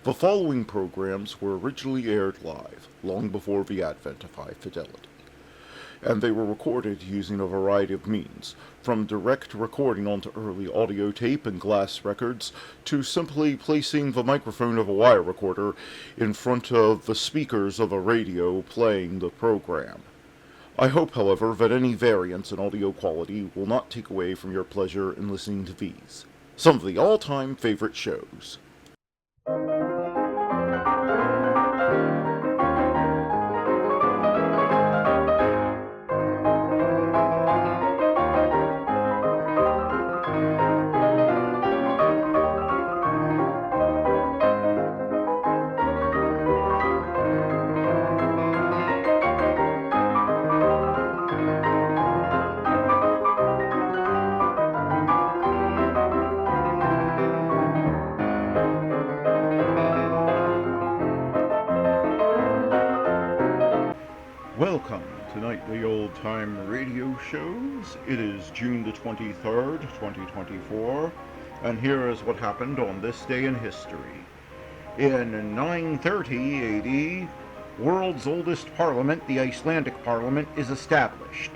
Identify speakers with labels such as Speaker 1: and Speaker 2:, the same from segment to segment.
Speaker 1: The following programs were originally aired live, long before the advent of high fidelity, and they were recorded using a variety of means, from direct recording onto early audio tape and glass records, to simply placing the microphone of a wire recorder in front of the speakers of a radio playing the program. I hope, however, that any variance in audio quality will not take away from your pleasure in listening to these, some of the all-time favorite shows. Welcome to Nightly Old Time Radio Shows. It is June the 23rd, 2024, and here is what happened on this day in history. In 930 AD, world's oldest parliament, the Icelandic Parliament, is established.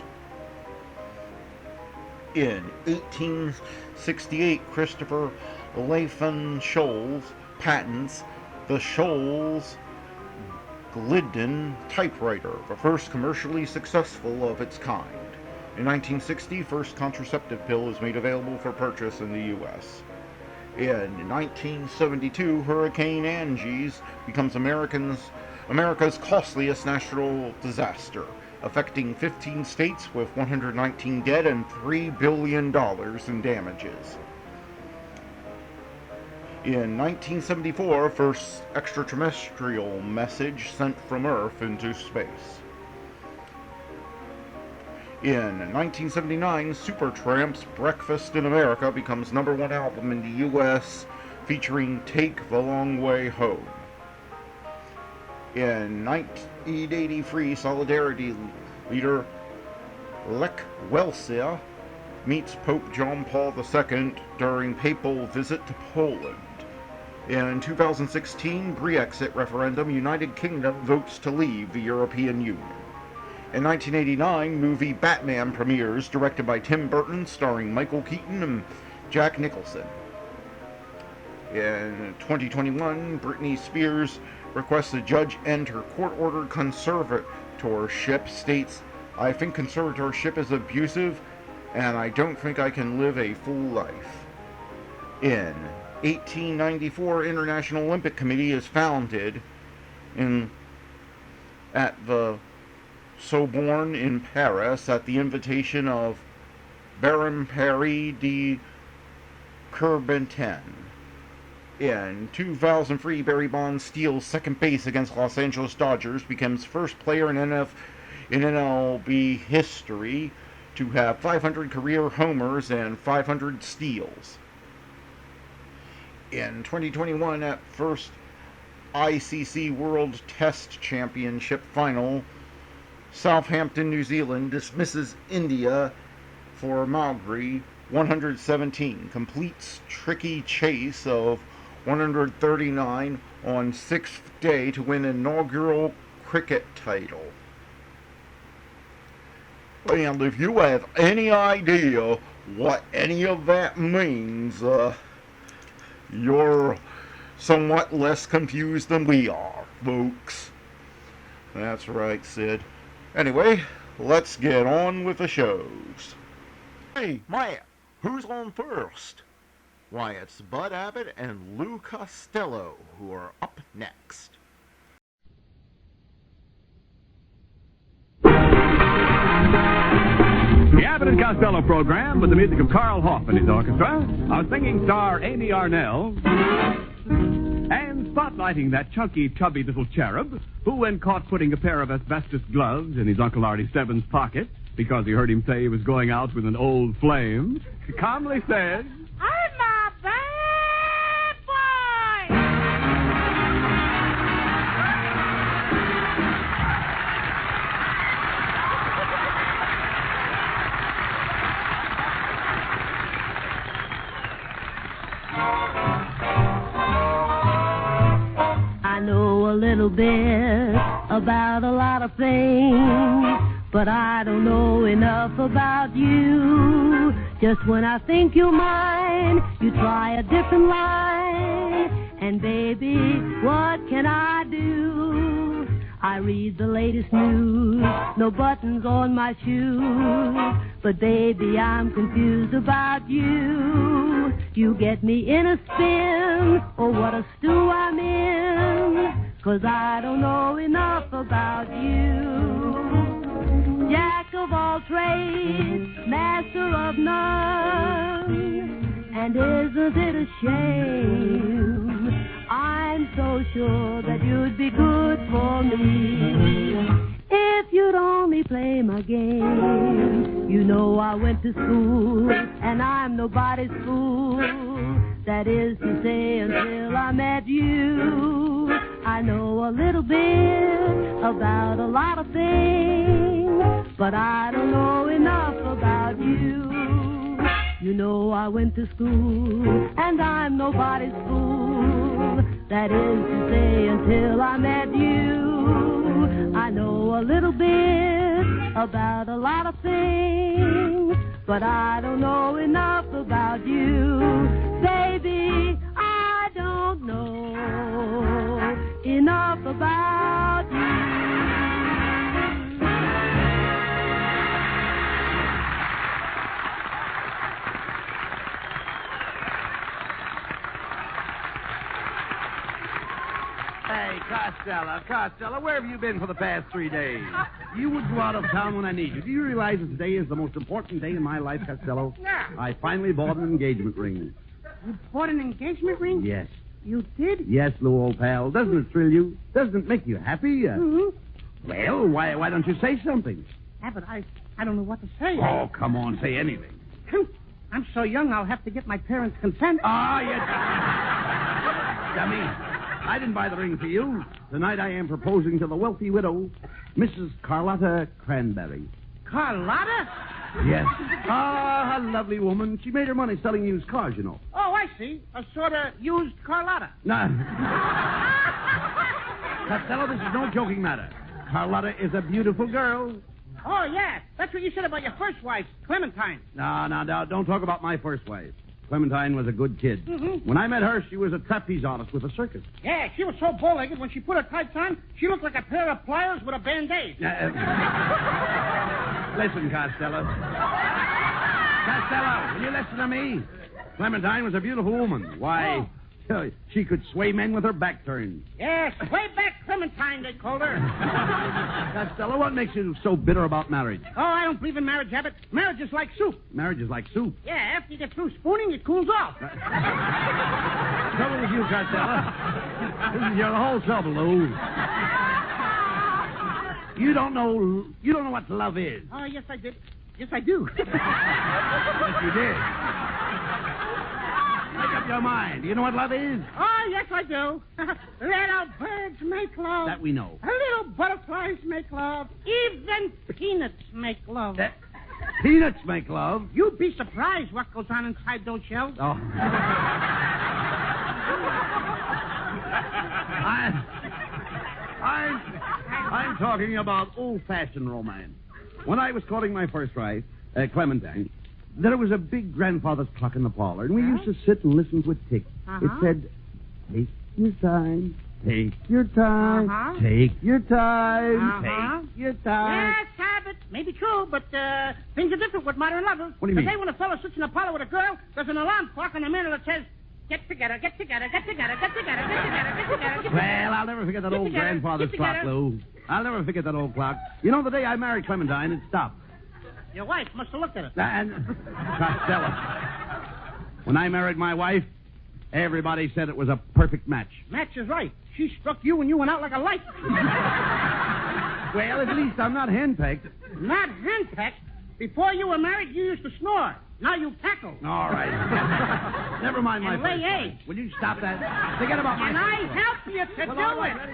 Speaker 1: In 1868, Christopher Leifson Scholz patents the Scholz Glidden typewriter, the first commercially successful of its kind. In 1960, first contraceptive pill is made available for purchase in the U.S. In 1972, Hurricane Angie becomes America's costliest natural disaster, affecting 15 states with 119 dead and $3 billion in damages. In 1974, first extraterrestrial message sent from Earth into space. In 1979, Supertramp's Breakfast in America becomes #1 album in the U.S., featuring Take the Long Way Home. In 1983, Solidarity leader Lech Walesa meets Pope John Paul II during papal visit to Poland. In 2016, Brexit referendum, United Kingdom votes to leave the European Union. In 1989, movie Batman premieres, directed by Tim Burton, starring Michael Keaton and Jack Nicholson. In 2021, Britney Spears requests a judge end her court-ordered conservatorship, states, "I think conservatorship is abusive, and I don't think I can live a full life." In 1894, International Olympic Committee is founded at the Sorbonne in Paris at the invitation of Baron Paris de Coubertin. In 2003, Barry Bonds steals second base against Los Angeles Dodgers, becomes first player in MLB history to have 500 career homers and 500 steals. In 2021, at first ICC World Test Championship final, Southampton, New Zealand dismisses India for Magee 117, completes tricky chase of 139 on 6th day to win inaugural cricket title. And if you have any idea what any of that means, you're somewhat less confused than we are, folks. That's right, Sid. Anyway, let's get on with the shows. Hey, Matt, who's on first? Why, it's Bud Abbott and Lou Costello who are up next.
Speaker 2: The Abbott and Costello program with the music of Carl Hoff and his orchestra, our singing star Amy Arnell, and spotlighting that chunky, chubby little cherub who, when caught putting a pair of asbestos gloves in his Uncle Artie Stebbins' pocket because he heard him say he was going out with an old flame, calmly said,
Speaker 3: "I'm a bad boy!"
Speaker 4: little bit about a lot of things, but I don't know enough about you. Just when I think you're mine, you try a different line. And baby, what can I do? I read the latest news, no buttons on my shoes. But baby, I'm confused about you. You get me in a spin, oh what a stew I'm in. 'Cause I don't know enough about you. Jack of all trades, master of none. And isn't it a shame? I'm so sure that you'd be good for me if you'd only play my game. You know I went to school, and I'm nobody's fool. That is to say, until I met you. I know a little bit about a lot of things, but I don't know enough about you. You know I went to school, and I'm nobody's fool. That is to say, until I met you. I know a little bit about a lot of things, but I don't know enough about you. Baby, I don't know enough about you.
Speaker 5: Hey, Costello, where have you been for the past 3 days? You would go out of town when I need you. Do you realize that today is the most important day in my life, Costello?
Speaker 3: Yeah.
Speaker 5: I finally bought an engagement ring.
Speaker 3: You bought an engagement ring?
Speaker 5: Yes.
Speaker 3: You did?
Speaker 5: Yes, Lou, old pal. Doesn't it thrill you? Doesn't it make you happy?
Speaker 3: Mm-hmm.
Speaker 5: Well, why don't you say something?
Speaker 3: Abbott, I don't know what to say.
Speaker 5: Oh, come on, say anything.
Speaker 3: I'm so young, I'll have to get my parents' consent.
Speaker 5: Ah, yes. Dummy, I didn't buy the ring for you. Tonight I am proposing to the wealthy widow, Mrs. Carlotta Cranberry.
Speaker 3: Carlotta?
Speaker 5: Yes. Ah, a lovely woman. She made her money selling used cars, you know.
Speaker 3: Oh, I see. A sort of used Carlotta.
Speaker 5: No. Costello, this is no joking matter. Carlotta is a beautiful girl.
Speaker 3: Oh, yeah. That's what you said about your first wife, Clementine.
Speaker 5: No, don't talk about my first wife. Clementine was a good kid.
Speaker 3: Mm-hmm.
Speaker 5: When I met her, she was a trapeze artist with a circus.
Speaker 3: Yeah, she was so bow-legged, when she put her tights on, she looked like a pair of pliers with a band-aid.
Speaker 5: Listen, Costello. Costello, will you listen to me? Clementine was a beautiful woman. Why, she could sway men with her back turned.
Speaker 3: Yes, way back Clementine, they called her.
Speaker 5: Costello, what makes you so bitter about marriage?
Speaker 3: Oh, I don't believe in marriage, Abbott. Marriage is like soup.
Speaker 5: Marriage is like soup.
Speaker 3: Yeah, after you get through spooning, it cools off.
Speaker 5: Trouble with you, Costello. This is your whole trouble, Lou. You don't know what love is.
Speaker 3: Oh, yes, I did. Yes, I do.
Speaker 5: Yes, you did. Make up your mind. Do you know what love is?
Speaker 3: Oh, yes, I do. Little birds make love.
Speaker 5: That we know.
Speaker 3: Little butterflies make love. Even peanuts make love.
Speaker 5: Peanuts make love.
Speaker 3: You'd be surprised what goes on inside those shells.
Speaker 5: Oh. I'm talking about old-fashioned romance. When I was courting my first wife, Clementine, there was a big grandfather's clock in the parlor, and we used to sit and listen to it tick. It said, "Take your time, take your time, take your time, take your time."
Speaker 3: Yes, Abbott, maybe true, but things are different with modern lovers.
Speaker 5: What do you mean?
Speaker 3: Today, when a fellow sits in a parlor with a girl, there's an alarm clock on the mirror that says, "Get together, get together, get together, get together, get together, get together, get together."
Speaker 5: Well, I'll never forget that old grandfather's clock, Lou. I'll never forget that old clock. You know, the day I married Clementine, it stopped.
Speaker 3: Your wife must have looked at it.
Speaker 5: And Costello. When I married my wife, everybody said it was a perfect match.
Speaker 3: Match is right. She struck you and you went out like a light.
Speaker 5: Well, at least I'm not henpecked.
Speaker 3: Not henpecked? Before you were married, you used to snore. Now you tackle.
Speaker 5: All right. Never mind my
Speaker 3: And lay
Speaker 5: first
Speaker 3: eggs.
Speaker 5: wife. Will you stop that? Forget about my
Speaker 3: And
Speaker 5: first
Speaker 3: I
Speaker 5: wife.
Speaker 3: help you to
Speaker 5: Well,
Speaker 3: do
Speaker 5: all right,
Speaker 3: it.
Speaker 5: ready?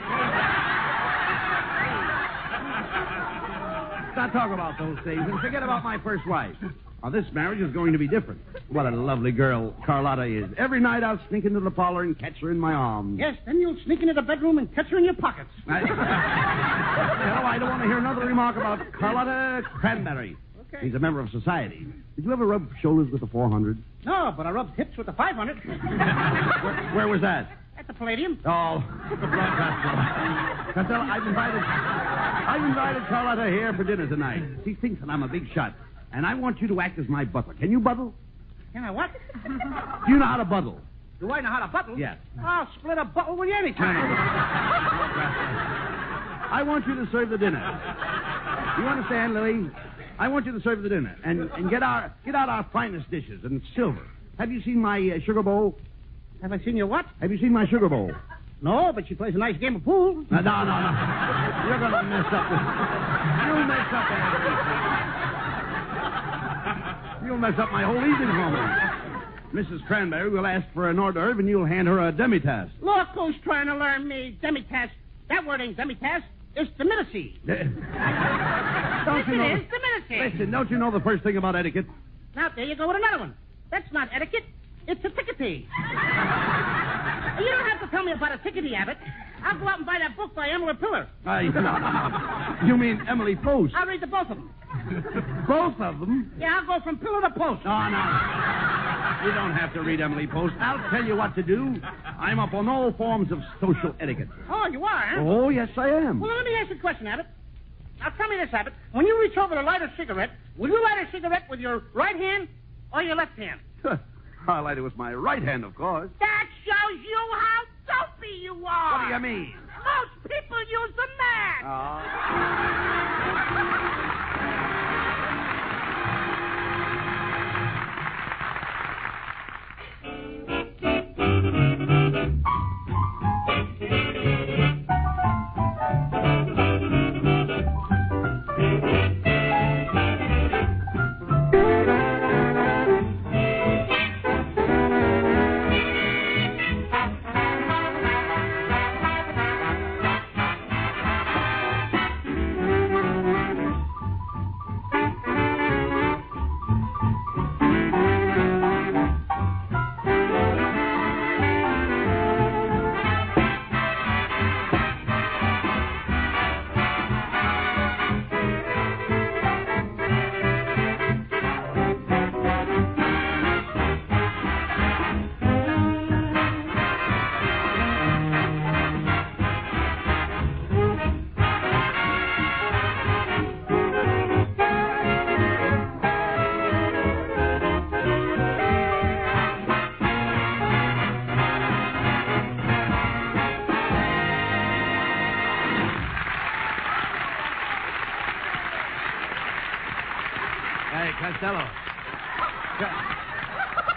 Speaker 5: let's not talk about those things and forget about my first wife. Now, this marriage is going to be different. What a lovely girl Carlotta is. Every night I'll sneak into the parlor and catch her in my arms.
Speaker 3: Yes, then you'll sneak into the bedroom and catch her in your pockets.
Speaker 5: I don't want to hear another remark about Carlotta Cranberry.
Speaker 3: Okay.
Speaker 5: He's a member of society. Did you ever rub shoulders with the 400?
Speaker 3: No, but I rubbed hips with the 500.
Speaker 5: Where was that?
Speaker 3: At the Palladium.
Speaker 5: Oh, Costello, I've invited Carlotta here for dinner tonight. She thinks that I'm a big shot, and I want you to act as my butler. Can you buttle?
Speaker 3: Can I what?
Speaker 5: Do you know how to buttle?
Speaker 3: Do I know how to buttle?
Speaker 5: Yes.
Speaker 3: I'll split a buttle with you anytime.
Speaker 5: I want you to serve the dinner. You understand, Lily? I want you to serve the dinner and get out our finest dishes and silver. Have you seen my sugar bowl?
Speaker 3: Have I seen your what?
Speaker 5: Have you seen my sugar bowl?
Speaker 3: No, but she plays a nice game of pool.
Speaker 5: No. You're going to mess up You'll mess up everything. You'll mess up my whole evening for me. Mrs. Cranberry will ask for an hors d'oeuvre, and you'll hand her a demi-tasse.
Speaker 3: Look who's trying to learn me demi-tasse. That word ain't demi-tasse. It's diminucy.
Speaker 5: Listen, don't you know the first thing about etiquette?
Speaker 3: Now, there you go with another one. That's not etiquette. It's a tickety. You don't have to tell me about a tickety, Abbott. I'll go out and buy that book by Emily Pillar.
Speaker 5: No. You mean Emily Post?
Speaker 3: I'll read the both of them.
Speaker 5: Both of them?
Speaker 3: Yeah, I'll go from pillar to post.
Speaker 5: No. You don't have to read Emily Post. I'll tell you what to do. I'm up on all forms of social etiquette.
Speaker 3: Oh, you are, huh?
Speaker 5: Oh, yes, I am.
Speaker 3: Well, let me ask you a question, Abbott. Now, tell me this, Abbott. When you reach over to light a cigarette, will you light a cigarette with your right hand or your left hand?
Speaker 5: I'll light it with my right hand, of course.
Speaker 3: That shows you how dopey you are.
Speaker 5: What do you mean?
Speaker 3: Most people use the match.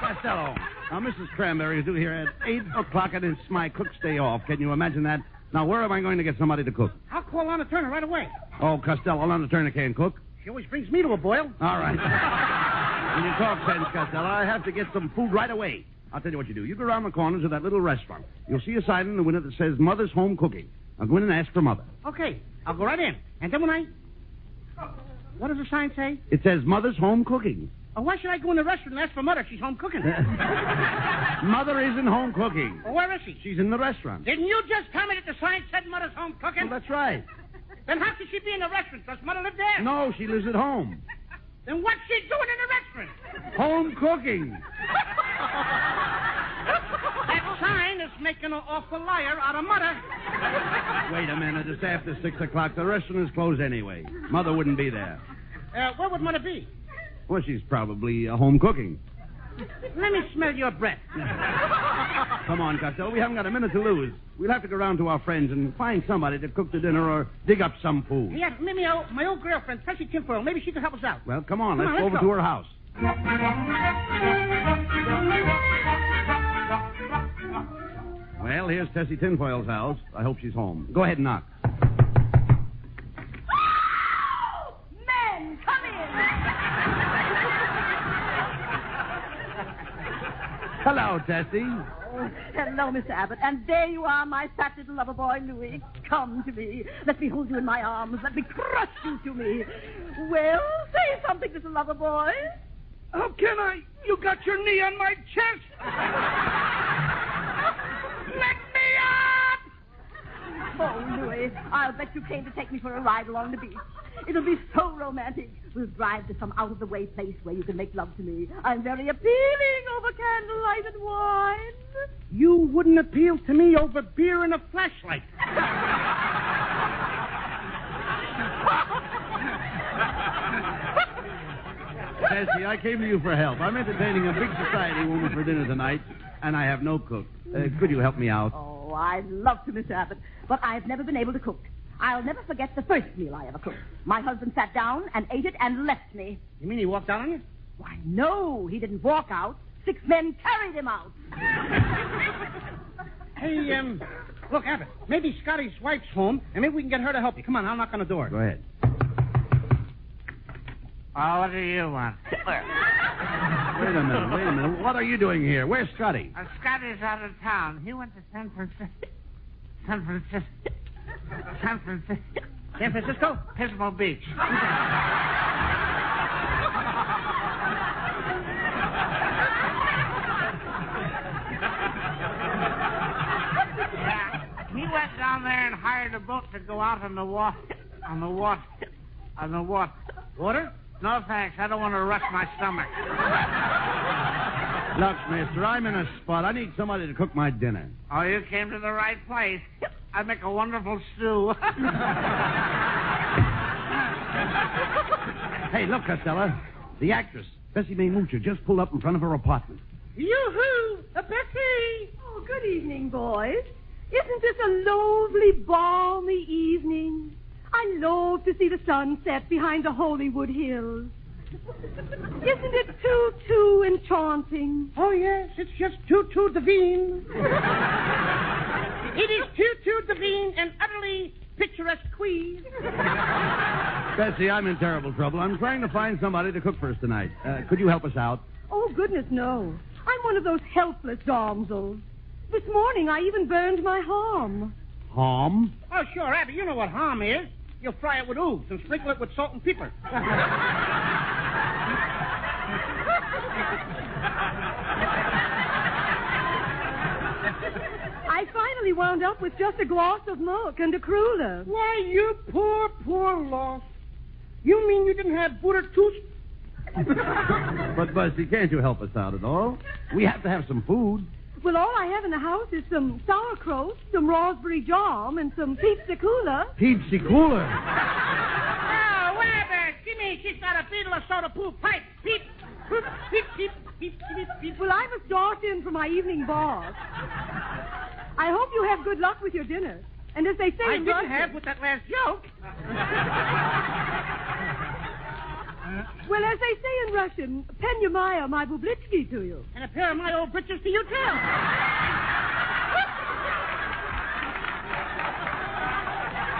Speaker 5: Costello. Now, Mrs. Cranberry is due here at 8 o'clock, and it's my cook's day off. Can you imagine that? Now, where am I going to get somebody to cook?
Speaker 3: I'll call Anna Turner right away.
Speaker 5: Oh, Costello, Lana Turner can't cook.
Speaker 3: She always brings me to a boil.
Speaker 5: All right. When you talk sense, Costello, I have to get some food right away. I'll tell you what you do. You go around the corner to that little restaurant. You'll see a sign in the window that says Mother's Home Cooking. Now, go in and ask for Mother.
Speaker 3: Okay, I'll go right in. And then when I... What does the sign say?
Speaker 5: It says Mother's Home Cooking.
Speaker 3: Oh, why should I go in the restaurant and ask for Mother? She's home cooking.
Speaker 5: Mother isn't home cooking.
Speaker 3: Well, where is she?
Speaker 5: She's in the restaurant.
Speaker 3: Didn't you just tell me that the sign said Mother's home cooking?
Speaker 5: Well, that's right.
Speaker 3: Then how could she be in the restaurant? Does Mother live there?
Speaker 5: No, she lives at home.
Speaker 3: Then what's she doing in the restaurant?
Speaker 5: Home cooking.
Speaker 3: That sign is making an awful liar out of Mother.
Speaker 5: Wait a minute. It's after 6 o'clock. The restaurant is closed anyway. Mother wouldn't be there.
Speaker 3: Where would Mother be?
Speaker 5: Well, she's probably home cooking.
Speaker 3: Let me smell your breath.
Speaker 5: Come on, Costello. We haven't got a minute to lose. We'll have to go round to our friends and find somebody to cook the dinner or dig up some food.
Speaker 3: Yeah, maybe my old girlfriend, Tessie Tinfoil. Maybe she could help us out.
Speaker 5: Well, come on. Let's go over to her house. Well, here's Tessie Tinfoil's house. I hope she's home. Go ahead and knock.
Speaker 6: Men, come in.
Speaker 5: Hello, Tessie.
Speaker 4: Oh, hello, Mr. Abbott. And there you are, my fat little lover boy, Louis. Come to me. Let me hold you in my arms. Let me crush you to me. Well, say something, little lover boy.
Speaker 3: How can I? You got your knee on my chest. Let me up!
Speaker 4: Oh, Louis, I'll bet you came to take me for a ride along the beach. It'll be so romantic. We'll drive to some out-of-the-way place where you can make love to me. I'm very appealing over candlelight and wine.
Speaker 3: You wouldn't appeal to me over beer and a flashlight.
Speaker 5: Tessie, I came to you for help. I'm entertaining a big society woman for dinner tonight, and I have no cook. Could you help me out?
Speaker 4: Oh, I'd love to, Mr. Abbott, but I've never been able to cook. I'll never forget the first meal I ever cooked. My husband sat down and ate it and left me.
Speaker 3: You mean he walked out on you?
Speaker 4: Why, no, he didn't walk out. 6 men carried him out.
Speaker 3: Hey, look, Abbott, maybe Scotty's wife's home, and maybe we can get her to help you. Come on, I'll knock on the door.
Speaker 5: Go ahead.
Speaker 6: Oh, what do you want?
Speaker 5: Wait a minute. What are you doing here? Where's Scotty?
Speaker 6: Scotty's out of town. He went to San Francisco.
Speaker 3: San Francisco?
Speaker 6: Pismo Beach. He went down there and hired a boat to go out on the water.
Speaker 3: Water?
Speaker 6: No, thanks. I don't want to rush my stomach.
Speaker 5: Look, mister, I'm in a spot. I need somebody to cook my dinner.
Speaker 6: Oh, you came to the right place. I make a wonderful stew.
Speaker 5: Hey, look, Costello. The actress, Bessie Mae Moocher, just pulled up in front of her apartment.
Speaker 3: Yoo-hoo! Bessie!
Speaker 4: Oh, good evening, boys. Isn't this a lovely, balmy evening? I love to see the sun set behind the Hollywood Hills. Isn't it too enchanting?
Speaker 3: Oh, yes, it's just too divine. It is too divine and utterly picturesque.
Speaker 5: Bessie, I'm in terrible trouble. I'm trying to find somebody to cook for us tonight. Could you help us out?
Speaker 4: Oh, goodness, no. I'm one of those helpless damsels. This morning, I even burned my ham.
Speaker 5: Ham?
Speaker 3: Oh, sure, Abby, you know what ham is. You'll fry it with ooze and sprinkle it with salt and pepper.
Speaker 4: I finally wound up with just a glass of milk and a cruller.
Speaker 3: Why, you poor lost. You mean you didn't have butter toast?
Speaker 5: But, Bessie, can't you help us out at all? We have to have some food.
Speaker 4: Well, all I have in the house is some sauerkraut, some raspberry jam, and some pizza cooler.
Speaker 5: Pizza cooler?
Speaker 3: Oh, whatever. Jimmy, she's got a beetle of soda poo pipe. Peep, peep, peep, peep, peep, peep, peep.
Speaker 4: Well, I must dart in for my evening bath. I hope you have good luck with your dinner. And as they say
Speaker 3: I
Speaker 4: in
Speaker 3: didn't
Speaker 4: Russian...
Speaker 3: have with that last joke.
Speaker 4: Well, as they say in Russian, Penyamaya my bublitsky to you.
Speaker 3: And a pair of my old britches to you, too.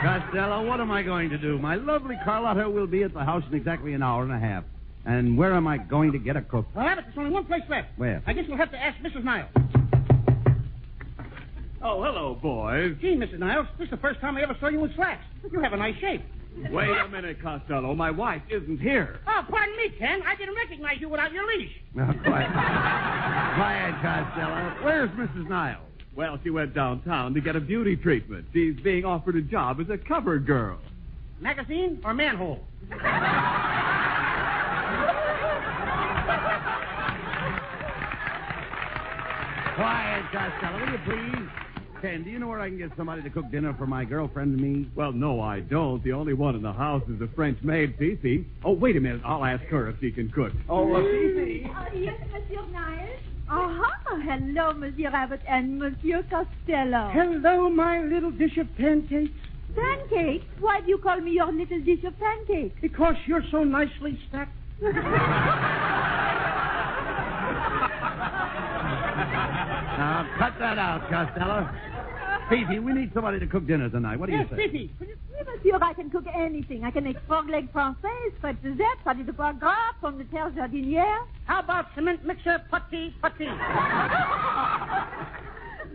Speaker 5: Costello, what am I going to do? My lovely Carlotta will be at the house in exactly an hour and a half. And where am I going to get a cook?
Speaker 3: Well, Abbott, there's only one place left.
Speaker 5: Where?
Speaker 3: I guess we'll have to ask Mrs. Niles.
Speaker 2: Oh, hello, boys.
Speaker 3: Gee, Mrs. Niles, this is the first time I ever saw you in slacks. You have a nice shape.
Speaker 2: Wait a minute, Costello. My wife isn't here.
Speaker 3: Oh, pardon me, Ken. I didn't recognize you without your leash.
Speaker 5: Now, quiet. Quiet, Costello. Where's Mrs. Niles?
Speaker 2: Well, she went downtown to get a beauty treatment. She's being offered a job as a cover girl.
Speaker 3: Magazine or manhole?
Speaker 5: Quiet, Costello, will you please? Ken, do you know where I can get somebody to cook dinner for my girlfriend and me?
Speaker 2: Well, no, I don't. The only one in the house is the French maid, Fifi. Oh, wait a minute. I'll ask her if she can cook.
Speaker 5: Oh, Fifi.
Speaker 7: Yes, Monsieur Niles. Hello, Monsieur Abbott and Monsieur Costello.
Speaker 3: Hello, my little dish of pancakes.
Speaker 7: Pancakes? Why do you call me your little dish of pancakes?
Speaker 3: Because you're so nicely stacked.
Speaker 5: Now, cut that out, Costello. Fifi, we need somebody to cook dinner tonight. What do you
Speaker 3: Yes,
Speaker 5: say?
Speaker 3: Fifi.
Speaker 7: Oui, monsieur, I can cook anything. I can make frog leg française, frites de zette, pâté de foie gras, pommes de terre jardinière.
Speaker 3: How about cement mixer, putty?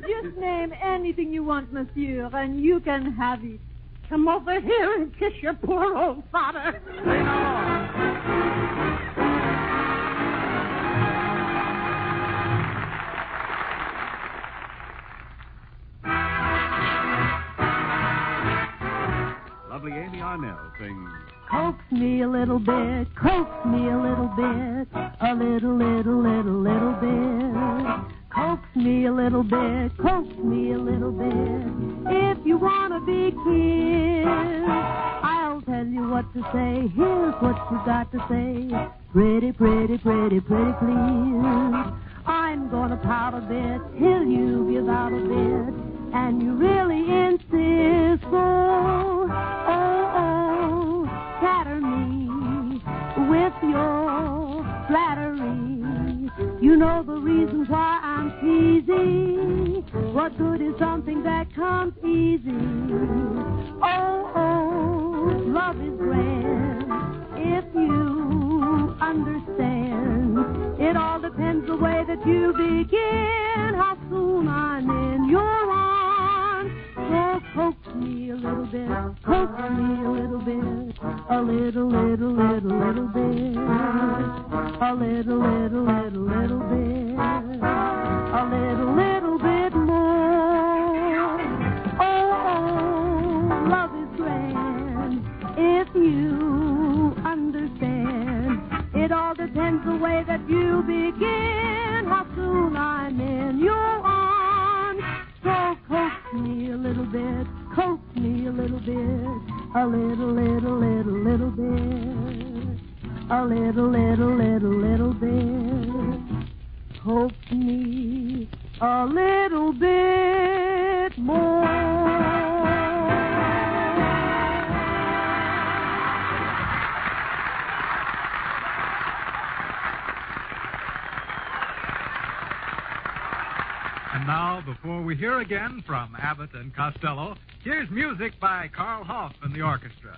Speaker 7: Just name anything you want, monsieur, and you can have it.
Speaker 3: Come over here and kiss your poor old father.
Speaker 2: Lovely Amy Arnell sings
Speaker 4: Coax me a little bit, coax me a little bit, a little bit. Coax me a little bit, coax me a little bit. If you want to be kissed, I'll tell you what to say. Here's what you got to say. Pretty, pretty, pretty, pretty, please. I'm gonna pout a bit till you give out a bit, and you really insist. Oh, scatter me with your flattery. You know the reason why I'm teasing. What good is something that comes easy? Oh, love is grand if you understand. It all depends the way that you begin, how soon I'm in your arms. So coax me a little bit, coax me a little bit, a little bit, a little bit, a little bit more. Oh, love is grand if you understand. It all depends the way that you begin, how soon I'm in your arms. So coax me a little bit, coax me a little bit, a little bit, a little bit. Coax me a little bit more.
Speaker 8: And now, before we hear again from Abbott and Costello, here's music by Carl Hoff and the orchestra.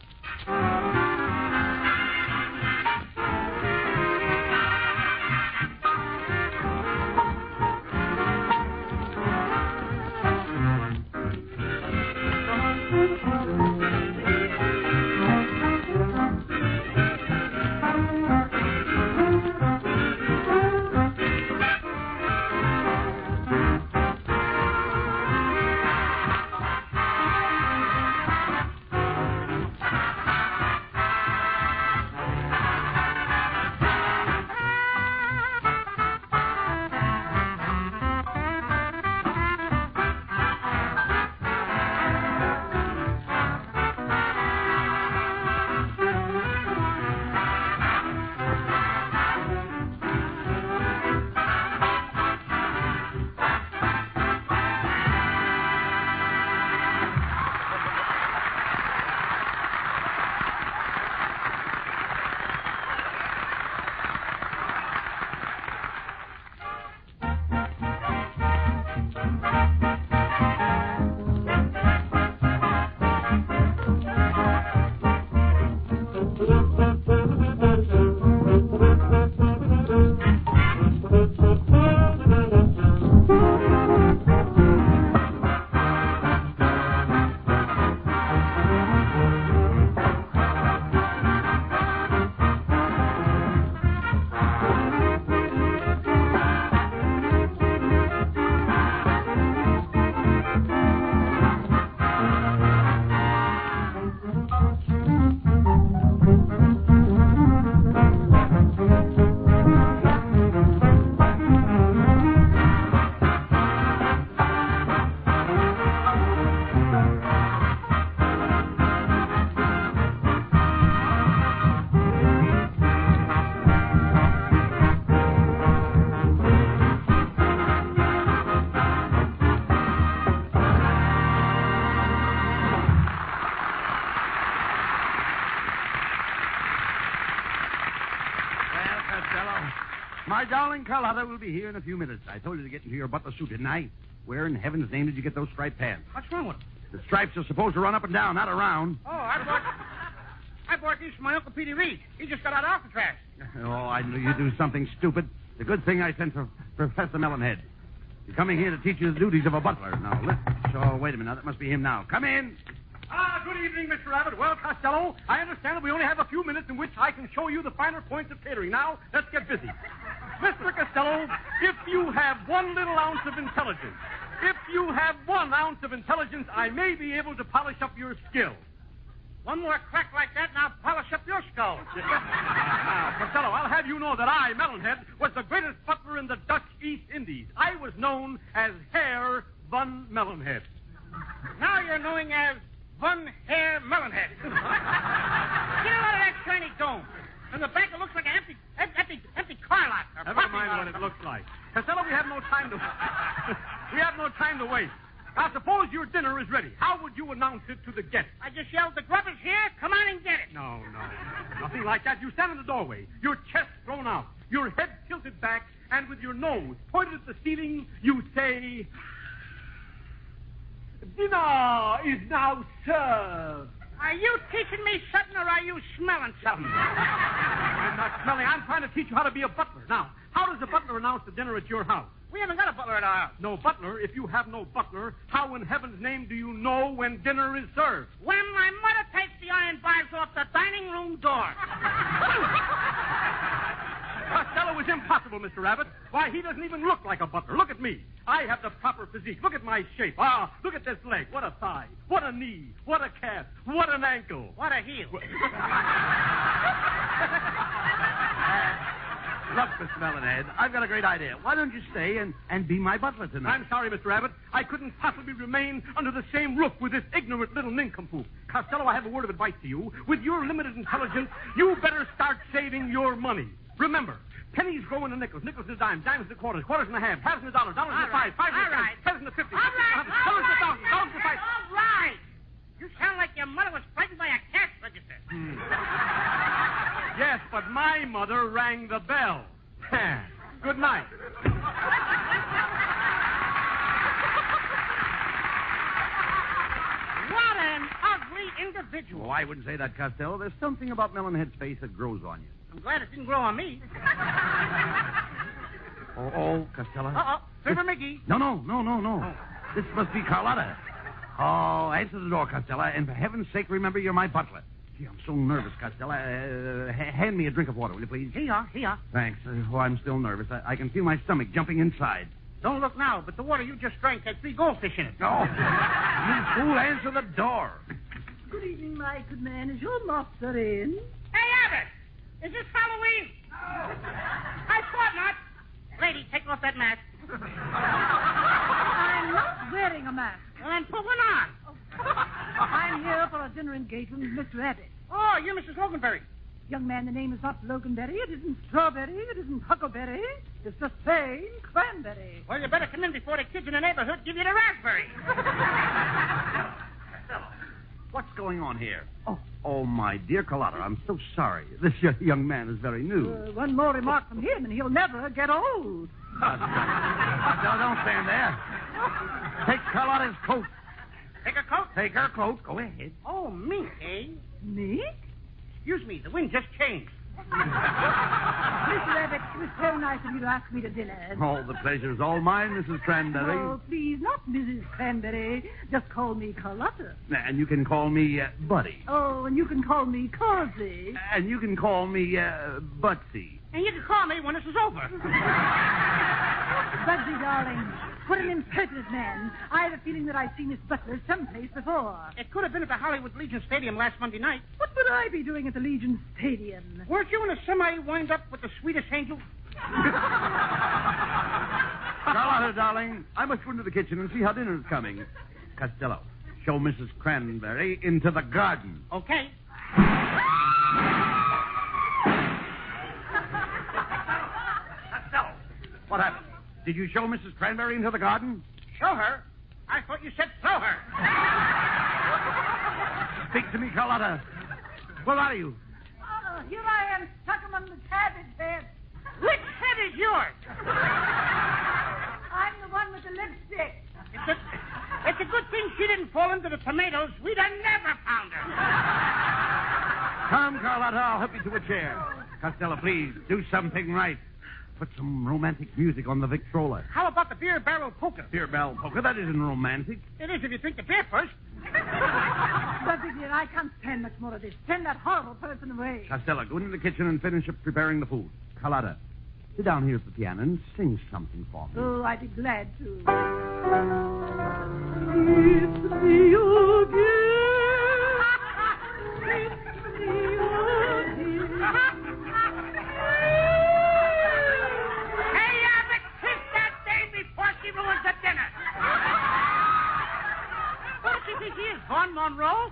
Speaker 5: My darling Carlotta will be here in a few minutes. I told you to get into your butler suit, didn't I? Where in heaven's name did you get those striped pants?
Speaker 3: What's wrong with them?
Speaker 5: The stripes are supposed to run up and down, not around.
Speaker 3: Oh, I bought these from my Uncle Petey Reed. He just got out of Alcatraz.
Speaker 5: Oh, I knew you'd do something stupid. It's a good thing I sent for Professor Melonhead. He's coming here to teach you the duties of a butler. Now, wait a minute. Now, that must be him now. Come in.
Speaker 2: Good evening, Mr. Abbott. Well, Costello, I understand that we only have a few minutes in which I can show you the finer points of catering. Now, let's get busy. Mr. Costello, if you have 1 little ounce of intelligence, I may be able to polish up your skill.
Speaker 3: One more crack like that, and I'll polish up your skull.
Speaker 2: Now, Costello, I'll have you know that I, Melonhead, was the greatest butler in the Dutch East Indies. I was known as Herr von Melonhead.
Speaker 3: Now you're knowing as Von Herr Melonhead. Get out of that shiny dome. In the back, it looks like an empty car lot.
Speaker 2: Never mind what it looks like. Costello, we have no time to waste. Now, suppose your dinner is ready. How would you announce it to the guests?
Speaker 3: I just yelled, the grub is here. Come on and get it.
Speaker 2: No. Nothing like that. You stand in the doorway, your chest thrown out, your head tilted back, and with your nose pointed at the ceiling, you say, "Dinner is now served."
Speaker 3: Are you teaching me something, or are you smelling something?
Speaker 2: I'm not smelling. I'm trying to teach you how to be a butler. Now, how does a butler announce the dinner at your house?
Speaker 3: We haven't got a butler at our house.
Speaker 2: No butler? If you have no butler, how in heaven's name do you know when dinner is served?
Speaker 3: When my mother takes the iron bars off the dining room door.
Speaker 2: Costello is impossible, Mr. Abbott. Why, he doesn't even look like a butler. Look at me. I have the proper physique. Look at my shape. Look at this leg. What a thigh. What a knee. What a calf. What an ankle.
Speaker 3: What a heel.
Speaker 5: Look, Mr. Melonhead, I've got a great idea. Why don't you stay and be my butler tonight?
Speaker 2: I'm sorry, Mr. Abbott. I couldn't possibly remain under the same roof with this ignorant little nincompoop. Costello, I have a word of advice to you. With your limited intelligence, you better start saving your money. Remember, pennies grow into nickels, nickels into dimes, dimes into quarters, quarters into halves, halves into dollars, dollars into fives, fives into tens, tens into 50s, dollars into thousands, thousands into fives.
Speaker 3: All right. You sound like your mother was frightened by a cash register.
Speaker 2: Yes, but my mother rang the bell. Good night.
Speaker 3: What an ugly individual.
Speaker 5: Oh, I wouldn't say that, Costello. There's something about Melonhead's face that grows on you.
Speaker 3: I'm glad it didn't grow on me.
Speaker 5: Oh, Costello.
Speaker 3: Fibber Magee.
Speaker 5: No. This must be Carlotta. Oh, answer the door, Costello, and for heaven's sake, remember you're my butler. Gee, I'm so nervous, Costello. Hand me a drink of water, will you, please?
Speaker 3: Here you are.
Speaker 5: Thanks. I'm still nervous. I can feel my stomach jumping inside.
Speaker 3: Don't look now, but the water you just drank had 3 goldfish in it.
Speaker 5: Oh, you fool, answer the door.
Speaker 4: Good evening, my good man. Is your master in?
Speaker 3: Hey, Abbott! Is this Halloween? I thought not. Lady, take off that mask.
Speaker 4: I'm not wearing a mask.
Speaker 3: Well, then put one on.
Speaker 4: I'm here for a dinner engagement with Mr. Abbott.
Speaker 3: Oh, you're Mrs. Loganberry.
Speaker 4: Young man, the name is not Loganberry. It isn't Strawberry. It isn't Huckleberry. It's just plain Cranberry.
Speaker 3: Well, you better come in before the kids in the neighborhood give you the raspberry.
Speaker 5: What's going on here? Oh, my dear Carlotta, I'm so sorry. This young man is very new.
Speaker 4: One more remark from him, and he'll never get old.
Speaker 5: No, don't stand there. Take Carlotta's coat.
Speaker 3: Take her coat?
Speaker 5: Take her coat. Go ahead.
Speaker 3: Oh, me, eh?
Speaker 4: Me?
Speaker 3: Excuse me, the wind just changed.
Speaker 4: Mr. Abbott, it was so nice of you to ask me to dinner.
Speaker 5: Oh, the pleasure's all mine, Mrs. Cranberry.
Speaker 4: Oh, please, not Mrs. Cranberry. Just call me Carlotta.
Speaker 5: And you can call me Buddy.
Speaker 4: Oh, and you can call me Crosby.
Speaker 5: And you can call me Butsy.
Speaker 3: And you can call me when this is over.
Speaker 4: Bugsy, darling, what an impertinent man. I have a feeling that I've seen this butler someplace before.
Speaker 3: It could have been at the Hollywood Legion Stadium last Monday night.
Speaker 4: What would I be doing at the Legion Stadium?
Speaker 3: Weren't you in a semi wind up with the sweetest angel?
Speaker 5: Carlotta, darling, I must go into the kitchen and see how dinner's coming. Costello, show Mrs. Cranberry into the garden.
Speaker 3: Okay.
Speaker 5: Costello, what happened? Did you show Mrs. Cranberry into the garden?
Speaker 3: Show her? I thought you said throw her.
Speaker 5: Speak to me, Carlotta. Where are you?
Speaker 4: Oh, here I am, stuck among the cabbage heads.
Speaker 3: Which head is yours?
Speaker 4: I'm the one with the lipstick.
Speaker 3: a good thing she didn't fall into the tomatoes. We'd have never found her.
Speaker 5: Come, Carlotta, I'll help you to a chair. Costello, please, do something right. Put some romantic music on the Victrola.
Speaker 3: How about the beer barrel polka?
Speaker 5: Beer barrel polka? That isn't romantic.
Speaker 3: It is if you drink the beer first.
Speaker 7: Duffy, dear, I can't stand much more of this. Send that horrible person away.
Speaker 5: Costello, go into the kitchen and finish up preparing the food. Carlotta, sit down here at the piano and sing something for me.
Speaker 7: Oh, I'd be glad to.
Speaker 4: It's me again. It's me again.
Speaker 3: Hey, Abbott, kiss that dame before she ruins the dinner. What does she think she is, Vaughn Monroe?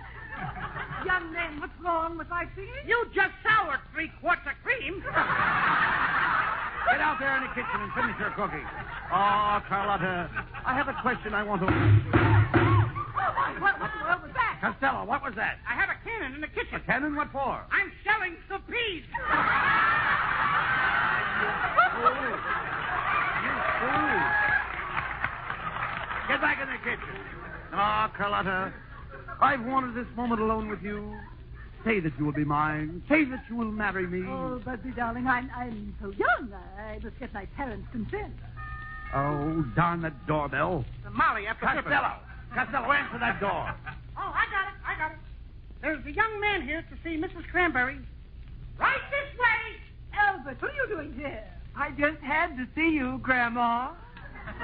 Speaker 7: Young man, what's wrong with my singing?
Speaker 3: You just soured 3 quarts of cream.
Speaker 5: Get out there in the kitchen and finish your cooking. Oh, Carlotta, I have a question I want to...
Speaker 7: What in the world was that?
Speaker 5: Costello, what was that?
Speaker 3: I have a cannon in the kitchen.
Speaker 5: A cannon? What for?
Speaker 3: I'm selling soppees.
Speaker 5: Get back in the kitchen. Oh, Carlotta, I've wanted this moment alone with you. Say that you will be mine. Say that you will marry me.
Speaker 7: Oh, Buddy, darling, I'm so young. I must get my parents' consent.
Speaker 5: Oh, darn that doorbell.
Speaker 3: Molly, after
Speaker 5: Costello, answer that door.
Speaker 3: Oh, I got it. There's a young man here to see Mrs. Cranberry. Right this way.
Speaker 7: Albert, what are you doing here?
Speaker 6: I just had to see you, Grandma.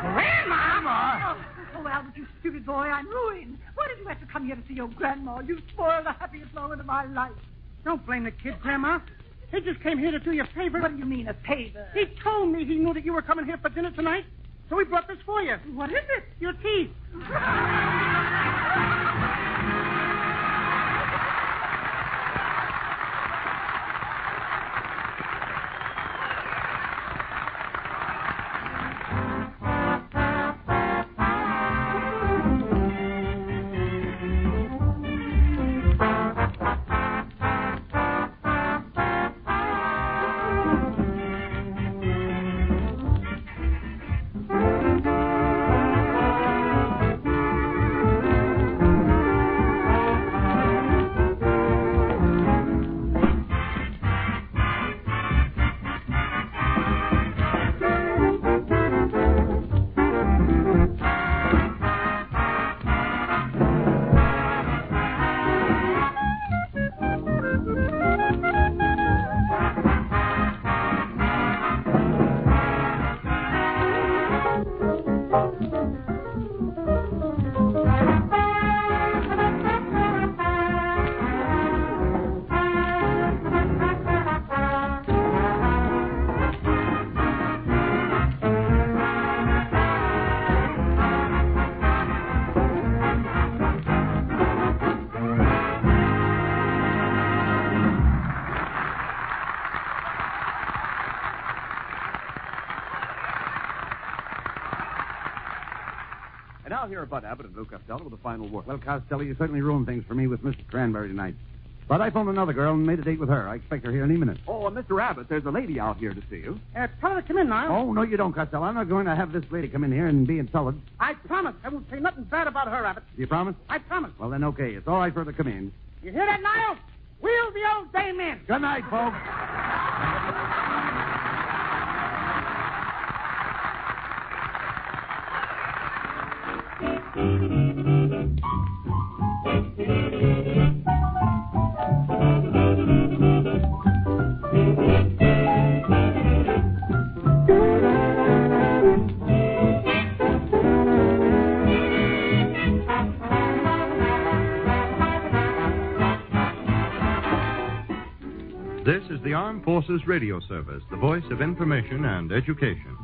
Speaker 3: Grandma?
Speaker 7: Oh, Albert, you stupid boy, I'm ruined. Why did you have to come here to see your grandma? You spoiled the happiest moment of my life.
Speaker 3: Don't blame the kid, Grandma. He just came here to do you a favor.
Speaker 7: What do you mean, a favor?
Speaker 3: He told me he knew that you were coming here for dinner tonight, so he brought this for you.
Speaker 7: What is it?
Speaker 3: Your teeth.
Speaker 2: And now here are Bud Abbott and Lou Costello with the final word.
Speaker 5: Well, Costello, you certainly ruined things for me with Mr. Cranberry tonight. But I phoned another girl and made a date with her. I expect her here any minute.
Speaker 2: Oh, Mr. Abbott, there's a lady out here to see you.
Speaker 3: Tell her to come in now.
Speaker 5: Oh, no, you don't, Costello. I'm not going to have this lady come in here and be insulted.
Speaker 3: I promise I won't say nothing bad about her, Abbott.
Speaker 5: You promise?
Speaker 3: I promise.
Speaker 5: Well, then, okay. It's all right for her to come in.
Speaker 3: You hear that, Niles? Wheel the old dame in.
Speaker 5: Good night, folks.
Speaker 9: This is the Armed Forces Radio Service, the voice of information and education.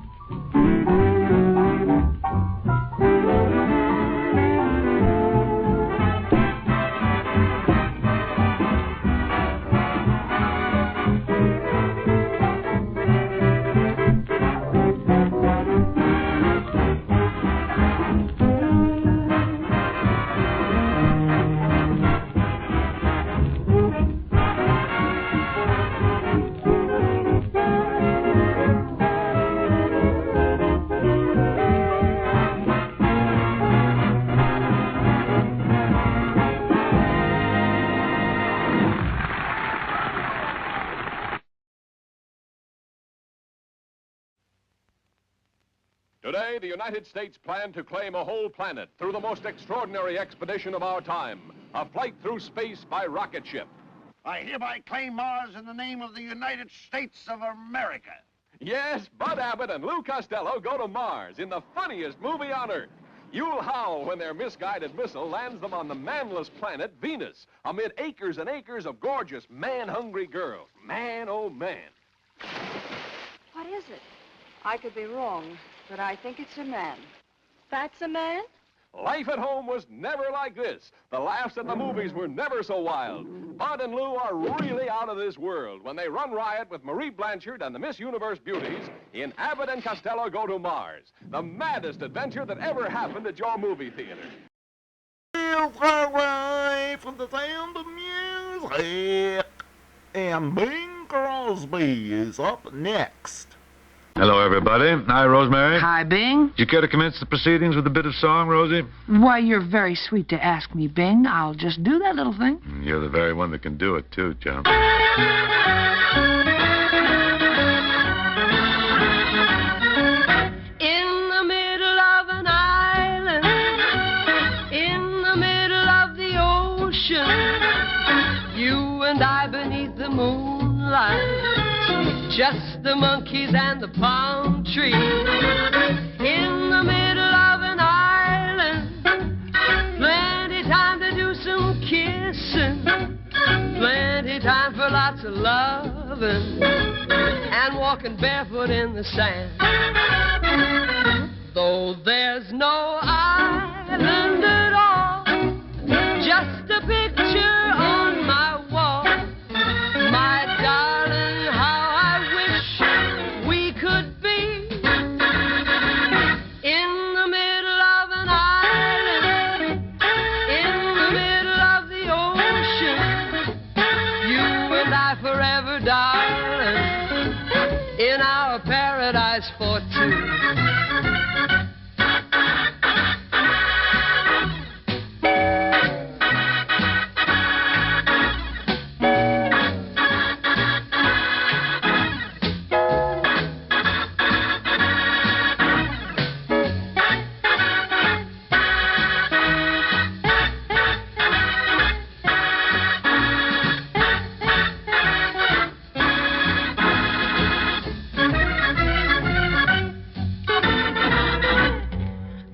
Speaker 10: Today, the United States planned to claim a whole planet through the most extraordinary expedition of our time, a flight through space by rocket ship.
Speaker 11: I hereby claim Mars in the name of the United States of America.
Speaker 10: Yes, Bud Abbott and Lou Costello go to Mars in the funniest movie on Earth. You'll howl when their misguided missile lands them on the manless planet Venus, amid acres and acres of gorgeous, man-hungry girls. Man, oh, man.
Speaker 12: What is it? I could be wrong, but I think it's a man. That's a man?
Speaker 10: Life at home was never like this. The laughs at the movies were never so wild. Bud and Lou are really out of this world when they run riot with Marie Blanchard and the Miss Universe beauties in Abbott and Costello Go to Mars, the maddest adventure that ever happened at your movie theater.
Speaker 1: Away from the sound of music. And Bing Crosby is up next.
Speaker 13: Hello, everybody. Hi, Rosemary.
Speaker 14: Hi, Bing.
Speaker 13: You care to commence the proceedings with a bit of song, Rosie?
Speaker 14: Why, you're very sweet to ask me, Bing. I'll just do that little thing.
Speaker 13: You're the very one that can do it, too, chum.
Speaker 4: In the middle of an island, in the middle of the ocean, you and I beneath the moonlight, just the monkeys and the palm trees. In the middle of an island, plenty time to do some kissing, plenty time for lots of loving, and walking barefoot in the sand. Though there's no island at all, just a picture on my wall, my darling, how I wish we could be in the middle of an island, in the middle of the ocean, you and I forever, darling, in our paradise for two.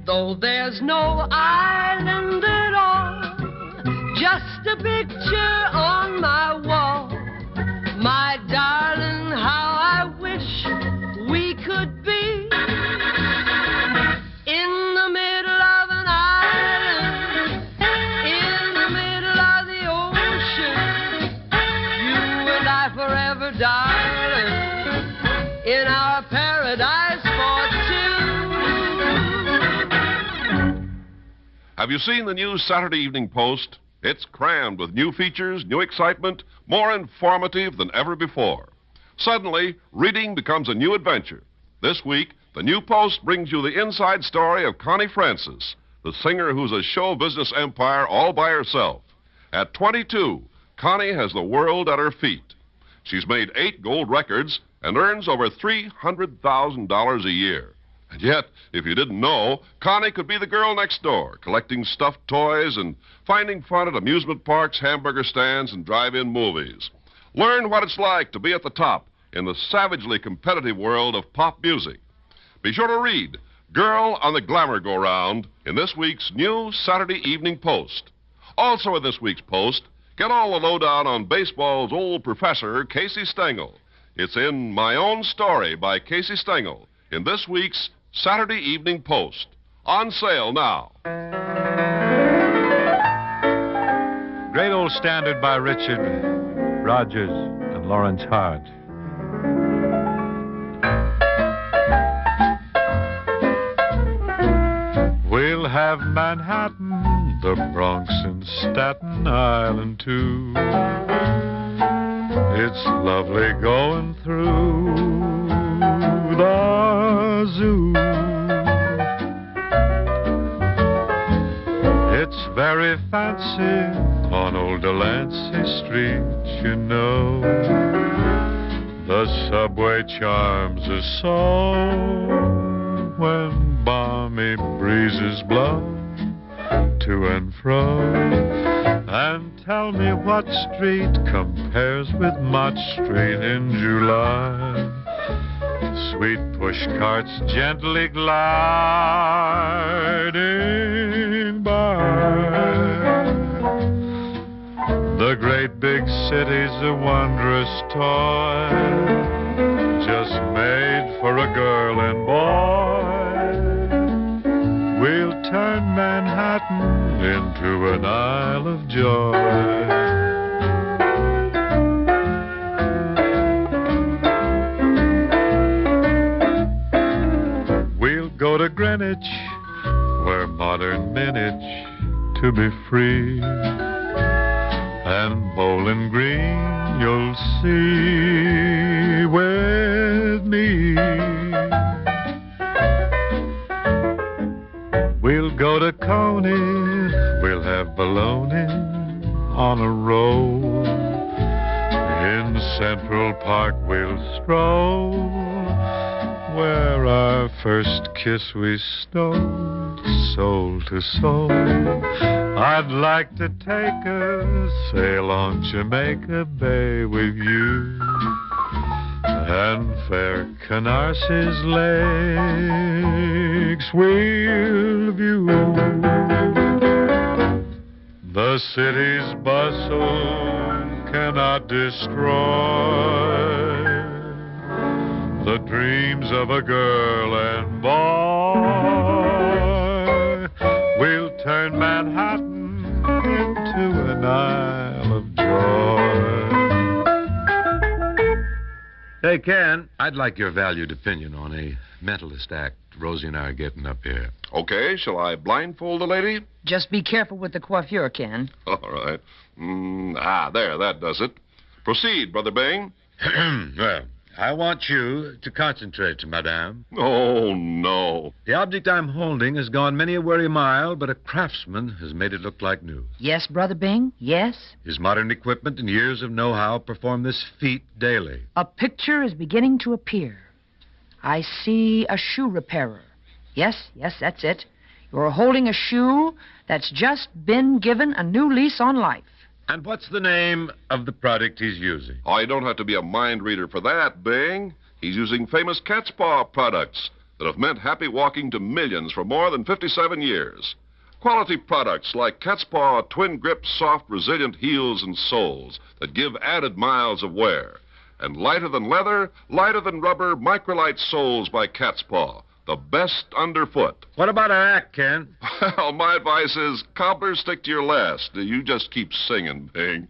Speaker 4: Though there's no island at all, just a picture on my wall, my darling, how I wish we could be in the middle of an island, in the middle of the ocean, you and I forever, darling, in our paradise for two.
Speaker 15: Have you seen the new Saturday Evening Post? It's crammed with new features, new excitement, more informative than ever before. Suddenly, reading becomes a new adventure. This week, the new Post brings you the inside story of Connie Francis, the singer who's a show business empire all by herself. At 22, Connie has the world at her feet. She's made 8 gold records and earns over $300,000 a year. And yet, if you didn't know, Connie could be the girl next door, collecting stuffed toys and finding fun at amusement parks, hamburger stands, and drive-in movies. Learn what it's like to be at the top in the savagely competitive world of pop music. Be sure to read Girl on the Glamour Go-Round in this week's new Saturday Evening Post. Also in this week's Post, get all the lowdown on baseball's old professor, Casey Stengel. It's in My Own Story by Casey Stengel in this week's Saturday Evening Post. On sale now.
Speaker 16: Great old standard by Richard Rodgers and Lawrence Hart. We'll have Manhattan, the Bronx, and Staten Island, too. It's lovely going through the zoo. It's very fancy on old Delancey Street, you know. The subway charms us so when balmy breezes blow to and fro. And tell me what street compares with Mott Street in July. Sweet push carts gently gliding by. The great big city's a wondrous toy, just made for a girl and boy. We'll turn Manhattan into an Isle of Joy. Go to Greenwich, where modern minutes to be free. And Bowling Green you'll see with me. We'll go to Coney, we'll have bologna on a roll. In Central Park we'll stroll, where our first kiss we stole, soul to soul. I'd like to take a sail on Jamaica Bay with you, and fair Canarsis Lakes we'll view. The city's bustle cannot destroy the dreams of a girl and boy. We'll turn Manhattan into an Isle of Joy.
Speaker 17: Hey, Ken, I'd like your valued opinion on a mentalist act Rosie and I are getting up here.
Speaker 15: Okay, shall I blindfold the lady?
Speaker 14: Just be careful with the coiffure, Ken.
Speaker 15: All right. There, that does it. Proceed, Brother Bing.
Speaker 17: Well, I want you to concentrate, madame.
Speaker 15: Oh, no.
Speaker 17: The object I'm holding has gone many a weary mile, but a craftsman has made it look like new.
Speaker 14: Yes, Brother Bing, yes.
Speaker 17: His modern equipment and years of know-how perform this feat daily.
Speaker 14: A picture is beginning to appear. I see a shoe repairer. Yes, that's it. You're holding a shoe that's just been given a new lease on life.
Speaker 17: And what's the name of the product he's using?
Speaker 15: Oh, you don't have to be a mind reader for that, Bing. He's using famous cat's paw products that have meant happy walking to millions for more than 57 years. Quality products like cat's paw twin grip soft resilient heels and soles that give added miles of wear. And lighter than leather, lighter than rubber, microlight soles by cat's paw. The best underfoot.
Speaker 17: What about our act, Ken?
Speaker 15: Well, my advice is, cobblers, stick to your last. You just keep singing, Bing.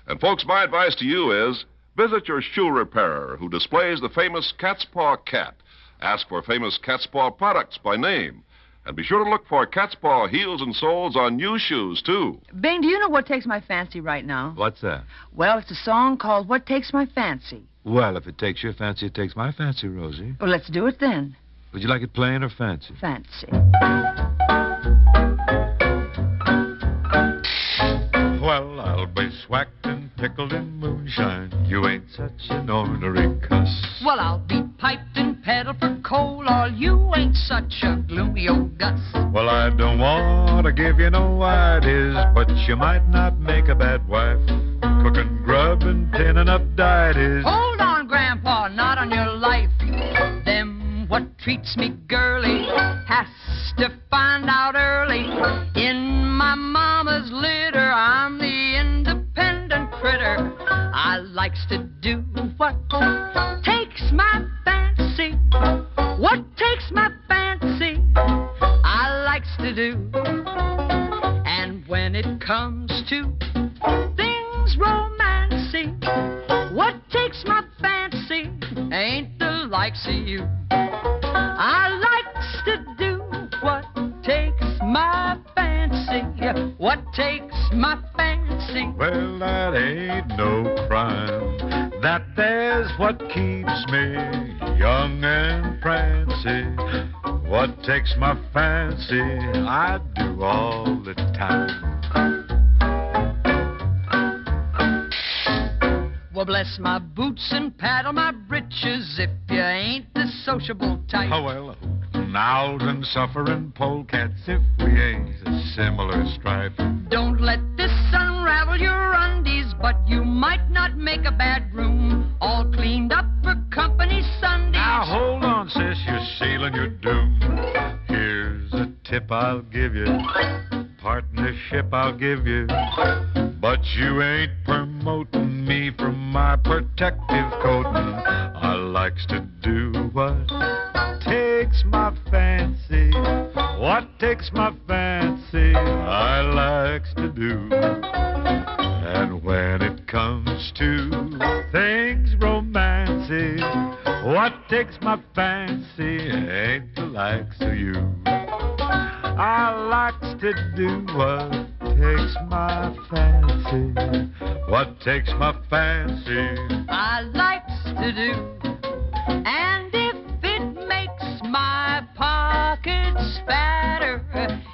Speaker 15: And, folks, my advice to you is, visit your shoe repairer who displays the famous cat's paw cat. Ask for famous cat's paw products by name. And be sure to look for cat's paw heels and soles on new shoes, too.
Speaker 14: Bing, do you know what takes my fancy right now?
Speaker 17: What's that?
Speaker 14: Well, it's a song called What Takes My Fancy.
Speaker 17: Well, if it takes your fancy, it takes my fancy, Rosie.
Speaker 14: Well, let's do it then.
Speaker 17: Would you like it plain or fancy?
Speaker 14: Fancy.
Speaker 16: Well, I'll be swacked and pickled in moonshine. You ain't such an ornery cuss.
Speaker 18: Well, I'll be piped and pedaled for coal. All you ain't such a gloomy old Gus.
Speaker 16: Well, I don't want to give you no ideas, but you might not make a bad wife. Cooking grub and tinning up dieties.
Speaker 18: Hold on, Grandpa, not on your life. Them what treats me girly has to find out early. In my mama's litter, I'm the independent critter. I likes to do what takes my fancy. What takes my fancy, I likes to do. And when it comes to things romancy, what takes my fancy ain't the likes of you. I likes to do what takes my fancy. What takes my fancy?
Speaker 16: Well, that ain't no crime. That there's what keeps me young and prancy. What takes my fancy, I do all the time.
Speaker 18: Well, bless my boots and paddle my breeches if you ain't the sociable type.
Speaker 16: Oh, well, out and suffering polecats if we ain't a similar stripe.
Speaker 18: Don't let this unravel your undies, but you might not make a bad room. All cleaned up for company Sundays.
Speaker 16: Now hold on, sis, you're sealing your doom. Here's a tip I'll give you, partnership I'll give you, but you ain't promoting me from my protective coating. I likes to do what takes my fancy. What takes my fancy, I likes to do. And when it comes to things romancy, what takes my fancy ain't the likes of you. I likes to do what takes my fancy. What takes my fancy,
Speaker 18: I likes to do. And if it makes my pockets fatter,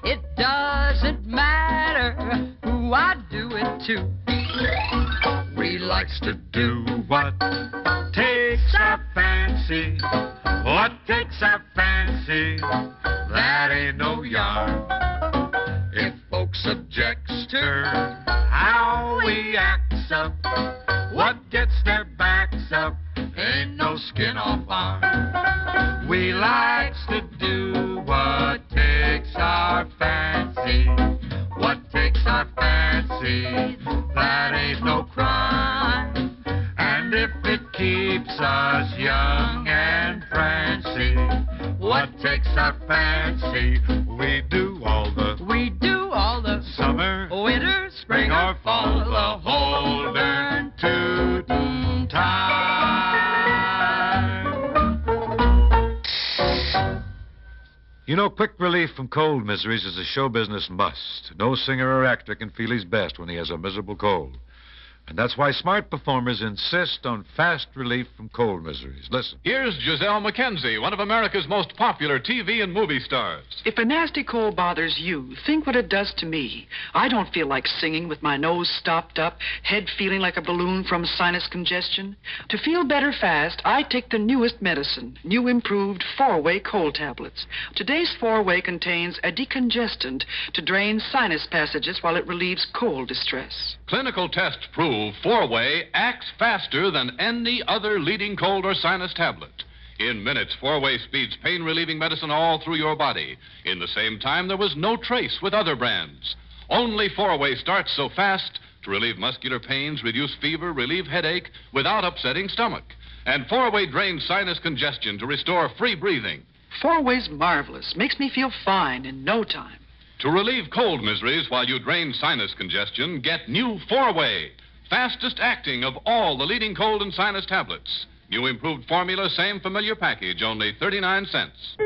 Speaker 18: it doesn't matter who I do it to.
Speaker 16: we likes to do what takes our fancy. What takes our fancy, that ain't no yarn. If folks objects to how we acts up, what gets their backs up ain't no skin off ours. We likes to do what takes our fancy. What takes our fancy, that ain't no crime. And if it keeps us young and prancy, what takes our fancy, we do all the summer,
Speaker 18: winter,
Speaker 16: spring or fall, the whole darn tootin' time.
Speaker 17: You know, quick relief from cold miseries is a show business must. No singer or actor can feel his best when he has a miserable cold. And that's why smart performers insist on fast relief from cold miseries. Listen.
Speaker 19: Here's Giselle McKenzie, one of America's most popular TV and movie stars.
Speaker 20: If a nasty cold bothers you, think what it does to me. I don't feel like singing with my nose stopped up, head feeling like a balloon from sinus congestion. To feel better fast, I take the newest medicine, new improved 4-way cold tablets. Today's 4-way contains a decongestant to drain sinus passages while it relieves cold distress.
Speaker 19: Clinical tests prove 4-way acts faster than any other leading cold or sinus tablet. In minutes, 4-way speeds pain-relieving medicine all through your body. In the same time, there was no trace with other brands. Only 4-way starts so fast to relieve muscular pains, reduce fever, relieve headache without upsetting stomach. And 4-way drains sinus congestion to restore free breathing.
Speaker 20: 4-way's marvelous. Makes me feel fine in no time.
Speaker 19: To relieve cold miseries while you drain sinus congestion, get new 4-way. Fastest acting of all the leading cold and sinus tablets. New improved formula, same familiar package, only 39 cents.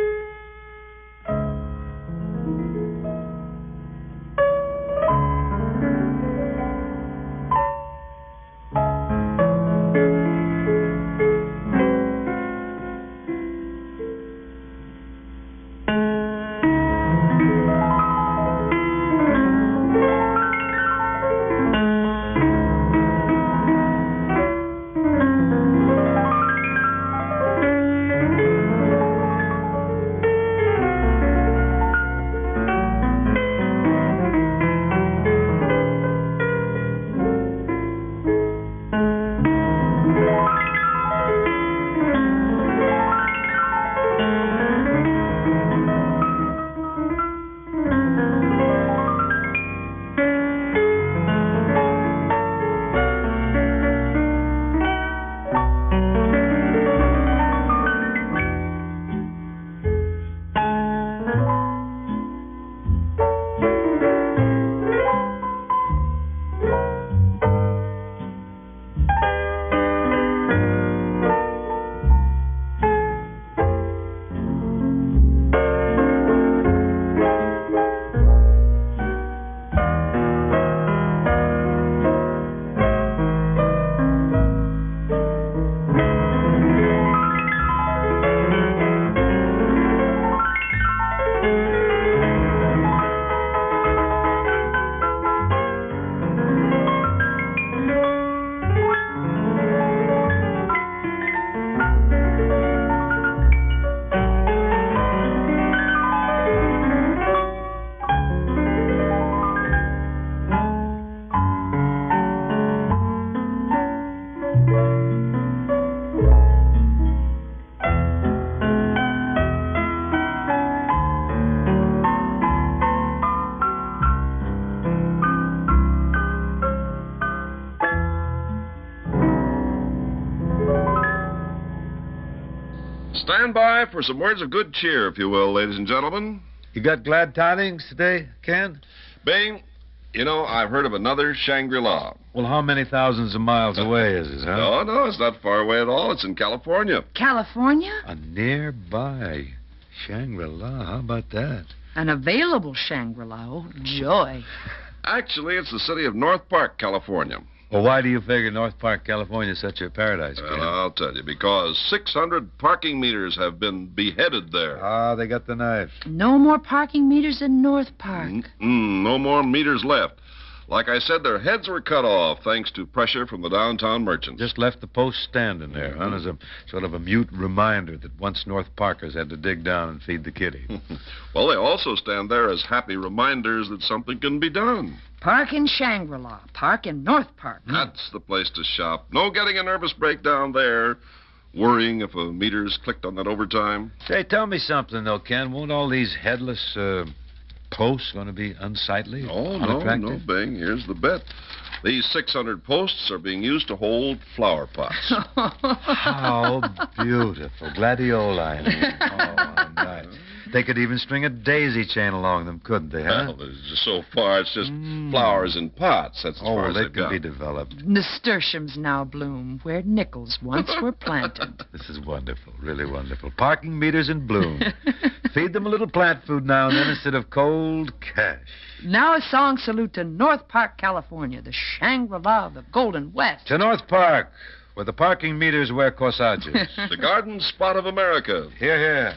Speaker 15: Stand by for some words of good cheer, if you will, ladies and gentlemen.
Speaker 17: You got glad tidings today, Ken?
Speaker 15: Bing, you know, I've heard of another Shangri-La.
Speaker 17: Well, how many thousands of miles away is it, huh?
Speaker 15: No, it's not far away at all. It's in California.
Speaker 14: California?
Speaker 17: A nearby Shangri-La. How about that?
Speaker 14: An available Shangri-La. Oh, joy.
Speaker 15: Actually, it's the city of North Park, California.
Speaker 17: Well, why do you figure North Park, California is such a paradise, Ken?
Speaker 15: Well, I'll tell you, because 600 parking meters have been beheaded there.
Speaker 17: Ah, they got the knife.
Speaker 14: No more parking meters in North Park.
Speaker 15: No more meters left. Like I said, their heads were cut off thanks to pressure from the downtown merchants.
Speaker 17: Just left the post standing there, huh? As a sort of a mute reminder that once North Parkers had to dig down and feed the kitty.
Speaker 15: Well, they also stand there as happy reminders that something can be done.
Speaker 14: Park in Shangri-La. Park in North Park.
Speaker 15: That's the place to shop. No getting a nervous breakdown there, worrying if a meter's clicked on that overtime.
Speaker 17: Say, tell me something, though, Ken. Won't all these headless posts going to be unsightly?
Speaker 15: Oh, no, Bing. Here's the bet. These 600 posts are being used to hold flower pots.
Speaker 17: How beautiful. Gladioli. Oh, nice. They could even string a daisy chain along them, couldn't they, huh?
Speaker 15: Well, so far, it's just flowers in pots. That's as far as
Speaker 17: they
Speaker 15: they've
Speaker 17: could
Speaker 15: got.
Speaker 17: be developed.
Speaker 14: Nasturtiums now bloom where nickels once were planted.
Speaker 17: This is wonderful, really wonderful. Parking meters in bloom. Feed them a little plant food now and then instead of cold cash.
Speaker 14: Now a song salute to North Park, California, the Shangri-La of the Golden West.
Speaker 17: To North Park, where the parking meters wear corsages.
Speaker 15: The garden spot of America.
Speaker 17: Hear, hear.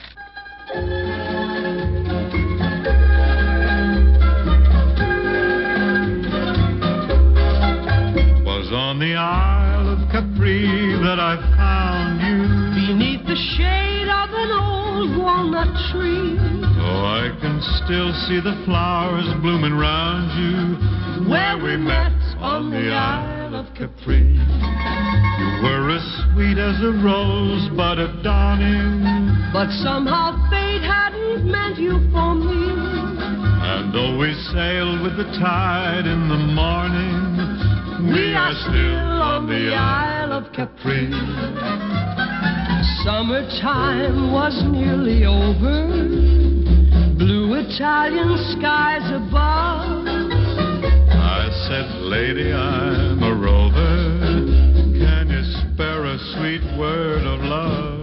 Speaker 16: Was on the Isle of Capri that I found you.
Speaker 4: Beneath the shade of an old walnut tree.
Speaker 16: Oh, I can still see the flowers blooming round you.
Speaker 4: Where we met on the Isle of Capri.
Speaker 16: You were as sweet as a rosebud at dawning.
Speaker 4: But somehow fate hadn't meant you for me.
Speaker 16: And though we sailed with the tide in the morning, we are still on the Isle of Capri.
Speaker 4: Summertime was nearly over. Blue Italian skies above.
Speaker 16: I said, lady, I'm a rover. Can you spare a sweet word of love?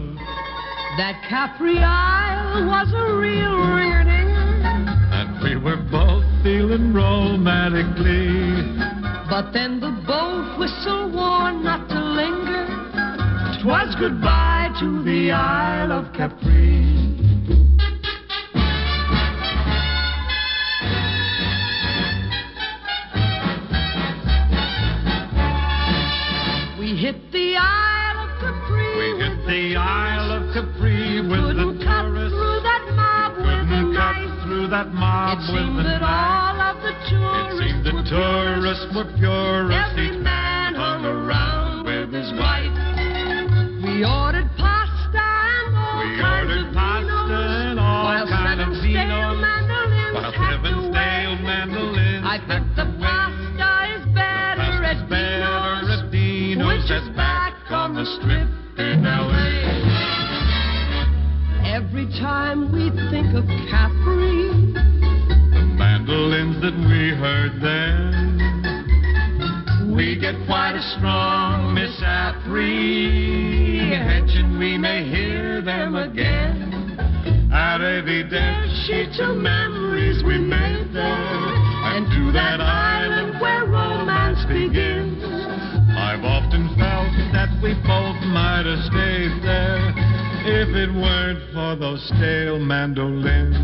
Speaker 4: That Capri Isle was a real ringer-dinger.
Speaker 16: And we were both feeling romantically.
Speaker 4: But then the boat whistle warned not to linger. 'Twas goodbye to the Isle of Capri. We hit the Isle of Capri.
Speaker 16: We hit the Isle of Capri with the tourists.
Speaker 4: Through that mob with a knife.
Speaker 16: Through that mob
Speaker 4: It
Speaker 16: with
Speaker 4: seemed
Speaker 16: the
Speaker 4: that
Speaker 16: knife.
Speaker 4: all of the tourists
Speaker 16: It seemed the tourists were purists.
Speaker 4: Every man hung around with his wife. We ordered pasta and all kinds of vinos, while seven stale mandolins I think the pasta is better at Dino's, which is back on the strip in L.A. Every time we think of Capri,
Speaker 16: the mandolins that we heard then, we get quite a strong misapprehension we may hear them again. At evidently to memories we made there, and to that island where romance begins. I've often felt that we both might have stayed there if it weren't for those stale mandolins.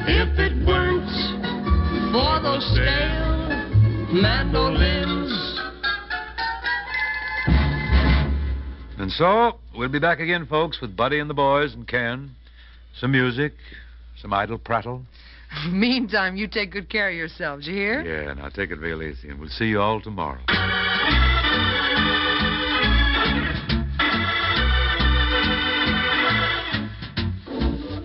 Speaker 4: If it weren't for those stale mandolins.
Speaker 17: And so, we'll be back again, folks, with Buddy and the boys and Ken. Some music, some idle prattle.
Speaker 14: Meantime, you take good care of yourselves, you hear?
Speaker 17: Yeah, now take it real easy, and we'll see you all tomorrow.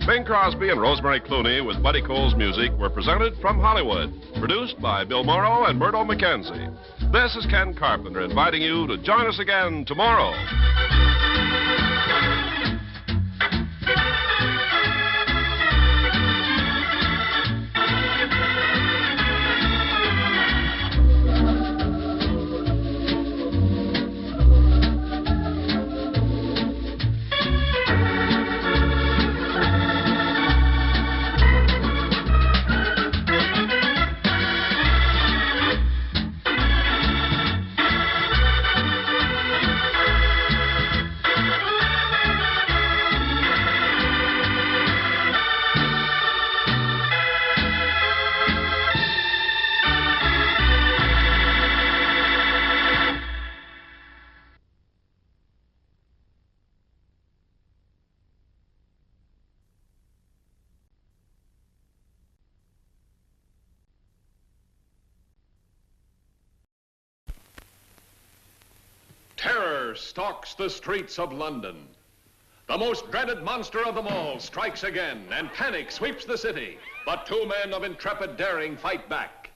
Speaker 15: Bing Crosby and Rosemary Clooney with Buddy Cole's music were presented from Hollywood. Produced by Bill Morrow and Murdo McKenzie. This is Ken Carpenter inviting you to join us again tomorrow.
Speaker 10: Fibber stalks the streets of London. The most dreaded monster of them all strikes again, and panic sweeps the city. But two men of intrepid daring fight back.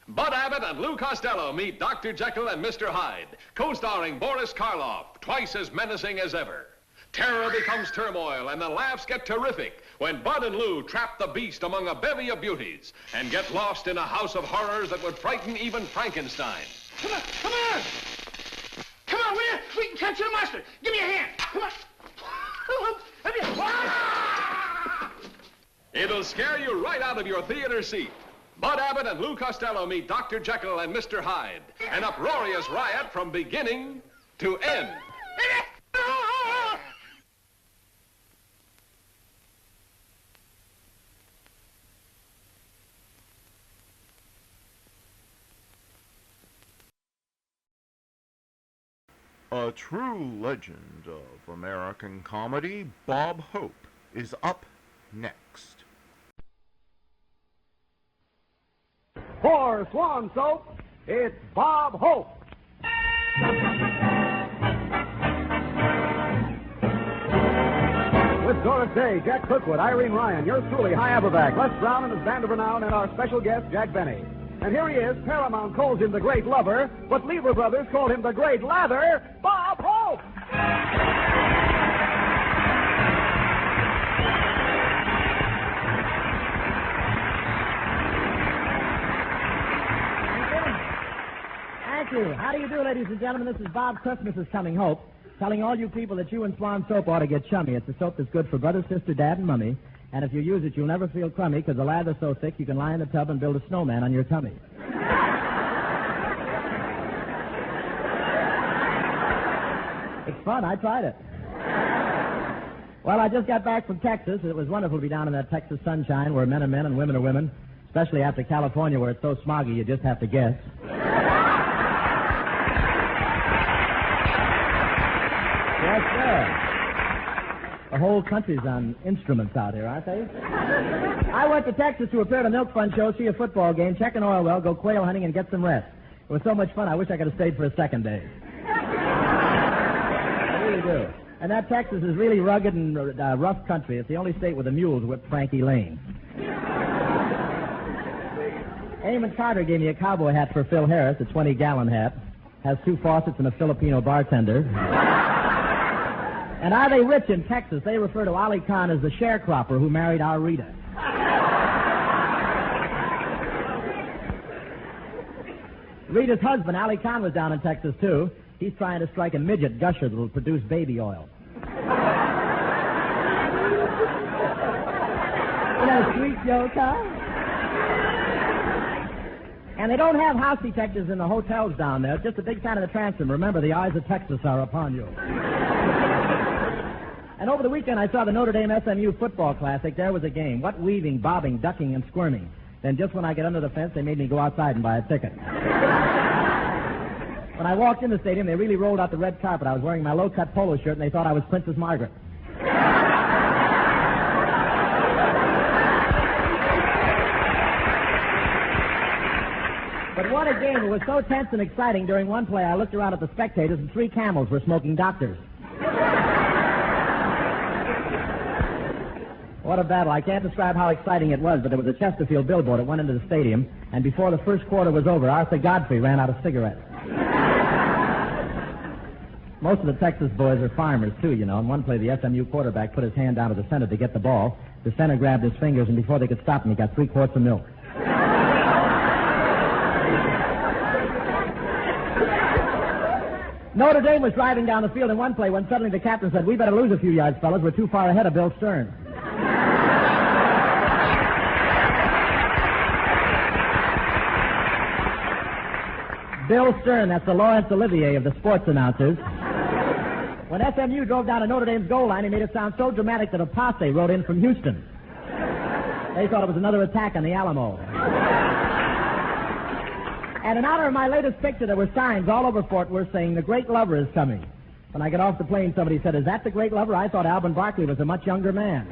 Speaker 10: Bud Abbott and Lou Costello meet Dr. Jekyll and Mr. Hyde, co-starring Boris Karloff, twice as menacing as ever. Terror becomes turmoil, and the laughs get terrific when Bud and Lou trap the beast among a bevy of beauties and get lost in a house of horrors that would frighten even Frankenstein.
Speaker 3: Come on, come on! Come on, will you? We can catch the monster. Give me a hand. Come on.
Speaker 10: It'll scare you right out of your theater seat. Bud Abbott and Lou Costello meet Dr. Jekyll and Mr. Hyde. An uproarious riot from beginning to end.
Speaker 1: A true legend of American comedy, Bob Hope, is up next.
Speaker 2: For Swan Soap, it's Bob Hope. With Doris Day, Jack Cookwood, Irene Ryan, yours truly, High Aberback, Les Brown and his band of renown, and our special guest, Jack Benny. And here he is. Paramount calls him the Great Lover, but Lever Brothers call him the Great Lather, Bob Hope.
Speaker 21: Thank you. How do you do, ladies and gentlemen? This is Bob Christmas is Coming Hope, telling all you people that you and Swan Soap ought to get chummy. It's a soap that's good for brother, sister, dad, and mummy. And if you use it, you'll never feel crummy because the lather's so thick you can lie in the tub and build a snowman on your tummy. It's fun. I tried it. Well, I just got back from Texas. It was wonderful to be down in that Texas sunshine where men are men and women are women, especially after California where it's so smoggy you just have to guess. Yes, sir. The whole country's on instruments out here, aren't they? I went to Texas to appear at a milk fund show, see a football game, check an oil well, go quail hunting, and get some rest. It was so much fun, I wish I could have stayed for a second day. I really do. And that Texas is really rugged and rough country. It's the only state where the mules whip Frankie Lane. Eamon Carter gave me a cowboy hat for Phil Harris, a 20-gallon hat. Has 2 faucets and a Filipino bartender. And are they rich in Texas? They refer to Ali Khan as the sharecropper who married our Rita. Rita's husband, Ali Khan, was down in Texas, too. He's trying to strike a midget gusher that will produce baby oil. You know, sweet joke, huh? And they don't have house detectives in the hotels down there. It's just a big sign of the transom. Remember, the eyes of Texas are upon you. And over the weekend, I saw the Notre Dame SMU football classic. There was a game. What weaving, bobbing, ducking, and squirming. Then just when I get under the fence, they made me go outside and buy a ticket. When I walked in the stadium, they really rolled out the red carpet. I was wearing my low-cut polo shirt, and they thought I was Princess Margaret. But what a game. It was so tense and exciting. During one play, I looked around at the spectators, and 3 camels were smoking doctors. What a battle. I can't describe how exciting it was, but there was a Chesterfield billboard that went into the stadium, and before the first quarter was over, Arthur Godfrey ran out of cigarettes. Most of the Texas boys are farmers, too, you know. In one play, the SMU quarterback put his hand down to the center to get the ball. The center grabbed his fingers, and before they could stop him, he got 3 quarts of milk. Notre Dame was driving down the field in one play when suddenly the captain said, "We better lose a few yards, fellas. We're too far ahead of Bill Stern." Bill Stern, that's the Laurence Olivier of the sports announcers. When SMU drove down to Notre Dame's goal line, he made it sound so dramatic that a posse rode in from Houston. They thought it was another attack on the Alamo. And in honor of my latest picture, there were signs all over Fort Worth saying, "The Great Lover is coming." When I got off the plane, somebody said, "Is that the Great Lover?" I thought Alvin Barkley was a much younger man.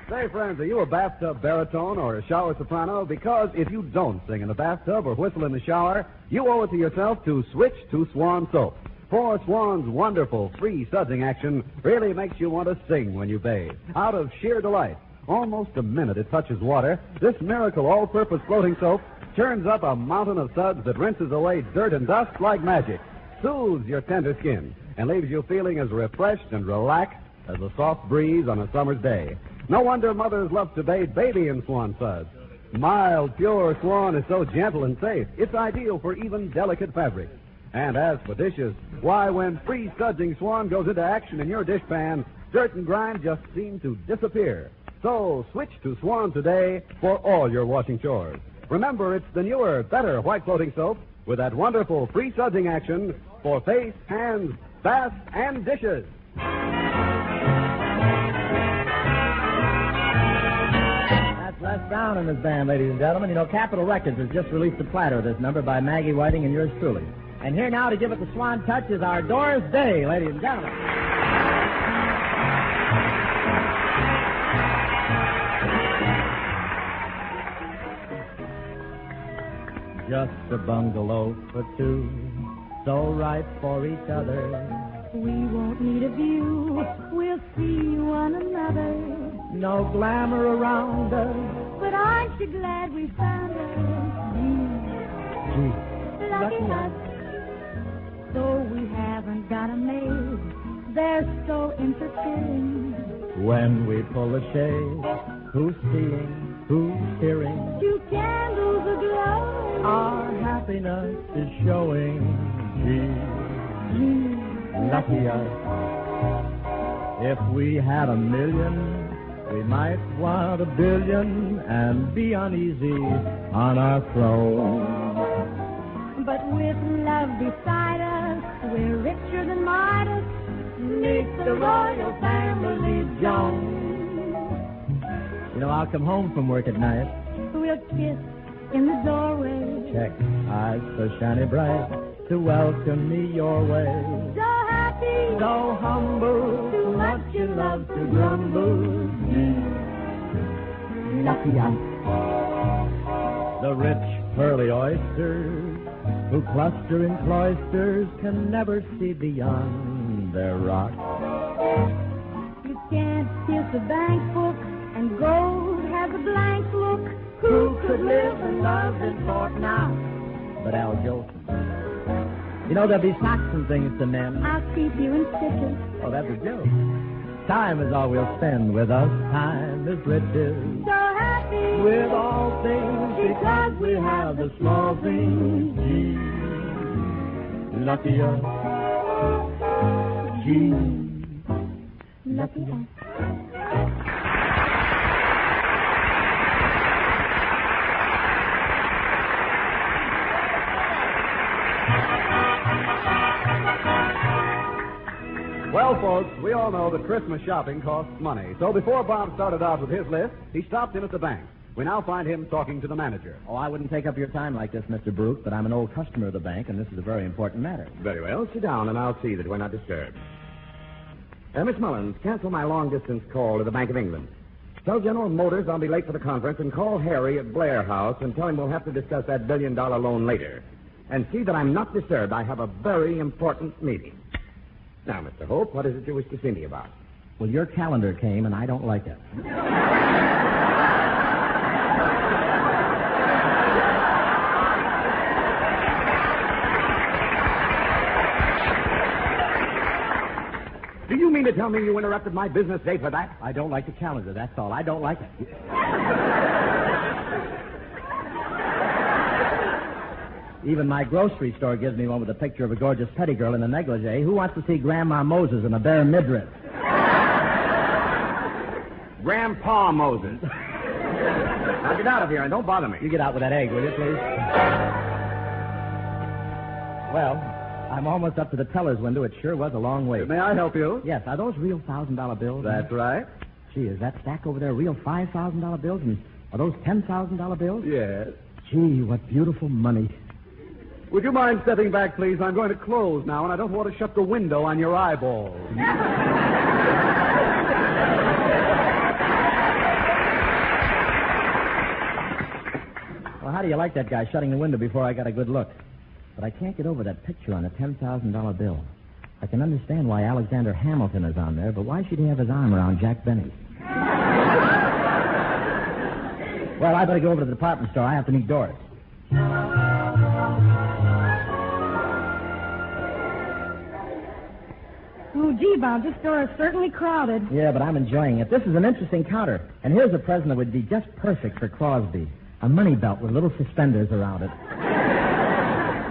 Speaker 2: Say,
Speaker 8: Say, friends, are you a bathtub baritone or a shower soprano? Because if you don't sing in the bathtub or whistle in the shower, you owe it to yourself to switch to Swan soap. For Swan's wonderful free sudsing action really makes you want to sing when you bathe. Out of sheer delight. Almost the minute it touches water, this miracle all-purpose floating soap churns up a mountain of suds that rinses away dirt and dust like magic, soothes your tender skin, and leaves you feeling as refreshed and relaxed as a soft breeze on a summer's day. No wonder mothers love to bathe baby in Swan suds. Mild, pure Swan is so gentle and safe, it's ideal for even delicate fabrics. And as for dishes, why, when free sudsing Swan goes into action in your dishpan, dirt and grime just seem to disappear. So switch to Swan today for all your washing chores. Remember, it's the newer, better white floating soap with that wonderful free sudsing action for face, hands, bath, and dishes.
Speaker 21: That's Les Brown and his band, ladies and gentlemen. You know, Capitol Records has just released a platter of this number by Maggie Whiting and yours truly. And here now to give it the Swan touch is our Doris Day, ladies and gentlemen. Just a bungalow for two, so right for each other.
Speaker 4: We won't need a view, we'll see one another.
Speaker 21: No glamour around us.
Speaker 4: But aren't you glad we found her?
Speaker 21: Gee,
Speaker 4: lucky us. Though we haven't got a maid, they're so interfering.
Speaker 21: When we pull the shade, who's seeing, who's hearing?
Speaker 4: Two candles aglow.
Speaker 21: Our happiness is showing. Gee, lucky us. If we had a million, we might want a billion and be uneasy on our throne.
Speaker 4: But with love beside us, we're richer than Midas.
Speaker 21: Meet the royal family, Joan. You know, I'll come home from work at night.
Speaker 4: We'll kiss in the doorway.
Speaker 21: Check, eyes so shiny bright to welcome me your way.
Speaker 4: So happy,
Speaker 21: so humble,
Speaker 4: too much in love to
Speaker 21: grumble. Lucky us. The rich pearly oysters who cluster in cloisters can never see beyond their rock.
Speaker 4: You can't kiss a bank book and gold has a blank look.
Speaker 21: Who could live and love in Fort Knox but Al Jolson? You know, there'll be socks and things to mend.
Speaker 4: I'll keep you in stitches.
Speaker 21: Oh, that's a joke. Time is all we'll spend with us. Time is riches.
Speaker 4: So happy
Speaker 21: with all things because we have the small things. Gee, lucky us. Gee, lucky us.
Speaker 8: Well, folks, we all know that Christmas shopping costs money. So before Bob started out with his list, he stopped in at the bank. We now find him talking to the manager.
Speaker 21: Oh, I wouldn't take up your time like this, Mr. Brooke, but I'm an old customer of the bank, and this is a very important matter.
Speaker 22: Very well. Sit down, and I'll see that we're not disturbed. Miss Mullins, cancel my long-distance call to the Bank of England. Tell General Motors I'll be late for the conference, and call Harry at Blair House and tell him we'll have to discuss that billion-dollar loan later. And see that I'm not disturbed. I have a very important meeting. Now, Mr. Hope, what is it you wish to see me about?
Speaker 21: Well, your calendar came, and I don't like it.
Speaker 22: Do you mean to tell me you interrupted my business day for that?
Speaker 21: I don't like the calendar, that's all. I don't like it. Even my grocery store gives me one with a picture of a gorgeous petty girl in a negligee. Who wants to see Grandma Moses in a bare midriff?
Speaker 22: Grandpa Moses. Now get out of here and don't bother me.
Speaker 21: You get out with that egg, will you, please? Well, I'm almost up to the teller's window. It sure was a long wait.
Speaker 8: May I help you?
Speaker 21: Yes. Are those real $1,000 bills?
Speaker 8: That's right.
Speaker 21: Gee, is that stack over there real $5,000 bills? And are those $10,000 bills?
Speaker 8: Yes.
Speaker 21: Gee, what beautiful money.
Speaker 8: Would you mind stepping back, please? I'm going to close now, and I don't want to shut the window on your eyeballs.
Speaker 21: you like that guy shutting the window before I got a good look. But I can't get over that picture on the $10,000 bill. I can understand why Alexander Hamilton is on there, but why should he have his arm around Jack Benny? Well, I better go over to the department store. I have to meet Doris.
Speaker 6: Oh, gee, Bob, this store is certainly crowded.
Speaker 21: Yeah, but I'm enjoying it. This is an interesting counter. And here's a present that would be just perfect for Crosby. A money belt with little suspenders around it.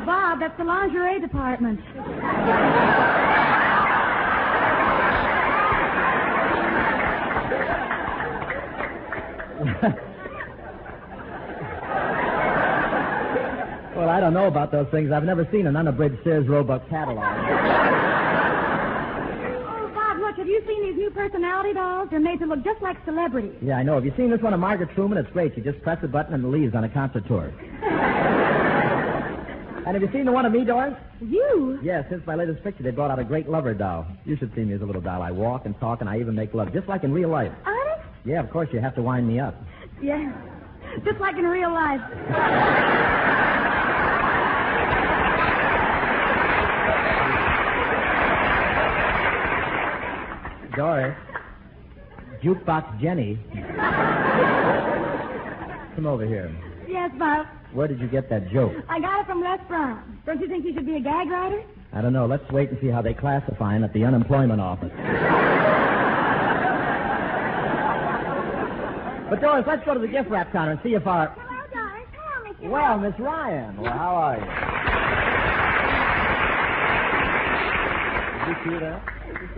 Speaker 6: Bob, that's the lingerie department.
Speaker 21: Well, I don't know about those things. I've never seen an unabridged Sears Roebuck catalog.
Speaker 6: Oh, Bob, look, have you seen these new personality dolls? They're made to look just like celebrities.
Speaker 21: Yeah, I know. Have you seen this one of Margaret Truman? It's great. You just press a button and it leaves on a concert tour. And have you seen the one of me, Doris?
Speaker 6: You?
Speaker 21: Yeah, since my latest picture, they brought out a great lover doll. You should see me as a little doll. I walk and talk, and I even make love, just like in real life.
Speaker 6: Honest?
Speaker 21: Yeah, of course, you have to wind me up.
Speaker 6: Yeah, just like in real life.
Speaker 21: Doris. Jukebox Jenny. Come over here.
Speaker 6: Yes, Bob.
Speaker 21: Where did you get that joke?
Speaker 6: I got it from Les Brown. Don't you think he should be a gag writer?
Speaker 21: I don't know. Let's wait and see how they classify him at the unemployment office. But, Doris, let's go to the gift wrap counter and see if our...
Speaker 6: Hello, Doris. Hello, Mr.
Speaker 21: Well, Miss Ryan. Well, how are you? Did you see that?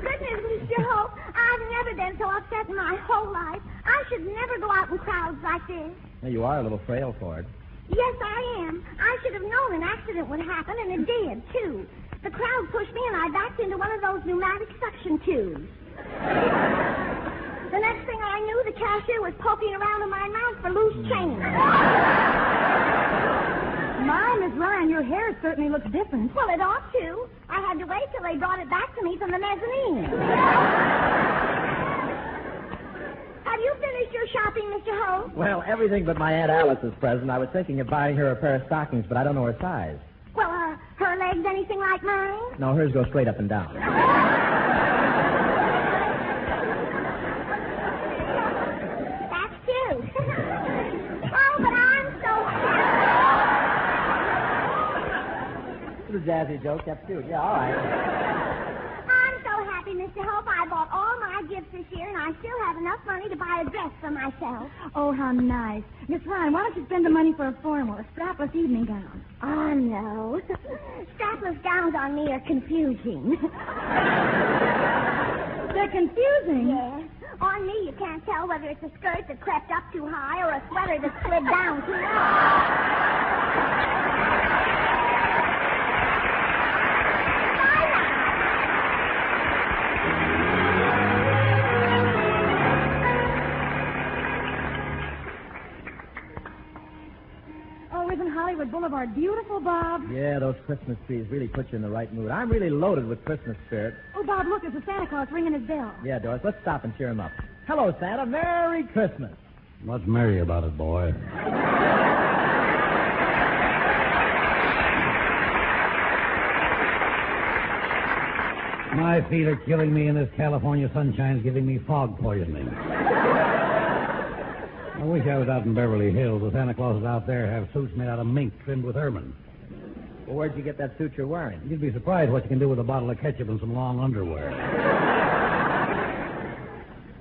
Speaker 7: Goodness, Mr. Hope, I've never been so upset in my whole life. I should never go out in crowds like this.
Speaker 21: Well, you are a little frail for it.
Speaker 7: Yes, I am. I should have known an accident would happen, and it did, too. The crowd pushed me, and I backed into one of those pneumatic suction tubes. The next thing I knew, the cashier was poking around in my mouth for loose change.
Speaker 6: My, Miss Ryan, your hair certainly looks different.
Speaker 7: Well, it ought to. I had to wait till they brought it back to me from the mezzanine. Have you finished your shopping, Mr. Hope?
Speaker 21: Well, everything but my Aunt Alice's present. I was thinking of buying her a pair of stockings, but I don't know her size.
Speaker 7: Well, her legs anything like mine?
Speaker 21: No, hers go straight up and down.
Speaker 7: That's cute. Oh, but I'm so
Speaker 21: It's a jazzy joke. That's cute. Yeah, all right.
Speaker 7: I'm so happy, Mr. Hope. I bought all my gifts this year, and I still have enough money to buy a dress for myself.
Speaker 6: Oh, how nice. Miss Ryan, why don't you spend the money for a formal, a strapless evening gown?
Speaker 7: Oh, no. Strapless gowns on me are confusing.
Speaker 6: They're confusing?
Speaker 7: Yes. On me, you can't tell whether it's a skirt that crept up too high or a sweater that slid down too low.
Speaker 6: Hollywood Boulevard beautiful, Bob?
Speaker 21: Yeah, those Christmas trees really put you in the right mood. I'm really loaded with Christmas spirit.
Speaker 6: Oh, Bob, look, there's a Santa Claus ringing his bell.
Speaker 21: Yeah, Doris, let's stop and cheer him up. Hello, Santa. Merry Christmas.
Speaker 5: What's merry about it, boy? My feet are killing me, and this California sunshine's giving me fog poisoning. I wish I was out in Beverly Hills. The Santa Clauses out there have suits made out of mink trimmed with ermine.
Speaker 21: Well, where'd you get that suit you're wearing?
Speaker 5: You'd be surprised what you can do with a bottle of ketchup and some long underwear.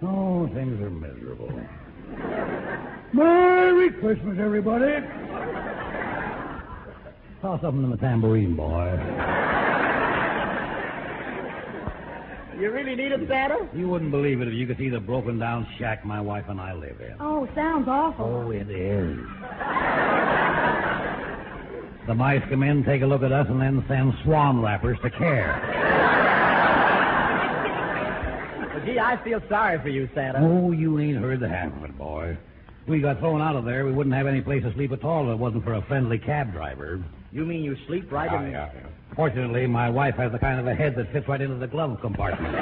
Speaker 5: Oh, things are miserable. Merry Christmas, everybody. Toss something in the tambourine, boy.
Speaker 21: You really need it, Santa?
Speaker 5: You wouldn't believe it if you could see the broken-down shack my wife and I live in.
Speaker 6: Oh, sounds awful.
Speaker 5: Oh, it is. The mice come in, take a look at us, and then send swan wrappers to care.
Speaker 21: Well, gee, I feel sorry for you, Santa.
Speaker 5: Oh, you ain't heard the half of it, boy. If we got thrown out of there, we wouldn't have any place to sleep at all if it wasn't for a friendly cab driver.
Speaker 21: You mean you sleep right in...
Speaker 5: Yeah. Fortunately, my wife has the kind of a head that fits right into the glove compartment.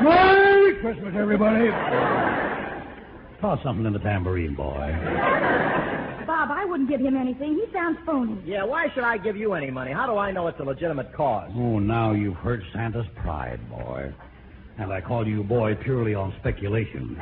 Speaker 5: Merry Christmas, everybody. Toss something in the tambourine, boy.
Speaker 6: Bob, Bob, I wouldn't give him anything. He sounds phony.
Speaker 21: Yeah, why should I give you any money? How do I know it's a legitimate cause?
Speaker 9: Oh, now you've hurt Santa's pride, boy. And I call you boy purely on speculation.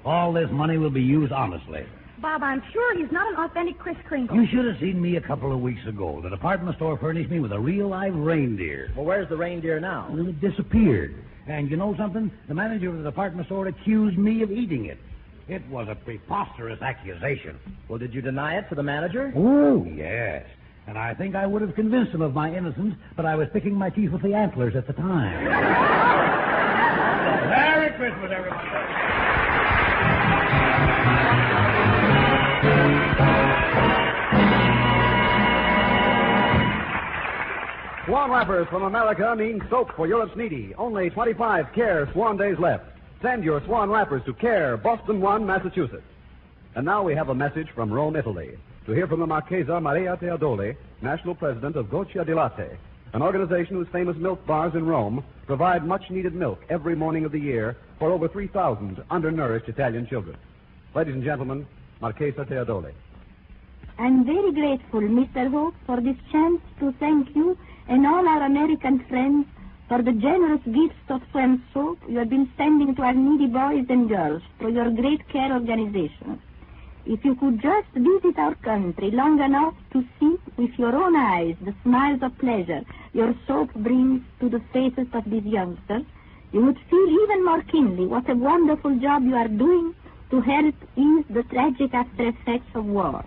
Speaker 9: All this money will be used honestly.
Speaker 6: Bob, I'm sure he's not an authentic Kris Kringle.
Speaker 9: You should have seen me a couple of weeks ago. The department store furnished me with a real live reindeer.
Speaker 21: Well, where's the reindeer now?
Speaker 9: Well, it disappeared. And you know something? The manager of the department store accused me of eating it. It was a preposterous accusation.
Speaker 21: Well, did you deny it to the manager?
Speaker 9: Oh, yes. And I think I would have convinced him of my innocence, but I was picking my teeth with the antlers at the time. Merry Christmas, everybody.
Speaker 8: Swan wrappers from America mean soap for Europe's needy. Only 25 Care Swan days left. Send your Swan wrappers to Care, Boston 1, Massachusetts. And now we have a message from Rome, Italy. To hear from the Marchesa Maria Teodoli, national president of Goccia di Latte, an organization whose famous milk bars in Rome provide much-needed milk every morning of the year for over 3,000 undernourished Italian children. Ladies and gentlemen, Marchesa Teodoli.
Speaker 7: I'm very grateful, Mr. Hope, for this chance to thank you and all our American friends for the generous gifts of swam soap you have been sending to our needy boys and girls through your great care organization. If you could just visit our country long enough to see with your own eyes the smiles of pleasure your soap brings to the faces of these youngsters, you would feel even more keenly what a wonderful job you are doing to help ease the tragic after effects of war.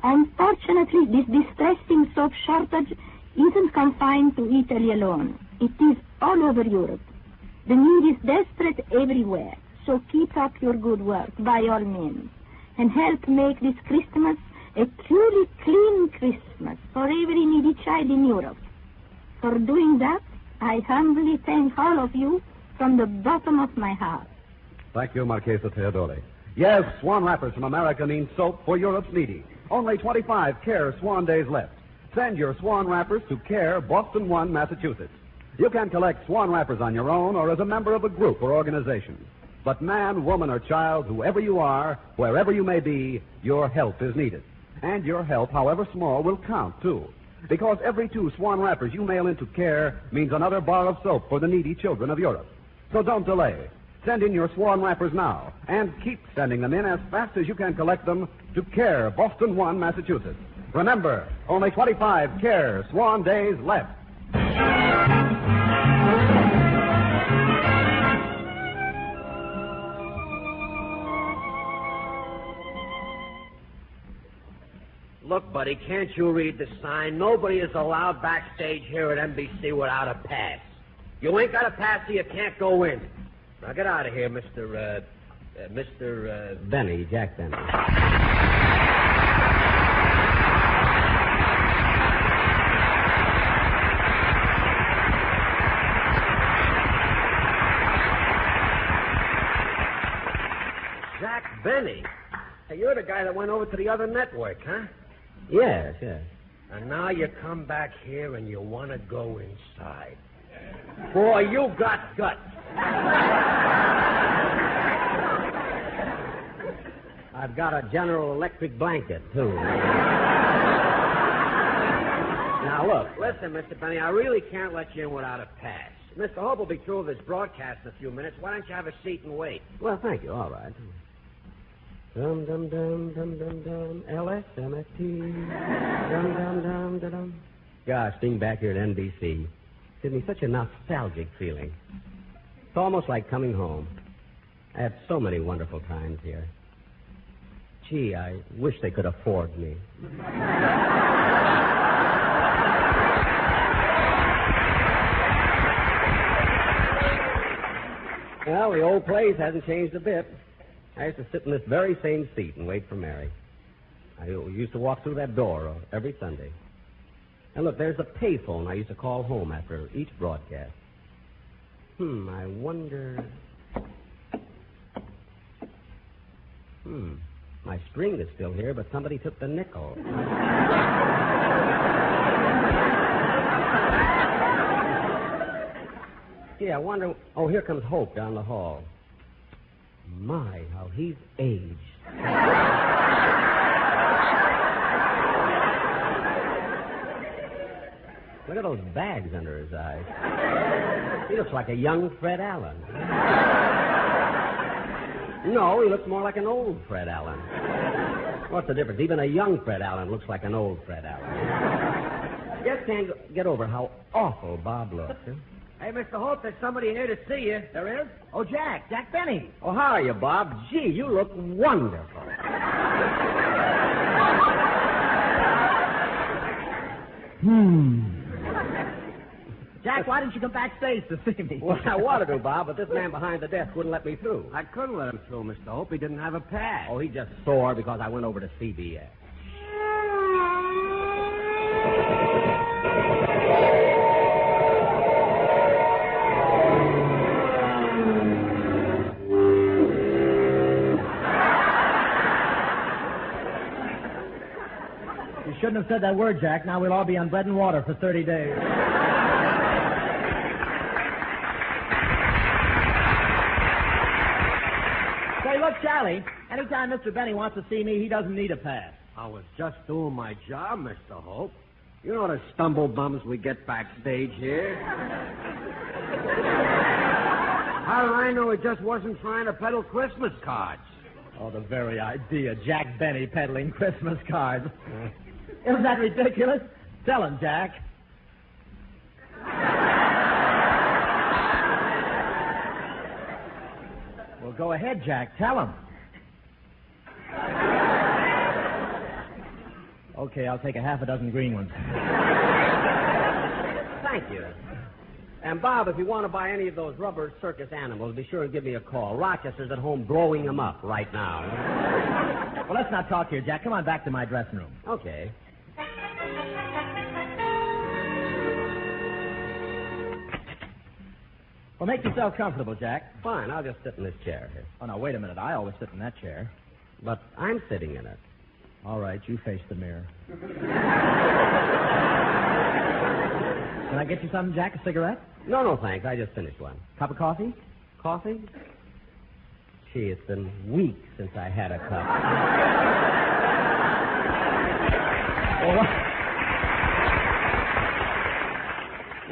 Speaker 7: Unfortunately, this distressing soap shortage isn't confined to Italy alone. It is all over Europe. The need is desperate everywhere, so keep up your good work by all means and help make this Christmas a truly clean Christmas for every needy child in Europe. For doing that, I humbly thank all of you from the bottom of my heart.
Speaker 8: Thank you, Marchesa Teodoli. Yes, Swan wrappers from America mean soap for Europe's needy. Only 25 Care Swan days left. Send your Swan wrappers to Care, Boston 1, Massachusetts. You can collect Swan wrappers on your own or as a member of a group or organization. But man, woman, or child, whoever you are, wherever you may be, your help is needed. And your help, however small, will count, too. Because every 2 Swan wrappers you mail into Care means another bar of soap for the needy children of Europe. So don't delay. Send in your Swan wrappers now, and keep sending them in as fast as you can collect them to Care, Boston 1, Massachusetts. Remember, only 25 Care Swan days left.
Speaker 11: Look, buddy, can't you read the sign? Nobody is allowed backstage here at NBC without a pass. You ain't got a pass, so you can't go in. Now get out of here, Mr. Benny, Jack Benny. Jack Benny? Hey, you're the guy that went over to the other network, huh? Yes. And now you come back here and you want to go inside. Boy, you got guts. I've got a General Electric blanket, too. Now, look, listen, Mr. Benny, I really can't let you in without a pass. Mr. Hope will be through with his broadcast in a few minutes. Why don't you have a seat and wait? Well, thank you. All right. Dum dum dum dum dum dum LSMFT. Dum dum dum dum dum. Gosh, being back here at NBC gives me such a nostalgic feeling. It's almost like coming home. I had so many wonderful times here. Gee, I wish they could afford me. Well, the old place hasn't changed a bit. I used to sit in this very same seat and wait for Mary. I used to walk through that door every Sunday. And look, there's a payphone I used to call home after each broadcast. I wonder... My string is still here, but somebody took the nickel. Gee, I wonder... Oh, here comes Hope down the hall. My, how he's aged. Look at those bags under his eyes. He looks like a young Fred Allen. No, he looks more like an old Fred Allen. What's the difference? Even a young Fred Allen looks like an old Fred Allen. Just can't get over how awful Bob looks. Huh?
Speaker 21: Hey, Mr. Holt, there's somebody here to see you. There is? Oh, Jack Benny.
Speaker 11: Oh, how are you, Bob? Gee, you look wonderful.
Speaker 21: Jack, why didn't you come backstage to see me?
Speaker 11: Well, I wanted to, Bob, but this man behind the desk wouldn't let me through.
Speaker 21: I couldn't let him through, Mr. Hope. He didn't have a pass.
Speaker 11: Oh, he just sore because I went over to CBS.
Speaker 21: You shouldn't have said that word, Jack. Now we'll all be on bread and water for 30 days. Say, look, Charlie, anytime Mr. Benny wants to see me, he doesn't need a pass.
Speaker 11: I was just doing my job, Mr. Hope. You know the stumble bums we get backstage here. How did I know he just wasn't trying to peddle Christmas cards?
Speaker 21: Oh, the very idea. Jack Benny peddling Christmas cards. Isn't that ridiculous? Tell him, Jack. Well, go ahead, Jack. Tell him. Okay, I'll take a half a dozen green ones.
Speaker 11: Thank you. And, Bob, if you want to buy any of those rubber circus animals, be sure and give me a call. Rochester's at home blowing them up right now.
Speaker 21: Well, let's not talk here, Jack. Come on back to my dressing room.
Speaker 11: Okay.
Speaker 21: Well, make yourself comfortable, Jack.
Speaker 11: Fine, I'll just sit in this chair here.
Speaker 21: Oh, now, wait a minute. I always sit in that chair.
Speaker 11: But I'm sitting in it.
Speaker 21: All right, you face the mirror. Can I get you something, Jack? A cigarette?
Speaker 11: No, thanks. I just finished one.
Speaker 21: Cup of coffee?
Speaker 11: Coffee? Gee, it's been weeks since I had a cup.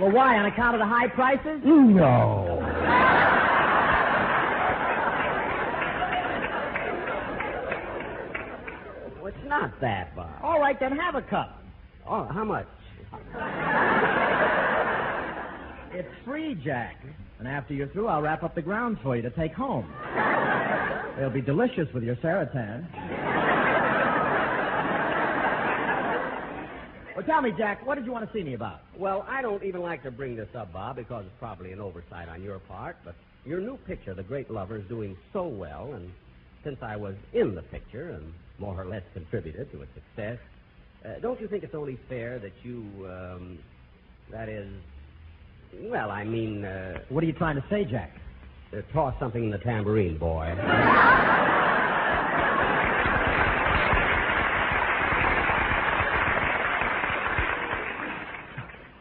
Speaker 21: Well, why? On account of the high prices?
Speaker 11: No. Well, it's not that, Bob.
Speaker 21: All right, then have a cup.
Speaker 11: Oh, how much?
Speaker 21: It's free, Jack. And after you're through, I'll wrap up the grounds for you to take home. They'll be delicious with your Saratan. Well, tell me, Jack, what did you want to see me about?
Speaker 11: Well, I don't even like to bring this up, Bob, because it's probably an oversight on your part, but your new picture, The Great Lover, is doing so well, and since I was in the picture and more or less contributed to its success, don't you think it's only fair that you, that is, well, I mean...
Speaker 21: What are you trying to say, Jack?
Speaker 11: Toss something in the tambourine, boy.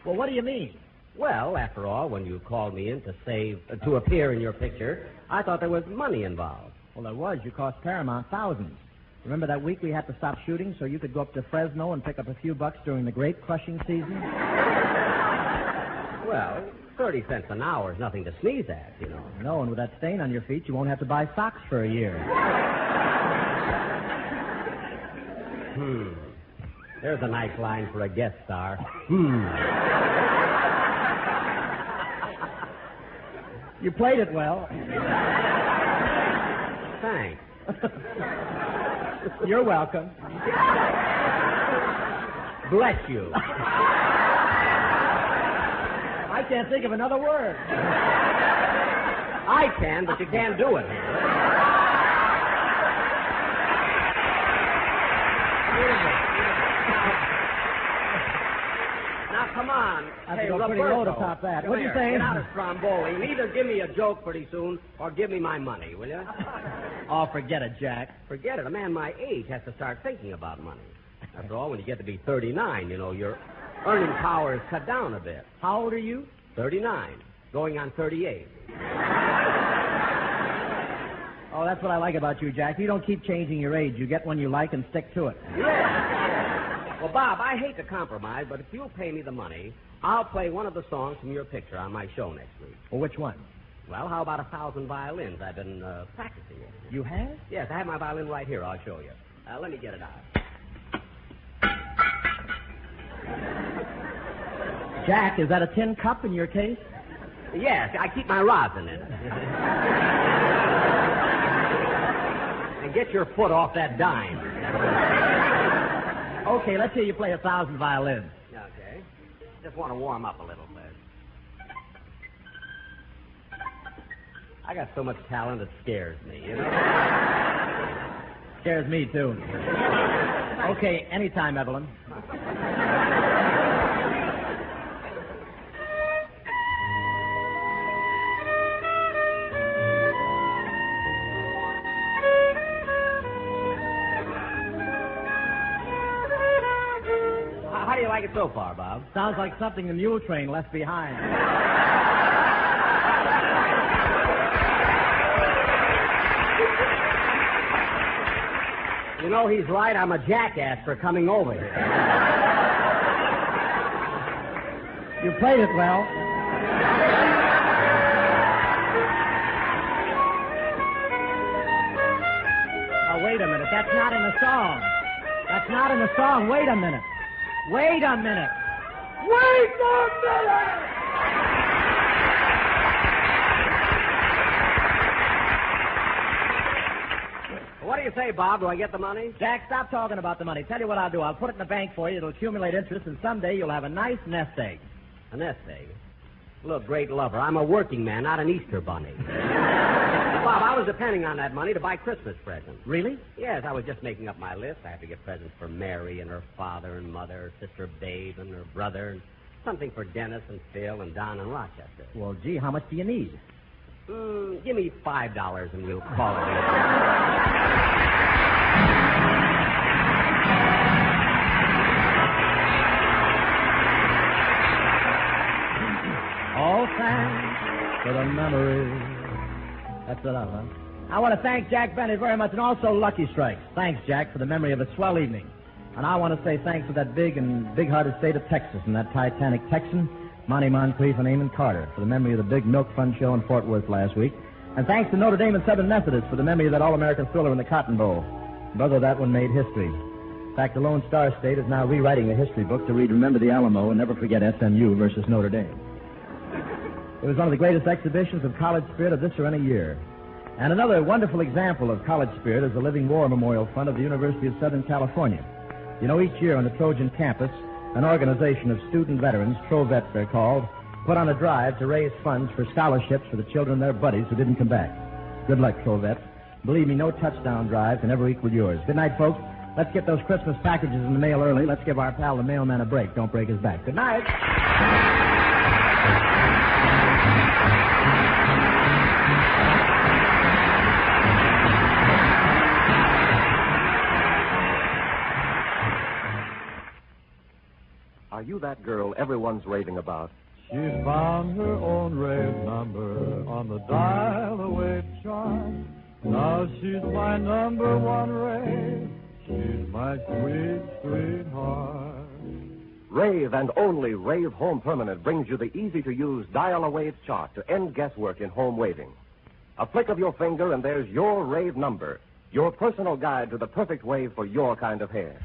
Speaker 21: Well, what do you mean?
Speaker 11: Well, after all, when you called me in to appear in your picture, I thought there was money involved.
Speaker 21: Well, there was. You cost Paramount thousands. Remember that week we had to stop shooting so you could go up to Fresno and pick up a few bucks during the grape crushing season?
Speaker 11: Well, 30 cents an hour is nothing to sneeze at, you know.
Speaker 21: No, and with that stain on your feet, you won't have to buy socks for a year.
Speaker 11: There's a nice line for a guest star.
Speaker 21: You played it well.
Speaker 11: Thanks.
Speaker 21: You're welcome.
Speaker 11: Bless you.
Speaker 21: I can't think of another word.
Speaker 11: I can, but you can't do it. Now, come on.
Speaker 21: I have to go pretty low to top that. What do you say?
Speaker 11: Get out of Stromboli. Either give me a joke pretty soon or give me my money, will you?
Speaker 21: Oh, forget it, Jack.
Speaker 11: Forget it. A man my age has to start thinking about money. After all, when you get to be 39, you know, your earning power is cut down a bit.
Speaker 21: How old are you?
Speaker 11: 39. Going on 38.
Speaker 21: Oh, that's what I like about you, Jack. You don't keep changing your age. You get one you like and stick to it.
Speaker 11: Yeah. Well, Bob, I hate to compromise, but if you'll pay me the money, I'll play one of the songs from your picture on my show next week.
Speaker 21: Well, which one?
Speaker 11: Well, how about 1,000 violins? I've been practicing it.
Speaker 21: You have?
Speaker 11: Yes, I have my violin right here. I'll show you. Let me get it out.
Speaker 21: Jack, is that a tin cup in your case?
Speaker 11: Yes, I keep my rosin in it. And get your foot off that dime.
Speaker 21: Okay, let's hear you play 1,000 violins.
Speaker 11: Okay. Just want to warm up a little bit. I got so much talent it scares me, you know?
Speaker 21: Scares me, too. Okay, anytime, Evelyn.
Speaker 11: How do you like it so far, Bob?
Speaker 21: Sounds like something the mule train left behind.
Speaker 11: You know, he's right. I'm a jackass for coming over here.
Speaker 21: You played it well. Now, wait a minute. That's not in the song. That's not in the song. Wait a minute. Wait a minute. Wait a minute!
Speaker 11: What do you say, Bob? Do I get the money?
Speaker 21: Jack, stop talking about the money. Tell you what I'll do. I'll put it in the bank for you. It'll accumulate interest, and someday you'll have a nice nest egg.
Speaker 11: A nest egg? Look, great lover, I'm a working man, not an Easter bunny. Bob, I was depending on that money to buy Christmas presents.
Speaker 21: Really?
Speaker 11: Yes, I was just making up my list. I have to get presents for Mary and her father and mother, her sister Babe and her brother, and something for Denis and Phil and Don and Rochester.
Speaker 21: Well, gee, how much do you need?
Speaker 11: Give me $5 and we'll call it.
Speaker 21: All thanks for the memories. That's enough, huh? I want to thank Jack Benny very much, and also Lucky Strikes. Thanks, Jack, for the memory of a swell evening. And I want to say thanks to that big and big-hearted state of Texas and that Titanic Texan, Monty Moncrief and Eamon Carter, for the memory of the big Milk Fund show in Fort Worth last week. And thanks to Notre Dame and Southern Methodist for the memory of that All-American thriller in the Cotton Bowl. Brother, that one made history. In fact, the Lone Star State is now rewriting the history book to read Remember the Alamo and Never Forget SMU versus Notre Dame. It was one of the greatest exhibitions of college spirit of this or any year. And another wonderful example of college spirit is the Living War Memorial Fund of the University of Southern California. You know, each year on the Trojan campus, an organization of student veterans, Trovets they're called, put on a drive to raise funds for scholarships for the children of their buddies who didn't come back. Good luck, Trovets. Believe me, no touchdown drive can ever equal yours. Good night, folks. Let's get those Christmas packages in the mail early. Let's give our pal the mailman a break. Don't break his back. Good night.
Speaker 12: Are you that girl everyone's raving about?
Speaker 13: She's found her own rave number on the dial-away chart. Now she's my number one rave. She's my sweet, sweetheart.
Speaker 12: Rave and only Rave Home Permanent brings you the easy-to-use dial-a-wave chart to end guesswork in home waving. A flick of your finger and there's your rave number, your personal guide to the perfect wave for your kind of hair.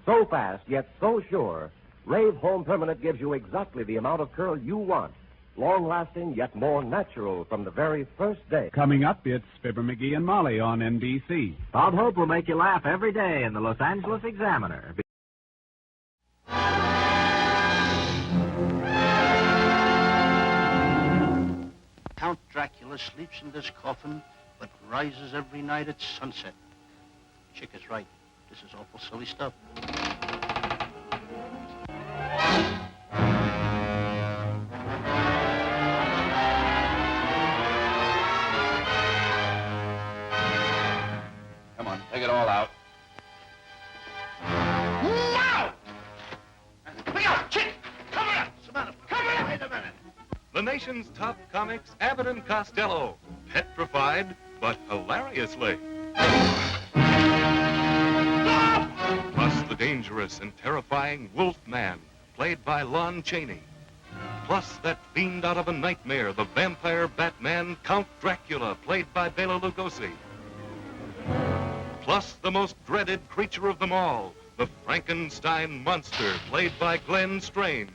Speaker 12: So fast, yet so sure, Rave Home Permanent gives you exactly the amount of curl you want. Long-lasting, yet more natural from the very first day.
Speaker 2: Coming up, it's Fibber, Magee, and Molly on NBC.
Speaker 23: Bob Hope will make you laugh every day in the Los Angeles Examiner.
Speaker 24: Count Dracula sleeps in this coffin, but rises every night at sunset. Chick is right. This is awful silly stuff.
Speaker 10: Come on, take it all out.
Speaker 24: No! Look out, Chick! Cover up! Samantha, cover up! Wait a minute.
Speaker 25: The nation's top comics, Abbott and Costello. Petrified,
Speaker 16: but hilariously. Plus the dangerous and terrifying Wolf Man, played by Lon Chaney. Plus that fiend out of a nightmare, the vampire Batman, Count Dracula, played by Bela Lugosi. Plus the most dreaded creature of them all, the Frankenstein monster, played by Glenn Strange.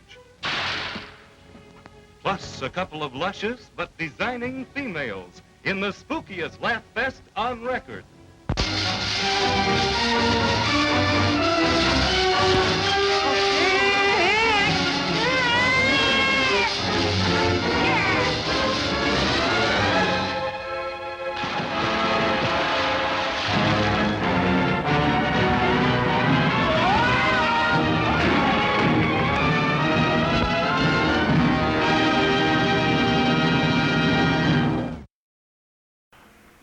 Speaker 16: Plus a couple of luscious but designing females in the spookiest laugh fest on record.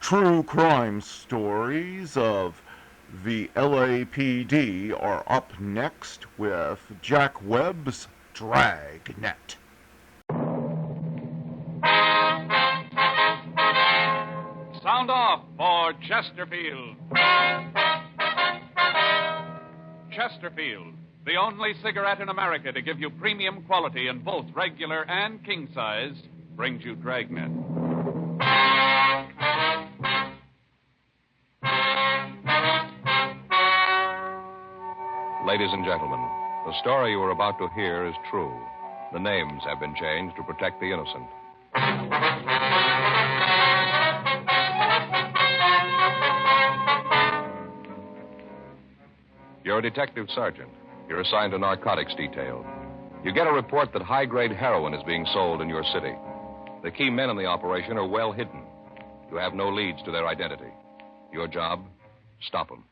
Speaker 1: True crime stories of the LAPD are up next with Jack Webb's Dragnet.
Speaker 18: Sound off for Chesterfield. Chesterfield, the only cigarette in America to give you premium quality in both regular and king size, brings you Dragnet.
Speaker 10: Ladies and gentlemen, the story you are about to hear is true. The names have been changed to protect the innocent. You're a detective sergeant. You're assigned to narcotics detail. You get a report that high-grade heroin is being sold in your city. The key men in the operation are well hidden. You have no leads to their identity. Your job, stop them.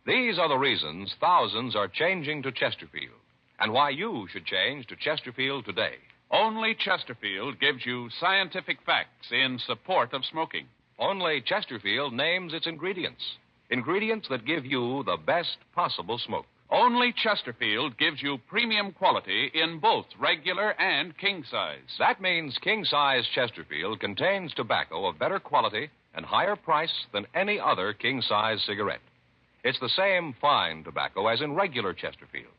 Speaker 10: These are the reasons thousands are changing to Chesterfield, and why you should change to Chesterfield today.
Speaker 18: Only Chesterfield gives you scientific facts in support of smoking.
Speaker 10: Only Chesterfield names its ingredients. Ingredients that give you the best possible smoke.
Speaker 18: Only Chesterfield gives you premium quality in both regular and king size.
Speaker 10: That means king size Chesterfield contains tobacco of better quality and higher price than any other king size cigarette. It's the same fine tobacco as in regular Chesterfield.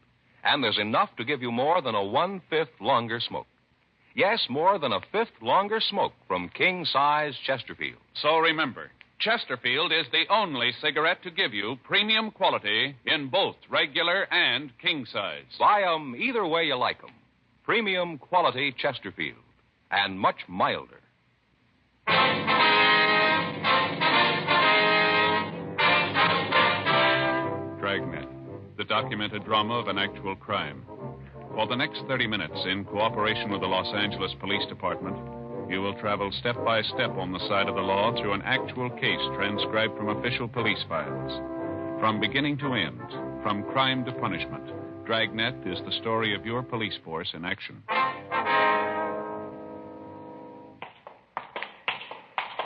Speaker 10: And there's enough to give you more than a 1/5 longer smoke. Yes, more than a 1/5 longer smoke from king-size Chesterfield.
Speaker 18: So remember, Chesterfield is the only cigarette to give you premium quality in both regular and king size.
Speaker 10: Buy 'em either way you like 'em. Premium quality Chesterfield. And much milder.
Speaker 18: Dragnet, the documented drama of an actual crime. For the next 30 minutes, in cooperation with the Los Angeles Police Department, you will travel step by step on the side of the law through an actual case transcribed from official police files. From beginning to end, from crime to punishment, Dragnet is the story of your police force in action.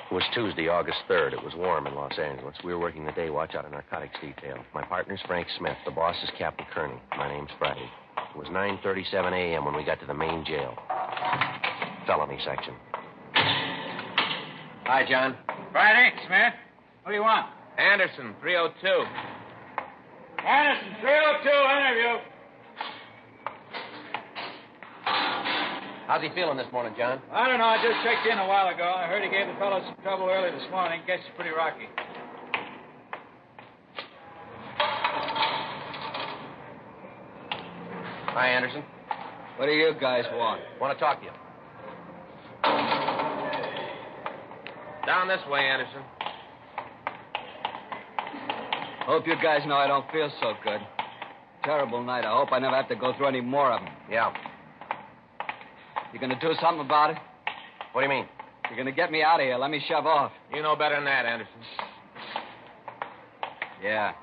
Speaker 19: It was Tuesday, August 3rd. It was warm in Los Angeles. We were working the day watch out of narcotics detail. My partner's Frank Smith. The boss is Captain Kearney. My name's Friday. It was 9:37 a.m. when we got to the main jail. Felony section. Hi, John.
Speaker 20: Friday, Smith. What do you want?
Speaker 19: Anderson, 302.
Speaker 20: Anderson, 302, interview.
Speaker 19: How's he feeling this morning, John?
Speaker 20: I don't know. I just checked in a while ago. I heard he gave the fellow some trouble early this morning. Guess he's pretty rocky.
Speaker 19: Hi, Anderson.
Speaker 20: What do you guys want?
Speaker 19: Want to talk to you. Down this way, Anderson.
Speaker 20: Hope you guys know I don't feel so good. Terrible night. I hope I never have to go through any more of them.
Speaker 19: Yeah.
Speaker 20: You gonna do something about it?
Speaker 19: What do you mean?
Speaker 20: You're gonna get me out of here. Let me shove off.
Speaker 19: You know better than that, Anderson.
Speaker 20: Yeah.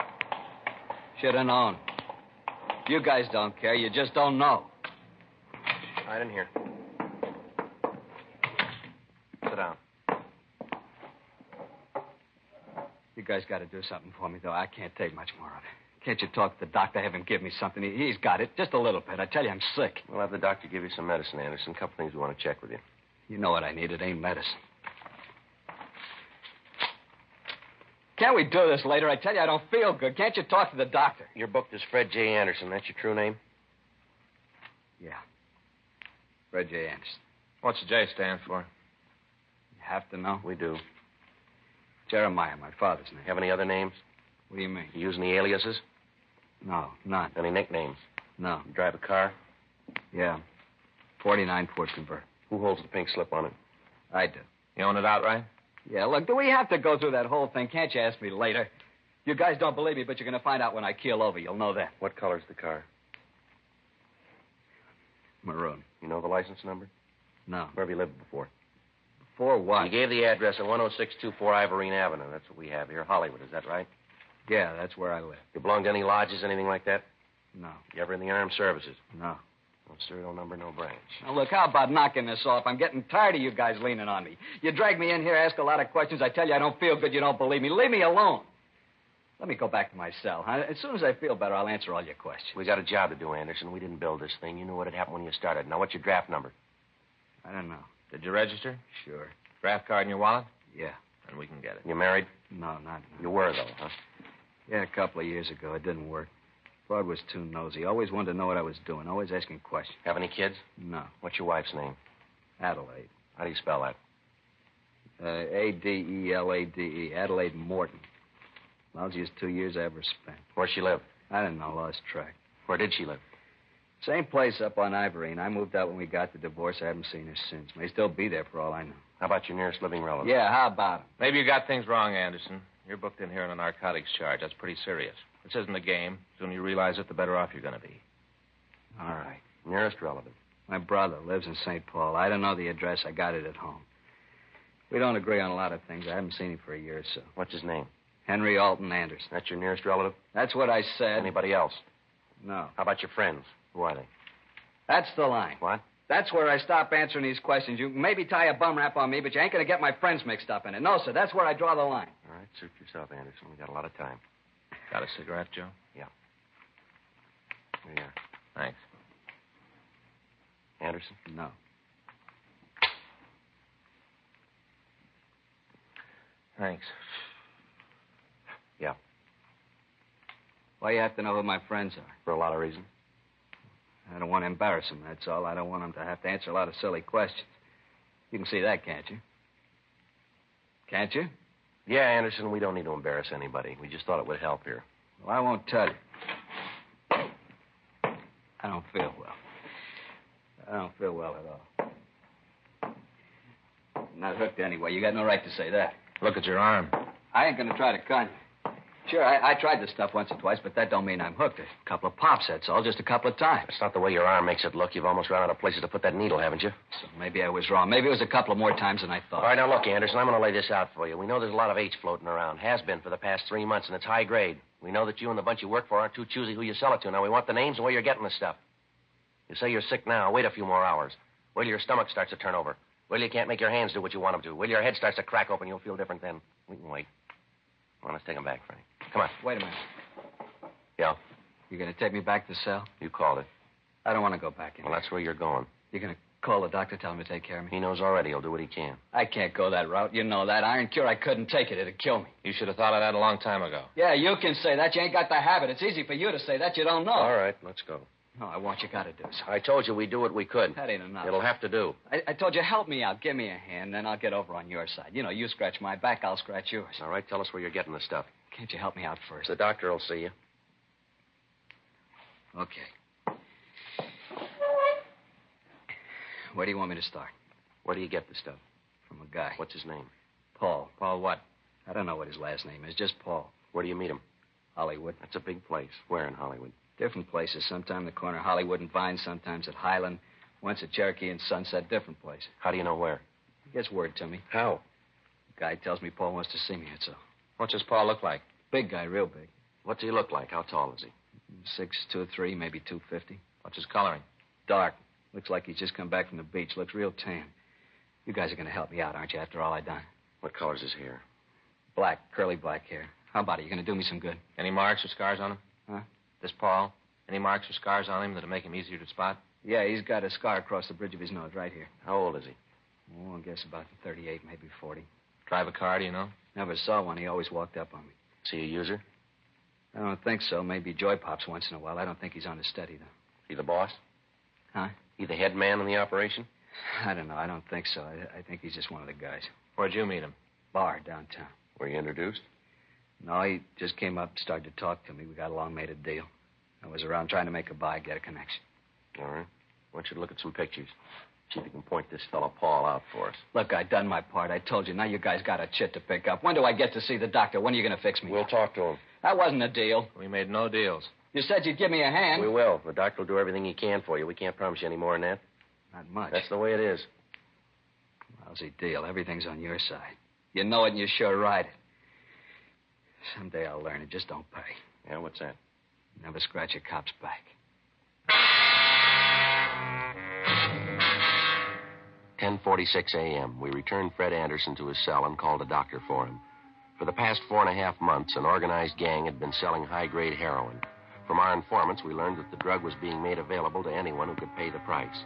Speaker 20: Should have known. You guys don't care. You just don't know.
Speaker 19: Right in here. Sit down.
Speaker 20: You guys got to do something for me, though. I can't take much more of it. Can't you talk to the doctor, have him give me something? He's got it. Just a little bit. I tell you, I'm sick.
Speaker 19: We'll have the doctor give you some medicine, Anderson. A couple things we want to check with you.
Speaker 20: You know what I need. It ain't medicine. Can't we do this later? I tell you, I don't feel good. Can't you talk to the doctor?
Speaker 19: You're booked as Fred J. Anderson. That's your true name?
Speaker 20: Yeah. Fred J. Anderson.
Speaker 3: What's the J stand for?
Speaker 20: You have to know?
Speaker 19: We do.
Speaker 20: Jeremiah, my father's name.
Speaker 19: Have any other names?
Speaker 20: What do you mean?
Speaker 19: You use any aliases?
Speaker 20: No, none.
Speaker 19: Any nicknames?
Speaker 20: No.
Speaker 19: You drive a car?
Speaker 20: Yeah. 49 Ford Convert.
Speaker 19: Who holds the pink slip on it?
Speaker 20: I do.
Speaker 3: You own it outright?
Speaker 20: Yeah, look, do we have to go through that whole thing? Can't you ask me later? You guys don't believe me, but you're going to find out when I keel over. You'll know that.
Speaker 19: What color's the car?
Speaker 20: Maroon.
Speaker 19: You know the license number?
Speaker 20: No.
Speaker 19: Where have you lived before?
Speaker 20: Before what?
Speaker 19: You gave the address at 10624 Ivorine Avenue. That's what we have here. Hollywood, is that right?
Speaker 20: Yeah, that's where I live.
Speaker 19: You belong to any lodges, anything like that?
Speaker 20: No.
Speaker 19: You ever in the armed services?
Speaker 20: No.
Speaker 19: No serial number, no branch.
Speaker 20: Now, look, how about knocking this off? I'm getting tired of you guys leaning on me. You drag me in here, ask a lot of questions. I tell you I don't feel good. You don't believe me. Leave me alone. Let me go back to my cell. Huh? As soon as I feel better, I'll answer all your questions.
Speaker 19: We got a job to do, Anderson. We didn't build this thing. You knew what had happened when you started. Now, what's your draft number?
Speaker 20: I don't know.
Speaker 3: Did you register?
Speaker 20: Sure.
Speaker 3: Draft card in your wallet?
Speaker 20: Yeah.
Speaker 3: And we can get it.
Speaker 19: You married?
Speaker 20: No, not.
Speaker 19: You were, though, huh?
Speaker 20: Yeah, a couple of years ago. It didn't work. Bud was too nosy. Always wanted to know what I was doing. Always asking questions.
Speaker 19: Have any kids?
Speaker 20: No.
Speaker 19: What's your wife's name?
Speaker 20: Adelaide.
Speaker 19: How do you spell that?
Speaker 20: Adelade. Adelaide Morton. Lousiest 2 years I ever spent.
Speaker 19: Where'd she live?
Speaker 20: I don't know. Lost track.
Speaker 19: Where did she live?
Speaker 20: Same place up on Ivorine. I moved out when we got the divorce. I haven't seen her since. May still be there for all I know.
Speaker 19: How about your nearest living relative?
Speaker 20: Yeah, how about him?
Speaker 3: Maybe you got things wrong, Anderson. You're booked in here on a narcotics charge. That's pretty serious. This isn't a game. The sooner you realize it, the better off you're going to be.
Speaker 20: All right.
Speaker 19: Nearest relative?
Speaker 20: My brother lives in St. Paul. I don't know the address. I got it at home. We don't agree on a lot of things. I haven't seen him for a year or so.
Speaker 19: What's his name?
Speaker 20: Henry Alton Anderson.
Speaker 19: That's your nearest relative?
Speaker 20: That's what I said.
Speaker 19: Anybody else?
Speaker 20: No.
Speaker 19: How about your friends? Who are they?
Speaker 20: That's the line.
Speaker 19: What?
Speaker 20: That's where I stop answering these questions. You maybe tie a bum rap on me, but you ain't going to get my friends mixed up in it. No, sir, that's where I draw the line.
Speaker 19: All right, suit yourself, Anderson. We got a lot of time.
Speaker 3: Got a cigarette, Joe?
Speaker 19: Yeah. Here you are.
Speaker 3: Thanks.
Speaker 19: Anderson?
Speaker 20: No.
Speaker 3: Thanks.
Speaker 19: Yeah.
Speaker 20: Why you have to know who my friends are?
Speaker 19: For a lot of reasons.
Speaker 20: I don't want to embarrass them, that's all. I don't want them to have to answer a lot of silly questions. You can see that, can't you? Can't you?
Speaker 19: Yeah, Anderson, we don't need to embarrass anybody. We just thought it would help here.
Speaker 20: Well, I won't tell you. I don't feel well. I don't feel well at all. I'm not hooked anyway. You got no right to say that.
Speaker 3: Look at your arm.
Speaker 20: I ain't going to try to con you. Sure, I tried this stuff once or twice, but that don't mean I'm hooked. A couple of pops, that's all, just a couple of times.
Speaker 19: That's not the way your arm makes it look. You've almost run out of places to put that needle, haven't you?
Speaker 20: So maybe I was wrong. Maybe it was a couple of more times than I thought.
Speaker 19: All right, now look, Anderson, I'm going to lay this out for you. We know there's a lot of H floating around. Has been for the past 3 months, and it's high grade. We know that you and the bunch you work for aren't too choosy who you sell it to. Now, we want the names and where you're getting the stuff. You say you're sick now. Wait a few more hours. Wait till your stomach starts to turn over. Wait till you can't make your hands do what you want them to. Wait till your head starts to crack open. You'll feel different then. We can wait. Come on, let's take him back, Frank. Come on.
Speaker 20: Wait a minute.
Speaker 19: Yeah?
Speaker 20: You going to take me back to the cell?
Speaker 19: You called it.
Speaker 20: I don't want to go back in.
Speaker 19: Well, that's where you're going.
Speaker 20: You're going to call the doctor, tell him to take care of me?
Speaker 19: He knows already. He'll do what he can.
Speaker 20: I can't go that route. You know that. Iron Cure, I couldn't take it. It'd kill me.
Speaker 3: You should have thought of that a long time ago.
Speaker 20: Yeah, you can say that. You ain't got the habit. It's easy for you to say that. You don't know.
Speaker 19: All right, let's go.
Speaker 20: No, I want you got to do something.
Speaker 19: I told you we'd do what we could.
Speaker 20: That ain't enough.
Speaker 19: It'll have to do.
Speaker 20: I told you, help me out. Give me a hand, then I'll get over on your side. You know, you scratch my back, I'll scratch yours.
Speaker 19: All right, tell us where you're getting the stuff.
Speaker 20: Can't you help me out first?
Speaker 19: The doctor will see you.
Speaker 20: Okay. Where do you want me to start?
Speaker 19: Where do you get the stuff?
Speaker 20: From a guy.
Speaker 19: What's his name?
Speaker 20: Paul.
Speaker 3: Paul what?
Speaker 20: I don't know what his last name is, just Paul.
Speaker 19: Where do you meet him?
Speaker 20: Hollywood.
Speaker 19: That's a big place. Where in Hollywood?
Speaker 20: Different places. Sometime the corner of Hollywood and Vine, sometimes at Highland, once at Cherokee and Sunset, different places.
Speaker 19: How do you know where?
Speaker 20: He gets word to me.
Speaker 19: How?
Speaker 20: The guy tells me Paul wants to see me, that's all.
Speaker 3: What does Paul look like?
Speaker 20: Big guy, real big.
Speaker 19: What's he look like? How tall is he?
Speaker 20: 6'2", maybe 250.
Speaker 3: What's his coloring?
Speaker 20: Dark. Looks like he's just come back from the beach. Looks real tan. You guys are going to help me out, aren't you, after all I done?
Speaker 19: What color's his hair?
Speaker 20: Black, curly black hair. How about it? You going to do me some good?
Speaker 3: Any marks or scars on him?
Speaker 20: Huh?
Speaker 3: This Paul? Any marks or scars on him that'll make him easier to spot?
Speaker 20: Yeah, he's got a scar across the bridge of his nose right here.
Speaker 19: How old is he?
Speaker 20: guess about 38, maybe 40.
Speaker 3: Drive a car, do you know?
Speaker 20: Never saw one. He always walked up on me.
Speaker 19: Is he a user?
Speaker 20: I don't think so. Maybe joy pops once in a while. I don't think he's on the steady, though.
Speaker 19: He the boss?
Speaker 20: Huh?
Speaker 19: He the head man in the operation?
Speaker 20: I don't know. I don't think so. I think he's just one of the guys.
Speaker 3: Where'd you meet him?
Speaker 20: Bar downtown.
Speaker 19: Were you introduced?
Speaker 20: No, he just came up, started to talk to me. We got along, made a deal. I was around trying to make a buy, get a connection.
Speaker 19: All right. I want you to look at some pictures. See if you can point this fellow Paul out for us.
Speaker 20: Look, I done my part. I told you. Now you guys got a chit to pick up. When do I get to see the doctor? When are you going to fix me?
Speaker 19: We'll talk to him.
Speaker 20: That wasn't a deal.
Speaker 3: We made no deals.
Speaker 20: You said you'd give me a hand.
Speaker 19: We will. The doctor will do everything he can for you. We can't promise you any more than that.
Speaker 20: Not much.
Speaker 19: That's the way it is.
Speaker 20: Lousy deal. Everything's on your side. You know it and you sure ride it. Someday I'll learn it. Just don't pay.
Speaker 19: Yeah, what's that?
Speaker 20: Never scratch a cop's back.
Speaker 19: 10:46 a.m. We returned Fred Anderson to his cell and called a doctor for him. For the past 4.5 months, an organized gang had been selling high-grade heroin. From our informants, we learned that the drug was being made available to anyone who could pay the price.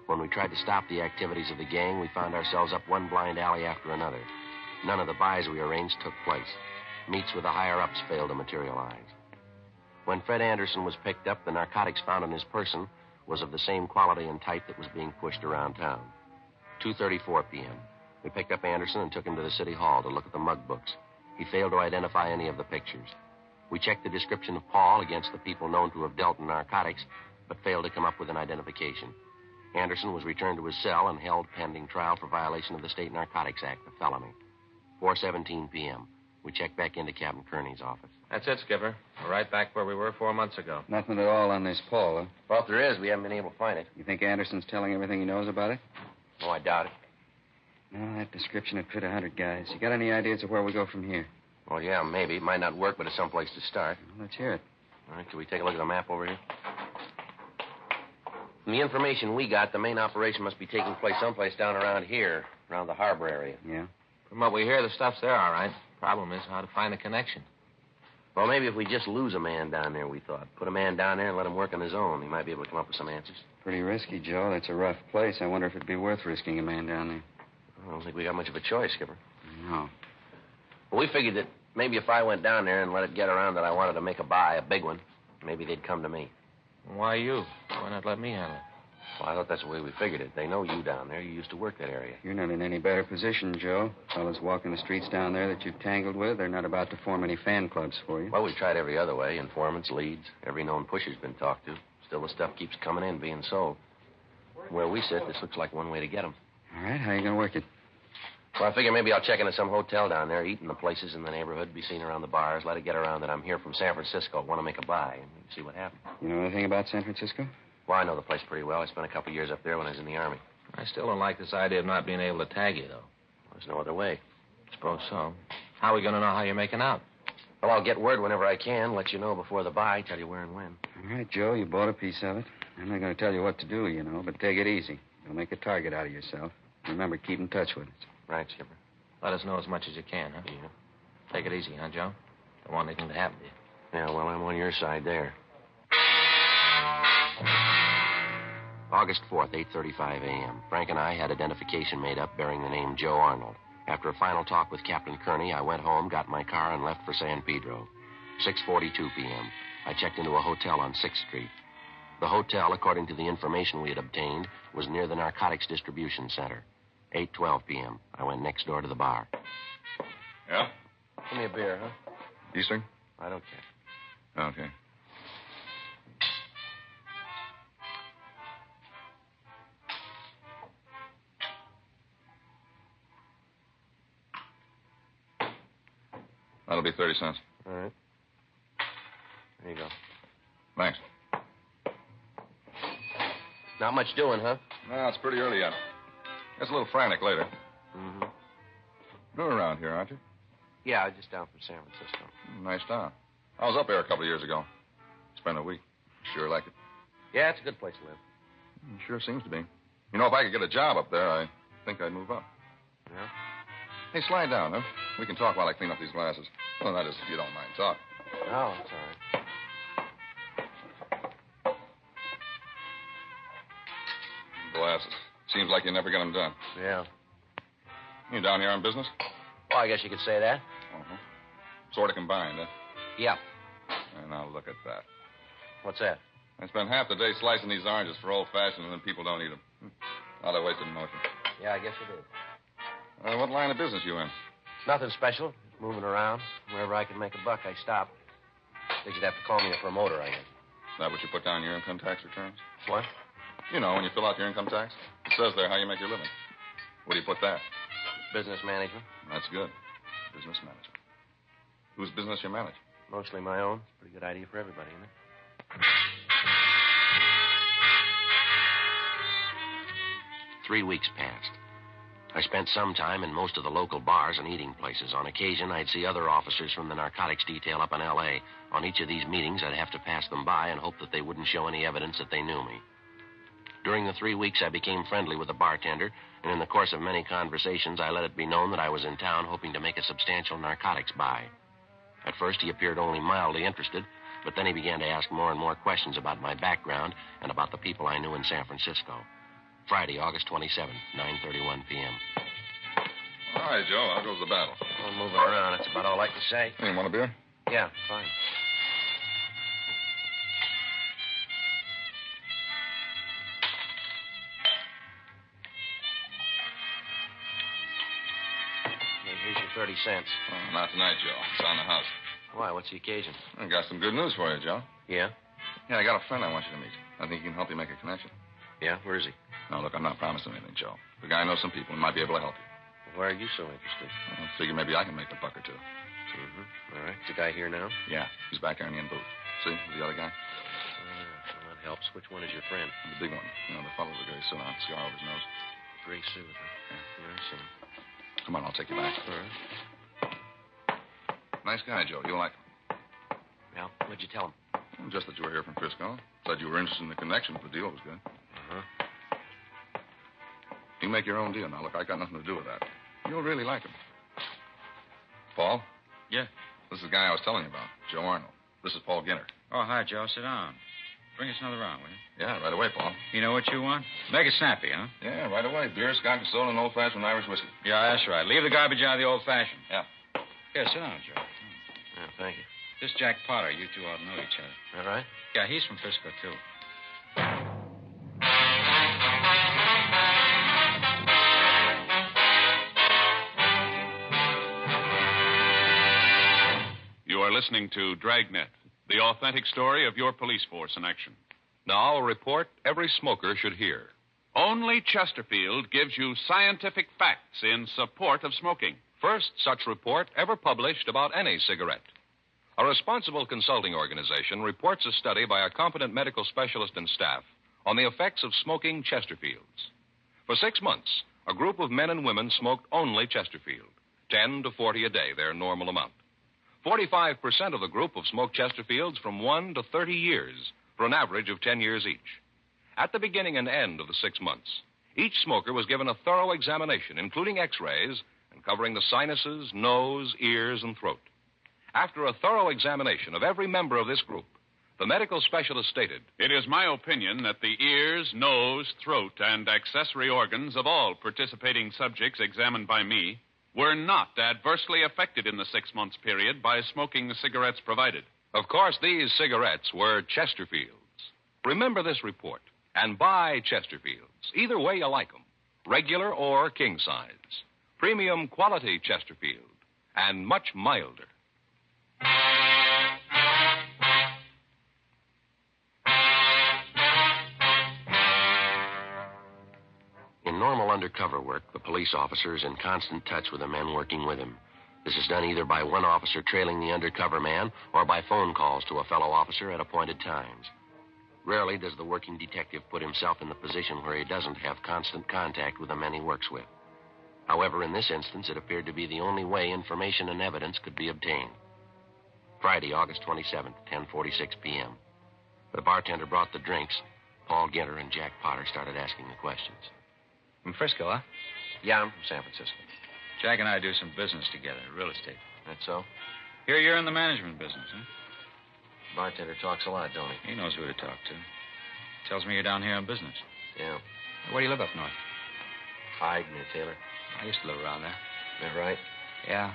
Speaker 19: When we tried to stop the activities of the gang, we found ourselves up one blind alley after another. None of the buys we arranged took place. Meets with the higher-ups failed to materialize. When Fred Anderson was picked up, the narcotics found in his person was of the same quality and type that was being pushed around town. 2:34 p.m. We picked up Anderson and took him to the city hall to look at the mug books. He failed to identify any of the pictures. We checked the description of Paul against the people known to have dealt in narcotics, but failed to come up with an identification. Anderson was returned to his cell and held pending trial for violation of the State Narcotics Act, a felony. 4:17 p.m. We checked back into Captain Kearney's office.
Speaker 3: That's it, Skipper. We're right back where we were 4 months ago.
Speaker 4: Nothing at all on this Paul, huh?
Speaker 19: Well, if there is, we haven't been able to find it.
Speaker 4: You think Anderson's telling everything he knows about it?
Speaker 19: No, I doubt it.
Speaker 4: No, that description would fit 100 guys. You got any ideas of where we go from here?
Speaker 19: Well, yeah, maybe. It might not work, but it's someplace to start.
Speaker 4: Well, let's hear it.
Speaker 19: All right, can we take a look at the map over here? From the information we got, the main operation must be taking place someplace down around here, around the harbor area.
Speaker 4: Yeah?
Speaker 3: From what we hear, the stuff's there, all right. Problem is how to find the connection.
Speaker 19: Well, maybe if we just lose a man down there, we thought. Put a man down there and let him work on his own. He might be able to come up with some answers.
Speaker 4: Pretty risky, Joe. That's a rough place. I wonder if it'd be worth risking a man down there.
Speaker 19: I don't think we got much of a choice, Skipper.
Speaker 4: No.
Speaker 19: Well, we figured that maybe if I went down there and let it get around that I wanted to make a buy, a big one, maybe they'd come to me.
Speaker 3: Why you? Why not let me handle it?
Speaker 19: Well, I thought that's the way we figured it. They know you down there. You used to work that area.
Speaker 4: You're not in any better position, Joe. Fellas walking the streets down there that you've tangled with, they're not about to form any fan clubs for you.
Speaker 19: Well, we've tried every other way. Informants, leads, every known pusher's been talked to. Still, the stuff keeps coming in, being sold. From where we sit, this looks like one way to get them.
Speaker 4: All right, how are you going to work it?
Speaker 19: Well, I figure maybe I'll check into some hotel down there, eat in the places in the neighborhood, be seen around the bars, let it get around that I'm here from San Francisco, want to make a buy, and see what happens.
Speaker 4: You know anything about San Francisco?
Speaker 19: Well, I know the place pretty well. I spent a couple of years up there when I was in the Army.
Speaker 3: I still don't like this idea of not being able to tag you, though.
Speaker 19: There's no other way.
Speaker 3: Suppose so. How are we going to know how you're making out?
Speaker 19: Well, I'll get word whenever I can, let you know before the buy, tell you where and when.
Speaker 4: All right, Joe, you bought a piece of it. I'm not going to tell you what to do, you know, but take it easy. Don't make a target out of yourself. Remember, keep in touch with us.
Speaker 19: Right, Skipper.
Speaker 3: Let us know as much as you can, huh?
Speaker 19: Yeah.
Speaker 3: Take it easy, huh, Joe? Don't want anything to happen to you.
Speaker 19: Yeah, well, I'm on your side there. August 4th, 8:35 a.m. Frank and I had identification made up bearing the name Joe Arnold. After a final talk with Captain Kearney, I went home, got my car, and left for San Pedro. 6:42 p.m. I checked into a hotel on 6th Street. The hotel, according to the information we had obtained, was near the narcotics distribution center. 8:12 p.m. I went next door to the bar.
Speaker 14: Yeah?
Speaker 19: Give me a beer, huh?
Speaker 14: Eastern?
Speaker 19: I don't care.
Speaker 14: Okay. That'll be 30 cents.
Speaker 19: All right. There you go.
Speaker 14: Thanks.
Speaker 19: Not much doing, huh?
Speaker 14: No, it's pretty early yet. It's a little frantic later.
Speaker 19: Mm-hmm.
Speaker 14: You're around here, aren't you?
Speaker 19: Yeah, just down from San Francisco.
Speaker 14: Nice town. I was up there a couple of years ago. Spent a week. Sure like it.
Speaker 19: Yeah, it's a good place to live.
Speaker 14: Sure seems to be. You know, if I could get a job up there, I think I'd move up.
Speaker 19: Yeah?
Speaker 14: Hey, slide down, huh? We can talk while I clean up these glasses. Well, that is, if you don't mind talk.
Speaker 19: Oh, that's all right.
Speaker 14: Glasses. Seems like you never get them done.
Speaker 19: Yeah.
Speaker 14: You down here on business?
Speaker 19: Well, I guess you could say that.
Speaker 14: Uh-huh. Sort of combined, huh?
Speaker 19: Yeah.
Speaker 14: And now look at that.
Speaker 19: What's that?
Speaker 14: I spent half the day slicing these oranges for old-fashioned, and then people don't eat them. A lot of wasted motion.
Speaker 19: Yeah, I guess you did.
Speaker 14: What line of business you in?
Speaker 19: Nothing special. Just moving around. Wherever I can make a buck, I stop. Think you'd have to call me a promoter, I guess.
Speaker 14: Is that what you put down in your income tax returns?
Speaker 19: What?
Speaker 14: You know, when you fill out your income tax, it says there how you make your living. Where do you put that?
Speaker 19: Business management.
Speaker 14: That's good. Business management. Whose business you manage?
Speaker 19: Mostly my own. Pretty good idea for everybody, isn't it? 3 weeks passed. I spent some time in most of the local bars and eating places. On occasion, I'd see other officers from the narcotics detail up in L.A. On each of these meetings, I'd have to pass them by and hope that they wouldn't show any evidence that they knew me. During the 3 weeks, I became friendly with the bartender, and in the course of many conversations, I let it be known that I was in town hoping to make a substantial narcotics buy. At first, he appeared only mildly interested, but then he began to ask more and more questions about my background and about the people I knew in San Francisco. Friday, August 27th, 9:31 p.m.
Speaker 14: All right, Joe. How goes the battle?
Speaker 19: Well, moving around. That's about all I can say.
Speaker 14: You want a beer?
Speaker 19: Yeah, fine. Here's your 30 cents.
Speaker 14: Oh, not tonight, Joe. It's on the house.
Speaker 19: Why? What's the occasion?
Speaker 14: I got some good news for you, Joe.
Speaker 19: Yeah?
Speaker 14: Yeah, I got a friend I want you to meet. I think he can help you make a connection.
Speaker 19: Yeah? Where is he?
Speaker 14: Now, look, I'm not promising anything, Joe. The guy knows some people and might be able to help you.
Speaker 19: Why are you so interested?
Speaker 14: I figure maybe I can make a buck or two.
Speaker 19: Mm-hmm. All right. Is the guy here now?
Speaker 14: Yeah, he's back there in the in booth. See, the other guy?
Speaker 19: Well, that helps. Which one is your friend?
Speaker 14: The big one. You know, the fellow with the gray suit on, cigar over his nose.
Speaker 19: Gray suit, huh? Yeah, I see him.
Speaker 14: Come on, I'll take you back.
Speaker 19: All right.
Speaker 14: Nice guy, Joe. You'll like him.
Speaker 19: Well, what'd you tell him?
Speaker 14: Well, just that you were here from Frisco. Said you were interested in the connection if the deal was good.
Speaker 19: Uh-huh.
Speaker 14: You make your own deal. Now, look, I got nothing to do with that. You'll really like him. Paul?
Speaker 5: Yeah?
Speaker 14: This is the guy I was telling you about, Joe Arnold. This is Paul Ginner.
Speaker 5: Oh, hi, Joe. Sit down. Bring us another round, will you?
Speaker 14: Yeah, right away, Paul.
Speaker 5: You know what you want? Make it snappy, huh?
Speaker 14: Yeah, right away. Beer, scotch, and soda, and old-fashioned Irish whiskey.
Speaker 5: Yeah, that's right. Leave the garbage out of the old-fashioned.
Speaker 14: Yeah.
Speaker 5: Here, sit down, Joe.
Speaker 19: Yeah, thank you.
Speaker 5: This Jack Potter, you two ought to know each other.
Speaker 19: All right?
Speaker 5: Yeah, he's from Frisco, too.
Speaker 18: You are listening to Dragnet, the authentic story of your police force in action.
Speaker 16: Now, a report every smoker should hear.
Speaker 18: Only Chesterfield gives you scientific facts in support of smoking.
Speaker 16: First such report ever published about any cigarette. A responsible consulting organization reports a study by a competent medical specialist and staff on the effects of smoking Chesterfields. For 6 months, a group of men and women smoked only Chesterfield, 10 to 40 a day, their normal amount. 45% of the group have smoked Chesterfields from 1 to 30 years, for an average of 10 years each. At the beginning and end of the 6 months, each smoker was given a thorough examination, including x-rays, and covering the sinuses, nose, ears, and throat. After a thorough examination of every member of this group, the medical specialist stated,
Speaker 18: "It is my opinion that the ears, nose, throat, and accessory organs of all participating subjects examined by me were not adversely affected in the 6 months period by smoking the cigarettes provided."
Speaker 16: Of course, these cigarettes were Chesterfields. Remember this report and buy Chesterfields. Either way you like them, regular or king size. Premium quality Chesterfield, and much milder.
Speaker 19: In normal undercover work, the police officer is in constant touch with the men working with him. This is done either by one officer trailing the undercover man or by phone calls to a fellow officer at appointed times. Rarely does the working detective put himself in the position where he doesn't have constant contact with the men he works with. However, in this instance, it appeared to be the only way information and evidence could be obtained. Friday, August 27th, 10:46 p.m. The bartender brought the drinks. Paul Ginter and Jack Potter started asking the questions.
Speaker 5: From Frisco, huh?
Speaker 19: Yeah, I'm from San Francisco.
Speaker 5: Jack and I do some business together, real estate.
Speaker 19: That's so?
Speaker 5: Here you're in the management business, huh?
Speaker 19: Bartender talks a lot, don't he?
Speaker 5: He knows who to talk to. Tells me you're down here on business.
Speaker 19: Yeah.
Speaker 5: Where do you live up north?
Speaker 19: Hi, Miss Taylor.
Speaker 5: I used to live around there.
Speaker 19: Is that right?
Speaker 5: Yeah.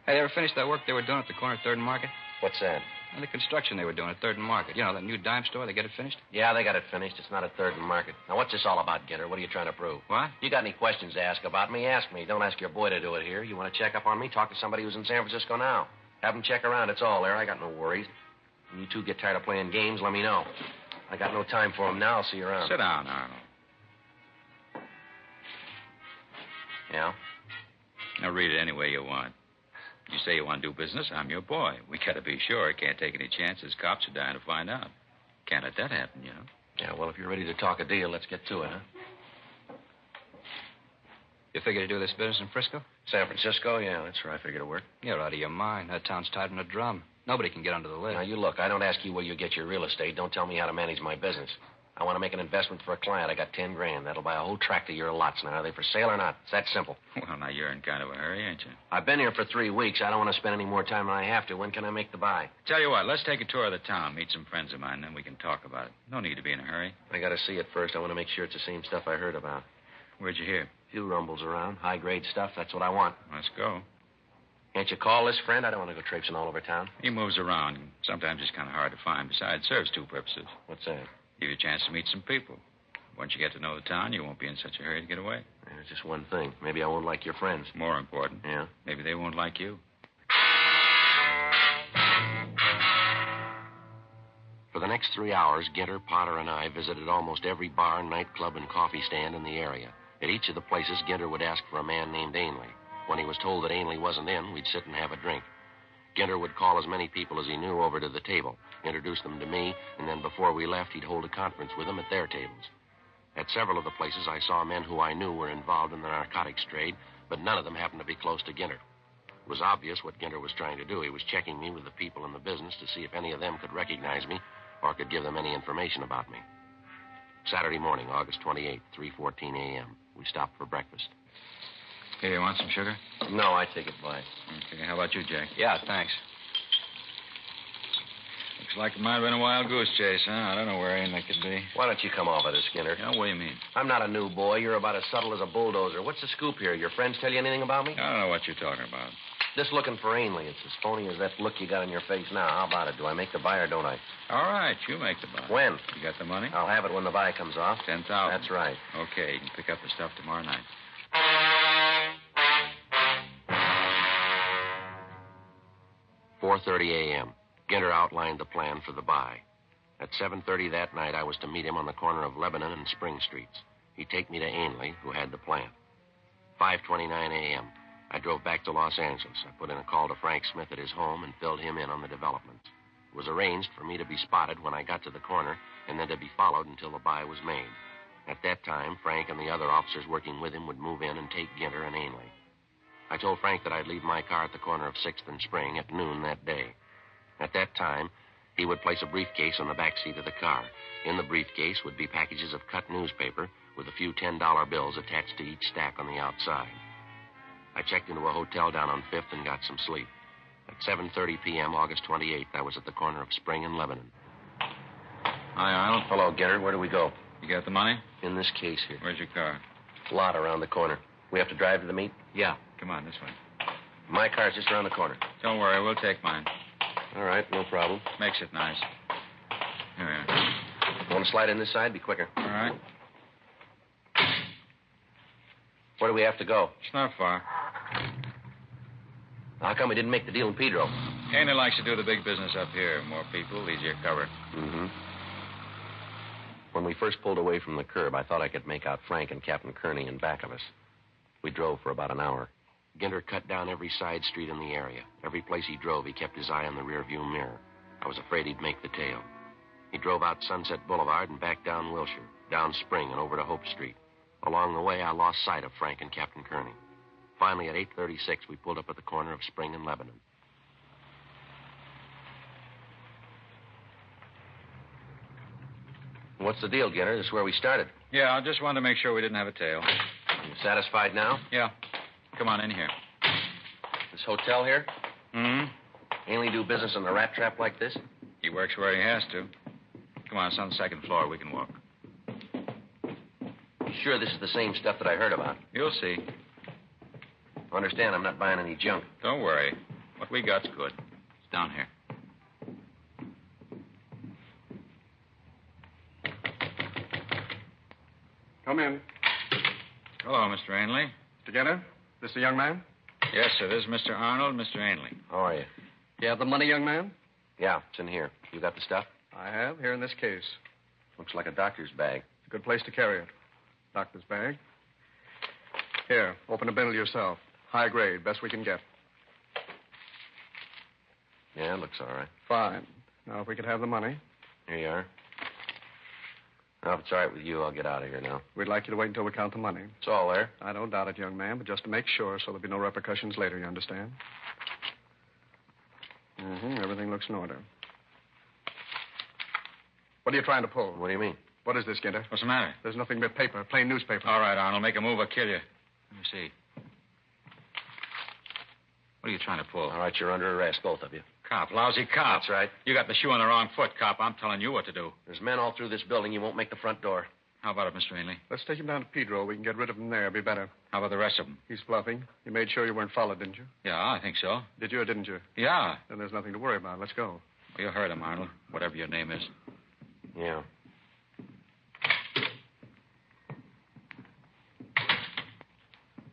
Speaker 5: Hey, they ever finished that work they were doing at the corner of 3rd and Market?
Speaker 19: What's that?
Speaker 5: Well, the construction they were doing at 3rd and Market. You know, that new dime store, they get it finished?
Speaker 19: Yeah, they got it finished. It's not at 3rd and Market. Now, what's this all about, Ginter? What are you trying to prove?
Speaker 5: What?
Speaker 19: You got any questions to ask about me? Ask me. Don't ask your boy to do it here. You want to check up on me? Talk to somebody who's in San Francisco now. Have them check around. It's all there. I got no worries. When you two get tired of playing games, let me know. I got no time for them now. I'll see you around.
Speaker 5: Sit down, Arnold.
Speaker 19: Yeah?
Speaker 5: Now, read it any way you want. You say you want to do business, I'm your boy. We got to be sure. Can't take any chances. Cops are dying to find out. Can't let that happen, you know.
Speaker 19: Yeah, well, if you're ready to talk a deal, let's get to it, huh?
Speaker 5: You figure to do this business in Frisco?
Speaker 19: San Francisco? Yeah, that's where I figure to work.
Speaker 5: You're out of your mind. That town's tied in a drum. Nobody can get under the lid.
Speaker 19: Now, you look, I don't ask you where you get your real estate. Don't tell me how to manage my business. I want to make an investment for a client. I got 10 grand. That'll buy a whole tract of your lots. Now, are they for sale or not? It's that simple.
Speaker 5: Well, now, you're in kind of a hurry, ain't you?
Speaker 19: I've been here for 3 weeks. I don't want to spend any more time than I have to. When can I make the buy?
Speaker 5: Tell you what, let's take a tour of the town, meet some friends of mine, then we can talk about it. No need to be in a hurry.
Speaker 19: I got to see it first. I want to make sure it's the same stuff I heard about.
Speaker 5: Where'd you hear?
Speaker 19: Few rumbles around. High-grade stuff. That's what I want.
Speaker 5: Let's go.
Speaker 19: Can't you call this friend? I don't want to go traipsing all over town.
Speaker 5: He moves around. Sometimes it's kind of hard to find. Besides, it serves 2 purposes.
Speaker 19: What's that?
Speaker 5: Give you a chance to meet some people. Once you get to know the town, you won't be in such a hurry to get away.
Speaker 19: There's just one thing. Maybe I won't like your friends.
Speaker 5: More important.
Speaker 19: Yeah?
Speaker 5: Maybe they won't like you.
Speaker 19: For the next 3 hours, Ginter, Potter, and I visited almost every bar, nightclub, and coffee stand in the area. At each of the places, Ginter would ask for a man named Ainley. When he was told that Ainley wasn't in, we'd sit and have a drink. Ginter would call as many people as he knew over to the table, introduce them to me, and then before we left, he'd hold a conference with them at their tables. At several of the places, I saw men who I knew were involved in the narcotics trade, but none of them happened to be close to Ginter. It was obvious what Ginter was trying to do. He was checking me with the people in the business to see if any of them could recognize me or could give them any information about me. Saturday morning, August 28th, 3:14 a.m. We stopped for breakfast.
Speaker 5: Hey, you want some sugar?
Speaker 19: No, I take it by.
Speaker 5: Okay, how about you, Jack?
Speaker 20: Yeah, thanks.
Speaker 5: Looks like it might have been a wild goose chase, huh? I don't know where Ainley could be.
Speaker 19: Why don't you come off of this, Skinner?
Speaker 5: Yeah, what do you mean?
Speaker 19: I'm not a new boy. You're about as subtle as a bulldozer. What's the scoop here? Your friends tell you anything about me?
Speaker 5: I don't know what you're talking about.
Speaker 19: Just looking for Ainley. It's as phony as that look you got on your face now. How about it? Do I make the buy or don't I?
Speaker 5: All right, you make the buy.
Speaker 19: When?
Speaker 5: You got the money?
Speaker 19: I'll have it when the buy comes off.
Speaker 5: 10,000.
Speaker 19: That's right.
Speaker 5: Okay, you can pick up the stuff tomorrow night.
Speaker 19: "4:30 a.m. Ginter outlined the plan for the buy. At 7:30 that night, I was to meet him on the corner of Lebanon and Spring Streets. He'd take me to Ainley, who had the plant. 5:29 a.m. I drove back to Los Angeles. I put in a call to Frank Smith at his home and filled him in on the developments. It was arranged for me to be spotted when I got to the corner and then to be followed until the buy was made. At that time, Frank and the other officers working with him would move in and take Ginter and Ainley. I told Frank that I'd leave my car at the corner of 6th and Spring at noon that day. At that time, he would place a briefcase on the back seat of the car. In the briefcase would be packages of cut newspaper with a few $10 bills attached to each stack on the outside. I checked into a hotel down on 5th and got some sleep. At 7:30 p.m., August 28th, I was at the corner of Spring and Lebanon.
Speaker 5: Hi, Arnold.
Speaker 19: Hello, Ginter. Where do we go?
Speaker 5: You got the money?
Speaker 19: In this case here.
Speaker 5: Where's your car?
Speaker 19: Lot around the corner. We have to drive to the meet?
Speaker 5: Yeah. Come on, this way.
Speaker 19: My car's just around the corner.
Speaker 5: Don't worry, we'll take mine.
Speaker 19: All right, no problem.
Speaker 5: Makes it nice. Here we are.
Speaker 19: Want to slide in this side? Be quicker.
Speaker 5: All right.
Speaker 19: Where do we have to go?
Speaker 5: It's not far.
Speaker 19: How come we didn't make the deal in Pedro?
Speaker 5: Ainley likes to do the big business up here. More people, easier cover.
Speaker 19: Mm-hmm. When we first pulled away from the curb, I thought I could make out Frank and Captain Kearney in back of us. We drove for about an hour. Ginter cut down every side street in the area. Every place he drove, he kept his eye on the rearview mirror. I was afraid he'd make the tail. He drove out Sunset Boulevard and back down Wilshire, down Spring and over to Hope Street. Along the way, I lost sight of Frank and Captain Kearney. Finally, at 8:36, we pulled up at the corner of Spring and Lebanon. What's the deal, Ginter? This is where we started.
Speaker 5: Yeah, I just wanted to make sure we didn't have a tail.
Speaker 19: You satisfied now?
Speaker 5: Yeah. Come on, in here.
Speaker 19: This hotel here?
Speaker 5: Mm-hmm.
Speaker 19: Ainley do business in a rat trap like this?
Speaker 5: He works where he has to. Come on, it's on the second floor. We can walk.
Speaker 19: sure this is the same stuff that I heard about?
Speaker 5: You'll see.
Speaker 19: Understand, I'm not buying any junk.
Speaker 5: Don't worry. What we got's good. It's down here.
Speaker 6: Come in.
Speaker 5: Hello, Mr. Ainley.
Speaker 6: Together? This the young man?
Speaker 5: Yes, sir. This is Mr. Arnold, Mr. Ainley.
Speaker 19: How are you?
Speaker 6: You have the money, young man?
Speaker 19: Yeah, it's in here. You got the stuff?
Speaker 6: I have, here in this case.
Speaker 19: Looks like a doctor's bag.
Speaker 6: It's a good place to carry it. Doctor's bag. Here, open a bundle yourself. High grade, best we can get.
Speaker 19: Yeah, it looks all right.
Speaker 6: Fine. Now, if we could have the money.
Speaker 19: Here you are. Now, if it's all right with you, I'll get out of here now.
Speaker 6: We'd like you to wait until we count the money.
Speaker 19: It's all there.
Speaker 6: I don't doubt it, young man, but just to make sure so there'll be no repercussions later, you understand? Everything looks in order. What are you trying to pull?
Speaker 19: What do you mean?
Speaker 6: What is this, Ginter?
Speaker 5: What's the matter?
Speaker 6: There's nothing but paper, plain newspaper.
Speaker 5: All right, Arnold. Make a move or kill you. Let me see. What are you trying to pull?
Speaker 19: All right, you're under arrest, both of you.
Speaker 5: Cop. Lousy cop.
Speaker 19: That's right.
Speaker 5: You got the shoe on the wrong foot, cop. I'm telling you what to do.
Speaker 19: There's men all through this building. You won't make the front door.
Speaker 5: How about it, Mr. Ainley?
Speaker 6: Let's take him down to Pedro. We can get rid of him there. Be better.
Speaker 5: How about the rest of them?
Speaker 6: He's bluffing. You made sure you weren't followed, didn't you?
Speaker 5: Yeah, I think so.
Speaker 6: Did you or didn't you?
Speaker 5: Yeah.
Speaker 6: Then there's nothing to worry about. Let's go.
Speaker 5: Well, you heard him, Arnold. Whatever your name is.
Speaker 19: Yeah.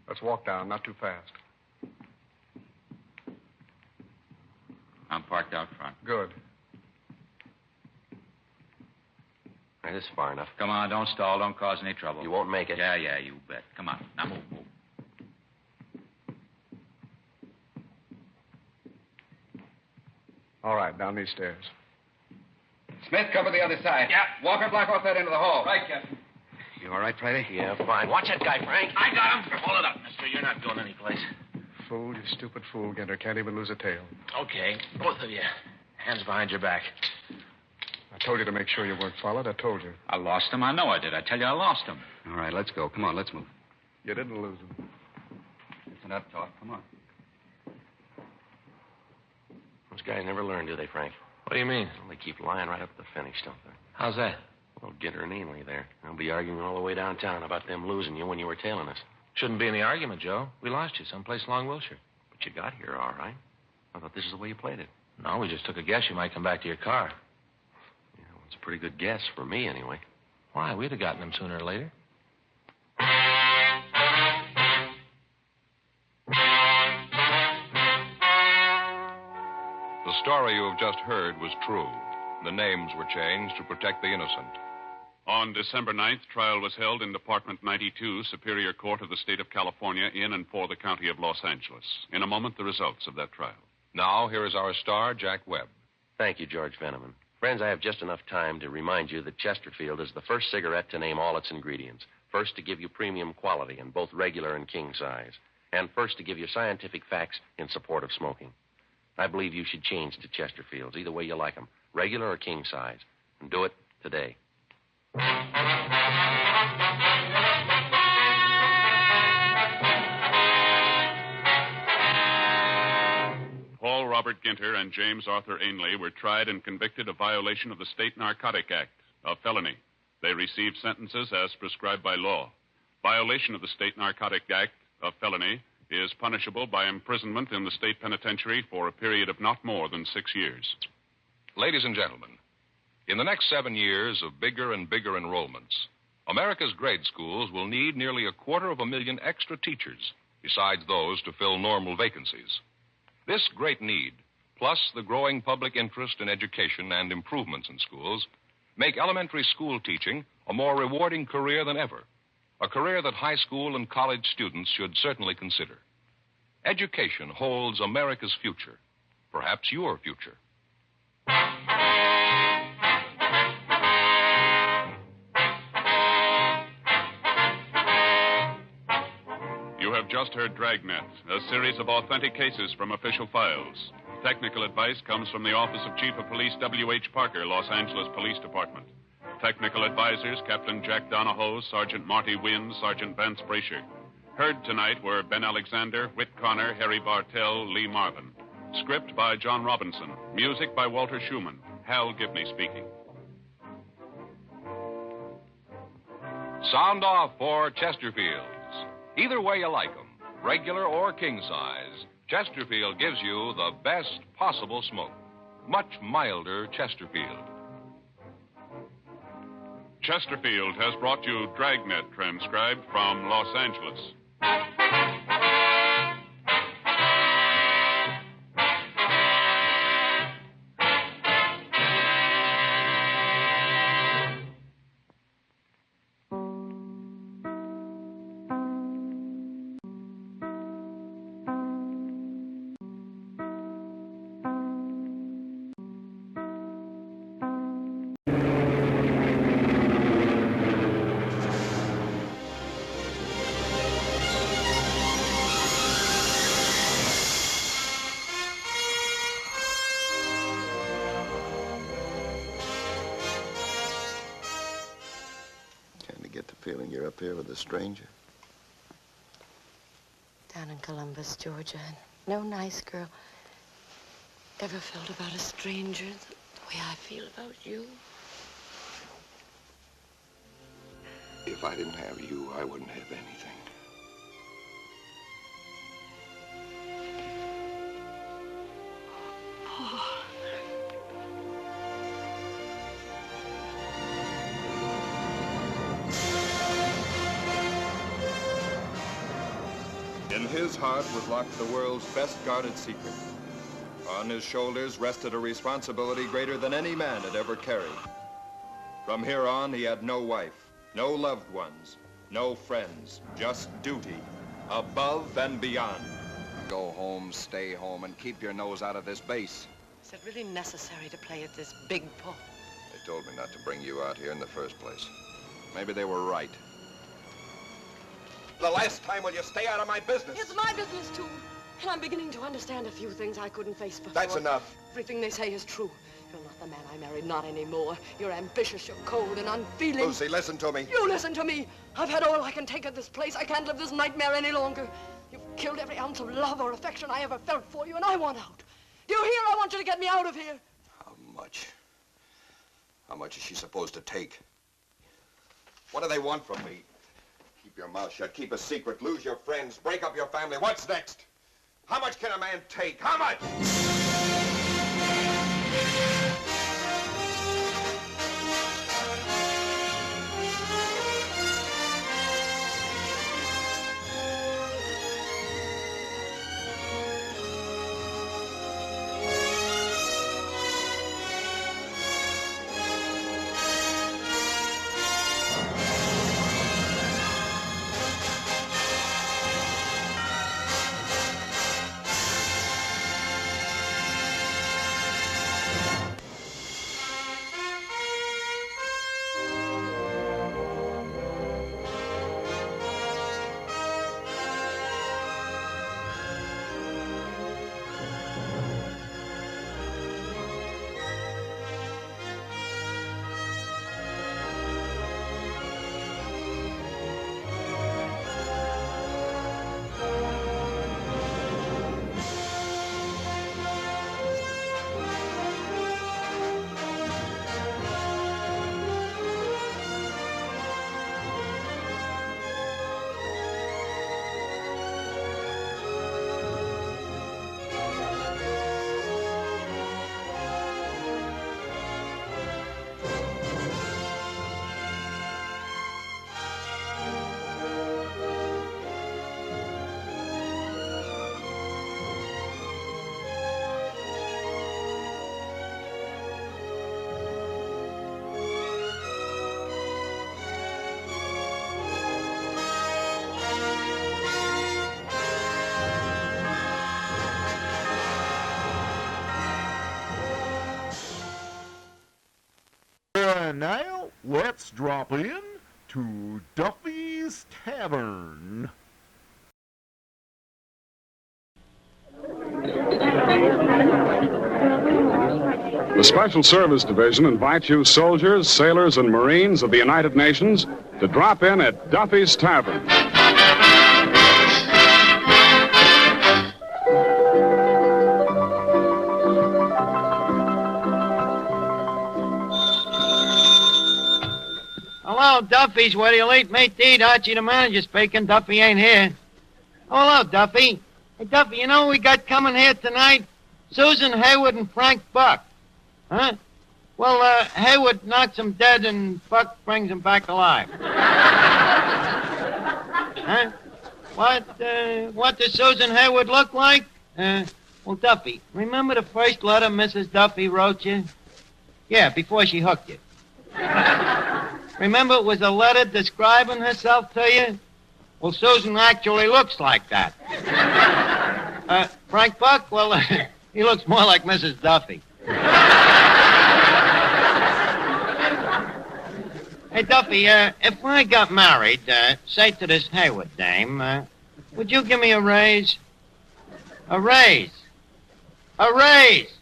Speaker 6: Let's walk down, not too fast.
Speaker 5: I'm parked out front.
Speaker 6: Good.
Speaker 19: All right, this is far enough.
Speaker 5: Come on, don't stall. Don't cause any trouble.
Speaker 19: You won't make it.
Speaker 5: Yeah, you bet. Come on. Now move.
Speaker 6: All right, down these stairs.
Speaker 4: Smith, cover the other side.
Speaker 5: Yeah.
Speaker 4: Walker, block off that end of the hall.
Speaker 5: Right, Captain.
Speaker 4: You all right, Friday?
Speaker 19: Yeah, fine. Watch that guy, Frank.
Speaker 3: I got him. Hold it up, mister. You're not going anyplace.
Speaker 6: Fool, you stupid fool, Ginter. Can't even lose a tail.
Speaker 3: Okay, both of you. Hands behind your back.
Speaker 6: I told you to make sure you weren't followed. I told you.
Speaker 5: I lost him. I know I did. I tell you, I lost him.
Speaker 4: All right, let's go. Come on, let's move.
Speaker 6: You didn't lose him.
Speaker 4: It's enough talk. Come on.
Speaker 19: Those guys never learn, do they, Frank?
Speaker 3: What do you mean?
Speaker 19: Well, they keep lying right up to the finish, don't they?
Speaker 3: How's that?
Speaker 19: Well, Ginter and Ainley there. They'll be arguing all the way downtown about them losing you when you were tailing us.
Speaker 3: Shouldn't be any argument, Joe. We lost you someplace along Wilshire.
Speaker 19: But you got here all right. I thought this is the way you played it.
Speaker 3: No, we just took a guess you might come back to your car.
Speaker 19: Yeah, well, it's a pretty good guess for me, anyway.
Speaker 3: Why? We'd have gotten him sooner or later.
Speaker 16: The story you have just heard was true. The names were changed to protect the innocent.
Speaker 18: On December 9th, trial was held in Department 92, Superior Court of the State of California, in and for the County of Los Angeles. In a moment, the results of that trial.
Speaker 16: Now, here is our star, Jack Webb.
Speaker 19: Thank you, George Veneman. Friends, I have just enough time to remind you that Chesterfield is the first cigarette to name all its ingredients. First to give you premium quality in both regular and king size. And first to give you scientific facts in support of smoking. I believe you should change to Chesterfields, either way you like them, regular or king size. And do it today.
Speaker 18: Paul Robert Ginter and James Arthur Ainley were tried and convicted of violation of the State Narcotic Act, a felony. They received sentences as prescribed by law. Violation of the State Narcotic Act, a felony, is punishable by imprisonment in the state penitentiary for a period of not more than 6 years.
Speaker 16: Ladies and gentlemen, in the next 7 years of bigger and bigger enrollments, America's grade schools will need nearly 250,000 extra teachers, besides those to fill normal vacancies. This great need, plus the growing public interest in education and improvements in schools, make elementary school teaching a more rewarding career than ever, a career that high school and college students should certainly consider. Education holds America's future, perhaps your future.
Speaker 18: You have just heard Dragnet, a series of authentic cases from official files. Technical advice comes from the Office of Chief of Police W.H. Parker, Los Angeles Police Department. Technical advisors, Captain Jack Donahoe, Sergeant Marty Wynn, Sergeant Vance Brasher. Heard tonight were Ben Alexander, Whit Connor, Harry Bartell, Lee Marvin. Script by John Robinson. Music by Walter Schumann. Hal Gibney speaking.
Speaker 10: Sound off for Chesterfields. Either way you like them, regular or king size, Chesterfield gives you the best possible smoke. Much milder Chesterfield.
Speaker 18: Chesterfield has brought you Dragnet, transcribed from Los Angeles.
Speaker 9: Feeling you're up here with a stranger?
Speaker 15: Down in Columbus, Georgia, and no nice girl ever felt about a stranger the way I feel about you.
Speaker 9: If I didn't have you, I wouldn't have anything.
Speaker 15: Oh.
Speaker 9: In his heart was locked the world's best guarded secret. On his shoulders rested a responsibility greater than any man had ever carried. From here on, he had no wife, no loved ones, no friends, just duty, above and beyond.
Speaker 17: Go home, stay home, and keep your nose out of this base.
Speaker 15: Is it really necessary to play at this big pot?
Speaker 9: They told me not to bring you out here in the first place. Maybe they were right. The last time, will you stay out of my business?
Speaker 15: It's my business, too. And I'm beginning to understand a few things I couldn't face before.
Speaker 9: That's enough.
Speaker 15: Everything they say is true. You're not the man I married, not anymore. You're ambitious, you're cold and unfeeling.
Speaker 9: Lucy, listen to me.
Speaker 15: You listen to me. I've had all I can take of this place. I can't live this nightmare any longer. You've killed every ounce of love or affection I ever felt for you, and I want out. Do you hear? I want you to get me out of here.
Speaker 9: How much? How much is she supposed to take? What do they want from me? Keep your mouth shut, keep a secret, lose your friends, break up your family. What's next? How much can a man take? How much?
Speaker 1: And now, let's drop in to Duffy's Tavern.
Speaker 18: The Special Service Division invites you soldiers, sailors, and Marines of the United Nations to drop in at Duffy's Tavern.
Speaker 7: Hello, Duffy's. Where do you eat? Meet to eat. Archie, the manager, speaking. Duffy ain't here. Oh, hello, Duffy. Hey, Duffy, you know who we got coming here tonight? Susan Hayward and Frank Buck. Huh? Well, Hayward knocks him dead and Buck brings him back alive. Huh? What does Susan Hayward look like? Well, Duffy, remember the first letter Mrs. Duffy wrote you? Yeah, before she hooked you. Remember it was a letter describing herself to you? Well, Susan actually looks like that. Frank Buck, well, he looks more like Mrs. Duffy. Hey, Duffy, if I got married, say to this Hayward dame, would you give me a raise? A raise? A raise!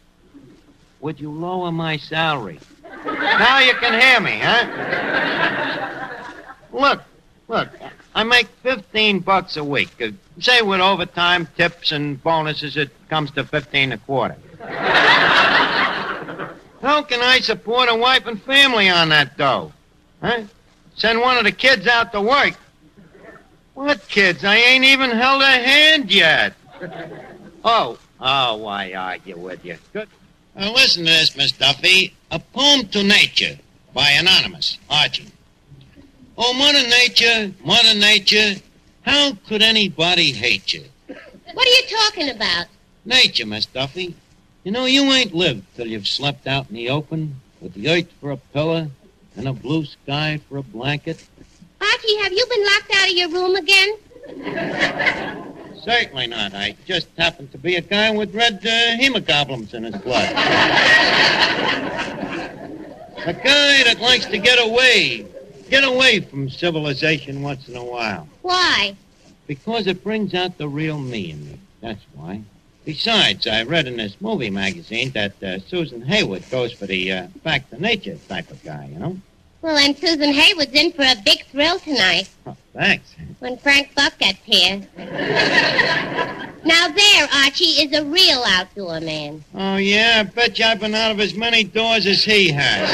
Speaker 7: Would you lower my salary? Now you can hear me, huh? Look, I make $15 a week. Say with overtime, tips, and bonuses, it comes to $15 a quarter. How can I support a wife and family on that dough? Huh? Send one of the kids out to work. What kids? I ain't even held a hand yet. Oh, why argue with you? Good. Listen to this, Miss Duffy. A poem to nature by Anonymous, Archie. Oh, Mother Nature, how could anybody hate you?
Speaker 8: What are you talking about?
Speaker 7: Nature, Miss Duffy. You know, you ain't lived till you've slept out in the open with the earth for a pillow and a blue sky for a blanket.
Speaker 8: Archie, have you been locked out of your room again?
Speaker 7: Certainly not. I just happen to be a guy with red hemoglobins in his blood. A guy that likes to get away from civilization once in a while.
Speaker 8: Why?
Speaker 7: Because it brings out the real me in me. That's why. Besides, I read in this movie magazine that Susan Hayward goes for the back to nature type of guy, you know?
Speaker 8: Well, and Susan Hayward's in for a big thrill tonight.
Speaker 7: Oh, thanks.
Speaker 8: When Frank Buck gets here. Now there, Archie, is a real outdoor man.
Speaker 7: Oh, yeah? I bet you I've been out of as many doors as he has.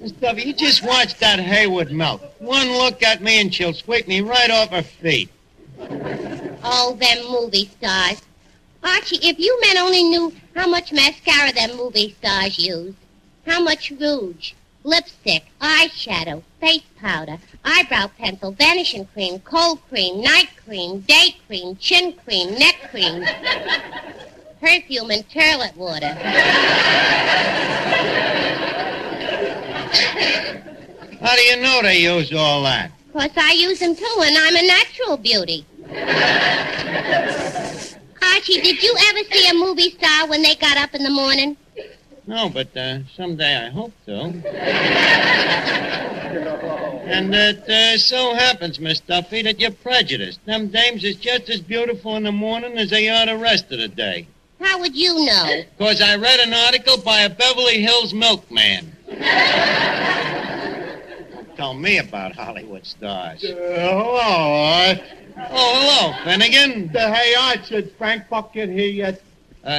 Speaker 7: Miss Duffy, you just watch that Hayward melt. One look at me and she'll sweep me right off her feet.
Speaker 8: Oh, them movie stars. Archie, if you men only knew how much mascara them movie stars use. How much rouge, lipstick, eyeshadow, face powder, eyebrow pencil, vanishing cream, cold cream, night cream, day cream, chin cream, neck cream, perfume, and toilet water.
Speaker 7: How do you know they use all that?
Speaker 8: 'Cause I use them too, and I'm a natural beauty. Archie, did you ever see a movie star when they got up in the morning?
Speaker 7: No, but someday I hope so. And it so happens, Miss Duffy, that you're prejudiced. Them dames is just as beautiful in the morning as they are the rest of the day.
Speaker 8: How would you know?
Speaker 7: 'Cause I read an article by a Beverly Hills milkman. Tell me about Hollywood stars.
Speaker 11: Hello, Art.
Speaker 7: Oh, hello, Finnegan.
Speaker 11: Hey, Art, should Frank Buck get here yet?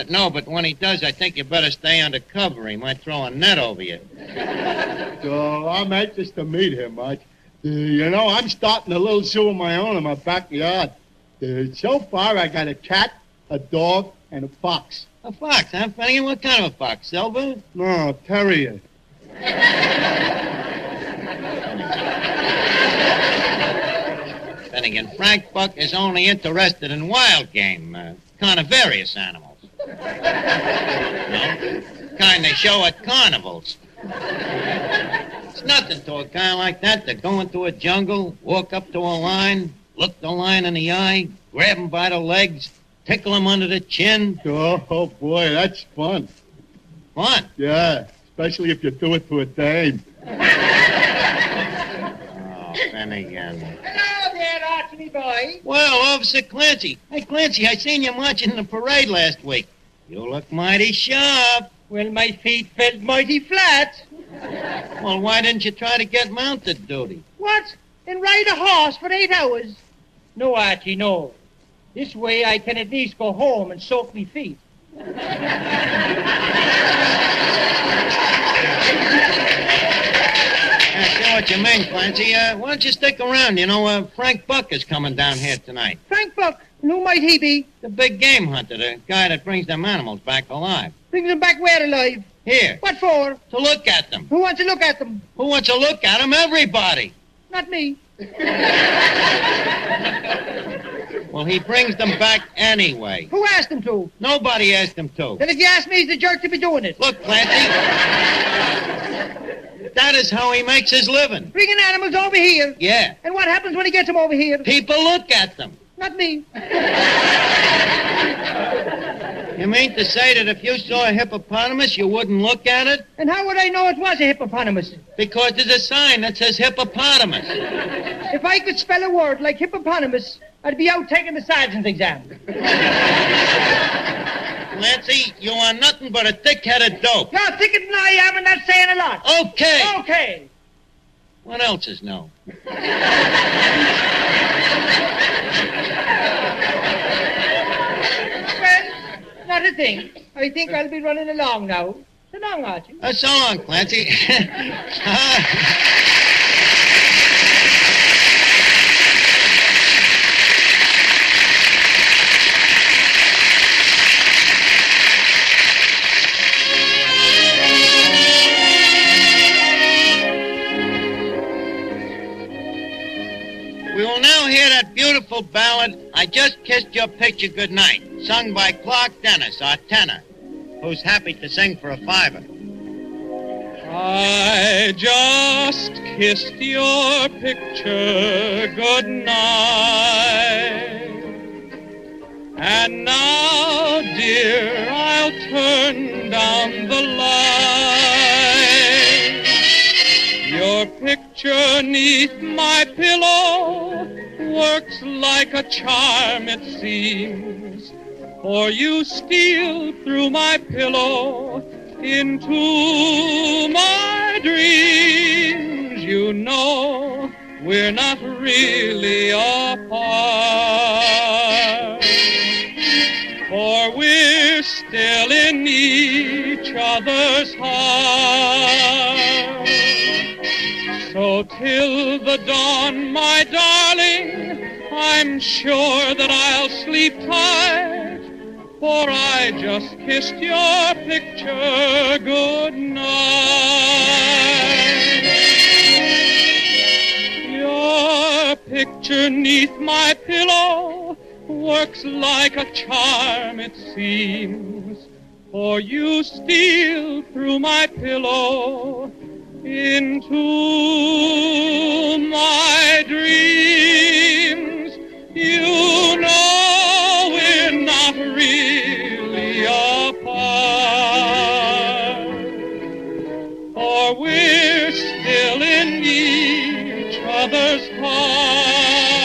Speaker 7: No, but when he does, I think you better stay under cover. He might throw a net over you.
Speaker 11: So I'm anxious to meet him, Art. You know, I'm starting a little zoo of my own in my backyard. So far, I got a cat, a dog, and a fox.
Speaker 7: A fox, huh, Finnegan? What kind of a fox? Silver?
Speaker 11: No, terrier.
Speaker 7: Finnegan, Frank Buck is only interested in wild game, carnivorous animals. Kind they show at carnivals. It's nothing to a guy like that to go into a jungle, walk up to a lion, look the lion in the eye, grab him by the legs, tickle him under the chin.
Speaker 11: Oh, boy, that's fun.
Speaker 7: Fun?
Speaker 11: Yeah, especially if you do it to a dame.
Speaker 7: Oh, Finnegan.
Speaker 22: Hello there, Archie boy.
Speaker 7: Well, Officer Clancy. Hey, Clancy, I seen you marching in the parade last week. You look mighty sharp.
Speaker 22: Well, my feet felt mighty flat.
Speaker 7: Well, why didn't you try to get mounted duty?
Speaker 22: What? And ride a horse for 8 hours? No, Archie, no. This way I can at least go home and soak me feet.
Speaker 7: what you mean, Clancy. Why don't you stick around? You know, Frank Buck is coming down here tonight.
Speaker 22: Frank Buck? And who might he be?
Speaker 7: The big game hunter, the guy that brings them animals back alive.
Speaker 22: Brings them back where alive?
Speaker 7: Here.
Speaker 22: What for?
Speaker 7: To look at them.
Speaker 22: Who wants to look at them?
Speaker 7: Who wants to look at them? Everybody.
Speaker 22: Not me.
Speaker 7: Well, he brings them back anyway.
Speaker 22: Who asked him to?
Speaker 7: Nobody asked him to.
Speaker 22: Then if you ask me, he's the jerk to be doing it.
Speaker 7: Look, Clancy. That is how he makes his living.
Speaker 22: Bringing animals over here?
Speaker 7: Yeah.
Speaker 22: And what happens when he gets them over here?
Speaker 7: People look at them.
Speaker 22: Not me.
Speaker 7: You mean to say that if you saw a hippopotamus, you wouldn't look at it?
Speaker 22: And how would I know it was a hippopotamus?
Speaker 7: Because there's a sign that says hippopotamus.
Speaker 22: If I could spell a word like hippopotamus, I'd be out taking the sergeant's exam.
Speaker 7: Clancy, you are nothing but a thick-headed dope.
Speaker 22: You're thicker than I am, and that's saying a lot.
Speaker 7: Okay.
Speaker 22: Okay.
Speaker 7: What else is no?
Speaker 22: Well, not a thing. I think I'll be running along now. So long, Archie.
Speaker 7: So long, Clancy. We will now hear that beautiful ballad, I Just Kissed Your Picture Goodnight, sung by Clark Denis, our tenor, who's happy to sing for a $5.
Speaker 2: I just kissed your picture goodnight, and now, dear, I'll turn down the light. Your picture 'neath my pillow works like a charm, it seems, for you steal through my pillow into my dreams. You know we're not really apart, for we're still in each other's heart. So till the dawn, my darling, I'm sure that I'll sleep tight, for I just kissed your picture goodnight. Your picture 'neath my pillow works like a charm, it seems, for you steal through my pillow into my dreams. You know we're not really apart, for we're still in each other's heart.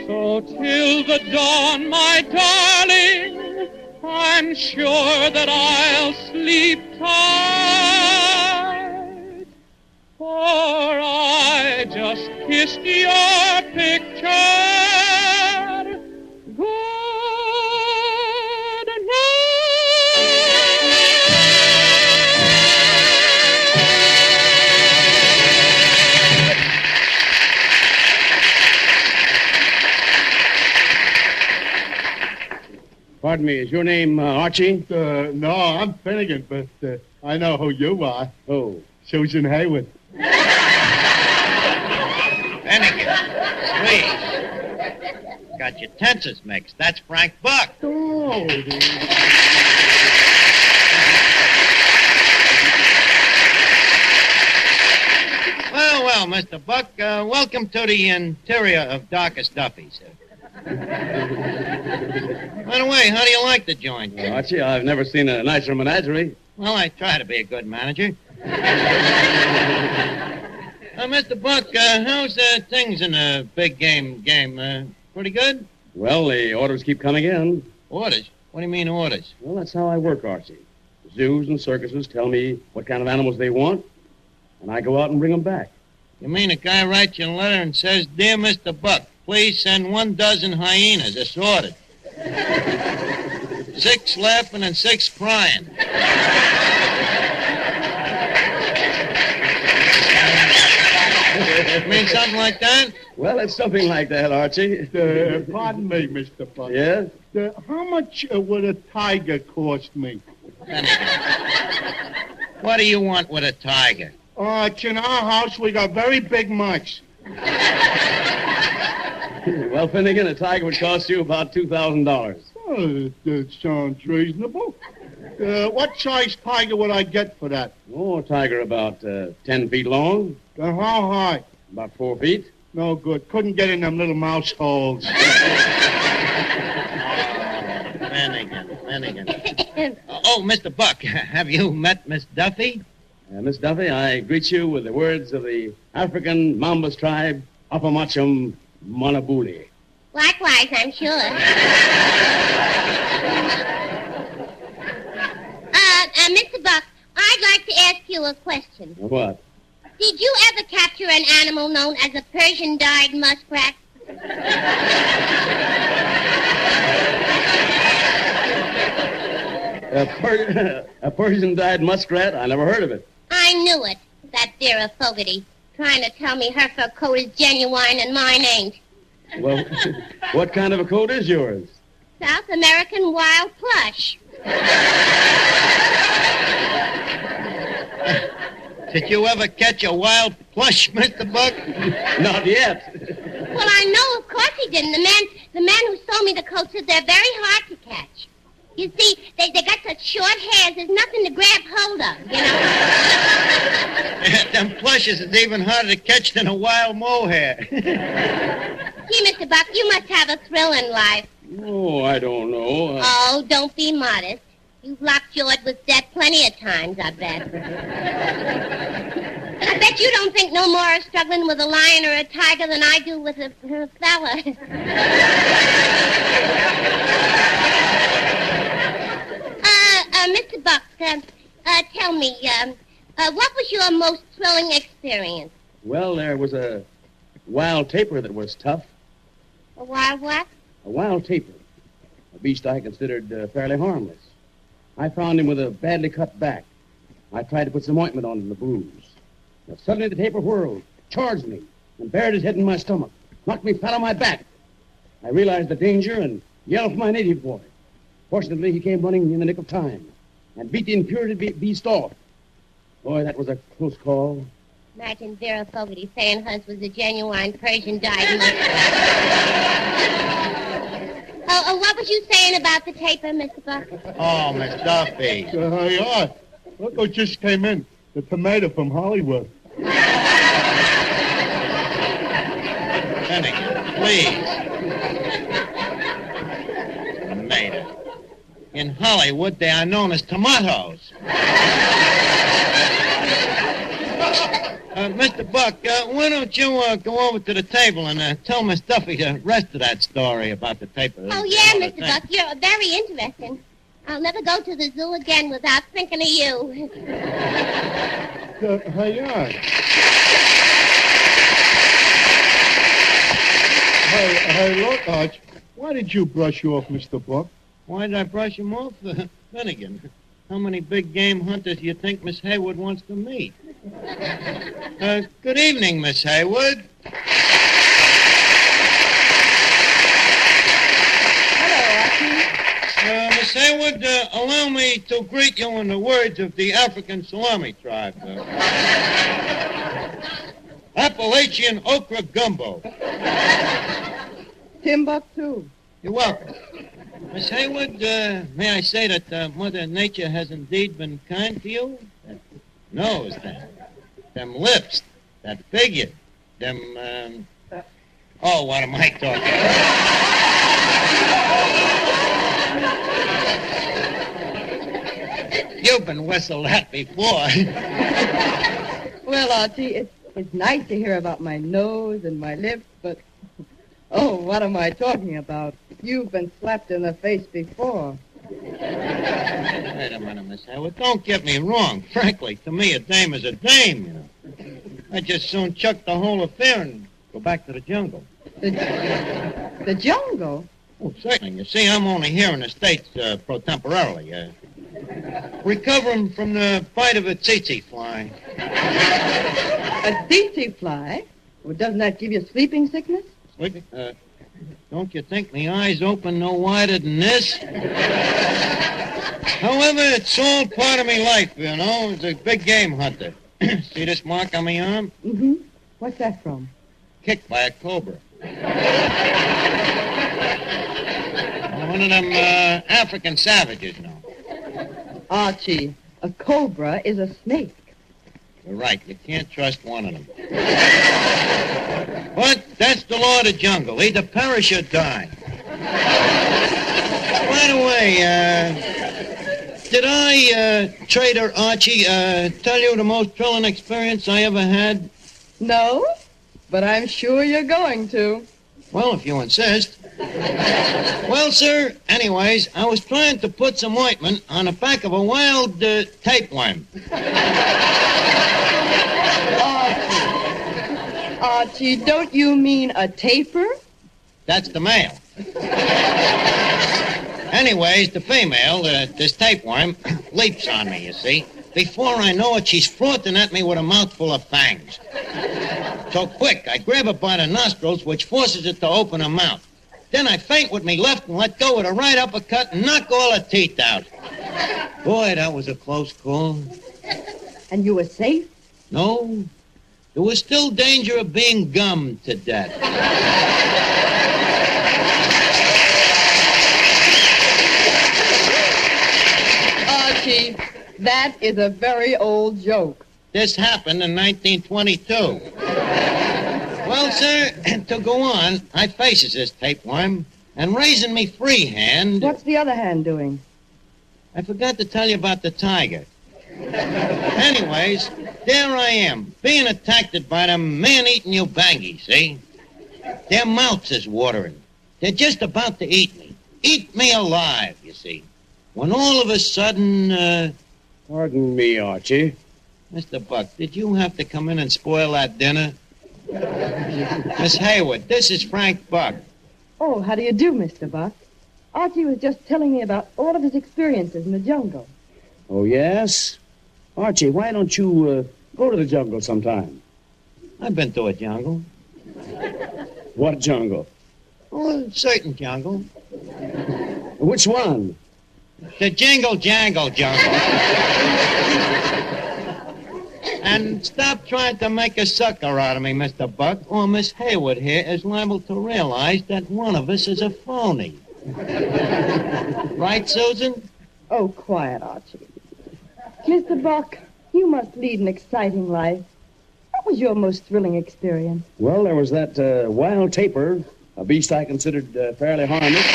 Speaker 2: So till the dawn, my darling, I'm sure that I'll sleep tight, for I just kissed your picture
Speaker 11: Pardon me, is your name Archie? No, I'm Finnegan, but I know who you are. Who? Susan Haywood.
Speaker 7: Finnegan, please. Got your tenses mixed. That's Frank Buck.
Speaker 11: Oh,
Speaker 7: Well, Mr. Buck, welcome to the interior of Darkest Duffy's. By the way, how do you like the joint?
Speaker 12: Archie, I've never seen a nicer menagerie.
Speaker 7: Well, I try to be a good manager. Mr. Buck, how's things in the big game? Pretty good?
Speaker 12: Well, the orders keep coming in.
Speaker 7: Orders? What do you mean orders?
Speaker 12: Well, that's how I work, Archie. Zoos and circuses tell me what kind of animals they want, and I go out and bring them back.
Speaker 7: You mean a guy writes you a letter and says, Dear Mr. Buck, please send 12 hyenas, assorted. 6 laughing and 6 crying. something like that?
Speaker 12: Well, it's something like that, Archie.
Speaker 11: Pardon me, Mr. Buck.
Speaker 12: Yes?
Speaker 11: How much would a tiger cost me?
Speaker 7: What do you want with a tiger?
Speaker 11: It's in our house. We got very big mice.
Speaker 12: Well, Finnegan, a tiger would cost you about $2,000.
Speaker 11: Oh, that sounds reasonable. What size tiger would I get for that?
Speaker 12: Oh, a tiger about 10 feet long.
Speaker 11: How high?
Speaker 12: About 4 feet.
Speaker 11: No good. Couldn't get in them little mouse holes.
Speaker 7: Finnegan. Oh, Mr. Buck, have you met Miss Duffy?
Speaker 12: Miss Duffy, I greet you with the words of the African Mambas tribe, Apamachum Manabuli.
Speaker 8: Likewise, I'm sure. Mr. Buck, I'd like to ask you a question.
Speaker 12: What?
Speaker 8: Did you ever capture an animal known as a Persian-dyed muskrat?
Speaker 12: A Persian-dyed muskrat? I never heard of it.
Speaker 8: I knew it. That Vera Fogarty, trying to tell me her fur coat is genuine and mine ain't.
Speaker 12: Well, what kind of a coat is yours?
Speaker 8: South American wild plush.
Speaker 7: Did you ever catch a wild plush, Mr. Buck?
Speaker 12: Not yet.
Speaker 8: Well, I know, of course he didn't. The man who sold me the coat said they're very hard to catch. You see, they got such short hairs, there's nothing to grab hold of, you know?
Speaker 7: Them plushes is even harder to catch than a wild mohair.
Speaker 8: Gee, Mr. Buck, you must have a thrill in life.
Speaker 12: Oh, I don't know.
Speaker 8: Oh, don't be modest. You've locked George with death plenty of times, I bet. I bet you don't think no more of struggling with a lion or a tiger than I do with a fella. Mr. Buck, tell me, what was your most thrilling experience?
Speaker 12: Well, there was a wild tapir that was tough.
Speaker 8: A wild what?
Speaker 12: A wild tapir. A beast I considered fairly harmless. I found him with a badly cut back. I tried to put some ointment on the bruise. But suddenly the tapir whirled, charged me, and buried his head in my stomach, knocked me flat on my back. I realized the danger and yelled for my native boy. Fortunately, he came running in the nick of time and beat the impurity beast off. Boy, that was a close call.
Speaker 8: Imagine Vera Fogarty saying hers was a genuine Persian-dyed muskrat. What was you saying about the tapir, Mr. Buck?
Speaker 7: Oh, Miss Duffy.
Speaker 11: Hey, look who just came in. The tomato from Hollywood.
Speaker 7: Finnegan, please. Tomato. In Hollywood, they are known as tomatoes. Mr. Buck, why don't you go over to the table and tell Miss Duffy the rest of that story about the paper?
Speaker 8: Oh, yeah, Mr. Buck, you're very interesting. I'll never go to the zoo again without thinking of you.
Speaker 11: Hey, look, Arch. Why did you brush off Mr. Buck?
Speaker 7: Why did I brush him off? Finnegan, how many big game hunters do you think Miss Haywood wants to meet? Good evening, Miss Haywood.
Speaker 22: Hello,
Speaker 7: Miss Haywood, allow me to greet you in the words of the African Salami tribe. Appalachian okra gumbo.
Speaker 22: Timbuktu.
Speaker 7: You're welcome. Miss Haywood, may I say that Mother Nature has indeed been kind to you? That nose, them lips, that figure, them, oh, what am I talking about? You've been whistled at before.
Speaker 22: Well, Archie, it's nice to hear about my nose and my lips, but, oh, what am I talking about? You've been slapped in the face before.
Speaker 7: Wait a minute, Miss Howard. Don't get me wrong. Frankly, to me, a dame is a dame, you know. I'd just soon chuck the whole affair and go back to the jungle.
Speaker 22: The jungle?
Speaker 7: Oh, certainly. You see, I'm only here in the States pro temporarily. Recovering from the bite of a tsetse fly.
Speaker 22: A tsetse fly? Well, doesn't that give you sleeping sickness?
Speaker 7: Sleeping? Don't you think my eyes open no wider than this? However, it's all part of my life, you know. It's a big game hunter. See this mark on my arm?
Speaker 22: Mm-hmm. What's that from?
Speaker 7: Kicked by a cobra. One of them African savages, you know.
Speaker 22: Archie, a cobra is a snake.
Speaker 7: You're right. You can't trust one of them. But that's the law of the jungle. Either perish or die. By the way, did I, Trader Archie, tell you the most thrilling experience I ever had?
Speaker 22: No, but I'm sure you're going to.
Speaker 7: Well, if you insist. Well, sir, anyways, I was trying to put some ointment on the back of a wild tapeworm.
Speaker 22: Archie, don't you mean a taper?
Speaker 7: That's the male. Anyways, the female, this tapeworm, leaps on me, you see. Before I know it, she's frothing at me with a mouthful of fangs. So quick, I grab her by the nostrils, which forces it to open her mouth. Then I feint with me left and let go with a right uppercut and knock all her teeth out. Boy, that was a close call.
Speaker 22: And you were safe?
Speaker 7: No. There was still danger of being gummed to death.
Speaker 22: Archie, that is a very old joke.
Speaker 7: This happened in 1922. Well, sir, to go on, I faces this tapeworm, and raising me free hand...
Speaker 22: What's the other hand doing?
Speaker 7: I forgot to tell you about the tiger. Anyways, there I am, being attacked by them man-eating Ubangi, see? Their mouths is watering. They're just about to eat me. Eat me alive, you see. When all of a sudden,
Speaker 12: Pardon me, Archie.
Speaker 7: Mr. Buck, did you have to come in and spoil that dinner? Miss Hayward, this is Frank Buck.
Speaker 22: Oh, how do you do, Mr. Buck? Archie was just telling me about all of his experiences in the jungle.
Speaker 12: Oh, yes? Archie, why don't you go to the jungle sometime?
Speaker 7: I've been to a jungle.
Speaker 12: What jungle?
Speaker 7: Oh, a certain jungle.
Speaker 12: Which one?
Speaker 7: The Jingle Jangle jungle. And stop trying to make a sucker out of me, Mr. Buck, or Miss Hayward here is liable to realize that one of us is a phony. Right, Susan?
Speaker 22: Oh, quiet, Archie. Mr. Buck, you must lead an exciting life. What was your most thrilling experience?
Speaker 12: Well, there was that wild tapir, a beast I considered fairly harmless.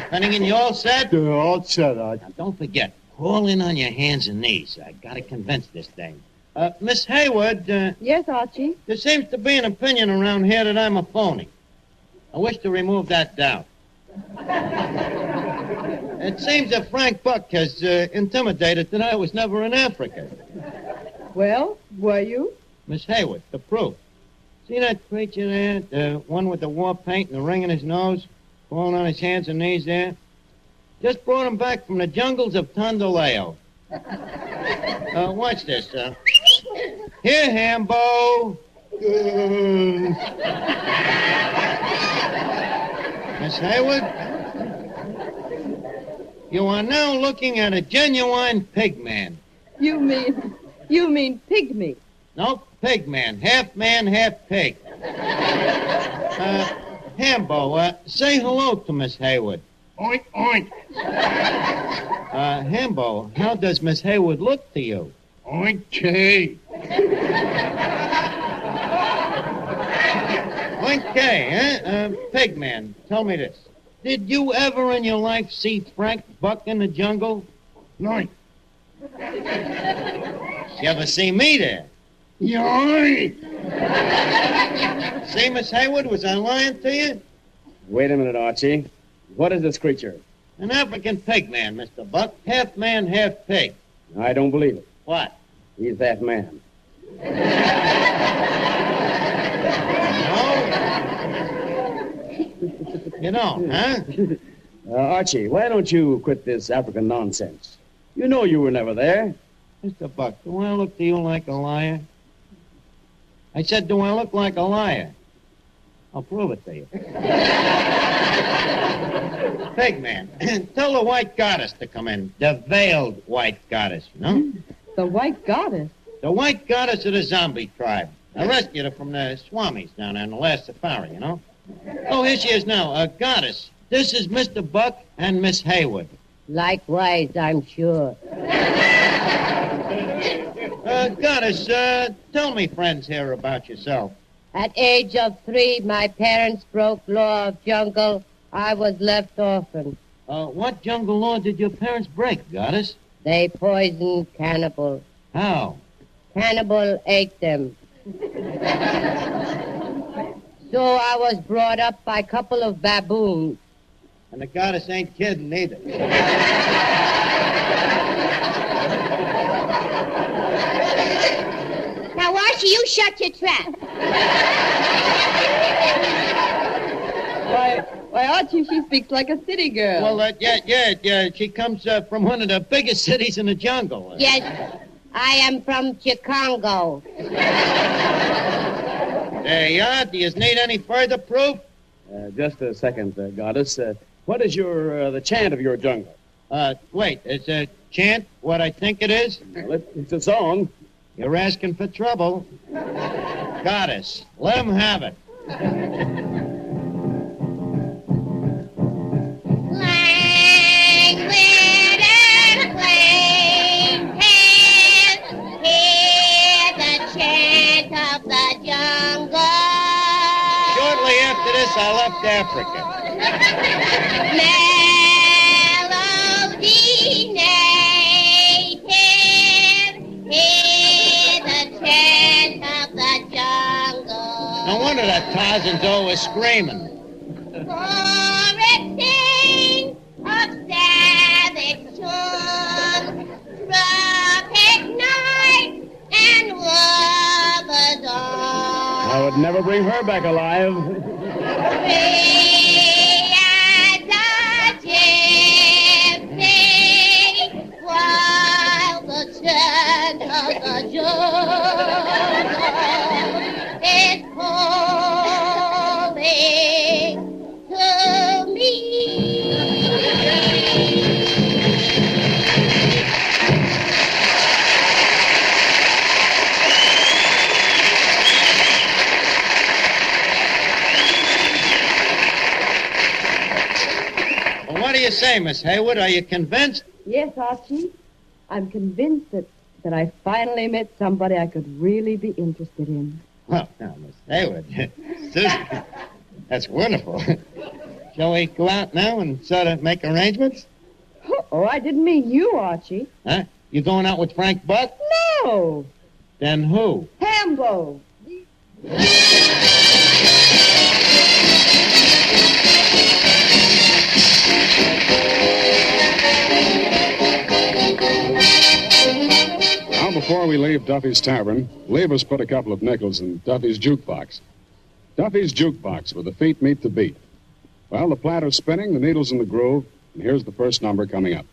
Speaker 7: Finnegan, you all set?
Speaker 11: All set, Archie.
Speaker 7: Now, don't forget, crawl in on your hands and knees. I gotta convince this thing. Miss Hayward,
Speaker 22: Yes, Archie?
Speaker 7: there seems to be an opinion around here that I'm a phony. I wish to remove that doubt. It seems that Frank Buck has intimidated that I was never in Africa.
Speaker 22: Well, were you?
Speaker 7: Miss Hayward, the proof. See that creature there? The one with the war paint and the ring in his nose? Falling on his hands and knees there? Just brought him back from the jungles of Tondoleo. Watch this. Here, Hambo. Miss Hayward, you are now looking at a genuine pig man.
Speaker 22: You mean pygmy?
Speaker 7: Nope, pig man. Half man, half pig. Hambo, say hello to Miss Hayward.
Speaker 11: Oink, oink.
Speaker 7: Hambo, how does Miss Hayward look to you?
Speaker 11: Okay.
Speaker 7: Okay, huh? Pigman, tell me this. Did you ever in your life see Frank Buck in the jungle?
Speaker 11: No.
Speaker 7: You ever see me there?
Speaker 11: Yoy.
Speaker 7: See, Miss Hayward, was I lying to you?
Speaker 12: Wait a minute, Archie. What is this creature?
Speaker 7: An African pigman, Mr. Buck. Half man, half pig.
Speaker 12: I don't believe it.
Speaker 7: What?
Speaker 12: He's that man.
Speaker 7: You know, huh?
Speaker 12: Archie, why don't you quit this African nonsense? You know you were never there.
Speaker 7: Mr. Buck, do I look to you like a liar? I said, do I look like a liar? I'll prove it to you. Pigman, tell the white goddess to come in. The veiled white goddess, you know?
Speaker 22: The white goddess?
Speaker 7: The white goddess of the zombie tribe. I rescued her from the Swamis down there in the last safari, you know? Oh, here she is now, a goddess. This is Mr. Buck and Miss Hayward.
Speaker 8: Likewise, I'm sure.
Speaker 7: Goddess, tell me, friends here, about yourself.
Speaker 8: At age of 3, my parents broke law of jungle. I was left orphan.
Speaker 7: What jungle law did your parents break, Goddess?
Speaker 8: They poisoned cannibal.
Speaker 7: How?
Speaker 8: Cannibal ate them. So I was brought up by a couple of baboons.
Speaker 7: And the goddess ain't kidding either.
Speaker 8: Now, Archie, you shut your trap.
Speaker 22: Why, Archie, she speaks like a city girl.
Speaker 7: Well, yeah. She comes from one of the biggest cities in the jungle.
Speaker 8: Yes, I am from Chicago.
Speaker 7: There you are. Do you need any further proof?
Speaker 12: Just a second, Goddess. What is the chant of your jungle?
Speaker 7: Wait, is a chant what I think it is?
Speaker 12: Well, it's a song.
Speaker 7: You're asking for trouble. Goddess, let him have it. I left Africa.
Speaker 8: Melody native, hear the chant of the jungle.
Speaker 7: No wonder that Tarzan's always screaming.
Speaker 8: For it sings of savage tune, tropic night and rubber dawn.
Speaker 12: I would never bring her back alive.
Speaker 8: Free as a gypsy, while the chant of the jungle is calling to me.
Speaker 7: What do you say, Miss Hayward? Are you convinced?
Speaker 22: Yes, Archie. I'm convinced that I finally met somebody I could really be interested in.
Speaker 7: Well, now, Miss Hayward, Susan, that's wonderful. Shall we go out now and sort of make arrangements?
Speaker 22: Oh, I didn't mean you, Archie.
Speaker 7: Huh? You going out with Frank Buck?
Speaker 22: No.
Speaker 7: Then who?
Speaker 22: Hambo.
Speaker 13: Now, before we leave Duffy's Tavern, leave us put a couple of nickels in Duffy's jukebox. Duffy's jukebox, where the feet meet the beat. Well, the platter's spinning, the needle's in the groove, and here's the first number coming up.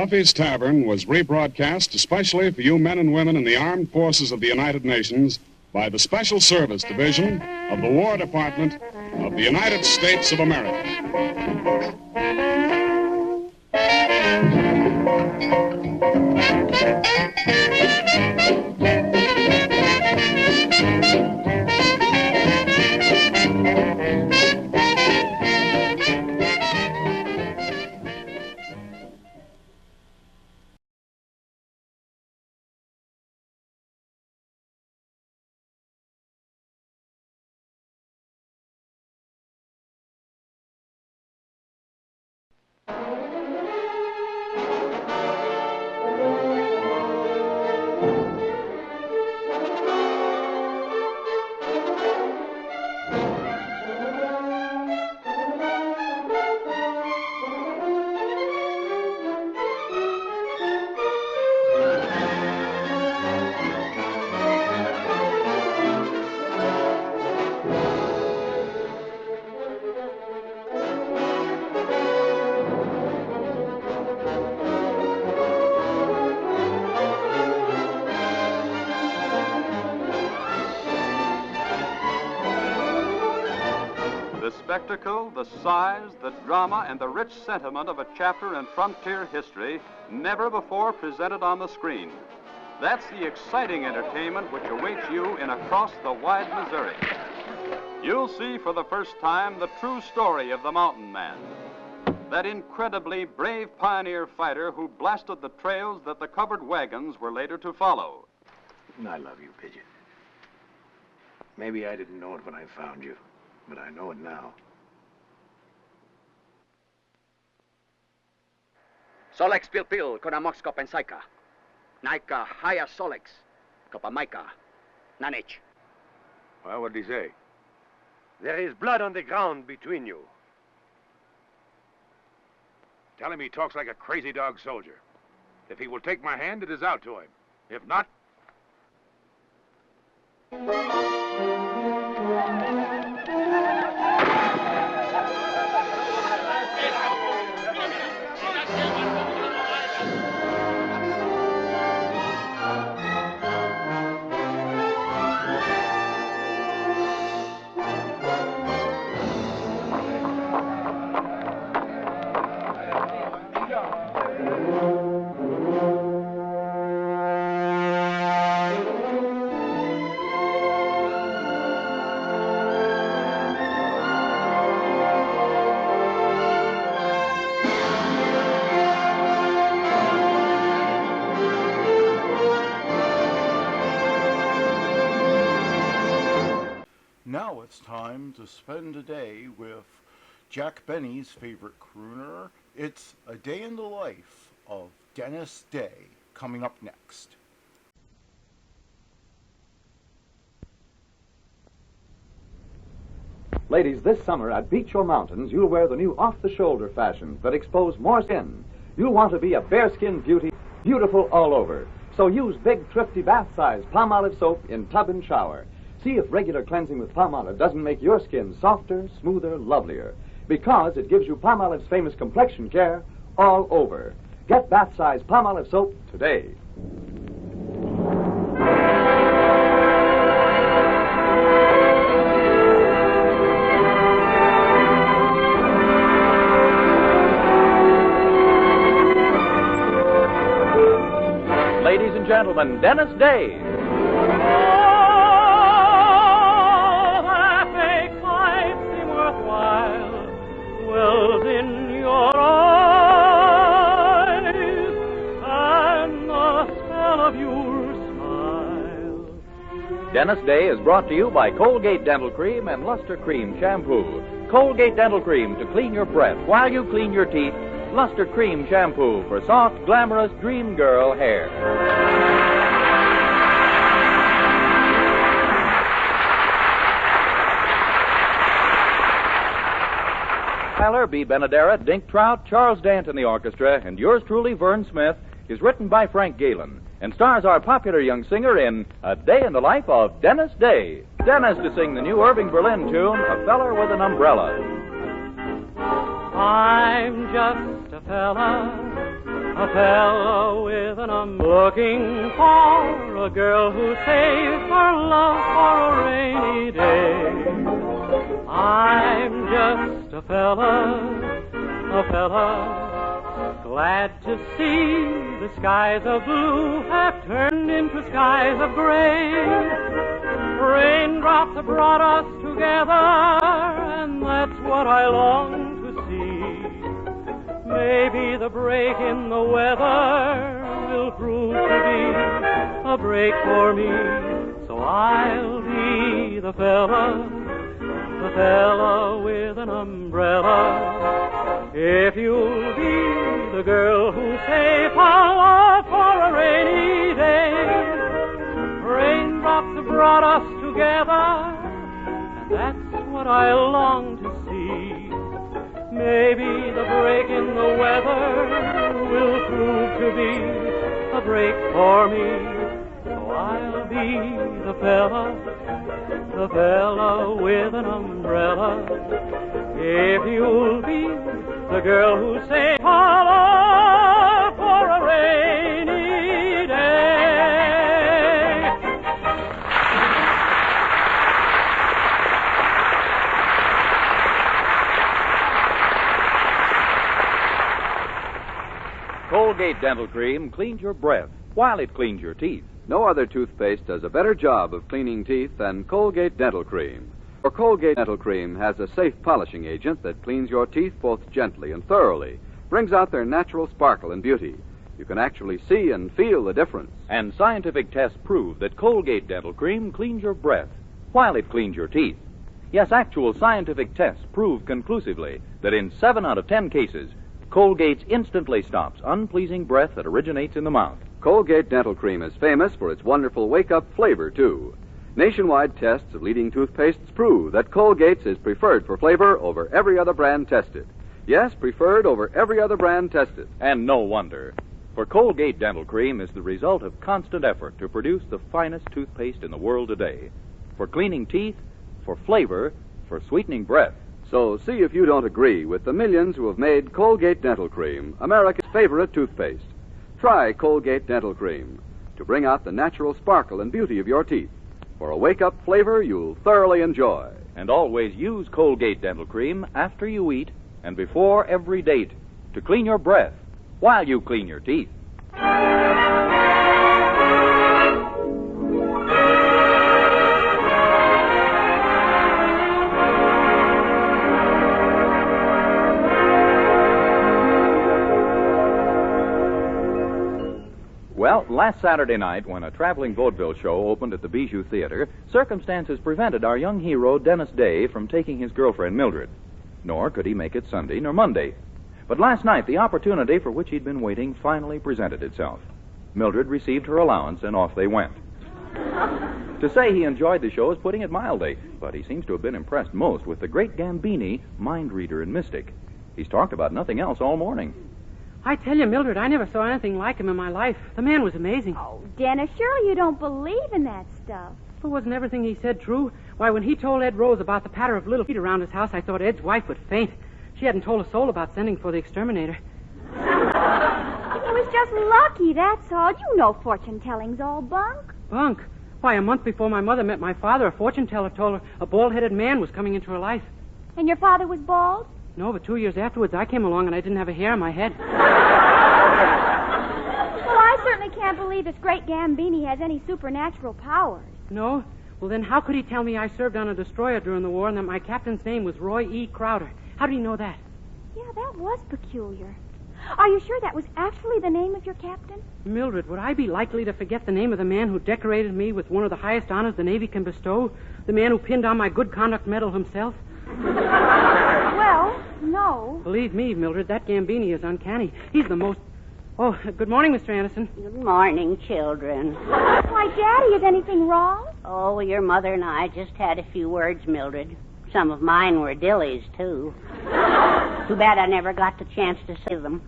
Speaker 13: Duffy's Tavern was rebroadcast especially for you men and women in the armed forces of the United Nations by the Special Service Division of the War Department of the United States of America.
Speaker 14: The spectacle, the size, the drama, and the rich sentiment of a chapter in frontier history never before presented on the screen. That's the exciting entertainment which awaits you in Across the Wide Missouri. You'll see for the first time the true story of the Mountain Man, that incredibly brave pioneer fighter who blasted the trails that the covered wagons were later to follow.
Speaker 21: I love you, Pigeon. Maybe I didn't know it when I found you, but I know it now.
Speaker 23: Solex pilpil konamox kopensaika. Naika haya solex kopamaika. Nanich.
Speaker 21: Well, what did he say?
Speaker 24: There is blood on the ground between you.
Speaker 21: Tell him he talks like a crazy dog soldier. If he will take my hand, it is out to him. If not...
Speaker 1: Now it's time to spend a day with Jack Benny's favorite crooner. It's A Day in the Life of Denis Day, coming up next.
Speaker 25: Ladies, this summer at Beach or Mountains, you'll wear the new off-the-shoulder fashions that expose more skin. You'll want to be a bare-skin beauty, beautiful all over. So use Big Thrifty bath-size Palmolive soap in tub and shower. See if regular cleansing with Palmolive doesn't make your skin softer, smoother, lovelier. Because it gives you Palmolive's famous complexion care all over. Get bath-size Palmolive soap today.
Speaker 26: Ladies and gentlemen, Denis Day.
Speaker 2: Wells in your eyes, and the smell of your smile.
Speaker 25: Denis Day is brought to you by Colgate Dental Cream and Luster Cream Shampoo. Colgate Dental Cream to clean your breath while you clean your teeth. Luster Cream Shampoo for soft, glamorous dream girl hair. Tyler, B. Benaderet, Dink Trout, Charles Dant in the orchestra, and yours truly, Vern Smith, is written by Frank Galen and stars our popular young singer in A Day in the Life of Denis Day. Denis to sing the new Irving Berlin tune, A Feller with an Umbrella.
Speaker 2: I'm just a fella, a fella with an looking for a girl who saves her love for a rainy day. I'm just a fella, glad to see the skies of blue have turned into skies of gray. Raindrops have brought us together, and that's what I long to see. Maybe the break in the weather will prove to be a break for me. So I'll be the fella with an umbrella. If you'll be the girl who saves her love for a rainy day. Raindrops have brought us together, and that's what I long to see. Maybe the break in the weather will prove to be a break for me. So I'll be the fella with an umbrella. If you'll be the girl who saves her love for a rainy day.
Speaker 26: Colgate Dental Cream cleans your breath while it cleans your teeth.
Speaker 25: No other toothpaste does a better job of cleaning teeth than Colgate Dental Cream. For Colgate Dental Cream has a safe polishing agent that cleans your teeth both gently and thoroughly, brings out their natural sparkle and beauty. You can actually see and feel the difference.
Speaker 26: And scientific tests prove that Colgate Dental Cream cleans your breath while it cleans your teeth. Yes, actual scientific tests prove conclusively that in 7 out of 10 cases, Colgate instantly stops unpleasing breath that originates in the mouth.
Speaker 25: Colgate Dental Cream is famous for its wonderful wake-up flavor, too. Nationwide tests of leading toothpastes prove that Colgate's is preferred for flavor over every other brand tested. Yes, preferred over every other brand tested.
Speaker 26: And no wonder. For Colgate Dental Cream is the result of constant effort to produce the finest toothpaste in the world today. For cleaning teeth, for flavor, for sweetening breath.
Speaker 25: So see if you don't agree with the millions who have made Colgate Dental Cream America's favorite toothpaste. Try Colgate Dental Cream to bring out the natural sparkle and beauty of your teeth. For a wake-up flavor you'll thoroughly enjoy.
Speaker 26: And always use Colgate Dental Cream after you eat and before every date to clean your breath while you clean your teeth. Well, last Saturday night, when a traveling vaudeville show opened at the Magee Theater, circumstances prevented our young hero, Denis Day, from taking his girlfriend, Mildred. Nor could he make it Sunday nor Monday. But last night, the opportunity for which he'd been waiting finally presented itself. Mildred received her allowance, and off they went. To say he enjoyed the show is putting it mildly, but he seems to have been impressed most with the great Gambini, mind reader and mystic. He's talked about nothing else all morning.
Speaker 3: I tell you, Mildred, I never saw anything like him in my life. The man was amazing.
Speaker 4: Oh, Denis, surely you don't believe in that stuff.
Speaker 3: But wasn't everything he said true? Why, when he told Ed Rose about the patter of little feet around his house, I thought Ed's wife would faint. She hadn't told a soul about sending for the exterminator.
Speaker 4: He was just lucky, that's all. You know fortune-telling's all bunk.
Speaker 3: Bunk? Why, a month before my mother met my father, a fortune teller told her a bald-headed man was coming into her life.
Speaker 4: And your father was bald?
Speaker 3: No, but 2 years afterwards, I came along and I didn't have a hair on my head.
Speaker 4: Well, I certainly can't believe this great Gambini has any supernatural powers.
Speaker 3: No? Well, then how could he tell me I served on a destroyer during the war and that my captain's name was Roy E. Crowder? How did he know that?
Speaker 4: Yeah, that was peculiar. Are you sure that was actually the name of your captain?
Speaker 3: Mildred, would I be likely to forget the name of the man who decorated me with one of the highest honors the Navy can bestow? The man who pinned on my good conduct medal himself?
Speaker 4: Well, no.
Speaker 3: Believe me, Mildred, that Gambini is uncanny. He's the most... Oh, good morning, Mr. Anderson.
Speaker 5: Good morning, children.
Speaker 4: Why, Daddy, is anything wrong?
Speaker 5: Oh, your mother and I just had a few words, Mildred. Some of mine were dillies, too. Too bad I never got the chance to say them.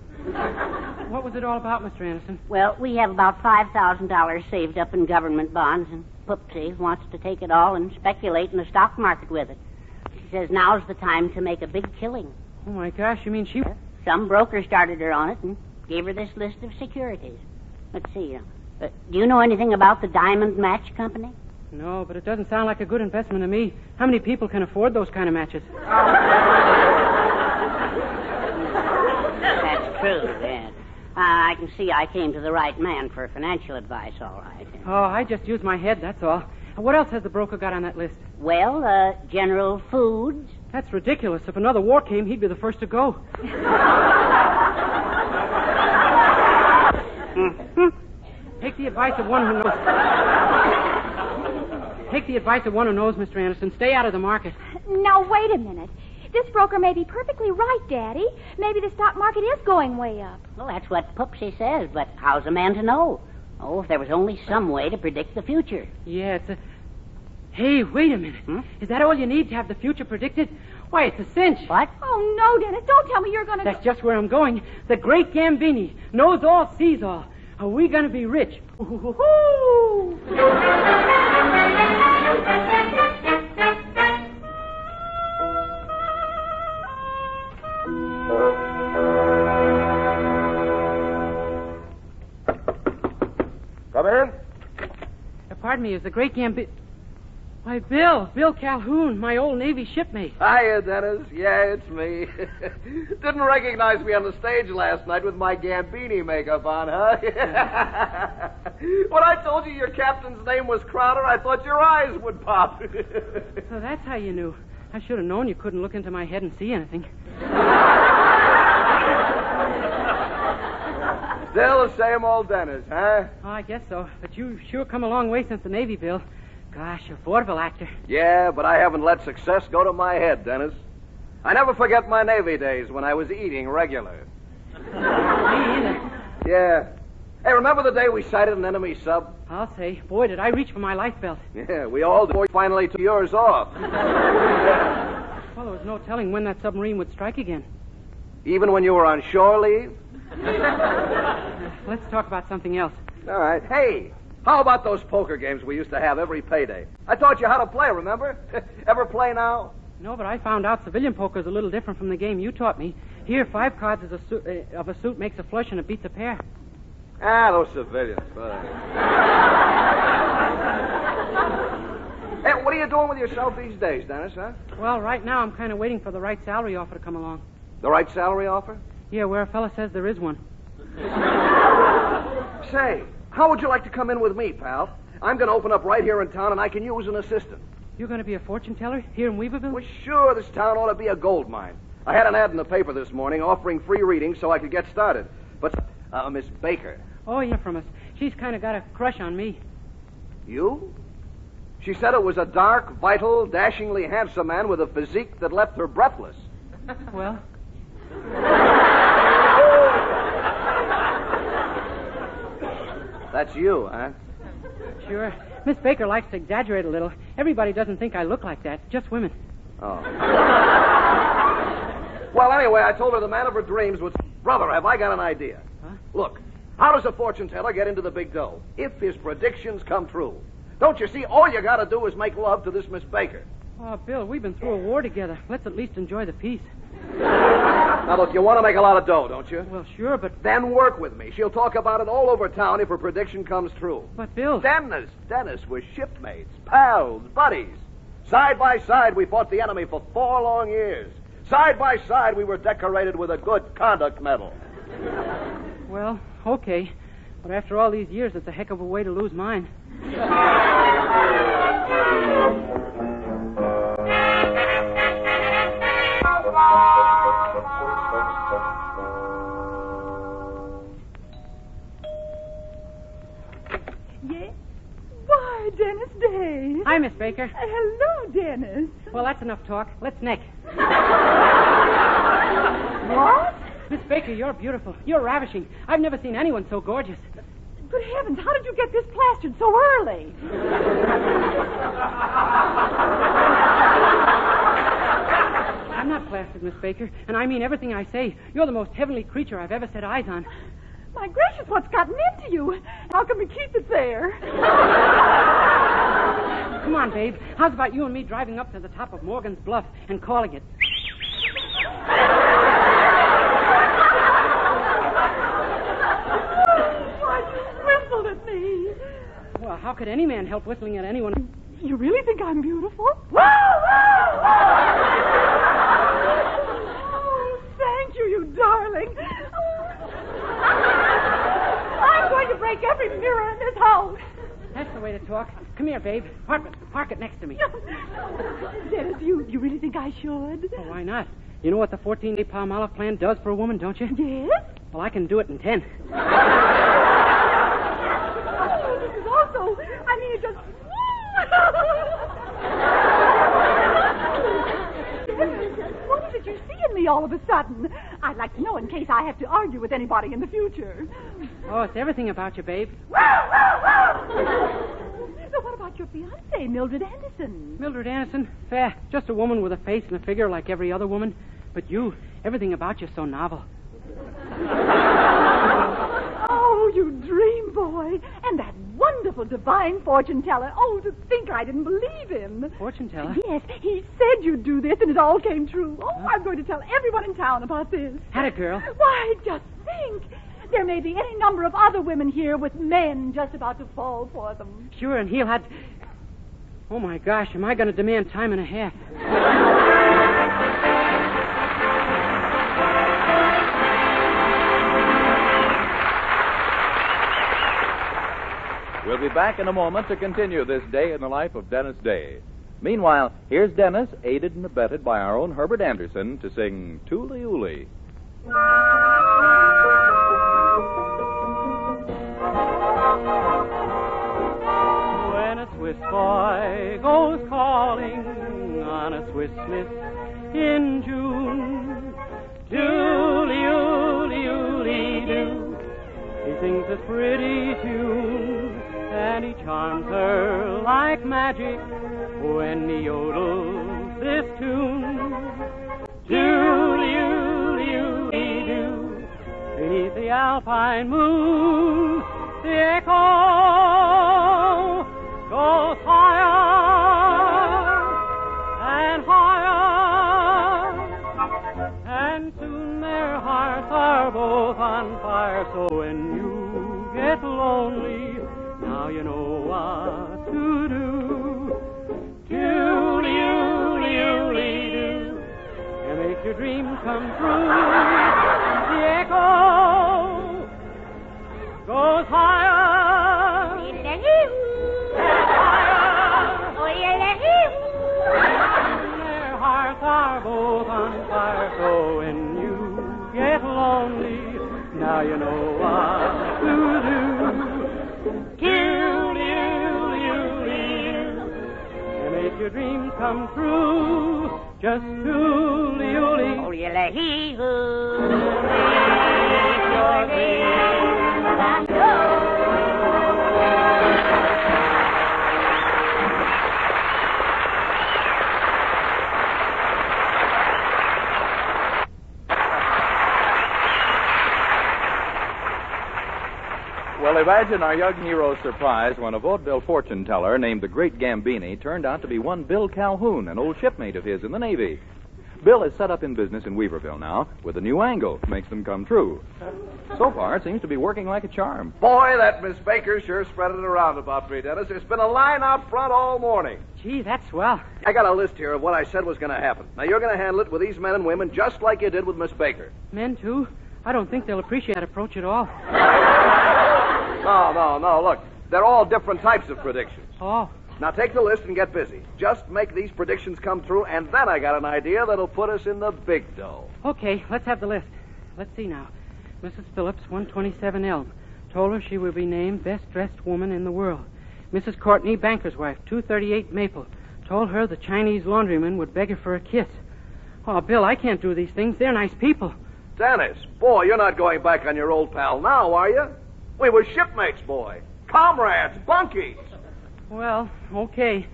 Speaker 3: What was it all about, Mr. Anderson?
Speaker 5: Well, we have about $5,000 saved up in government bonds, and Poopsie wants to take it all and speculate in the stock market with it. She says now's the time to make a big killing.
Speaker 3: Oh, my gosh, you mean she...
Speaker 5: Some broker started her on it, and Gave her this list of securities. Let's see. Do you know anything about the Diamond Match Company?
Speaker 3: No, but it doesn't sound like a good investment to me. How many people can afford those kind of matches?
Speaker 5: That's true, yes. I can see I came to the right man for financial advice, all right.
Speaker 3: Oh, I just used my head, that's all. What else has the broker got on that list?
Speaker 5: Well, General Foods.
Speaker 3: That's ridiculous. If another war came, he'd be the first to go. Take the advice of one who knows. Take the advice of one who knows, Mr. Anderson. Stay out of the market.
Speaker 4: Now, wait a minute. This broker may be perfectly right, Daddy. Maybe the stock market is going way up.
Speaker 5: Well, that's what Poopsie says, but how's a man to know? Oh, if there was only some way to predict the future.
Speaker 3: Yeah, it's a... Hey, wait a minute. Is that all you need to have the future predicted? Why, it's a cinch.
Speaker 5: What?
Speaker 4: Oh, no, Dennis. Don't tell me you're going to...
Speaker 3: That's just where I'm going. The great Gambini knows all, sees all. Are we going to be rich? Ooh.
Speaker 24: Come in.
Speaker 3: Pardon me, is the great Gambini... Why, Bill Calhoun, my old Navy shipmate.
Speaker 6: Hiya, Denis. Yeah, it's me. Didn't recognize me on the stage last night with my Gambini makeup on, huh? When I told you your captain's name was Crowder, I thought your eyes would pop.
Speaker 3: So that's how you knew. I should have known you couldn't look into my head and see anything.
Speaker 6: Still the same old Denis, huh?
Speaker 3: Oh, I guess so. But you sure come a long way since the Navy, Bill. Gosh, a vaudeville actor.
Speaker 6: Yeah, but I haven't let success go to my head, Denis. I never forget my Navy days when I was eating regular.
Speaker 3: Me either.
Speaker 6: Yeah. Hey, remember the day we sighted an enemy sub?
Speaker 3: I'll say. Boy, did I reach for my life belt.
Speaker 6: Yeah, we all did. Finally took yours off.
Speaker 3: Well, there was no telling when that submarine would strike again.
Speaker 6: Even when you were on shore leave?
Speaker 3: Let's talk about something else.
Speaker 6: All right. Hey, how about those poker games we used to have every payday? I taught you how to play, remember? Ever play now?
Speaker 3: No, but I found out civilian poker is a little different from the game you taught me. Here, 5 cards of a suit makes a flush and it beats a pair.
Speaker 6: Ah, those civilians. Hey, what are you doing with yourself these days, Denis, huh?
Speaker 3: Well, right now I'm kind of waiting for the right salary offer to come along.
Speaker 6: The right salary offer?
Speaker 3: Yeah, where a fella says there is one.
Speaker 6: Say, how would you like to come in with me, pal? I'm going to open up right here in town, and I can use an assistant.
Speaker 3: You're going to be a fortune teller here in Weaverville?
Speaker 6: Well, sure, this town ought to be a gold mine. I had an ad in the paper this morning offering free readings so I could get started. But, Miss Baker.
Speaker 3: Oh, yeah, from us. She's kind of got a crush on me.
Speaker 6: You? She said it was a dark, vital, dashingly handsome man with a physique that left her breathless.
Speaker 3: Well...
Speaker 6: That's you, huh?
Speaker 3: Sure. Miss Baker likes to exaggerate a little. Everybody doesn't think I look like that. Just women.
Speaker 6: Oh. Well, anyway, I told her the man of her dreams was... Brother, have I got an idea?
Speaker 3: Huh?
Speaker 6: Look, how does a fortune teller get into the big dough? If his predictions come true. Don't you see, all you got to do is make love to this Miss Baker.
Speaker 3: Oh, Bill, we've been through a war together. Let's at least enjoy the peace.
Speaker 6: Now, look, you want to make a lot of dough, don't you?
Speaker 3: Well, sure, but...
Speaker 6: Then work with me. She'll talk about it all over town if her prediction comes true.
Speaker 3: But, Bill...
Speaker 6: Denis, we're shipmates, pals, buddies. Side by side, we fought the enemy for 4 long years. Side by side, we were decorated with a good conduct medal.
Speaker 3: Well, okay. But after all these years, it's a heck of a way to lose mine.
Speaker 10: Yes? Why, Dennis Day.
Speaker 3: Hi, Miss Baker.
Speaker 10: Hello, Dennis.
Speaker 3: Well, that's enough talk. Let's neck.
Speaker 10: What?
Speaker 3: Miss Baker, you're beautiful. You're ravishing. I've never seen anyone so gorgeous.
Speaker 10: Good heavens, how did you get this plastered so early?
Speaker 3: I'm not plastered, Miss Baker, and I mean everything I say. You're the most heavenly creature I've ever set eyes on.
Speaker 10: My gracious, what's gotten into you? How can we keep it there?
Speaker 3: Come on, babe. How's about you and me driving up to the top of Morgan's Bluff and calling it? could any man help whistling at anyone?
Speaker 10: You really think I'm beautiful? Oh, thank you, you darling. I'm going to break every mirror in this house.
Speaker 3: That's the way to talk. Come here, babe. Park it next to me.
Speaker 10: Dennis, you really think I should?
Speaker 3: Oh, why not? You know what the 14-day Palmolive plan does for a woman, don't you?
Speaker 10: Yes?
Speaker 3: Well, I can do it in 10.
Speaker 10: Oh, this is also... I mean, it just... What is it you see in me all of a sudden? I'd like to know in case I have to argue with anybody in the future.
Speaker 3: Oh, it's everything about you, babe.
Speaker 10: So what about your fiancée, Mildred Anderson?
Speaker 3: Mildred Anderson? Fair. Just a woman with a face and a figure like every other woman. But you, everything about you's so novel.
Speaker 10: Oh, you dream boy. And that wonderful divine fortune teller. Oh, to think I didn't believe him.
Speaker 3: Fortune teller?
Speaker 10: Yes, he said you'd do this and it all came true. Oh, I'm going to tell everyone in town about this.
Speaker 3: Had a girl.
Speaker 10: Why, just think. There may be any number of other women here with men just about to fall for them.
Speaker 3: Sure, and he'll have... Oh, my gosh, am I going to demand time and a half?
Speaker 26: We'll be back in a moment to continue this day in the life of Dennis Day. Meanwhile, here's Dennis, aided and abetted by our own Herbert Anderson, to sing Tooly Ooly.
Speaker 2: When a Swiss boy goes calling on a Swiss Smith in June, Tooly Ooly Ooly Doo, he sings a pretty tune, and he charms her like magic when he yodels this tune. Tooly Ooly Ooly Doo, beneath the alpine moon, the echo goes higher and higher, and soon their hearts are both on fire. So when you get lonely, now you know what to do. Tooly Ooly Ooly Doo, and make your dreams come true. The echo goes higher and higher. Their hearts are both on fire. So when you get lonely, now you know what to do. Tooly Ooly Ooly Doo, and make your dreams come true. Just tooly ooly.
Speaker 5: Oh, yeah, hee hoo.
Speaker 26: Well, imagine our young hero's surprise when a vaudeville fortune teller named the Great Gambini turned out to be one Bill Calhoun, an old shipmate of his in the Navy. Bill is set up in business in Weaverville now with a new angle. Makes them come true. So far, it seems to be working like a charm.
Speaker 6: Boy, that Miss Baker sure spread it around about me, Dennis. There's been a line out front all morning.
Speaker 3: Gee, that's swell.
Speaker 6: I got a list here of what I said was going to happen. Now, you're going to handle it with these men and women just like you did with Miss Baker.
Speaker 3: Men, too? I don't think they'll appreciate that approach at all.
Speaker 6: No. Look, they're all different types of predictions.
Speaker 3: Oh.
Speaker 6: Now, take the list and get busy. Just make these predictions come true, and then I got an idea that'll put us in the big dough.
Speaker 3: Okay, let's have the list. Let's see now. Mrs. Phillips, 127 Elm. Told her she would be named best-dressed woman in the world. Mrs. Courtney, banker's wife, 238 Maple. Told her the Chinese laundryman would beg her for a kiss. Oh, Bill, I can't do these things. They're nice people.
Speaker 6: Dennis, boy, you're not going back on your old pal now, are you? We were shipmates, boy. Comrades, bunkies.
Speaker 3: Well, okay.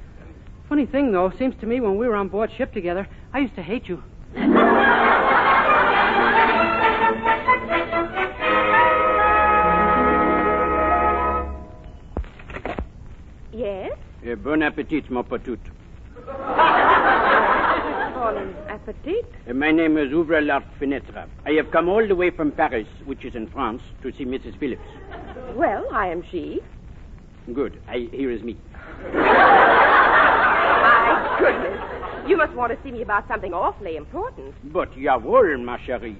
Speaker 3: Funny thing, though, seems to me when we were on board ship together, I used to hate you.
Speaker 10: Yes?
Speaker 9: Bon appetit, mon petit.
Speaker 10: Bon appetit.
Speaker 9: My name is Ouvre la Fenêtre. I have come all the way from Paris, which is in France, to see Mrs. Phillips.
Speaker 10: Well, I am she.
Speaker 9: Good. Here is me.
Speaker 15: My goodness. You must want to see me about something awfully important.
Speaker 9: But jawohl, ma chérie.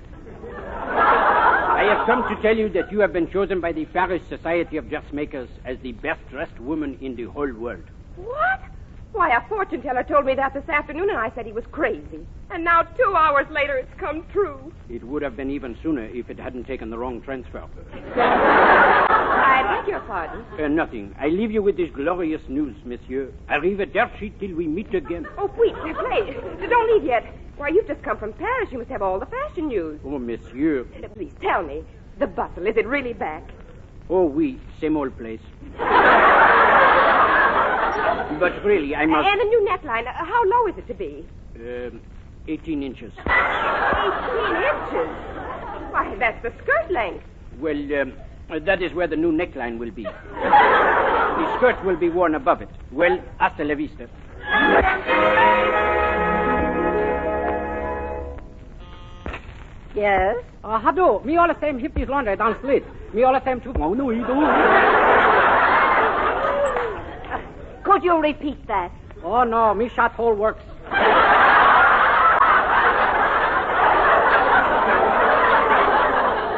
Speaker 9: I have come to tell you that you have been chosen by the Paris Society of Dressmakers as the best-dressed woman in the whole world.
Speaker 15: What? Why, a fortune teller told me that this afternoon, and I said he was crazy. And now 2 hours later, it's come true.
Speaker 9: It would have been even sooner if it hadn't taken the wrong transfer.
Speaker 15: I beg your pardon.
Speaker 9: Nothing. I leave you with this glorious news, monsieur. Arrivederci till we meet again.
Speaker 15: Oh, wait. Don't leave yet. Why, you've just come from Paris. You must have all the fashion news.
Speaker 9: Oh, monsieur.
Speaker 15: Please tell me. The bustle, is it really back?
Speaker 9: Oh, oui. Same old place. But really, I must...
Speaker 15: And a new neckline. How low is it to be?
Speaker 9: 18 inches.
Speaker 15: 18 inches? Why, that's the skirt length.
Speaker 9: Well, that is where the new neckline will be. The skirt will be worn above it. Well, hasta la vista.
Speaker 15: Yes?
Speaker 3: Hado, me all the same hippies laundry down street. Me all the same too. Oh, no, you don't.
Speaker 15: Could you repeat that?
Speaker 3: Oh, no, me shot hole works.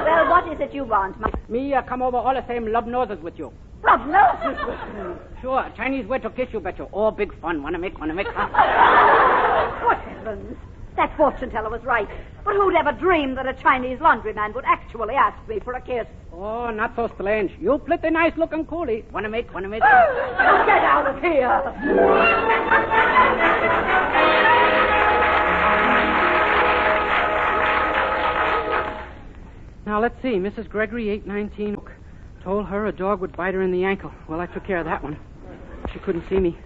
Speaker 15: Well, what is it you want?
Speaker 3: Me come over all the same love noses with you.
Speaker 15: Love noses?
Speaker 3: Sure, Chinese way to kiss you, betcha. Oh, big fun. Wanna make fun.
Speaker 15: Good heavens. That fortune teller was right. But who'd ever dream that a Chinese laundryman would actually ask me for a kiss?
Speaker 3: Oh, not so strange. You pretty nice looking coolie. Wanna make?
Speaker 15: Get out of here.
Speaker 3: Now, let's see. Mrs. Gregory, 819. Told her a dog would bite her in the ankle. Well, I took care of that one. She couldn't see me.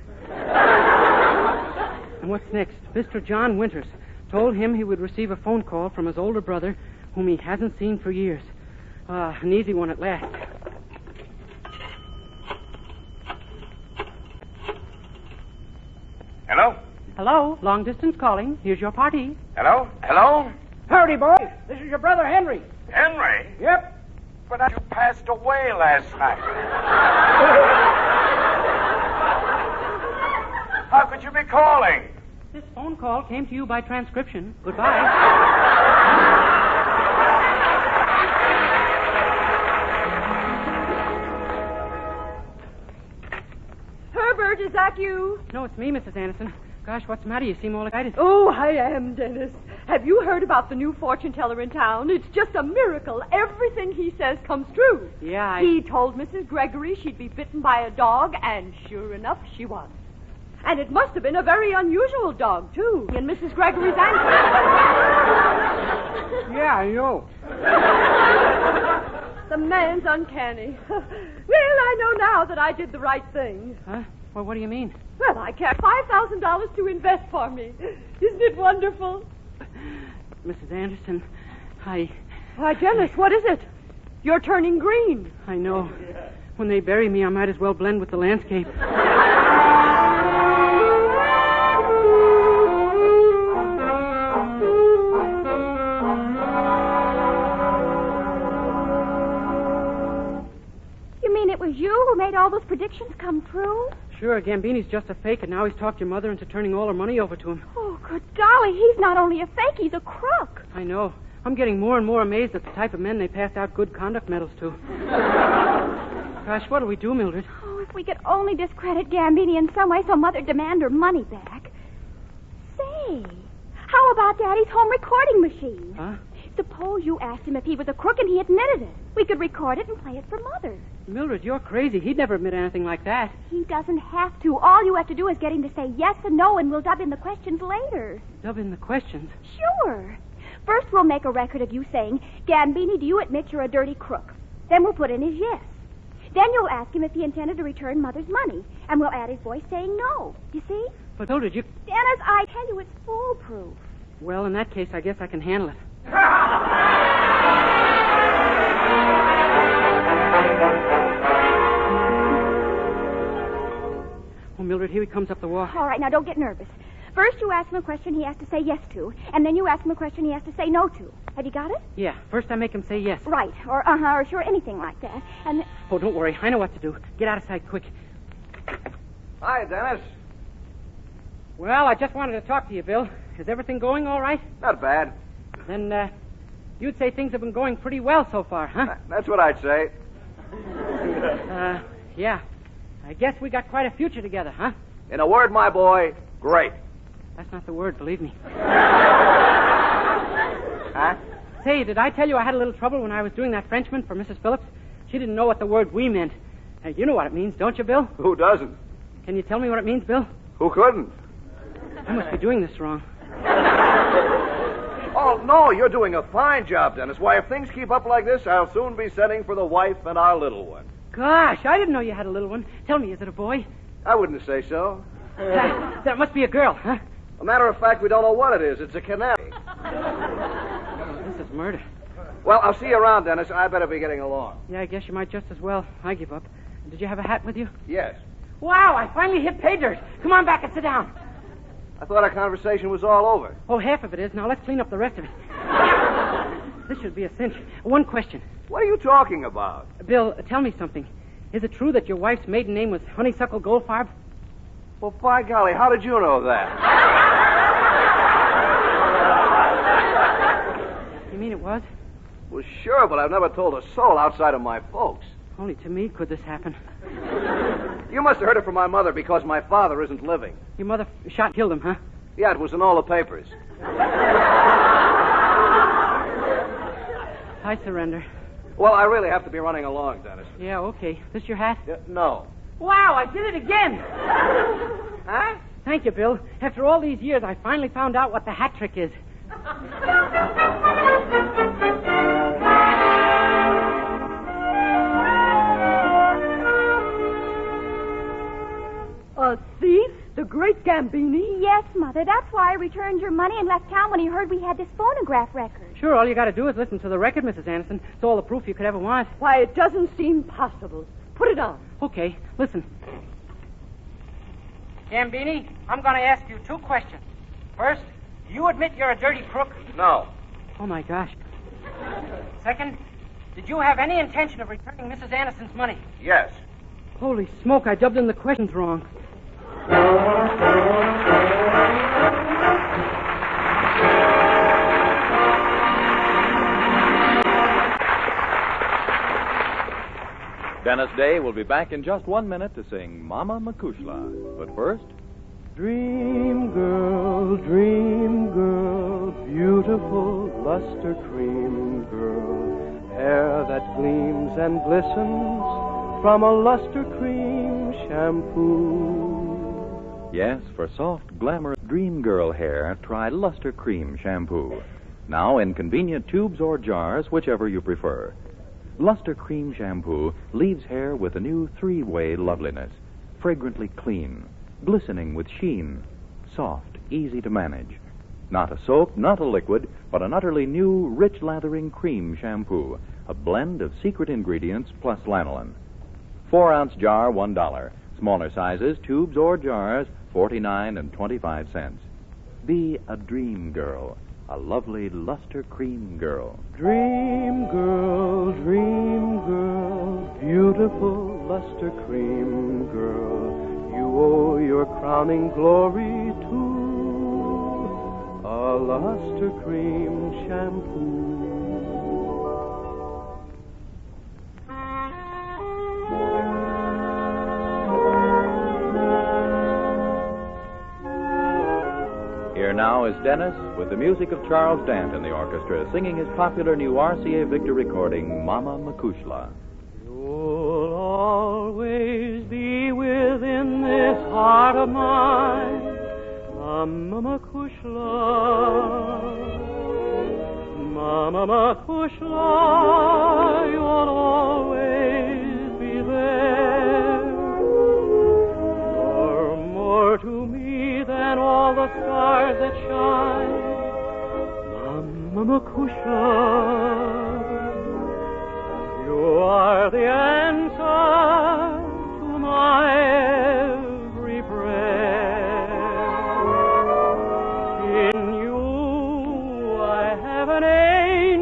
Speaker 3: And what's next? Mr. John Winters. Told him he would receive a phone call from his older brother, whom he hasn't seen for years. An easy one at last.
Speaker 21: Hello?
Speaker 3: Hello, long distance calling. Here's your party.
Speaker 21: Hello? Hello?
Speaker 3: Howdy, boy. This is your brother, Henry.
Speaker 21: Henry?
Speaker 3: Yep.
Speaker 21: But you passed away last night. How could you be calling?
Speaker 3: This phone call came to you by transcription. Goodbye.
Speaker 15: Herbert, is that you?
Speaker 3: No, it's me, Mrs. Anderson. Gosh, what's the matter? You seem all excited.
Speaker 10: Oh, I am, Denis. Have you heard about the new fortune teller in town? It's just a miracle. Everything he says comes true.
Speaker 3: Yeah,
Speaker 10: He told Mrs. Gregory she'd be bitten by a dog, and sure enough, she was. And it must have been a very unusual dog, too, in Mrs. Gregory's ankle.
Speaker 3: Yeah, I know.
Speaker 10: The man's uncanny. Well, I know now that I did the right thing.
Speaker 3: Huh? Well, what do you mean?
Speaker 10: Well, I kept $5,000 to invest for me. Isn't it wonderful?
Speaker 3: Mrs. Anderson,
Speaker 10: Why, Denis, what is it? You're turning green.
Speaker 3: I know. When they bury me, I might as well blend with the landscape.
Speaker 4: You mean it was you who made all those predictions come true?
Speaker 3: Sure, Gambini's just a fake, and now he's talked your mother into turning all her money over to him.
Speaker 4: Oh, good golly, he's not only a fake, he's a crook.
Speaker 3: I know. I'm getting more and more amazed at the type of men they passed out good conduct medals to. Gosh, what'll we do, Mildred?
Speaker 4: Oh, if we could only discredit Gambini in some way so Mother'd demand her money back. Say, how about Daddy's home recording machine?
Speaker 3: Huh?
Speaker 4: Suppose you asked him if he was a crook and he admitted it. We could record it and play it for Mother.
Speaker 3: Mildred, you're crazy. He'd never admit anything like that.
Speaker 4: He doesn't have to. All you have to do is get him to say yes and no, and we'll dub in the questions later.
Speaker 3: Dub in the questions?
Speaker 4: Sure. First, we'll make a record of you saying, Gambini, do you admit you're a dirty crook? Then we'll put in his yes. Then you'll ask him if he intended to return Mother's money, and we'll add his voice saying no. You see?
Speaker 3: But, Mildred, you...
Speaker 4: Dennis, I tell you, it's foolproof.
Speaker 3: Well, in that case, I guess I can handle it. Oh, Mildred, here he comes up the walk.
Speaker 4: All right, now don't get nervous. First, you ask him a question he has to say yes to, and then you ask him a question he has to say no to. Have you got it?
Speaker 3: Yeah, first I make him say yes.
Speaker 4: Right, or uh-huh, or sure, anything like that. And
Speaker 3: Oh, don't worry. I know what to do. Get out of sight quick.
Speaker 6: Hi, Dennis.
Speaker 3: Well, I just wanted to talk to you, Bill. Is everything going all right?
Speaker 6: Not bad.
Speaker 3: Then, you'd say things have been going pretty well so far, huh?
Speaker 6: That's what I'd say.
Speaker 3: Yeah. I guess we got quite a future together, huh?
Speaker 6: In a word, my boy, great.
Speaker 3: That's not the word, believe me.
Speaker 6: Huh?
Speaker 3: Say, did I tell you I had a little trouble when I was doing that Frenchman for Mrs. Phillips? She didn't know what the word we meant. You know what it means, don't you, Bill?
Speaker 6: Who doesn't?
Speaker 3: Can you tell me what it means, Bill?
Speaker 6: Who couldn't?
Speaker 3: I must be doing this wrong.
Speaker 6: Oh, no, you're doing a fine job, Dennis. Why, if things keep up like this, I'll soon be sending for the wife and our little one.
Speaker 3: Gosh, I didn't know you had a little one. Tell me, is it a boy?
Speaker 6: I wouldn't say so.
Speaker 3: That must be a girl, huh?
Speaker 6: A matter of fact, we don't know what it is. It's a canary.
Speaker 3: This is murder.
Speaker 6: Well, I'll see you around, Dennis. I better be getting along.
Speaker 3: Yeah, I guess you might just as well. I give up. Did you have a hat with you?
Speaker 6: Yes.
Speaker 3: Wow, I finally hit pay dirt. Come on back and sit down.
Speaker 6: I thought our conversation was all over.
Speaker 3: Oh, half of it is. Now let's clean up the rest of it. This should be a cinch. One question.
Speaker 6: What are you talking about?
Speaker 3: Bill, tell me something. Is it true that your wife's maiden name was Honeysuckle Goldfarb?
Speaker 6: Well, by golly, how did you know that?
Speaker 3: You mean it was?
Speaker 6: Well, sure, but I've never told a soul outside of my folks.
Speaker 3: Only to me could this happen.
Speaker 6: You must have heard it from my mother because my father isn't living.
Speaker 3: Your mother shot and killed him, huh?
Speaker 6: Yeah, it was in all the papers.
Speaker 3: I surrender.
Speaker 6: Well, I really have to be running along, Dennis.
Speaker 3: Yeah, okay. This your hat?
Speaker 6: No.
Speaker 3: Wow, I did it again!
Speaker 6: Huh?
Speaker 3: Thank you, Bill. After all these years, I finally found out what the hat trick is.
Speaker 10: A thief? The great Gambini?
Speaker 4: Yes, Mother. That's why I returned your money and left town when he heard we had this phonograph record.
Speaker 3: Sure, all you got to do is listen to the record, Mrs. Anderson. It's all the proof you could ever want.
Speaker 10: Why, it doesn't seem possible. Put it on.
Speaker 3: Okay, listen. Gambini, I'm going to ask you two questions. First, you admit you're a dirty crook?
Speaker 6: No.
Speaker 3: Oh, my gosh. Second, did you have any intention of returning Mrs. Anderson's money?
Speaker 6: Yes.
Speaker 3: Holy smoke, I dubbed in the questions wrong.
Speaker 26: Dennis Day will be back in just 1 minute to sing Mama Makushla. But first...
Speaker 2: Dream girl, beautiful luster cream girl, hair that gleams and glistens from a luster cream shampoo.
Speaker 26: Yes, for soft, glamorous dream girl hair, try Luster Cream Shampoo. Now in convenient tubes or jars, whichever you prefer. Luster Cream Shampoo leaves hair with a new three-way loveliness. Fragrantly clean, glistening with sheen, soft, easy to manage. Not a soap, not a liquid, but an utterly new, rich lathering cream shampoo. A blend of secret ingredients plus lanolin. 4-ounce jar, $1. Smaller sizes, tubes or jars, 49 and 25 cents. Be a dream girl, a lovely luster cream girl.
Speaker 2: Dream girl, beautiful luster cream girl, you owe your crowning glory to a luster cream shampoo.
Speaker 26: Here now is Denis with the music of Charles Dant in the orchestra, singing his popular new RCA Victor recording, Mama Makushla.
Speaker 2: You'll always be within this heart of mine, Mama Makushla. Mama Makushla, you'll always be there. You're more to me than all the stars that shine, Mama Makushla. You are the answer to my every prayer. In you I have an angel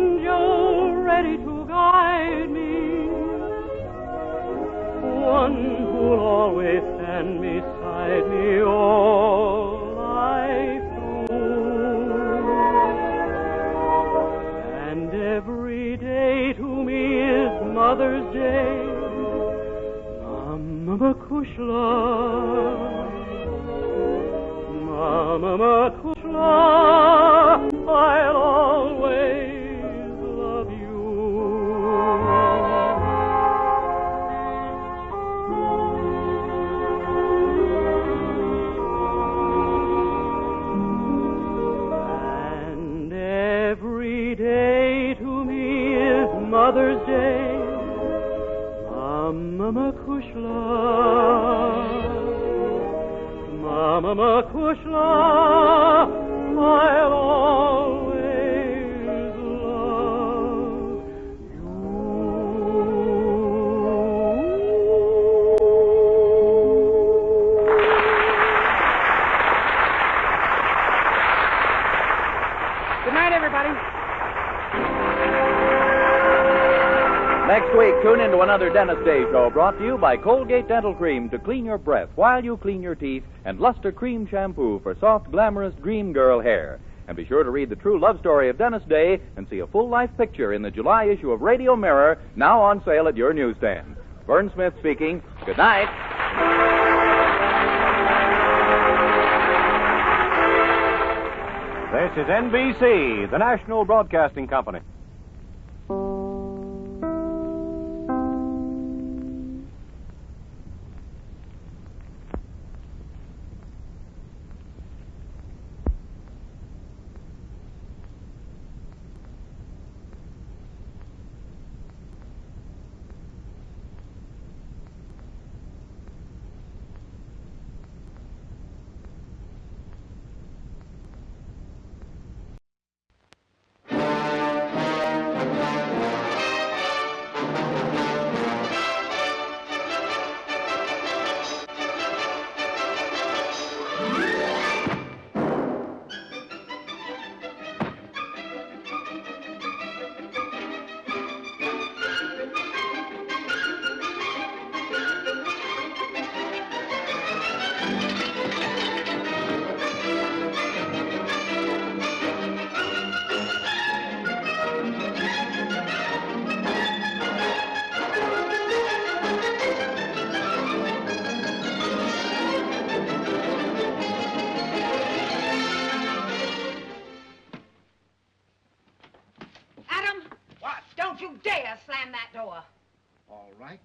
Speaker 2: day to me is Mother's Day. Mama Kushla, Mama Kushla, I'll always love you. And every day to me is Mother's Day. Mama Kushla, Mama Kushla, I'll always love you.
Speaker 3: Good night, everybody.
Speaker 26: Next week, tune into another Denis Day show brought to you by Colgate Dental Cream to clean your breath while you clean your teeth, and Luster Cream Shampoo for soft, glamorous dream girl hair. And be sure to read the true love story of Denis Day and see a full-life picture in the July issue of Radio Mirror, now on sale at your newsstand. Vern Smith speaking. Good night.
Speaker 24: This is NBC, the National Broadcasting Company.
Speaker 11: Slam that door.
Speaker 21: All right.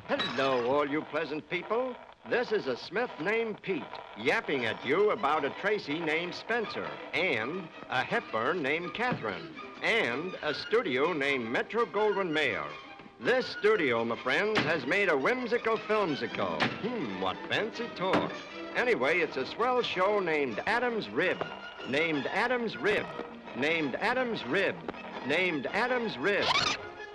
Speaker 16: Hello, all you pleasant people. This is a Smith named Pete yapping at you about a Tracy named Spencer and a Hepburn named Catherine and a studio named Metro-Goldwyn-Mayer. This studio, my friends, has made a whimsical filmsicle. What fancy talk. Anyway, it's a swell show named Adam's Rib. Named Adam's Rib. Named Adam's Rib. Named Adam's Rib.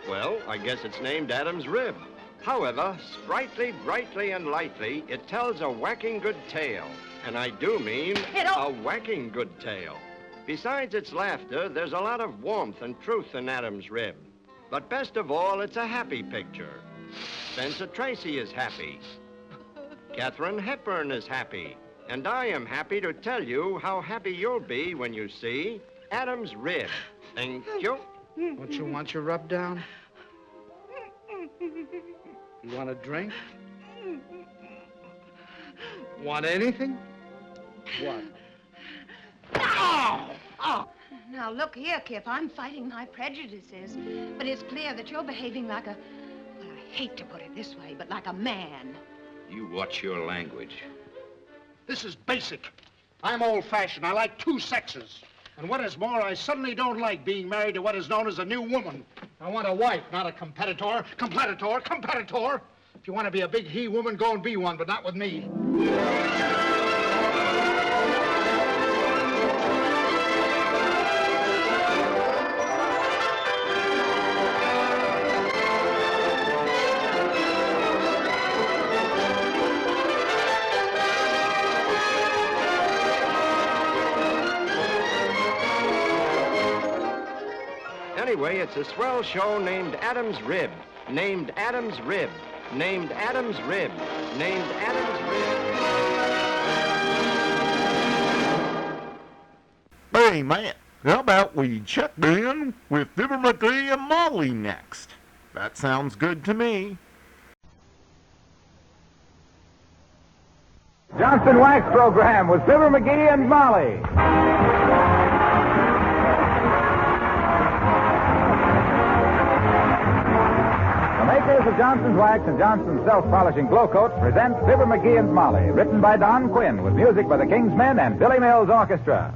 Speaker 16: Well, I guess it's named Adam's Rib. However, sprightly, brightly, and lightly, it tells a whacking good tale. And I do mean a whacking good tale. Besides its laughter, there's a lot of warmth and truth in Adam's Rib. But best of all, it's a happy picture. Spencer Tracy is happy. Catherine Hepburn is happy. And I am happy to tell you how happy you'll be when you see Adam's Rib. Thank you.
Speaker 21: Don't you want your rub down? You want a drink? Want anything? What?
Speaker 11: Oh! Oh! Now, look here, Kip. I'm fighting my prejudices. But it's clear that you're behaving like a... Well, I hate to put it this way, but like a man.
Speaker 21: You watch your language. This is basic. I'm old-fashioned. I like two sexes. And what is more, I suddenly don't like being married to what is known as a new woman. I want a wife, not a competitor. Competitor. If you want to be a big he-woman, go and be one, but not with me.
Speaker 16: Anyway, it's a swell show named Adam's Rib. Named Adam's Rib. Named Adam's Rib. Named Adam's Rib.
Speaker 1: Hey, Matt, how about we check in with Fibber, Magee, and Molly next? That sounds good to me.
Speaker 8: Johnson Wax Program with Fibber, Magee, and Molly. The makers of Johnson's Wax and Johnson's Self-Polishing Glow Coat present Fibber, Magee, and Molly, written by Don Quinn, with music by the King's Men and Billy Mills Orchestra.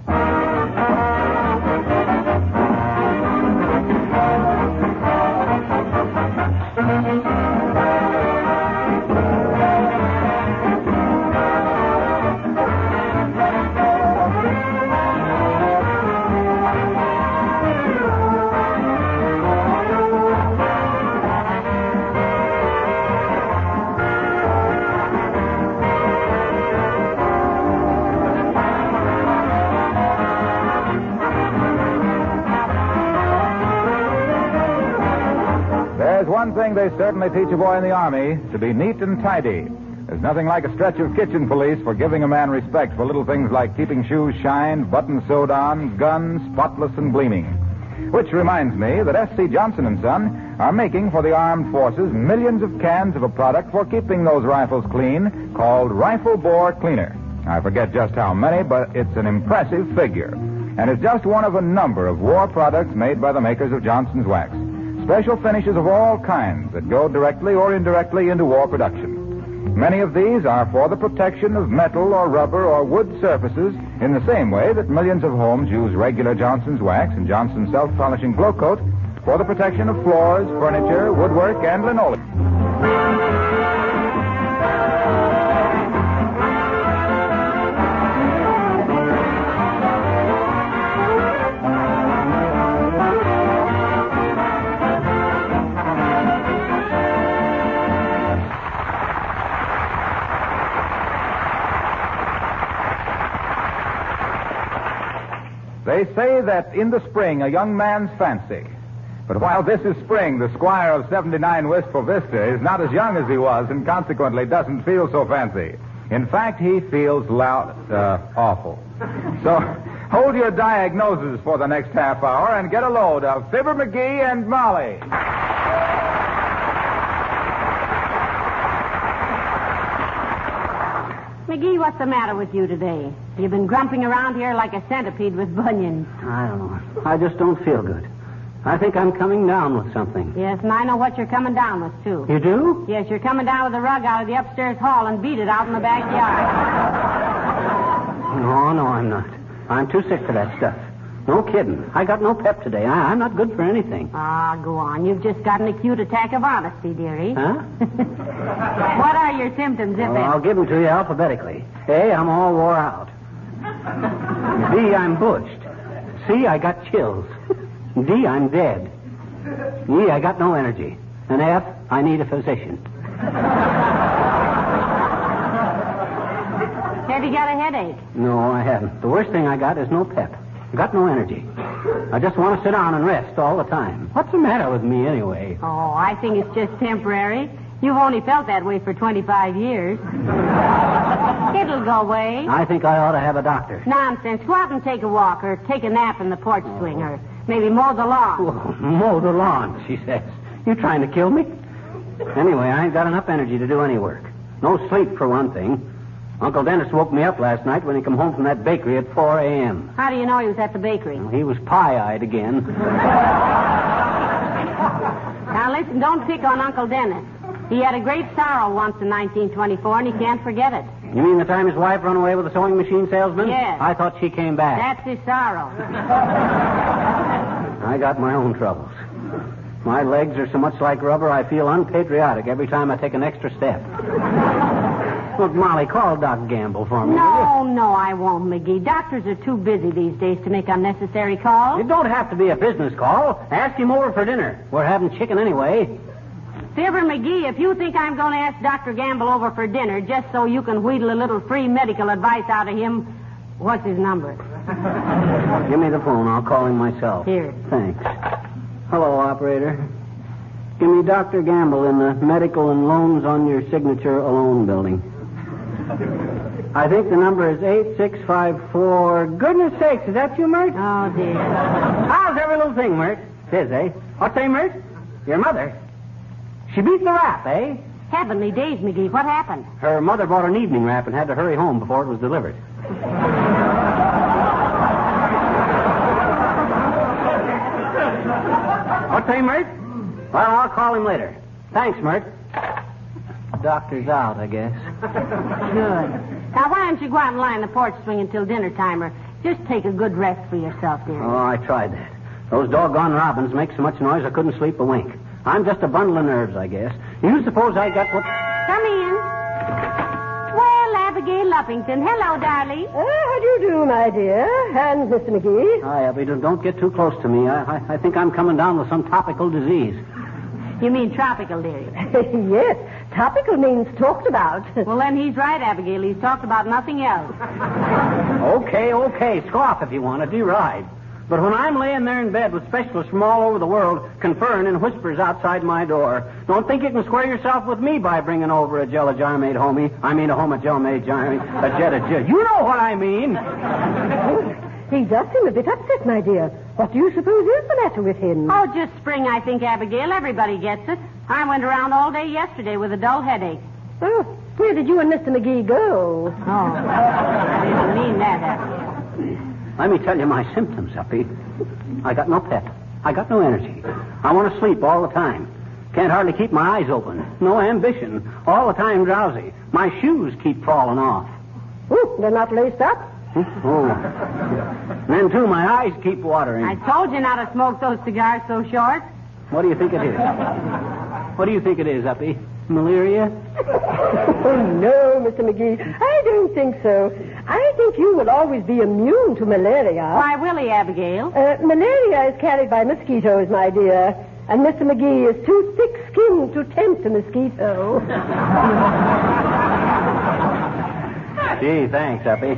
Speaker 8: One thing they certainly teach a boy in the Army, to be neat and tidy. There's nothing like a stretch of kitchen police for giving a man respect for little things like keeping shoes shined, buttons sewed on, guns spotless and gleaming. Which reminds me that S.C. Johnson & Son are making for the armed forces millions of cans of a product for keeping those rifles clean called Rifle Bore Cleaner. I forget just how many, but it's an impressive figure. And it's just one of a number of war products made by the makers of Johnson's Wax. Special finishes of all kinds that go directly or indirectly into war production. Many of these are for the protection of metal or rubber or wood surfaces in the same way that millions of homes use regular Johnson's Wax and Johnson's Self-Polishing Glow Coat for the protection of floors, furniture, woodwork, and linoleum. They say that in the spring a young man's fancy. But while this is spring, the squire of 79 Wistful Vista is not as young as he was and consequently doesn't feel so fancy. In fact, he feels awful. So hold your diagnoses for the next half hour and get a load of Fibber, Magee, and Molly.
Speaker 5: Magee, what's the matter with you today? You've been grumping around here like a centipede with bunions.
Speaker 9: I don't know. I just don't feel good. I think I'm coming down with something.
Speaker 5: Yes, and I know what you're coming down with, too.
Speaker 9: You do?
Speaker 5: Yes, you're coming down with the rug out of the upstairs hall and beat it out in the backyard.
Speaker 9: No, I'm not. I'm too sick for that stuff. No kidding. I got no pep today. I'm not good for anything.
Speaker 5: Ah, go on. You've just got an acute attack of honesty, dearie.
Speaker 9: Huh?
Speaker 5: What are your symptoms, if
Speaker 9: I'll give them to you alphabetically. A, I'm all wore out. B, I'm bushed. C, I got chills. D, I'm dead. E, I got no energy. And F, I need a physician.
Speaker 5: Have you got a headache?
Speaker 9: No, I haven't. The worst thing I got is no pep. Got no energy. I just want to sit down and rest all the time. What's the matter with me anyway?
Speaker 5: Oh, I think it's just temporary. You've only felt that way for 25 years. It'll go away.
Speaker 9: I think I ought to have a doctor.
Speaker 5: Nonsense. Go out and take a walk or take a nap in the porch swing or maybe mow the lawn.
Speaker 9: Whoa, mow the lawn, she says. You trying to kill me? Anyway, I ain't got enough energy to do any work. No sleep, for one thing. Uncle Denis woke me up last night when he come home from that bakery at 4 a.m.
Speaker 5: How do you know he was at the bakery?
Speaker 9: Well, he was pie-eyed again.
Speaker 5: Now, listen, don't pick on Uncle Denis. He had a great sorrow once in 1924, and he can't forget it.
Speaker 9: You mean the time his wife run away with a sewing machine salesman?
Speaker 5: Yes.
Speaker 9: I thought she came back.
Speaker 5: That's his sorrow.
Speaker 9: I got my own troubles. My legs are so much like rubber, I feel unpatriotic every time I take an extra step. Look, Molly, call Doc Gamble for me.
Speaker 5: No, I won't, Magee. Doctors are too busy these days to make unnecessary calls.
Speaker 9: It don't have to be a business call. Ask him over for dinner. We're having chicken anyway.
Speaker 5: Fibber, Magee, if you think I'm going to ask Dr. Gamble over for dinner just so you can wheedle a little free medical advice out of him, what's his number?
Speaker 9: Give me the phone. I'll call him myself.
Speaker 5: Here.
Speaker 9: Thanks. Hello, operator. Give me Dr. Gamble in the medical and loans on your signature alone building. I think the number is 8654. Goodness sakes, is that you, Mert?
Speaker 5: Oh, dear.
Speaker 9: How's every little thing, Mert? It is, eh? What's name, Mert? Your mother. She beat the rap, eh?
Speaker 5: Heavenly days, McGee. What happened?
Speaker 9: Her mother bought an evening wrap and had to hurry home before it was delivered. What's name, Mert? Well, I'll call him later. Thanks, Mert. Doctor's out, I guess.
Speaker 5: Good. Now, why don't you go out and lie on the porch swing until dinner time, or just take a good rest for yourself, dear.
Speaker 9: Oh, I tried that. Those doggone robins make so much noise I couldn't sleep a wink. I'm just a bundle of nerves, I guess. You suppose I got what...
Speaker 5: Come in. Well, Abigail Luppington. Hello, darling.
Speaker 7: How do you do, my dear? And Mr. McGee?
Speaker 9: Hi, Abby. Don't get too close to me. I think I'm coming down with some topical disease.
Speaker 5: You mean tropical, dearie?
Speaker 7: Yes. Topical means talked about.
Speaker 5: Well, then he's right, Abigail. He's talked about nothing else.
Speaker 9: Okay. Scoff if you want to. You're right. But when I'm laying there in bed with specialists from all over the world conferring in whispers outside my door, don't think you can square yourself with me by bringing over a jar of jar-made homie. I mean a home of jar-made jar-made. A jet of jet. You know what I mean.
Speaker 7: He does seem a bit upset, my dear. What do you suppose is the matter with him?
Speaker 5: Oh, just spring, I think, Abigail. Everybody gets it. I went around all day yesterday with a dull headache.
Speaker 7: Oh, where did you and Mr. McGee go?
Speaker 5: Oh, I didn't mean that, Abigail.
Speaker 9: Let me tell you my symptoms, Uppy. I got no pep. I got no energy. I want to sleep all the time. Can't hardly keep my eyes open. No ambition. All the time drowsy. My shoes keep falling off.
Speaker 7: Ooh, they're not laced up?
Speaker 9: Oh. And then, too, my eyes keep watering.
Speaker 5: I told you not to smoke those cigars so short.
Speaker 9: What do you think it is? What do you think it is, Uppy? Malaria?
Speaker 7: Oh, no, Mr. McGee. I don't think so. I think you will always be immune to malaria.
Speaker 5: Why will he, Abigail?
Speaker 7: Malaria is carried by mosquitoes, my dear. And Mr. McGee is too thick-skinned to tempt a mosquito.
Speaker 9: Gee, thanks, Uppy.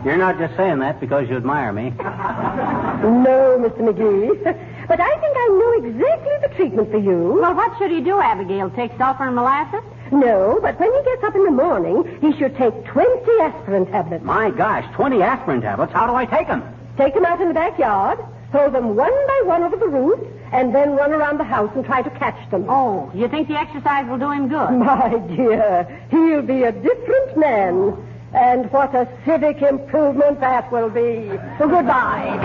Speaker 9: You're not just saying that because you admire me.
Speaker 7: No, Mr. McGee. But I think I know exactly the treatment for you.
Speaker 5: Well, what should he do, Abigail? Take sulfur and molasses?
Speaker 7: No, but when he gets up in the morning, he should take 20 aspirin tablets.
Speaker 9: My gosh, 20 aspirin tablets? How do I take them?
Speaker 7: Take them out in the backyard, throw them one by one over the roof, and then run around the house and try to catch them.
Speaker 5: Oh, you think the exercise will do him good?
Speaker 7: My dear, he'll be a different man. And what a civic improvement that will be. So goodbye.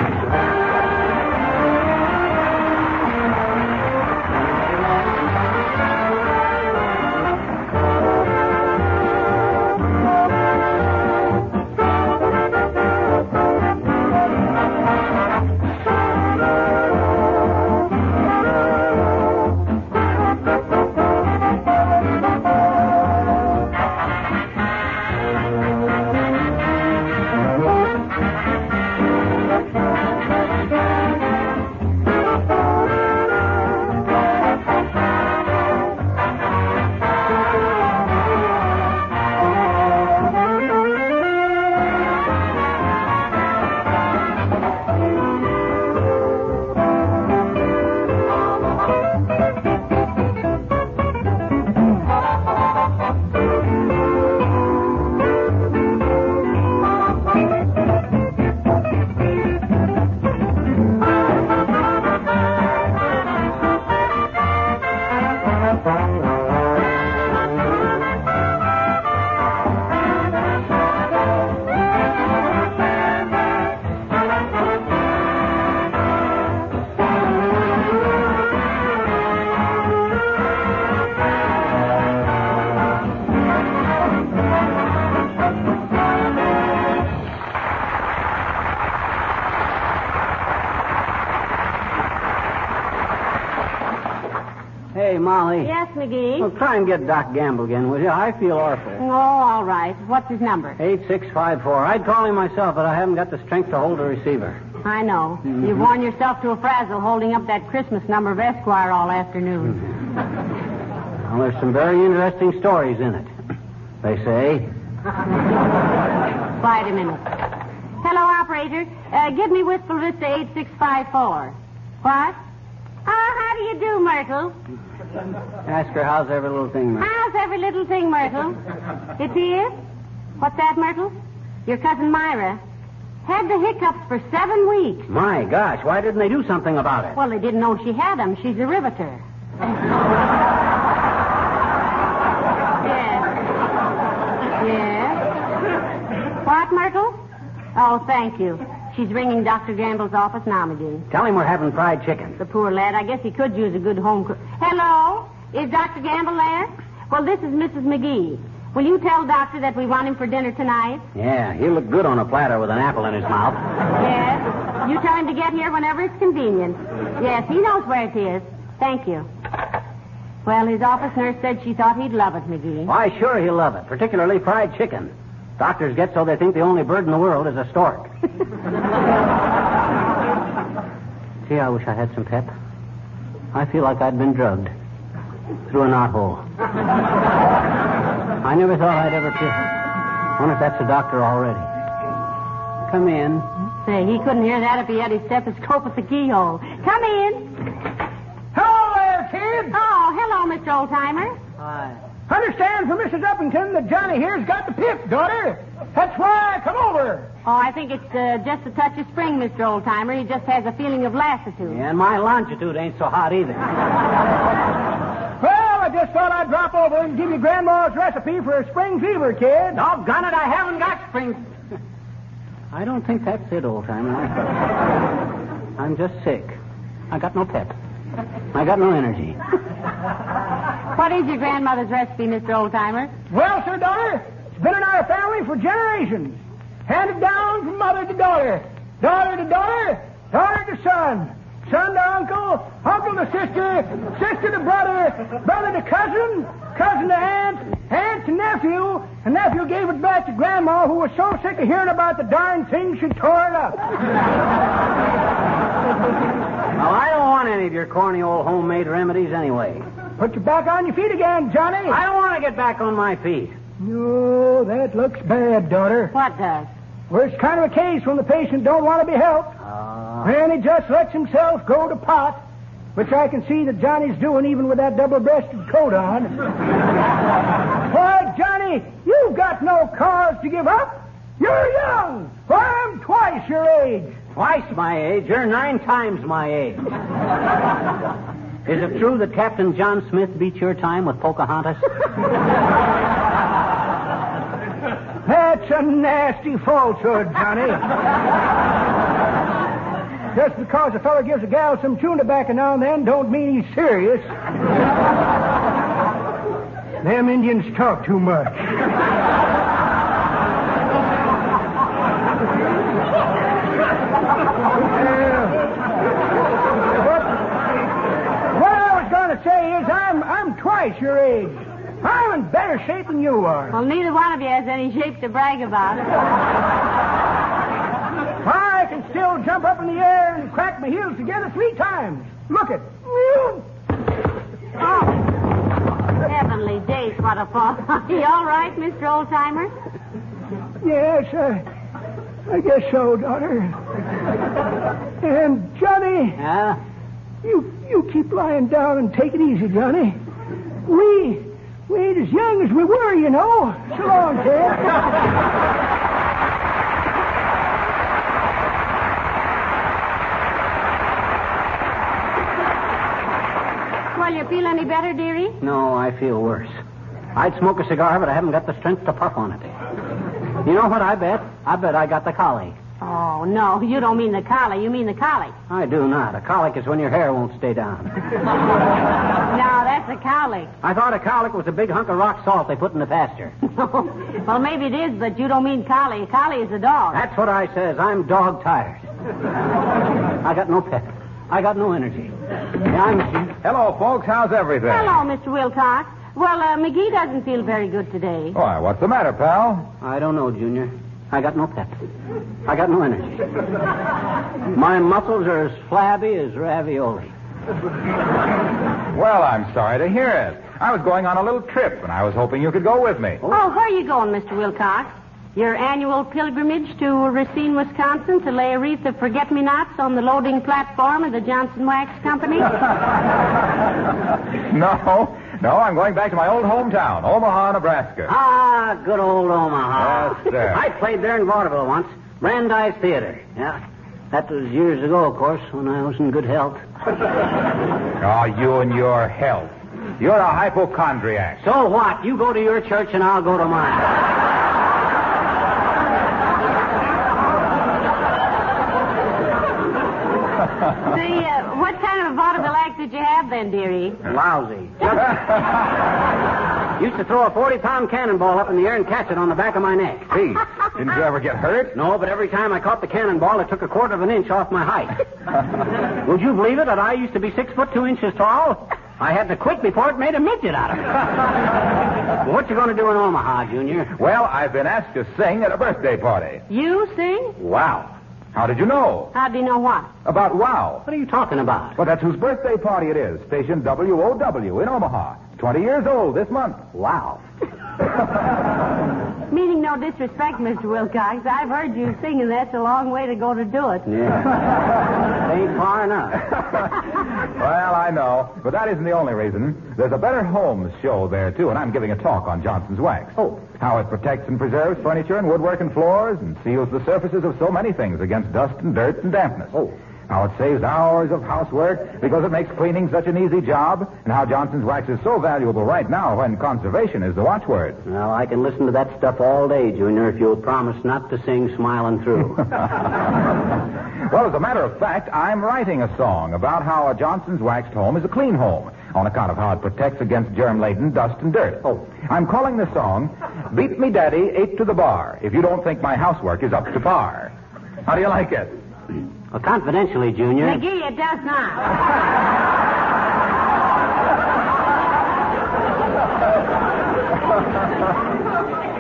Speaker 9: Hey, Molly.
Speaker 5: Yes, McGee?
Speaker 9: Well, try and get Doc Gamble again, will you? I feel awful.
Speaker 5: Oh, all right. What's his number?
Speaker 9: 8654. I'd call him myself, but I haven't got the strength to hold the receiver.
Speaker 5: I know.
Speaker 9: Mm-hmm.
Speaker 5: You've worn yourself to a frazzle holding up that Christmas number of Esquire all afternoon.
Speaker 9: Well, there's some very interesting stories in it, they say.
Speaker 5: Wait a minute. Hello, operator. Give me Wistful Vista 8654. What? Oh, how do you do, Myrtle?
Speaker 9: Ask her how's every little thing, Myrtle.
Speaker 5: How's every little thing, Myrtle? It is?
Speaker 12: What's that, Myrtle? Your cousin Myra had the hiccups for 7 weeks.
Speaker 9: My gosh, why didn't they do something about it?
Speaker 12: Well, they didn't know she had them. She's a riveter. Yes. What, Myrtle? Oh, thank you. She's ringing Dr. Gamble's office now, Magee.
Speaker 9: Tell him we're having fried chicken.
Speaker 12: The poor lad. I guess he could use a good home cook. Hello? Is Dr. Gamble there? Well, this is Mrs. Magee. Will you tell Doctor that we want him for dinner tonight?
Speaker 9: Yeah, he'll look good on a platter with an apple in his mouth.
Speaker 12: Yes. You tell him to get here whenever it's convenient. Yes, he knows where it is. Thank you. Well, his office nurse said she thought he'd love it, Magee.
Speaker 9: Why, sure he'll love it, particularly fried chicken. Doctors get so they think the only bird in the world is a stork. Gee, I wish I had some pep. I feel like I'd been drugged through a knothole. I never thought I'd ever feel. Wonder if that's the doctor already. Come in.
Speaker 12: Say, he couldn't hear that if he had his stethoscope at the keyhole. Come in.
Speaker 17: Hello there, kid.
Speaker 12: Oh, hello, Mr. Oldtimer.
Speaker 9: Hi.
Speaker 17: Understand from Mrs. Uppington that Johnny here's got the pip, daughter. That's why I come over.
Speaker 12: Oh, I think it's just a touch of spring, Mr. Oldtimer. He just has a feeling of lassitude.
Speaker 9: Yeah, and my longitude ain't so hot either.
Speaker 17: Well, I just thought I'd drop over and give you Grandma's recipe for a spring fever, kid.
Speaker 9: Doggone it, I haven't got spring. I don't think that's it, Oldtimer. I'm just sick. I got no pep. I got no energy.
Speaker 12: What is your grandmother's recipe, Mr. Oldtimer?
Speaker 17: Well, sir, daughter, it's been in our family for generations. Handed down from mother to daughter. Daughter to daughter, daughter to son. Son to uncle, uncle to sister, sister to brother, brother to cousin, cousin to aunt, aunt to nephew, and nephew gave it back to Grandma, who was so sick of hearing about the darn thing she tore it up.
Speaker 9: Well, I don't want any of your corny old homemade remedies anyway.
Speaker 17: Put you back on your feet again, Johnny.
Speaker 9: I don't want to get back on my feet.
Speaker 17: No, that looks bad, daughter.
Speaker 12: What does?
Speaker 17: Well, it's kind of a case when the patient don't want to be helped. And he just lets himself go to pot, which I can see that Johnny's doing even with that double-breasted coat on. Why, Johnny, you've got no cause to give up. You're young. Why, I'm twice your age.
Speaker 9: Twice my age? You're 9 times my age. Is it true that Captain John Smith beat your time with Pocahontas?
Speaker 17: That's a nasty falsehood, Johnny. Just because a fellow gives a gal some chewing tobacco now and then don't mean he's serious. Them Indians talk too much. What I was going to say is I'm twice your age. I'm in better shape than you are.
Speaker 12: Well, neither one of you has any shape to brag about.
Speaker 17: I can still jump up in the air and crack my heels together 3 times. Look it.
Speaker 12: Oh, heavenly days, what a fall. Are you all right, Mr. Oldtimer?
Speaker 17: Yes, I guess so, daughter. And, Johnny...
Speaker 9: Yeah?
Speaker 17: You keep lying down and take it easy, Johnny. We ain't as young as we were, you know. So long, kid.
Speaker 12: Well, you feel any better, dearie?
Speaker 9: No, I feel worse. I'd smoke a cigar, but I haven't got the strength to puff on it. You know what I bet? I bet I got the colic.
Speaker 12: Oh, no, you don't mean the collie. You mean the colic.
Speaker 9: I do not. A colic is when your hair won't stay down.
Speaker 12: No, that's a colic.
Speaker 9: I thought a colic was a big hunk of rock salt they put in the pasture.
Speaker 12: Well, maybe it is, but you don't mean collie. A collie is a dog.
Speaker 9: That's what I says. I'm dog tired. I got no pep. I got no energy. Yeah,
Speaker 8: Hello, folks. How's everything?
Speaker 12: Hello, Mr. Wilcox. Well, Magee doesn't feel very good today.
Speaker 8: Why, what's the matter, pal?
Speaker 9: I don't know, Junior. I got no pep. I got no energy. My muscles are as flabby as ravioli.
Speaker 8: Well, I'm sorry to hear it. I was going on a little trip, and I was hoping you could go with me.
Speaker 12: Oh, where are you going, Mr. Wilcox? Your annual pilgrimage to Racine, Wisconsin to lay a wreath of forget-me-nots on the loading platform of the Johnson Wax Company?
Speaker 8: No, I'm going back to my old hometown, Omaha, Nebraska.
Speaker 9: Ah, good old Omaha.
Speaker 8: Yes, sir.
Speaker 9: I played there in vaudeville once. Brandeis Theater. Yeah. That was years ago, of course, when I was in good health.
Speaker 8: Oh, you and your health. You're a hypochondriac.
Speaker 9: So what? You go to your church and I'll go to mine.
Speaker 12: What kind of a vaudeville act did you have then, dearie?
Speaker 9: Lousy. Used to throw a 40-pound cannonball up in the air and catch it on the back of my neck.
Speaker 8: Gee, didn't you ever get hurt?
Speaker 9: No, but every time I caught the cannonball, it took a quarter of an inch off my height. Would you believe it that I used to be 6 foot 2 inches tall? I had to quit before it made a midget out of me. Well, what you going to do in Omaha, Junior?
Speaker 8: Well, I've been asked to sing at a birthday party.
Speaker 12: You sing?
Speaker 8: Wow. How did you know?
Speaker 12: How do you know what?
Speaker 8: About WOW.
Speaker 9: What are you talking about?
Speaker 8: Well, that's whose birthday party it is. Station WOW in Omaha. 20 years old this month.
Speaker 9: Wow.
Speaker 12: Meaning no disrespect, Mr. Wilcox. I've heard you sing, and that's a long way to go to do it.
Speaker 9: Yeah. Ain't far enough.
Speaker 8: Well, I know. But that isn't the only reason. There's a Better Homes show there, too, and I'm giving a talk on Johnson's Wax.
Speaker 9: Oh.
Speaker 8: How it protects and preserves furniture and woodwork and floors and seals the surfaces of so many things against dust and dirt and dampness.
Speaker 9: Oh.
Speaker 8: How it saves hours of housework because it makes cleaning such an easy job, and how Johnson's Wax is so valuable right now when conservation is the watchword.
Speaker 9: Well, I can listen to that stuff all day, Junior, if you'll promise not to sing Smiling Through.
Speaker 8: Well, as a matter of fact, I'm writing a song about how a Johnson's Waxed home is a clean home on account of how it protects against germ-laden dust and dirt.
Speaker 9: Oh.
Speaker 8: I'm calling the song, Beat Me Daddy, 8 to the Bar, if you don't think my housework is up to par. How do you like it?
Speaker 9: Well, confidentially, Junior.
Speaker 12: Magee, it does not.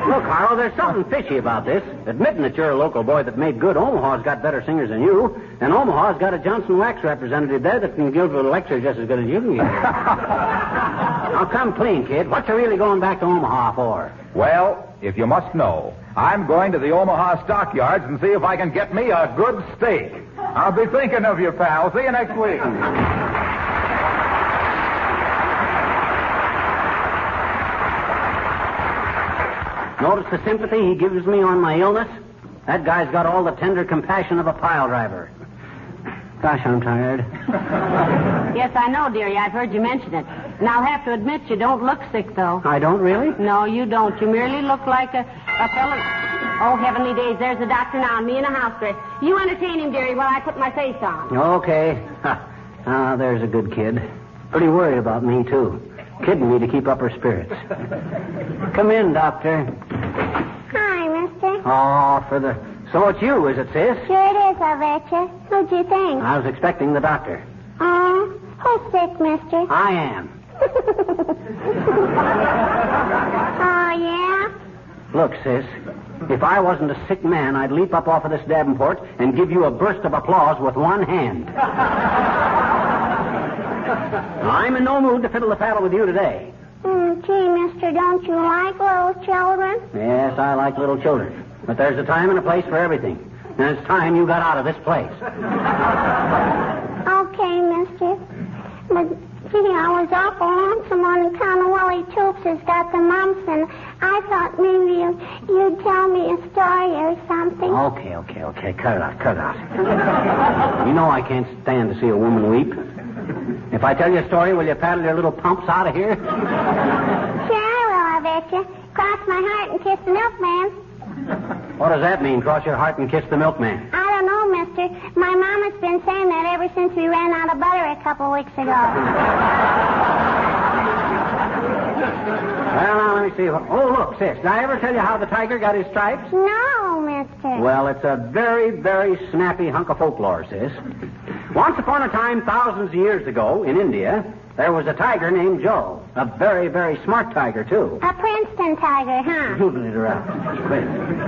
Speaker 9: Look, Harlow, there's something fishy about this. Admitting that you're a local boy that made good, Omaha's got better singers than you, and Omaha's got a Johnson Wax representative there that can give a lecture just as good as you can give. Now, come clean, kid. What you really going back to Omaha for?
Speaker 8: Well, if you must know, I'm going to the Omaha stockyards and see if I can get me a good steak. I'll be thinking of you, pal. See you next week.
Speaker 9: Notice the sympathy he gives me on my illness? That guy's got all the tender compassion of a pile driver. Gosh, I'm tired.
Speaker 12: Yes, I know, dearie. I've heard you mention it. And I'll have to admit you don't look sick, though.
Speaker 9: I don't really?
Speaker 12: No, you don't. You merely look like a fella... Oh, heavenly days, there's the doctor now, and me in a house dress. You entertain him, dearie, while I put my face on.
Speaker 9: Okay. Ah, there's a good kid. Pretty worried about me, too. Kidding me to keep up her spirits. Come in, doctor.
Speaker 13: Hi, mister.
Speaker 9: Oh, So it's you, is it, sis?
Speaker 13: Sure it is, I betcha. Who'd you think?
Speaker 9: I was expecting the doctor.
Speaker 13: Oh, who's sick, mister?
Speaker 9: I am.
Speaker 13: Oh, yeah?
Speaker 9: Look, sis, if I wasn't a sick man, I'd leap up off of this Davenport and give you a burst of applause with one hand. I'm in no mood to fiddle the paddle with you today.
Speaker 13: Gee, mister, don't you like little children?
Speaker 9: Yes, I like little children. But there's a time and a place for everything. And it's time you got out of this place.
Speaker 13: Okay, mister. But, gee, I was awful lonesome on account of Willie Toops has got the mumps, and I thought maybe you'd tell me a story or something.
Speaker 9: Okay. Cut it out. You know I can't stand to see a woman weep. If I tell you a story, will you paddle your little pumps out of here?
Speaker 13: Sure I will, I betcha. Cross my heart and kiss the milkman.
Speaker 9: What does that mean, cross your heart and kiss the milkman?
Speaker 13: I don't know, mister. My mama's been saying that ever since we ran out of butter a couple weeks ago.
Speaker 9: Well, now, let me see. Oh, look, sis, did I ever tell you how the tiger got his stripes?
Speaker 13: No, mister.
Speaker 9: Well, it's a very, very snappy hunk of folklore, sis. Once upon a time, thousands of years ago, in India, there was a tiger named Joe. A very, very smart tiger, too.
Speaker 13: A Princeton tiger, huh?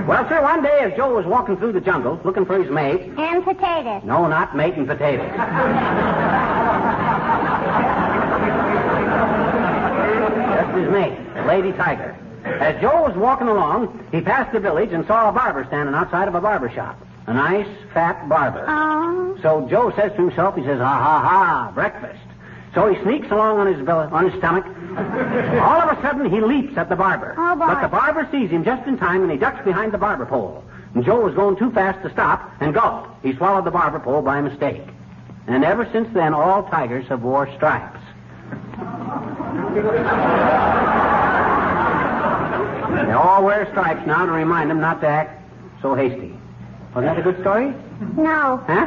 Speaker 9: Well, sir, one day as Joe was walking through the jungle looking for his mate...
Speaker 13: And potatoes.
Speaker 9: No, not mate and potatoes. Just his mate, a lady tiger. As Joe was walking along, he passed the village and saw a barber standing outside of a barber shop. A nice, fat barber.
Speaker 13: Oh.
Speaker 9: So Joe says to himself, he says, ha, ha, ha, breakfast. So he sneaks along on his stomach. All of a sudden, he leaps at the barber.
Speaker 13: Oh, boy.
Speaker 9: But the barber sees him just in time, and he ducks behind the barber pole. And Joe was going too fast to stop, and gulp. He swallowed the barber pole by mistake. And ever since then, all tigers have wore stripes. They all wear stripes now to remind them not to act so hasty. Wasn't that a good story?
Speaker 13: No.
Speaker 9: Huh?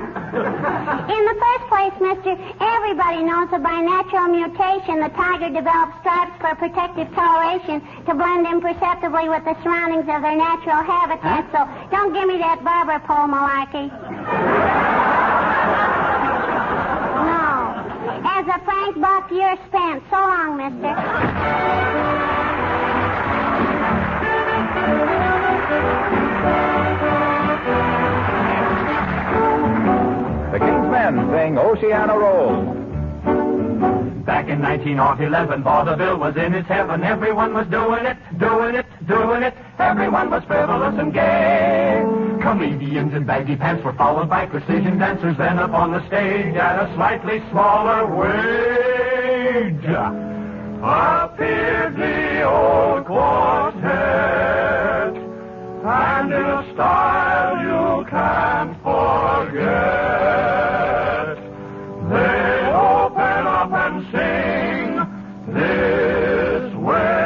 Speaker 13: In the first place, mister, everybody knows that by natural mutation, the tiger develops stripes for protective coloration to blend imperceptibly with the surroundings of their natural habitat. So don't give me that barber pole malarkey. No. As a frank buck, you're spent. So long, mister.
Speaker 8: The King's Men sing Oceana Roll.
Speaker 14: Back in 1911, vaudeville was in its heaven. Everyone was doing it, doing it, doing it. Everyone was frivolous and gay. Comedians in baggy pants were followed by precision dancers. Then up on the stage at a slightly smaller wage appeared the old quartet. And in a style you can't forget, they open up and sing this way.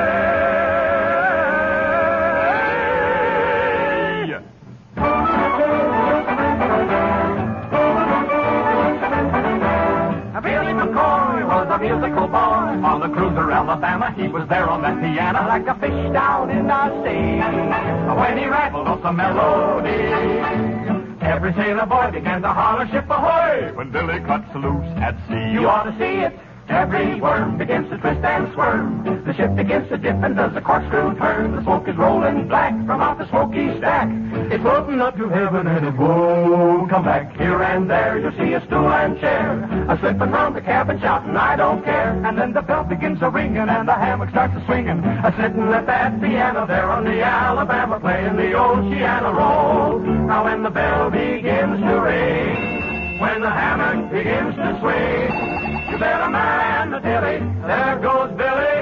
Speaker 14: Billy McCoy was a musical boy on the cruiser Alabama. He was there on that piano like a fish down in the sea. When he rattled off the melody, every sailor boy began to holler, ship ahoy, when Billy cuts loose at sea. You ought to see it. Every worm begins to twist and squirm. The ship begins to dip and does a corkscrew turn. The smoke is rolling black from out the smoky stack. It's floating up to heaven and it won't come back. Here and there you'll see a stool and chair, a slipping round the cabin shouting, I don't care. And then the bell begins a-ringing and the hammock starts a-swinging. A-sitting at that piano there on the Alabama, playing the Oceana Roll. Now when the bell begins to ring, when the hammock begins to swing, you better man the dilly, there goes Billy.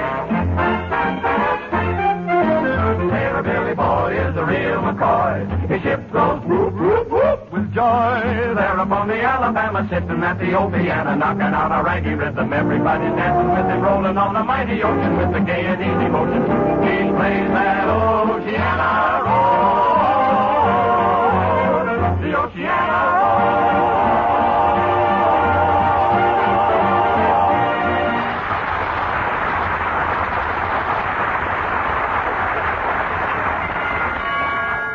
Speaker 14: Sailor Billy boy is a real McCoy. His ship goes whoop, whoop, whoop with joy. There upon the Alabama, sitting at the old piano, knocking out a raggy rhythm. Everybody's dancing with him, rolling on the mighty ocean with the gay and easy motion. He plays that Oceana Roll, the Oceana Roll.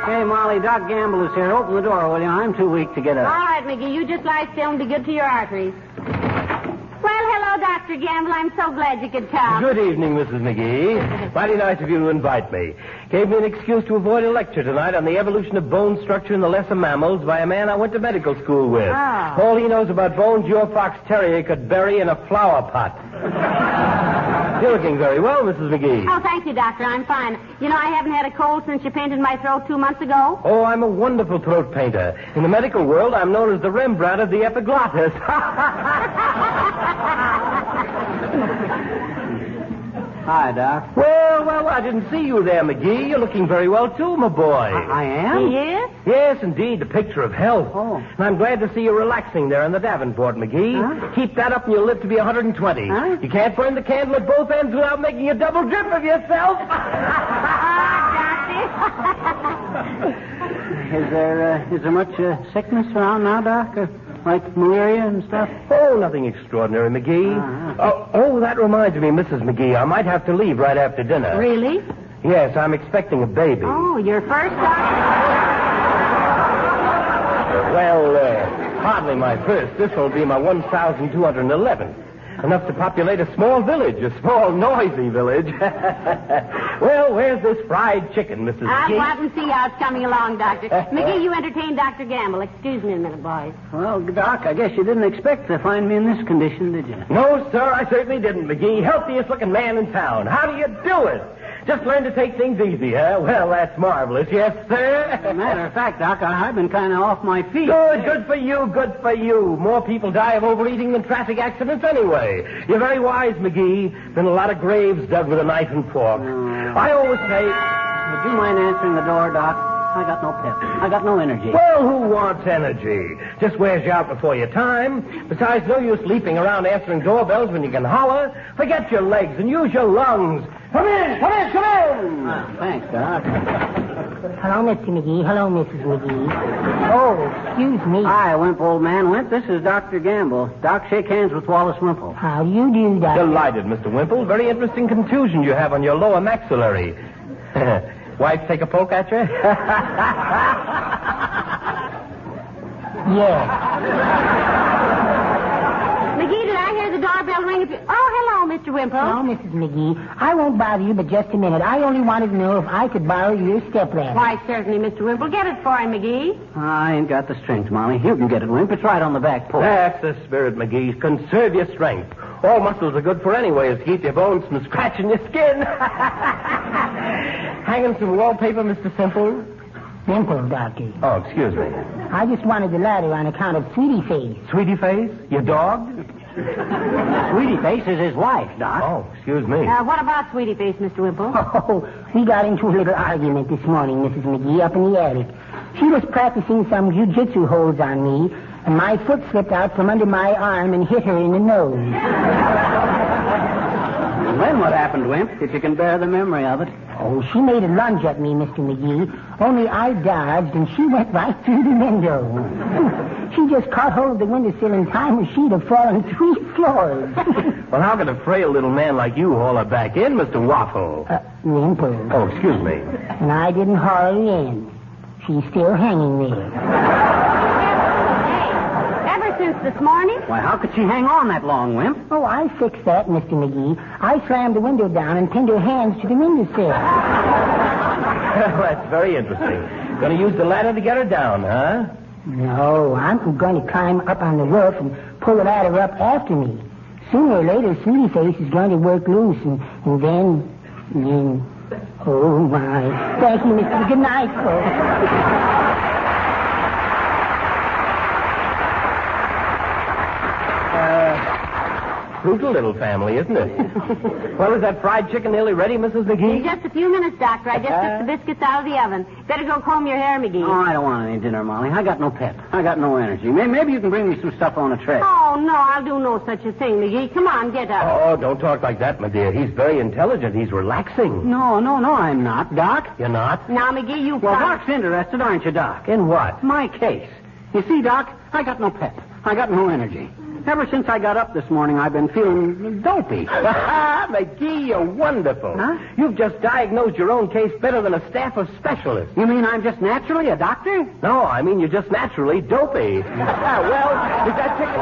Speaker 9: Hey, Molly, Doc Gamble is here. Open the door, will you? I'm too weak to get
Speaker 12: All
Speaker 9: up.
Speaker 12: right, McGee, you just lie still and be good to your arteries. Well, hello, Dr. Gamble. I'm so glad you could come.
Speaker 18: Good evening, Mrs. McGee. Mighty nice of you to invite me. Gave me an excuse to avoid a lecture tonight on the evolution of bone structure in the lesser mammals by a man I went to medical school with.
Speaker 12: Oh.
Speaker 18: All he knows about bones your fox terrier could bury in a flower pot. You're looking very well, Mrs. McGee.
Speaker 12: Oh, thank you, Doctor. I'm fine. You know, I haven't had a cold since you painted my throat 2 months ago.
Speaker 18: Oh, I'm a wonderful throat painter. In the medical world, I'm known as the Rembrandt of the epiglottis.
Speaker 9: Hi, Doc.
Speaker 18: Well, I didn't see you there, McGee. You're looking very well, too, my boy.
Speaker 9: I am?
Speaker 12: He is?
Speaker 18: Yes, indeed, the picture of health.
Speaker 9: Oh.
Speaker 18: And I'm glad to see you relaxing there on the Davenport, McGee.
Speaker 9: Huh?
Speaker 18: Keep that up and you'll live to be 120.
Speaker 9: Huh?
Speaker 18: You can't burn the candle at both ends without making a double drip of yourself.
Speaker 9: Is there much sickness around now, Doc? Like malaria and stuff?
Speaker 18: Oh, nothing extraordinary, McGee. Oh, that reminds me, Mrs. McGee, I might have to leave right after dinner.
Speaker 12: Really?
Speaker 18: Yes, I'm expecting a baby.
Speaker 12: Oh, your first time?
Speaker 18: Well, hardly my first. This will be my 1,211th. Enough to populate a small village, a small, noisy village. Well, where's this fried chicken, Mrs.
Speaker 12: I'll
Speaker 18: McGee?
Speaker 12: go out and see how it's coming along, Doctor. McGee, you entertain Dr. Gamble. Excuse me a minute, boys.
Speaker 9: Well, Doc, I guess you didn't expect to find me in this condition, did you?
Speaker 18: No, sir, I certainly didn't, McGee. Healthiest looking man in town. How do you do it? Just learn to take things easy, huh? Well, that's marvelous. Yes, sir.
Speaker 9: Matter of fact, Doc, I've been kind of off my feet.
Speaker 18: Good for you, good for you. More people die of overeating than traffic accidents anyway. You're very wise, Magee. Been a lot of graves dug with a knife and fork. I always say...
Speaker 9: Would you mind answering the door, Doc? I got no pep. I got no energy.
Speaker 18: Well, who wants energy? Just wears you out before your time. Besides, no use leaping around answering doorbells when you can holler. Forget your legs and use your lungs. Come in, come in, come in!
Speaker 9: Thanks, Doc.
Speaker 15: Hello, Mr. Magee. Hello, Mrs. Magee. Oh, excuse me.
Speaker 9: Hi, Wimp, old man. Wimp, this is Dr. Gamble. Doc, shake hands with Wallace Wimple.
Speaker 15: How do you do, Doctor?
Speaker 18: Delighted, Mr. Wimple. Very interesting contusion you have on your lower maxillary. Wife take a poke at you?
Speaker 15: Yeah.
Speaker 12: Magee, did I hear the doorbell ring? Oh, hello, Mr. Wimple.
Speaker 15: Hello, Mrs. Magee. I won't bother you but just a minute. I only wanted to know if I could borrow your stepladder.
Speaker 12: Why, certainly, Mr. Wimple. Get it for him, Magee.
Speaker 9: I ain't got the strength, Molly. You can get it, Wimp. It's right on the back porch.
Speaker 18: That's the spirit, Magee. Conserve your strength. All muscles are good for anyway, is to keep your bones from scratching your skin. Hanging some wallpaper, Mr. Simple?
Speaker 15: Simple, Doctor.
Speaker 18: Oh, excuse me.
Speaker 15: I just wanted the ladder on account of Sweetie Face.
Speaker 18: Sweetie Face? Your dog?
Speaker 9: Sweetie Face is his wife, Doc.
Speaker 18: Oh, excuse me.
Speaker 12: What about Sweetie Face, Mr. Wimple?
Speaker 15: Oh, we got into a little argument this morning, Mrs. Magee, up in the attic. She was practicing some jiu-jitsu holds on me, and my foot slipped out from under my arm and hit her in the nose.
Speaker 9: And then what happened, Wimp, if you can bear the memory of it?
Speaker 15: Oh, she made a lunge at me, Mr. Magee. Only I dodged, and she went right through the window. She just caught hold of the windowsill in time, or she'd have fallen 3 floors.
Speaker 18: Well, how can a frail little man like you haul her back in, Mr. Waffle?
Speaker 15: Wimple.
Speaker 18: Oh, excuse me.
Speaker 15: And I didn't haul her in. She's still hanging there.
Speaker 12: Since this morning?
Speaker 9: Why, how could she hang on that long, Wimp?
Speaker 15: Oh, I fixed that, Mr. Magee. I slammed the window down and pinned her hands to the windowsill.
Speaker 18: That's very interesting. Going to use the ladder to get her down, huh?
Speaker 15: No, I'm going to climb up on the roof and pull the ladder up after me. Sooner or later, Sweetie Face is going to work loose, and then... Oh, my. Thank you, Mr. Good night, folks.
Speaker 18: Brutal little family, isn't it? Well, is that fried chicken nearly ready, Mrs. Magee?
Speaker 12: In just a few minutes, Doctor. I just took the biscuits out of the oven. Better go comb your hair, Magee.
Speaker 9: Oh, I don't want any dinner, Molly. I got no pep. I got no energy. Maybe you can bring me some stuff on a tray.
Speaker 12: Oh, no, I'll do no such a thing, Magee. Come on, get up.
Speaker 18: Oh, don't talk like that, my dear. He's very intelligent. He's relaxing.
Speaker 9: No, I'm not, Doc.
Speaker 18: You're not?
Speaker 12: Now, Magee, you...
Speaker 9: Well, Doc's interested, aren't you, Doc?
Speaker 18: In what?
Speaker 9: My case. You see, Doc, I got no pep. I got no energy. Ever since I got up this morning, I've been feeling dopey.
Speaker 18: Magee, you're wonderful.
Speaker 9: Huh?
Speaker 18: You've just diagnosed your own case better than a staff of specialists.
Speaker 9: You mean I'm just naturally a doctor?
Speaker 18: No, I mean you're just naturally dopey. Well, is that chicken...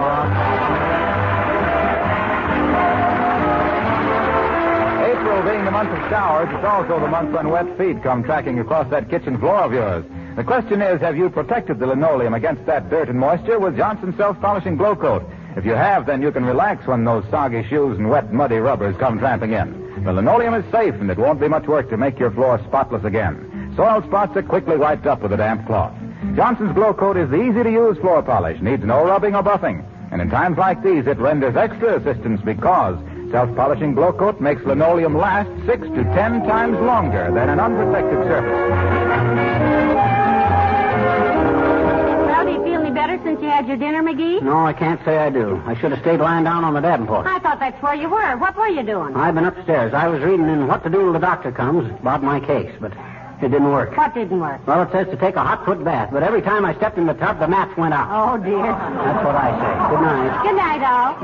Speaker 8: April being the month of showers, it's also the month when wet feet come tracking across that kitchen floor of yours. The question is, have you protected the linoleum against that dirt and moisture with Johnson's self-polishing glow coat? If you have, then you can relax when those soggy shoes and wet, muddy rubbers come tramping in. The linoleum is safe, and it won't be much work to make your floor spotless again. Soiled spots are quickly wiped up with a damp cloth. Johnson's glow coat is the easy-to-use floor polish, needs no rubbing or buffing. And in times like these, it renders extra assistance because self-polishing glow coat makes linoleum last 6 to 10 times longer than an unprotected surface.
Speaker 12: Well, do you feel any better since you had your dinner, Magee?
Speaker 9: No, I can't say I do. I should have stayed lying down on the davenport.
Speaker 12: I thought that's where you were. What were you doing?
Speaker 9: I've been upstairs. I was reading in What to Do Till the Doctor Comes about my case, but it didn't work.
Speaker 12: What didn't work?
Speaker 9: Well, it says to take a hot foot bath, but every time I stepped in the tub, the match went out.
Speaker 12: Oh, dear.
Speaker 9: That's what I say. Good night.
Speaker 12: Good night, all.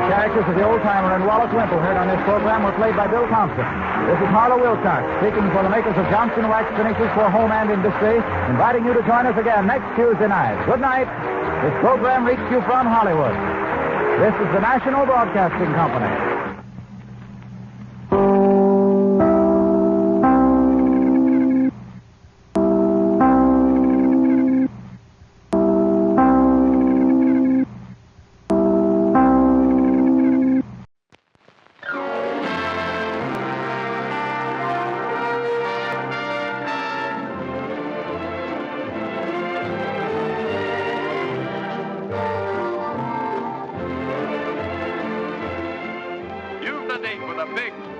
Speaker 8: The characters of the old-timer and Wallace Wimple heard on this program were played by Bill Thompson. This is Harlow Wilcox, speaking for the makers of Johnson Wax Finishes for Home and Industry, inviting you to join us again next Tuesday night. Good night. This program reached you from Hollywood. This is the National Broadcasting Company.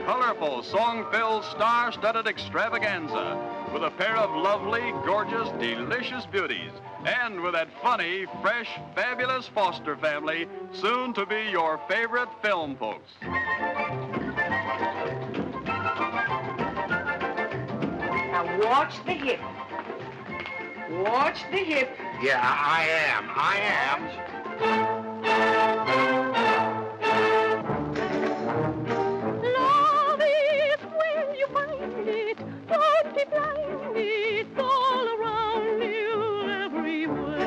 Speaker 4: colorful, song-filled, star-studded extravaganza with a pair of lovely, gorgeous, delicious beauties, and with that funny, fresh, fabulous foster family, soon to be your favorite film folks.
Speaker 19: Now watch the hip. Watch the hip.
Speaker 21: Yeah, I am.
Speaker 20: Love is when you find it. Don't be blind. It's all around you everywhere.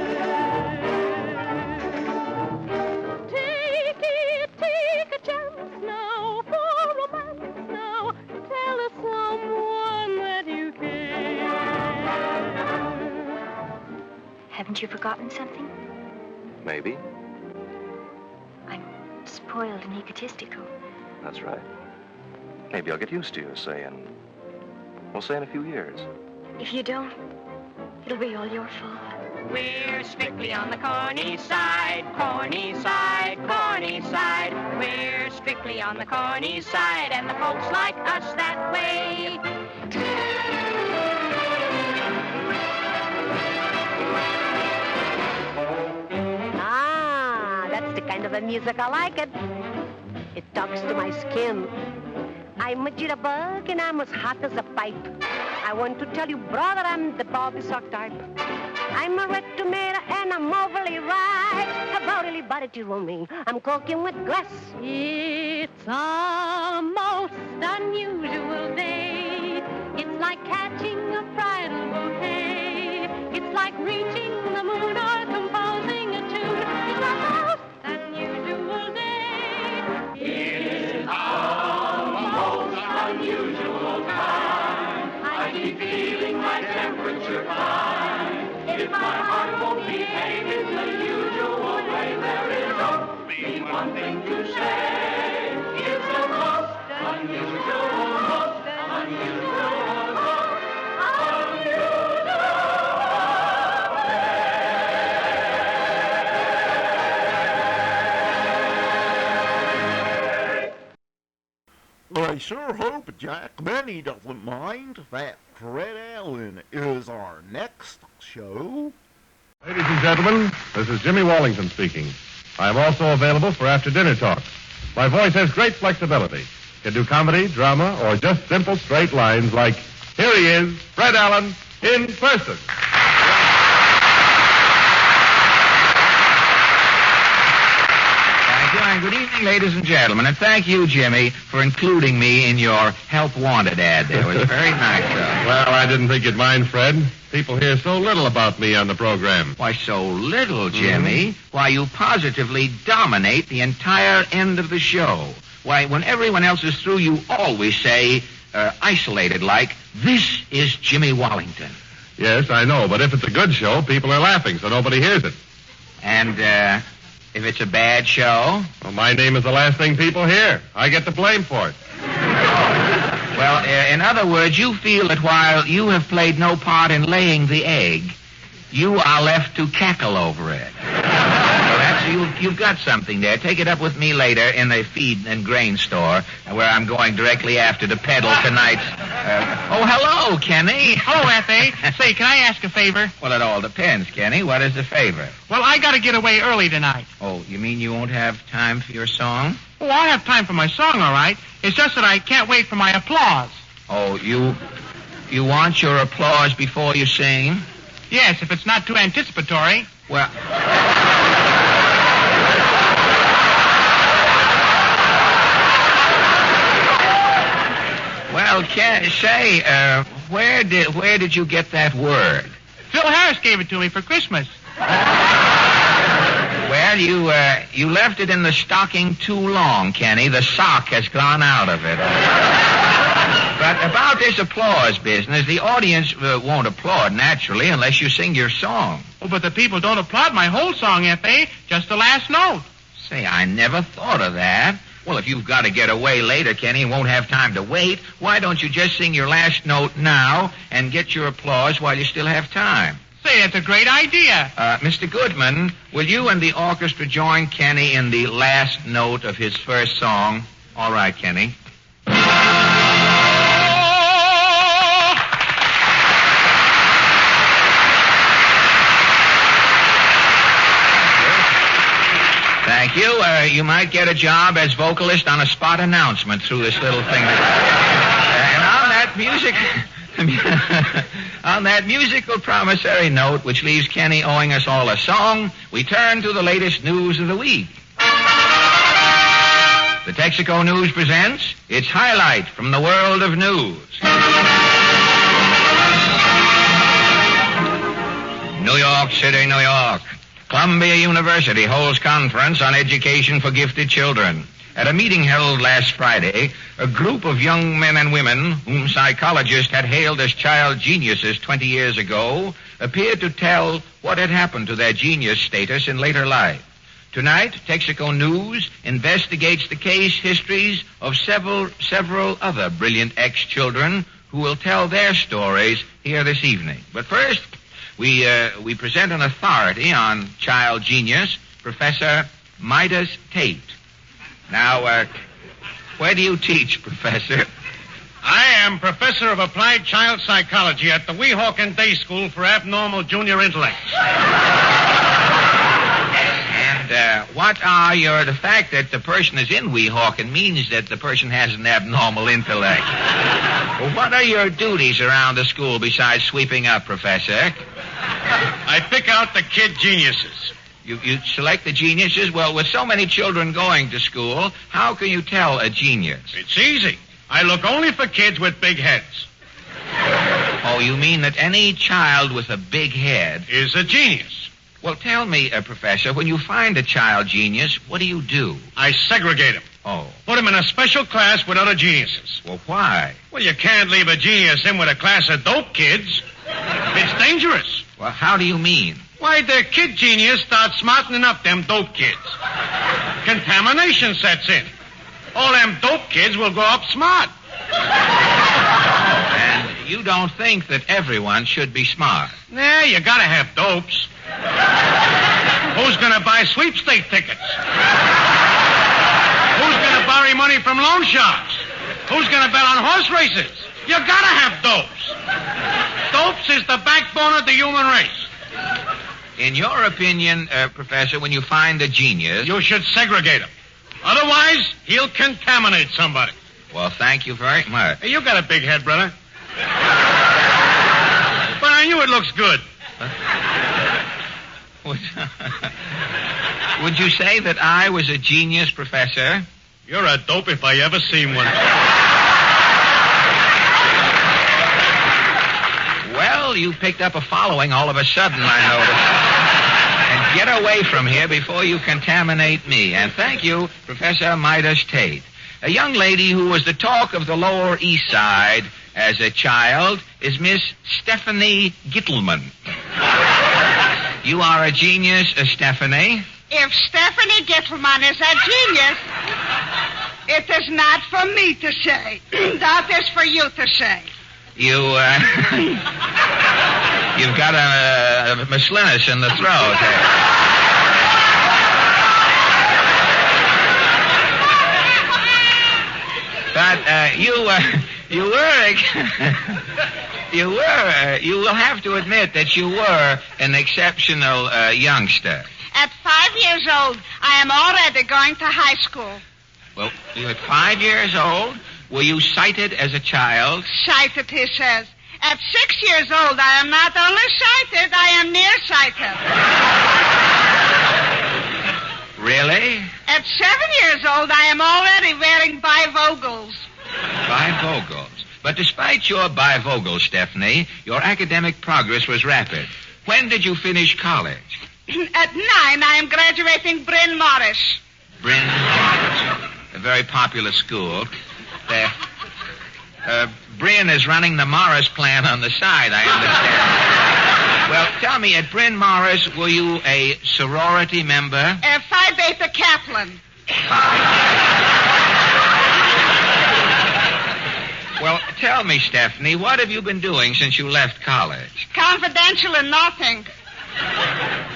Speaker 20: Take a chance now for romance now. Tell us someone that you care.
Speaker 22: Haven't you forgotten something?
Speaker 24: Maybe.
Speaker 22: I'm spoiled and egotistical.
Speaker 24: That's right. Maybe I'll get used to you, say in a few years.
Speaker 22: If you don't, it'll be all your fault.
Speaker 20: We're strictly on the corny side, corny side, corny side. We're strictly on the corny side, and the folks like us that way.
Speaker 23: That's the kind of a music I like it. It talks to my skin. I'm a jitterbug and I'm as hot as a pipe. I want to tell you, brother, I'm the Bobby Sock type. I'm a red tomato and I'm overly ripe. About anybody on me, I'm cooking with glass.
Speaker 20: It's a most unusual day. It's like catching a bridal bouquet. It's like reaching the moon or composing a tune. It's a most unusual day. It's a most unusual time. I keep feeling my temperature fine. If my heart won't behave in the usual way, there is only one thing to say. It's a most unusual, most unusual, most
Speaker 1: I sure hope Jack Benny doesn't mind that Fred Allen is our next show.
Speaker 25: Ladies and gentlemen, this is Jimmy Wallington speaking. I am also available for after-dinner talk. My voice has great flexibility. Can do comedy, drama, or just simple straight lines like, here he is, Fred Allen, in person.
Speaker 27: Thank you, and good evening, ladies and gentlemen. And thank you, Jimmy, for including me in your Help Wanted ad there. It was very nice, though.
Speaker 25: Well, I didn't think you'd mind, Fred. People hear so little about me on the program.
Speaker 27: Why, so little, Jimmy? Mm-hmm. Why, you positively dominate the entire end of the show. Why, when everyone else is through, you always say, isolated like, this is Jimmy Wallington.
Speaker 25: Yes, I know, but if it's a good show, people are laughing, so nobody hears it.
Speaker 27: And, if it's a bad show?
Speaker 25: Well, my name is the last thing people hear. I get the blame for it.
Speaker 27: Well, in other words, you feel that while you have played no part in laying the egg, you are left to cackle over it. You've got something there. Take it up with me later in the feed and grain store, where I'm going directly after to peddle tonight's... Oh, hello, Kenny.
Speaker 28: Hello, F.A. Say, can I ask a favor?
Speaker 27: Well, it all depends, Kenny. What is the favor?
Speaker 28: Well, I got to get away early tonight.
Speaker 27: Oh, you mean you won't have time for your song?
Speaker 28: Well, I have time for my song, all right. It's just that I can't wait for my applause.
Speaker 27: Oh, you want your applause before you sing?
Speaker 28: Yes, if it's not too anticipatory.
Speaker 27: Well... Well, say, where did you get that word?
Speaker 28: Phil Harris gave it to me for Christmas.
Speaker 27: Well, you left it in the stocking too long, Kenny. The sock has gone out of it. But about this applause business, the audience won't applaud, naturally, unless you sing your song.
Speaker 28: Oh, but the people don't applaud my whole song, F.A., just the last note.
Speaker 27: Say, I never thought of that. Well, if you've got to get away later, Kenny, and won't have time to wait, why don't you just sing your last note now and get your applause while you still have time?
Speaker 28: Say, that's a great idea.
Speaker 27: Mr. Goodman, will you and the orchestra join Kenny in the last note of his first song? All right, Kenny. Thank you. You might get a job as vocalist on a spot announcement through this little thing. And on that music... On that musical promissory note, which leaves Kenny owing us all a song, we turn to the latest news of the week. The Texaco News presents its highlight from the world of news. New York City, New York. Columbia University holds conference on education for gifted children. At a meeting held last Friday, a group of young men and women whom psychologists had hailed as child geniuses 20 years ago appeared to tell what had happened to their genius status in later life. Tonight, Texaco News investigates the case histories of several other brilliant ex-children who will tell their stories here this evening. But first, we present an authority on child genius, Professor Midas Tate. Now, where do you teach, Professor?
Speaker 21: I am Professor of Applied Child Psychology at the Weehawken Day School for Abnormal Junior Intellects.
Speaker 27: And what are the fact that the person is in Weehawken means that the person has an abnormal intellect. Well, what are your duties around the school besides sweeping up, Professor?
Speaker 21: I pick out the kid geniuses.
Speaker 27: You select the geniuses? Well, with so many children going to school, how can you tell a genius?
Speaker 21: It's easy. I look only for kids with big heads.
Speaker 27: Oh, you mean that any child with a big head
Speaker 21: is a genius?
Speaker 27: Well, tell me, Professor, when you find a child genius, what do you do?
Speaker 21: I segregate them.
Speaker 27: Oh.
Speaker 21: Put them in a special class with other geniuses.
Speaker 27: Well, why?
Speaker 21: Well, you can't leave a genius in with a class of dope kids. It's dangerous.
Speaker 27: Well, how do you mean?
Speaker 21: Why, their kid genius starts smartening up them dope kids. Contamination sets in. All them dope kids will grow up smart.
Speaker 27: And you don't think that everyone should be smart?
Speaker 21: Nah, you gotta have dopes. Who's gonna buy sweepstake tickets? Who's gonna borrow money from loan sharks? Who's gonna bet on horse races? You gotta have dopes. Dopes is the backbone of the human race.
Speaker 27: In your opinion, Professor, when you find a genius...
Speaker 21: You should segregate him. Otherwise, he'll contaminate somebody.
Speaker 27: Well, thank you very much.
Speaker 21: Hey, you got a big head, brother. But on you it looks good.
Speaker 27: Would you say that I was a genius, Professor?
Speaker 21: You're a dope if I ever seen one.
Speaker 27: Well, you picked up a following all of a sudden, I noticed. And get away from here before you contaminate me. And thank you, Professor Midas Tate. A young lady who was the talk of the Lower East Side as a child is Miss Stephanie Gittleman. You are a genius, Stephanie.
Speaker 2: If Stephanie Gittleman is a genius, it is not for me to say. That is for you to say.
Speaker 27: You've got a miscellaneous in the throat. But you will have to admit that you were an exceptional youngster.
Speaker 2: At 5 years old, I am already going to high school.
Speaker 27: Well, you at 5 years old? Were you sighted as a child?
Speaker 2: Sighted, he says. At 6 years old, I am not only sighted, I am nearsighted.
Speaker 27: Really?
Speaker 2: At 7 years old, I am already wearing bifocals.
Speaker 27: Bifocals. But despite your bifocals, Stephanie, your academic progress was rapid. When did you finish college?
Speaker 2: At 9, I am graduating Bryn Mawr.
Speaker 27: Bryn Mawr. A very popular school. Bryn is running the Morris plant on the side, I understand. Well, tell me, at Bryn Mawr, were you a sorority member?
Speaker 2: Phi Beta Kaplan.
Speaker 27: Well, tell me, Stephanie, what have you been doing since you left college?
Speaker 2: Confidential and nothing.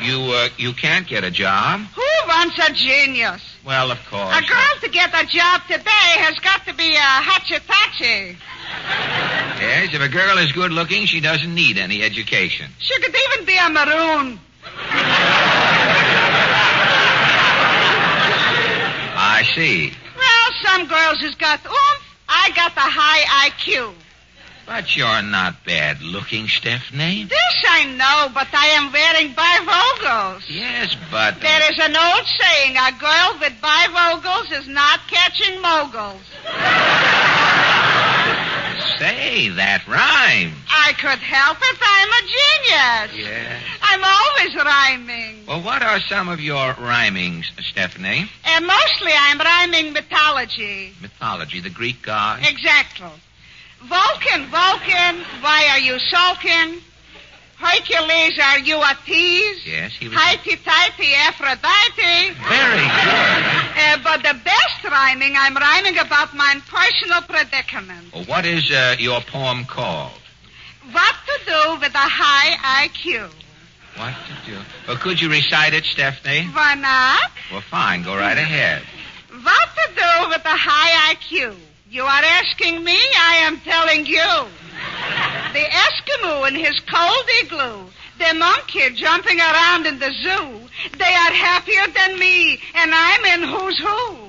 Speaker 27: You can't get a job?
Speaker 2: Who wants a genius?
Speaker 27: Well, of course.
Speaker 2: A girl to get a job today has got to be a hatchy-tatchy.
Speaker 27: Yes, if a girl is good looking, she doesn't need any education.
Speaker 2: She could even be a maroon.
Speaker 27: see.
Speaker 2: Well, some girls has got oomph. I got the high IQ.
Speaker 27: But you're not bad looking, Stephanie.
Speaker 2: This I know, but I am wearing bifocals.
Speaker 27: Yes, but...
Speaker 2: There is an old saying, a girl with bifocals is not catching moguls.
Speaker 27: Say, that rhymes.
Speaker 2: I could help it. I'm a genius.
Speaker 27: Yeah.
Speaker 2: I'm always rhyming.
Speaker 27: Well, what are some of your rhymings, Stephanie?
Speaker 2: And mostly I'm rhyming mythology.
Speaker 27: Mythology, the Greek god?
Speaker 2: Exactly. Vulcan, why are you sulking? Hercules, are you a tease?
Speaker 27: Yes, he was...
Speaker 2: Highty-tighty, Aphrodite.
Speaker 27: Very good.
Speaker 2: But the best rhyming, I'm rhyming about my personal predicament.
Speaker 27: Well, what is your poem called?
Speaker 2: What to do with a high IQ.
Speaker 27: What to do? Well, could you recite it, Stephanie?
Speaker 2: Why not?
Speaker 27: Well, fine. Go right ahead.
Speaker 2: What to do with a high IQ? You are asking me, I am telling you. The Eskimo in his cold igloo, the monkey jumping around in the zoo, they are happier than me, and I'm in who's who.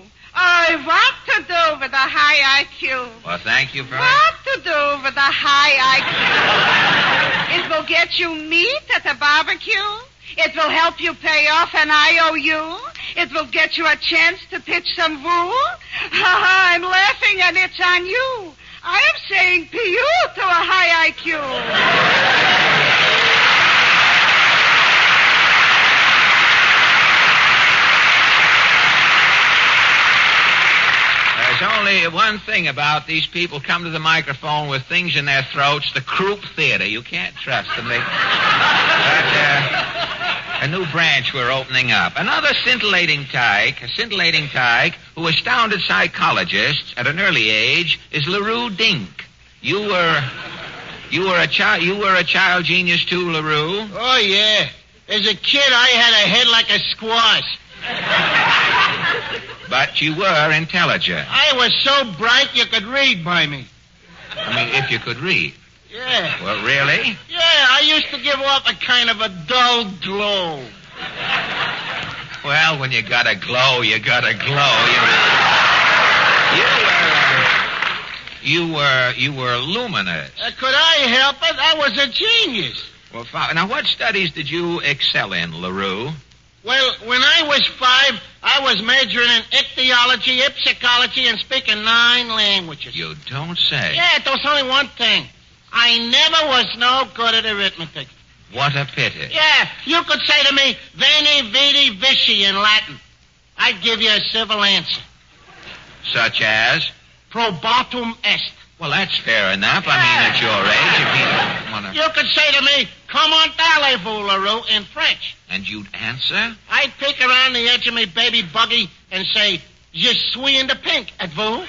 Speaker 2: What to do with a high IQ?
Speaker 27: Well, thank you very much.
Speaker 2: What to do with a high IQ? It will get you meat at a barbecue. It will help you pay off an IOU. It will get you a chance to pitch some woo. I'm laughing and it's on you. I am saying P.U. to a high IQ.
Speaker 27: There's only one thing about these people come to the microphone with things in their throats, the croup theater. You can't trust them. A new branch we're opening up. Another scintillating tyke who astounded psychologists at an early age is LaRue Dink. You were a child genius too, LaRue?
Speaker 21: Oh, yeah. As a kid, I had a head like a squash.
Speaker 27: But you were intelligent.
Speaker 21: I was so bright you could read by me.
Speaker 27: I mean, if you could read.
Speaker 21: Yeah.
Speaker 27: Well, really?
Speaker 21: Yeah, I used to give off a kind of a dull glow.
Speaker 27: Well, when you got a glow, you got a glow. You were luminous.
Speaker 21: Could I help it? I was a genius.
Speaker 27: Well, now, what studies did you excel in, LaRue?
Speaker 21: Well, when I was 5, I was majoring in ichthyology, ipsicology, and speaking 9 languages.
Speaker 27: You don't say.
Speaker 21: Yeah, there was only one thing. I never was no good at arithmetic.
Speaker 27: What a pity.
Speaker 21: Yeah, you could say to me, Veni, Vidi, Vici in Latin. I'd give you a civil answer.
Speaker 27: Such as?
Speaker 21: Probatum est.
Speaker 27: Well, that's fair enough. I mean, at your age, if you want to...
Speaker 21: You could say to me, comment allez-vous, LaRue, in French.
Speaker 27: And you'd answer?
Speaker 21: I'd peek around the edge of my baby buggy and say, je suis in the pink, êtes-vous?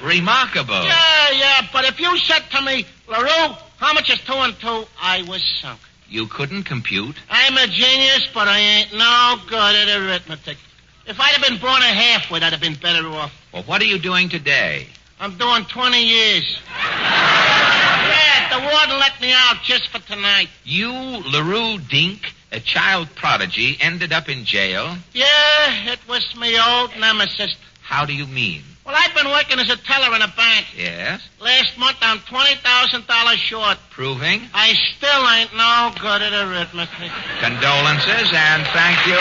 Speaker 27: Remarkable.
Speaker 21: Yeah, but if you said to me, LaRue, how much is 2 and 2? I was sunk.
Speaker 27: You couldn't compute?
Speaker 21: I'm a genius, but I ain't no good at arithmetic. If I'd have been born a halfwit, I'd have been better off.
Speaker 27: Well, what are you doing today?
Speaker 21: I'm doing 20 years. Yeah, the warden let me out just for tonight.
Speaker 27: You, LaRue Dink, a child prodigy, ended up in jail?
Speaker 21: Yeah, it was me old nemesis.
Speaker 27: How do you mean?
Speaker 21: Well, I've been working as a teller in a bank.
Speaker 27: Yes?
Speaker 21: Last month, I'm $20,000 short.
Speaker 27: Proving?
Speaker 21: I still ain't no good at arithmetic.
Speaker 27: Condolences, and thank you.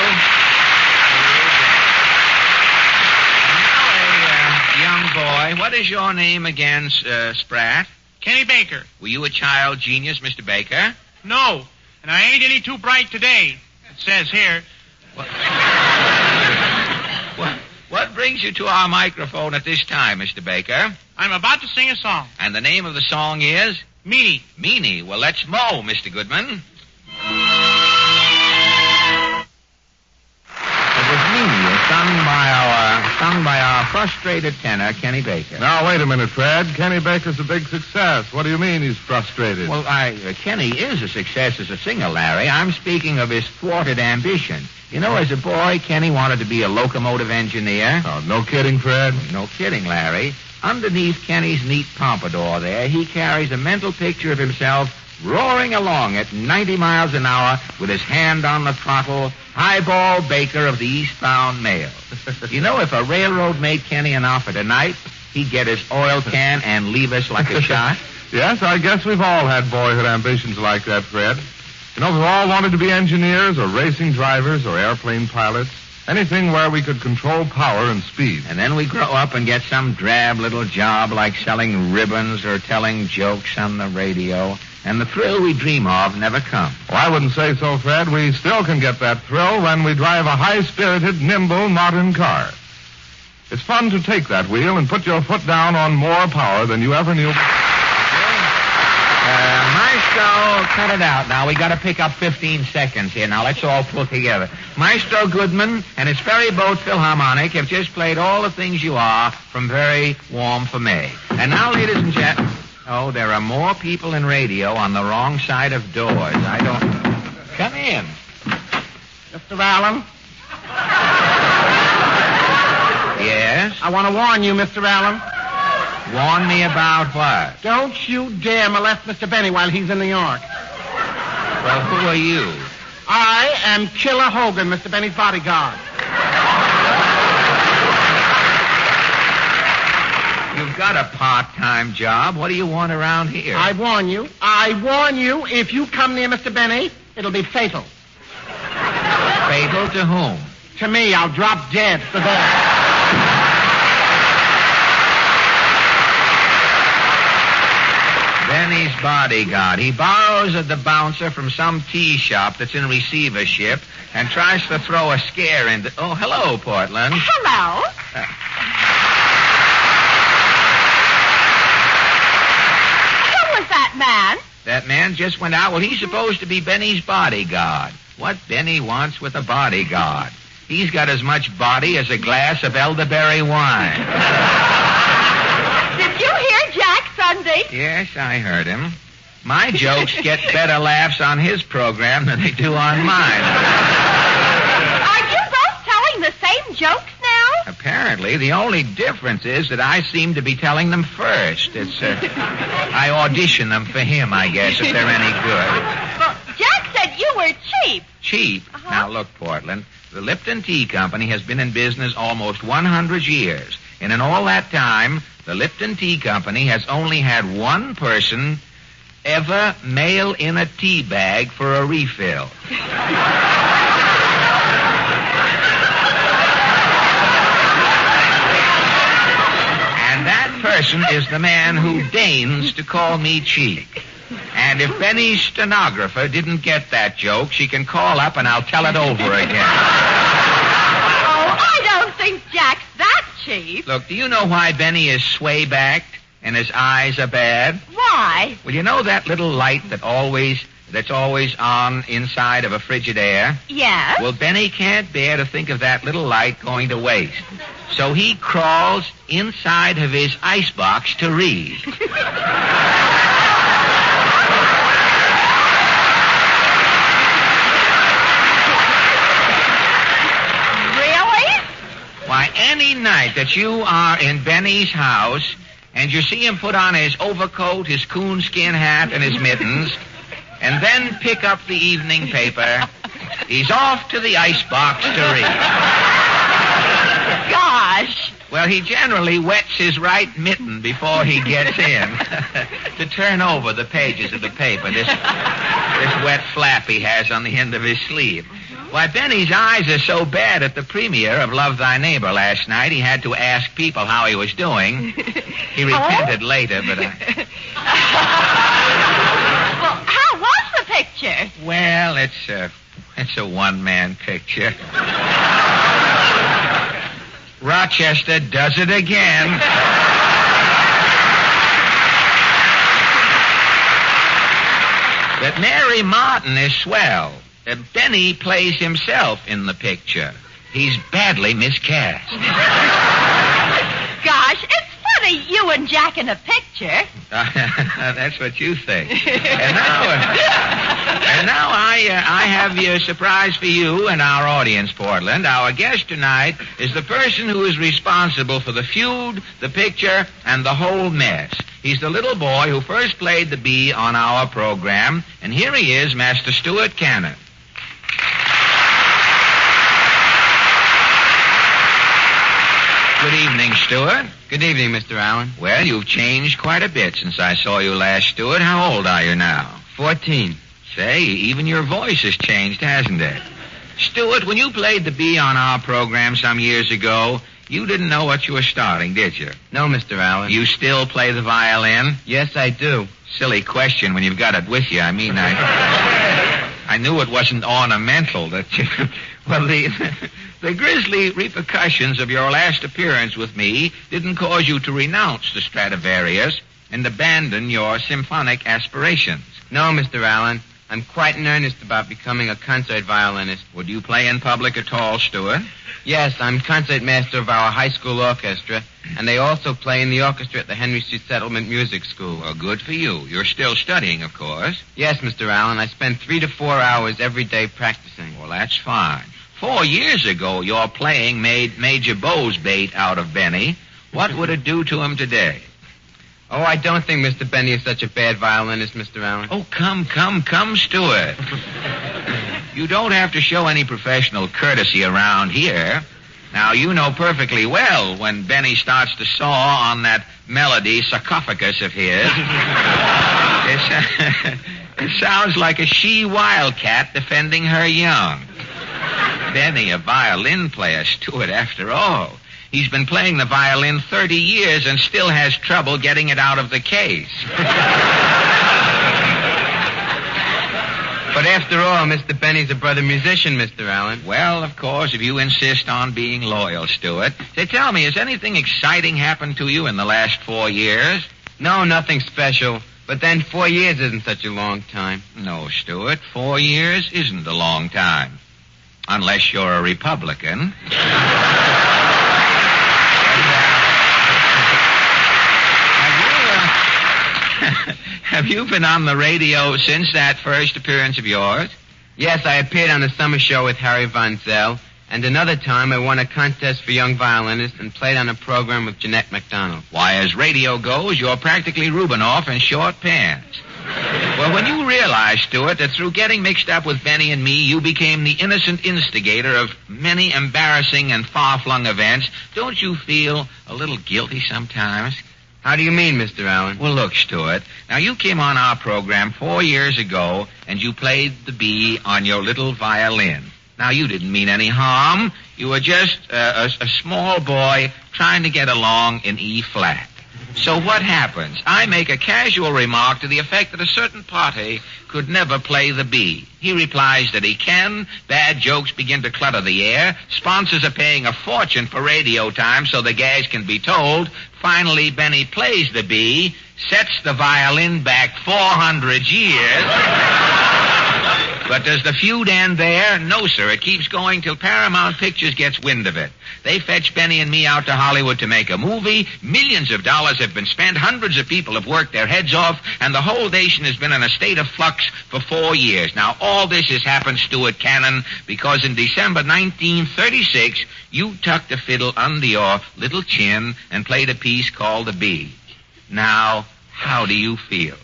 Speaker 27: Young boy, what is your name again, Spratt?
Speaker 3: Kenny Baker.
Speaker 27: Were you a child genius, Mr. Baker?
Speaker 3: No, and I ain't any too bright today. It says here.
Speaker 27: What brings you to our microphone at this time, Mr. Baker?
Speaker 3: I'm about to sing a song.
Speaker 27: And the name of the song is?
Speaker 3: Meanie.
Speaker 27: Meanie. Well, let's mow, Mr. Goodman. It was Meanie, sung by our frustrated tenor, Kenny Baker.
Speaker 25: Now, wait a minute, Fred. Kenny Baker's a big success. What do you mean he's frustrated?
Speaker 27: Well, Kenny is a success as a singer, Larry. I'm speaking of his thwarted ambition. You know, as a boy, Kenny wanted to be a locomotive engineer.
Speaker 25: Oh, no kidding, Fred.
Speaker 27: No kidding, Larry. Underneath Kenny's neat pompadour there, he carries a mental picture of himself roaring along at 90 miles an hour with his hand on the throttle highball baker of the eastbound mail. You know, if a railroad made Kenny an offer tonight, he'd get his oil can and leave us like a shot.
Speaker 25: Yes, I guess we've all had boyhood ambitions like that, Fred. You know, we've all wanted to be engineers or racing drivers or airplane pilots. Anything where we could control power and speed.
Speaker 27: And then we grow up and get some drab little job like selling ribbons or telling jokes on the radio. And the thrill we dream of never comes.
Speaker 25: Well, I wouldn't say so, Fred. We still can get that thrill when we drive a high-spirited, nimble, modern car. It's fun to take that wheel and put your foot down on more power than you ever knew.
Speaker 27: Maestro, cut it out now. We got to pick up 15 seconds here. Now, let's all pull together. Maestro Goodman and his Ferry Boat Philharmonic have just played All the Things You Are from Very Warm for May. And now, ladies and gentlemen... Oh, there are more people in radio on the wrong side of doors. I don't... Come in.
Speaker 21: Mr. Allen?
Speaker 27: Yes?
Speaker 21: I want to warn you, Mr. Allen.
Speaker 27: Warn me about what?
Speaker 21: Don't you dare molest Mr. Benny while he's in New York.
Speaker 27: Well, who are you?
Speaker 21: I am Killer Hogan, Mr. Benny's bodyguard.
Speaker 27: You've got a part-time job. What do you want around here?
Speaker 21: I warn you, if you come near Mr. Benny, it'll be fatal.
Speaker 27: Fatal to whom?
Speaker 21: To me. I'll drop dead for that.
Speaker 27: Benny's bodyguard. He borrows the bouncer from some tea shop that's in receivership and tries to throw a scare into... Oh, hello, Portland.
Speaker 2: Hello. Who was that man?
Speaker 27: That man just went out. Well, he's supposed to be Benny's bodyguard. What Benny wants with a bodyguard? He's got as much body as a glass of elderberry wine.
Speaker 2: Did you hear Jack Sunday?
Speaker 27: Yes, I heard him. My jokes get better laughs on his program than they do on mine.
Speaker 2: Are you both telling the same jokes now?
Speaker 27: Apparently, the only difference is that I seem to be telling them first. It's, I audition them for him, I guess, if they're any good.
Speaker 2: Well, Jack said you were cheap.
Speaker 27: Cheap? Uh-huh. Now, look, Portland, the Lipton Tea Company has been in business almost 100 years. And in all that time, the Lipton Tea Company has only had one person ever mail in a tea bag for a refill. And that person is the man who deigns to call me cheap. And if Benny's stenographer didn't get that joke, she can call up and I'll tell it over again.
Speaker 2: Oh, I don't think Jack's that cheap.
Speaker 27: Look, do you know why Benny is sway-backed and his eyes are bad?
Speaker 2: Why?
Speaker 27: Well, you know that little light that's always on inside of a Frigidaire?
Speaker 2: Yes.
Speaker 27: Well, Benny can't bear to think of that little light going to waste. So he crawls inside of his icebox to read. Why, any night that you are in Benny's house and you see him put on his overcoat, his coonskin hat, and his mittens, and then pick up the evening paper, he's off to the icebox to read.
Speaker 2: Gosh.
Speaker 27: Well, he generally wets his right mitten before he gets in to turn over the pages of the paper, this wet flap he has on the end of his sleeve. Why, Benny's eyes are so bad at the premiere of Love Thy Neighbor last night, he had to ask people how he was doing. He repented later, but...
Speaker 2: Well, how was the picture?
Speaker 27: Well, it's a one-man picture. Rochester does it again. But Mary Martin is swell. Benny plays himself in the picture. He's badly miscast.
Speaker 2: Gosh, it's funny you and Jack in a picture.
Speaker 27: That's what you think. And now I have a surprise for you and our audience, Portland. Our guest tonight is the person who is responsible for the feud, the picture, and the whole mess. He's the little boy who first played the bee on our program, and here he is, Master Stuart Cannon. Good evening, Stewart.
Speaker 5: Good evening, Mr. Allen.
Speaker 27: Well, you've changed quite a bit since I saw you last, Stewart. How old are you now?
Speaker 5: 14.
Speaker 27: Say, even your voice has changed, hasn't it? Stewart, when you played the bee on our program some years ago, you didn't know what you were starting, did you?
Speaker 5: No, Mr. Allen.
Speaker 27: You still play the violin?
Speaker 5: Yes, I do.
Speaker 27: Silly question when you've got it with you. I mean, I knew it wasn't ornamental. Well, the grisly repercussions of your last appearance with me didn't cause you to renounce the Stradivarius and abandon your symphonic aspirations.
Speaker 5: No, Mr. Allen. I'm quite in earnest about becoming a concert violinist.
Speaker 27: Would you play in public at all, Stewart?
Speaker 5: Yes, I'm concert master of our high school orchestra, and they also play in the orchestra at the Henry Street Settlement Music School.
Speaker 27: Well, good for you. You're still studying, of course.
Speaker 5: Yes, Mr. Allen. I spend 3 to 4 hours every day practicing.
Speaker 27: Well, that's fine. 4 years ago, your playing made Major Bow's bait out of Benny. What would it do to him today?
Speaker 5: Oh, I don't think Mr. Benny is such a bad violinist, Mr. Allen.
Speaker 27: Oh, come, Stewart. You don't have to show any professional courtesy around here. Now, you know perfectly well when Benny starts to saw on that melody sarcophagus of his. It sounds like a she-wildcat defending her young. Benny, a violin player, Stewart, after all. He's been playing the violin 30 years and still has trouble getting it out of the case.
Speaker 5: But after all, Mr. Benny's a brother musician, Mr. Allen.
Speaker 27: Well, of course, if you insist on being loyal, Stewart. Say, tell me, has anything exciting happened to you in the last 4 years?
Speaker 5: No, nothing special. But then 4 years isn't such a long time.
Speaker 27: No, Stewart, 4 years isn't a long time. Unless you're a Republican. Have you been on the radio since that first appearance of yours?
Speaker 5: Yes, I appeared on the summer show with Harry Von Zell, and another time I won a contest for young violinists and played on a program with Jeanette MacDonald.
Speaker 27: Why, as radio goes, you're practically Rubinoff in short pants. Well, when you realize, Stewart, that through getting mixed up with Benny and me, you became the innocent instigator of many embarrassing and far-flung events, don't you feel a little guilty sometimes?
Speaker 5: How do you mean, Mr. Allen?
Speaker 27: Well, look, Stewart. Now, you came on our program 4 years ago, and you played the bee on your little violin. Now, you didn't mean any harm. You were just a small boy trying to get along in E-flat. So what happens? I make a casual remark to the effect that a certain party could never play the bee. He replies that he can. Bad jokes begin to clutter the air. Sponsors are paying a fortune for radio time so the gags can be told. Finally, Benny plays the bee, sets the violin back 400 years. But does the feud end there? No, sir. It keeps going till Paramount Pictures gets wind of it. They fetch Benny and me out to Hollywood to make a movie. Millions of dollars have been spent. Hundreds of people have worked their heads off. And the whole nation has been in a state of flux for 4 years. Now, all this has happened, Stuart Cannon, because in December 1936, you tucked a fiddle under your little chin and played a piece called The Bee. Now, how do you feel?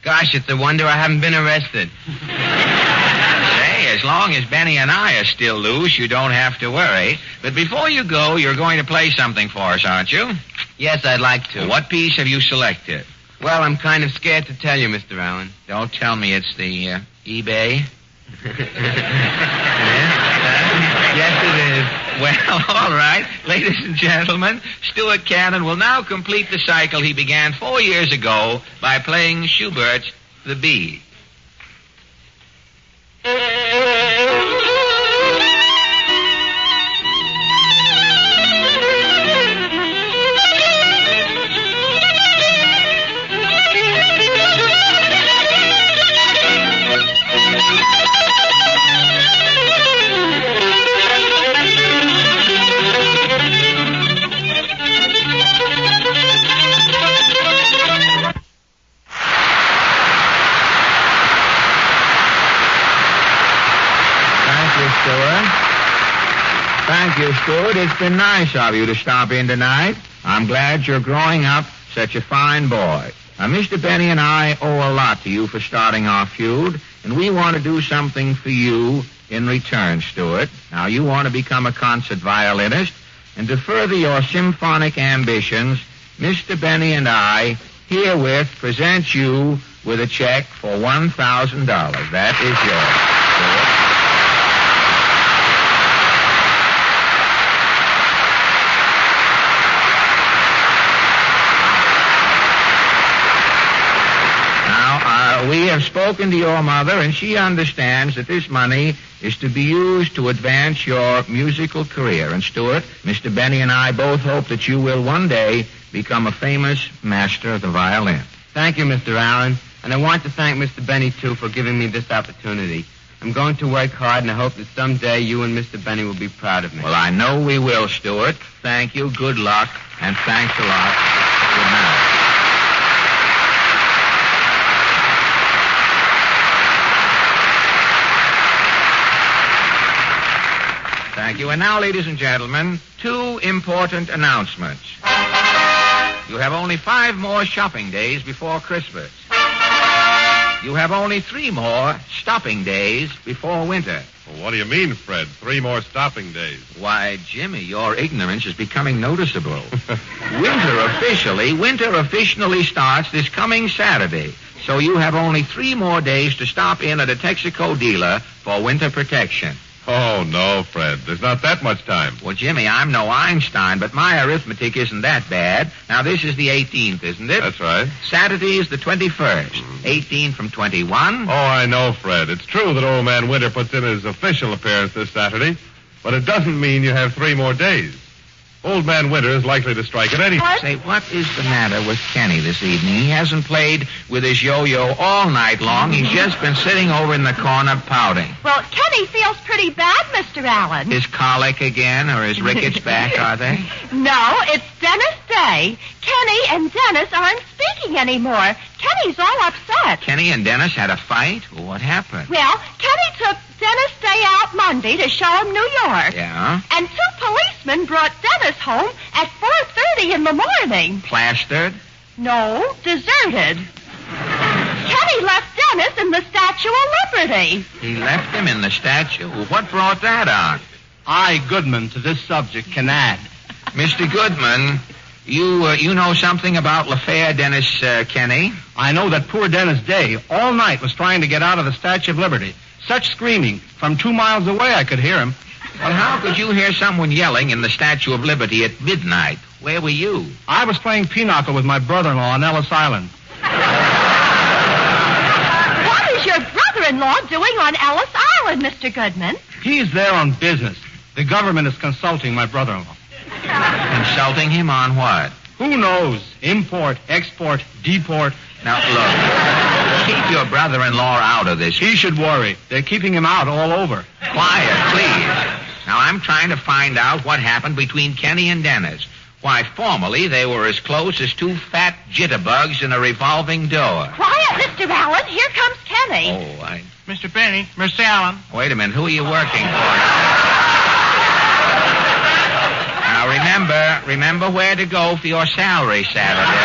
Speaker 5: Gosh, it's a wonder I haven't been arrested.
Speaker 27: Say, as long as Benny and I are still loose, you don't have to worry. But before you go, you're going to play something for us, aren't you?
Speaker 5: Yes, I'd like to.
Speaker 27: What piece have you selected?
Speaker 5: Well, I'm kind of scared to tell you, Mr. Allen.
Speaker 27: Don't tell me it's the eBay.
Speaker 5: Yes, it is.
Speaker 27: Well, all right. Ladies and gentlemen, Stuart Cannon will now complete the cycle he began 4 years ago by playing Schubert's The Bee. Thank you, Stuart. It's been nice of you to stop in tonight. I'm glad you're growing up such a fine boy. Now, Mr. Benny and I owe a lot to you for starting our feud, and we want to do something for you in return, Stuart. Now, you want to become a concert violinist, And to further your symphonic ambitions, Mr. Benny and I herewith present you with a check for $1,000. That is yours. We have spoken to your mother, and she understands that this money is to be used to advance your musical career. And, Stuart, Mr. Benny and I both hope that you will one day become a famous master of the violin.
Speaker 5: Thank you, Mr. Allen. And I want to thank Mr. Benny, too, for giving me this opportunity. I'm going to work hard, and I hope that someday you and Mr. Benny will be proud of me.
Speaker 27: Well, I know we will, Stuart. Thank you, good luck, and thanks a lot. Good night. Thank you. And now, ladies and gentlemen, two important announcements. You have only 5 more shopping days before Christmas. You have only 3 more stopping days before winter.
Speaker 25: Well, what do you mean, Fred? 3 more stopping days?
Speaker 27: Why, Jimmy, your ignorance is becoming noticeable. Winter officially starts this coming Saturday. So you have only 3 more days to stop in at a Texaco dealer for winter protection.
Speaker 25: Oh, no, Fred. There's not that much time.
Speaker 27: Well, Jimmy, I'm no Einstein, but my arithmetic isn't that bad. Now, this is the 18th, isn't it?
Speaker 25: That's right.
Speaker 27: Saturday is the 21st. 18 from 21.
Speaker 25: Oh, I know, Fred. It's true that Old Man Winter puts in his official appearance this Saturday, but it doesn't mean you have 3 more days. Old Man Winter is likely to strike at any time.
Speaker 27: Say, what is the matter with Kenny this evening? He hasn't played with his yo-yo all night long. He's just been sitting over in the corner pouting.
Speaker 6: Well, Kenny feels pretty bad, Mr. Allen.
Speaker 27: His colic again, or his rickets back, are they?
Speaker 6: No, it's Denis Day. Kenny and Denis aren't speaking anymore. Kenny's all upset.
Speaker 27: Kenny and Denis had a fight? Well, what happened?
Speaker 6: Well, Kenny took Denis Day out Monday to show him New York.
Speaker 27: Yeah?
Speaker 6: And 2 policemen brought Denis home at 4:30 in the morning.
Speaker 27: Plastered?
Speaker 6: No, deserted. Kenny left Denis in the Statue of Liberty.
Speaker 27: He left him in the statue? Well, what brought that on?
Speaker 7: I, Goodman, to this subject can add.
Speaker 27: Mr. Goodman, you know something about l'affaire Denis Kenny?
Speaker 7: I know that poor Denis Day all night was trying to get out of the Statue of Liberty. Such screaming. From 2 miles away I could hear him.
Speaker 27: Well, how could you hear someone yelling in the Statue of Liberty at midnight? Where were you?
Speaker 7: I was playing pinochle with my brother-in-law on Ellis Island.
Speaker 6: What is your brother-in-law doing on Ellis Island, Mr. Goodman?
Speaker 7: He's there on business. The government is consulting my brother-in-law.
Speaker 27: Consulting him on what?
Speaker 7: Who knows? Import, export, deport.
Speaker 27: Now, look, keep your brother-in-law out of this.
Speaker 7: He should worry. They're keeping him out all over.
Speaker 27: Quiet, please. Now, I'm trying to find out what happened between Kenny and Denis. Why, formerly, they were as close as 2 fat jitterbugs in a revolving door.
Speaker 6: Quiet, Mr. Allen. Here comes Kenny.
Speaker 27: Oh,
Speaker 3: Mr. Benny, Mr. Allen.
Speaker 27: Wait a minute. Who are you working for? Now, remember where to go for your salary Saturday.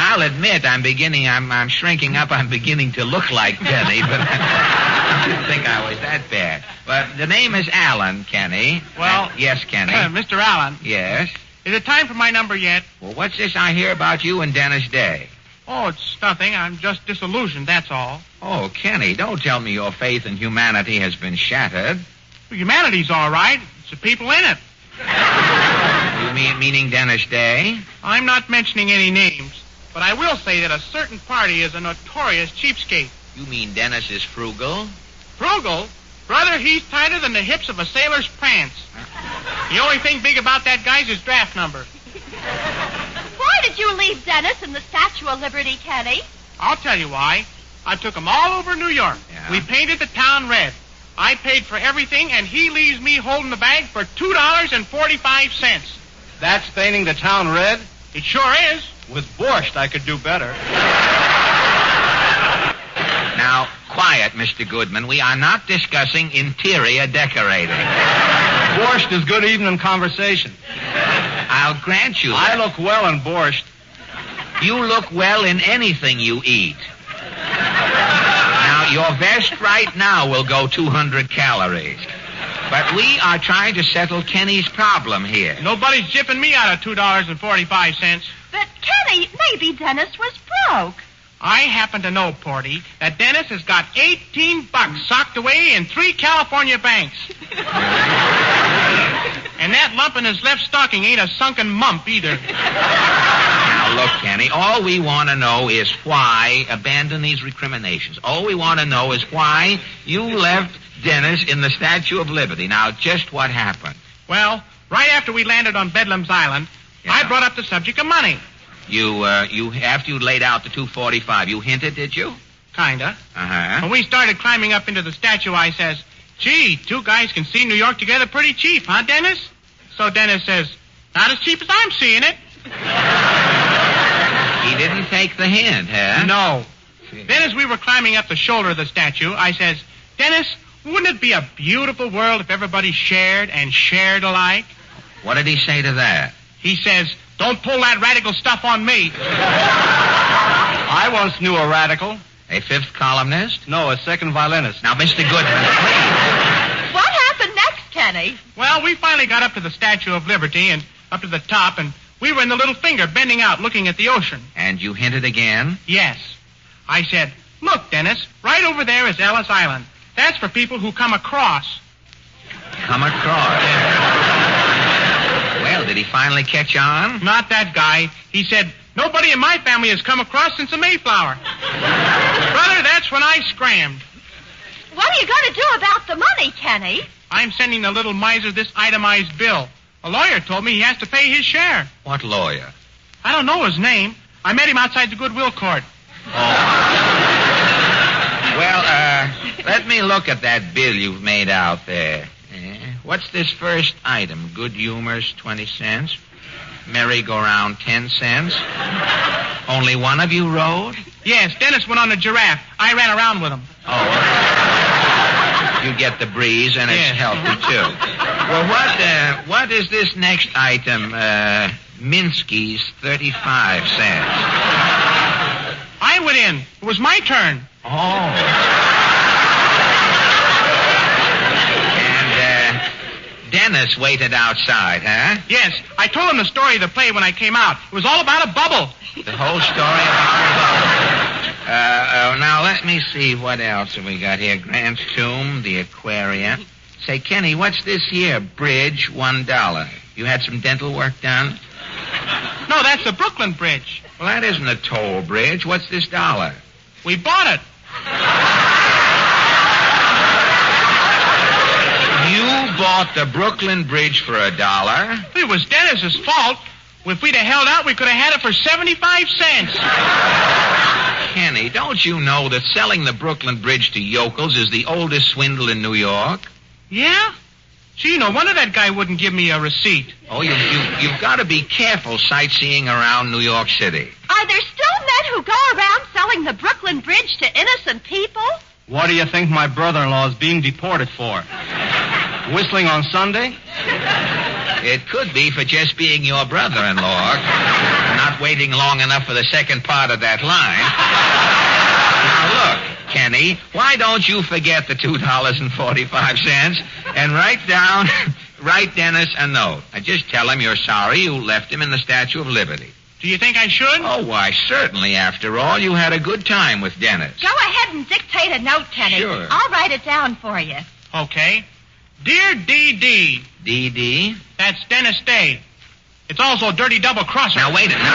Speaker 27: I'll admit I'm shrinking up. I'm beginning to look like Kenny, but I didn't think I was that bad. But the name is Allen, Kenny.
Speaker 3: Well...
Speaker 27: yes, Kenny.
Speaker 3: Mr. Allen.
Speaker 27: Yes?
Speaker 3: Is it time for my number yet?
Speaker 27: Well, what's this I hear about you and Denis Day?
Speaker 3: Oh, it's nothing. I'm just disillusioned, that's all.
Speaker 27: Oh, Kenny, don't tell me your faith in humanity has been shattered.
Speaker 3: Well, humanity's all right. It's the people in it.
Speaker 27: You meaning Denis Day?
Speaker 3: I'm not mentioning any names, but I will say that a certain party is a notorious cheapskate.
Speaker 27: You mean Denis is frugal?
Speaker 3: Frugal? Brother, he's tighter than the hips of a sailor's pants. The only thing big about that guy's his draft number.
Speaker 6: Why did you leave Denis in the Statue of Liberty, Kenny?
Speaker 3: I'll tell you why. I took him all over New York.
Speaker 27: Yeah.
Speaker 3: We painted the town red. I paid for everything, and he leaves me holding the bag for $2.45.
Speaker 7: That's painting the town red?
Speaker 3: It sure is.
Speaker 7: With borscht, I could do better.
Speaker 27: Now, quiet, Mr. Goodman. We are not discussing interior decorating.
Speaker 7: Borscht is good evening conversation.
Speaker 27: I'll grant you that.
Speaker 7: I look well in borscht.
Speaker 27: You look well in anything you eat. Now, your vest right now will go 200 calories. But we are trying to settle Kenny's problem here.
Speaker 3: Nobody's jipping me out of $2.45.
Speaker 6: But, Kenny, maybe Dennis was broke.
Speaker 3: I happen to know, Porty, that Denis has got $18 socked away in 3 California banks. And that lump in his left stocking ain't a sunken mump either.
Speaker 27: Now, look, Kenny, all we want to know is why, abandon these recriminations. All we want to know is why you left Denis in the Statue of Liberty. Now, just what happened?
Speaker 3: Well, right after we landed on Bedlam's Island, I brought up the subject of money.
Speaker 27: You after you laid out the $2.45, you hinted, did you?
Speaker 3: Kinda.
Speaker 27: Uh-huh.
Speaker 3: When we started climbing up into the statue, I says, gee, 2 guys can see New York together pretty cheap, huh, Denis? So Denis says, not as cheap as I'm seeing it.
Speaker 27: He didn't take the hint, huh?
Speaker 3: No. Then as we were climbing up the shoulder of the statue, I says, Denis, wouldn't it be a beautiful world if everybody shared and shared alike?
Speaker 27: What did he say to that?
Speaker 3: He says, don't pull that radical stuff on me.
Speaker 7: I once knew a radical.
Speaker 27: A 5th columnist?
Speaker 7: No, a 2nd violinist.
Speaker 27: Now, Mr. Goodman, please.
Speaker 6: What happened next, Kenny?
Speaker 3: Well, we finally got up to the Statue of Liberty and up to the top, and we were in the little finger bending out looking at the ocean.
Speaker 27: And you hinted again?
Speaker 3: Yes. I said, look, Denis, right over there is Ellis Island. That's for people who come across.
Speaker 27: Come across? Well, did he finally catch on?
Speaker 3: Not that guy. He said, nobody in my family has come across since the Mayflower. Brother, that's when I scrammed.
Speaker 6: What are you going to do about the money, Kenny?
Speaker 3: I'm sending the little miser this itemized bill. A lawyer told me he has to pay his share.
Speaker 27: What lawyer?
Speaker 3: I don't know his name. I met him outside the Goodwill Court.
Speaker 27: Well, let me look at that bill you've made out there. What's this first item? Good humors, 20 cents. Merry-go-round, 10 cents. Only one of you rode?
Speaker 3: Yes, Denis went on a giraffe. I ran around with him.
Speaker 27: Oh. You get the breeze, and it's healthy, too. Well, what is this next item? Minsky's, 35 cents.
Speaker 3: I went in. It was my turn.
Speaker 27: Oh. Denis waited outside, huh?
Speaker 3: Yes. I told him the story of the play when I came out. It was all about a bubble.
Speaker 27: The whole story about a bubble. Now, let me see what else have we got here. Grant's Tomb, the aquarium. Say, Kenny, what's this here? Bridge, $1. You had some dental work done?
Speaker 3: No, that's the Brooklyn Bridge.
Speaker 27: Well, that isn't a toll bridge. What's this $1?
Speaker 3: We bought it.
Speaker 27: You bought the Brooklyn Bridge for $1?
Speaker 3: It was Dennis's fault. If we'd have held out, we could have had it for 75 cents.
Speaker 27: Kenny, don't you know that selling the Brooklyn Bridge to yokels is the oldest swindle in New York?
Speaker 3: Yeah? Gee, no wonder that guy wouldn't give me a receipt.
Speaker 27: Oh, you've got to be careful sightseeing around New York City.
Speaker 6: Are there still men who go around selling the Brooklyn Bridge to innocent people?
Speaker 7: What do you think my brother-in-law is being deported for? Whistling on Sunday?
Speaker 27: It could be for just being your brother-in-law. Not waiting long enough for the second part of that line. Now, look, Kenny, why don't you forget the $2.45 and write Denis a note. And just tell him you're sorry you left him in the Statue of Liberty.
Speaker 3: Do you think I should?
Speaker 27: Oh, why, certainly. After all, you had a good time with Denis.
Speaker 6: Go ahead and dictate a note, Kenny.
Speaker 27: Sure.
Speaker 6: I'll write it down for you.
Speaker 3: Okay. Dear D.D.
Speaker 27: D.D.?
Speaker 3: That's Denis Day. It's also Dirty Double Crosser.
Speaker 27: Now, wait a minute.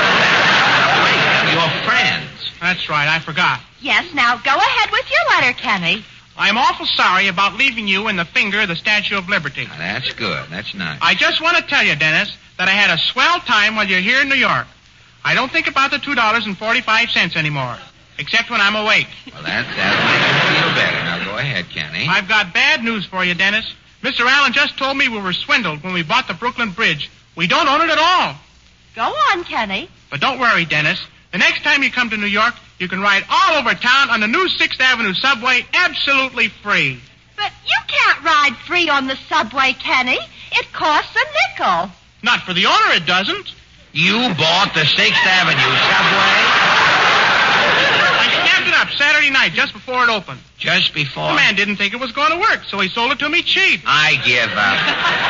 Speaker 27: Wait, you're friends.
Speaker 3: That's right, I forgot.
Speaker 6: Yes, now go ahead with your letter, Kenny.
Speaker 3: I'm awful sorry about leaving you in the finger of the Statue of Liberty.
Speaker 27: Now, that's good. That's nice.
Speaker 3: I just want to tell you, Denis, that I had a swell time while you're here in New York. I don't think about the $2.45 anymore, except when I'm awake.
Speaker 27: Well, that makes me feel better. Now, go ahead, Kenny.
Speaker 3: I've got bad news for you, Denis. Mr. Allen just told me we were swindled when we bought the Brooklyn Bridge. We don't own it at all.
Speaker 6: Go on, Kenny.
Speaker 3: But don't worry, Denis. The next time you come to New York, you can ride all over town on the new 6th Avenue subway absolutely free.
Speaker 6: But you can't ride free on the subway, Kenny. It costs a nickel.
Speaker 3: Not for the owner, it doesn't.
Speaker 27: You bought the 6th Avenue subway?
Speaker 3: I snapped it up Saturday Friday night, just before it opened.
Speaker 27: Just before?
Speaker 3: The man didn't think it was going to work, so he sold it to me cheap.
Speaker 27: I give up.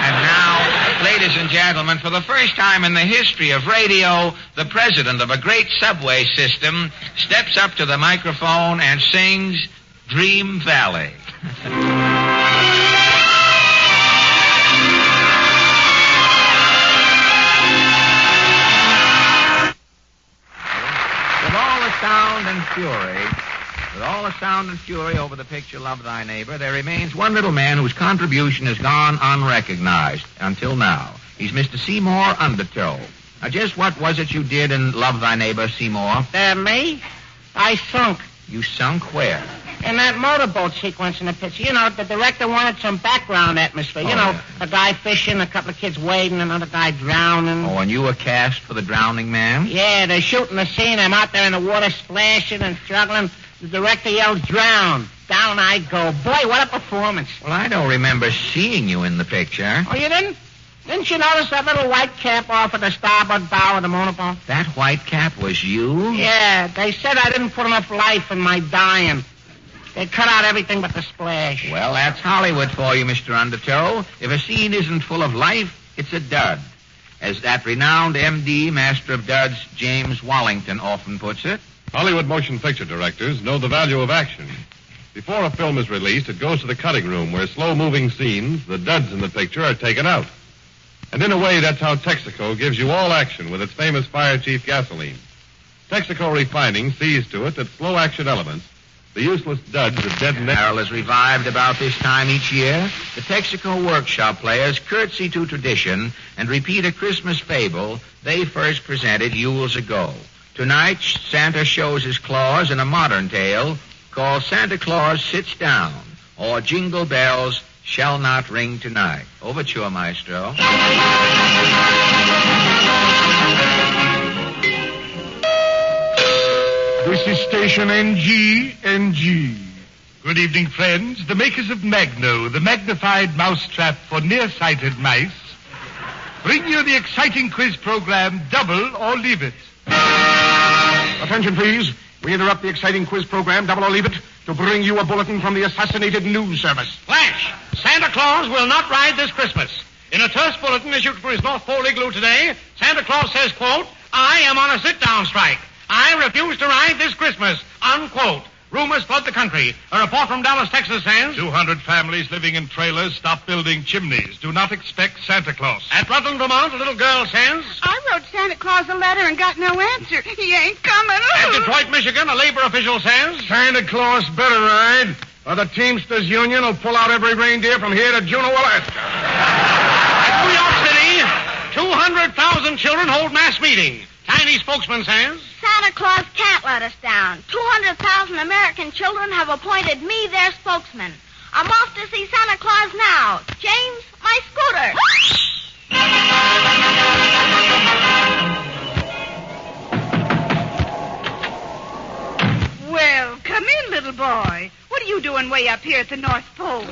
Speaker 27: And now, ladies and gentlemen, for the first time in the history of radio, the president of a great subway system steps up to the microphone and sings Dream Valley. With all the sound and fury over the picture Love Thy Neighbor, there remains one little man whose contribution has gone unrecognized until now. He's Mr. Seymour Undertow. Now, just what was it you did in Love Thy Neighbor, Seymour?
Speaker 10: Me? I sunk.
Speaker 27: You sunk where?
Speaker 10: In that motorboat sequence in the picture. You know, the director wanted some background atmosphere.
Speaker 27: Yeah.
Speaker 10: A guy fishing, a couple of kids wading, another guy drowning.
Speaker 27: Oh, and you were cast for the drowning man?
Speaker 10: Yeah, they're shooting the scene. I'm out there in the water splashing and struggling. The director yells, drown. Down I go. Boy, what a performance.
Speaker 27: Well, I don't remember seeing you in the picture.
Speaker 10: Oh, you didn't? Didn't you notice that little white cap off of the starboard bow of the motorboat?
Speaker 27: That white cap was you?
Speaker 10: Yeah, they said I didn't put enough life in my dying. They cut out everything but the splash.
Speaker 27: Well, that's Hollywood for you, Mr. Undertow. If a scene isn't full of life, it's a dud. As that renowned M.D., master of duds, James Wallington, often puts it.
Speaker 25: Hollywood motion picture directors know the value of action. Before a film is released, it goes to the cutting room where slow-moving scenes, the duds in the picture, are taken out. And in a way, that's how Texaco gives you all action with its famous Fire Chief gasoline. Texaco Refining sees to it that slow-action elements, the useless duds of dead net...
Speaker 27: Carol is revived about this time each year. The Texaco workshop players curtsy to tradition and repeat a Christmas fable they first presented years ago. Tonight, Santa shows his claws in a modern tale called Santa Claus Sits Down, or Jingle Bells Shall Not Ring Tonight. Overture, Maestro.
Speaker 11: This is station NG. Good evening, friends. The makers of Magno, the magnified mousetrap for nearsighted mice, bring you the exciting quiz program, Double or Leave It.
Speaker 21: Attention, please. We interrupt the exciting quiz program, Double or Leave It, to bring you a bulletin from the Assassinated News Service. Flash! Santa Claus will not ride this Christmas. In a terse bulletin issued for his North Pole igloo today, Santa Claus says, quote, I am on a sit-down strike. I refuse to ride this Christmas, unquote. Rumors flood the country. A report from Dallas, Texas says...
Speaker 11: 200 families living in trailers stop building chimneys. Do not expect Santa Claus.
Speaker 21: At Rutland, Vermont, a little girl says...
Speaker 2: I wrote Santa Claus a letter and got no answer. He ain't coming.
Speaker 21: At Detroit, Michigan, a labor official says... Santa Claus better ride, or the Teamsters Union will pull out every reindeer from here to Juneau, Alaska. At New York City, 200,000 children hold mass meeting. Chinese spokesman says...
Speaker 13: Santa Claus can't let us down. 200,000 American children have appointed me their spokesman. I'm off to see Santa Claus now. James, my scooter.
Speaker 2: Well, come in, little boy. What are you doing way up here at the North Pole?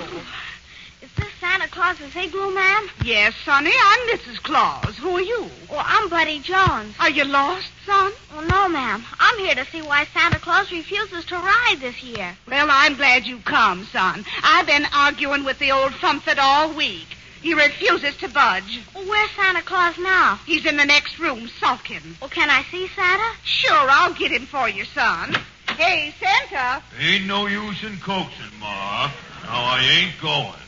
Speaker 13: Is this Santa Claus's igloo, ma'am?
Speaker 2: Yes, sonny, I'm Mrs. Claus. Who are you?
Speaker 13: Well, I'm Buddy Jones.
Speaker 2: Are you lost, son?
Speaker 13: Well, no, ma'am. I'm here to see why Santa Claus refuses to ride this year.
Speaker 2: Well, I'm glad you come, son. I've been arguing with the old Fumfit all week. He refuses to budge.
Speaker 13: Well, where's Santa Claus now?
Speaker 2: He's in the next room, sulking.
Speaker 13: Well, can I see Santa?
Speaker 2: Sure, I'll get him for you, son. Hey, Santa.
Speaker 14: Ain't no use in coaxing, Ma. Now, I ain't going.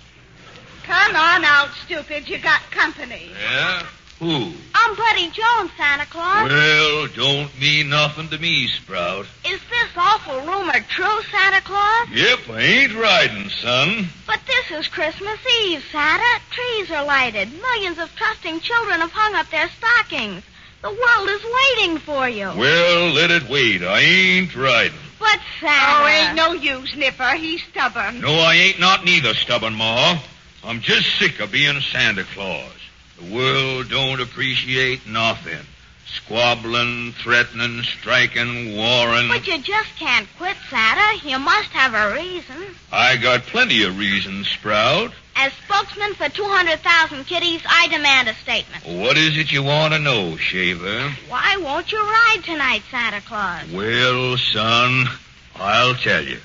Speaker 2: Come on out, stupid. You got company.
Speaker 14: Yeah? Who?
Speaker 13: I'm Buddy Jones, Santa Claus.
Speaker 14: Well, don't mean nothing to me, Sprout.
Speaker 13: Is this awful rumor true, Santa Claus?
Speaker 14: Yep, I ain't riding, son.
Speaker 13: But this is Christmas Eve, Santa. Trees are lighted. Millions of trusting children have hung up their stockings. The world is waiting for you.
Speaker 14: Well, let it wait. I ain't riding.
Speaker 13: But, Santa...
Speaker 2: Oh, ain't no use, Nipper. He's stubborn.
Speaker 14: No, I ain't not neither, stubborn, Ma. I'm just sick of being Santa Claus. The world don't appreciate nothing. Squabbling, threatening, striking, warring.
Speaker 13: But you just can't quit, Santa. You must have a reason.
Speaker 14: I got plenty of reasons, Sprout.
Speaker 13: As spokesman for 200,000 kiddies, I demand a statement.
Speaker 14: What is it you want to know, Shaver?
Speaker 13: Why won't you ride tonight, Santa Claus?
Speaker 14: Well, son, I'll tell you.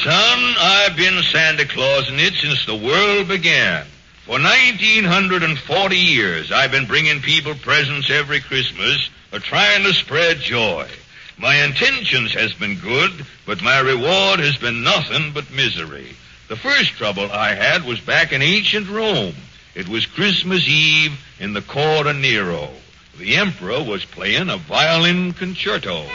Speaker 14: Son, I've been Santa Claus in it since the world began. For 1940 years, I've been bringing people presents every Christmas, trying to spread joy. My intentions has been good, but my reward has been nothing but misery. The first trouble I had was back in ancient Rome. It was Christmas Eve in the court of Nero. The emperor was playing a violin concerto.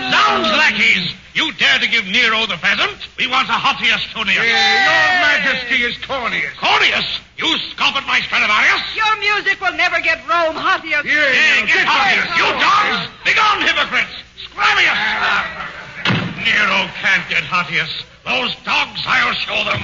Speaker 11: Zounds, lackeys! You dare to give Nero the pheasant? We want a Hottius, Tonius. Your Majesty is Cornius. Cornius? You scoff at my Stradivarius?
Speaker 2: Your music will never get Rome Hottius.
Speaker 11: Get Hottius. You dogs! Begone, hypocrites! Scramius! Nero can't get Hottius. Those dogs, I'll show them.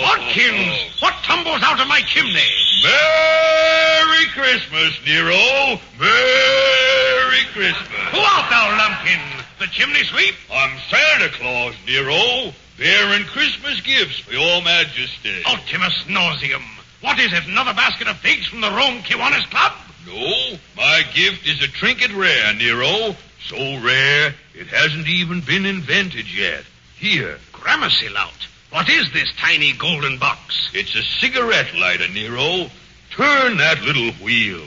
Speaker 11: Watkins, what tumbles out of my chimney?
Speaker 14: Merry Christmas, Nero. Merry Christmas.
Speaker 11: Who art thou, lumpkin? The chimney sweep?
Speaker 14: I'm Santa Claus, Nero, bearing Christmas gifts for your majesty.
Speaker 11: Ultimus nauseum. What is it, another basket of figs from the Rome Kiwanis Club?
Speaker 14: No, my gift is a trinket rare, Nero. So rare, it hasn't even been invented yet. Here.
Speaker 11: Gramercy lout. What is this tiny golden box?
Speaker 14: It's a cigarette lighter, Nero. Turn that little wheel.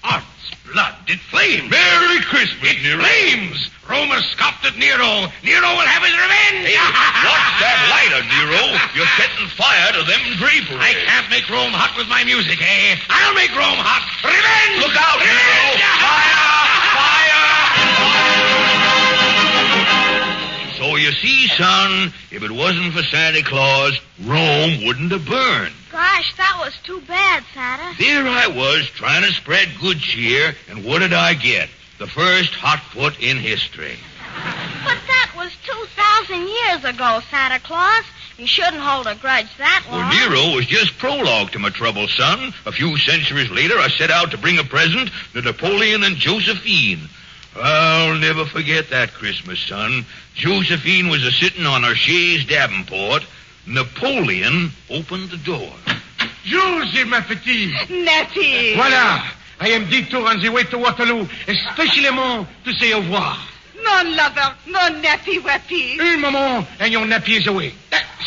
Speaker 11: Odds blood, it flames.
Speaker 14: Merry Christmas, Nero.
Speaker 11: Flames! Rome has scoffed at Nero. Nero will have his revenge.
Speaker 14: Hey, watch that lighter, Nero. You're setting fire to them draperies.
Speaker 11: I can't make Rome hot with my music, eh? I'll make Rome hot. Revenge!
Speaker 14: Look out, Nero! Fire! So you see, son, if it wasn't for Santa Claus, Rome wouldn't have burned.
Speaker 13: Gosh, that was too bad, Santa.
Speaker 14: There I was, trying to spread good cheer, and what did I get? The first hot foot in history.
Speaker 13: But that was 2,000 years ago, Santa Claus. You shouldn't hold a grudge that long.
Speaker 14: Well, Nero was just prologue to my trouble, son. A few centuries later, I set out to bring a present to Napoleon and Josephine. I'll never forget that Christmas, son. Josephine was a-sitting on her chaise Davenport. Napoleon opened the door.
Speaker 11: Joseph, ma petite.
Speaker 2: Nettie.
Speaker 11: Voilà. I am detour on the way to Waterloo, especially to say au revoir.
Speaker 2: Mon lover, mon nappy wappy.
Speaker 11: Un moment, and your nappy is away.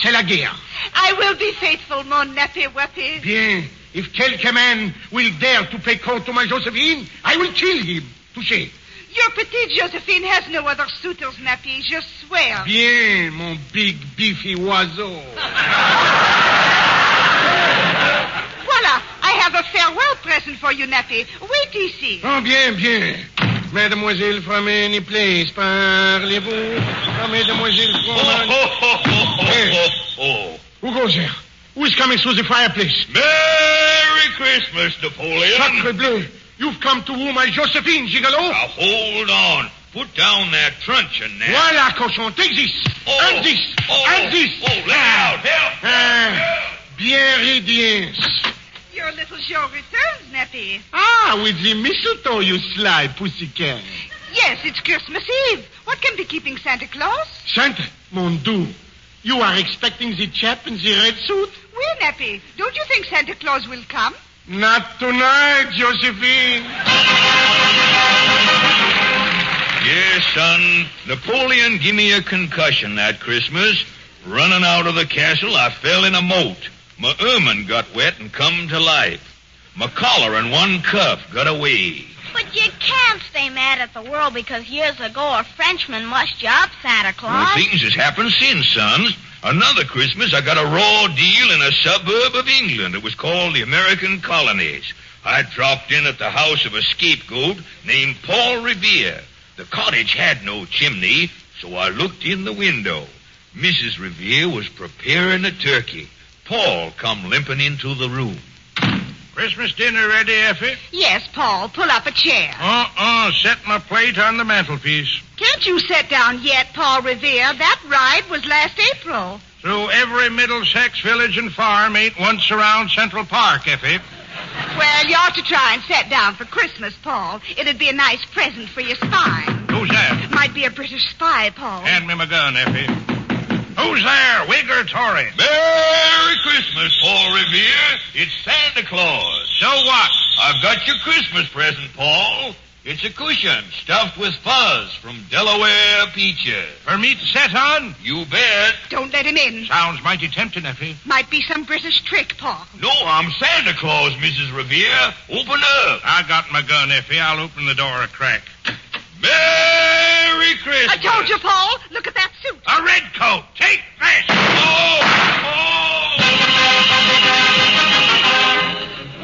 Speaker 11: C'est la guerre.
Speaker 2: I will be faithful, mon nappy wappy.
Speaker 11: Bien. If quelque man will dare to pay court to my Josephine, I will kill him. Touché.
Speaker 2: Your petite Josephine has no other suitors, Nappy, je swear.
Speaker 11: Bien, mon big beefy oiseau.
Speaker 2: Voilà, I have a farewell present for you, Nappy. Wait ici.
Speaker 11: Oh, bien, bien. Mademoiselle, from any place, parlez-vous? Mademoiselle, from...
Speaker 14: Oh.
Speaker 11: Who goes there? Who is coming through the fireplace?
Speaker 14: Merry Christmas, Napoleon.
Speaker 11: Sacre bleu. You've come to woo my Josephine, gigolo.
Speaker 14: Now, hold on. Put down that truncheon now.
Speaker 11: Voilà, cochon. Take this. And this. And this.
Speaker 14: Let out. Help.
Speaker 11: Bien radiance.
Speaker 2: Your little show returns, Nappy.
Speaker 11: Ah, with the mistletoe, you sly pussycat.
Speaker 2: Yes, it's Christmas Eve. What can be keeping Santa Claus?
Speaker 11: Santa, mon doux. You are expecting the chap in the red suit?
Speaker 2: Oui, Nappy. Don't you think Santa Claus will come?
Speaker 11: Not tonight, Josephine.
Speaker 14: Yes, son. Napoleon gave me a concussion that Christmas. Running out of the castle, I fell in a moat. My ermine got wet and come to life. My collar and one cuff got away.
Speaker 13: But you can't stay mad at the world because years ago a Frenchman mussed you up, Santa Claus.
Speaker 14: Well, things has happened since, sons. Another Christmas, I got a raw deal in a suburb of England. It was called the American Colonies. I dropped in at the house of a scapegoat named Paul Revere. The cottage had no chimney, so I looked in the window. Mrs. Revere was preparing a turkey. Paul come limping into the room.
Speaker 11: Christmas dinner ready, Effie?
Speaker 2: Yes, Paul. Pull up a chair.
Speaker 11: Set my plate on the mantelpiece.
Speaker 2: Can't you sit down yet, Paul Revere? That ride was last April.
Speaker 11: Through every Middlesex village and farm ain't once around Central Park, Effie.
Speaker 2: Well, you ought to try and sit down for Christmas, Paul. It'd be a nice present for your spine.
Speaker 11: Who's that?
Speaker 2: Might be a British spy, Paul.
Speaker 11: Hand me my gun, Effie. Who's there, Whig or Tory?
Speaker 14: Merry Christmas, Paul Revere. It's Santa Claus.
Speaker 11: So what?
Speaker 14: I've got your Christmas present, Paul. It's a cushion stuffed with fuzz from Delaware peaches.
Speaker 11: For me to sit on?
Speaker 14: You bet.
Speaker 2: Don't let him in.
Speaker 11: Sounds mighty tempting, Effie.
Speaker 2: Might be some British trick, Paul.
Speaker 14: No, I'm Santa Claus, Mrs. Revere. Open up.
Speaker 11: I got my gun, Effie. I'll open the door a crack.
Speaker 14: Merry Christmas.
Speaker 2: I told you, Paul. Look at that suit.
Speaker 11: A red coat. Take this.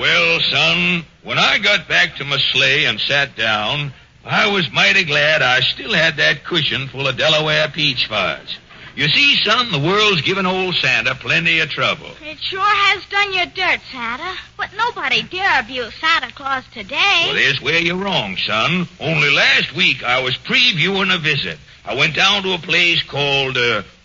Speaker 14: Well, son, when I got back to my sleigh and sat down, I was mighty glad I still had that cushion full of Delaware peach fuzz. You see, son, the world's given old Santa plenty of trouble.
Speaker 13: It sure has done you dirt, Santa. But nobody dare abuse Santa Claus today.
Speaker 14: Well, there's where you're wrong, son. Only last week I was previewing a visit. I went down to a place called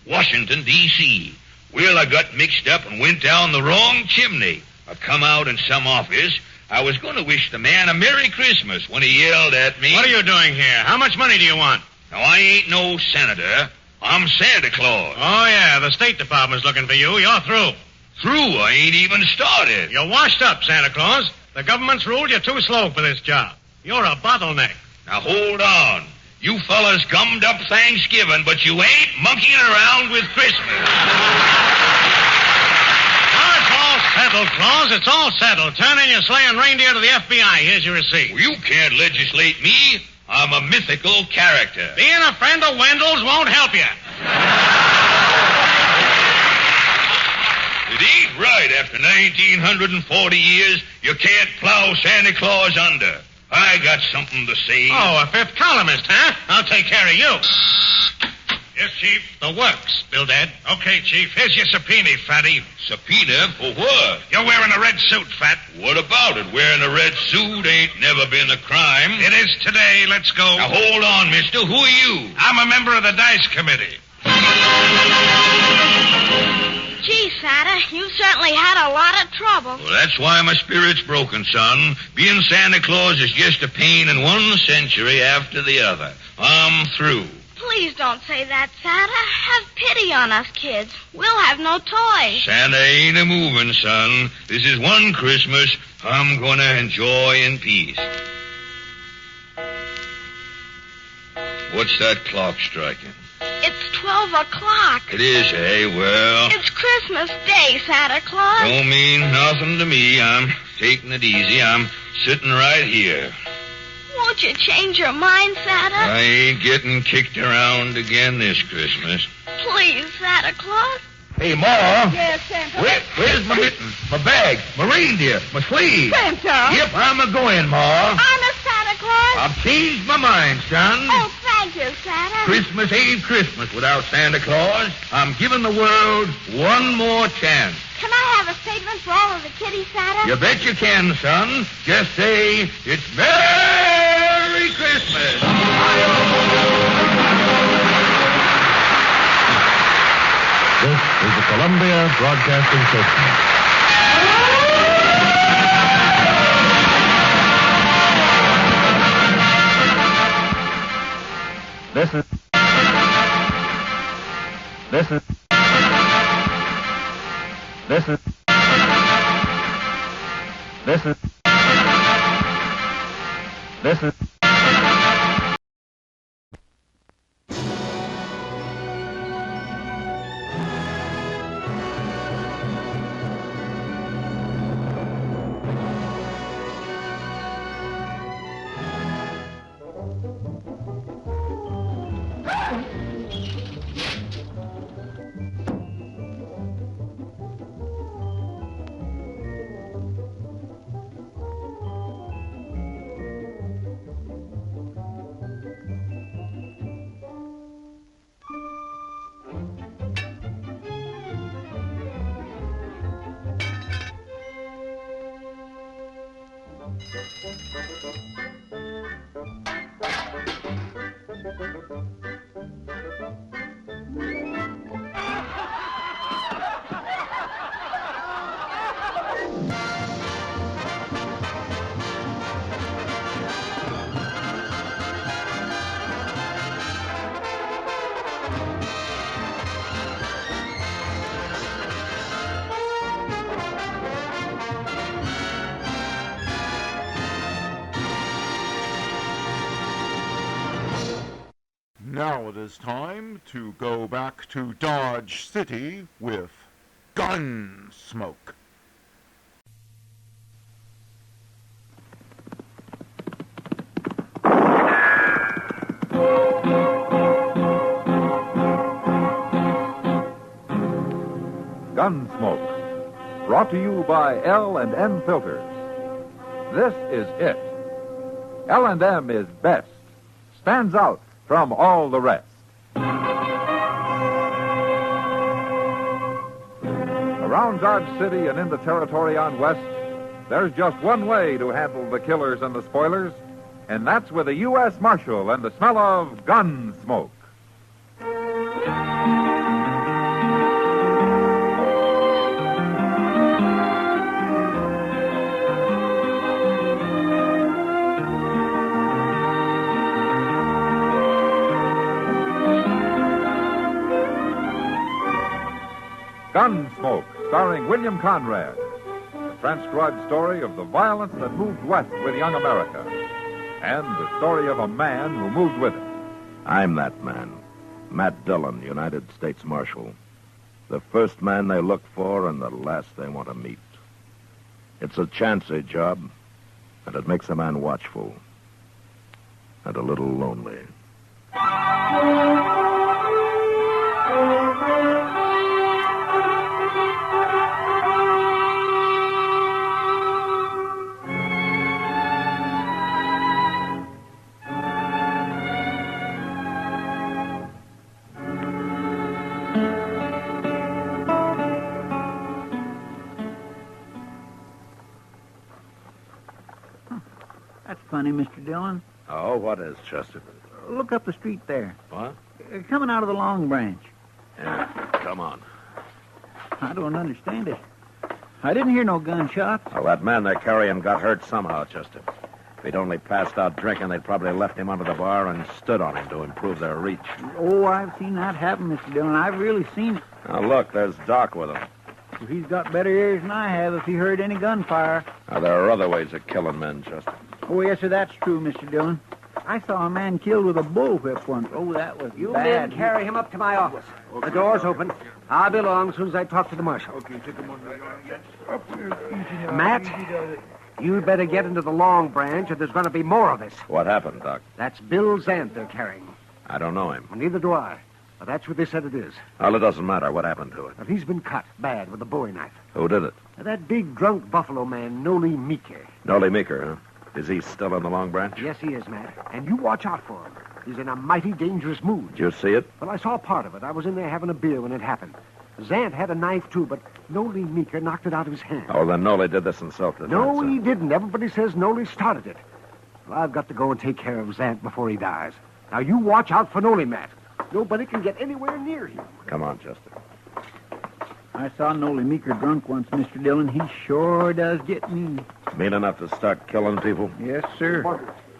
Speaker 14: Washington, D.C. Well, I got mixed up and went down the wrong chimney. I come out in some office. I was going to wish the man a Merry Christmas when he yelled at me.
Speaker 3: What are you doing here? How much money do you want?
Speaker 14: Now, I ain't no senator. I'm Santa Claus.
Speaker 3: Oh, yeah, the State Department's looking for you. You're through.
Speaker 14: Through? I ain't even started.
Speaker 3: You're washed up, Santa Claus. The government's ruled you're too slow for this job. You're a bottleneck.
Speaker 14: Now, hold on. You fellas gummed up Thanksgiving, but you ain't monkeying around with Christmas.
Speaker 3: It's all settled, Claus. It's all settled. Turn in your sleigh and reindeer to the FBI. Here's your receipt.
Speaker 14: Well, you can't legislate me. I'm a mythical character.
Speaker 3: Being a friend of Wendell's won't help you.
Speaker 14: It ain't right after 1940 years you can't plow Santa Claus under. I got something to say.
Speaker 3: Oh, a fifth columnist, huh? I'll take care of you. Yes, Chief. The works, Bildad.
Speaker 11: Okay, Chief. Here's your subpoena, fatty.
Speaker 14: Subpoena for what?
Speaker 11: You're wearing a red suit, Fat.
Speaker 14: What about it? Wearing a red suit ain't never been a crime.
Speaker 11: It is today. Let's go.
Speaker 14: Now, hold on, mister. Who are you?
Speaker 11: I'm a member of the Dice Committee.
Speaker 13: Gee, Santa, you certainly had a lot of trouble.
Speaker 14: Well, that's why my spirit's broken, son. Being Santa Claus is just a pain in one century after the other. I'm through.
Speaker 13: Please don't say that, Santa. Have pity on us kids. We'll have no toys.
Speaker 14: Santa ain't a-moving, son. This is one Christmas I'm gonna enjoy in peace. What's that clock striking?
Speaker 13: It's 12 o'clock.
Speaker 14: It is, eh? Well...
Speaker 13: It's Christmas Day, Santa Claus.
Speaker 14: Don't mean nothing to me. I'm taking it easy. I'm sitting right here.
Speaker 13: Won't you change your mind, Santa?
Speaker 14: I ain't getting kicked around again this Christmas.
Speaker 13: Please, Santa Claus.
Speaker 7: Hey, Ma.
Speaker 13: Yes, Santa.
Speaker 7: Where's my mittens, my bag, my reindeer, my sleeve?
Speaker 2: Santa.
Speaker 7: Yep, I'm a-going, Ma.
Speaker 13: Honest, Santa Claus?
Speaker 7: I've changed my mind, son.
Speaker 13: Oh, thank you, Santa.
Speaker 7: Christmas ain't Christmas without Santa Claus. I'm giving the world one more chance.
Speaker 13: Can I have a statement for all of the kiddies, Santa?
Speaker 7: You bet you can, son. Just say, it's Merry Christmas.
Speaker 25: This is the Columbia Broadcasting System. This is
Speaker 1: is time to go back to Dodge City with Gunsmoke.
Speaker 8: Gunsmoke, brought to you by L&M Filters. This is it. L&M is best, stands out from all the rest. Around Dodge City and in the territory on West, there's just one way to handle the killers and the spoilers, and that's with a U.S. Marshal and the smell of Gunsmoke. Gunsmoke, starring William Conrad. The transcribed story of the violence that moved west with young America. And the story of a man who moved with it.
Speaker 9: I'm that man. Matt Dillon, United States Marshal. The first man they look for and the last they want to meet. It's a chancy job, and it makes a man watchful. And a little lonely.
Speaker 12: Funny, Mr. Dillon.
Speaker 9: Oh, what is, Chester?
Speaker 12: Look up the street there.
Speaker 9: What?
Speaker 12: Coming out of the Long Branch.
Speaker 9: Yeah, come on.
Speaker 12: I don't understand it. I didn't hear no gunshots.
Speaker 9: Well, that man they're carrying got hurt somehow, Chester. If he'd only passed out drinking, they'd probably left him under the bar and stood on him to improve their reach.
Speaker 12: Oh, I've seen that happen, Mr. Dillon. I've really seen it.
Speaker 9: Now, look, there's Doc with him.
Speaker 12: Well, he's got better ears than I have if he heard any gunfire.
Speaker 9: Now, there are other ways of killing men, Chester.
Speaker 12: Oh, yes, sir, that's true, Mr. Dillon. I saw a man killed with a bullwhip once. Oh, that was
Speaker 15: You
Speaker 12: bad.
Speaker 15: men carry him up to my office. The door's open. I'll be along as soon as I talk to the marshal. Okay, take him on. Matt, you'd better get into the Long Branch or there's going to be more of this.
Speaker 9: What happened, Doc?
Speaker 15: That's Bill Zant they're carrying.
Speaker 9: I don't know him.
Speaker 15: Well, neither do I. But that's what they said it is.
Speaker 9: Well, it doesn't matter. What happened to it?
Speaker 15: Well, he's been cut bad with a bowie knife.
Speaker 9: Who did it?
Speaker 15: That big drunk buffalo man, Noli Meeker.
Speaker 9: Noli Meeker, huh? Is he still in the Long Branch?
Speaker 15: Yes, he is, Matt. And you watch out for him. He's in a mighty dangerous mood.
Speaker 9: Did you see it?
Speaker 15: Well, I saw part of it. I was in there having a beer when it happened. Zant had a knife, too, but Noli Meeker knocked it out of his hand.
Speaker 9: Oh, then Noli did this in self-defense.
Speaker 15: No, he didn't. Everybody says Noli started it. Well, I've got to go and take care of Zant before he dies. Now, you watch out for Noli, Matt. Nobody can get anywhere near him.
Speaker 9: Come on, Chester.
Speaker 12: I saw Noli Meeker drunk once, Mr. Dillon. He sure does get mean.
Speaker 9: Mean enough to start killing people?
Speaker 12: Yes, sir.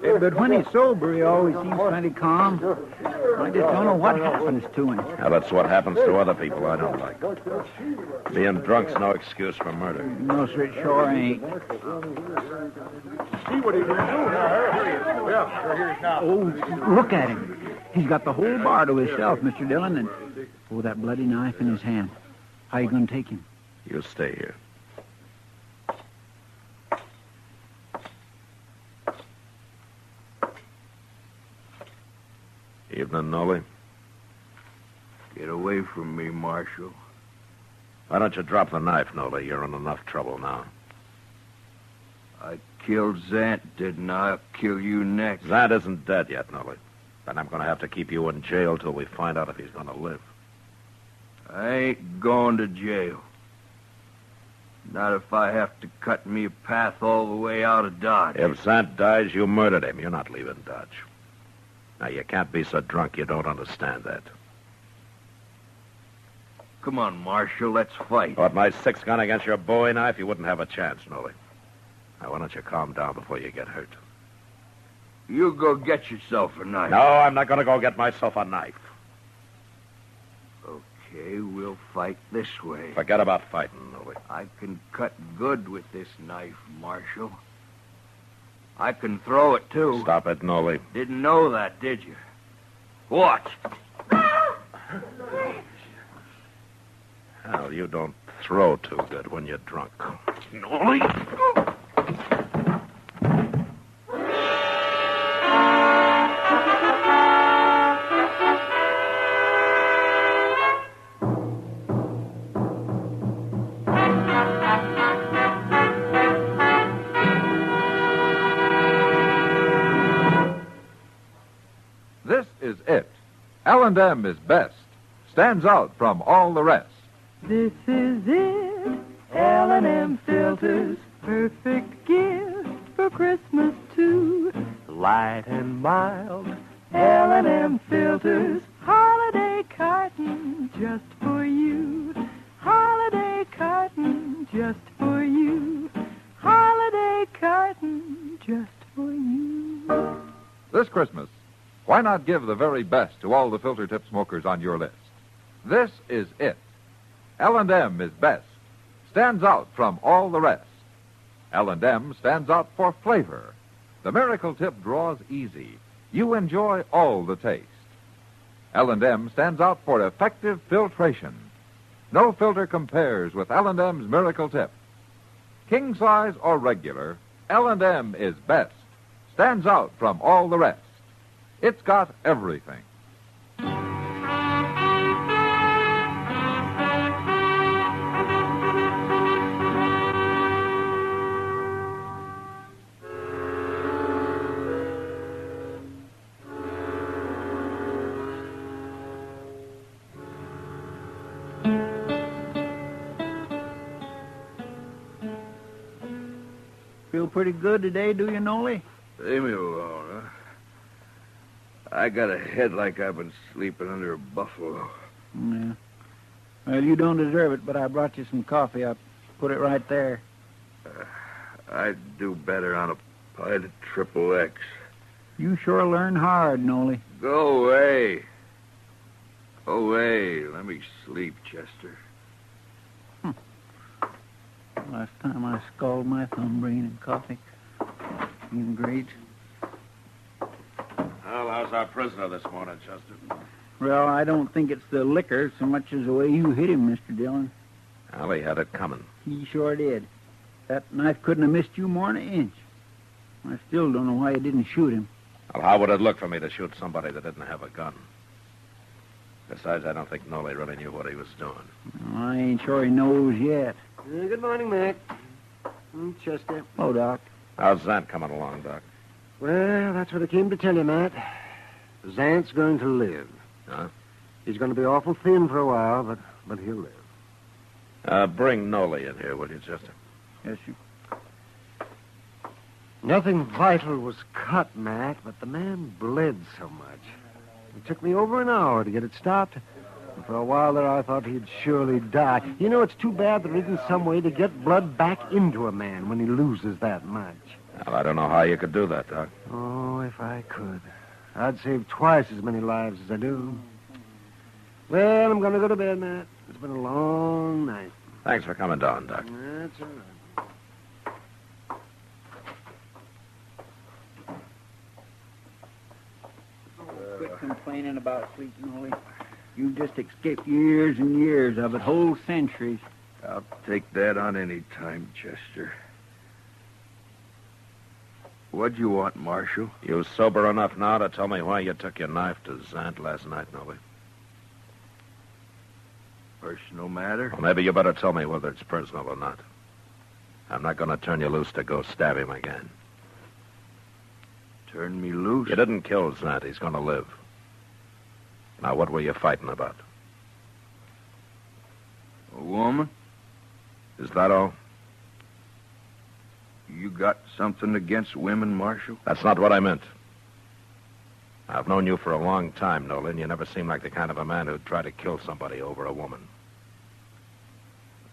Speaker 12: But when he's sober, he always seems plenty calm. I just don't know what happens to him.
Speaker 9: Now, that's what happens to other people I don't like. Being drunk's no excuse for murder.
Speaker 12: No, sir, it sure ain't.
Speaker 21: See what he's going to do now. Yeah, sure, here's now.
Speaker 12: Oh, look at him. He's got the whole bar to himself, Mr. Dillon, and that bloody knife in his hand. How you going to take him?
Speaker 9: You stay here. Evening, Noli.
Speaker 16: Get away from me, Marshal.
Speaker 9: Why don't you drop the knife, Noli? You're in enough trouble now.
Speaker 16: I killed Zant, didn't I? I'll kill you next.
Speaker 9: Zant isn't dead yet, Noli. Then I'm going to have to keep you in jail till we find out if he's going to live.
Speaker 16: I ain't going to jail. Not if I have to cut me a path all the way out of Dodge.
Speaker 9: If Zant dies, you murdered him. You're not leaving Dodge. Now, you can't be so drunk you don't understand that.
Speaker 16: Come on, Marshal, let's fight.
Speaker 9: What, my 6-gun against your bowie knife? You wouldn't have a chance, Noli. Now, why don't you calm down before you get hurt?
Speaker 16: You go get yourself a knife.
Speaker 9: No, I'm not going to go get myself a knife.
Speaker 16: Okay, we'll fight this way.
Speaker 9: Forget about fighting, Noli.
Speaker 16: I can cut good with this knife, Marshal. I can throw it, too.
Speaker 9: Stop it, Noli.
Speaker 16: Didn't know that, did you? Watch.
Speaker 9: you don't throw too good when you're drunk.
Speaker 15: Nolly?
Speaker 8: This is it. L&M is best. Stands out from all the rest.
Speaker 4: This is it. L&M filters. Perfect gift for Christmas, too. Light and mild. L&M filters. Holiday carton just for you. Holiday carton just for you. Holiday carton just for you.
Speaker 8: This Christmas, why not give the very best to all the filter tip smokers on your list? This is it. L&M is best. Stands out from all the rest. L&M stands out for flavor. The miracle tip draws easy. You enjoy all the taste. L&M stands out for effective filtration. No filter compares with L&M's miracle tip. King size or regular, L&M is best. Stands out from all the rest. It's got everything.
Speaker 12: Feel pretty good today, do you, Nolly?
Speaker 16: Leave me alone, huh? I got a head like I've been sleeping under a buffalo.
Speaker 12: Yeah. Well, you don't deserve it, but I brought you some coffee. I put it right there.
Speaker 16: I'd do better on a pint of XXX.
Speaker 12: You sure learn hard, Nolly.
Speaker 16: Go away. Go away. Let me sleep, Chester.
Speaker 12: Last time I scalded my thumb bringing in coffee. Even great.
Speaker 9: Well, how's our prisoner this morning, Chester?
Speaker 12: Well, I don't think it's the liquor so much as the way you hit him, Mr. Dillon.
Speaker 9: Well, he had it coming.
Speaker 12: He sure did. That knife couldn't have missed you more than an inch. I still don't know why you didn't shoot him.
Speaker 9: Well, how would it look for me to shoot somebody that didn't have a gun? Besides, I don't think Nolly really knew what he was doing.
Speaker 12: Well, I ain't sure he knows yet.
Speaker 15: Good morning, Mac. Chester.
Speaker 12: Oh, Doc.
Speaker 9: How's Zant coming along, Doc?
Speaker 15: Well, that's what I came to tell you, Matt. Zant's going to live.
Speaker 9: Huh?
Speaker 15: He's going to be awful thin for a while, but he'll live.
Speaker 9: Bring Nolly in here, will you, Chester?
Speaker 12: Yes, sir.
Speaker 15: Nothing vital was cut, Matt, but the man bled so much. It took me over an hour to get it stopped. And for a while there, I thought he'd surely die. You know, it's too bad there isn't some way to get blood back into a man when he loses that much.
Speaker 9: Well, I don't know how you could do that, Doc.
Speaker 15: Oh, if I could. I'd save twice as many lives as I do. Well, I'm going to go to bed, Matt. It's been a long night.
Speaker 9: Thanks for coming down, Doc.
Speaker 15: That's all right.
Speaker 12: Quit complaining about sleep, Nolly. You just escaped years and years of it, whole centuries.
Speaker 16: I'll take that on any time, Chester. What'd you want, Marshal?
Speaker 9: You sober enough now to tell me why you took your knife to Zant last night, Nolly?
Speaker 16: Personal matter?
Speaker 9: Well, maybe you better tell me whether it's personal or not. I'm not going to turn you loose to go stab him again.
Speaker 16: Turn me loose?
Speaker 9: You didn't kill Zant. He's going to live. Now, what were you fighting about?
Speaker 16: A woman?
Speaker 9: Is that all?
Speaker 16: You got something against women, Marshal?
Speaker 9: That's not what I meant. I've known you for a long time, Nolan. You never seemed like the kind of a man who'd try to kill somebody over a woman.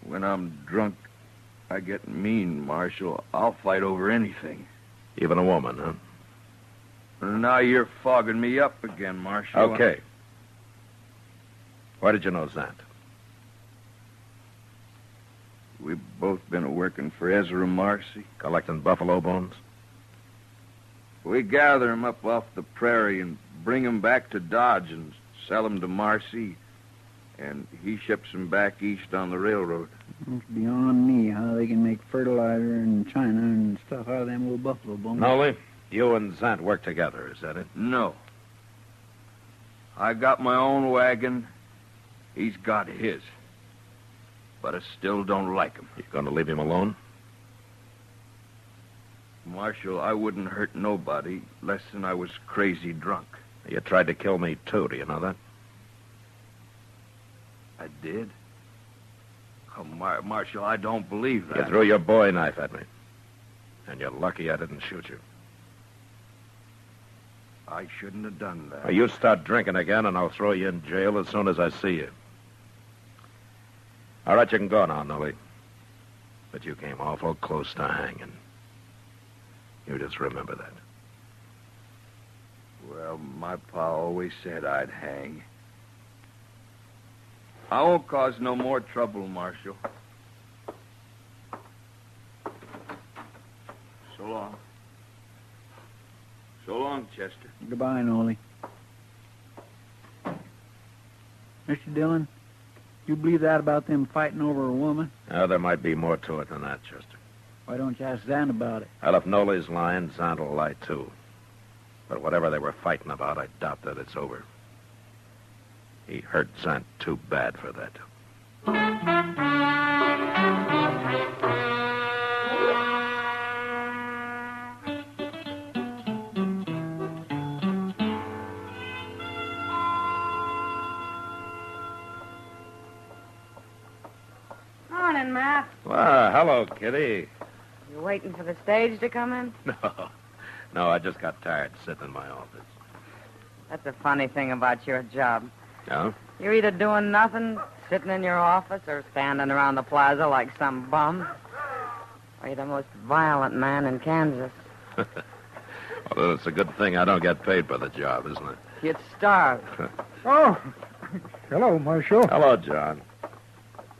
Speaker 16: When I'm drunk, I get mean, Marshal. I'll fight over anything.
Speaker 9: Even a woman, huh?
Speaker 16: And now you're fogging me up again, Marshal.
Speaker 9: Okay. Where did you know Zant?
Speaker 16: We've both been working for Ezra Marcy.
Speaker 9: Collecting buffalo bones?
Speaker 16: We gather 'em up off the prairie and bring 'em back to Dodge and sell 'em to Marcy. And he ships them back east on the railroad.
Speaker 12: It's beyond me how they can make fertilizer in China and stuff out of them little buffalo bones.
Speaker 9: Nolly, you and Zant work together, is that it?
Speaker 16: No. I got my own wagon. He's got his. But I still don't like him.
Speaker 9: You going to leave him alone?
Speaker 16: Marshal, I wouldn't hurt nobody less than I was crazy drunk.
Speaker 9: You tried to kill me, too. Do you know that?
Speaker 16: I did? Oh, Marshal, I don't believe that.
Speaker 9: You threw your bowie knife at me. And you're lucky I didn't shoot you.
Speaker 16: I shouldn't have done that.
Speaker 9: Well, you start drinking again, and I'll throw you in jail as soon as I see you. All right, you can go now, Nolly. But you came awful close to hanging. You just remember that.
Speaker 16: Well, my pa always said I'd hang. I won't cause no more trouble, Marshal. So long. So long, Chester.
Speaker 12: Goodbye, Nolly. Mr. Dillon, you believe that about them fighting over a woman?
Speaker 9: Oh, there might be more to it than that, Chester.
Speaker 12: Why don't you ask Zan about it?
Speaker 9: Well, if Nolly's lying, Zant will lie, too. But whatever they were fighting about, I doubt that it's over. He hurt Zant too bad for that.
Speaker 17: Morning, Matt.
Speaker 9: Well, hello, Kitty.
Speaker 17: You waiting for the stage to come in?
Speaker 9: No, I just got tired sitting in my office.
Speaker 17: That's the funny thing about your job.
Speaker 9: No?
Speaker 17: You're either doing nothing, sitting in your office, or standing around the plaza like some bum. Or you're the most violent man in Kansas.
Speaker 9: Well, it's a good thing I don't get paid for the job, isn't it?
Speaker 17: You'd starve.
Speaker 21: Oh, hello, Marshal.
Speaker 9: Hello, John.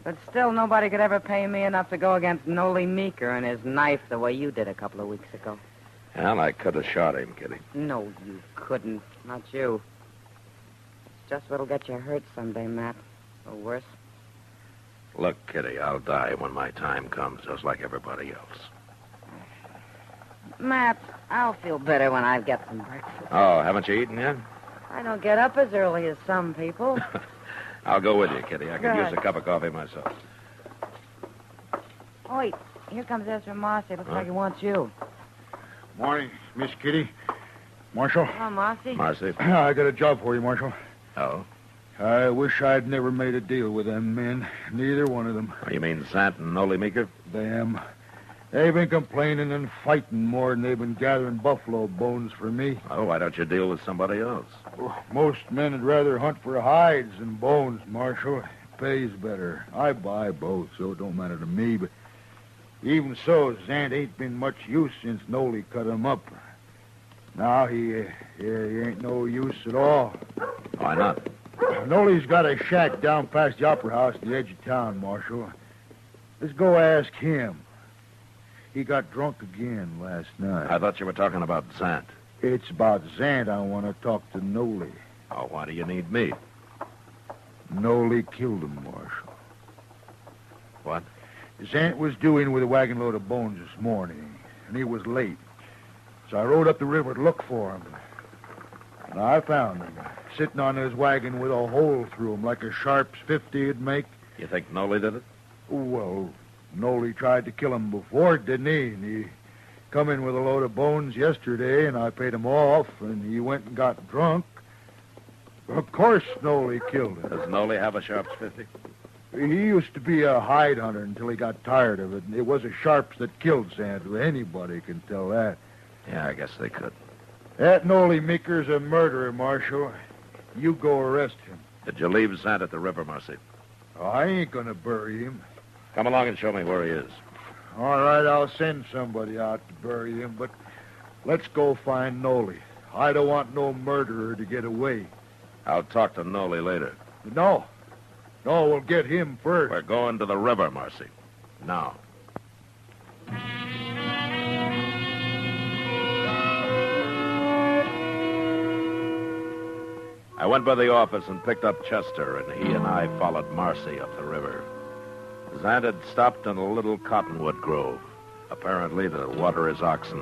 Speaker 17: But still, nobody could ever pay me enough to go against Nolly Meeker and his knife the way you did a couple of weeks ago.
Speaker 9: Well, I could have shot him, Kitty.
Speaker 17: No, you couldn't. Not you. It's just what'll get you hurt someday, Matt. Or worse.
Speaker 9: Look, Kitty, I'll die when my time comes, just like everybody else.
Speaker 17: Matt, I'll feel better when I get some breakfast.
Speaker 9: Oh, haven't you eaten yet?
Speaker 17: I don't get up as early as some people.
Speaker 9: I'll go with you, Kitty. I could
Speaker 17: Good.
Speaker 9: use a cup of coffee myself.
Speaker 17: Oh, wait. Here comes Ezra Marcy. Looks
Speaker 9: Huh?
Speaker 17: like he wants you.
Speaker 21: Morning, Miss Kitty. Marshal.
Speaker 17: Oh, Marcy.
Speaker 9: Marcy.
Speaker 21: I got a job for you, Marshal.
Speaker 9: Oh?
Speaker 21: I wish I'd never made a deal with them men. Neither one of them.
Speaker 9: Oh, you mean Sant and Nolly Meeker?
Speaker 21: Them. They've been complaining and fighting more than they've been gathering buffalo bones for me.
Speaker 9: Oh, why don't you deal with somebody else?
Speaker 21: Most men would rather hunt for hides than bones, Marshal. It pays better. I buy both, so it don't matter to me. But even so, Zant ain't been much use since Nolly cut him up. Now he ain't no use at all.
Speaker 9: Why not?
Speaker 21: Nolly's got a shack down past the Opera House at the edge of town, Marshal. Let's go ask him. He got drunk again last night.
Speaker 9: I thought you were talking about Zant.
Speaker 21: It's about Zant I want to talk to Nolly.
Speaker 9: Oh, why do you need me?
Speaker 21: Nolly killed him, Marshal.
Speaker 9: What?
Speaker 21: Zant was due in with a wagon load of bones this morning, and he was late. So I rode up the river to look for him. And I found him, sitting on his wagon with a hole through him like a Sharp's 50 would make.
Speaker 9: You think Nolly did it?
Speaker 21: Well, Nolly tried to kill him before, didn't he? And he come in with a load of bones yesterday, and I paid him off, and he went and got drunk. Of course Nolly killed him.
Speaker 9: Does Nolly have a Sharp's 50?
Speaker 21: He used to be a hide hunter until he got tired of it. And it was a Sharps that killed Santa. Anybody can tell that.
Speaker 9: Yeah, I guess they could.
Speaker 21: That Nolly Meeker's a murderer, Marshal. You go arrest him.
Speaker 9: Did you leave Zant at the river, Marcy?
Speaker 21: I ain't gonna bury him.
Speaker 9: Come along and show me where he is.
Speaker 21: All right, I'll send somebody out to bury him, but let's go find Nolly. I don't want no murderer to get away.
Speaker 9: I'll talk to Nolly later.
Speaker 21: No, we'll get him first.
Speaker 9: We're going to the river, Marcy. Now. I went by the office and picked up Chester, and he and I followed Marcy up the river. Zant had stopped in a little cottonwood grove, apparently to water his oxen,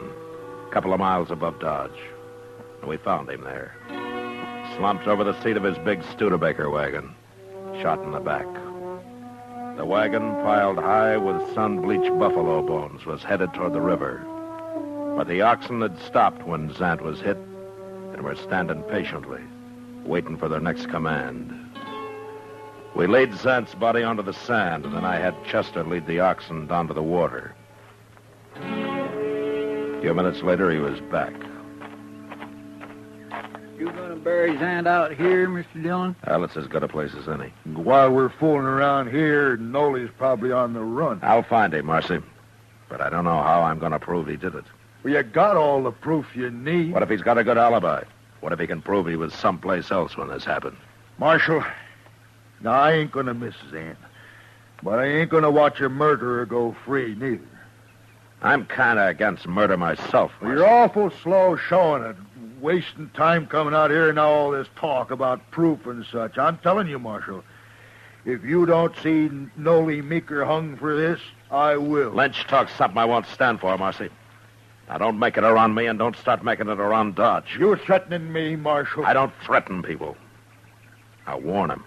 Speaker 9: a couple of miles above Dodge. And we found him there, slumped over the seat of his big Studebaker wagon, shot in the back. The wagon, piled high with sun-bleached buffalo bones, was headed toward the river. But the oxen had stopped when Zant was hit and were standing patiently, waiting for their next command. We laid Zant's body onto the sand, and then I had Chester lead the oxen down to the water. A few minutes later, he was back.
Speaker 12: You gonna bury Zant out here, Mr. Dillon?
Speaker 9: Well, it's as good a place as any.
Speaker 18: While we're fooling around here, Nolly's probably on the run.
Speaker 9: I'll find him, Marcy. But I don't know how I'm going to prove he did it.
Speaker 18: Well, you got all the proof you need.
Speaker 9: What if he's got a good alibi? What if he can prove he was someplace else when this happened?
Speaker 18: Marshal, now I ain't gonna miss Zant. But I ain't gonna watch a murderer go free, neither.
Speaker 9: I'm kind of against murder myself.
Speaker 18: Well, you're awful slow showing it. Wasting time coming out here and now all this talk about proof and such. I'm telling you, Marshal, if you don't see Nolly Meeker hung for this, I will.
Speaker 9: Lynch talks something I won't stand for, Marcy. Now, don't make it around me and don't start making it around Dodge.
Speaker 18: You're threatening me, Marshal.
Speaker 9: I don't threaten people. I warn them.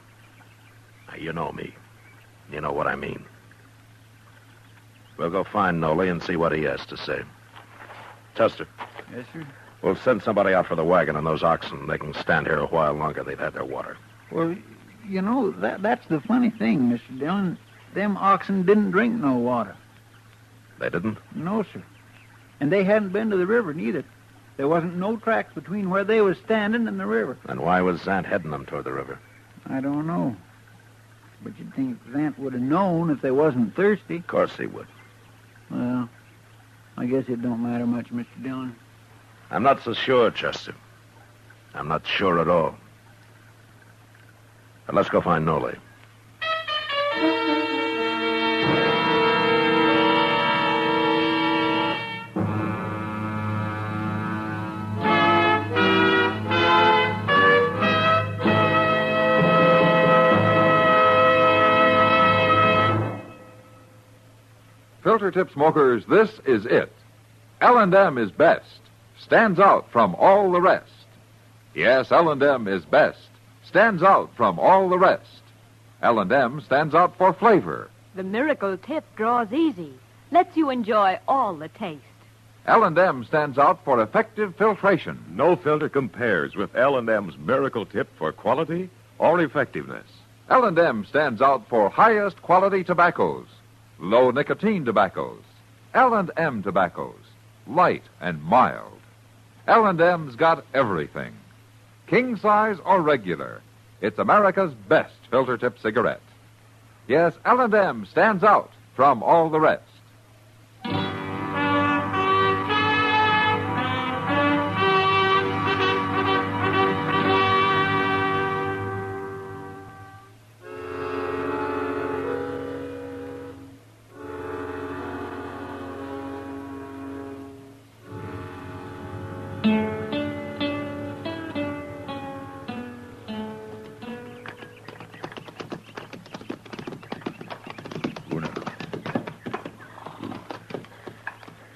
Speaker 9: Now, you know me. You know what I mean. We'll go find Nolly and see what he has to say. Chester.
Speaker 12: Yes, sir?
Speaker 9: We'll send somebody out for the wagon and those oxen. They can stand here a while longer. They've had their water.
Speaker 12: Well, you know, that's the funny thing, Mr. Dillon. Them oxen didn't drink no water.
Speaker 9: They didn't?
Speaker 12: No, sir. And they hadn't been to the river, neither. There wasn't no tracks between where they was standing and the river.
Speaker 9: Then why was Zant heading them toward the river?
Speaker 12: I don't know. But you'd think Zant would have known if they wasn't thirsty.
Speaker 9: Of course he would.
Speaker 12: Well, I guess it don't matter much, Mr. Dillon.
Speaker 9: I'm not so sure, Chester. I'm not sure at all. But let's go find Nolly.
Speaker 8: Filter tip smokers, this is it. L&M is best. Stands out from all the rest. Yes, L&M is best. Stands out from all the rest. L&M stands out for flavor.
Speaker 6: The miracle tip draws easy, lets you enjoy all the taste.
Speaker 8: L&M stands out for effective filtration.
Speaker 19: No filter compares with L&M's miracle tip for quality or effectiveness.
Speaker 8: L&M stands out for highest quality tobaccos, low nicotine tobaccos, L&M tobaccos, light and mild. L&M's got everything. King size or regular, it's America's best filter tip cigarette. Yes, L&M stands out from all the rest.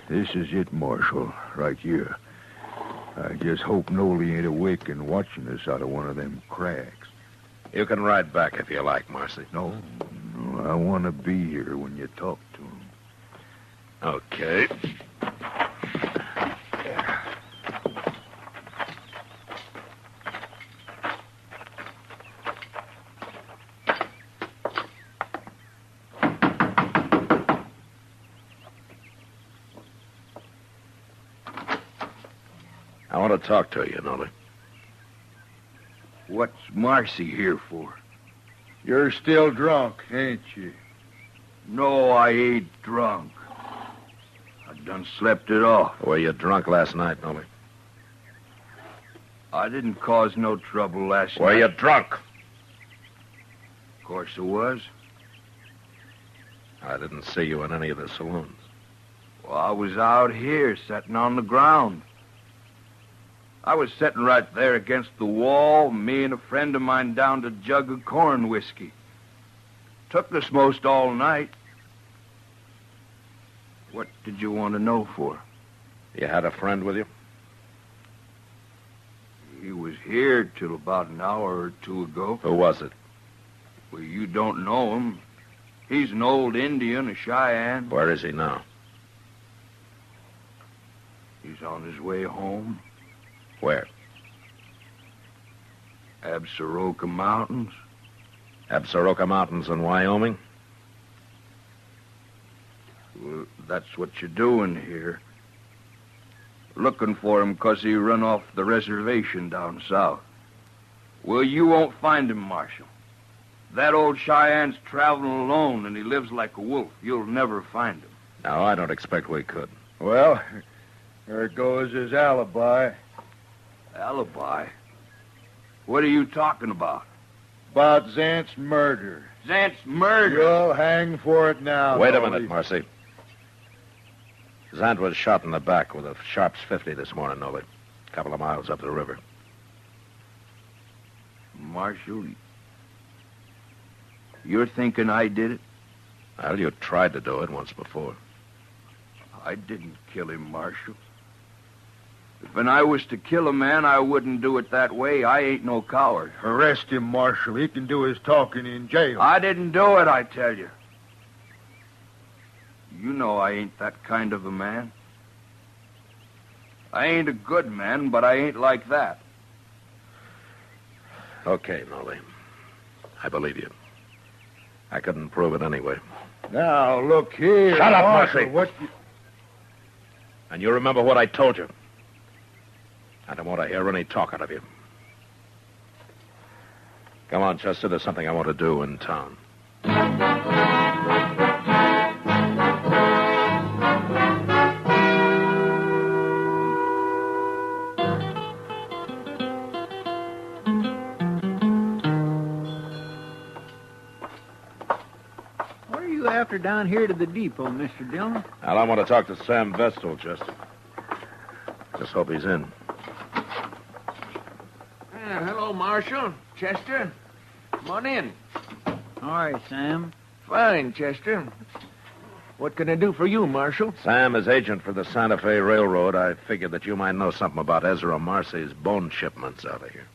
Speaker 18: This is it, Marshal, right here. I just hope Nolly ain't awake and watching us out of one of them cracks.
Speaker 9: You can ride back if you like, Marcy.
Speaker 18: No, I want to be here when you talk to him.
Speaker 9: Okay. I want to talk to you, Nolly.
Speaker 18: What's Marcy here for? You're still drunk, ain't you?
Speaker 16: No, I ain't drunk. I done slept it off.
Speaker 9: Were you drunk last night, Nolly?
Speaker 16: I didn't cause no trouble last night.
Speaker 9: Were you drunk?
Speaker 16: Of course I was.
Speaker 9: I didn't see you in any of the saloons.
Speaker 16: Well, I was out here, sitting on the ground. I was sitting right there against the wall, me and a friend of mine downed a jug of corn whiskey. Took us most all night. What did you want to know for?
Speaker 9: You had a friend with you?
Speaker 16: He was here till about an hour or two ago.
Speaker 9: Who was it?
Speaker 16: Well, you don't know him. He's an old Indian, a Cheyenne.
Speaker 9: Where is he now?
Speaker 16: He's on his way home.
Speaker 9: Where?
Speaker 16: Absaroka Mountains.
Speaker 9: Absaroka Mountains in Wyoming?
Speaker 16: Well, that's what you're doing here. Looking for him 'cause he run off the reservation down south. Well, you won't find him, Marshal. That old Cheyenne's traveling alone, and he lives like a wolf. You'll never find him.
Speaker 9: No, I don't expect we could.
Speaker 18: Well, there goes his alibi.
Speaker 16: Alibi? What are you talking about?
Speaker 18: About Zant's murder.
Speaker 16: Zant's murder?
Speaker 18: You'll hang for it now.
Speaker 9: Wait a
Speaker 18: Dolly.
Speaker 9: minute, Marcy. Zant was shot in the back with a Sharps 50 this morning, Nolly. A couple of miles up the river.
Speaker 16: Marshal, you're thinking I did it?
Speaker 9: Well, you tried to do it once before.
Speaker 16: I didn't kill him, Marshal. If I was to kill a man, I wouldn't do it that way. I ain't no coward.
Speaker 18: Arrest him, Marshal. He can do his talking in jail.
Speaker 16: I didn't do it, I tell you. You know I ain't that kind of a man. I ain't a good man, but I ain't like that.
Speaker 9: Okay, Nolly. I believe you. I couldn't prove it anyway.
Speaker 18: Now, look here.
Speaker 9: Shut up,
Speaker 18: Marshal,
Speaker 9: Marcy.
Speaker 18: What
Speaker 9: And you remember what I told you. I don't want to hear any talk out of you. Come on, Chester. There's something I want to do in town.
Speaker 12: What are you after down here to the depot, Mr. Dillon?
Speaker 9: Well, I want to talk to Sam Vestal, Chester. Just hope he's in.
Speaker 5: Hello, Marshal. Chester. Come on in.
Speaker 12: All right, Sam.
Speaker 5: Fine, Chester. What can I do for you, Marshal?
Speaker 9: Sam is agent for the Santa Fe Railroad. I figured that you might know something about Ezra Marcy's bone shipments out of here.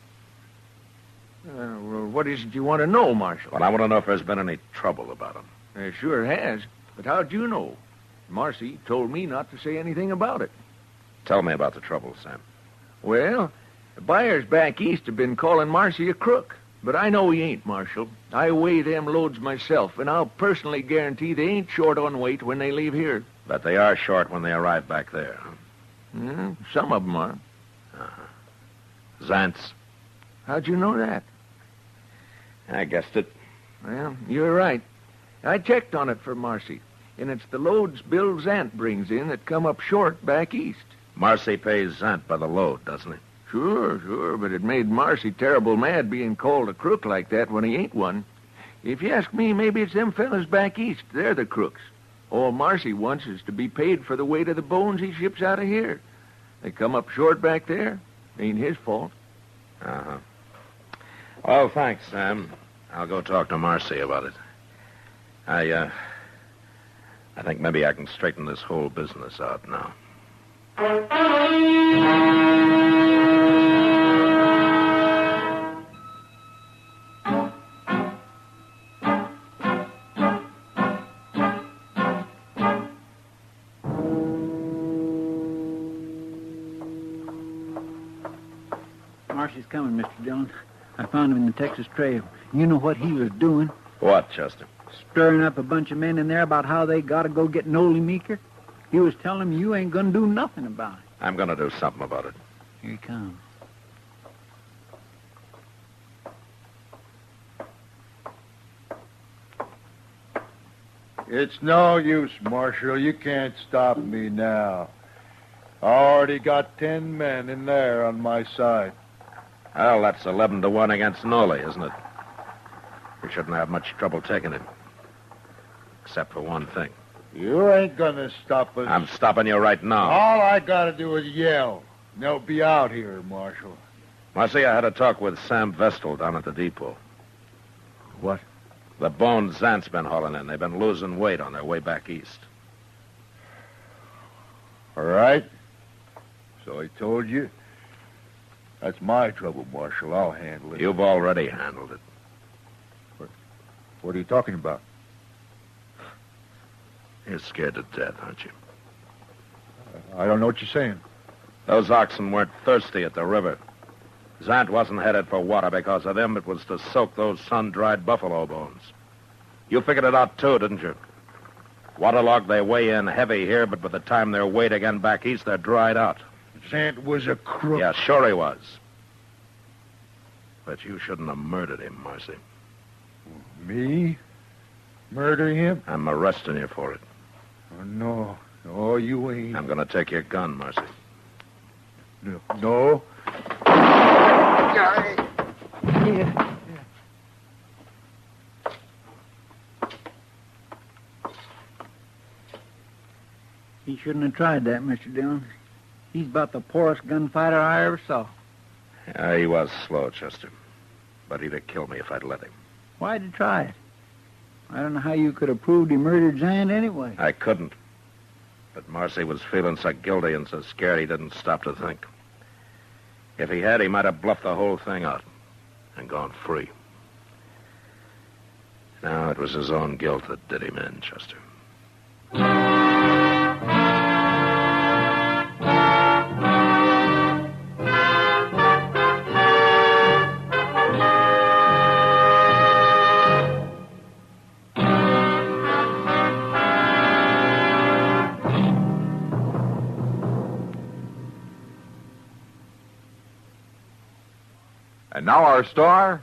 Speaker 5: Well, what is it you want to know, Marshal?
Speaker 9: Well, I want to know if there's been any trouble about him.
Speaker 5: There sure has. But how'd you know? Marcy told me not to say anything about it.
Speaker 9: Tell me about the trouble, Sam.
Speaker 5: Well, the buyers back east have been calling Marcy a crook. But I know he ain't, Marshal. I weigh them loads myself, and I'll personally guarantee they ain't short on weight when they leave here.
Speaker 9: But they are short when they arrive back there, huh?
Speaker 5: Some of them are.
Speaker 9: Uh-huh. Zant's.
Speaker 5: How'd you know that?
Speaker 9: I guessed it.
Speaker 5: Well, you're right. I checked on it for Marcy, and it's the loads Bill Zant brings in that come up short back east.
Speaker 9: Marcy pays Zant by the load, doesn't he?
Speaker 5: Sure, but it made Marcy terrible mad being called a crook like that when he ain't one. If you ask me, maybe it's them fellas back east. They're the crooks. All Marcy wants is to be paid for the weight of the bones he ships out of here. They come up short back there. Ain't his fault.
Speaker 9: Uh-huh. Well, thanks, Sam. I'll go talk to Marcy about it. I think maybe I can straighten this whole business out now.
Speaker 12: Marcy's coming, Mr. Dillon. I found him in the Texas Trail. You know what he was doing?
Speaker 9: What, Chester?
Speaker 12: Stirring up a bunch of men in there about how they got to go get Nolly Meeker. He was telling them you ain't going to do nothing about it.
Speaker 9: I'm going to do something about it.
Speaker 12: Here he comes.
Speaker 18: It's no use, Marshal. You can't stop me now. I already got 10 men in there on my side.
Speaker 9: Well, that's 11-1 against Nolly, isn't it? We shouldn't have much trouble taking it. Except for one thing.
Speaker 18: You ain't gonna stop us.
Speaker 9: I'm stopping you right now.
Speaker 18: All I gotta do is yell. They'll be out here, Marshal.
Speaker 9: Marcy, I had a talk with Sam Vestal down at the depot.
Speaker 18: What?
Speaker 9: The bones Zant's been hauling in. They've been losing weight on their way back east.
Speaker 18: All right. So he told you? That's my trouble, Marshal. I'll handle it.
Speaker 9: You've already handled it.
Speaker 18: What are you talking about?
Speaker 9: You're scared to death, aren't you?
Speaker 18: I don't know what you're saying.
Speaker 9: Those oxen weren't thirsty at the river. Zant wasn't headed for water because of them. It was to soak those sun-dried buffalo bones. You figured it out, too, didn't you? Waterlogged, they weigh in heavy here, but by the time they're weighed again back east, they're dried out.
Speaker 18: Zant was a crook.
Speaker 9: Yeah, sure he was. But you shouldn't have murdered him, Marcy.
Speaker 18: Me? Murder him?
Speaker 9: I'm arresting you for it.
Speaker 18: Oh, no. No, you ain't.
Speaker 9: I'm going to take your gun, Marcy.
Speaker 18: No.
Speaker 12: He shouldn't have tried that, Mr. Dillon. He's about the poorest gunfighter I ever saw.
Speaker 9: Yeah, he was slow, Chester. But he'd have killed me if I'd let him.
Speaker 12: Why'd you try it? I don't know how you could have proved he murdered Zant anyway.
Speaker 9: I couldn't. But Marcy was feeling so guilty and so scared he didn't stop to think. If he had, he might have bluffed the whole thing out and gone free. Now, it was his own guilt that did him in, Chester.
Speaker 8: And now our star,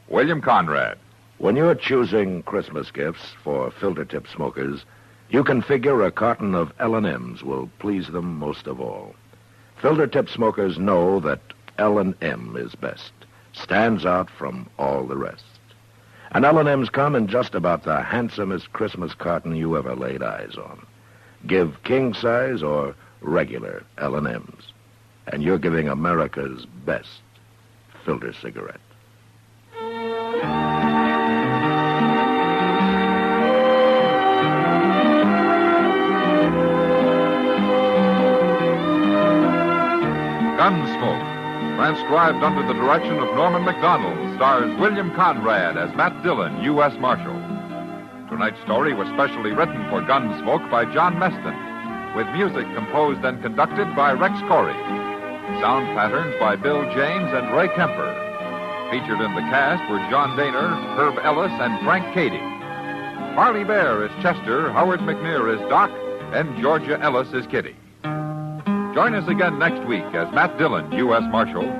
Speaker 8: William Conrad.
Speaker 9: When you're choosing Christmas gifts for filter tip smokers, you can figure a carton of L&M's will please them most of all. Filter tip smokers know that L&M is best, stands out from all the rest. And L&M's come in just about the handsomest Christmas carton you ever laid eyes on. Give king size or regular L&M's, and you're giving America's best filter cigarette.
Speaker 8: Gunsmoke, transcribed under the direction of Norman MacDonald, stars William Conrad as Matt Dillon, U.S. Marshal. Tonight's story was specially written for Gunsmoke by John Meston, with music composed and conducted by Rex Corey. Sound patterns by Bill James and Ray Kemper. Featured in the cast were John Daner, Herb Ellis, and Frank Cady. Marley Bear is Chester, Howard McNear is Doc, and Georgia Ellis is Kitty. Join us again next week as Matt Dillon, U.S. Marshal,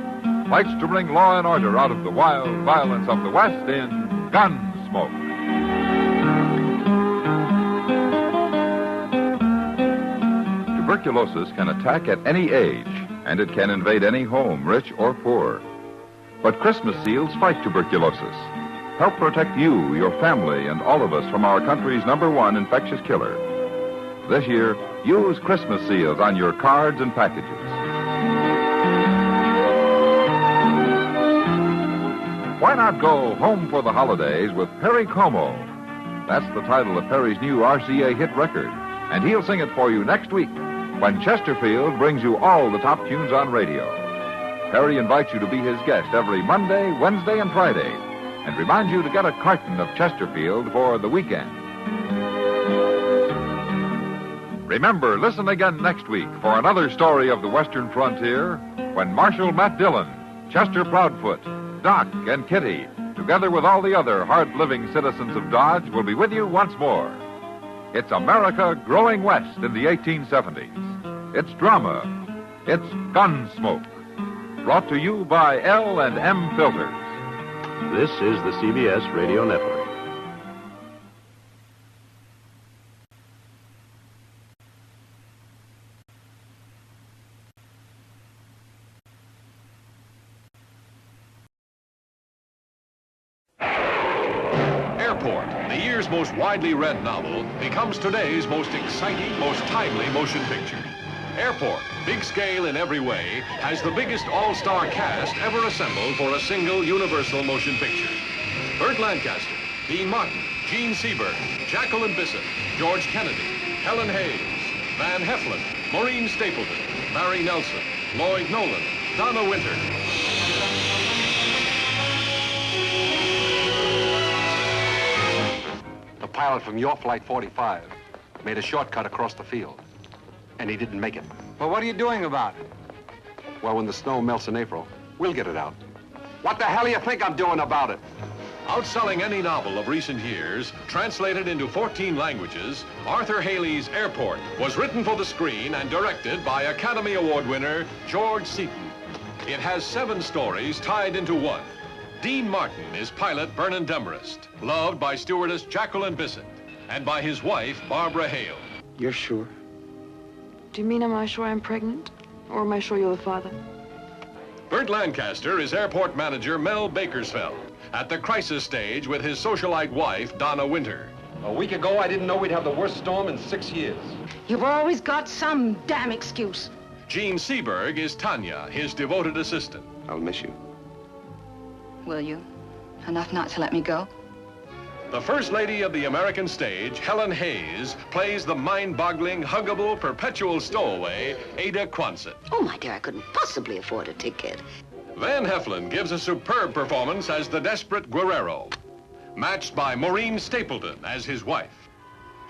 Speaker 8: fights to bring law and order out of the wild violence of the West in Gunsmoke. Tuberculosis can attack at any age, and it can invade any home, rich or poor. But Christmas seals fight tuberculosis. Help protect you, your family, and all of us from our country's #1 infectious killer. This year, use Christmas seals on your cards and packages. Why not go home for the holidays with Perry Como? That's the title of Perry's new RCA hit record, and he'll sing it for you next week when Chesterfield brings you all the top tunes on radio. Perry invites you to be his guest every Monday, Wednesday, and Friday, and reminds you to get a carton of Chesterfield for the weekend. Remember, listen again next week for another story of the Western frontier when Marshal Matt Dillon, Chester Proudfoot, Doc, and Kitty, together with all the other hard-living citizens of Dodge, will be with you once more. It's America growing west in the 1870s. It's drama. It's Gunsmoke. Brought to you by L&M Filters.
Speaker 9: This is the CBS Radio Network.
Speaker 10: Airport, the year's most widely read novel, becomes today's most exciting, most timely motion picture. Airport, big scale in every way, has the biggest all-star cast ever assembled for a single universal motion picture. Burt Lancaster, Dean Martin, Gene Seberg, Jacqueline Bisset, George Kennedy, Helen Hayes, Van Heflin, Maureen Stapleton, Barry Nelson, Lloyd Nolan, Donna Winter.
Speaker 3: The pilot from your Flight 45 made a shortcut across the field, and he didn't make it.
Speaker 20: Well, what are you doing about it?
Speaker 3: Well, when the snow melts in April, we'll get it out. What the hell do you think I'm doing about it?
Speaker 10: Outselling any novel of recent years, translated into 14 languages, Arthur Haley's Airport was written for the screen and directed by Academy Award winner George Seaton. It has 7 stories tied into one. Dean Martin is pilot Vernon Demarest, loved by stewardess Jacqueline Bisset, and by his wife, Barbara Hale.
Speaker 20: You're sure?
Speaker 22: Do you mean, am I sure I'm pregnant? Or am I sure you're the father?
Speaker 10: Burt Lancaster is airport manager Mel Bakersfeld, at the crisis stage with his socialite wife, Donna Winter.
Speaker 3: A week ago, I didn't know we'd have the worst storm in 6 years.
Speaker 23: You've always got some damn excuse.
Speaker 10: Gene Seberg is Tanya, his devoted assistant.
Speaker 3: I'll miss you.
Speaker 22: Will you? Enough not to let me go?
Speaker 10: The First Lady of the American stage, Helen Hayes, plays the mind-boggling, huggable, perpetual stowaway, Ada Quonset.
Speaker 23: Oh, my dear, I couldn't possibly afford a ticket.
Speaker 10: Van Heflin gives a superb performance as the desperate Guerrero, matched by Maureen Stapleton as his wife.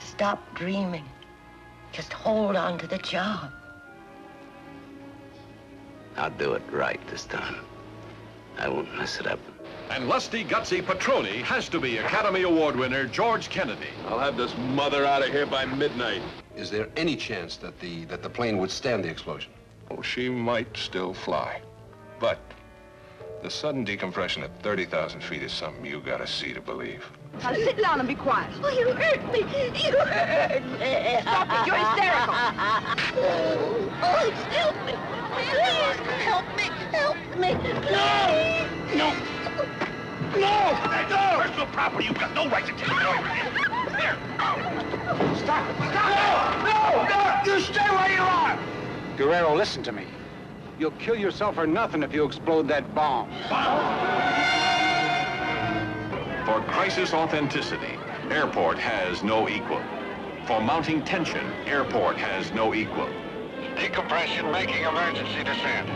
Speaker 23: Stop dreaming. Just hold on to the job.
Speaker 3: I'll do it right this time. I won't mess it up.
Speaker 10: And lusty, gutsy Petroni has to be Academy Award winner George Kennedy.
Speaker 19: I'll have this mother out of here by midnight.
Speaker 3: Is there any chance that the plane would stand the explosion?
Speaker 19: Oh, she might still fly. But the sudden decompression at 30,000 feet is something you gotta see to believe.
Speaker 23: Now sit down and be quiet. Oh, you hurt me. You hurt me. Stop it. You're hysterical. Oh, help me. Please, help me. Help me. No.
Speaker 21: No! No! Personal property, you've got no right to take it over here. There. Stop! Stop! No! You stay where you are!
Speaker 20: Guerrero, listen to me. You'll kill yourself for nothing if you explode that bomb.
Speaker 10: For crisis authenticity, Airport has no equal. For mounting tension, Airport has no equal.
Speaker 20: Decompression making emergency descent.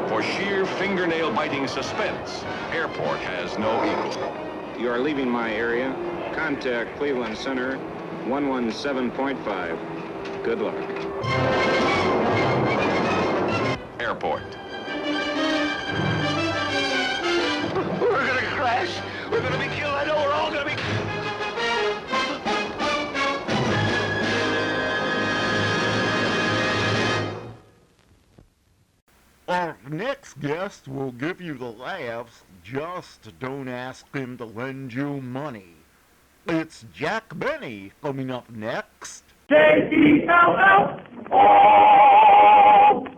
Speaker 10: For sheer fingernail-biting suspense, Airport has no equal.
Speaker 20: You are leaving my area. Contact Cleveland Center, 117.5. Good luck.
Speaker 10: Airport.
Speaker 21: We're gonna crash. We're gonna be killed. I know we're all gonna be...
Speaker 1: Our next guest will give you the laughs, just don't ask him to lend you money. It's Jack Benny coming up next.
Speaker 24: J-E-L-L.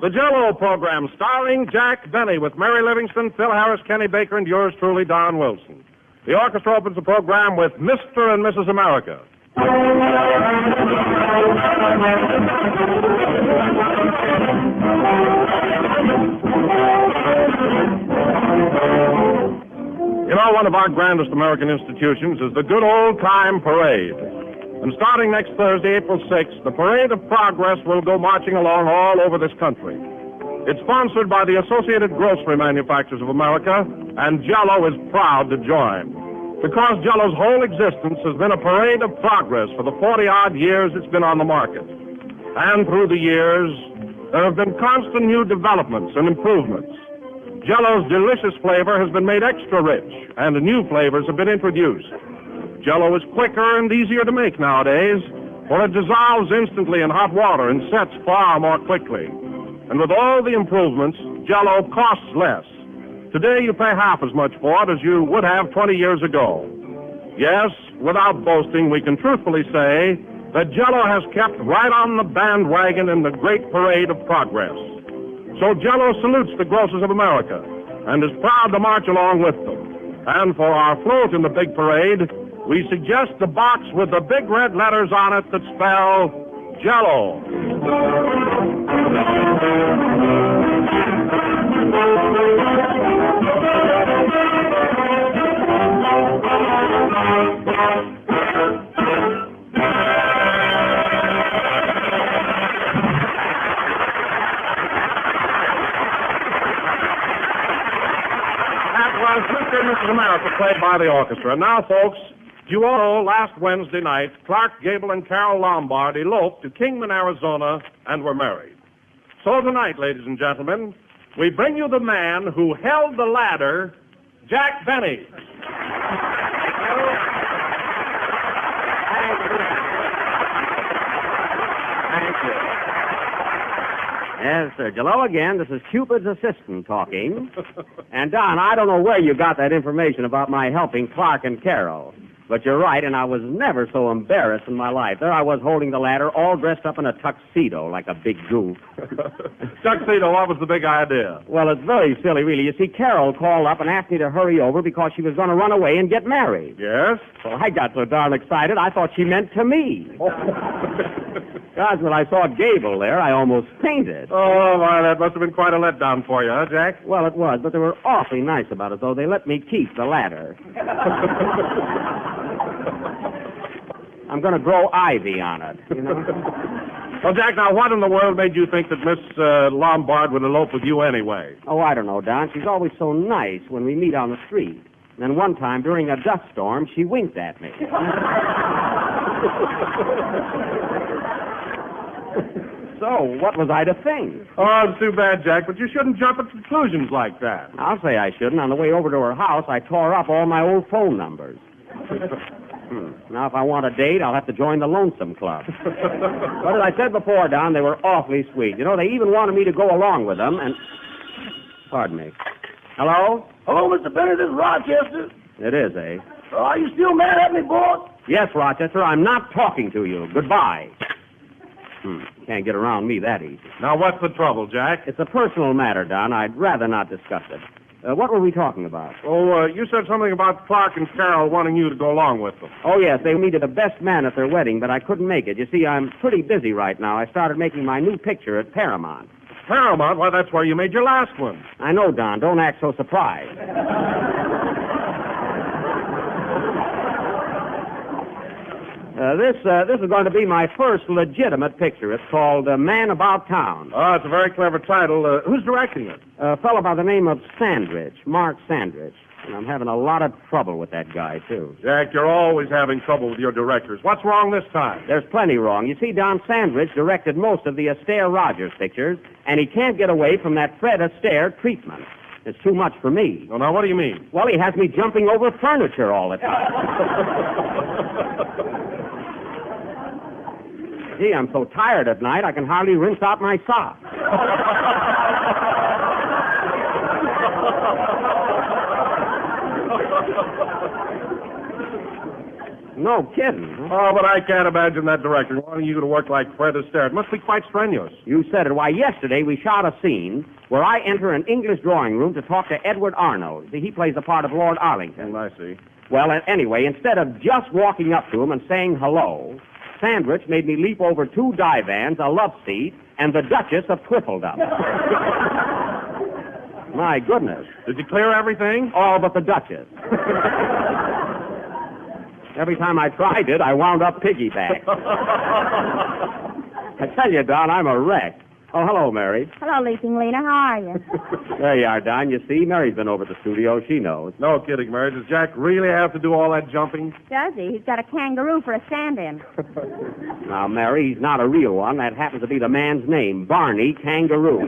Speaker 24: The Jell-O program starring Jack Benny with Mary Livingston, Phil Harris, Kenny Baker, and yours truly, Don Wilson. The orchestra opens the program with Mr. and Mrs. America. You know, one of our grandest American institutions is the good old-time parade. And starting next Thursday, April 6th, the Parade of Progress will go marching along all over this country. It's sponsored by the Associated Grocery Manufacturers of America, and Jell-O is proud to join. Because Jell-O's whole existence has been a parade of progress for the 40-odd years it's been on the market. And through the years, there have been constant new developments and improvements. Jell-O's delicious flavor has been made extra rich, and new flavors have been introduced. Jell-O is quicker and easier to make nowadays, for it dissolves instantly in hot water and sets far more quickly. And with all the improvements, Jell-O costs less. Today you pay half as much for it as you would have 20 years ago. Yes, without boasting, we can truthfully say that Jell-O has kept right on the bandwagon in the great parade of progress. So Jell-O salutes the grocers of America and is proud to march along with them. And for our float in the big parade, we suggest the box with the big red letters on it that spell Jell-O. Mr. and Mrs. America played by the orchestra. Now, folks, you all know last Wednesday night, Clark Gable and Carol Lombard eloped to Kingman, Arizona, and were married. So tonight, ladies and gentlemen, we bring you the man who held the ladder, Jack Benny.
Speaker 2: Thank you. Yes, sir. Hello again. This is Cupid's assistant talking. And, Don, I don't know where you got that information about my helping Clark and Carol. But you're right, and I was never so embarrassed in my life. There I was holding the ladder, all dressed up in a tuxedo like a big goof.
Speaker 24: Tuxedo, what was the big idea?
Speaker 2: Well, it's very silly, really. You see, Carol called up and asked me to hurry over because she was going to run away and get married.
Speaker 24: Yes?
Speaker 2: Well, I got so darn excited, I thought she meant to me. Gosh, when I saw Gable there, I almost fainted.
Speaker 24: Oh, my, that must have been quite a letdown for you, huh, Jack?
Speaker 2: Well, it was, but they were awfully nice about it, though. They let me keep the ladder. I'm going to grow ivy on it, you know.
Speaker 24: Well, Jack, now, what in the world made you think that Miss Lombard would elope with you anyway?
Speaker 2: Oh, I don't know, Don. She's always so nice when we meet on the street. And then one time during a dust storm, she winked at me. So, what was I to think?
Speaker 24: Oh, it's too bad, Jack, but you shouldn't jump at conclusions like that.
Speaker 2: I'll say I shouldn't. On the way over to her house, I tore up all my old phone numbers. Now, if I want a date, I'll have to join the Lonesome Club. But as I said before, Don, they were awfully sweet. You know, they even wanted me to go along with them, and... Pardon me. Hello?
Speaker 7: Hello, Mr. Bennett. This is Rochester.
Speaker 2: It is, eh?
Speaker 7: Are you still mad at me, boss?
Speaker 2: Yes, Rochester, I'm not talking to you. Goodbye. Can't get around me that easy.
Speaker 24: Now, what's the trouble, Jack?
Speaker 2: It's a personal matter, Don. I'd rather not discuss it. What were we talking about?
Speaker 24: Oh, you said something about Clark and Carol wanting you to go along with them.
Speaker 2: Oh, yes, they needed the best man at their wedding, but I couldn't make it. You see, I'm pretty busy right now. I started making my new picture at Paramount.
Speaker 24: Paramount? Why, that's where you made your last one.
Speaker 2: I know, Don. Don't act so surprised. This is going to be my first legitimate picture. It's called Man About Town.
Speaker 24: Oh, it's a very clever title. Who's directing it?
Speaker 2: A fellow by the name of Sandrich, Mark Sandrich. And I'm having a lot of trouble with that guy, too.
Speaker 24: Jack, you're always having trouble with your directors. What's wrong this time?
Speaker 2: There's plenty wrong. You see, Don Sandrich directed most of the Astaire Rogers pictures, and he can't get away from that Fred Astaire treatment. It's too much for me.
Speaker 24: Well, now, what do you mean?
Speaker 2: Well, he has me jumping over furniture all the time. Gee, I'm so tired at night, I can hardly rinse out my socks. No kidding.
Speaker 24: Oh, but I can't imagine that director wanting you to work like Fred Astaire. It must be quite strenuous.
Speaker 2: You said it. Why, yesterday we shot a scene where I enter an English drawing room to talk to Edward Arnold. See, he plays the part of Lord Arlington.
Speaker 24: I see.
Speaker 2: Well, anyway, instead of just walking up to him and saying hello, Sandrich made me leap over 2 divans, a love seat, and the Duchess of Twiffledom. My goodness.
Speaker 24: Did you clear everything?
Speaker 2: All but the Duchess. Every time I tried it, I wound up piggyback. I tell you, Don, I'm a wreck. Oh, hello, Mary.
Speaker 11: Hello, Leaping Lena. How are you?
Speaker 2: There you are, Don. You see, Mary's been over at the studio. She knows.
Speaker 24: No kidding, Mary. Does Jack really have to do all that jumping?
Speaker 11: Does he? He's got a kangaroo for a stand-in.
Speaker 2: Now, Mary, he's not a real one. That happens to be the man's name, Barney Kangaroo.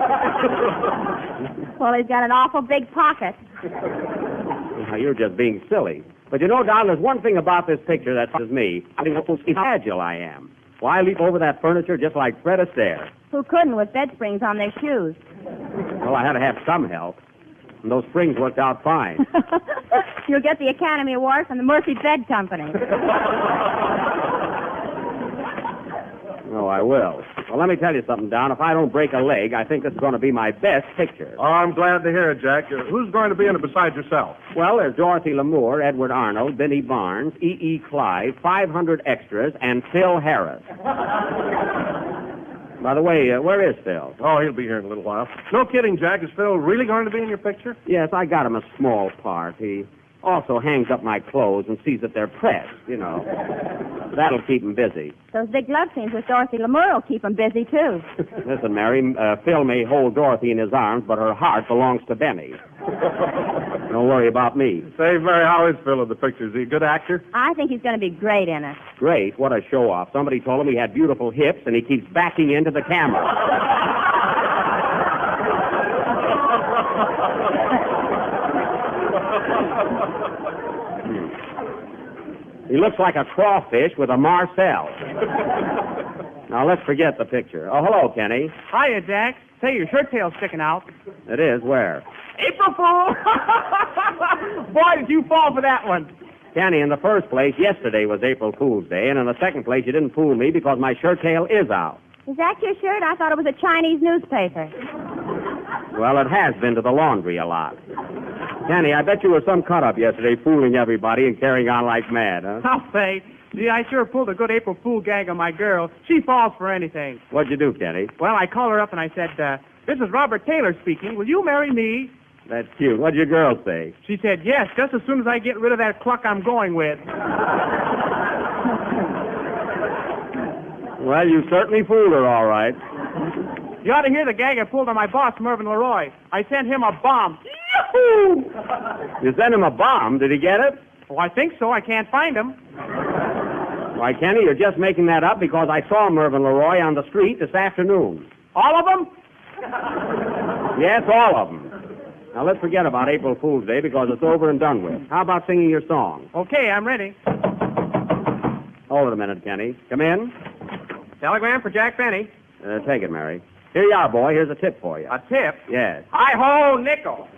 Speaker 11: Well, he's got an awful big pocket.
Speaker 2: Now, you're just being silly. But you know, Don, there's one thing about this picture that touches me. I think how agile I am. Why leap over that furniture just like Fred Astaire?
Speaker 11: Who couldn't with bed springs on their shoes?
Speaker 2: Well, I had to have some help. And those springs worked out fine.
Speaker 11: You'll get the Academy Award from the Murphy Bed Company.
Speaker 2: Oh, I will. Well, let me tell you something, Don. If I don't break a leg, I think this is going to be my best picture.
Speaker 24: Oh, I'm glad to hear it, Jack. Who's going to be in it besides yourself?
Speaker 2: Well, there's Dorothy Lamour, Edward Arnold, Benny Barnes, E.E. Clive, 500 extras, and Phil Harris. By the way, where is Phil?
Speaker 24: Oh, he'll be here in a little while. No kidding, Jack. Is Phil really going to be in your picture?
Speaker 2: Yes, I got him a small part. He also hangs up my clothes and sees that they're pressed, you know. That'll keep him busy.
Speaker 11: Those big love scenes with Dorothy Lamour will keep him busy, too.
Speaker 2: Listen, Mary, Phil may hold Dorothy in his arms, but her heart belongs to Benny. Don't worry about me.
Speaker 24: Say, Mary, how is Phil in the picture? Is he a good actor?
Speaker 11: I think he's going to be great in it.
Speaker 2: Great? What a show-off. Somebody told him he had beautiful hips, and he keeps backing into the camera. He looks like a crawfish with a marcel. Now, let's forget the picture. Oh, hello, Kenny.
Speaker 4: Hiya, Jack. Say, your shirt tail's sticking out.
Speaker 2: It is? Where?
Speaker 4: April Fool! Boy, did you fall for that one.
Speaker 2: Kenny, in the first place, yesterday was April Fool's Day, and in the second place, you didn't fool me because my shirt tail is out.
Speaker 11: Is that your shirt? I thought it was a Chinese newspaper.
Speaker 2: Well, it has been to the laundry a lot. Kenny, I bet you were some cut-up yesterday fooling everybody and carrying on like mad, huh?
Speaker 4: I'll say. Gee, I sure pulled a good April Fool gag on my girl. She falls for anything.
Speaker 2: What'd you do, Kenny?
Speaker 4: Well, I called her up and I said, this is Robert Taylor speaking. Will you marry me?
Speaker 2: That's cute. What'd your girl say?
Speaker 4: She said, yes, just as soon as I get rid of that cluck I'm going with.
Speaker 2: Well, you certainly fooled her, all right.
Speaker 4: You ought to hear the gag I pulled on my boss, Mervyn Leroy. I sent him a bomb. Yahoo!
Speaker 2: You sent him a bomb. Did he get it?
Speaker 4: Oh, I think so. I can't find him.
Speaker 2: Why, Kenny, you're just making that up because I saw Mervyn Leroy on the street this afternoon.
Speaker 4: All of them?
Speaker 2: Yes, all of them. Now, let's forget about April Fool's Day because it's over and done with. How about singing your song?
Speaker 4: Okay, I'm ready.
Speaker 2: Hold it a minute, Kenny. Come in.
Speaker 4: Telegram for Jack Benny.
Speaker 2: Take it, Mary. Here you are, boy. Here's a tip for you.
Speaker 4: A tip?
Speaker 2: Yes.
Speaker 4: Hi-ho, nickel.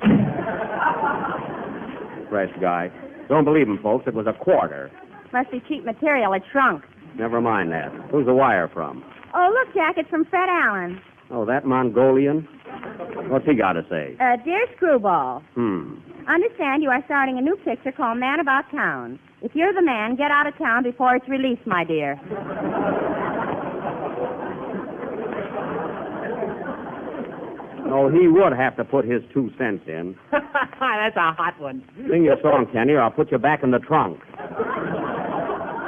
Speaker 2: Fresh guy. Don't believe him, folks. It was a quarter.
Speaker 11: Must be cheap material. It shrunk.
Speaker 2: Never mind that. Who's the wire from?
Speaker 11: Oh, look, Jack, it's from Fred Allen.
Speaker 2: Oh, that Mongolian? What's he got to say?
Speaker 11: Dear Screwball.
Speaker 2: Understand
Speaker 11: you are starting a new picture called Man About Town. If you're the man, get out of town before it's released, my dear.
Speaker 2: Oh, he would have to put his 2 cents in.
Speaker 4: That's a hot one.
Speaker 2: Sing your song, Kenny, or I'll put you back in the trunk.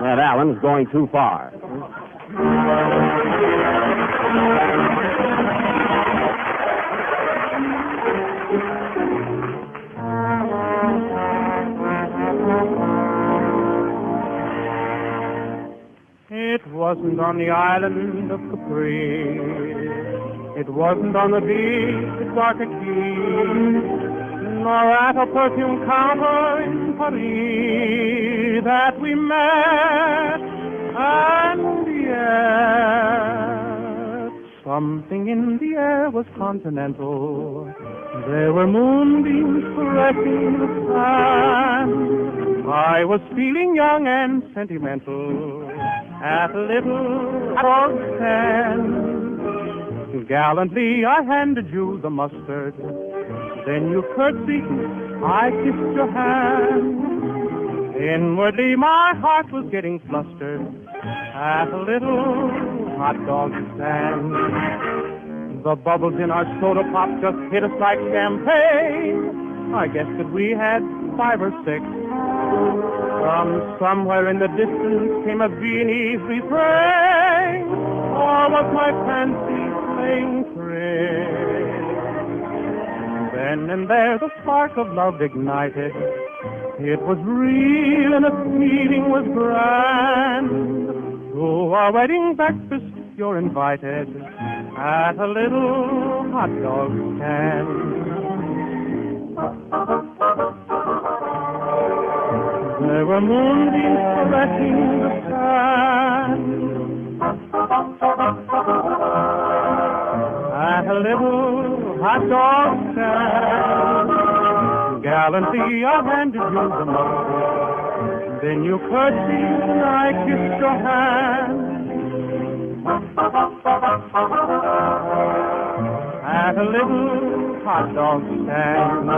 Speaker 2: That Allen's going too far.
Speaker 4: It wasn't on the island of Capri. It wasn't on the beach at Darkakey, nor at a perfume counter in Paris that we met, and yet something in the air was continental. There were moonbeams caressing the sand. I was feeling young and sentimental at a little port stand. Gallantly, I handed you the mustard. Then you curtsied, I kissed your hand. Inwardly, my heart was getting flustered at a little hot dog stand. The bubbles in our soda pop just hit us like champagne. I guessed that we had 5 or 6. From somewhere in the distance came a Viennese refrain. Or was my fancy playing trick? Then and there the spark of love ignited. It was real and the feeling was grand. To our wedding breakfast you're invited at a little hot dog stand. There were moonbeams caressing the sand at a little hot dog stand. Gallantly, I handed you the mustard. Then you curtsied and I kissed your hand. At a little hot dog stand,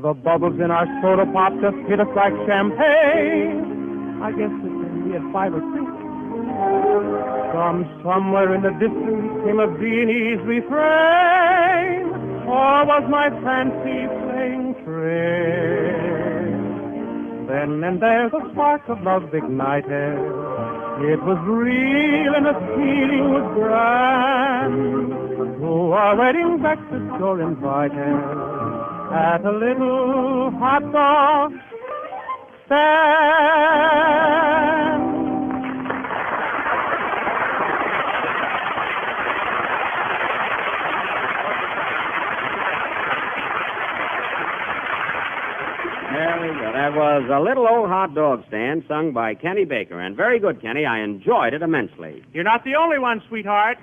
Speaker 4: the bubbles in our soda pop just hit us like champagne. I guess we had 5 or 6. From somewhere in the distance came a Viennese refrain. Or was my fancy playing tricks? Then and there the spark of love ignited. It was real and the feeling was grand. To our wedding breakfast you're invited at a little hot dog stand.
Speaker 2: There we go. That was A Little Old Hot Dog Stand, sung by Kenny Baker. And very good, Kenny. I enjoyed it immensely.
Speaker 4: You're not the only one, sweetheart.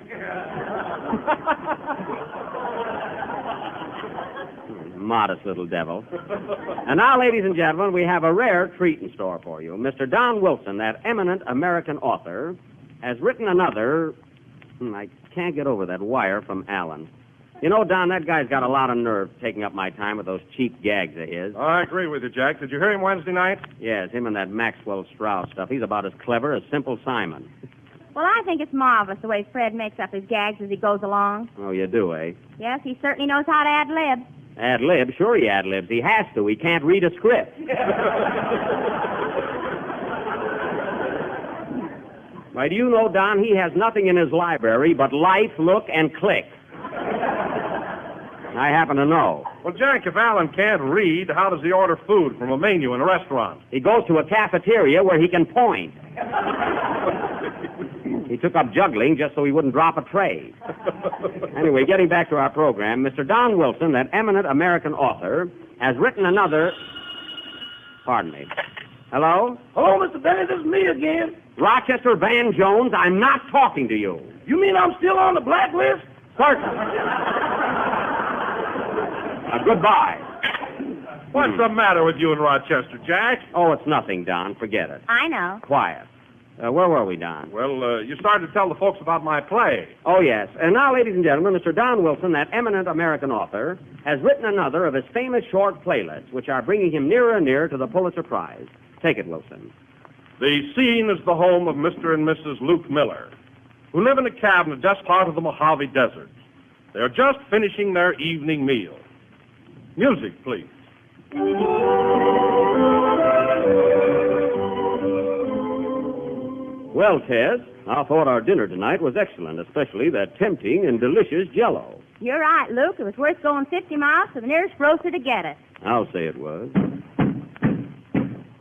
Speaker 2: Modest little devil. And now, ladies and gentlemen, we have a rare treat in store for you. Mr. Don Wilson, that eminent American author, has written another... I can't get over that wire from Alan. You know, Don, that guy's got a lot of nerve taking up my time with those cheap gags of his.
Speaker 24: I agree with you, Jack. Did you hear him Wednesday night?
Speaker 2: Yes, him and that Maxwell Strauss stuff. He's about as clever as Simple Simon.
Speaker 11: Well, I think it's marvelous the way Fred makes up his gags as he goes along.
Speaker 2: Oh, you do, eh?
Speaker 11: Yes, he certainly knows how to ad-lib.
Speaker 2: Ad-lib? Sure he ad-libs. He has to. He can't read a script. Why, do you know, Don, he has nothing in his library but life, look, and click. I happen to know.
Speaker 24: Well, Jack, if Alan can't read, how does he order food from a menu in a restaurant?
Speaker 2: He goes to a cafeteria where he can point. He took up juggling just so he wouldn't drop a tray. Anyway, getting back to our program, Mr. Don Wilson, that eminent American author, has written another... Pardon me. Hello?
Speaker 7: Hello, Mr. Denis. This is me again.
Speaker 2: Rochester Van Jones, I'm not talking to you.
Speaker 7: You mean I'm still on the blacklist?
Speaker 2: Certainly. Goodbye.
Speaker 24: What's the matter with you in Rochester, Jack?
Speaker 2: Oh, it's nothing, Don. Forget it.
Speaker 11: I know.
Speaker 2: Quiet. Where were we, Don?
Speaker 24: Well, you started to tell the folks about my play.
Speaker 2: Oh, yes. And now, ladies and gentlemen, Mr. Don Wilson, that eminent American author, has written another of his famous short playlists, which are bringing him nearer and nearer to the Pulitzer Prize. Take it, Wilson.
Speaker 24: The scene is the home of Mr. and Mrs. Luke Miller, who live in a cabin just part of the Mojave Desert. They're just finishing their evening meal. Music, please.
Speaker 2: Well, Tess, I thought our dinner tonight was excellent, especially that tempting and delicious Jell-O.
Speaker 11: You're right, Luke. It was worth going 50 miles to the nearest grocer to get it.
Speaker 2: I'll say it was.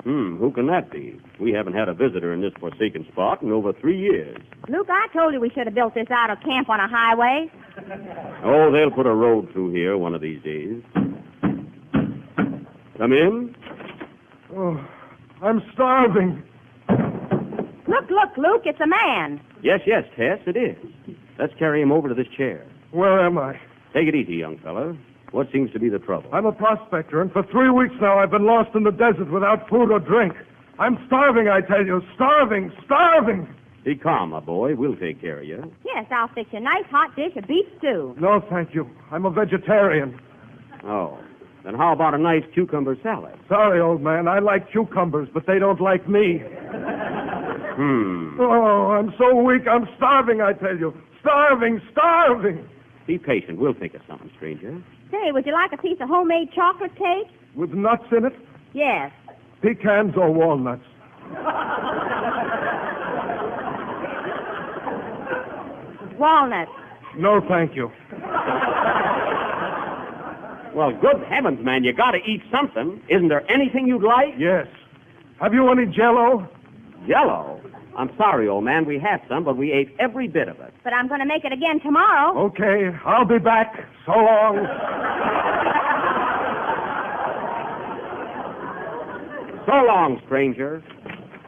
Speaker 2: Who can that be? We haven't had a visitor in this forsaken spot in over 3 years.
Speaker 11: Luke, I told you we should have built this out of camp on a highway.
Speaker 2: Oh, they'll put a road through here one of these days. Come in.
Speaker 24: Oh, I'm starving.
Speaker 11: Look, Luke, it's a man.
Speaker 2: Yes, Tess, it is. Let's carry him over to this chair.
Speaker 24: Where am I?
Speaker 2: Take it easy, young fella. What seems to be the trouble?
Speaker 24: I'm a prospector, and for 3 weeks now I've been lost in the desert without food or drink. I'm starving, I tell you. Starving!
Speaker 2: Be calm, my boy. We'll take care of you.
Speaker 11: Yes, I'll fix you a nice hot dish of beef stew.
Speaker 24: No, thank you. I'm a vegetarian.
Speaker 2: Oh. Then how about a nice cucumber salad?
Speaker 24: Sorry, old man. I like cucumbers, but they don't like me. Oh, I'm so weak. I'm starving, I tell you. Starving!
Speaker 2: Be patient. We'll think of something, stranger.
Speaker 11: Say, would you like a piece of homemade chocolate cake?
Speaker 24: With nuts in it?
Speaker 11: Yes.
Speaker 24: Pecans or walnuts?
Speaker 11: Walnuts.
Speaker 24: No, thank you.
Speaker 2: Well, good heavens, man, you got to eat something. Isn't there anything you'd like?
Speaker 24: Yes. Have you any Jell-O?
Speaker 2: Jell-O? I'm sorry, old man, we have some, but we ate every bit of it.
Speaker 11: But I'm going to make it again tomorrow.
Speaker 24: Okay, I'll be back. So long.
Speaker 2: So long, stranger.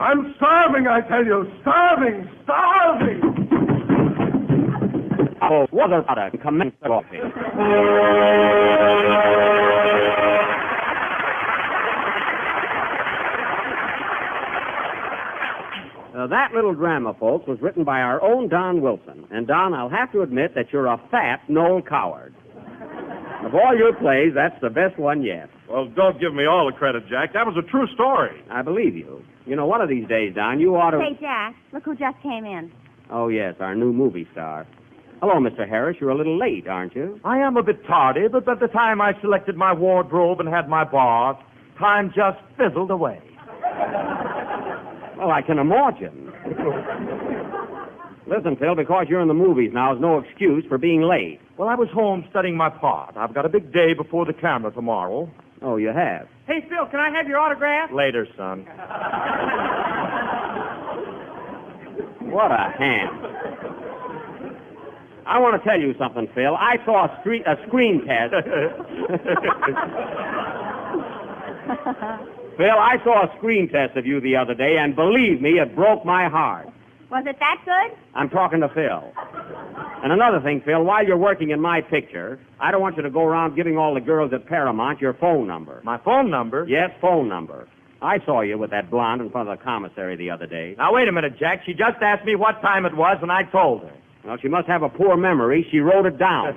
Speaker 24: I'm starving, I tell you. Starving!
Speaker 2: Oh, what a commence coffee. that little drama, folks, was written by our own Don Wilson. And, Don, I'll have to admit that you're a fat Noel Coward. Of all your plays, that's the best one yet.
Speaker 24: Well, don't give me all the credit, Jack. That was a true story.
Speaker 2: I believe you. You know, one of these days, Don, you ought to...
Speaker 11: Hey, Jack, look who just came in.
Speaker 2: Oh, yes, our new movie star. Hello, Mr. Harris. You're a little late, aren't you?
Speaker 13: I am a bit tardy, but by the time I selected my wardrobe and had my bath, time just fizzled away.
Speaker 2: Well, I can imagine. Listen, Phil, because you're in the movies now is no excuse for being late.
Speaker 13: Well, I was home studying my part. I've got a big day before the camera tomorrow.
Speaker 2: Oh, you have?
Speaker 14: Hey, Phil, can I have your autograph?
Speaker 13: Later, son.
Speaker 2: What a ham. I want to tell you something, Phil. I saw a screen test. Phil, I saw a screen test of you the other day, and believe me, it broke my heart.
Speaker 11: Was it that good?
Speaker 2: I'm talking to Phil. And another thing, Phil, while you're working in my picture, I don't want you to go around giving all the girls at Paramount your phone number.
Speaker 13: My phone number?
Speaker 2: Yes, phone number. I saw you with that blonde in front of the commissary the other day.
Speaker 13: Now, wait a minute, Jack. She just asked me what time it was, and I told her.
Speaker 2: Well, she must have a poor memory. She wrote it down.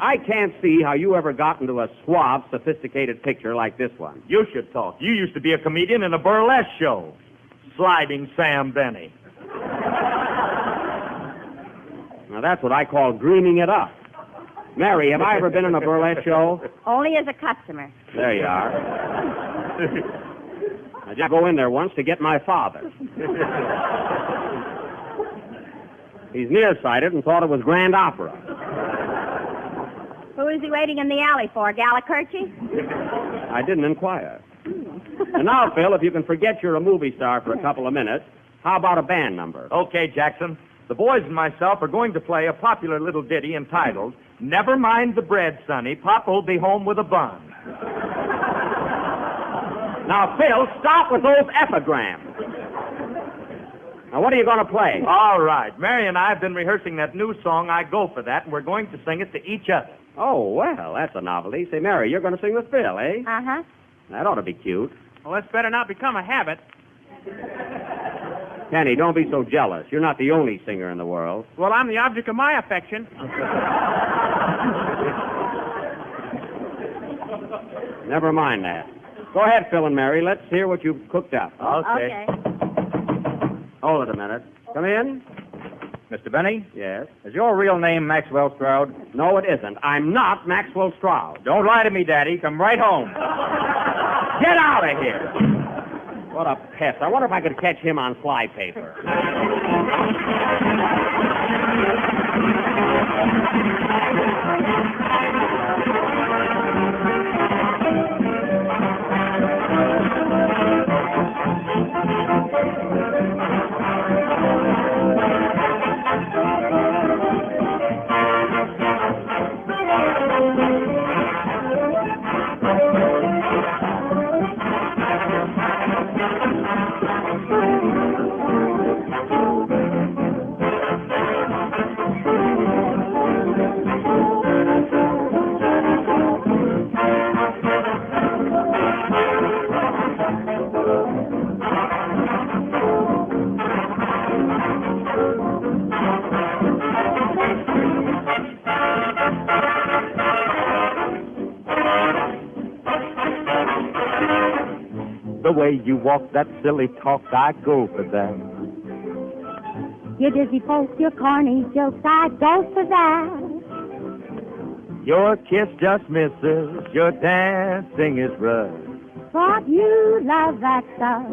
Speaker 2: I can't see how you ever got into a suave, sophisticated picture like this one.
Speaker 13: You should talk. You used to be a comedian in a burlesque show. Sliding Sam Benny.
Speaker 2: Now, that's what I call dreaming it up. Mary, have I ever been in a burlesque show?
Speaker 11: Only as a customer.
Speaker 2: There you are. I just go in there once to get my father. He's nearsighted and thought it was grand opera.
Speaker 11: Who is he waiting in the alley for, Gallicurchi?
Speaker 2: I didn't inquire. And now, Phil, if you can forget you're a movie star for a couple of minutes, how about a band number?
Speaker 13: Okay, Jackson. The boys and myself are going to play a popular little ditty entitled, Never Mind the Bread, Sonny, Pop'll Be Home with a Bun.
Speaker 2: Now, Phil, stop with those epigrams. Now, what are you going to play?
Speaker 13: All right. Mary and I have been rehearsing that new song, I Go For That, and we're going to sing it to each other.
Speaker 2: Oh, well, that's a novelty. Say, Mary, you're going to sing with Phil, eh?
Speaker 11: Uh-huh.
Speaker 2: That ought to be cute.
Speaker 14: Well, that's better not become a habit.
Speaker 2: Kenny, don't be so jealous. You're not the only singer in the world.
Speaker 14: Well, I'm the object of my affection.
Speaker 2: Never mind that. Go ahead, Phil and Mary. Let's hear what you've cooked up.
Speaker 11: Okay.
Speaker 2: Hold it a minute. Come in.
Speaker 13: Mr. Benny?
Speaker 2: Yes?
Speaker 13: Is your real name Maxwell Stroud?
Speaker 2: No, it isn't. I'm not Maxwell Stroud.
Speaker 13: Don't lie to me, Daddy. Come right home.
Speaker 2: Get out of here! What a pest. I wonder if I could catch him on flypaper.
Speaker 13: The way you walk that silly talk, I go for that.
Speaker 11: Your dizzy folks, your corny jokes, I go for that.
Speaker 13: Your kiss just misses, your dancing is rough.
Speaker 11: But you love that stuff.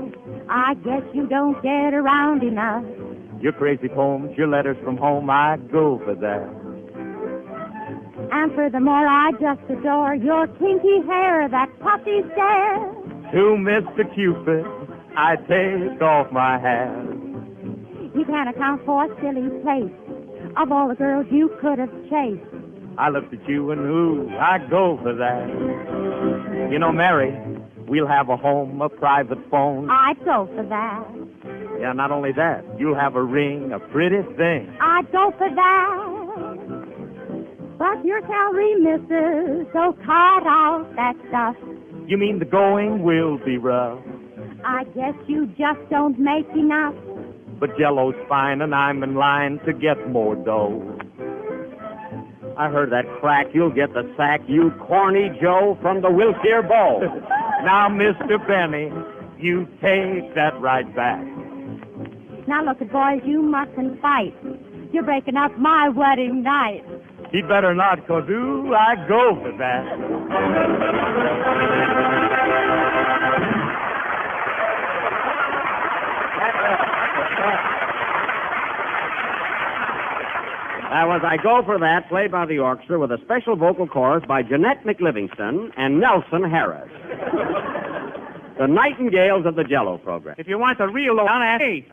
Speaker 11: I guess you don't get around enough.
Speaker 13: Your crazy poems, your letters from home, I go for that.
Speaker 11: And furthermore, I just adore your kinky hair, that puffy stare.
Speaker 13: To Mr. Cupid, I take off my hat.
Speaker 11: You can't account for a silly place of all the girls you could have chased.
Speaker 13: I looked at you and ooh, I go for that. You know, Mary, we'll have a home, a private phone.
Speaker 11: I'd go for that.
Speaker 13: Yeah, not only that, you'll have a ring, a pretty thing.
Speaker 11: I'd go for that. But But your salary misses, so cut out that stuff.
Speaker 13: You mean the going will be rough?
Speaker 11: I guess you just don't make enough.
Speaker 13: But Jello's fine and I'm in line to get more dough. I heard that crack, you'll get the sack, you corny Joe from the Wilshire Bowl. Now, Mr. Benny, you take that right back.
Speaker 11: Now look at boys, you mustn't fight. You're breaking up my wedding night.
Speaker 13: He better not, 'cause, ooh, I go for that. That was I Go For That, played by the orchestra with a special vocal chorus by Jeanette McLivingston and Nelson Harris. The Nightingales of the Jello program.
Speaker 14: If you want the real lowdown, ask me.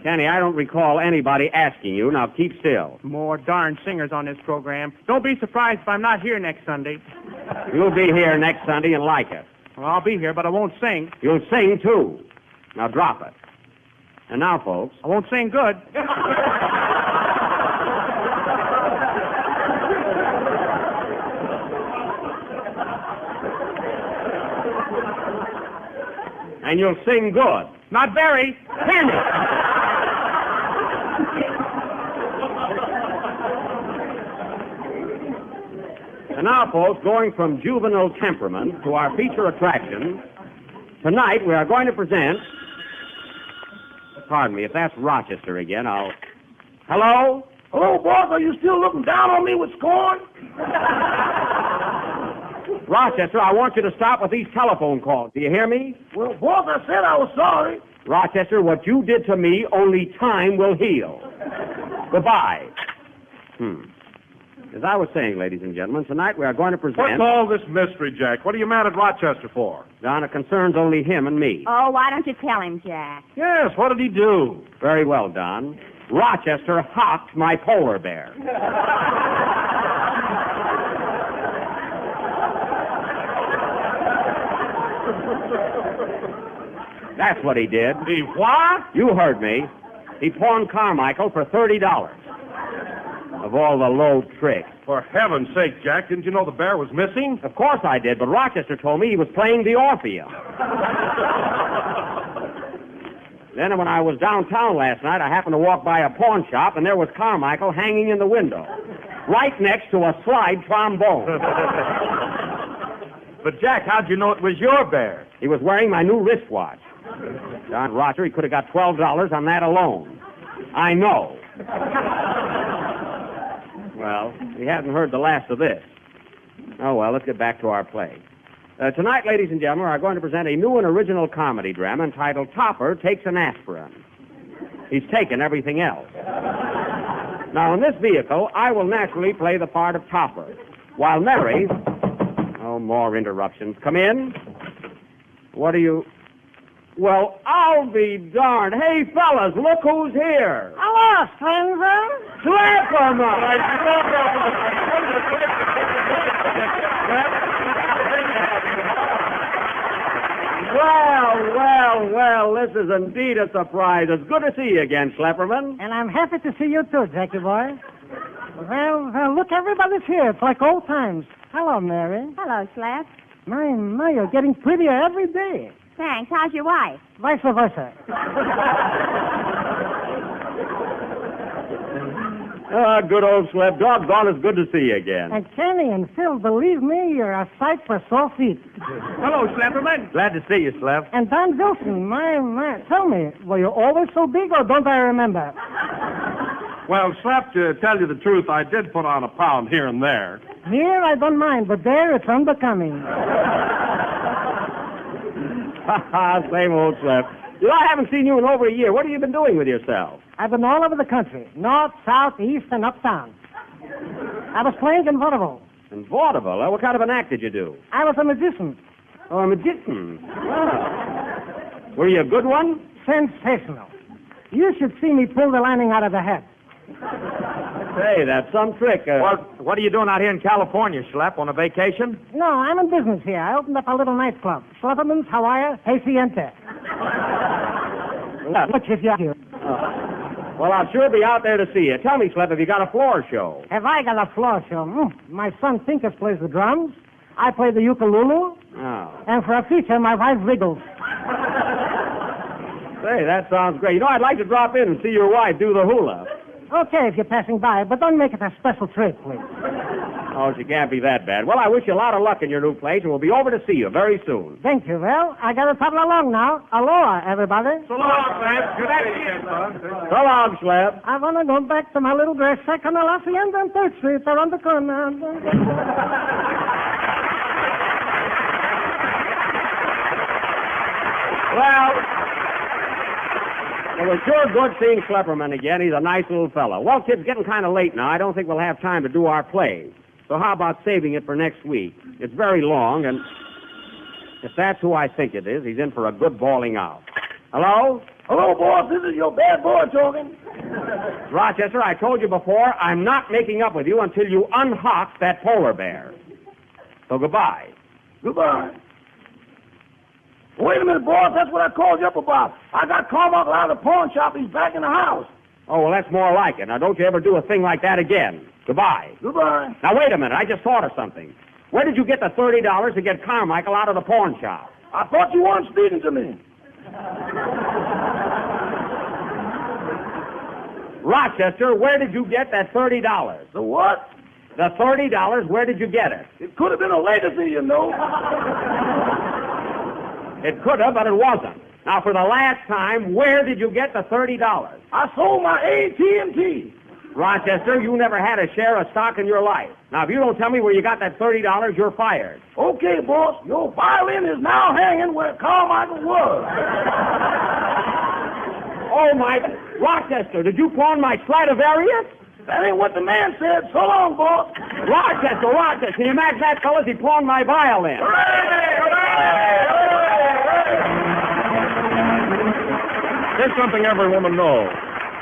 Speaker 13: Kenny, I don't recall anybody asking you. Now keep still.
Speaker 14: More darn singers on this program. Don't be surprised if I'm not here next Sunday.
Speaker 13: You'll be here next Sunday and like it.
Speaker 14: Well, I'll be here, but I won't sing.
Speaker 13: You'll sing, too. Now drop it. And now, folks.
Speaker 14: I won't sing good.
Speaker 13: And you'll sing good.
Speaker 14: Not very.
Speaker 13: Kenny! And now, folks, going from juvenile temperament to our feature attraction, tonight we are going to present... Pardon me, if that's Rochester again, I'll... Hello?
Speaker 7: Hello, boss. Are you still looking down on me with scorn?
Speaker 13: Rochester, I want you to stop with these telephone calls. Do you hear me?
Speaker 7: Well, boss, I said I was sorry.
Speaker 13: Rochester, what you did to me, only time will heal. Goodbye. As I was saying, ladies and gentlemen, tonight we are going to present...
Speaker 24: What's all this mystery, Jack? What are you mad at Rochester for?
Speaker 13: Don, it concerns only him and me.
Speaker 11: Oh, why don't you tell him, Jack?
Speaker 24: Yes, what did he do?
Speaker 13: Very well, Don. Rochester hocked my polar bear. That's what he did.
Speaker 24: He what?
Speaker 13: You heard me. He pawned Carmichael for $30. Of all the low tricks.
Speaker 24: For heaven's sake, Jack, didn't you know the bear was missing?
Speaker 13: Of course I did, but Rochester told me he was playing the Orpheum. Then when I was downtown last night, I happened to walk by a pawn shop, and there was Carmichael hanging in the window, right next to a slide trombone.
Speaker 24: But, Jack, how'd you know it was your bear?
Speaker 13: He was wearing my new wristwatch. John Roger, he could have got $12 on that alone. I know. Well, he hasn't heard the last of this. Oh, well, let's get back to our play. Tonight, ladies and gentlemen, we are going to present a new and original comedy drama entitled Topper Takes an Aspirin. He's taken everything else. Now, in this vehicle, I will naturally play the part of Topper, while Mary... Oh, more interruptions. Come in. What are you... Well, I'll be darned. Hey, fellas, look who's here.
Speaker 6: Hello, stranger.
Speaker 13: Slap him up. Well, this is indeed a surprise. It's good to see you again, Schlepperman.
Speaker 6: And I'm happy to see you too, Jackie boy. Well, look, everybody's here. It's like old times. Hello, Mary.
Speaker 11: Hello, Slap.
Speaker 6: My, you're getting prettier every day.
Speaker 11: Thanks. How's your wife?
Speaker 6: Vice versa.
Speaker 13: Good old Slep. Doggone, it's good to see you again.
Speaker 6: And Kenny and Phil, believe me, you're a sight for sore feet.
Speaker 14: Hello, Slapperman.
Speaker 13: Glad to see you, Slep.
Speaker 6: And Don Wilson, my, tell me, were you always so big or don't I remember?
Speaker 24: Well, Slap, to tell you the truth, I did put on a pound here and there.
Speaker 6: Here, I don't mind, but there, it's unbecoming.
Speaker 13: Same old Slep. You know, I haven't seen you in over a year. What have you been doing with yourself?
Speaker 6: I've been all over the country, north, south, east, and uptown. I was playing in vaudeville.
Speaker 13: In vaudeville? What kind of an act did you do?
Speaker 6: I was a magician.
Speaker 13: Oh, a magician. Wow. Were you a good one?
Speaker 6: Sensational. You should see me pull the lining out of the hat.
Speaker 13: Hey, that's some trick. What are you doing out here in California, Schlep? On a vacation?
Speaker 6: No, I'm in business here. I opened up a little nightclub. Schlepperman's Hawaii, Haciente. Look, if you're here.
Speaker 13: Well, I'll sure be out there to see you. Tell me, Slip, have you got a floor show?
Speaker 6: Have I got a floor show? My son Tinkers plays the drums. I play the ukulele.
Speaker 13: Oh.
Speaker 6: And for a feature, my wife wriggles.
Speaker 13: Say, that sounds great. You know, I'd like to drop in and see your wife do the hula.
Speaker 6: Okay, if you're passing by, but don't make it a special trip, please.
Speaker 13: Oh, she can't be that bad. Well, I wish you a lot of luck in your new place, and we'll be over to see you very soon.
Speaker 6: Thank you. Well, I gotta toddle along now. Aloha, everybody.
Speaker 14: So long, Slab. Good afternoon, son.
Speaker 13: So long, Slab.
Speaker 6: I wanna go back to my little dress shack on the La Hacienda on 3rd Street, around the corner.
Speaker 13: Well, it was sure good seeing Schlepperman again. He's a nice little fellow. Well, kids, getting kind of late now. I don't think we'll have time to do our play. So how about saving it for next week? It's very long, and if that's who I think it is, he's in for a good bawling out. Hello?
Speaker 7: Hello, boss. This is your bad boy talking.
Speaker 13: Rochester, I told you before, I'm not making up with you until you unhock that polar bear. So goodbye.
Speaker 7: Goodbye. Wait a minute, boss. That's what I called you up about. I got Carmichael out of the pawn shop. He's back in the house.
Speaker 13: Oh, well, that's more like it. Now, don't you ever do a thing like that again. Goodbye.
Speaker 7: Goodbye.
Speaker 13: Now, wait a minute. I just thought of something. Where did you get the $30 to get Carmichael out of the pawn shop?
Speaker 7: I thought you weren't speaking to me.
Speaker 13: Rochester, where did you get that $30?
Speaker 7: The what?
Speaker 13: The $30, where did you get it?
Speaker 7: It could have been a legacy, you know.
Speaker 13: It could have, but it wasn't. Now, for the last time, where did you get the $30?
Speaker 7: I sold my AT&T.
Speaker 13: Rochester, you never had a share of stock in your life. Now, if you don't tell me where you got that $30, you're fired.
Speaker 7: Okay, boss. Your violin is now hanging where Carmichael was.
Speaker 13: Oh, my... Rochester, did you pawn my Stradivarius?
Speaker 7: That ain't what the man said. So long, boss.
Speaker 13: Rochester, can you imagine that, fellas? He pawned my violin.
Speaker 24: Here's something every woman knows.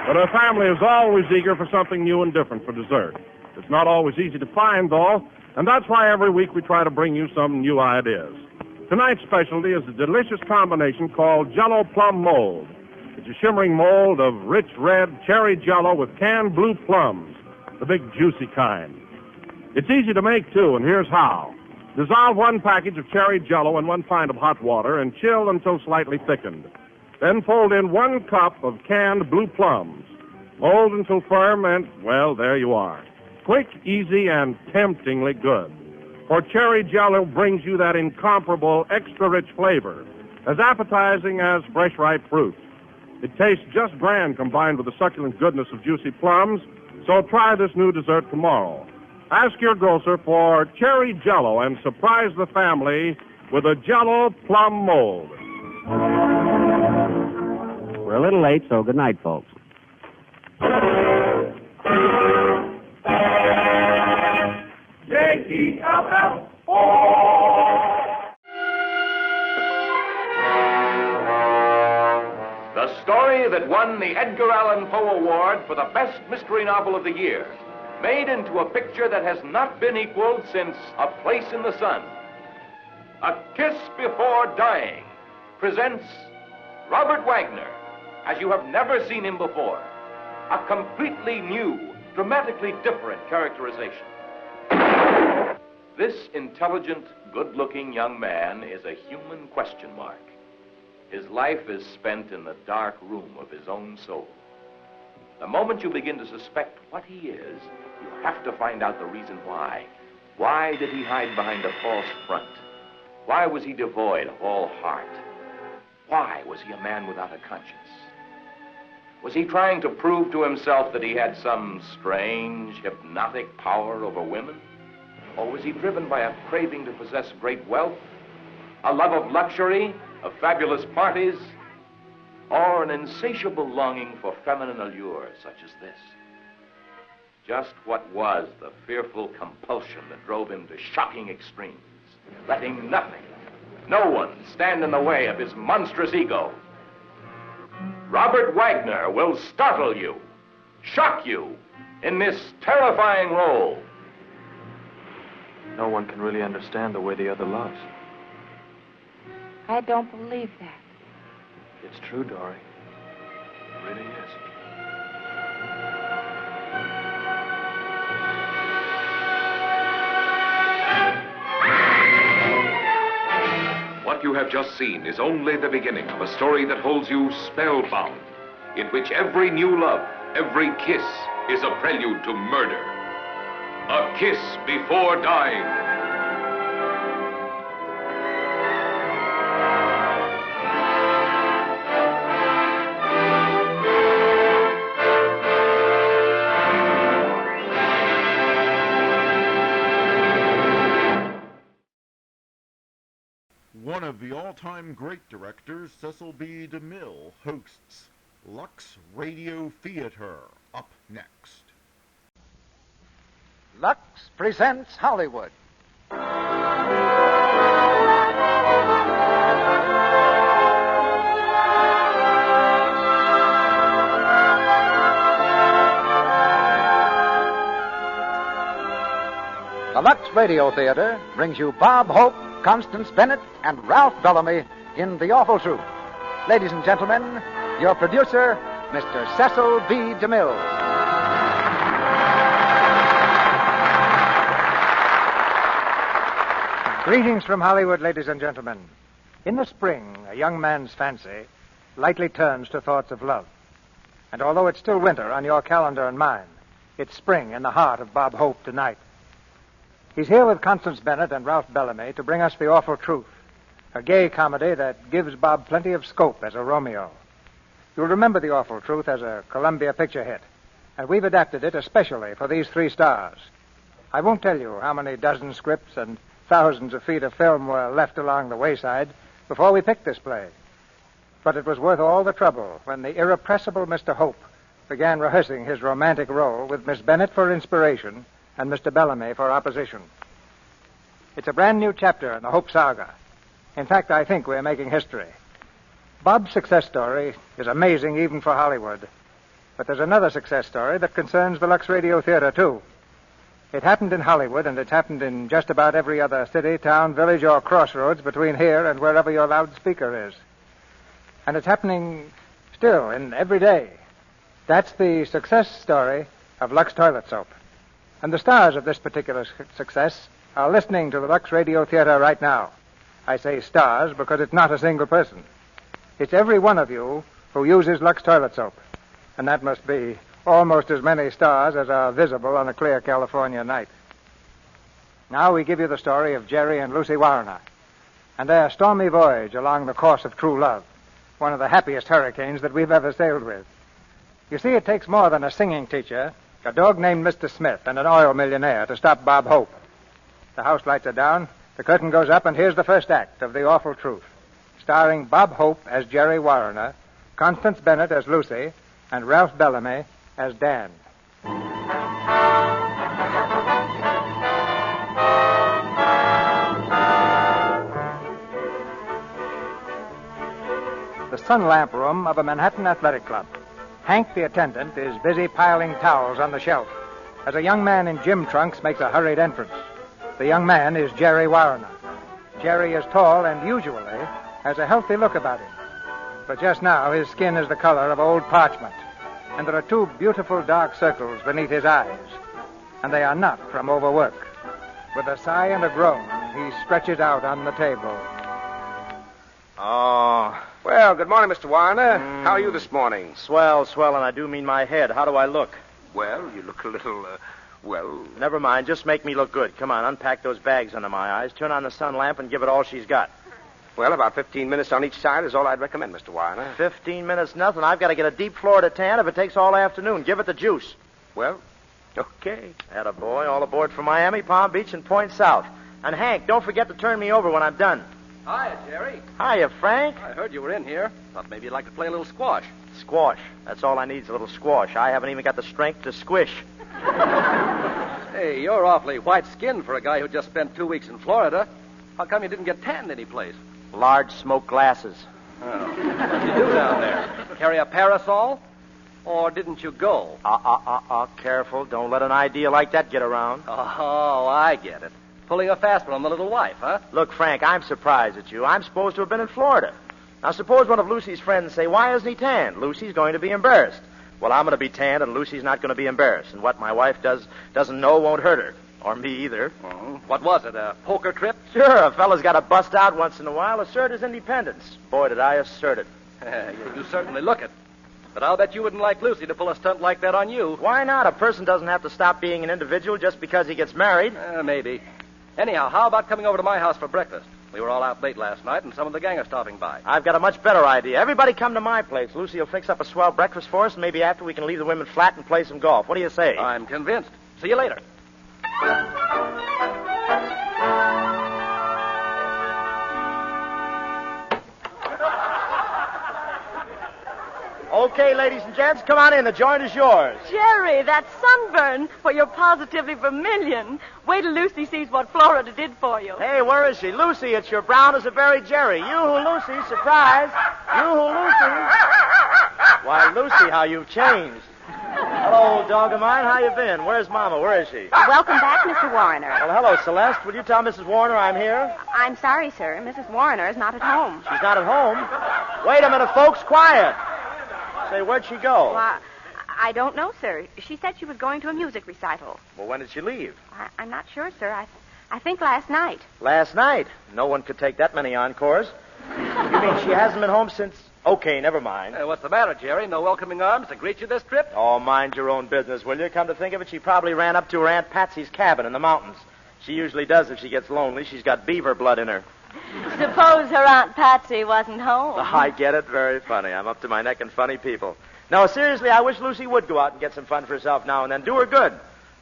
Speaker 24: But her family is always eager for something new and different for dessert. It's not always easy to find, though, and that's why every week we try to bring you some new ideas. Tonight's specialty is a delicious combination called Jell-O Plum Mold. It's a shimmering mold of rich red cherry Jell-O with canned blue plums, the big juicy kind. It's easy to make, too, and here's how. Dissolve 1 package of cherry Jell-O in 1 pint of hot water and chill until slightly thickened. Then fold in 1 cup of canned blue plums. Mold until firm and, well, there you are. Quick, easy, and temptingly good. For cherry Jell-O brings you that incomparable, extra-rich flavor, as appetizing as fresh, ripe fruit. It tastes just grand combined with the succulent goodness of juicy plums, so try this new dessert tomorrow. Ask your grocer for cherry Jell-O and surprise the family with a Jell-O Plum Mold.
Speaker 13: We're a little late, so good night, folks.
Speaker 7: Yankee, out.
Speaker 5: The story that won the Edgar Allan Poe Award for the best mystery novel of the year, made into a picture that has not been equaled since A Place in the Sun. A Kiss Before Dying presents Robert Wagner, as you have never seen him before. A completely new, dramatically different characterization. This intelligent, good-looking young man is a human question mark. His life is spent in the dark room of his own soul. The moment you begin to suspect what he is, you have to find out the reason why. Why did he hide behind a false front? Why was he devoid of all heart? Why was he a man without a conscience? Was he trying to prove to himself that he had some strange, hypnotic power over women? Or was he driven by a craving to possess great wealth, a love of luxury, of fabulous parties, or an insatiable longing for feminine allure such as this? Just what was the fearful compulsion that drove him to shocking extremes, letting nothing, no one stand in the way of his monstrous ego? Robert Wagner will startle you, shock you in this terrifying role.
Speaker 15: No one can really understand the way the other loves.
Speaker 11: I don't believe that.
Speaker 15: It's true, Dory. It really is.
Speaker 12: you have just seen is only the beginning of a story that holds you spellbound, in which every new love, every kiss, is a prelude to murder. A kiss before dying.
Speaker 1: One of the all-time great directors, Cecil B. DeMille, hosts Lux Radio Theater. Up next.
Speaker 16: Lux presents Hollywood. The Lux Radio Theater brings you Bob Hope, Constance Bennett, and Ralph Bellamy in The Awful Truth. Ladies and gentlemen, your producer, Mr. Cecil B. DeMille. Greetings from Hollywood, ladies and gentlemen. In the spring, a young man's fancy lightly turns to thoughts of love. And although it's still winter on your calendar and mine, it's spring in the heart of Bob Hope tonight. He's here with Constance Bennett and Ralph Bellamy to bring us The Awful Truth, a gay comedy that gives Bob plenty of scope as a Romeo. You'll remember The Awful Truth as a Columbia picture hit, and we've adapted it especially for these three stars. I won't tell you how many dozen scripts and thousands of feet of film were left along the wayside before we picked this play. But it was worth all the trouble when the irrepressible Mr. Hope began rehearsing his romantic role with Miss Bennett for inspiration and Mr. Bellamy for opposition. It's a brand new chapter in the Hope saga. In fact, I think we're making history. Bob's success story is amazing even for Hollywood. But there's another success story that concerns the Lux Radio Theater, too. It happened in Hollywood, and it's happened in just about every other city, town, village, or crossroads between here and wherever your loudspeaker is. And it's happening still in every day. That's the success story of Lux Toilet Soap. And the stars of this particular success are listening to the Lux Radio Theater right now. I say stars because it's not a single person. It's every one of you who uses Lux Toilet Soap. And that must be almost as many stars as are visible on a clear California night. Now we give you the story of Jerry and Lucy Warner and their stormy voyage along the course of true love, one of the happiest hurricanes that we've ever sailed with. You see, it takes more than a singing teacher, a dog named Mr. Smith, and an oil millionaire to stop Bob Hope. The house lights are down, the curtain goes up, and here's the first act of The Awful Truth, starring Bob Hope as Jerry Warner, Constance Bennett as Lucy, and Ralph Bellamy as Dan. The sun lamp room of a Manhattan athletic club. Hank, the attendant, is busy piling towels on the shelf as a young man in gym trunks makes a hurried entrance. The young man is Jerry Warner. Jerry is tall and usually has a healthy look about him. But just now his skin is the color of old parchment, and there are two beautiful dark circles beneath his eyes, and they are not from overwork. With a sigh and a groan, he stretches out on the table.
Speaker 17: Oh. Well, good morning, Mr. Warner. How are you this morning?
Speaker 18: Swell, and I do mean my head. How do I look?
Speaker 17: Well, you look a little,
Speaker 18: Never mind. Just make me look good. Come on, unpack those bags under my eyes, turn on the sun lamp, and give it all she's got.
Speaker 17: Well, about 15 minutes on each side is all I'd recommend, Mr. Warner.
Speaker 18: 15 minutes, nothing. I've got to get a deep Florida tan if it takes all afternoon. Give it the juice.
Speaker 17: Well, okay.
Speaker 18: Attaboy, all aboard from Miami, Palm Beach, and Point South. And, Hank, don't forget to turn me over when I'm done.
Speaker 25: Hiya, Jerry.
Speaker 18: Hiya, Frank.
Speaker 25: I heard you were in here. Thought maybe you'd like to play a little squash.
Speaker 18: Squash. That's all I need is a little squash. I haven't even got the strength to squish.
Speaker 25: Hey, you're awfully white-skinned for a guy who just spent 2 weeks in Florida. How come you didn't get tanned anyplace?
Speaker 18: Large smoke glasses.
Speaker 25: Oh. What did you do down there? Carry a parasol? Or didn't you go?
Speaker 18: Careful. Don't let an idea like that get around.
Speaker 25: Oh, I get it. Pulling a fast one on the little wife, huh?
Speaker 18: Look, Frank, I'm surprised at you. I'm supposed to have been in Florida. Now, suppose one of Lucy's friends say, why isn't he tanned? Lucy's going to be embarrassed. Well, I'm going to be tanned, and Lucy's not going to be embarrassed. And what my wife doesn't know won't hurt her. Or me either.
Speaker 25: Oh, what was it, a poker trip?
Speaker 18: Sure, a fella's got to bust out once in a while, assert his independence. Boy, did I assert it.
Speaker 25: You certainly look it. But I'll bet you wouldn't like Lucy to pull a stunt like that on you.
Speaker 18: Why not? A person doesn't have to stop being an individual just because he gets married.
Speaker 25: Maybe. Anyhow, how about coming over to my house for breakfast? We were all out late last night, and some of the gang are stopping by.
Speaker 18: I've got a much better idea. Everybody come to my place. Lucy will fix up a swell breakfast for us, and maybe after we can leave the women flat and play some golf. What do you say?
Speaker 25: I'm convinced. See you later.
Speaker 18: Okay, ladies and gents, come on in. The joint is yours.
Speaker 23: Jerry, that sunburn. Well, you're positively vermilion. Wait till Lucy sees what Florida did for you.
Speaker 18: Hey, where is she? Lucy, it's your brown as a berry Jerry. You-hoo, Lucy, surprise. You-hoo, Lucy. Why, Lucy, how you've changed. Hello, old dog of mine. How you been? Where's Mama? Where is she?
Speaker 3: Welcome back, Mr. Warner.
Speaker 18: Well, hello, Celeste. Will you tell Mrs. Warner I'm here?
Speaker 3: I'm sorry, sir. Mrs. Warner is not at home.
Speaker 18: She's not at home? Wait a minute, folks. Quiet. Say, where'd she go?
Speaker 3: Well, I don't know, sir. She said she was going to a music recital.
Speaker 18: Well, when did she leave?
Speaker 3: I'm not sure, sir. I think last night.
Speaker 18: Last night? No one could take that many encores. You mean she hasn't been home since... Okay, never mind.
Speaker 25: What's the matter, Jerry? No welcoming arms to greet you this trip?
Speaker 18: Oh, mind your own business, will you? Come to think of it, she probably ran up to her Aunt Patsy's cabin in the mountains. She usually does if she gets lonely. She's got beaver blood in her.
Speaker 23: Suppose her Aunt Patsy wasn't home.
Speaker 18: I get it. Very funny. I'm up to my neck in funny people. No, seriously, I wish Lucy would go out and get some fun for herself now and then. Do her good.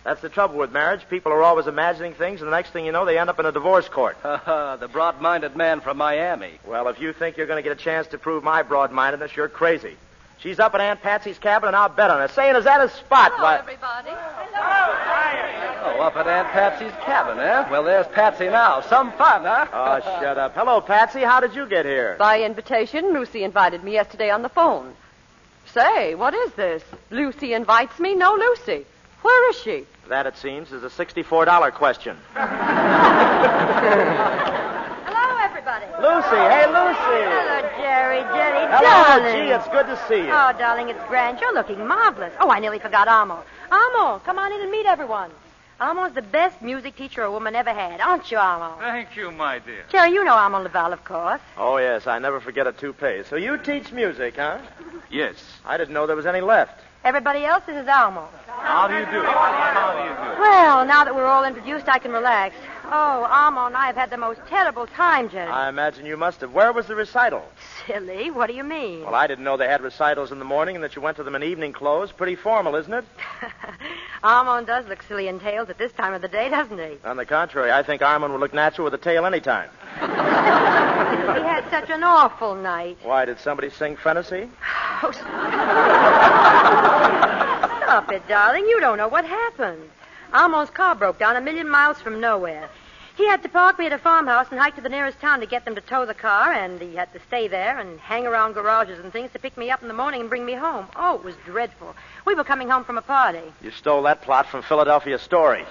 Speaker 18: That's the trouble with marriage. People are always imagining things, and the next thing you know, they end up in a divorce court.
Speaker 25: The broad-minded man from Miami.
Speaker 18: Well, if you think you're going to get a chance to prove my broad-mindedness, you're crazy. She's up at Aunt Patsy's cabin, and I'll bet on it. Saying, is that a spot?
Speaker 23: Hello, everybody.
Speaker 25: Oh, up at Aunt Patsy's cabin, eh? Well, there's Patsy now. Some fun, huh?
Speaker 18: Oh, shut up. Hello, Patsy. How did you get here?
Speaker 8: By invitation. Lucy invited me yesterday on the phone. Say, what is this? Lucy invites me? No, Lucy. Where is she?
Speaker 18: That, it seems, is a $64 question.
Speaker 23: Hello, everybody.
Speaker 18: Lucy. Hey, Lucy.
Speaker 23: Hello, Jerry, Jenny,
Speaker 18: Hello,
Speaker 23: darling.
Speaker 18: Gee, it's good to see you.
Speaker 23: Oh, darling, it's grand. You're looking marvelous. Oh, I nearly forgot Amo. Amo, come on in and meet everyone. Amo's the best music teacher a woman ever had, aren't you, Amo?
Speaker 9: Thank you, my dear.
Speaker 23: Jerry, you know Amo Laval, of course.
Speaker 18: Oh, yes, I never forget a toupee. So you teach music, huh?
Speaker 9: Yes.
Speaker 18: I didn't know there was any left.
Speaker 23: Everybody else, this is Amo.
Speaker 9: How do you do? How do you do?
Speaker 23: Well, now that we're all introduced, I can relax. Oh, Amo and I have had the most terrible time, Jerry.
Speaker 18: I imagine you must have. Where was the recital?
Speaker 23: Silly. What do you mean?
Speaker 18: Well, I didn't know they had recitals in the morning and that you went to them in evening clothes. Pretty formal, isn't it?
Speaker 23: Armand does look silly in tails at this time of the day, doesn't he?
Speaker 18: On the contrary, I think Armand would look natural with a tail any time.
Speaker 23: He had such an awful night.
Speaker 18: Why, did somebody sing Fantasy?
Speaker 23: Oh, stop it, darling. You don't know what happened. Armand's car broke down 1,000,000 miles from nowhere. He had to park me at a farmhouse and hike to the nearest town to get them to tow the car, and he had to stay there and hang around garages and things to pick me up in the morning and bring me home. Oh, it was dreadful. We were coming home from a party.
Speaker 18: You stole that plot from Philadelphia Story.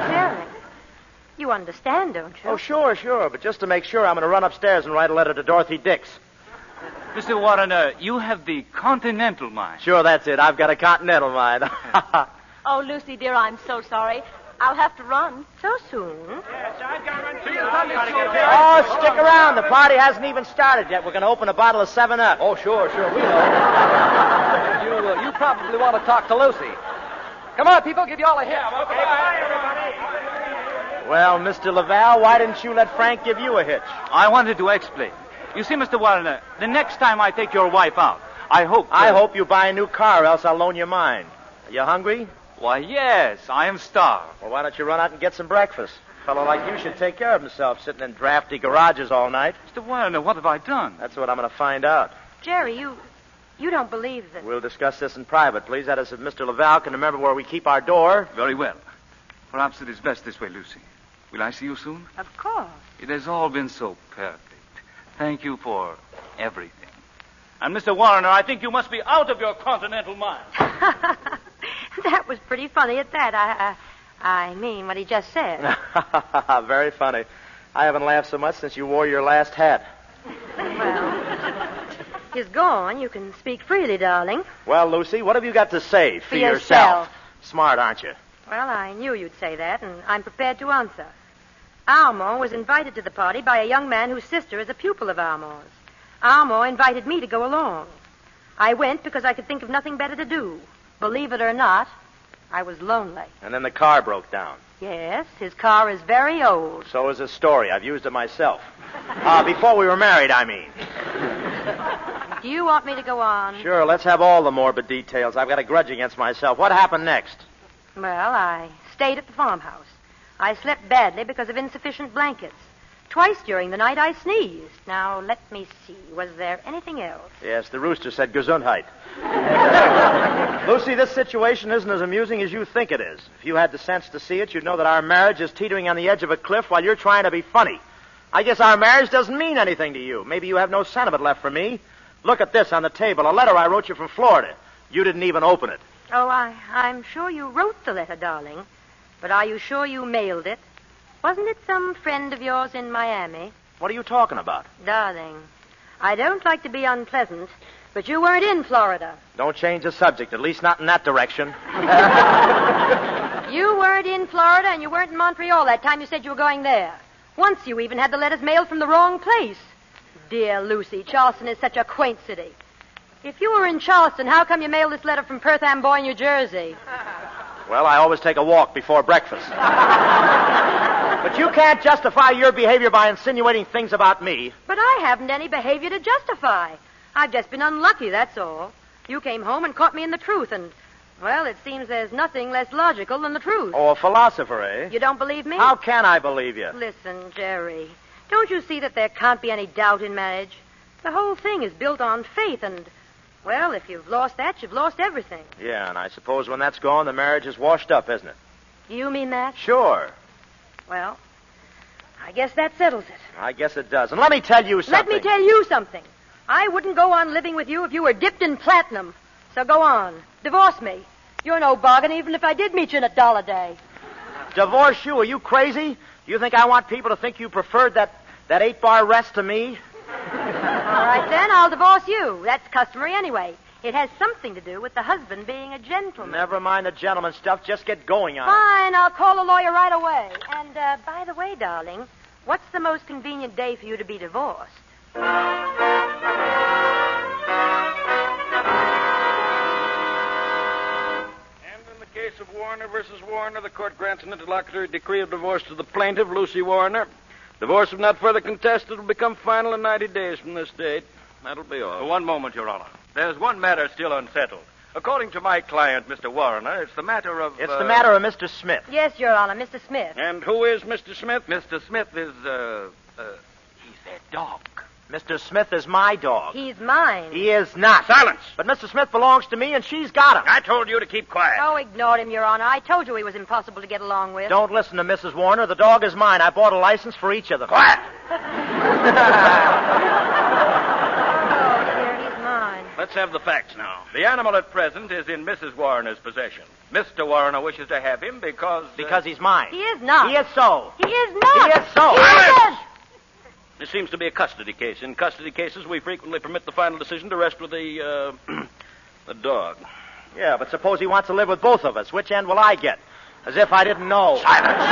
Speaker 23: Jerry, you understand, don't you?
Speaker 18: Oh, sure. But just to make sure, I'm going to run upstairs and write a letter to Dorothy Dix.
Speaker 9: Mr. Warner, you have the continental mind.
Speaker 18: Sure, that's it. I've got a continental mind.
Speaker 23: Oh, Lucy, dear, I'm so sorry. I'll have to run. So soon?
Speaker 7: Yes, I've got to run to
Speaker 18: Oh, stick around. The party hasn't even started yet. We're going to open a bottle of 7-Up.
Speaker 25: Oh, sure, we know. You probably want to talk to Lucy. Come on, people, give you all a hit.
Speaker 7: Yeah, okay, bye, everybody.
Speaker 18: Well, Mr. Laval, why didn't you let Frank give you a hitch?
Speaker 9: I wanted to explain. You see, Mr. Warner, the next time I take your wife out, I hope
Speaker 18: you buy a new car, or else I'll loan you mine. Are you hungry?
Speaker 9: Why, yes, I am starved.
Speaker 18: Well, why don't you run out and get some breakfast? A fellow like you should take care of himself, sitting in drafty garages all night.
Speaker 9: Mr. Warner, what have I done?
Speaker 18: That's what I'm going to find out.
Speaker 23: Jerry, you don't believe that...
Speaker 18: We'll discuss this in private, please. That is, if Mr. Laval can remember where we keep our door.
Speaker 9: Very well. Perhaps it is best this way, Lucy. Will I see you soon?
Speaker 23: Of course.
Speaker 9: It has all been so perfect. Thank you for everything. And, Mr. Warner, I think you must be out of your continental mind.
Speaker 23: That was pretty funny at that. I mean what he just said.
Speaker 18: Very funny. I haven't laughed so much since you wore your last hat.
Speaker 23: Well, he's gone. You can speak freely, darling.
Speaker 18: Well, Lucy, what have you got to say
Speaker 23: for yourself?
Speaker 18: Smart, aren't you?
Speaker 3: Well, I knew you'd say that, and I'm prepared to answer. Armand was invited to the party by a young man whose sister is a pupil of Armand's. Armand invited me to go along. I went because I could think of nothing better to do. Believe it or not, I was lonely.
Speaker 18: And then the car broke down.
Speaker 3: Yes, his car is very old.
Speaker 18: So is his story. I've used it myself. Before we were married, I mean.
Speaker 3: Do you want me to go on?
Speaker 18: Sure, let's have all the morbid details. I've got a grudge against myself. What happened next?
Speaker 3: Well, I stayed at the farmhouse. I slept badly because of insufficient blankets. Twice during the night I sneezed. Now, let me see. Was there anything else?
Speaker 18: Yes, the rooster said Gesundheit. Lucy, this situation isn't as amusing as you think it is. If you had the sense to see it, you'd know that our marriage is teetering on the edge of a cliff while you're trying to be funny. I guess our marriage doesn't mean anything to you. Maybe you have no sentiment left for me. Look at this on the table, a letter I wrote you from Florida. You didn't even open it.
Speaker 3: Oh, I'm sure you wrote the letter, darling. But are you sure you mailed it? Wasn't it some friend of yours in Miami?
Speaker 18: What are you talking about?
Speaker 3: Darling, I don't like to be unpleasant, but you weren't in Florida.
Speaker 18: Don't change the subject, at least not in that direction.
Speaker 3: You weren't in Florida, and you weren't in Montreal that time you said you were going there. Once you even had the letters mailed from the wrong place. Dear Lucy, Charleston is such a quaint city. If you were in Charleston, how come you mailed this letter from Perth Amboy, New Jersey?
Speaker 18: Well, I always take a walk before breakfast. But you can't justify your behavior by insinuating things about me.
Speaker 3: But I haven't any behavior to justify. I've just been unlucky, that's all. You came home and caught me in the truth, and, well, it seems there's nothing less logical than the truth.
Speaker 18: Oh, a philosopher, eh?
Speaker 3: You don't believe me?
Speaker 18: How can I believe you?
Speaker 3: Listen, Jerry, don't you see that there can't be any doubt in marriage? The whole thing is built on faith, and, well, if you've lost that, you've lost everything.
Speaker 18: Yeah, and I suppose when that's gone, the marriage is washed up, isn't it?
Speaker 3: Do you mean that?
Speaker 18: Sure.
Speaker 3: Well, I guess that settles it.
Speaker 18: I guess it does. And let me tell you something.
Speaker 3: Let me tell you something. I wouldn't go on living with you if you were dipped in platinum. So go on. Divorce me. You're no bargain even if I did meet you in $1 a day.
Speaker 18: Divorce you? Are you crazy? You think I want people to think you preferred that 8-bar rest to me?
Speaker 3: All right, then, I'll divorce you. That's customary anyway. It has something to do with the husband being a gentleman.
Speaker 18: Never mind the gentleman stuff. Just get going on it.
Speaker 3: Fine, I'll call a lawyer right away. And, by the way, darling, what's the most convenient day for you to be divorced?
Speaker 10: Case of Warner versus Warner, the court grants an interlocutory decree of divorce to the plaintiff, Lucy Warner. Divorce, if not further contested, will become final in 90 days from this date. That'll be all.
Speaker 19: One moment, Your Honor. There's one matter still unsettled. According to my client, Mr. Warner, it's the matter of...
Speaker 18: It's the matter of Mr. Smith.
Speaker 3: Yes, Your Honor, Mr. Smith.
Speaker 10: And who is Mr. Smith?
Speaker 19: Mr. Smith is, he's their dog.
Speaker 18: Mr. Smith is my dog.
Speaker 3: He's mine.
Speaker 18: He is not.
Speaker 10: Silence.
Speaker 18: But Mr. Smith belongs to me, and she's got him.
Speaker 10: I told you to keep quiet.
Speaker 3: Oh, ignore him, Your Honor. I told you he was impossible to get along with.
Speaker 18: Don't listen to Mrs. Warner. The dog is mine. I bought a license for each of them.
Speaker 10: Quiet.
Speaker 3: Oh, dear, he's mine.
Speaker 10: Let's have the facts now.
Speaker 19: The animal at present is in Mrs. Warner's possession. Mr. Warner wishes to have him because...
Speaker 18: Because he's mine.
Speaker 3: He is not.
Speaker 18: He is so.
Speaker 3: He is not.
Speaker 18: He is so.
Speaker 3: He isn't.
Speaker 10: This seems to be a custody case. In custody cases, we frequently permit the final decision to rest with the dog.
Speaker 18: Yeah, but suppose he wants to live with both of us. Which end will I get? As if I didn't know.
Speaker 10: Silence.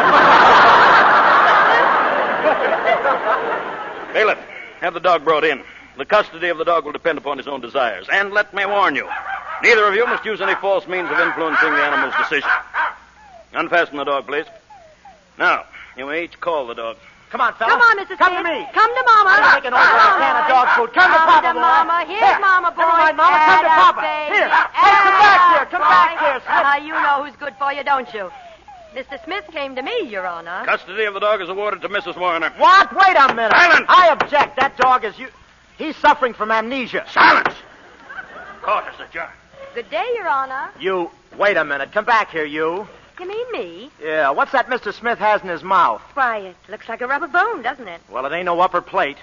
Speaker 10: Bailiff, have the dog brought in. The custody of the dog will depend upon his own desires. And let me warn you, neither of you must use any false means of influencing the animal's decision. Unfasten the dog, please. Now, you may each call the dog.
Speaker 18: Come on, fella.
Speaker 3: Come on, Mrs.
Speaker 18: Come
Speaker 3: Smith.
Speaker 18: to me.
Speaker 3: Come to Mama.
Speaker 18: I'm making over a can of dog food. Come to Papa, boy.
Speaker 3: Mama. Here's
Speaker 18: here.
Speaker 3: Mama, boy.
Speaker 18: Never mind, Mama. Come to Papa.
Speaker 3: Baby.
Speaker 18: Here. Hey, come back here. Come back here.
Speaker 3: You know who's good for you, don't you? Mr. Smith came to me, Your Honor.
Speaker 10: Custody of the dog is awarded to Mrs. Warner.
Speaker 18: What? Wait a minute.
Speaker 10: Silence.
Speaker 18: I object. That dog is you. He's suffering from amnesia.
Speaker 10: Silence. Court is adjourned.
Speaker 3: Good day, Your Honor.
Speaker 18: You. Wait a minute. Come back here, you.
Speaker 3: You mean me?
Speaker 18: Yeah. What's that Mr. Smith has in his mouth?
Speaker 3: Why, it looks like a rubber bone, doesn't it?
Speaker 18: Well, it ain't no upper plate.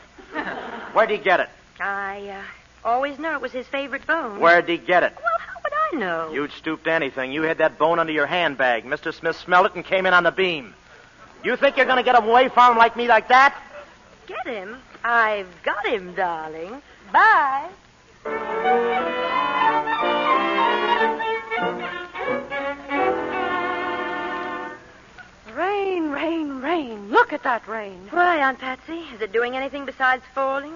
Speaker 18: Where'd he get it?
Speaker 3: I always knew it was his favorite bone.
Speaker 18: Where'd he get it?
Speaker 3: Well, how would I know?
Speaker 18: You'd stoop to anything. You had that bone under your handbag. Mr. Smith smelled it and came in on the beam. You think you're going to get him away from him like me like that?
Speaker 3: Get him? I've got him, darling. Bye.
Speaker 8: look at that rain.
Speaker 3: Why, Aunt Patsy? Is it doing anything besides falling?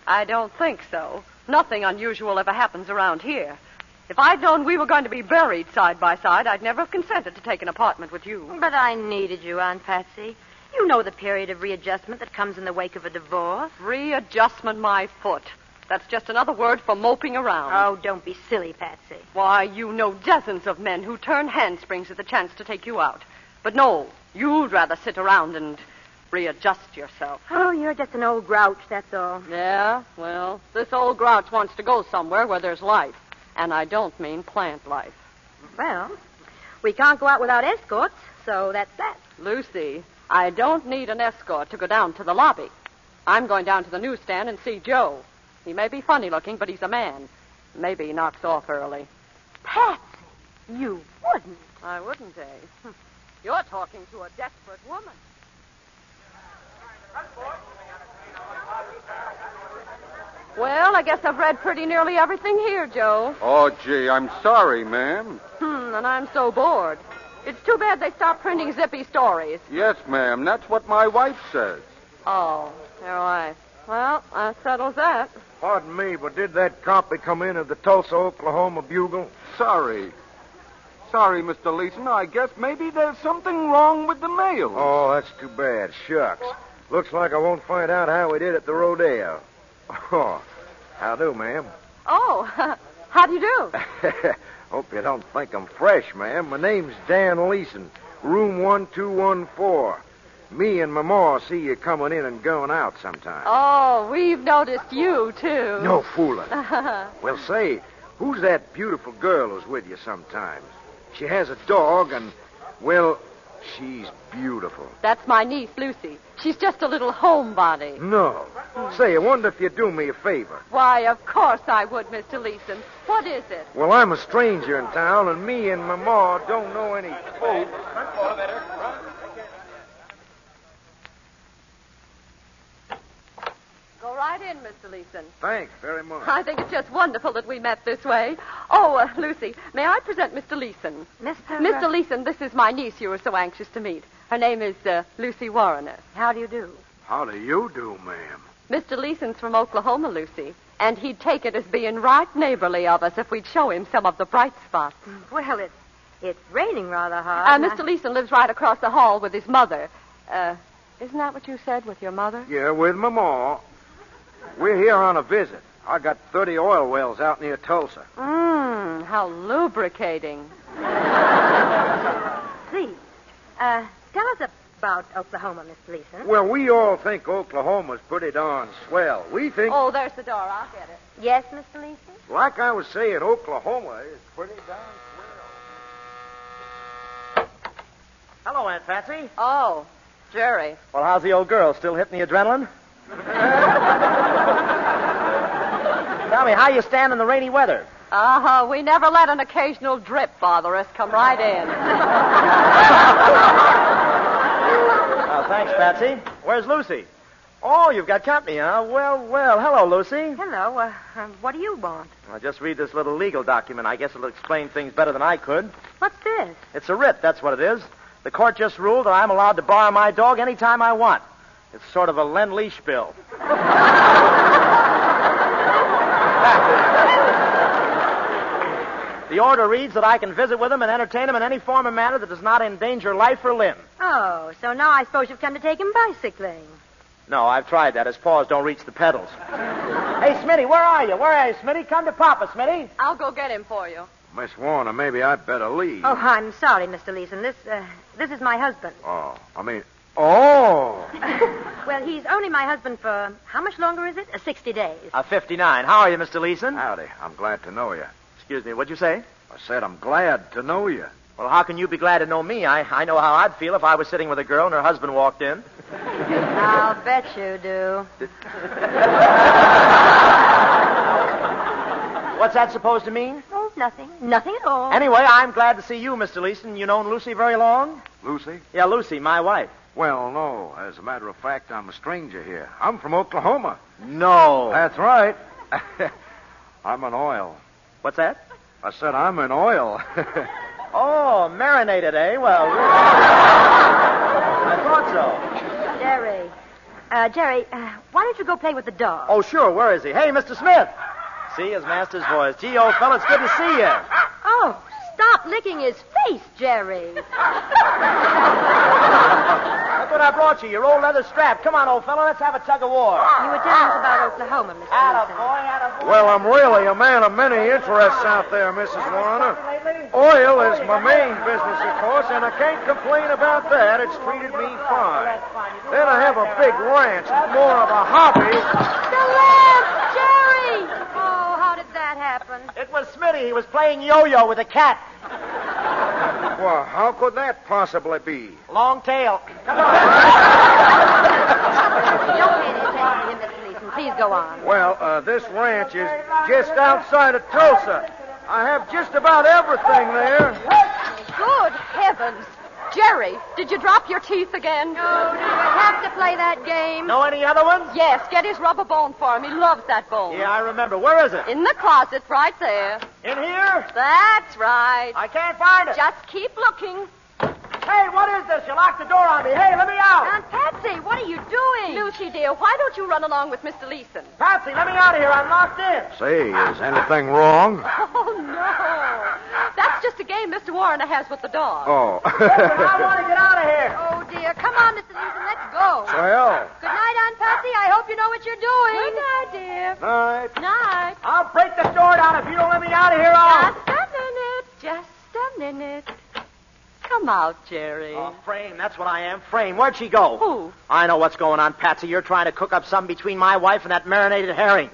Speaker 8: I don't think so. Nothing unusual ever happens around here. If I'd known we were going to be buried side by side, I'd never have consented to take an apartment with you.
Speaker 3: But I needed you, Aunt Patsy. You know the period of readjustment that comes in the wake of a divorce.
Speaker 8: Readjustment, my foot. That's just another word for moping around.
Speaker 3: Oh, don't be silly, Patsy.
Speaker 8: Why, you know dozens of men who turn handsprings at the chance to take you out. But no, you'd rather sit around and readjust yourself.
Speaker 3: Oh, you're just an old grouch, that's all.
Speaker 8: Yeah? Well, this old grouch wants to go somewhere where there's life. And I don't mean plant life.
Speaker 3: Well, we can't go out without escorts, so that's that.
Speaker 8: Lucy, I don't need an escort to go down to the lobby. I'm going down to the newsstand and see Joe. He may be funny looking, but he's a man. Maybe he knocks off early.
Speaker 3: Patsy, you wouldn't.
Speaker 8: I wouldn't, eh? You're talking to a desperate woman. Well, I guess I've read pretty nearly everything here, Joe.
Speaker 2: Oh, gee, I'm sorry, ma'am.
Speaker 8: And I'm so bored. It's too bad they stopped printing zippy stories.
Speaker 2: Yes, ma'am, that's what my wife says.
Speaker 8: Oh, your wife. Well, that settles that.
Speaker 4: Pardon me, but did that copy come in of the Tulsa, Oklahoma Bugle?
Speaker 2: Sorry, Mr. Leeson. I guess maybe there's something wrong with the mail.
Speaker 4: Oh, that's too bad. Shucks. Looks like I won't find out how we did at the rodeo. Oh, how do, ma'am?
Speaker 8: Oh, how do you do?
Speaker 4: Hope you don't think I'm fresh, ma'am. My name's Dan Leeson, room 1214. Me and my ma see you coming in and going out sometime.
Speaker 8: Oh, we've noticed you, too.
Speaker 4: No fooling. Well, say, who's that beautiful girl who's with you sometimes? She has a dog and, well, she's beautiful.
Speaker 8: That's my niece, Lucy. She's just a little homebody.
Speaker 4: No. Say, I wonder if you'd do me a favor.
Speaker 8: Why, of course I would, Mr. Leeson. What is it?
Speaker 4: Well, I'm a stranger in town, and me and my ma don't know any folks.
Speaker 8: Go right in, Mr. Leeson.
Speaker 4: Thanks very much.
Speaker 8: I think it's just wonderful that we met this way. Oh, Lucy, may I present Mr. Leeson? Mr. Leeson, this is my niece you were so anxious to meet. Her name is Lucy Warrener. How do you do?
Speaker 4: How do you do, ma'am?
Speaker 8: Mr. Leeson's from Oklahoma, Lucy, and he'd take it as being right neighborly of us if we'd show him some of the bright spots.
Speaker 3: Well, it's raining rather hard.
Speaker 8: Mr. Leeson lives right across the hall with his mother. Isn't that what you said, with your mother?
Speaker 4: Yeah, with my ma. We're here on a visit. I got 30 oil wells out near Tulsa.
Speaker 8: How lubricating.
Speaker 3: See, tell us about Oklahoma, Mr. Leeson.
Speaker 4: Well, we all think Oklahoma's pretty darn swell. We think...
Speaker 8: Oh, there's the door. I'll get it.
Speaker 3: Yes, Mr. Leeson?
Speaker 4: Like I was saying, Oklahoma is pretty darn swell.
Speaker 18: Hello, Aunt Patsy.
Speaker 8: Oh, Jerry.
Speaker 18: Well, how's the old girl? Still hitting the adrenaline? Tell me, how you stand in the rainy weather?
Speaker 8: We never let an occasional drip bother us. Come right in.
Speaker 18: Thanks, Patsy. Where's Lucy? Oh, you've got company, huh? Well, hello, Lucy.
Speaker 3: Hello. What do you want?
Speaker 18: I'll just read this little legal document. I guess it'll explain things better than I could.
Speaker 3: What's this?
Speaker 18: It's a writ, that's what it is. The court just ruled that I'm allowed to borrow my dog any time I want. It's sort of a Lend-Leash bill. The order reads that I can visit with him and entertain him in any form or manner that does not endanger life or limb.
Speaker 3: Oh, so now I suppose you've come to take him bicycling.
Speaker 18: No, I've tried that. His paws don't reach the pedals. Hey, Smitty, where are you? Where are you, Smitty? Come to Papa, Smitty.
Speaker 8: I'll go get him for you.
Speaker 4: Miss Warner, maybe I'd better leave.
Speaker 3: Oh, I'm sorry, Mr. Leeson. This is my husband.
Speaker 4: Oh.
Speaker 3: Well, he's only my husband for, how much longer is it? 60 days.
Speaker 18: 59. How are you, Mr. Leeson?
Speaker 4: Howdy. I'm glad to know you.
Speaker 18: Excuse me, what'd you say?
Speaker 4: I said I'm glad to know you.
Speaker 18: Well, how can you be glad to know me? I know how I'd feel if I was sitting with a girl and her husband walked in.
Speaker 3: I'll bet you do.
Speaker 18: What's that supposed to mean?
Speaker 3: Oh, nothing. Nothing at all.
Speaker 18: Anyway, I'm glad to see you, Mr. Leeson. You known Lucy very long?
Speaker 4: Lucy?
Speaker 18: Yeah, Lucy, my wife.
Speaker 4: Well, no. As a matter of fact, I'm a stranger here. I'm from Oklahoma.
Speaker 18: No.
Speaker 4: That's right. I'm in oil.
Speaker 18: What's that?
Speaker 4: I said I'm in oil.
Speaker 18: Oh, marinated, eh? Well, I thought so.
Speaker 3: Jerry, why don't you go play with the dog?
Speaker 18: Oh, sure. Where is he? Hey, Mr. Smith. See, his master's voice. Gee, old fellow, it's good to see you.
Speaker 3: Oh, stop licking his face, Jerry.
Speaker 18: Look what I brought you, your old leather strap. Come on, old fellow, let's have a tug of war.
Speaker 3: You were telling us about Oklahoma, Mr. Attaboy.
Speaker 4: Well, I'm really a man of many interests out there, Mrs. Warner. Oil is my main business, of course, and I can't complain about that. It's treated me fine. Then I have a big ranch, more of a hobby.
Speaker 3: The lamp, Jerry! Oh, how did that happen?
Speaker 18: It was Smitty. He was playing yo-yo with a cat.
Speaker 4: Well, how could that possibly be?
Speaker 18: Long tail.
Speaker 3: Don't pay any attention to him, Mr. Leeson. Please go on.
Speaker 4: Well, this ranch is just outside of Tulsa. I have just about everything there.
Speaker 8: Good heavens. Jerry, did you drop your teeth again?
Speaker 3: No, do you have to play that game?
Speaker 18: Know any other ones?
Speaker 8: Yes, get his rubber bone for him. He loves that bone.
Speaker 18: Yeah, I remember. Where is it?
Speaker 8: In the closet, right there.
Speaker 18: In here?
Speaker 8: That's right.
Speaker 18: I can't find it.
Speaker 8: Just keep looking.
Speaker 18: Hey, what is this? You locked the door on me. Hey, let me out.
Speaker 3: Aunt Patsy, what are you doing?
Speaker 8: Lucy, dear, why don't you run along with Mr. Leeson?
Speaker 18: Patsy, let me out of here. I'm locked in.
Speaker 4: Say, is anything wrong?
Speaker 8: Oh, no. That's just a game Mr. Warner has with the dog.
Speaker 4: Oh.
Speaker 18: I want to get out of here.
Speaker 3: Oh, dear. Come on, Mr. Leeson, let's go.
Speaker 4: Well.
Speaker 3: Good night, Aunt Patsy. I hope you know what you're doing. Good night, dear.
Speaker 4: Night.
Speaker 3: Night.
Speaker 18: I'll break the door down if you don't let me out of here. I'll...
Speaker 8: Just a minute. Come out, Jerry.
Speaker 18: Oh, Frame, that's what I am. Frame, where'd she go?
Speaker 8: Who?
Speaker 18: I know what's going on, Patsy. You're trying to cook up something between my wife and that marinated herring.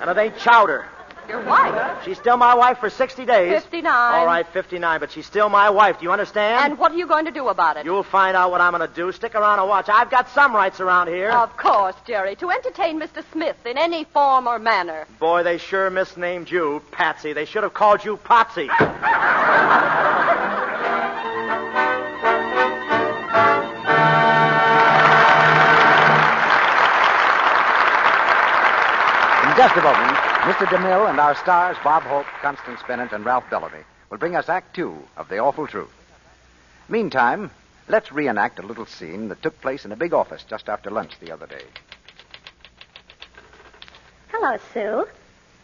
Speaker 18: And it ain't chowder.
Speaker 8: Your wife?
Speaker 18: She's still my wife for 60 days.
Speaker 8: 59.
Speaker 18: All right, 59, but she's still my wife. Do you understand?
Speaker 8: And what are you going to do about it?
Speaker 18: You'll find out what I'm going to do. Stick around and watch. I've got some rights around here.
Speaker 8: Of course, Jerry. To entertain Mr. Smith in any form or manner.
Speaker 18: Boy, they sure misnamed you, Patsy. They should have called you Potsy.
Speaker 6: In just a moment, Mr. DeMille and our stars, Bob Hope, Constance Bennett, and Ralph Bellamy, will bring us Act Two of The Awful Truth. Meantime, let's reenact a little scene that took place in a big office just after lunch the other day.
Speaker 14: Hello, Sue.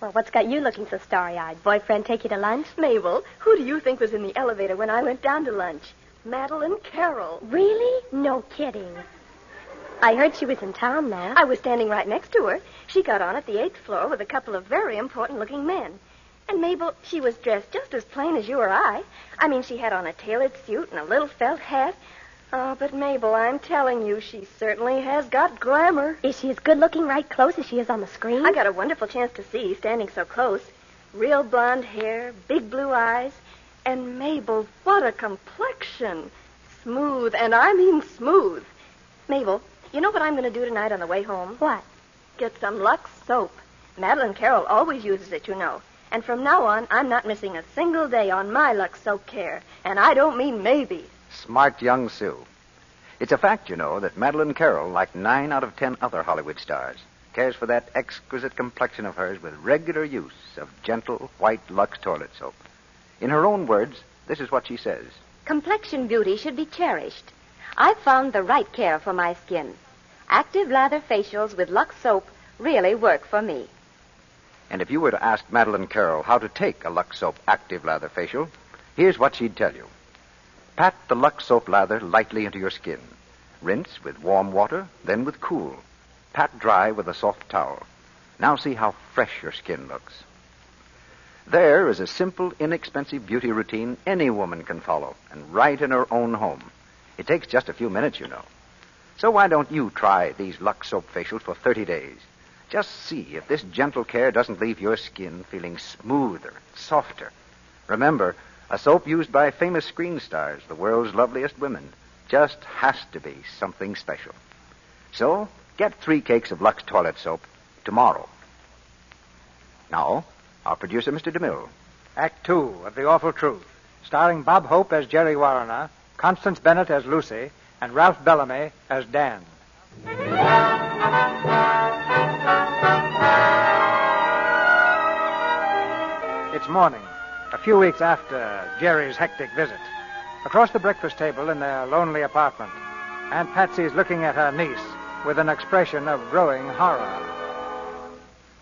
Speaker 14: Well, what's got you looking so starry-eyed? Boyfriend take you to lunch? Mabel, who do you think was in the elevator when I went down to lunch? Madeline Carroll. Really? No kidding. I heard she was in town now. I was standing right next to her. She got on at the 8th floor with a couple of very important-looking men. And Mabel, she was dressed just as plain as you or I. I mean, she had on a tailored suit and a little felt hat. Oh, but Mabel, I'm telling you, she certainly has got glamour. Is she as good-looking right close as she is on the screen? I got a wonderful chance to see, standing so close. Real blonde hair, big blue eyes. And Mabel, what a complexion. Smooth, and I mean smooth. Mabel, you know what I'm going to do tonight on the way home? What? Get some Lux soap. Madeline Carroll always uses it, you know. And from now on, I'm not missing a single day on my Lux soap care. And I don't mean maybe.
Speaker 6: Smart young Sue. It's a fact, you know, that Madeline Carroll, like 9 out of 10 other Hollywood stars, cares for that exquisite complexion of hers with regular use of gentle, white Lux toilet soap. In her own words, this is what she says.
Speaker 14: Complexion beauty should be cherished. I've found the right care for my skin. Active lather facials with Lux soap really work for me.
Speaker 6: And if you were to ask Madeline Carroll how to take a Lux soap active lather facial, here's what she'd tell you. Pat the Lux soap lather lightly into your skin. Rinse with warm water, then with cool. Pat dry with a soft towel. Now see how fresh your skin looks. There is a simple, inexpensive beauty routine any woman can follow, and right in her own home. It takes just a few minutes, you know. So why don't you try these Lux soap facials for 30 days? Just see if this gentle care doesn't leave your skin feeling smoother, softer. Remember, a soap used by famous screen stars, the world's loveliest women, just has to be something special. So, get 3 cakes of Lux toilet soap tomorrow. Now, our producer, Mr. DeMille.
Speaker 16: Act Two of The Awful Truth, starring Bob Hope as Jerry Warner, Constance Bennett as Lucy, and Ralph Bellamy as Dan. It's morning, a few weeks after Jerry's hectic visit. Across the breakfast table in their lonely apartment, Aunt Patsy's looking at her niece with an expression of growing horror.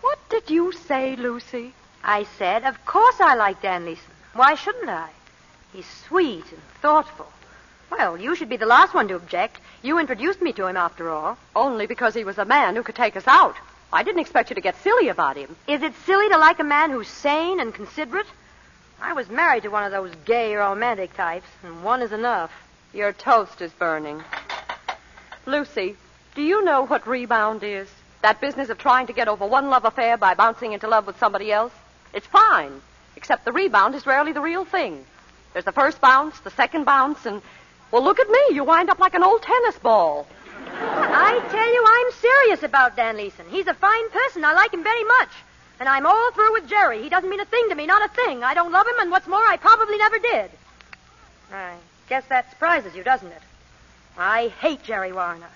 Speaker 8: What did you say, Lucy?
Speaker 3: I said, of course I like Dan Leeson. Why shouldn't I? He's sweet and thoughtful. Well, you should be the last one to object. You introduced me to him, after all.
Speaker 8: Only because he was a man who could take us out. I didn't expect you to get silly about him.
Speaker 3: Is it silly to like a man who's sane and considerate? I was married to one of those gay, romantic types, and one is enough.
Speaker 8: Your toast is burning. Lucy, do you know what rebound is? That business of trying to get over one love affair by bouncing into love with somebody else? It's fine, except the rebound is rarely the real thing. There's the first bounce, the second bounce, and, well, look at me. You wind up like an old tennis ball.
Speaker 3: I tell you, I'm serious about Dan Leeson. He's a fine person. I like him very much. And I'm all through with Jerry. He doesn't mean a thing to me, not a thing. I don't love him, and what's more, I probably never did. I guess that surprises you, doesn't it? I hate Jerry Warner.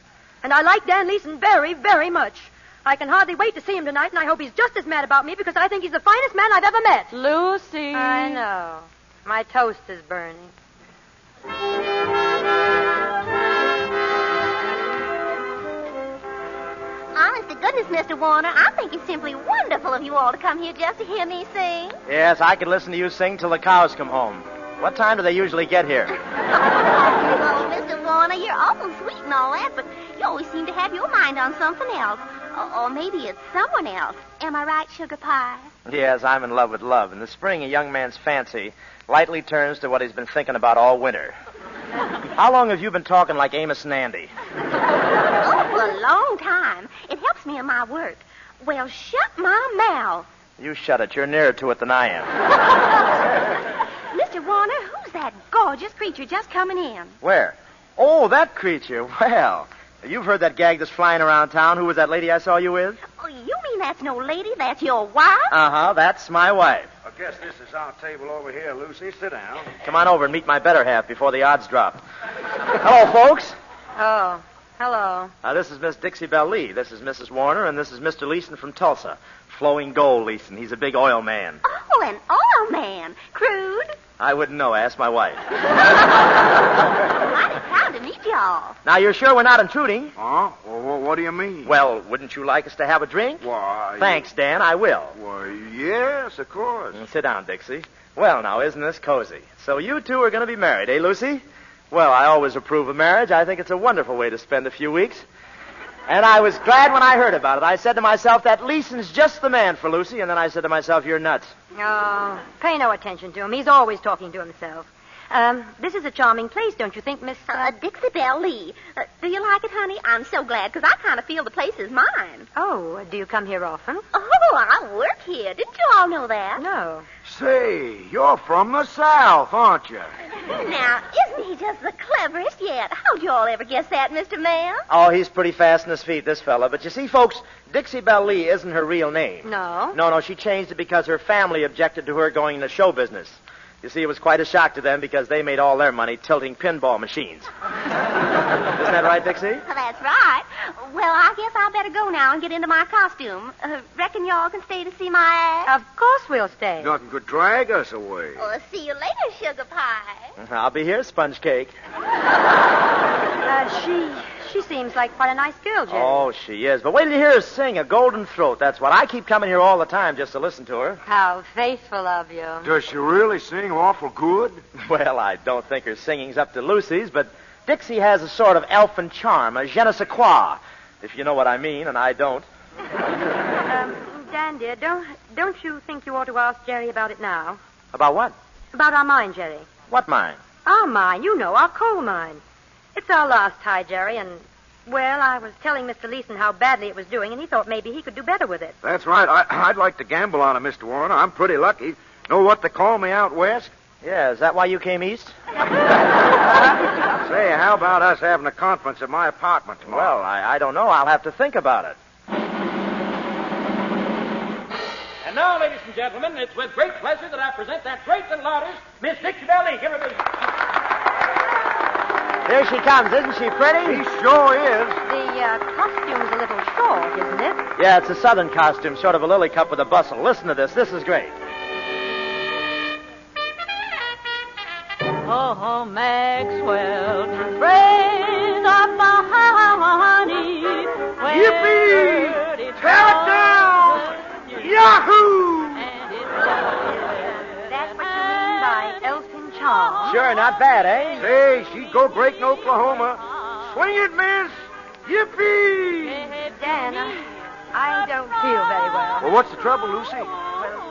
Speaker 3: And I like Dan Leeson very, very much. I can hardly wait to see him tonight, and I hope he's just as mad about me because I think he's the finest man I've ever met.
Speaker 8: Lucy.
Speaker 3: I know. My toast is burning.
Speaker 13: Honest to goodness, Mr. Warner, I think it's simply wonderful of you all to come here just to hear me sing.
Speaker 18: Yes, I could listen to you sing till the cows come home. What time do they usually get here?
Speaker 13: Oh, Mr. Warner, you're awful sweet and all that, but you always seem to have your mind on something else. Or maybe it's someone else. Am I right, Sugar Pie?
Speaker 18: Yes, I'm in love with love. In the spring, a young man's fancy lightly turns to what he's been thinking about all winter. How long have you been talking like Amos and Andy?
Speaker 13: Oh, for a long time. It helps me in my work. Well, shut my mouth.
Speaker 18: You shut it. You're nearer to it than I am.
Speaker 13: Mr. Warner, who's that gorgeous creature just coming in?
Speaker 18: Where? Oh, that creature. Well, you've heard that gag that's flying around town. Who was that lady I saw you with?
Speaker 13: Oh, you mean that's no lady? That's your wife?
Speaker 18: Uh-huh, that's my wife.
Speaker 4: I guess this is our table over here, Lucy. Sit down.
Speaker 18: Come on over and meet my better half before the odds drop. Hello, folks.
Speaker 3: Oh, hello.
Speaker 18: This is Miss Dixie Belle Lee. This is Mrs. Warner, and this is Mr. Leeson from Tulsa. Flowing Gold Leeson. He's a big oil man.
Speaker 13: Oh, an oil man. Crude?
Speaker 18: I wouldn't know. Ask my wife.
Speaker 13: Mighty proud to meet y'all.
Speaker 18: Now, you're sure we're not intruding?
Speaker 4: Huh? Well, what do you mean?
Speaker 18: Well, wouldn't you like us to have a drink?
Speaker 4: Why...
Speaker 18: Thanks, Dan. I will.
Speaker 4: Why, yes, of course.
Speaker 18: Sit down, Dixie. Well, now, isn't this cozy? So you two are going to be married, eh, Lucy? Well, I always approve of marriage. I think it's a wonderful way to spend a few weeks. And I was glad when I heard about it. I said to myself, that Leeson's just the man for Lucy. And then I said to myself, you're nuts.
Speaker 3: Oh, pay no attention to him. He's always talking to himself. This is a charming place, don't you think, Miss...
Speaker 13: Dixie Belle Lee. Do you like it, honey? I'm so glad, because I kind of feel the place is mine.
Speaker 3: Oh, do you come here often?
Speaker 13: Oh, I work here. Didn't you all know that?
Speaker 3: No.
Speaker 4: Say, you're from the South, aren't you?
Speaker 13: Now, isn't he just the cleverest yet? How'd you all ever guess that, Mr. Man?
Speaker 18: Oh, he's pretty fast on his feet, this fella. But you see, folks, Dixie Belle Lee isn't her real name.
Speaker 3: No?
Speaker 18: No, she changed it because her family objected to her going into show business. You see, it was quite a shock to them because they made all their money tilting pinball machines. Isn't that right, Dixie?
Speaker 13: That's right. Well, I guess I better go now and get into my costume. Reckon y'all can stay to see my act?
Speaker 3: Of course we'll stay.
Speaker 4: Nothing could drag us away.
Speaker 13: Well, see you later, Sugar Pie.
Speaker 18: I'll be here, sponge cake.
Speaker 3: She seems like quite a nice girl, Jerry.
Speaker 18: Oh, she is. But wait till you hear her sing, a golden throat. That's what. I keep coming here all the time just to listen to her.
Speaker 3: How faithful of you.
Speaker 4: Does she really sing awful good?
Speaker 18: Well, I don't think her singing's up to Lucy's, but Dixie has a sort of elfin charm, a je ne sais quoi, if you know what I mean, and I don't.
Speaker 3: Dan, dear, don't you think you ought to ask Jerry about it now?
Speaker 18: About what?
Speaker 3: About our mine, Jerry.
Speaker 18: What mine?
Speaker 3: Our mine, you know, our coal mine. It's our last tie, Jerry, and, well, I was telling Mr. Leeson how badly it was doing, and he thought maybe he could do better with it.
Speaker 4: That's right. I'd like to gamble on it, Mr. Warner. I'm pretty lucky. Know what they call me out west?
Speaker 18: Yeah, is that why you came east?
Speaker 4: Say, how about us having a conference at my apartment tomorrow?
Speaker 18: Well, I don't know. I'll have to think about it.
Speaker 20: And now, ladies and gentlemen, it's with great pleasure that I present that great little artist, Miss Dixie Belle Lee. Give her a big...
Speaker 18: There she comes. Isn't she pretty?
Speaker 4: She sure is.
Speaker 3: The costume's a little short, isn't it?
Speaker 18: Yeah, it's a southern costume, sort of a lily cup with a bustle. Listen to this. This is great.
Speaker 21: Oh, Maxwell, friend of mine.
Speaker 18: Sure, not bad, eh?
Speaker 4: Say, she'd go breaking Oklahoma. Swing it, miss. Yippee!
Speaker 3: Dan, I don't feel very well.
Speaker 4: Well, what's the trouble, Lucy?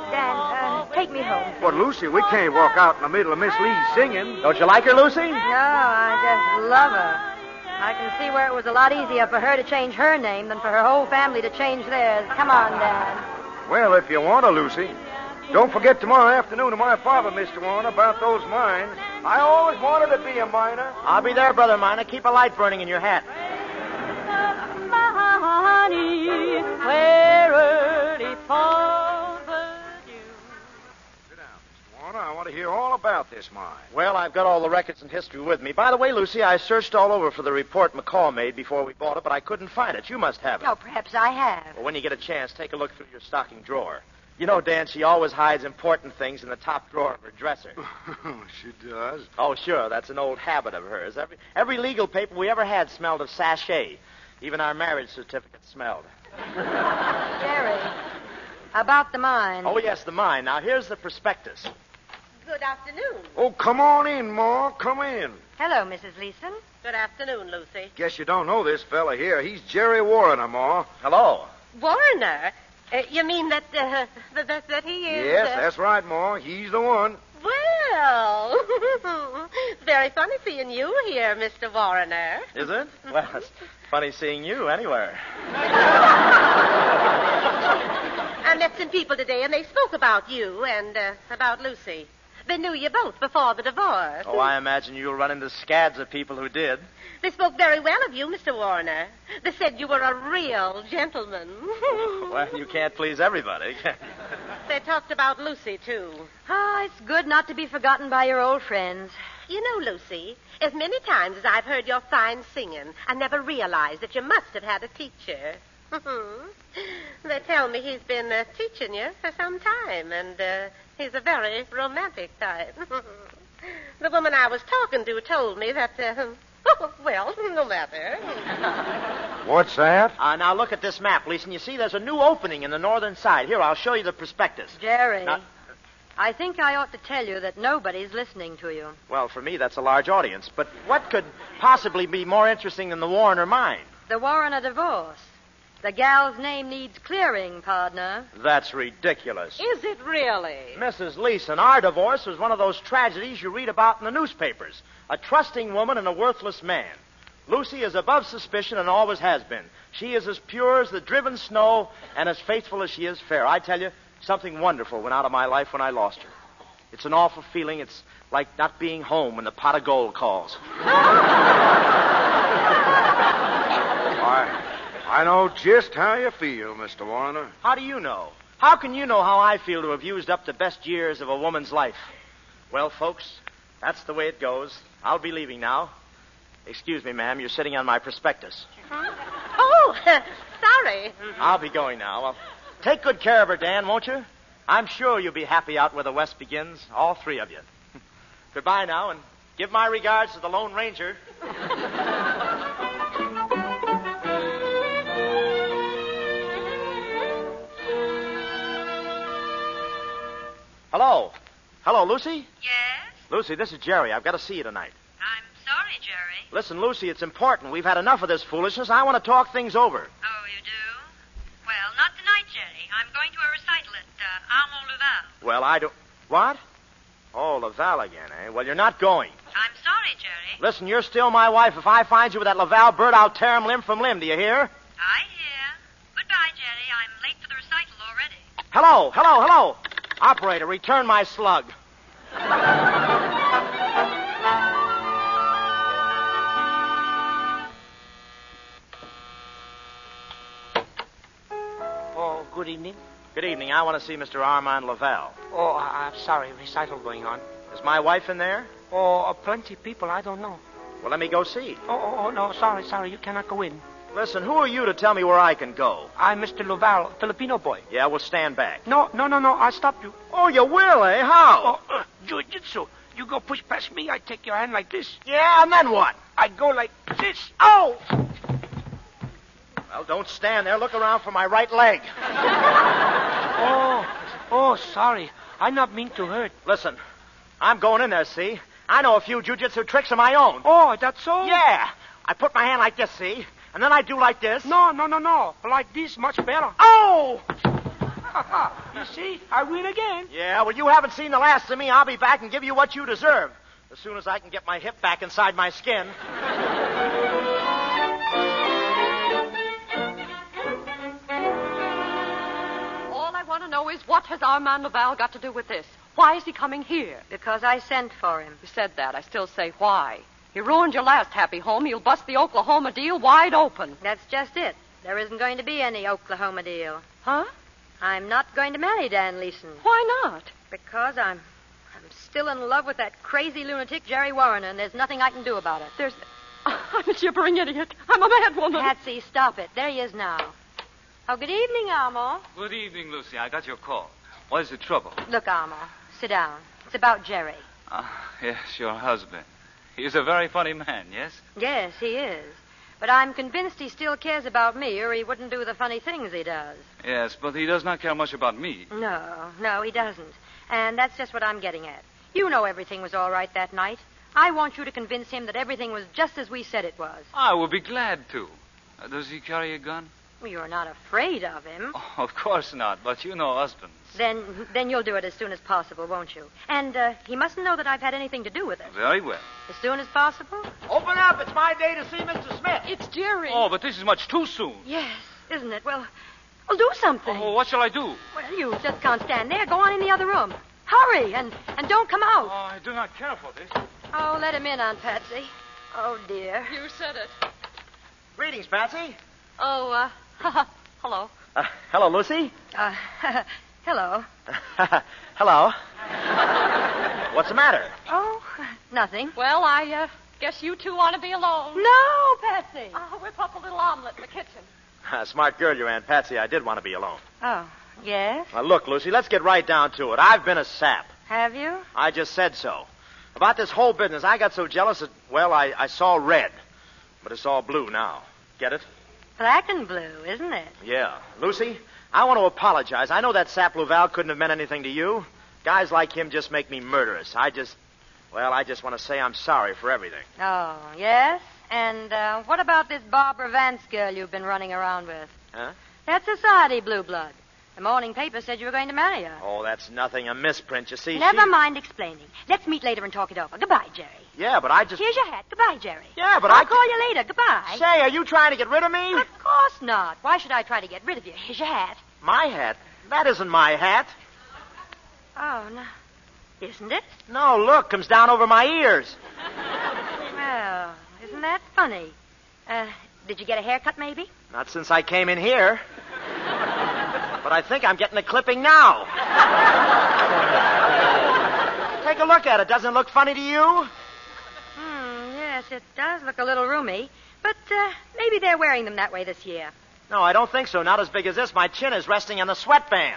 Speaker 3: Dan, take me home.
Speaker 4: Well, Lucy, we can't walk out in the middle of Miss Lee's singing.
Speaker 18: Don't you like her, Lucy?
Speaker 3: No, I just love her. I can see where it was a lot easier for her to change her name than for her whole family to change theirs. Come on, Dan.
Speaker 4: Well, if you want to, Lucy. Don't forget tomorrow afternoon to my father, Mr. Warner, about those mines. I always wanted to be a miner.
Speaker 18: I'll be there, Brother Miner. Keep a light burning in your hat.
Speaker 8: Money, where early falls the dew.
Speaker 4: Sit down, Mr. Warner. I want to hear all about this mine.
Speaker 18: Well, I've got all the records and history with me. By the way, Lucy, I searched all over for the report McCall made before we bought it, but I couldn't find it. You must have it.
Speaker 3: Oh, perhaps I have.
Speaker 18: Well, when you get a chance, take a look through your stocking drawer. You know, Dan, she always hides important things in the top drawer of her dresser.
Speaker 4: She does.
Speaker 18: Oh, sure. That's an old habit of hers. Every legal paper we ever had smelled of sachet. Even our marriage certificate smelled.
Speaker 3: Jerry, about the mine.
Speaker 18: Oh, yes, the mine. Now, here's the prospectus.
Speaker 5: Good afternoon.
Speaker 4: Oh, come on in, Ma. Come in.
Speaker 3: Hello, Mrs. Leeson.
Speaker 5: Good afternoon, Lucy.
Speaker 4: Guess you don't know this fella here. He's Jerry Warner, Ma.
Speaker 18: Hello.
Speaker 5: Warner? You mean that he is...
Speaker 4: Yes, that's right, Ma. He's the one.
Speaker 5: Well, very funny seeing you here, Mr. Warner.
Speaker 18: Is it? Well, it's funny seeing you anywhere.
Speaker 5: I met some people today, and they spoke about you and about Lucy. They knew you both before the divorce.
Speaker 18: Oh, I imagine you'll run into scads of people who did.
Speaker 5: They spoke very well of you, Mr. Warner. They said you were a real gentleman.
Speaker 18: Well, you can't please everybody.
Speaker 5: They talked about Lucy, too.
Speaker 3: Ah, it's good not to be forgotten by your old friends.
Speaker 5: You know, Lucy, as many times as I've heard your fine singing, I never realized that you must have had a teacher. They tell me he's been teaching you for some time, and he's a very romantic type. The woman I was talking to told me that, well, no matter.
Speaker 4: What's that?
Speaker 18: Now look at this map, Leeson. You see, there's a new opening in the northern side. Here, I'll show you the prospectus.
Speaker 3: Jerry, I think I ought to tell you that nobody's listening to you.
Speaker 18: Well, for me, that's a large audience. But what could possibly be more interesting than the Warner mine?
Speaker 3: The Warner divorce. The gal's name needs clearing, partner.
Speaker 18: That's ridiculous.
Speaker 8: Is it really?
Speaker 18: Mrs. Leeson, our divorce was one of those tragedies you read about in the newspapers. A trusting woman and a worthless man. Lucy is above suspicion and always has been. She is as pure as the driven snow and as faithful as she is fair. I tell you, something wonderful went out of my life when I lost her. It's an awful feeling. It's like not being home when the pot of gold calls.
Speaker 4: I know just how you feel, Mr. Warner.
Speaker 18: How do you know? How can you know how I feel to have used up the best years of a woman's life? Well, folks, that's the way it goes. I'll be leaving now. Excuse me, ma'am. You're sitting on my prospectus.
Speaker 5: Oh, sorry.
Speaker 18: I'll be going now. Well, take good care of her, Dan, won't you? I'm sure you'll be happy out where the West begins, all three of you. Goodbye now, and give my regards to the Lone Ranger. Hello. Hello, Lucy?
Speaker 3: Yes?
Speaker 18: Lucy, this is Jerry. I've got to see you tonight.
Speaker 3: I'm sorry, Jerry.
Speaker 18: Listen, Lucy, it's important. We've had enough of this foolishness. I want to talk things over.
Speaker 3: Oh, you do? Well, not tonight, Jerry. I'm going to a recital at Armand Laval.
Speaker 18: Well, I don't... What? Oh, Laval again, eh? Well, you're not going.
Speaker 3: I'm sorry, Jerry.
Speaker 18: Listen, you're still my wife. If I find you with that Laval bird, I'll tear him limb from limb. Do you hear?
Speaker 3: I hear. Goodbye, Jerry. I'm late for the recital already.
Speaker 18: Hello, hello, hello. Operator, return my slug.
Speaker 11: Oh, good evening.
Speaker 18: Good evening. I want to see Mr. Armand Laval.
Speaker 11: Oh, I'm sorry. Recital going on.
Speaker 18: Is my wife in there?
Speaker 11: Oh, plenty of people. I don't know.
Speaker 18: Well, let me go see.
Speaker 11: Oh, no. Sorry. You cannot go in.
Speaker 18: Listen, who are you to tell me where I can go?
Speaker 11: I'm Mr. Laval, Filipino boy.
Speaker 18: Yeah, well, stand back.
Speaker 11: No. I'll stop you.
Speaker 18: Oh, you will, eh? How?
Speaker 11: Oh, jiu-jitsu. You go push past me, I take your hand like this.
Speaker 18: Yeah, and then what?
Speaker 11: I go like this. Oh!
Speaker 18: Well, don't stand there. Look around for my right leg.
Speaker 11: Oh, sorry. I not mean to hurt.
Speaker 18: Listen, I'm going in there, see? I know a few jujitsu tricks of my own.
Speaker 11: Oh, that's so?
Speaker 18: Yeah. I put my hand like this, see? And then I do like this.
Speaker 11: No. Like this, much better. Oh! You see, I win again.
Speaker 18: Yeah, well, you haven't seen the last of me. I'll be back and give you what you deserve. As soon as I can get my hip back inside my skin.
Speaker 8: All I want to know is, what has Armand Laval got to do with this? Why is he coming here?
Speaker 3: Because I sent for him.
Speaker 8: You said that. I still say why. He ruined your last happy home. He'll bust the Oklahoma deal wide open.
Speaker 3: That's just it. There isn't going to be any Oklahoma deal.
Speaker 8: Huh?
Speaker 3: I'm not going to marry Dan Leeson.
Speaker 8: Why not?
Speaker 3: Because I'm still in love with that crazy lunatic Jerry Warren, and there's nothing I can do about it.
Speaker 8: I'm a gibbering idiot. I'm a mad woman.
Speaker 3: Patsy, stop it. There he is now. Oh, good evening, Armand.
Speaker 9: Good evening, Lucy. I got your call. What is the trouble?
Speaker 3: Look, Armand, sit down. It's about Jerry.
Speaker 9: Yes, your husband. He's a very funny man, yes?
Speaker 3: Yes, he is. But I'm convinced he still cares about me, or he wouldn't do the funny things he does.
Speaker 9: Yes, but he does not care much about me.
Speaker 3: No, he doesn't. And that's just what I'm getting at. You know everything was all right that night. I want you to convince him that everything was just as we said it was.
Speaker 9: I will be glad to. Does he carry a gun?
Speaker 3: Well, you're not afraid of him.
Speaker 9: Oh, of course not, but you know husbands.
Speaker 3: Then you'll do it as soon as possible, won't you? And he mustn't know that I've had anything to do with it.
Speaker 9: Very well.
Speaker 3: As soon as possible?
Speaker 18: Open up. It's my day to see Mr. Smith.
Speaker 8: It's Jerry.
Speaker 9: Oh, but this is much too soon.
Speaker 3: Yes, isn't it? Well, do something.
Speaker 9: Oh, what shall I do?
Speaker 3: Well, you just can't stand there. Go on in the other room. Hurry, and don't come out.
Speaker 9: Oh, I do not care for this.
Speaker 3: Oh, let him in, Aunt Patsy. Oh, dear.
Speaker 8: You said it.
Speaker 18: Greetings, Patsy.
Speaker 8: Oh, hello.
Speaker 18: Hello, Lucy.
Speaker 3: Hello.
Speaker 18: Hello. What's the matter?
Speaker 3: Oh, nothing.
Speaker 8: Well, I guess you two want to be alone.
Speaker 3: No, Patsy.
Speaker 8: I'll whip up a little omelet in the kitchen.
Speaker 18: Smart girl, you, Aunt Patsy. I did want to be alone.
Speaker 3: Oh, yes?
Speaker 18: Now, look, Lucy, let's get right down to it. I've been a sap.
Speaker 3: Have you?
Speaker 18: I just said so. About this whole business, I got so jealous that, well, I saw red. But it's all blue now. Get it?
Speaker 3: Black and blue, isn't it?
Speaker 18: Yeah. Lucy, I want to apologize. I know that sap Laval couldn't have meant anything to you. Guys like him just make me murderous. I just want to say I'm sorry for everything.
Speaker 3: Oh, yes? And what about this Barbara Vance girl you've been running around with?
Speaker 18: Huh?
Speaker 3: That's society blue blood. The morning paper said you were going to marry her.
Speaker 18: Oh, that's nothing. A misprint, you see.
Speaker 3: Never mind explaining. Let's meet later and talk it over. Goodbye, Jerry.
Speaker 18: Yeah, but I just...
Speaker 3: Here's your hat. Goodbye, Jerry.
Speaker 18: Yeah, but
Speaker 3: I'll call you later. Goodbye.
Speaker 18: Say, are you trying to get rid of me?
Speaker 3: Of course not. Why should I try to get rid of you? Here's your hat.
Speaker 18: My hat? That isn't my hat.
Speaker 3: Oh, no. Isn't it?
Speaker 18: No, look, comes down over my ears.
Speaker 3: Well, isn't that funny? Did you get a haircut, maybe?
Speaker 18: Not since I came in here. But I think I'm getting a clipping now. Take a look at it. Doesn't it look funny to you?
Speaker 3: Yes, it does look a little roomy. But maybe they're wearing them that way this year.
Speaker 18: No, I don't think so. Not as big as this. My chin is resting on the sweatband.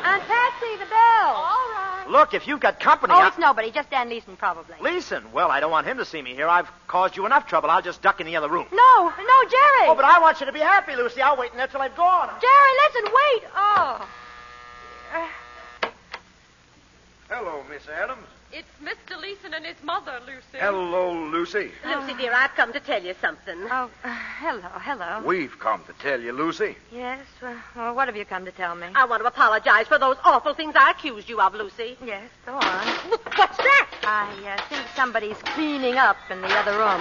Speaker 3: Aunt Patsy, the bell.
Speaker 8: All right.
Speaker 18: Look, if you've got company...
Speaker 3: Oh, it's nobody. Just Dan Leeson, probably.
Speaker 18: Leeson? Well, I don't want him to see me here. I've caused you enough trouble. I'll just duck in the other room.
Speaker 3: No, Jerry.
Speaker 18: Oh, but I want you to be happy, Lucy. I'll wait in there till I've gone.
Speaker 3: Jerry, listen, wait. Oh.
Speaker 4: Hello, Miss Adams.
Speaker 8: It's Mr. Leeson and his mother, Lucy.
Speaker 4: Hello, Lucy.
Speaker 5: Lucy, dear, I've come to tell you something.
Speaker 3: Oh, hello.
Speaker 4: We've come to tell you, Lucy.
Speaker 3: Yes, well, what have you come to tell me?
Speaker 5: I want to apologize for those awful things I accused you of, Lucy.
Speaker 3: Yes, go on.
Speaker 5: What's that?
Speaker 3: I think somebody's cleaning up in the other room.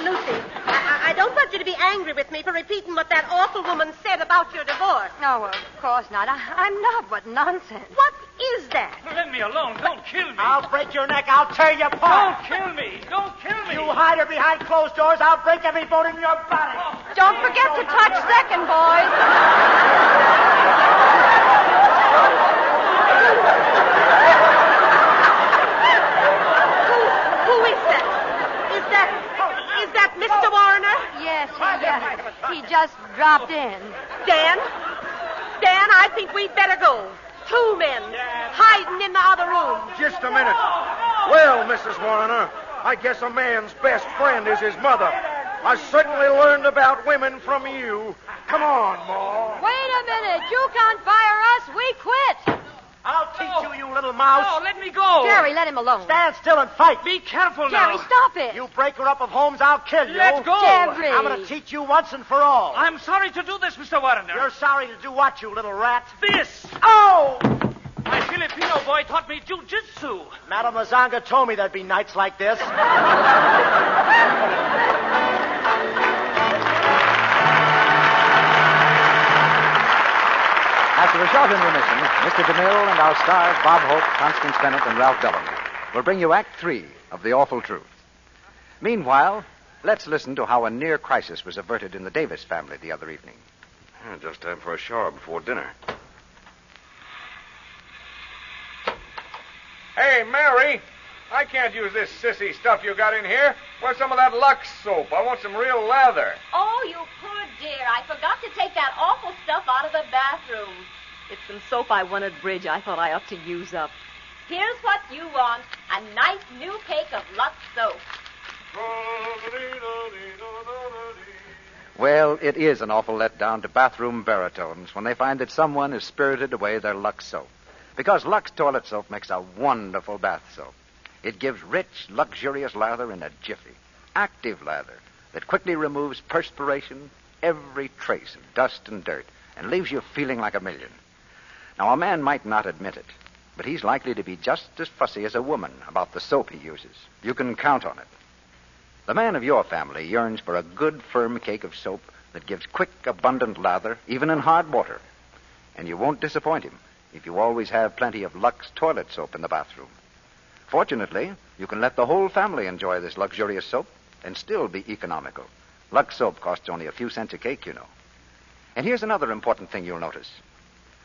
Speaker 5: Lucy, I don't want you to be angry with me for repeating what that awful woman said about your divorce.
Speaker 3: No, of course not. I'm not. What nonsense.
Speaker 5: What is that?
Speaker 9: Let me alone. Don't kill me.
Speaker 18: I'll break your neck. I'll tear you apart.
Speaker 9: Don't kill me. Don't kill me.
Speaker 18: You hide her behind closed doors. I'll break every bone in your body.
Speaker 8: Don't forget to touch second, boys.
Speaker 5: Who is that? Is that Mr. Warner?
Speaker 3: Yes, he just dropped in.
Speaker 5: Dan, I think we'd better go. 2 men hiding in the other room.
Speaker 4: Just a minute. Well, Mrs. Warner, I guess a man's best friend is his mother. I certainly learned about women from you. Come on, Ma.
Speaker 3: Wait a minute. You can't fire us. We quit.
Speaker 18: I'll teach you, you little mouse.
Speaker 20: Oh, let me go.
Speaker 3: Jerry, let him alone.
Speaker 18: Stand still and fight.
Speaker 20: Be careful now.
Speaker 3: Jerry, stop it.
Speaker 18: You breaker up of homes, I'll kill you.
Speaker 20: Let go.
Speaker 3: Jerry.
Speaker 18: I'm going to teach you once and for all.
Speaker 20: I'm sorry to do this, Mr. Warner.
Speaker 18: You're sorry to do what, you little rat?
Speaker 20: This.
Speaker 18: Oh!
Speaker 20: My Filipino boy taught me jujitsu.
Speaker 18: Madame Mazanga told me there'd be nights like this.
Speaker 6: After a short intermission, Mr. DeMille and our stars, Bob Hope, Constance Bennett, and Ralph Bellamy, will bring you Act 3 of The Awful Truth. Meanwhile, let's listen to how a near crisis was averted in the Davis family the other evening.
Speaker 17: Just time for a shower before dinner.
Speaker 4: Hey, Mary, I can't use this sissy stuff you got in here. Where's some of that Lux soap? I want some real lather.
Speaker 8: Oh, you poor dear. I forgot to take that awful stuff out of the bathroom. It's some soap I wanted, Bridge. I thought I ought to use up. Here's what you want. A nice new cake of Lux soap.
Speaker 6: Well, it is an awful letdown to bathroom baritones when they find that someone has spirited away their Lux soap. Because Lux toilet soap makes a wonderful bath soap. It gives rich, luxurious lather in a jiffy. Active lather that quickly removes perspiration, every trace of dust and dirt, and leaves you feeling like a million. Now, a man might not admit it, but he's likely to be just as fussy as a woman about the soap he uses. You can count on it. The man of your family yearns for a good, firm cake of soap that gives quick, abundant lather, even in hard water. And you won't disappoint him if you always have plenty of Lux toilet soap in the bathroom. Fortunately, you can let the whole family enjoy this luxurious soap and still be economical. Lux soap costs only a few cents a cake, you know. And here's another important thing you'll notice.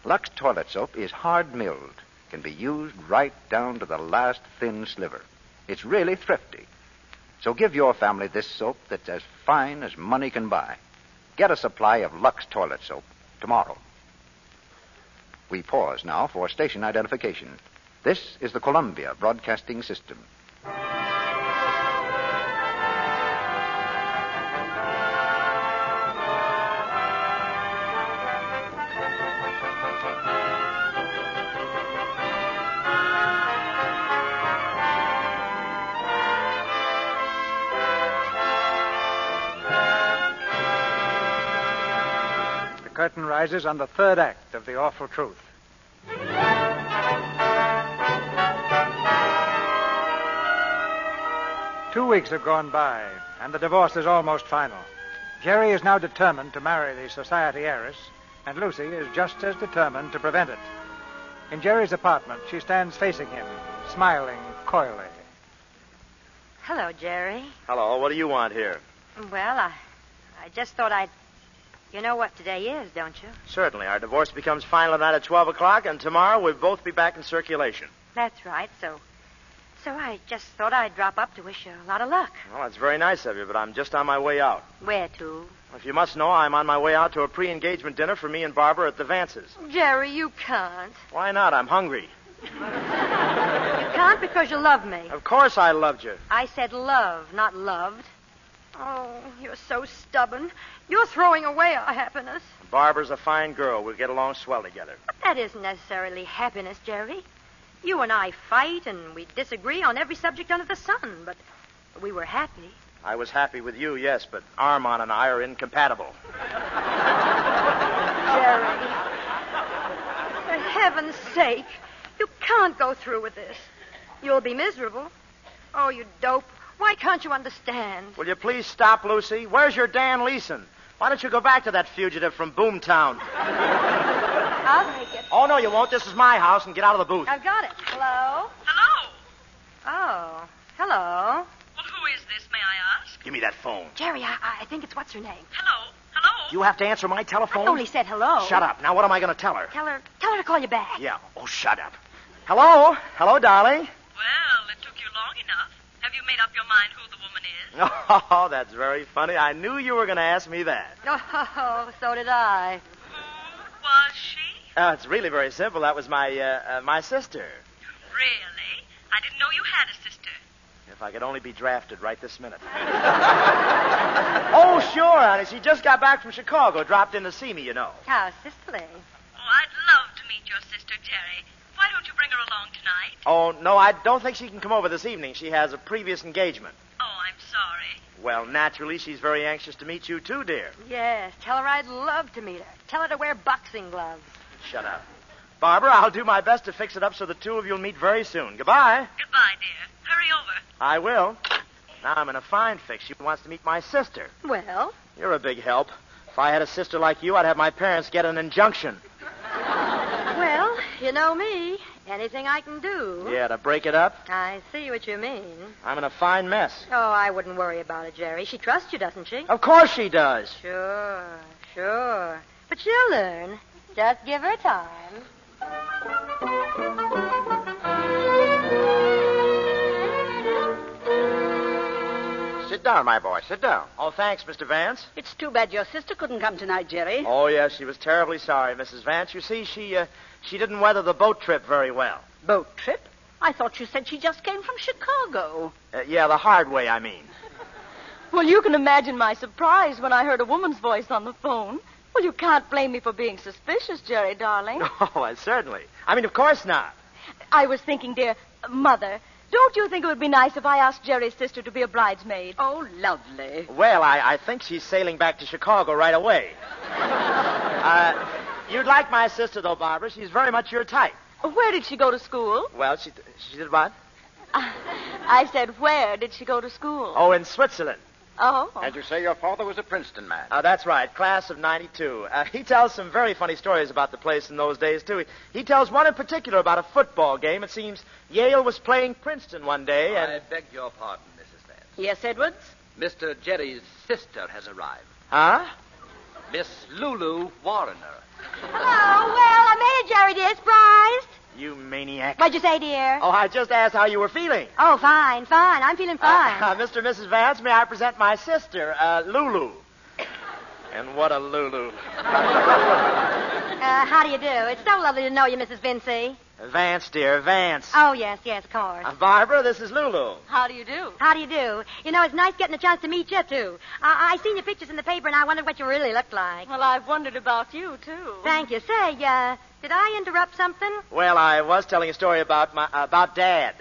Speaker 6: Lux toilet soap is hard milled, can be used right down to the last thin sliver. It's really thrifty. So give your family this soap that's as fine as money can buy. Get a supply of Lux toilet soap tomorrow. We pause now for station identification. This is the Columbia Broadcasting System.
Speaker 16: The curtain rises on the third act of The Awful Truth. 2 weeks have gone by, and the divorce is almost final. Jerry is now determined to marry the society heiress, and Lucy is just as determined to prevent it. In Jerry's apartment, she stands facing him, smiling coyly.
Speaker 3: Hello, Jerry.
Speaker 18: Hello, what do you want here?
Speaker 3: Well, I just thought I'd... You know what today is, don't you?
Speaker 18: Certainly. Our divorce becomes final tonight at 12 o'clock, and tomorrow we'll both be back in circulation.
Speaker 3: That's right, So I just thought I'd drop up to wish you a lot of luck.
Speaker 18: Well, that's very nice of you, but I'm just on my way out.
Speaker 3: Where to?
Speaker 18: If you must know, I'm on my way out to a pre-engagement dinner for me and Barbara at the Vances.
Speaker 3: Jerry, you can't.
Speaker 18: Why not? I'm hungry.
Speaker 3: You can't because you love me.
Speaker 18: Of course I loved you.
Speaker 3: I said love, not loved. Oh, you're so stubborn. You're throwing away our happiness.
Speaker 18: Barbara's a fine girl. We'll get along swell together.
Speaker 3: But that isn't necessarily happiness, Jerry. You and I fight, and we disagree on every subject under the sun, but we were happy.
Speaker 18: I was happy with you, yes, but Armand and I are incompatible.
Speaker 3: Jerry, for heaven's sake, you can't go through with this. You'll be miserable. Oh, you dope. Why can't you understand?
Speaker 18: Will you please stop, Lucy? Where's your Dan Leeson? Why don't you go back to that fugitive from Boomtown?
Speaker 3: I'll take it.
Speaker 18: Oh, no, you won't. This is my house, and get out of the booth.
Speaker 3: I've got it. Hello?
Speaker 12: Hello.
Speaker 3: Oh, hello.
Speaker 12: Well, who is this, may I ask?
Speaker 18: Give me that phone.
Speaker 3: Jerry, I think it's what's her name.
Speaker 12: Hello? Hello?
Speaker 18: You have to answer my telephone?
Speaker 3: I only said hello.
Speaker 18: Shut up. Now, what am I going to tell her?
Speaker 3: Tell her to call you back.
Speaker 18: Yeah. Oh, shut up. Hello? Hello, darling.
Speaker 12: Well, it took you long enough. Have you made up your mind who the woman is?
Speaker 18: Oh, that's very funny. I knew you were going to ask me that.
Speaker 3: Oh, so did I.
Speaker 12: Who was she?
Speaker 18: It's really very simple. That was my sister.
Speaker 12: Really? I didn't know you had a sister.
Speaker 18: If I could only be drafted right this minute. Oh, sure, honey. She just got back from Chicago. Dropped in to see me, you know.
Speaker 3: How sisterly.
Speaker 12: Oh, I'd love to meet your sister, Jerry. Why don't you bring her along tonight?
Speaker 18: Oh, no, I don't think she can come over this evening. She has a previous engagement.
Speaker 12: Oh, I'm sorry.
Speaker 18: Well, naturally, she's very anxious to meet you, too, dear.
Speaker 3: Yes, tell her I'd love to meet her. Tell her to wear boxing gloves.
Speaker 18: Shut up. Barbara, I'll do my best to fix it up so the two of you will meet very soon. Goodbye.
Speaker 12: Goodbye, dear. Hurry over.
Speaker 18: I will. Now I'm in a fine fix. She wants to meet my sister.
Speaker 3: Well?
Speaker 18: You're a big help. If I had a sister like you, I'd have my parents get an injunction.
Speaker 3: Well, you know me. Anything I can do.
Speaker 18: Yeah, to break it up?
Speaker 3: I see what you mean.
Speaker 18: I'm in a fine mess.
Speaker 3: Oh, I wouldn't worry about it, Jerry. She trusts you, doesn't she?
Speaker 18: Of course she does.
Speaker 3: Sure. But she'll learn. Just give her time.
Speaker 6: Sit down, my boy. Sit down.
Speaker 18: Oh, thanks, Mr. Vance.
Speaker 1: It's too bad your sister couldn't come tonight, Jerry.
Speaker 18: Oh, yes, she was terribly sorry, Mrs. Vance. You see, she didn't weather the boat trip very well.
Speaker 1: Boat trip? I thought you said she just came from Chicago.
Speaker 18: Yeah, the hard way, I mean.
Speaker 8: Well, you can imagine my surprise when I heard a woman's voice on the phone. Well, you can't blame me for being suspicious, Jerry, darling.
Speaker 18: Oh, certainly. I mean, of course not.
Speaker 8: I was thinking, dear, Mother, don't you think it would be nice if I asked Jerry's sister to be a bridesmaid?
Speaker 1: Oh, lovely.
Speaker 18: Well, I think she's sailing back to Chicago right away. You'd like my sister, though, Barbara. She's very much your type.
Speaker 8: Where did she go to school?
Speaker 18: Well, she did what?
Speaker 8: I said, where did she go to school?
Speaker 18: Oh, in Switzerland.
Speaker 8: Oh.
Speaker 6: And you say your father was a Princeton man.
Speaker 18: That's right, class of 92. He tells some very funny stories about the place in those days, too. He tells one in particular about a football game. It seems Yale was playing Princeton one day, and...
Speaker 15: I beg your pardon, Mrs. Vance.
Speaker 1: Yes, Edwards?
Speaker 15: Mr. Jerry's sister has arrived.
Speaker 18: Huh?
Speaker 15: Miss Lulu Warner.
Speaker 3: Oh, well, I made it, Jerry, dear. Surprised.
Speaker 18: You maniac.
Speaker 3: What'd you say, dear?
Speaker 18: Oh, I just asked how you were feeling.
Speaker 3: Oh, fine. I'm feeling fine.
Speaker 18: Mr. and Mrs. Vance, may I present my sister, Lulu? And what a Lulu.
Speaker 3: How do you do? It's so lovely to know you, Mrs. Vincy.
Speaker 18: Vance, dear, Vance.
Speaker 3: Oh, yes, of course.
Speaker 18: Barbara, this is Lulu.
Speaker 8: How do you do?
Speaker 3: How do you do? You know, it's nice getting a chance to meet you, too. I seen your pictures in the paper, and I wondered what you really looked like.
Speaker 8: Well, I've wondered about you, too.
Speaker 3: Thank you. Say, did I interrupt something?
Speaker 18: Well, I was telling a story about Dad.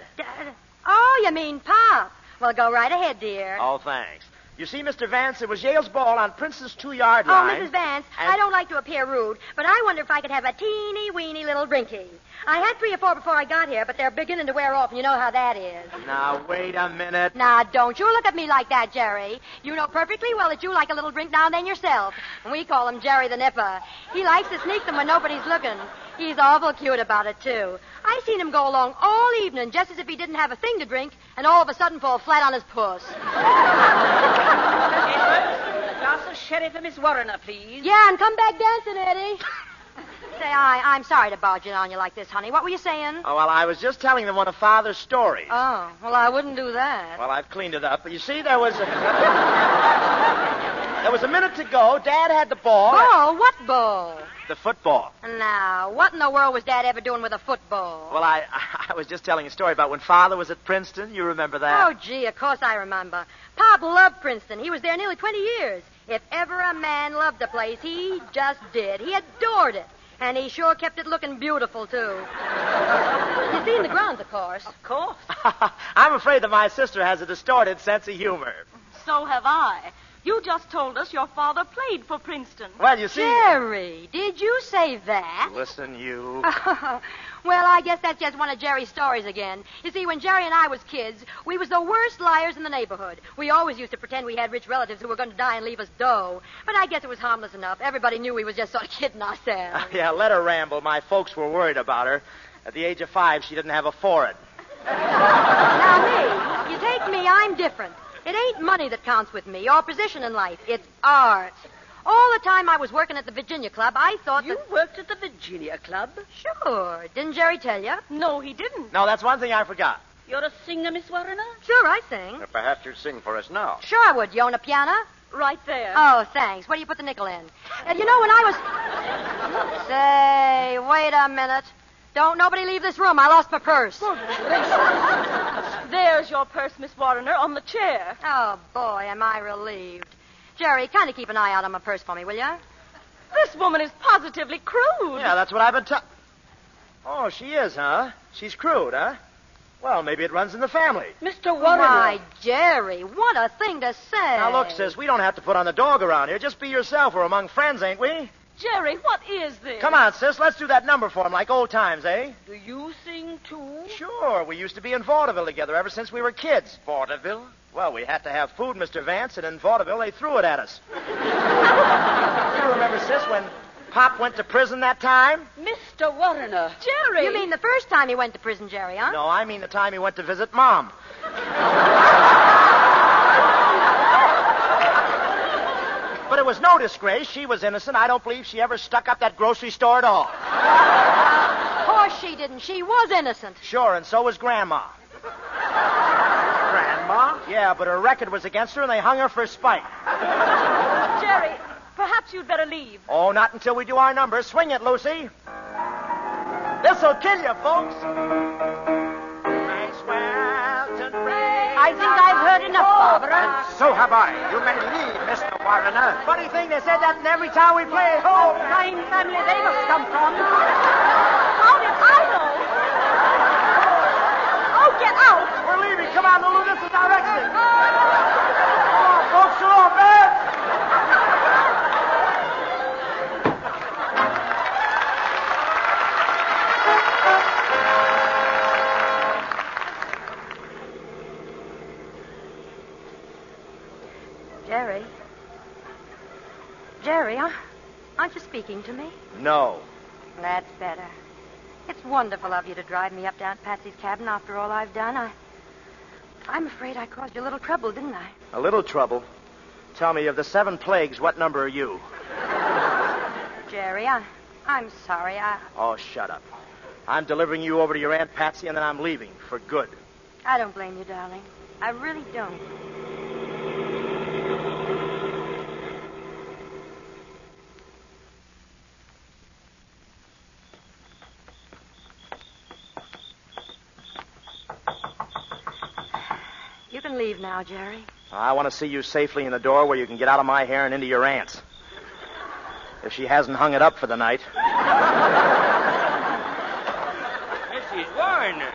Speaker 3: Oh, you mean Pop. Well, go right ahead, dear.
Speaker 18: Oh, thanks. You see, Mr. Vance, it was Yale's ball on Princeton's 2-yard line.
Speaker 3: Oh, Mrs. Vance, I don't like to appear rude, but I wonder if I could have a teeny-weeny little drinky. I had 3 or 4 before I got here, but they're beginning to wear off, and you know how that is.
Speaker 18: Now, wait a minute.
Speaker 3: Now, don't you look at me like that, Jerry. You know perfectly well that you like a little drink now and then yourself. And we call him Jerry the Nipper. He likes to sneak them when nobody's looking. He's awful cute about it, too. I seen him go along all evening just as if he didn't have a thing to drink, and all of a sudden fall flat on his puss.
Speaker 1: A glass of sherry for Miss Warner, please.
Speaker 3: Yeah, and come back dancing, Eddie. Say, I'm sorry to barge in on you like this, honey. What were you saying?
Speaker 18: Oh, well, I was just telling them one of Father's stories.
Speaker 3: Oh, well, I wouldn't do that.
Speaker 18: Well, I've cleaned it up. But you see, there was a minute to go. Dad had the ball.
Speaker 3: Oh, what ball?
Speaker 18: The football.
Speaker 3: Now, what in the world was Dad ever doing with a football?
Speaker 18: Well, I was just telling a story about when Father was at Princeton. You remember that?
Speaker 3: Oh, gee, of course I remember. Pop loved Princeton. He was there nearly 20 years. If ever a man loved a place, he just did. He adored it. And he sure kept it looking beautiful, too. You've seen the grounds, of course.
Speaker 1: Of course.
Speaker 18: I'm afraid that my sister has a distorted sense of humor.
Speaker 8: So have I. You just told us your father played for Princeton.
Speaker 18: Well, you see...
Speaker 3: Jerry, did you say that?
Speaker 18: Listen, you...
Speaker 3: Well, I guess that's just one of Jerry's stories again. You see, when Jerry and I was kids, we was the worst liars in the neighborhood. We always used to pretend we had rich relatives who were going to die and leave us dough. But I guess it was harmless enough. Everybody knew we was just sort of kidding ourselves.
Speaker 18: Yeah, let her ramble. My folks were worried about her. At the age of 5, she didn't have a forehead.
Speaker 3: Now, me, you take me, I'm different. It ain't money that counts with me, or position in life. It's art. All the time I was working at the Virginia Club, I thought
Speaker 1: You worked at the Virginia Club?
Speaker 3: Sure. Didn't Jerry tell you?
Speaker 8: No, he didn't.
Speaker 18: No, that's one thing I forgot.
Speaker 1: You're a singer, Miss Warner?
Speaker 3: Sure, I sing.
Speaker 6: Perhaps you'd sing for us now.
Speaker 3: Sure I would. You own a piano?
Speaker 8: Right there.
Speaker 3: Oh, thanks. Where do you put the nickel in? You know, when I was... Say, wait a minute. Don't nobody leave this room. I lost my purse.
Speaker 8: There's your purse, Miss Warner, on the chair.
Speaker 3: Oh, boy, am I relieved. Jerry, kind of keep an eye out on my purse for me, will you?
Speaker 8: This woman is positively crude.
Speaker 18: Yeah, that's what I've been Oh, she is, huh? She's crude, huh? Well, maybe it runs in the family.
Speaker 8: Mr. Warren. My, Jerry, what a thing to say.
Speaker 18: Now, look, sis, we don't have to put on the dog around here. Just be yourself. We're among friends, ain't we?
Speaker 8: Jerry, what is this?
Speaker 18: Come on, sis. Let's do that number for him like old times, eh?
Speaker 8: Do you sing, too?
Speaker 18: Sure. We used to be in vaudeville together ever since we were kids.
Speaker 19: Vaudeville?
Speaker 18: Well, we had to have food, Mr. Vance, and in vaudeville they threw it at us. You remember, sis, when Pop went to prison that time?
Speaker 8: Mr. Warrener. Jerry!
Speaker 3: You mean the first time he went to prison, Jerry, huh?
Speaker 18: No, I mean the time he went to visit Mom. But it was no disgrace. She was innocent. I don't believe she ever stuck up that grocery store at all.
Speaker 3: Of course she didn't. She was innocent.
Speaker 18: Sure, and so was Grandma.
Speaker 4: Grandma?
Speaker 18: Yeah, but her record was against her, and they hung her for spite.
Speaker 8: Jerry, perhaps you'd better leave.
Speaker 18: Oh, not until we do our number. Swing it, Lucy. This'll kill you, folks.
Speaker 3: I think I've heard enough, Barbara.
Speaker 4: So have I. You may leave, Mr. Warrener.
Speaker 18: Funny thing, they said that in every town we play. Oh,
Speaker 8: Fine family they must come from. How did I know? Oh, get out.
Speaker 18: We're leaving. Come on, Lulu. This is our exit. Come on, folks. So long, man.
Speaker 3: Jerry, aren't you speaking to me?
Speaker 18: No.
Speaker 3: That's better. It's wonderful of you to drive me up down to Patsy's cabin after all I've done. I'm afraid I caused you a little trouble, didn't I?
Speaker 18: A little trouble? Tell me, of the 7 plagues, what number are you?
Speaker 3: Jerry, I'm sorry.
Speaker 18: Oh, shut up. I'm delivering you over to your Aunt Patsy, and then I'm leaving for good.
Speaker 3: I don't blame you, darling. I really don't. You can leave now, Jerry.
Speaker 18: I want to see you safely in the door where you can get out of my hair and into your aunt's. If she hasn't hung it up for the night.
Speaker 11: Mrs. Warner.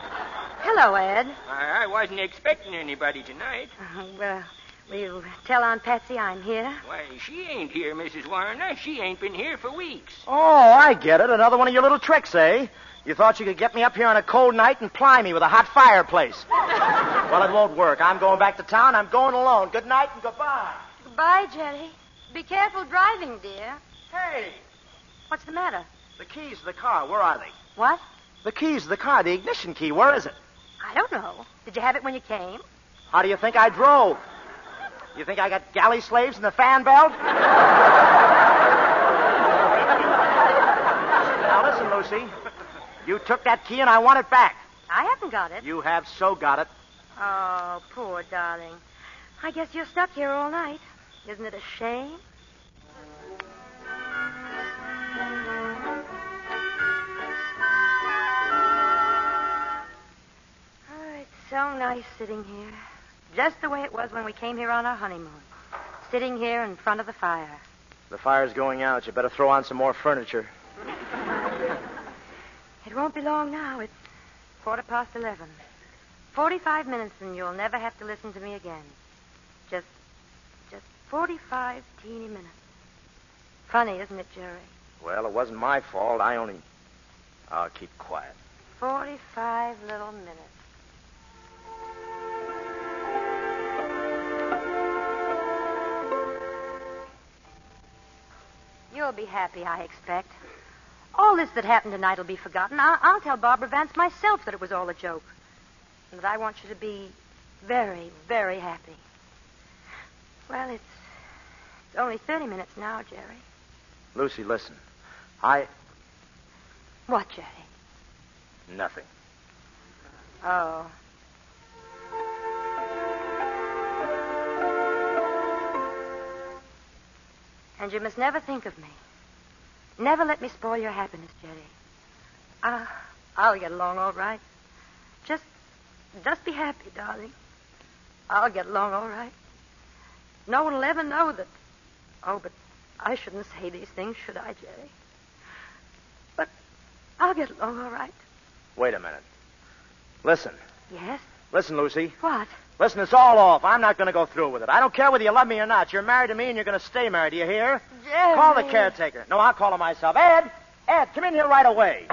Speaker 3: Hello, Ed.
Speaker 11: I wasn't expecting anybody tonight.
Speaker 3: Well, we'll tell Aunt Patsy I'm here.
Speaker 11: Why, she ain't here, Mrs. Warner. She ain't been here for weeks.
Speaker 18: Oh, I get it. Another one of your little tricks, eh? You thought you could get me up here on a cold night and ply me with a hot fireplace. Well, it won't work. I'm going back to town. I'm going alone. Good night and goodbye.
Speaker 3: Goodbye, Jerry. Be careful driving, dear.
Speaker 18: Hey.
Speaker 3: What's the matter?
Speaker 18: The keys to the car, where are they?
Speaker 3: What?
Speaker 18: The keys to the car, the ignition key, where is it?
Speaker 3: I don't know. Did you have it when you came?
Speaker 18: How do you think I drove? You think I got galley slaves in the fan belt? Now listen, Lucy. You took that key and I want it back.
Speaker 3: I haven't got it.
Speaker 18: You have so got it.
Speaker 3: Oh, poor darling. I guess you're stuck here all night. Isn't it a shame? Oh, it's so nice sitting here. Just the way it was when we came here on our honeymoon. Sitting here in front of the fire.
Speaker 18: The fire's going out. You better throw on some more furniture.
Speaker 3: It won't be long now. It's 11:15. 45 minutes and you'll never have to listen to me again. Just 45 teeny minutes. Funny, isn't it, Jerry?
Speaker 18: Well, it wasn't my fault. I'll keep quiet.
Speaker 3: 45 little minutes. You'll be happy, I expect. All this that happened tonight will be forgotten. I'll tell Barbara Vance myself that it was all a joke. And that I want you to be very, very happy. Well, it's only 30 minutes now, Jerry.
Speaker 18: Lucy, listen.
Speaker 3: What, Jerry?
Speaker 18: Nothing.
Speaker 3: Oh. And you must never think of me. Never let me spoil your happiness, Jerry. I'll get along all right. Just be happy, darling. I'll get along all right. No one will ever know that. Oh, but I shouldn't say these things, should I, Jerry? I'll get along all right.
Speaker 18: Wait a minute. Listen.
Speaker 3: Yes?
Speaker 18: Listen, Lucy.
Speaker 3: What?
Speaker 18: Listen, it's all off. I'm not going to go through with it. I don't care whether you love me or not. You're married to me, and you're going to stay married. Do you hear?
Speaker 3: Jerry.
Speaker 18: Call the caretaker. No, I'll call him myself. Ed, come in here right away.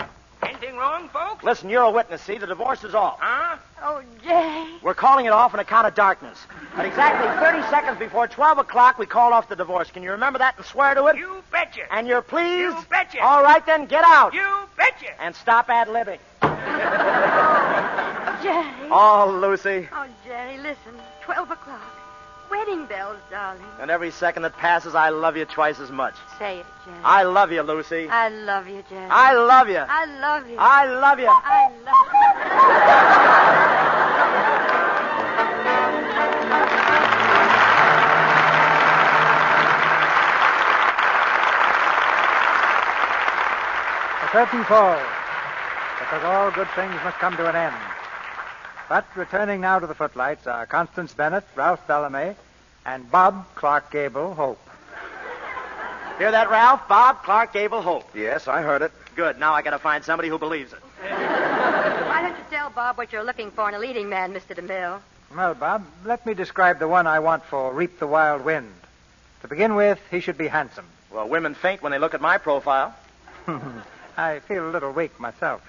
Speaker 11: Anything wrong, folks?
Speaker 18: Listen, you're a witness, see? The divorce is off.
Speaker 11: Huh?
Speaker 3: Oh, Jerry.
Speaker 18: We're calling it off on account of darkness. At exactly 30 seconds before 12 o'clock, we called off the divorce. Can you remember that and swear to it?
Speaker 11: You betcha.
Speaker 18: And you're pleased?
Speaker 11: You betcha.
Speaker 18: All right, then, get out.
Speaker 11: You betcha.
Speaker 18: And stop ad-libbing.
Speaker 3: Jerry.
Speaker 18: Oh, Lucy.
Speaker 3: Oh, Jerry, listen. 12 o'clock. Wedding bells, darling.
Speaker 18: And every second that passes, I love you twice as much.
Speaker 3: Say it, Jerry.
Speaker 18: I love you, Lucy.
Speaker 3: I love you, Jerry.
Speaker 18: I love you.
Speaker 3: I love you.
Speaker 18: I love you.
Speaker 3: I love
Speaker 16: The curtain falls, because all good things must come to an end. But returning now to the footlights are Constance Bennett, Ralph Bellamy, and Bob Clark Gable Hope.
Speaker 18: Hear that, Ralph? Bob Clark Gable Hope.
Speaker 17: Yes, I heard it.
Speaker 18: Good. Now I got to find somebody who believes it.
Speaker 3: Why don't you tell Bob what you're looking for in a leading man, Mr. DeMille?
Speaker 16: Well, Bob, let me describe the one I want for Reap the Wild Wind. To begin with, he should be handsome.
Speaker 18: Well, women faint when they look at my profile.
Speaker 16: I feel a little weak myself.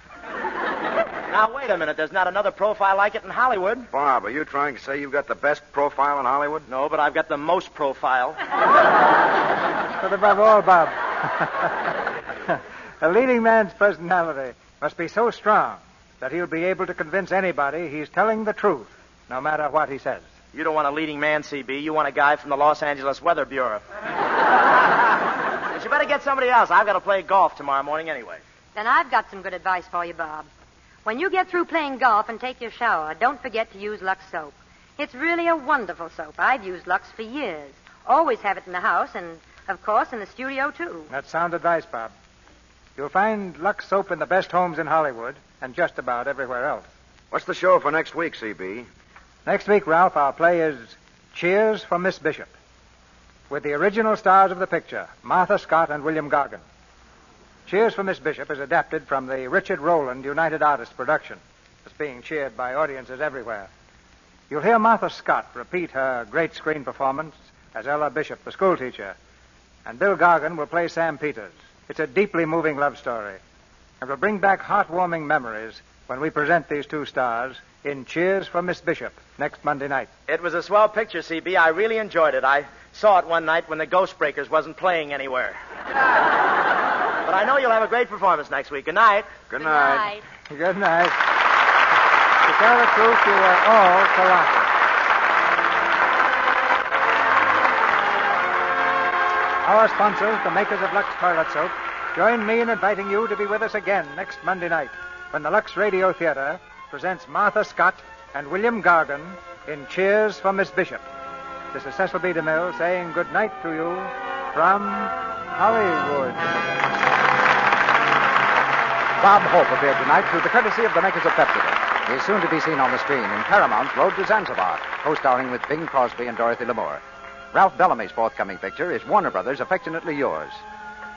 Speaker 18: Now, wait a minute. There's not another profile like it in Hollywood.
Speaker 17: Bob, are you trying to say you've got the best profile in Hollywood?
Speaker 18: No, but I've got the most profile.
Speaker 16: But above all, Bob, a leading man's personality must be so strong that he'll be able to convince anybody he's telling the truth, no matter what he says.
Speaker 18: You don't want a leading man, CB. You want a guy from the Los Angeles Weather Bureau. But you better get somebody else. I've got to play golf tomorrow morning anyway.
Speaker 3: Then I've got some good advice for you, Bob. When you get through playing golf and take your shower, don't forget to use Lux soap. It's really a wonderful soap. I've used Lux for years. Always have it in the house and, of course, in the studio, too.
Speaker 16: That's sound advice, Bob. You'll find Lux soap in the best homes in Hollywood and just about everywhere else.
Speaker 17: What's the show for next week, CB?
Speaker 16: Next week, Ralph, our play is Cheers for Miss Bishop, with the original stars of the picture, Martha Scott and William Gargan. Cheers for Miss Bishop is adapted from the Richard Rowland United Artists production. It's being cheered by audiences everywhere. You'll hear Martha Scott repeat her great screen performance as Ella Bishop, the schoolteacher, and Bill Gargan will play Sam Peters. It's a deeply moving love story, and will bring back heartwarming memories when we present these two stars in Cheers for Miss Bishop next Monday night.
Speaker 18: It was a swell picture, CB. I really enjoyed it. I saw it one night when the Ghost Breakers wasn't playing anywhere. But I know you'll have a great performance next week. Good night.
Speaker 17: Good night.
Speaker 16: Good night. To tell the truth, you were all colossal. Our sponsors, the makers of Lux Toilet Soap, join me in inviting you to be with us again next Monday night when the Lux Radio Theater presents Martha Scott and William Gargan in Cheers for Miss Bishop. This is Cecil B. DeMille saying good night to you from Hollywood.
Speaker 6: Bob Hope appeared tonight through the courtesy of the makers of Pepsi. He is soon to be seen on the screen in Paramount's Road to Zanzibar, co-starring with Bing Crosby and Dorothy Lamour. Ralph Bellamy's forthcoming picture is Warner Brothers' Affectionately Yours.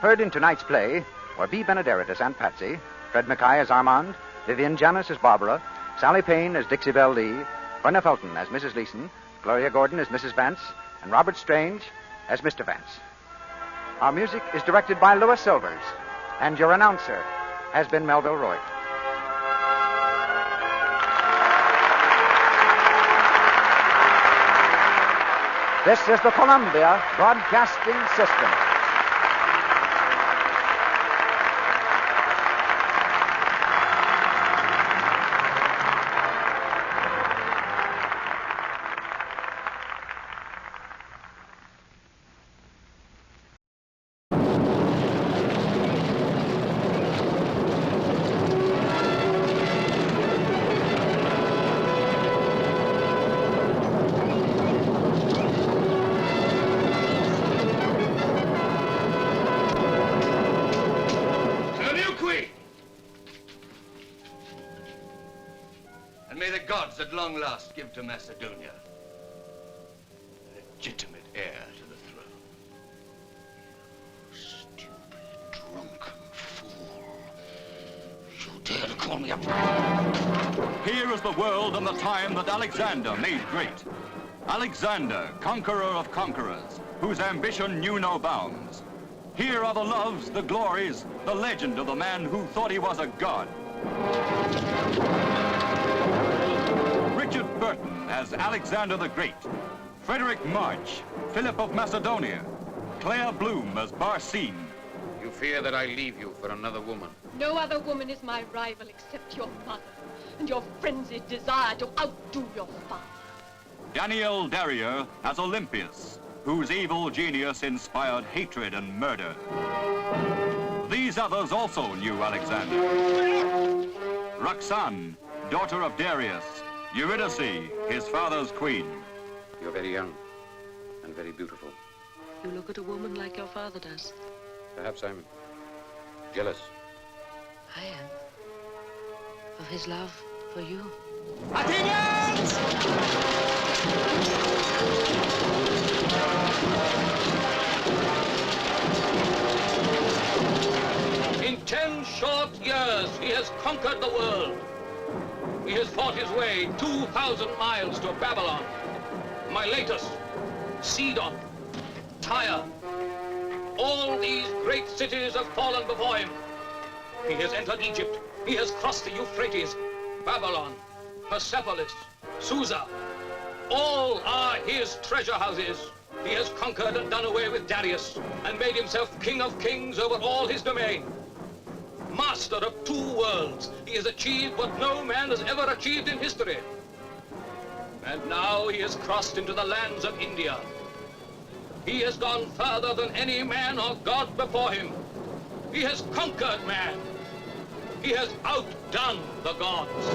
Speaker 6: Heard in tonight's play were B. Benaderet as Aunt Patsy, Fred Mackay as Armand, Vivian Janis as Barbara, Sally Payne as Dixie Belle Lee, Brenna Felton as Mrs. Leeson, Gloria Gordon as Mrs. Vance, and Robert Strange as Mr. Vance. Our music is directed by Louis Silvers, and your announcer has been Melville Roy. This is the Columbia Broadcasting System.
Speaker 15: At long last give to Macedonia a legitimate heir to the throne.
Speaker 7: Stupid, drunken fool. Here is the world and the time that Alexander made great. Alexander, conqueror of conquerors, whose ambition knew no bounds. Here are the loves, the glories, the legend of the man who thought he was a god. Richard Burton as Alexander the Great. Frederick March, Philip of Macedonia. Claire Bloom as Barsine.
Speaker 15: You fear that I leave you for another woman.
Speaker 12: No other woman is my rival except your mother and your frenzied desire to outdo your father.
Speaker 7: Daniel Darrier as Olympius, whose evil genius inspired hatred and murder. These others also knew Alexander. Roxanne, daughter of Darius. Eurydice, his father's queen.
Speaker 15: You're very young and very beautiful.
Speaker 21: You look at a woman like your father does.
Speaker 15: Perhaps I'm jealous.
Speaker 21: I am. Of his love for you.
Speaker 22: Athenians!
Speaker 24: In 10 short years, he has conquered the world. He has fought his way 2,000 miles to Babylon, Miletus, Sidon, Tyre. All these great cities have fallen before him. He has entered Egypt. He has crossed the Euphrates, Babylon, Persepolis, Susa. All are his treasure houses. He has conquered and done away with Darius and made himself king of kings over all his domain. Master of 2 worlds, he has achieved what no man has ever achieved in history. And now he has crossed into the lands of India. He has gone further than any man or god before him. He has conquered man. He has outdone the gods.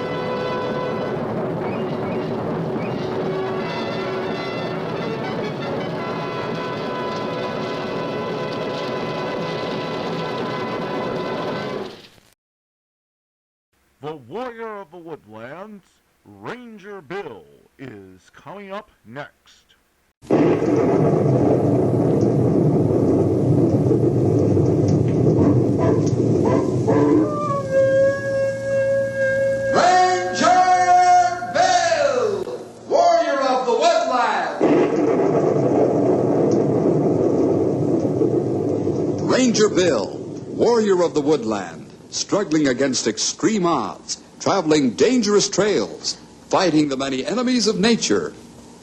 Speaker 25: The Warrior of the Woodlands, Ranger Bill, is coming up next.
Speaker 26: Ranger Bill, warrior of the woodland, struggling against extreme odds, traveling dangerous trails, fighting the many enemies of nature.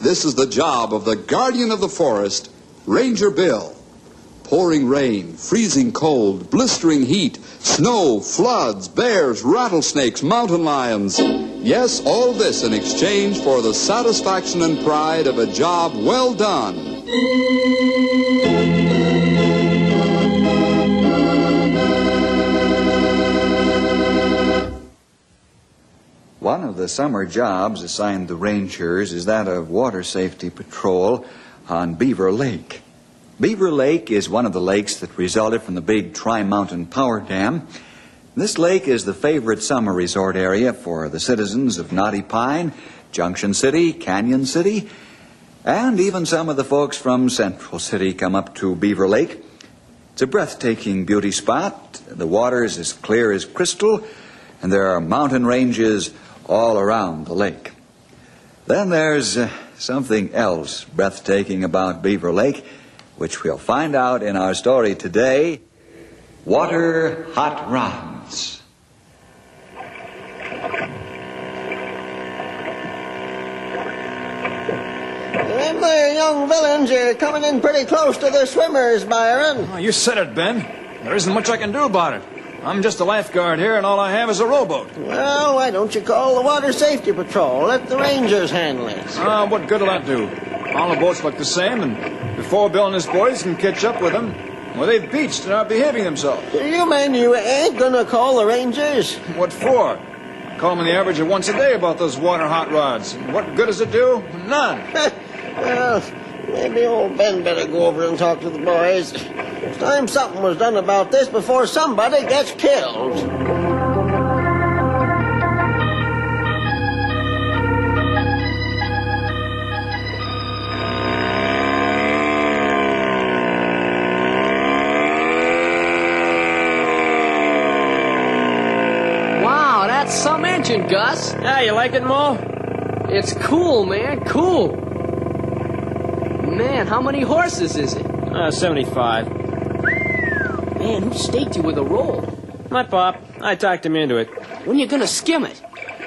Speaker 26: This is the job of the guardian of the forest, Ranger Bill. Pouring rain, freezing cold, blistering heat, snow, floods, bears, rattlesnakes, mountain lions. Yes, all this in exchange for the satisfaction and pride of a job well done.
Speaker 27: One of the summer jobs assigned the Rangers is that of water safety patrol on Beaver Lake. Beaver Lake is one of the lakes that resulted from the big Tri-Mountain Power Dam. This lake is the favorite summer resort area for the citizens of Knotty Pine, Junction City, Canyon City, and even some of the folks from Central City come up to Beaver Lake. It's a breathtaking beauty spot. The water is as clear as crystal, and there are mountain ranges all around the lake. Then there's something else breathtaking about Beaver Lake, which we'll find out in our story today, Water Hot Rods.
Speaker 28: Them there young villains are coming in pretty close to the swimmers, Byron.
Speaker 29: Oh, you said it, Ben. There isn't much I can do about it. I'm just a lifeguard here, and all I have is a rowboat.
Speaker 28: Well, why don't you call the Water Safety Patrol? Let the Rangers handle it.
Speaker 29: What good will that do? All the boats look the same, and before Bill and his boys can catch up with them, well, they've beached and are behaving themselves.
Speaker 28: You mean you ain't gonna call the Rangers?
Speaker 29: What for? Call them on the average of once a day about those water hot rods. What good does it do? None.
Speaker 28: Well, maybe old Ben better go over and talk to the boys. It's time something was done about this before somebody gets killed.
Speaker 1: some engine, Gus.
Speaker 2: Yeah, you like it, Mo?
Speaker 1: It's cool, man, cool. Man, how many horses is it?
Speaker 2: 75.
Speaker 1: Man, who staked you with a roll?
Speaker 2: My pop. I talked him into it.
Speaker 1: When you gonna skim it?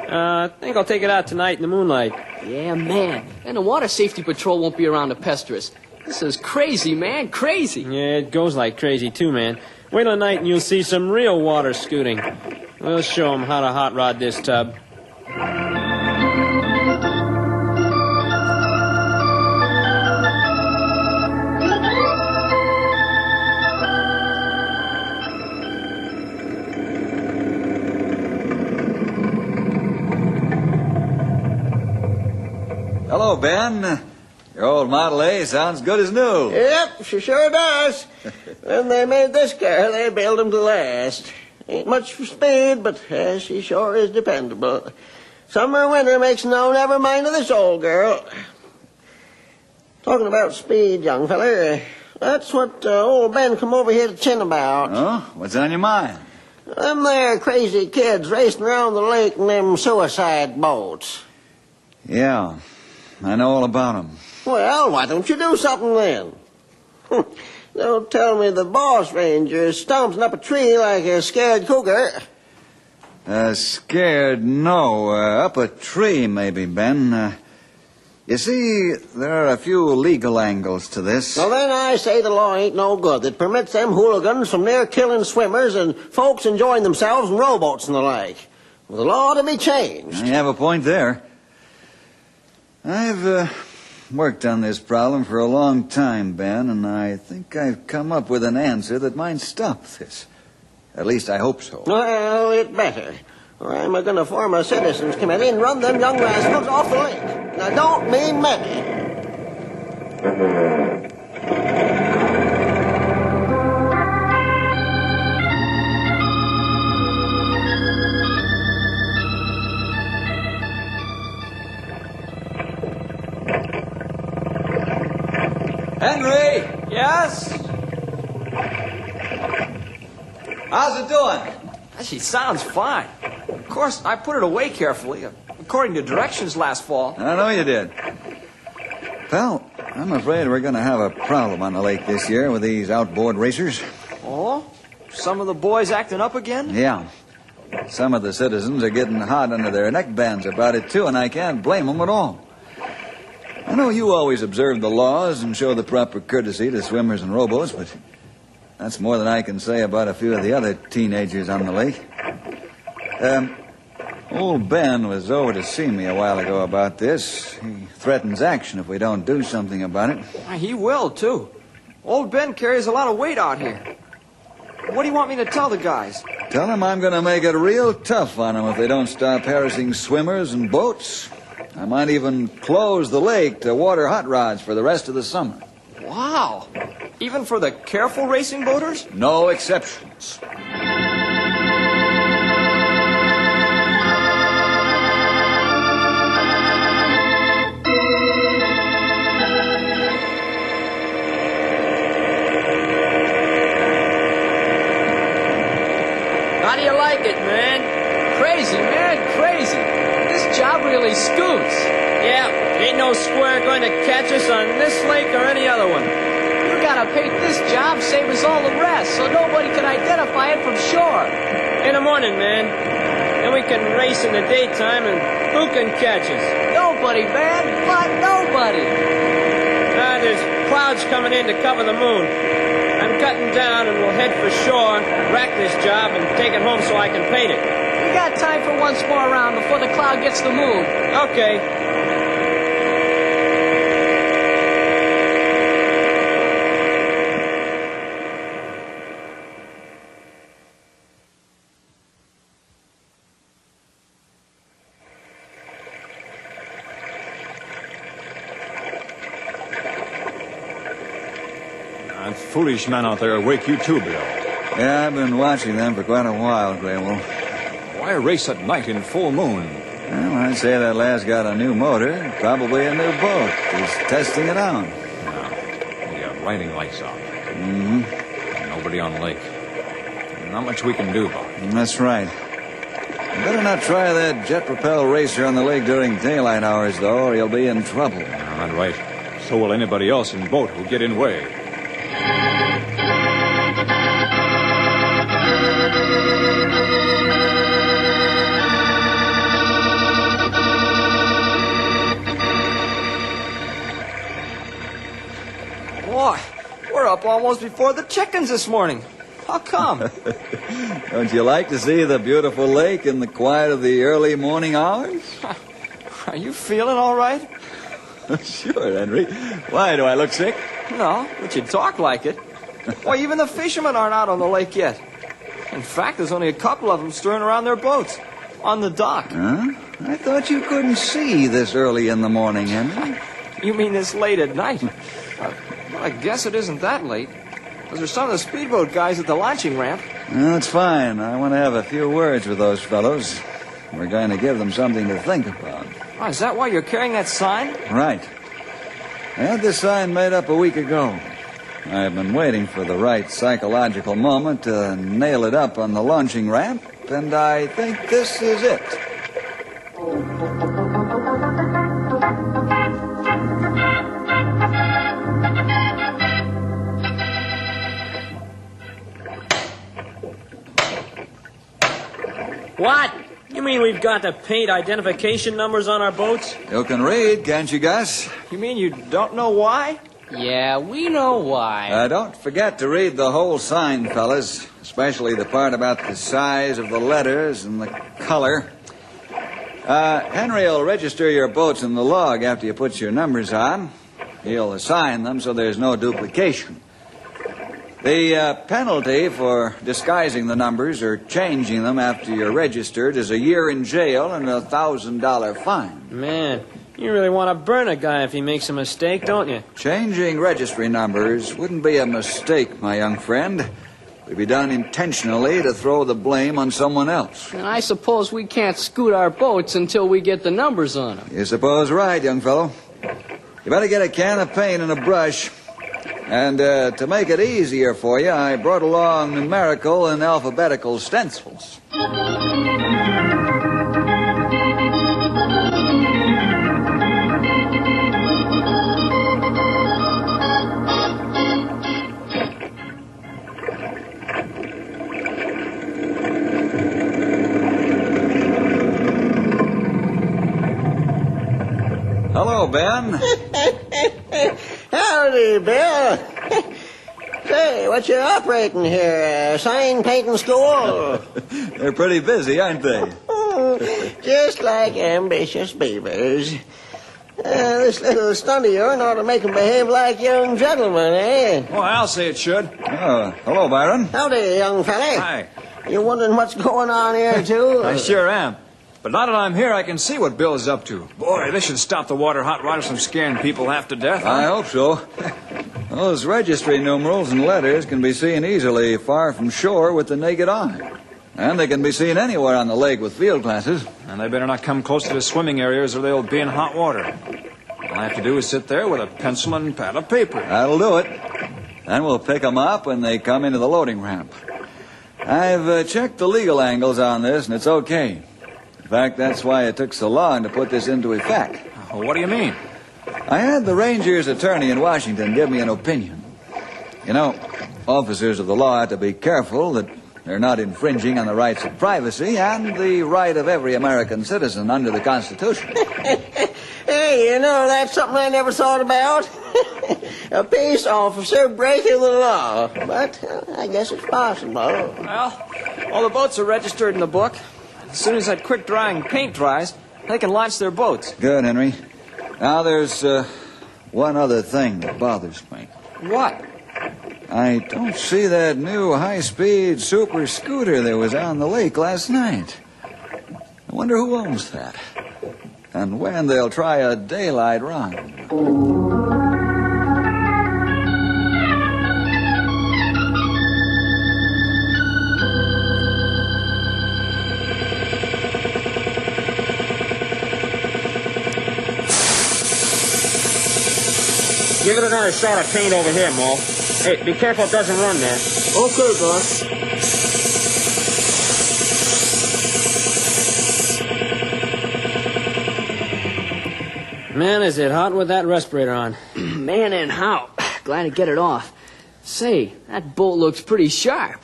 Speaker 2: I think I'll take it out tonight in the moonlight.
Speaker 1: Yeah, man. And the Water Safety Patrol won't be around to pester us. This is crazy, man, crazy.
Speaker 2: Yeah, it goes like crazy, too, man. Wait till night and you'll see some real water scooting. We'll show 'em how to hot rod this tub.
Speaker 27: Hello, Ben. Your old Model A sounds good as new.
Speaker 28: Yep, she sure does. When they made this car, they built 'em to last. Ain't much for speed, but she sure is dependable. Summer or winter makes no never mind of this old girl. Talking about speed, young feller, that's what old Ben come over here to chin about.
Speaker 27: Oh? What's on your mind?
Speaker 28: Them there crazy kids racing around the lake in them suicide boats.
Speaker 27: Yeah, I know all about 'em.
Speaker 28: Well, why don't you do something then? Don't tell me the boss ranger is stomping up a tree like a scared cougar.
Speaker 27: Scared? No. Up a tree, maybe, Ben. You see, there are a few legal angles to this.
Speaker 28: Well, then I say the law ain't no good that permits them hooligans from near killing swimmers and folks enjoying themselves in rowboats and the like. Well, the law to be changed.
Speaker 27: You have a point there. I've worked on this problem for a long time, Ben, and I think I've come up with an answer that might stop this. At least I hope so.
Speaker 28: Well, it better. Or I'm going to form a citizens committee and run them young rascals off the lake. And I don't mean many.
Speaker 29: Henry! Yes? How's it doing?
Speaker 2: She sounds fine. Of course, I put it away carefully, according to directions last fall.
Speaker 27: I know you did. Pal, I'm afraid we're going to have a problem on the lake this year with these outboard racers.
Speaker 2: Oh? Some of the boys acting up again?
Speaker 27: Yeah. Some of the citizens are getting hot under their neckbands about it, too, and I can't blame them at all. I know you always observe the laws and show the proper courtesy to swimmers and rowboats, but that's more than I can say about a few of the other teenagers on the lake. Old Ben was over to see me a while ago about this. He threatens action if we don't do something about it.
Speaker 2: He will, too. Old Ben carries a lot of weight out here. What do you want me to tell the guys?
Speaker 27: Tell them I'm going to make it real tough on them if they don't stop harassing swimmers and boats. I might even close the lake to water hot rods for the rest of the summer.
Speaker 2: Wow. Even for the careful racing boaters?
Speaker 27: No exceptions.
Speaker 2: How do you like it, man? Crazy, man, crazy. This job really scoots. Yeah, ain't no square going to catch us on this lake or any other one.
Speaker 1: You gotta paint this job same as all the rest, so nobody can identify it from shore.
Speaker 2: In the morning, man. Then we can race in the daytime, and who can catch us?
Speaker 1: Nobody, man. But nobody.
Speaker 2: There's clouds coming in to cover the moon. I'm cutting down, and we'll head for shore, rack this job, and take it home so I can paint it.
Speaker 1: We got time for one more round before the cloud gets the moon.
Speaker 2: Okay.
Speaker 29: Foolish men out there wake you too, Bill.
Speaker 27: Yeah, I've been watching them for quite a while, Grey Wolf.
Speaker 29: Why race at night in full moon?
Speaker 27: Well, I'd say that lad's got a new motor, probably a new boat. He's testing it out.
Speaker 29: Yeah, riding lights out.
Speaker 27: Mm-hmm.
Speaker 29: Nobody on lake. Not much we can do about it.
Speaker 27: That's right. Better not try that jet-propelled racer on the lake during daylight hours, though, or you'll be in trouble.
Speaker 29: All right. So will anybody else in the boat who'll get in way.
Speaker 2: Boy, we're up almost before the chickens this morning. How come?
Speaker 27: Don't you like to see the beautiful lake in the quiet of the early morning hours?
Speaker 2: Are you feeling all right?
Speaker 27: Sure, Henry. Why, do I look sick?
Speaker 2: No, but you talk like it. Why, even the fishermen aren't out on the lake yet. In fact, there's only a couple of them stirring around their boats on the dock.
Speaker 27: Huh? I thought you couldn't see this early in the morning, Henry.
Speaker 2: You mean this late at night? Well, I guess it isn't that late. There's some of the speedboat guys at the launching ramp.
Speaker 27: No, it's fine. I want to have a few words with those fellows. We're going to give them something to think about.
Speaker 2: Oh, is that why you're carrying that sign?
Speaker 27: Right. I had this sign made up a week ago. I've been waiting for the right psychological moment to nail it up on the launching ramp, and I think this is it.
Speaker 2: What? You mean we've got to paint identification numbers on our boats?
Speaker 27: You can read, can't you, Gus?
Speaker 2: You mean you don't know why?
Speaker 1: Yeah, we know why.
Speaker 27: Don't forget to read the whole sign, fellas, especially the part about the size of the letters and the color. Henry will register your boats in the log after you put your numbers on. He'll assign them so there's no duplication. The penalty for disguising the numbers or changing them after you're registered is a year in jail and a $1,000 fine.
Speaker 2: Man, you really want to burn a guy if he makes a mistake, don't you?
Speaker 27: Changing registry numbers wouldn't be a mistake, my young friend. It would be done intentionally to throw the blame on someone else.
Speaker 1: And I suppose we can't scoot our boats until we get the numbers on them.
Speaker 27: You suppose right, young fellow. You better get a can of paint and a brush. And to make it easier for you, I brought along numerical and alphabetical stencils. Hello, Ben.
Speaker 28: Howdy, Bill. Say, what you operating here? Sign painting school?
Speaker 27: They're pretty busy, aren't they?
Speaker 28: Just like ambitious beavers. This little stunt of yours ought to make them behave like young gentlemen, eh?
Speaker 29: Oh, I'll say it should.
Speaker 27: Oh, hello, Byron.
Speaker 28: Howdy, young fella.
Speaker 29: Hi.
Speaker 28: You wondering what's going on here, too?
Speaker 29: I sure am. But now that I'm here, I can see what Bill is up to. Boy, this should stop the water hot rodders from scaring people half to death.
Speaker 27: I hope so. Those registry numerals and letters can be seen easily far from shore with the naked eye. And they can be seen anywhere on the lake with field glasses.
Speaker 29: And they better not come close to the swimming areas or they'll be in hot water. All I have to do is sit there with a pencil and pad of paper.
Speaker 27: That'll do it. Then we'll pick them up when they come into the loading ramp. I've checked the legal angles on this, and it's okay. In fact, that's why it took so long to put this into effect.
Speaker 29: Well, what do you mean?
Speaker 27: I had the Ranger's attorney in Washington give me an opinion. You know, officers of the law have to be careful that they're not infringing on the rights of privacy and the right of every American citizen under the Constitution.
Speaker 28: Hey, you know, that's something I never thought about. A peace officer breaking the law. But I guess it's possible.
Speaker 2: Well, all the boats are registered in the book. As soon as that quick-drying paint dries, they can launch their boats.
Speaker 27: Good, Henry. Now, there's one other thing that bothers me.
Speaker 2: What?
Speaker 27: I don't see that new high-speed super scooter that was on the lake last night. I wonder who owns that. And when they'll try a daylight run.
Speaker 11: Give it another shot of paint over here, Mo. Hey, be careful it doesn't run there.
Speaker 2: Okay, boss. Man, is it hot with that respirator on.
Speaker 1: Man, and how. Glad to get it off. Say, that boat looks pretty sharp.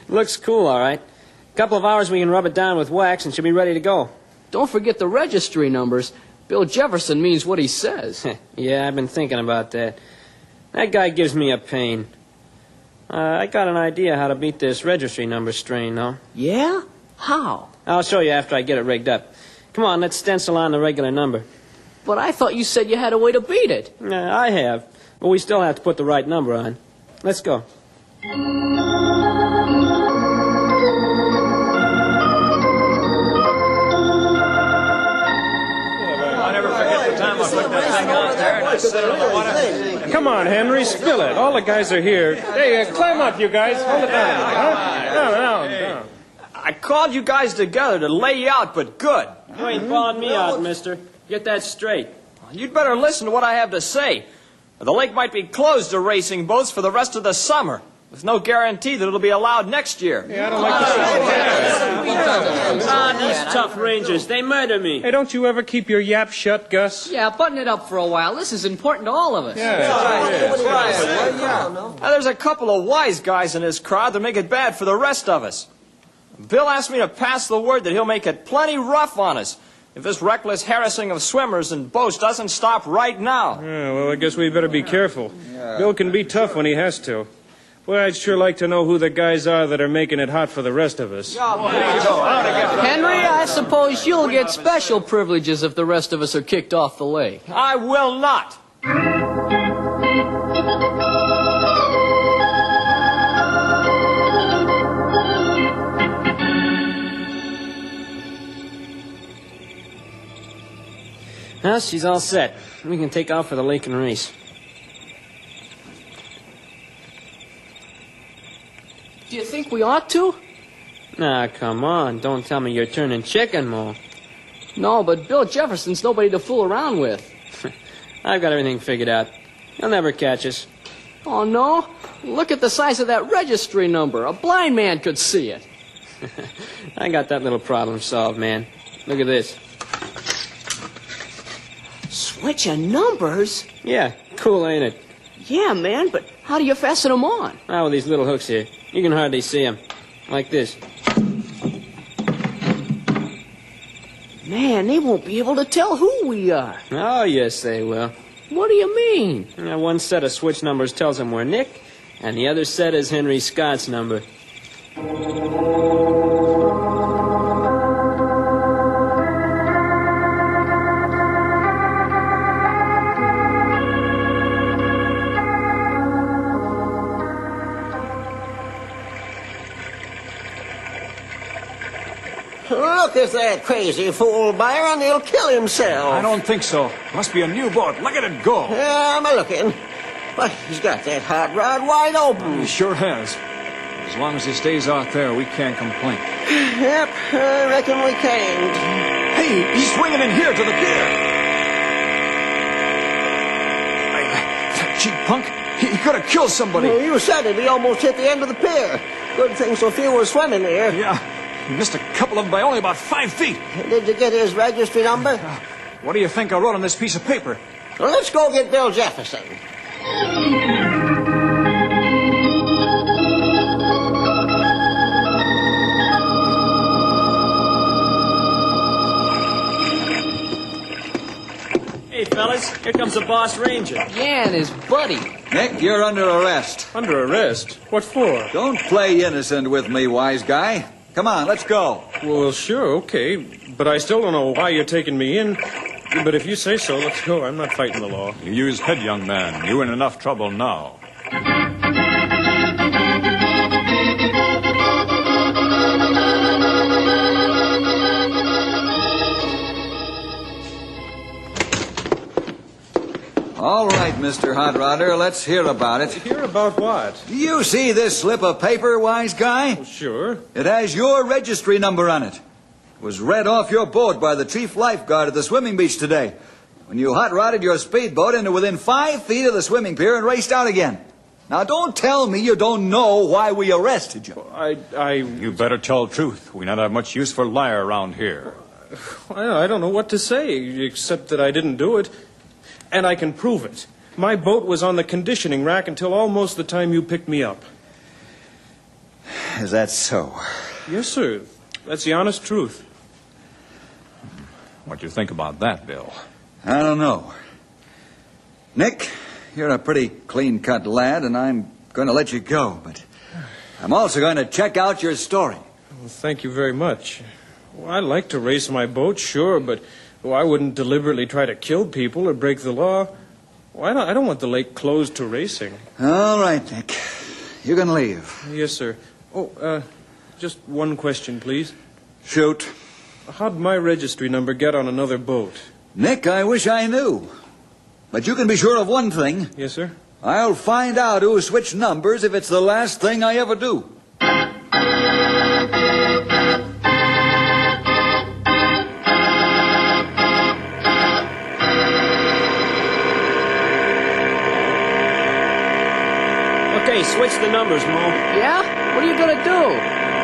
Speaker 2: Looks cool, all right. Couple of hours we can rub it down with wax and she'll be ready to go.
Speaker 1: Don't forget the registry numbers. Bill Jefferson means what he says.
Speaker 2: Yeah, I've been thinking about that. That guy gives me a pain. I got an idea how to beat this registry number strain, though.
Speaker 1: Yeah? How?
Speaker 2: I'll show you after I get it rigged up. Come on, let's stencil on the regular number.
Speaker 1: But I thought you said you had a way to beat it.
Speaker 2: I have, but we still have to put the right number on. Let's go.
Speaker 4: Come on, Henry, spill it. All the guys are here. Hey, climb up, you guys. Hold it down. Huh? Down.
Speaker 5: I called you guys together to lay you out, but good.
Speaker 2: You ain't bawling me out, mister. Get that straight.
Speaker 5: You'd better listen to what I have to say. The lake might be closed to racing boats for the rest of the summer. There's no guarantee that it'll be allowed next year.
Speaker 4: Yeah, I don't like to
Speaker 2: these tough rangers, they murder me.
Speaker 4: Hey, don't you ever keep your yap shut, Gus?
Speaker 1: Yeah, button it up for a while. This is important to all of us.
Speaker 5: Now, there's a couple of wise guys in this crowd that make it bad for the rest of us. Bill asked me to pass the word that he'll make it plenty rough on us if this reckless harassing of swimmers and boats doesn't stop right now.
Speaker 4: Yeah, well, I guess we better be careful. Bill can be tough when he has to. Well, I'd sure like to know who the guys are that are making it hot for the rest of us.
Speaker 1: Henry, I suppose you'll get special privileges if the rest of us are kicked off the lake.
Speaker 5: I will not.
Speaker 2: Well, she's all set. We can take off for the lake and race.
Speaker 1: Do you think we ought to?
Speaker 2: Nah, come on. Don't tell me you're turning chicken, Mo.
Speaker 1: No, but Bill Jefferson's nobody to fool around with.
Speaker 2: I've got everything figured out. He'll never catch us.
Speaker 1: Oh, no? Look at the size of that registry number. A blind man could see it.
Speaker 2: I got that little problem solved, man. Look at this.
Speaker 1: Switch of numbers?
Speaker 2: Yeah, cool, ain't it?
Speaker 1: Yeah, man, but how do you fasten them on?
Speaker 2: Ah, with these little hooks here. You can hardly see them. Like this.
Speaker 1: Man, they won't be able to tell who we are.
Speaker 2: Oh, yes, they will.
Speaker 1: What do you mean?
Speaker 2: One set of switch numbers tells them we're Nick, and the other set is Henry Scott's number.
Speaker 28: Look at that crazy fool, Byron. He'll kill himself.
Speaker 29: I don't think so. Must be a new boat. Look at it go.
Speaker 28: Yeah, I'm a-looking. But he's got that hot rod wide open.
Speaker 29: He sure has. As long as he stays out there, we can't complain.
Speaker 28: Yep, I reckon we can't.
Speaker 29: Hey, he's swinging in here to the pier. That cheap punk, he could have killed somebody.
Speaker 28: Well, you said it. He almost hit the end of the pier. Good thing so few were swimming there.
Speaker 29: Yeah. He missed a couple of them by only about 5 feet.
Speaker 28: Did you get his registry number?
Speaker 29: What do you think I wrote on this piece of paper?
Speaker 28: Well, let's go get Bill Jefferson.
Speaker 2: Hey, fellas, here comes the boss ranger.
Speaker 1: Yeah, and his buddy.
Speaker 27: Nick, you're under arrest.
Speaker 4: Under arrest? What for?
Speaker 27: Don't play innocent with me, wise guy. Come on, let's go.
Speaker 4: Well, sure, okay. But I still don't know why you're taking me in. But if you say so, let's go. I'm not fighting the law.
Speaker 29: You use head, young man. You're in enough trouble now.
Speaker 27: All right, Mr. Hot Rodder, let's hear about it.
Speaker 4: Hear about what?
Speaker 27: You see this slip of paper, wise guy?
Speaker 4: Oh, sure.
Speaker 27: It has your registry number on it. It was read off your boat by the chief lifeguard at the swimming beach today when you hot-rodded your speedboat into within 5 feet of the swimming pier and raced out again. Now, don't tell me you don't know why we arrested you.
Speaker 29: You better tell the truth. We not have much use for liar around here.
Speaker 4: I don't know what to say, except that I didn't do it. And I can prove it. My boat was on the conditioning rack until almost the time you picked me up.
Speaker 27: Is that so?
Speaker 4: Yes, sir. That's the honest truth.
Speaker 3: What do you think about that, Bill?
Speaker 27: I don't know. Nick, you're a pretty clean-cut lad, and I'm going to let you go, but I'm also going to check out your story.
Speaker 4: Well, thank you very much. Well, I like to race my boat, sure, but I wouldn't deliberately try to kill people or break the law. Well, I don't want the lake closed to racing.
Speaker 27: All right, Nick. You can leave.
Speaker 4: Yes, sir. Oh, just one question, please.
Speaker 27: Shoot.
Speaker 4: How'd my registry number get on another boat?
Speaker 27: Nick, I wish I knew. But you can be sure of one thing.
Speaker 4: Yes, sir?
Speaker 27: I'll find out who switched numbers if it's the last thing I ever do.
Speaker 5: Okay, switch the numbers, Mo.
Speaker 1: Yeah? What are you gonna do?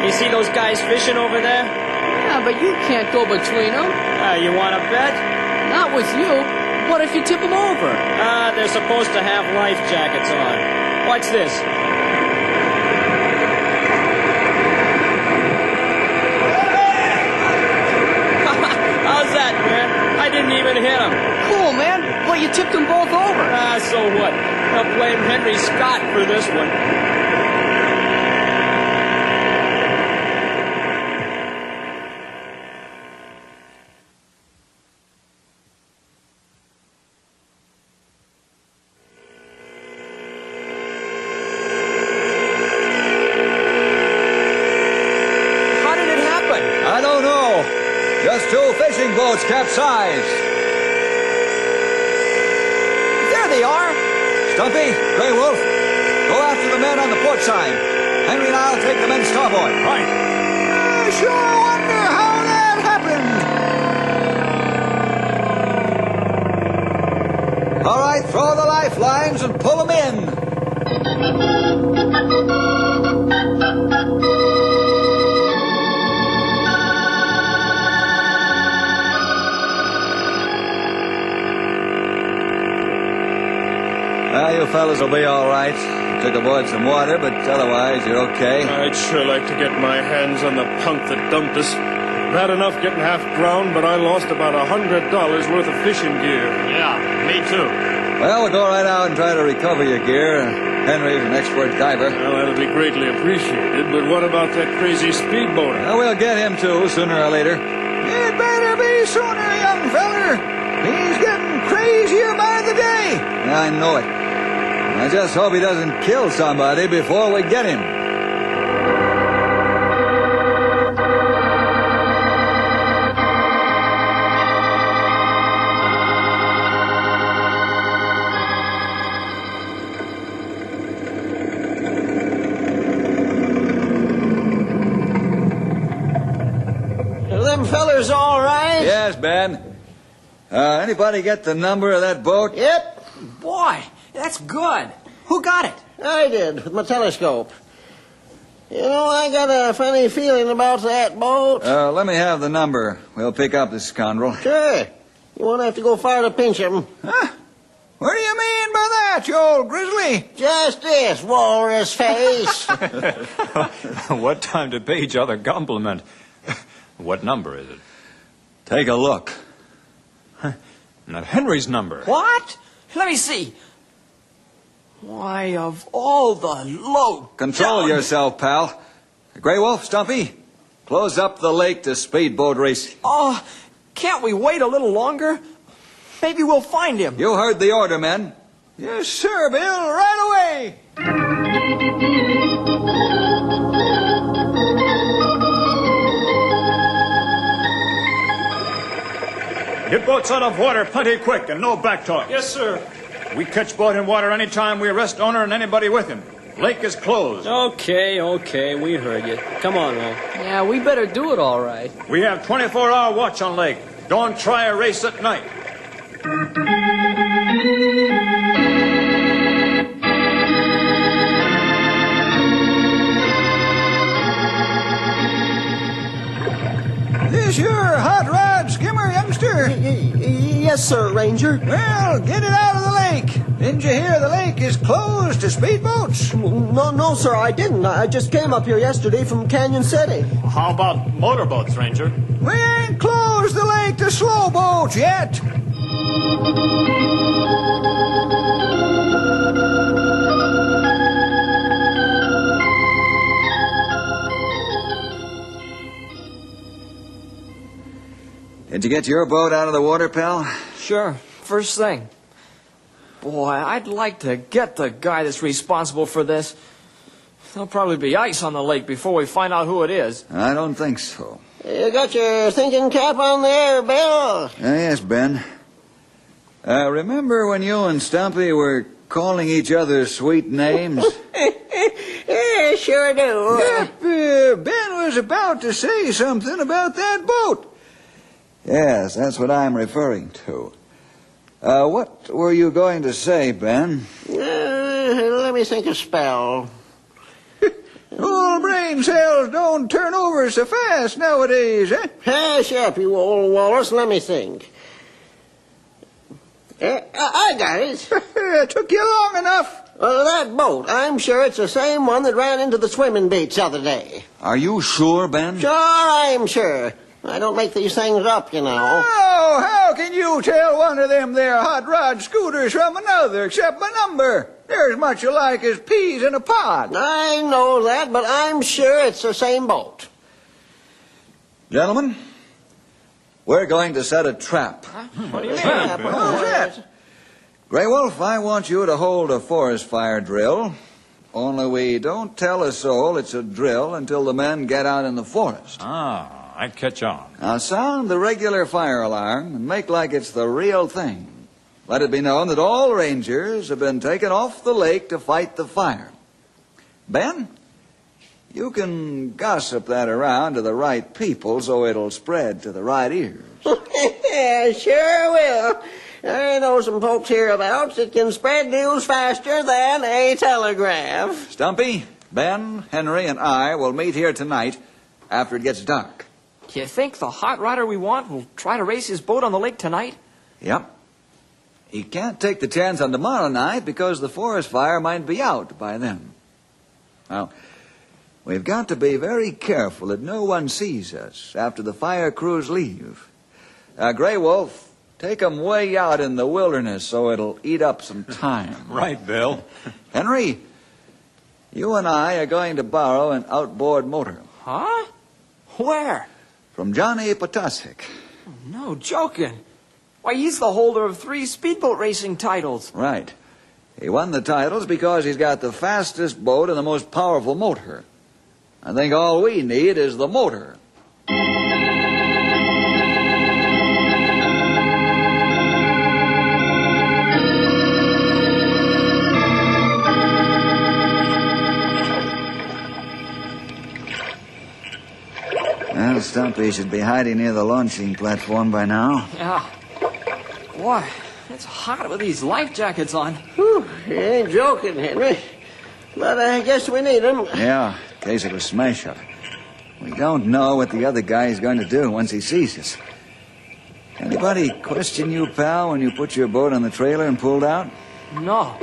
Speaker 5: You see those guys fishing over there?
Speaker 1: Yeah, but you can't go between them.
Speaker 5: You want to bet?
Speaker 1: Not with you. What if you tip them over?
Speaker 5: They're supposed to have life jackets on. Watch this. How's that, man? I didn't even hit him.
Speaker 1: Cool, man. Well, you tipped them both over.
Speaker 5: So what? I'll blame Henry Scott for this one.
Speaker 27: How did it happen? I don't know. Just 2 fishing boats capsized.
Speaker 1: There they are.
Speaker 27: Stumpy, Grey Wolf, go after the men on the port side. Henry and I'll take the men starboard.
Speaker 3: Right.
Speaker 27: I sure wonder how that happened. All right, throw the lifelines and pull them in. You fellas will be all right. Took aboard some water, but otherwise you're okay.
Speaker 4: I'd sure like to get my hands on the punk that dumped us. Bad enough getting half drowned, but I lost about $100 worth of fishing gear.
Speaker 3: Yeah, me too.
Speaker 27: Well, we'll go right out and try to recover your gear. Henry's an expert diver.
Speaker 4: Well, that'll be greatly appreciated, but what about that crazy speedboater?
Speaker 27: Well, we'll get him, too, sooner or later. It better be sooner, young feller. He's getting crazier by the day. I know it. I just hope he doesn't kill somebody before we get him.
Speaker 28: Are them fellers all right?
Speaker 27: Yes, Ben. Anybody get the number of that boat?
Speaker 28: Yep.
Speaker 5: Boy, that's good. Who got it?
Speaker 28: I did, with my telescope. You know, I got a funny feeling about that boat.
Speaker 27: Let me have the number. We'll pick up this scoundrel.
Speaker 28: Sure. You won't have to go far to pinch him.
Speaker 27: Huh? What do you mean by that, you old grizzly?
Speaker 28: Just this, walrus face.
Speaker 3: What time to pay each other compliment? What number is it?
Speaker 27: Take a look.
Speaker 3: Not Henry's number.
Speaker 5: What? Let me see. Why, of all the low...
Speaker 27: Control yourself, pal. Grey Wolf, Stumpy, close up the lake to speedboat racing.
Speaker 5: Oh, can't we wait a little longer? Maybe we'll find him.
Speaker 27: You heard the order, men. Yes, sir, Bill, right away.
Speaker 29: Get boats out of water plenty quick and no back talk.
Speaker 4: Yes, sir.
Speaker 29: We catch boat in water any time we arrest owner and anybody with him. Lake is closed.
Speaker 5: Okay, we heard you. Come on, Will.
Speaker 1: Yeah, we better do it all right.
Speaker 29: We have 24-hour watch on lake. Don't try a race at night.
Speaker 27: This your hot rod skimmer, youngster?
Speaker 28: Yes, Yes, sir, Ranger.
Speaker 8: Well, get it out of the lake. Didn't you hear the lake is closed to speedboats?
Speaker 28: No, sir, I didn't. I just came up here yesterday from Canyon City.
Speaker 5: How about motorboats, Ranger?
Speaker 8: We ain't closed the lake to slow boats yet.
Speaker 27: Did you get your boat out of the water, pal?
Speaker 5: Sure, first thing. Boy, I'd like to get the guy that's responsible for this. There'll probably be ice on the lake before we find out who it is.
Speaker 27: I don't think so.
Speaker 28: You got your thinking cap on there, Bill?
Speaker 27: Yes, Ben. Remember when you and Stumpy were calling each other sweet names?
Speaker 28: Yeah, sure do.
Speaker 8: Yep, Ben was about to say something about that boat.
Speaker 27: Yes, that's what I'm referring to. What were you going to say, Ben?
Speaker 28: Let me think a spell.
Speaker 8: Old brain cells don't turn over so fast nowadays, eh?
Speaker 28: Hush up, you old walrus. Let me think. I got it.
Speaker 8: It took you long enough.
Speaker 28: Well, that boat, I'm sure it's the same one that ran into the swimming beach the other day.
Speaker 27: Are you sure, Ben?
Speaker 28: Sure, I'm sure. I don't make these things up, you know.
Speaker 8: Oh, how can you tell one of them there hot rod scooters from another except by number? They're as much alike as peas in a pod.
Speaker 28: I know that, but I'm sure it's the same boat.
Speaker 27: Gentlemen, we're going to set a trap.
Speaker 5: What do you mean?
Speaker 8: How's that?
Speaker 27: Grey Wolf, I want you to hold a forest fire drill. Only we don't tell a soul it's a drill until the men get out in the forest.
Speaker 3: Ah, I catch on.
Speaker 27: Now sound the regular fire alarm and make like it's the real thing. Let it be known that all rangers have been taken off the lake to fight the fire. Ben, you can gossip that around to the right people so it'll spread to the right ears.
Speaker 28: Yeah, sure will. I know some folks hereabouts that can spread news faster than a telegraph.
Speaker 27: Stumpy, Ben, Henry, and I will meet here tonight after it gets dark.
Speaker 5: Do you think the hot rodder we want will try to race his boat on the lake tonight?
Speaker 27: Yep. He can't take the chance on tomorrow night because the forest fire might be out by then. Now, we've got to be very careful that no one sees us after the fire crews leave. Grey Wolf, take 'em way out in the wilderness so it'll eat up some time.
Speaker 3: Right, Bill.
Speaker 27: Henry, you and I are going to borrow an outboard motor.
Speaker 5: Huh? Where?
Speaker 27: From Johnny Potasic.
Speaker 5: No joking. Why, he's the holder of 3 speedboat racing titles.
Speaker 27: Right. He won the titles because he's got the fastest boat and the most powerful motor. I think all we need is the motor. Well, Stumpy should be hiding near the launching platform by now.
Speaker 5: Yeah. Boy, it's hot with these life jackets on.
Speaker 28: Whew, you ain't joking, Henry. But I guess we need them.
Speaker 27: Yeah, in case of a smash-up. We don't know what the other guy is going to do once he sees us. Anybody question you, pal, when you put your boat on the trailer and pulled out?
Speaker 5: No.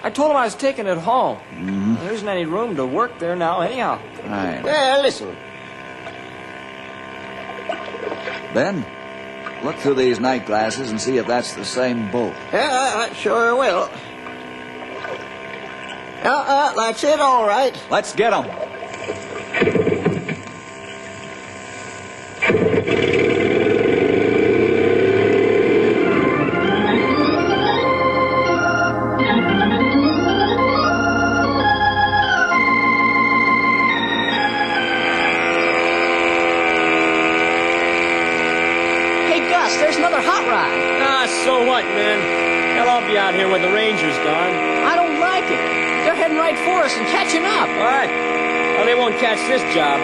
Speaker 5: I told him I was taking it home.
Speaker 27: Mm-hmm.
Speaker 5: There isn't any room to work there now anyhow.
Speaker 27: Right.
Speaker 28: Yeah, listen.
Speaker 27: Ben, look through these night glasses and see if that's the same boat.
Speaker 28: Yeah, I sure will. That's it, all right.
Speaker 3: Let's get 'em.
Speaker 1: There's another hot rod.
Speaker 5: Ah, so what, man? Hell, I'll be out here when the ranger's gone.
Speaker 1: I don't like it. They're heading right for us and catching up.
Speaker 5: What? Well, they won't catch this job.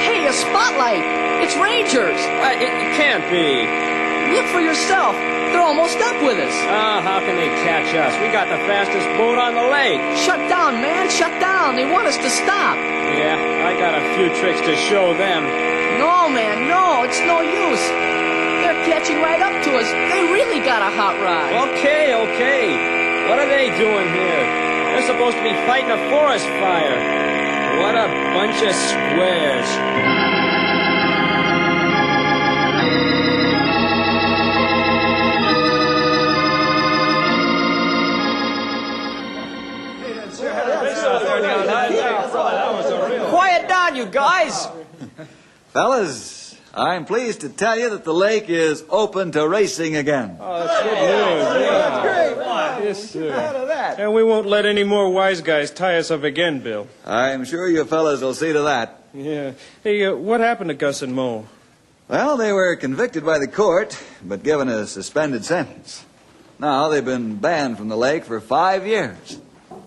Speaker 1: Hey, a spotlight. It's rangers.
Speaker 5: It can't be.
Speaker 1: Look for yourself. They're almost up with us.
Speaker 5: How can they catch us? We got the fastest boat on the lake.
Speaker 1: Shut down, man. Shut down. They want us to stop.
Speaker 5: Yeah, I got a few tricks to show them.
Speaker 1: No, man, no. It's no use. they're catching right up to us. They really got a hot rod.
Speaker 2: Okay. What are they doing here? They're supposed to be fighting a forest fire. What a bunch of squares.
Speaker 5: Quiet down, you guys.
Speaker 27: Fellas, I'm pleased to tell you that the lake is open to racing again.
Speaker 4: Oh, that's good news.
Speaker 8: That's great.
Speaker 4: Yes, sir.
Speaker 8: Out of that.
Speaker 4: And we won't let any more wise guys tie us up again, Bill.
Speaker 27: I'm sure you fellas will see to that.
Speaker 4: Yeah. Hey, what happened to Gus and Mo?
Speaker 27: Well, they were convicted by the court, but given a suspended sentence. Now they've been banned from the lake for 5 years.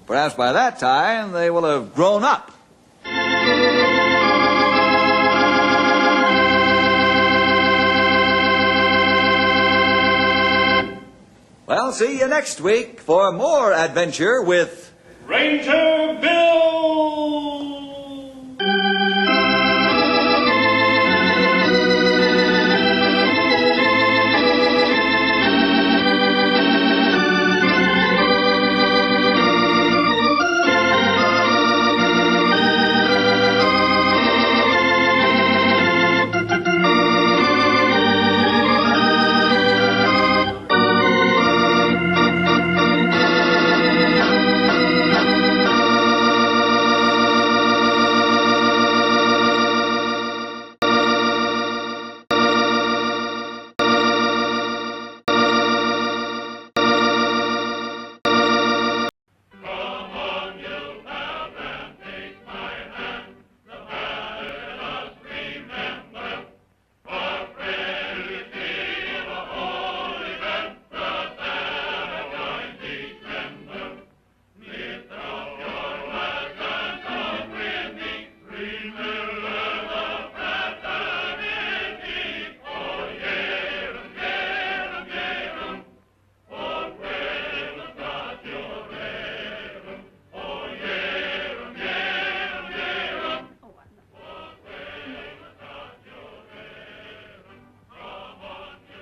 Speaker 27: Perhaps by that time they will have grown up. Well, see you next week for more adventure with
Speaker 25: Ranger Bill!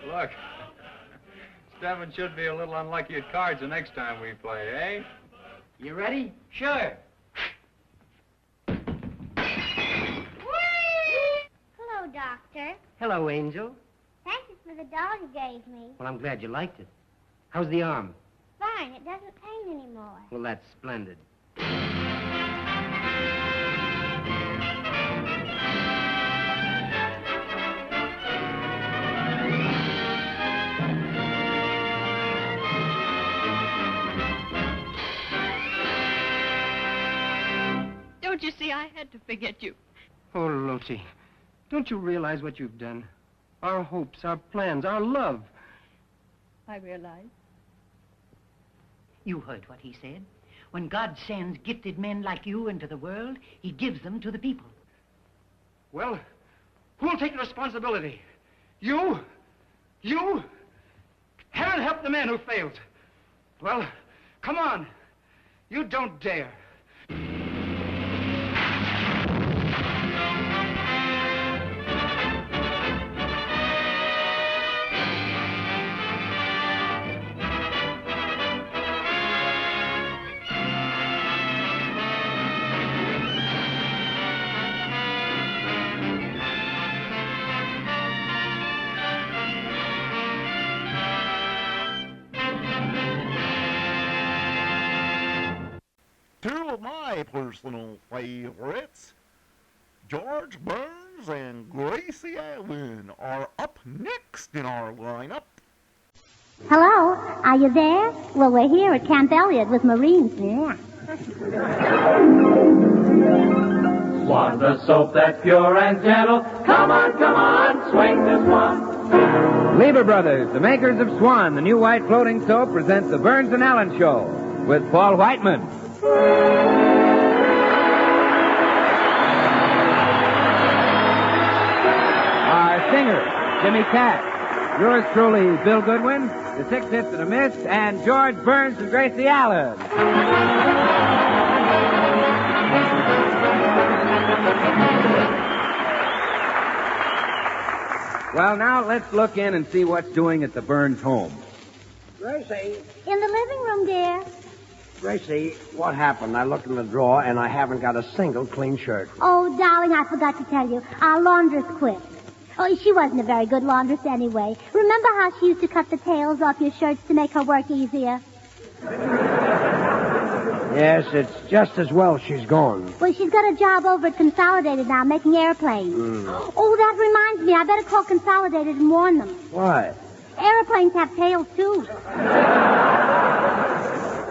Speaker 9: Look, Stephen should be a little unlucky at cards the next time we play, eh?
Speaker 10: You ready? Sure.
Speaker 13: Hello, Doctor.
Speaker 10: Hello, Angel.
Speaker 13: Thank you for the doll you gave me.
Speaker 10: Well, I'm glad you liked it. How's the arm?
Speaker 13: Fine, it doesn't pain anymore.
Speaker 10: Well, that's splendid.
Speaker 12: Don't you see, I had to forget you.
Speaker 10: Oh, Loti, don't you realize what you've done? Our hopes, our plans, our love.
Speaker 12: I realize.
Speaker 14: You heard what he said. When God sends gifted men like you into the world, he gives them to the people.
Speaker 10: Well, who'll take the responsibility? You? You? Heaven help the man who failed. Well, come on. You don't dare.
Speaker 25: Two of my personal favorites, George Burns and Gracie Allen, are up next in our lineup.
Speaker 13: Hello, are you there? Well, we're here at Camp Elliott with Marines. Yeah.
Speaker 17: Swan, the soap that's pure and gentle. Come on, swing this one.
Speaker 18: Lever Brothers, the makers of Swan, the new white floating soap, presents the Burns and Allen Show with Paul Whiteman. Our singer, Jimmy Cash. Yours truly, Bill Goodwin, the Six Hits and a Miss, and George Burns and Gracie Allen. Well, now let's look in and see what's doing at the Burns home.
Speaker 10: Gracie,
Speaker 13: In the living room, dear.
Speaker 10: Gracie, what happened? I looked in the drawer, and I haven't got a single clean shirt.
Speaker 13: Oh, darling, I forgot to tell you. Our laundress quit. Oh, she wasn't a very good laundress anyway. Remember how she used to cut the tails off your shirts to make her work easier?
Speaker 10: Yes, it's just as well she's gone.
Speaker 13: Well, she's got a job over at Consolidated now, making airplanes. Oh, that reminds me. I better call Consolidated and warn them.
Speaker 10: Why?
Speaker 13: Airplanes have tails, too.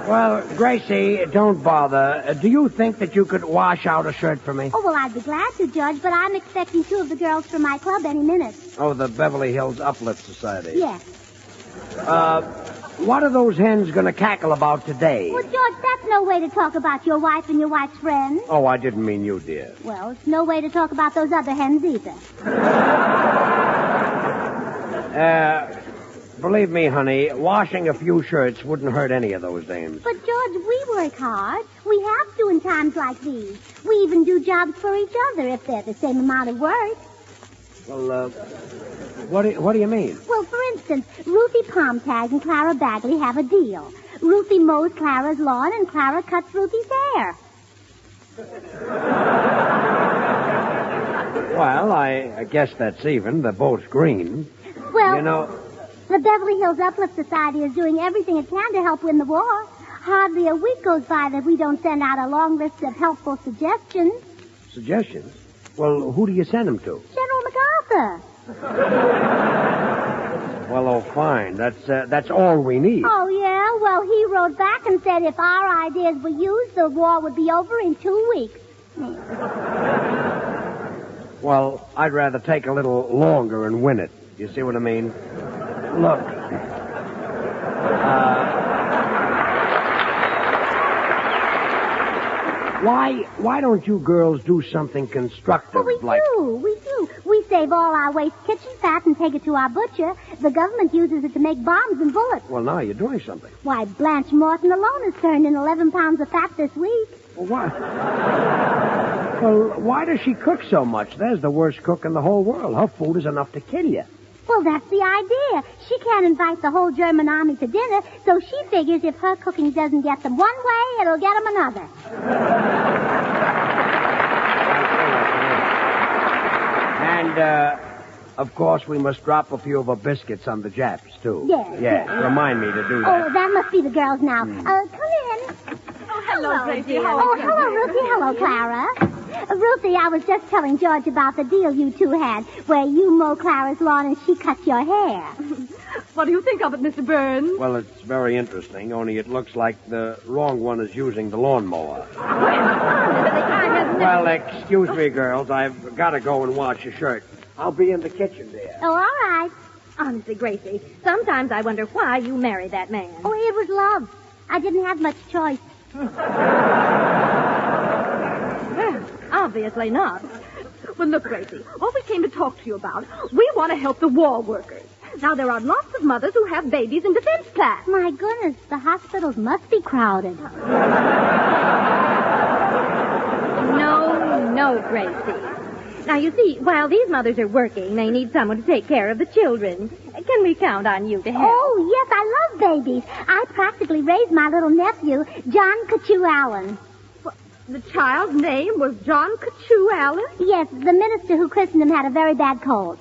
Speaker 10: Well, Gracie, don't bother. Do you think that you could wash out a shirt for me?
Speaker 13: Oh, well, I'd be glad to, Judge, but I'm expecting 2 of the girls from my club any minute.
Speaker 10: Oh, the Beverly Hills Uplift Society.
Speaker 13: Yes.
Speaker 10: What are those hens going to cackle about today?
Speaker 13: Well, George, that's no way to talk about your wife and your wife's friends.
Speaker 10: Oh, I didn't mean you, dear.
Speaker 13: Well, it's no way to talk about those other hens either.
Speaker 10: Believe me, honey, washing a few shirts wouldn't hurt any of those dames.
Speaker 13: But, George, we work hard. We have to in times like these. We even do jobs for each other if they're the same amount of work.
Speaker 10: Well, what do you mean?
Speaker 13: Well, for instance, Ruthie Palmtag and Clara Bagley have a deal. Ruthie mows Clara's lawn and Clara cuts Ruthie's hair.
Speaker 10: Well, I guess that's even. They're both green.
Speaker 13: Well,
Speaker 10: You know,
Speaker 13: the Beverly Hills Uplift Society is doing everything it can to help win the war. Hardly a week goes by that we don't send out a long list of helpful suggestions.
Speaker 10: suggestions? Well, who do you send them to?
Speaker 13: General MacArthur.
Speaker 10: Well, oh, fine. That's all we need.
Speaker 13: Oh, yeah? Well, he wrote back and said if our ideas were used, the war would be over in 2 weeks.
Speaker 10: Well, I'd rather take a little longer and win it. You see what I mean? Look. Why don't you girls do something constructive?
Speaker 13: Well, we do. We save all our waste kitchen fat and take it to our butcher. The government uses it to make bombs and bullets.
Speaker 10: Well, now you're doing something.
Speaker 13: Why, Blanche Morton alone has turned in 11 pounds of fat this week.
Speaker 10: Well, why does she cook so much? There's the worst cook in the whole world. Her food is enough to kill you.
Speaker 13: Well, that's the idea. She can't invite the whole German army to dinner, so she figures if her cooking doesn't get them one way, it'll get them another.
Speaker 10: And, of course, we must drop a few of our biscuits on the Japs, too.
Speaker 13: Yes.
Speaker 10: Yes, remind me to do that.
Speaker 13: Oh, that must be the girls now. Come in.
Speaker 12: Oh, hello, Gracie.
Speaker 13: Oh, hello, Ruthie. Hello, Clara. Ruthie, I was just telling George about the deal you two had, where you mow Clara's lawn and she cuts your hair.
Speaker 12: What do you think of it, Mr. Burns?
Speaker 10: Well, it's very interesting, only it looks like the wrong one is using the lawnmower. Well, excuse me, girls. I've got to go and wash a shirt. I'll be in the kitchen, dear.
Speaker 13: Oh, all right.
Speaker 6: Honestly, Gracie, sometimes I wonder why you married that man.
Speaker 13: Oh, it was love. I didn't have much choice.
Speaker 6: Well, obviously not.
Speaker 12: Well, look, Gracie, what we came to talk to you about, we want to help the war workers. Now, there are lots of mothers who have babies in defense class.
Speaker 13: My goodness, the hospitals must be crowded.
Speaker 6: No, Gracie. Now, you see, while these mothers are working, they need someone to take care of the children. Can we count on you to help?
Speaker 13: Oh, yes, I love babies. I practically raised my little nephew, John Cachu Allen.
Speaker 12: The child's name was John Cachu Allen?
Speaker 13: Yes, the minister who christened him had a very bad cold.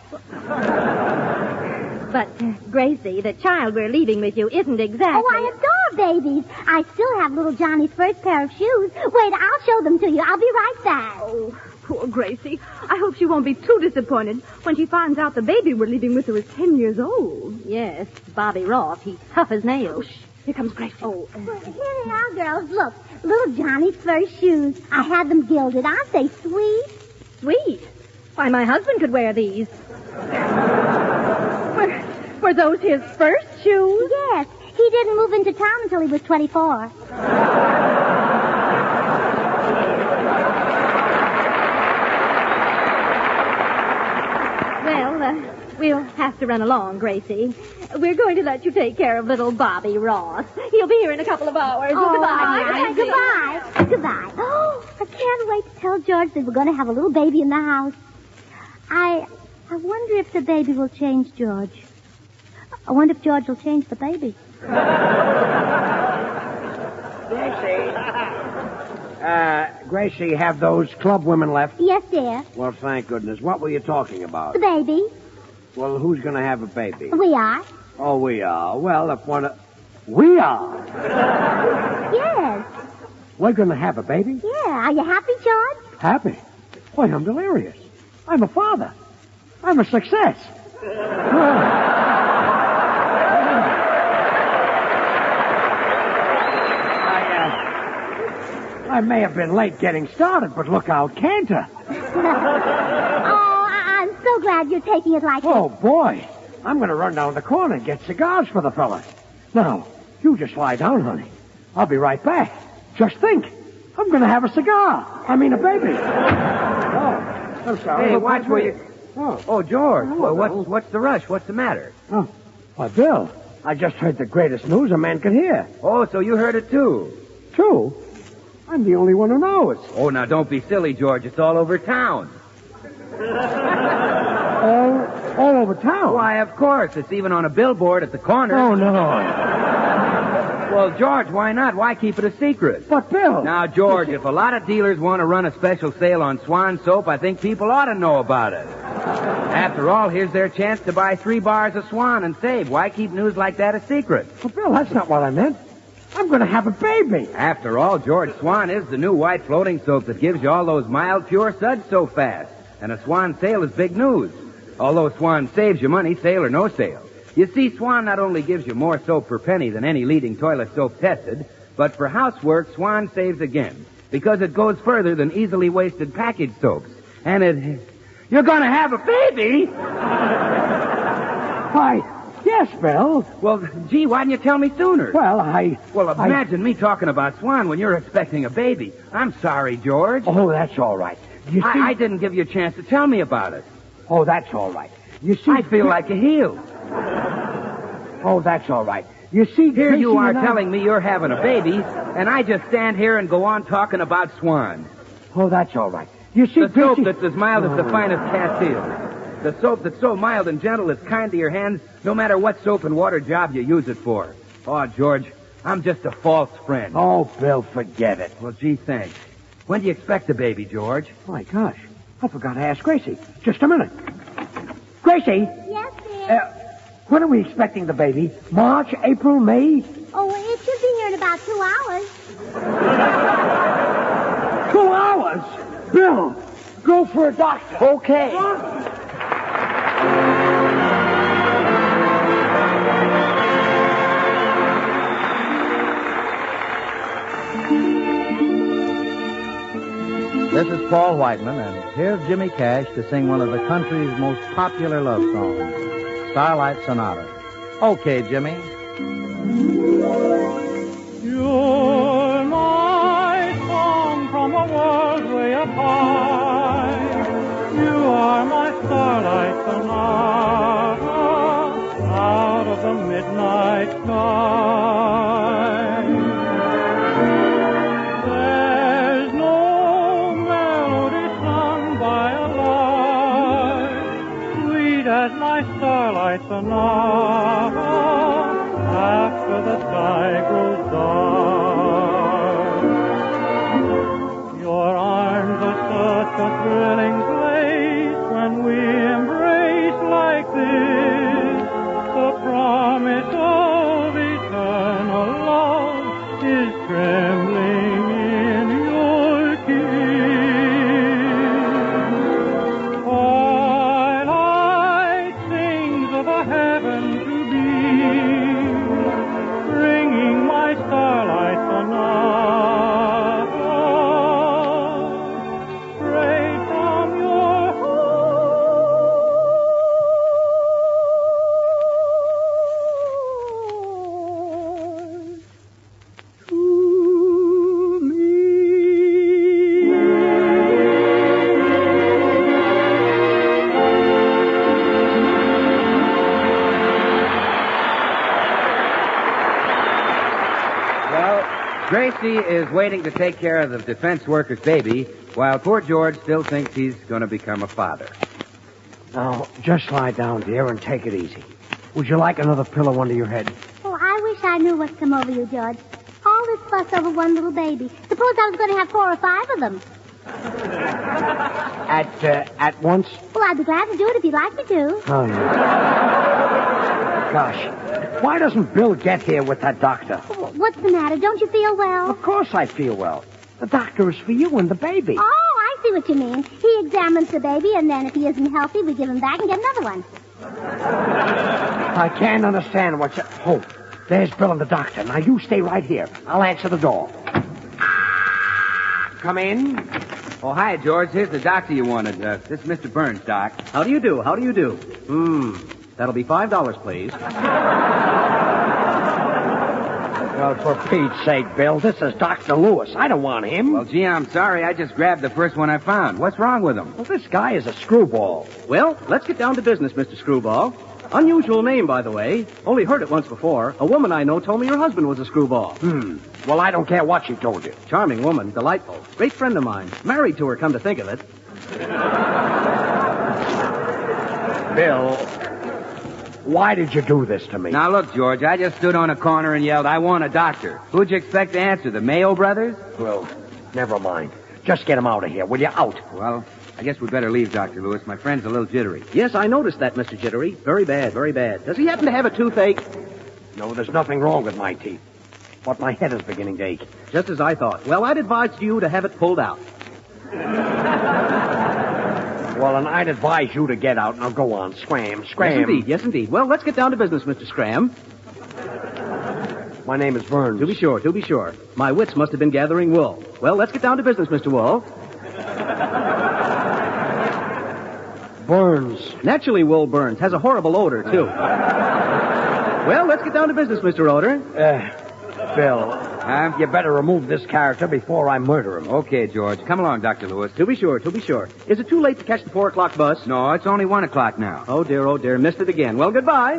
Speaker 6: But, Gracie, the child we're leaving with you isn't exactly...
Speaker 13: Oh, I adore babies. I still have little Johnny's first pair of shoes. Wait, I'll show them to you. I'll be right back.
Speaker 12: Oh, poor Gracie. I hope she won't be too disappointed when she finds out the baby we're leaving with her is 10 years old.
Speaker 6: Yes, Bobby Ross. He's tough as nails.
Speaker 12: Oh, here comes Gracie.
Speaker 13: Well, here they are, girls. Look, little Johnny's first shoes. I had them gilded. Aren't they sweet?
Speaker 6: Sweet? Why, my husband could wear these. Were those his first shoes?
Speaker 13: Yes. He didn't move into town until he was 24.
Speaker 6: Well, we'll have to run along, Gracie. We're going to let you take care of little Bobby Ross. He'll be here in a couple of hours.
Speaker 13: Oh,
Speaker 6: Goodbye.
Speaker 13: Goodbye. Oh, I can't wait to tell George that we're going to have a little baby in the house. I I wonder if the baby will change George. I wonder if George will change the baby.
Speaker 7: Gracie, have those club women left?
Speaker 13: Yes, dear.
Speaker 7: Well, thank goodness. What were you talking about?
Speaker 13: The baby.
Speaker 7: Well, who's going to have a baby?
Speaker 13: We are.
Speaker 7: Oh, we are. Well, if one of... We are?
Speaker 13: Yes.
Speaker 7: We're going to have a baby?
Speaker 13: Yeah. Are you happy, George?
Speaker 7: Happy? Why, I'm delirious. I'm a father. I'm a success. I may have been late getting started, but look out, canter.
Speaker 13: I'm so glad you're taking it like
Speaker 7: Oh, boy. I'm going to run down the corner and get cigars for the fella. Now, you just lie down, honey. I'll be right back. Just think. I'm going to have a cigar. I mean, a baby. Oh, I'm sorry.
Speaker 18: Hey, watch where you... Oh, George.
Speaker 7: Hello,
Speaker 18: Well, what's the rush? What's the matter?
Speaker 7: Oh, why, Bill, I just heard the greatest news a man could hear.
Speaker 18: Oh, so you heard it too?
Speaker 7: True. I'm the only one who knows.
Speaker 18: Oh, now don't be silly, George. It's all over town.
Speaker 7: All over town?
Speaker 18: Why, of course. It's even on a billboard at the corner.
Speaker 7: Oh, no.
Speaker 18: Well, George, why not? Why keep it a secret?
Speaker 7: But, Bill...
Speaker 18: Now, George, if a lot of dealers want to run a special sale on Swan soap, I think people ought to know about it. After all, here's their chance to buy 3 bars of Swan and save. Why keep news like that a secret?
Speaker 7: But, Bill, that's not what I meant. I'm going to have a baby.
Speaker 18: After all, George, Swan is the new white floating soap that gives you all those mild, pure suds so fast. And a Swan sale is big news. Although Swan saves you money, sale or no sale. You see, Swan not only gives you more soap per penny than any leading toilet soap tested, but for housework, Swan saves again. Because it goes further than easily wasted package soaps. And it... You're going to have a baby?
Speaker 7: Why, yes, Bill.
Speaker 18: Well, gee, why didn't you tell me sooner?
Speaker 7: Well,
Speaker 18: Well, imagine me talking about Swan when you're expecting a baby. I'm sorry, George.
Speaker 7: Oh, that's all right. You see...
Speaker 18: I didn't give you a chance to tell me about it.
Speaker 7: Oh, that's all right. You see...
Speaker 18: I feel like a heel.
Speaker 7: Oh, that's all right. You see,
Speaker 18: here
Speaker 7: Gracie
Speaker 18: you are
Speaker 7: and I...
Speaker 18: telling me you're having a baby, and I just stand here and go on talking about Swan.
Speaker 7: Oh, that's all right. You see,
Speaker 18: the
Speaker 7: Gracie...
Speaker 18: soap that's as mild as the finest cat's heel. The soap that's so mild and gentle it's kind to your hands, no matter what soap and water job you use it for. Oh, George, I'm just a false friend.
Speaker 7: Oh, Bill, forget it.
Speaker 18: Well, gee, thanks. When do you expect the baby, George?
Speaker 7: My gosh, I forgot to ask Gracie. Just a minute. Gracie?
Speaker 13: Yes, dear?
Speaker 7: When are we expecting the baby? March, April, May?
Speaker 13: Oh, it should be here in about 2 hours.
Speaker 7: 2 hours? Bill, go for a doctor.
Speaker 18: Okay.
Speaker 15: This is Paul Whiteman, and here's Jimmy Cash to sing one of the country's most popular love songs, Starlight Sonata. Okay, Jimmy.
Speaker 17: You're my song from a world way up high. You are my starlight sonata out of the midnight sky. There's no melody sung by a lark sweet as my starlight sonata after the sky grows dark. Your arms are such a thrilling place when we embrace like this. The promise of eternal love is trembling in your kiss. Twilight sings of a heaven to be, bringing my starlight sonata straight from your heart to me.
Speaker 18: Well, Gracie is waiting to take care of the defense worker's baby, while poor George still thinks he's going to become a father.
Speaker 7: Now, just lie down, dear, and take it easy. Would you like another pillow under your head?
Speaker 13: Oh, I wish I knew what's come over you, George. All this fuss over one little baby. Suppose I was going to have 4 or 5 of them.
Speaker 7: At once?
Speaker 13: Well, I'd be glad to do it if you'd like me to.
Speaker 7: Oh, no. Gosh, why doesn't Bill get here with that doctor?
Speaker 13: What's the matter? Don't you feel well?
Speaker 7: Of course I feel well. The doctor is for you and the baby.
Speaker 13: Oh, I see what you mean. He examines the baby, and then if he isn't healthy, we give him back and get another one.
Speaker 7: I can't understand what you... Oh, there's Bill and the doctor. Now, you stay right here. I'll answer the door. Come in.
Speaker 18: Oh, hi, George. Here's the doctor you wanted. This is Mr. Burns, Doc.
Speaker 11: How do you do? How do you do? That'll be $5, please.
Speaker 7: Well, for Pete's sake, Bill, this is Dr. Lewis. I don't want him.
Speaker 18: Well, gee, I'm sorry. I just grabbed the first one I found. What's wrong with him?
Speaker 7: Well, this guy is a screwball.
Speaker 11: Well, let's get down to business, Mr. Screwball. Unusual name, by the way. Only heard it once before. A woman I know told me your husband was a screwball.
Speaker 7: Well, I don't care what she told you.
Speaker 11: Charming woman, delightful. Great friend of mine. Married to her, come to think of it.
Speaker 7: Bill, why did you do this to me?
Speaker 18: Now, look, George, I just stood on a corner and yelled, I want a doctor. Who'd you expect to answer, the Mayo brothers?
Speaker 7: Well, never mind. Just get him out of here, will you? Out.
Speaker 18: Well, I guess we'd better leave, Dr. Lewis. My friend's a little jittery.
Speaker 11: Yes, I noticed that, Mr. Jittery. Very bad, very bad. Does he happen to have a toothache?
Speaker 7: No, there's nothing wrong with my teeth. But my head is beginning to ache.
Speaker 11: Just as I thought. Well, I'd advise you to have it pulled out.
Speaker 7: Well, and I'd advise you to get out. Now, go on. Scram.
Speaker 11: Yes, indeed. Well, let's get down to business, Mr. Scram.
Speaker 7: My name is Burns.
Speaker 11: To be sure. My wits must have been gathering wool. Well, let's get down to business, Mr. Wool.
Speaker 7: Burns.
Speaker 11: Naturally, wool burns. Has a horrible odor, too. Well, let's get down to business, Mr. Odor.
Speaker 7: Bill, you better remove this character before I murder him.
Speaker 18: Okay, George. Come along, Dr. Lewis.
Speaker 11: To be sure. Is it too late to catch the 4 o'clock bus?
Speaker 18: No, it's only 1 o'clock now.
Speaker 11: Oh, dear. Missed it again. Well, goodbye.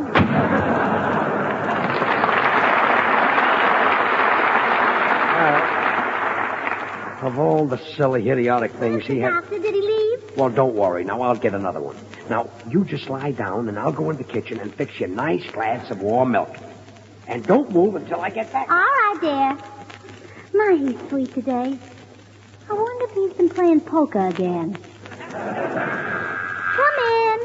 Speaker 7: Of all the silly, idiotic things he had...
Speaker 13: Doctor, did he leave?
Speaker 7: Well, don't worry. Now, I'll get another one. Now, you just lie down, and I'll go in the kitchen and fix you a nice glass of warm milk. And don't move until I get back.
Speaker 13: All right, dear. My, he's sweet today. I wonder if he's been playing poker again. Come in.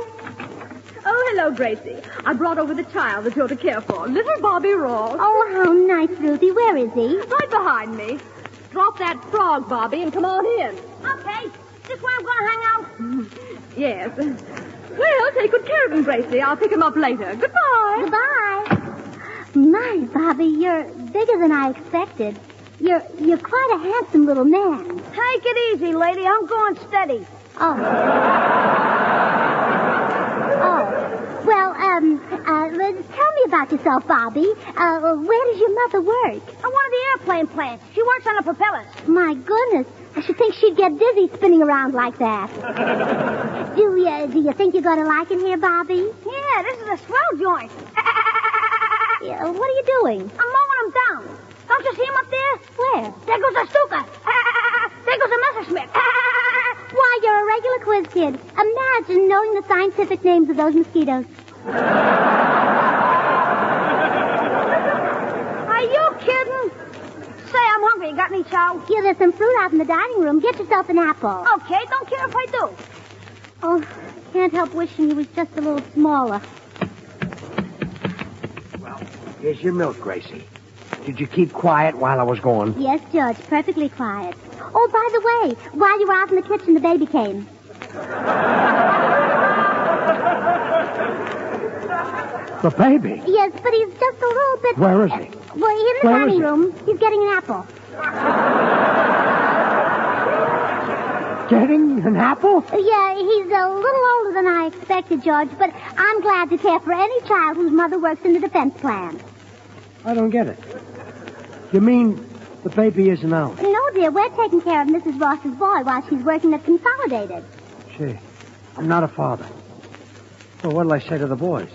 Speaker 12: Oh, hello, Gracie. I brought over the child that you're to care for, little Bobby Ross.
Speaker 13: Oh, how nice, Ruthie. Where is he?
Speaker 12: Right behind me. Drop that frog, Bobby, and come on in.
Speaker 13: Okay. This where I'm going to hang out?
Speaker 12: Yes. Well, take good care of him, Gracie. I'll pick him up later. Goodbye.
Speaker 13: Goodbye. My, Bobby, you're bigger than I expected. You're quite a handsome little man.
Speaker 12: Take it easy, lady. I'm going steady.
Speaker 13: Oh. Well, tell me about yourself, Bobby. Where does your mother work?
Speaker 12: On one of the airplane plants. She works on the propellers.
Speaker 13: My goodness. I should think she'd get dizzy spinning around like that. Do you think you're going to like it here, Bobby?
Speaker 12: Yeah, this is a swell joint.
Speaker 13: Yeah, what are you doing?
Speaker 12: I'm mowing them down. Don't you see him up there?
Speaker 13: Where?
Speaker 12: There goes a Stuka. There goes a Messerschmitt.
Speaker 13: Why, you're a regular quiz kid. Imagine knowing the scientific names of those mosquitoes.
Speaker 12: Are you kidding? Say, I'm hungry. You got any chow?
Speaker 13: Yeah, there's some fruit out in the dining room. Get yourself an apple.
Speaker 12: Okay, don't care if I do.
Speaker 13: Oh, can't help wishing he was just a little smaller.
Speaker 7: Here's your milk, Gracie. Did you keep quiet while I was gone?
Speaker 13: Yes, George, perfectly quiet. Oh, by the way, while you were out in the kitchen, the baby came.
Speaker 7: The baby?
Speaker 13: Yes, but he's just a little bit...
Speaker 7: Where is he?
Speaker 13: Well, in the dining room. He's getting an apple.
Speaker 7: Getting an apple?
Speaker 13: Yeah, he's a little older than I expected, George, but I'm glad to care for any child whose mother works in the defense plan.
Speaker 7: I don't get it. You mean the baby isn't out?
Speaker 13: No, dear, we're taking care of Mrs. Ross's boy while she's working at Consolidated.
Speaker 7: Gee, I'm not a father. Well, what'll I say to the boys?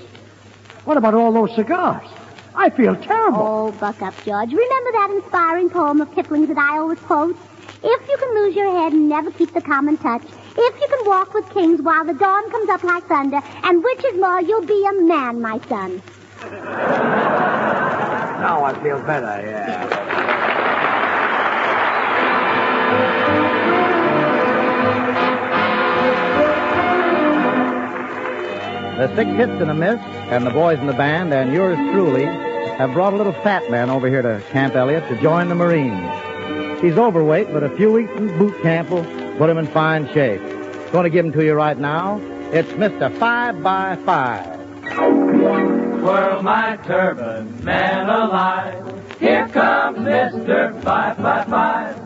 Speaker 7: What about all those cigars? I feel terrible.
Speaker 13: Oh, buck up, George. Remember that inspiring poem of Kipling's that I always quote? If you can lose your head and never keep the common touch, if you can walk with kings while the dawn comes up like thunder, and which is more, you'll be a man, my son.
Speaker 7: Now I feel better, yeah.
Speaker 15: The 6 Hits and a Miss and the boys in the band and yours truly have brought a little fat man over here to Camp Elliott to join the Marines. He's overweight, but a few weeks in boot camp will put him in fine shape. Going to give him to you right now. It's Mr. 5x5.
Speaker 17: Twirl my turban, man alive. Here comes Mr. 5x5.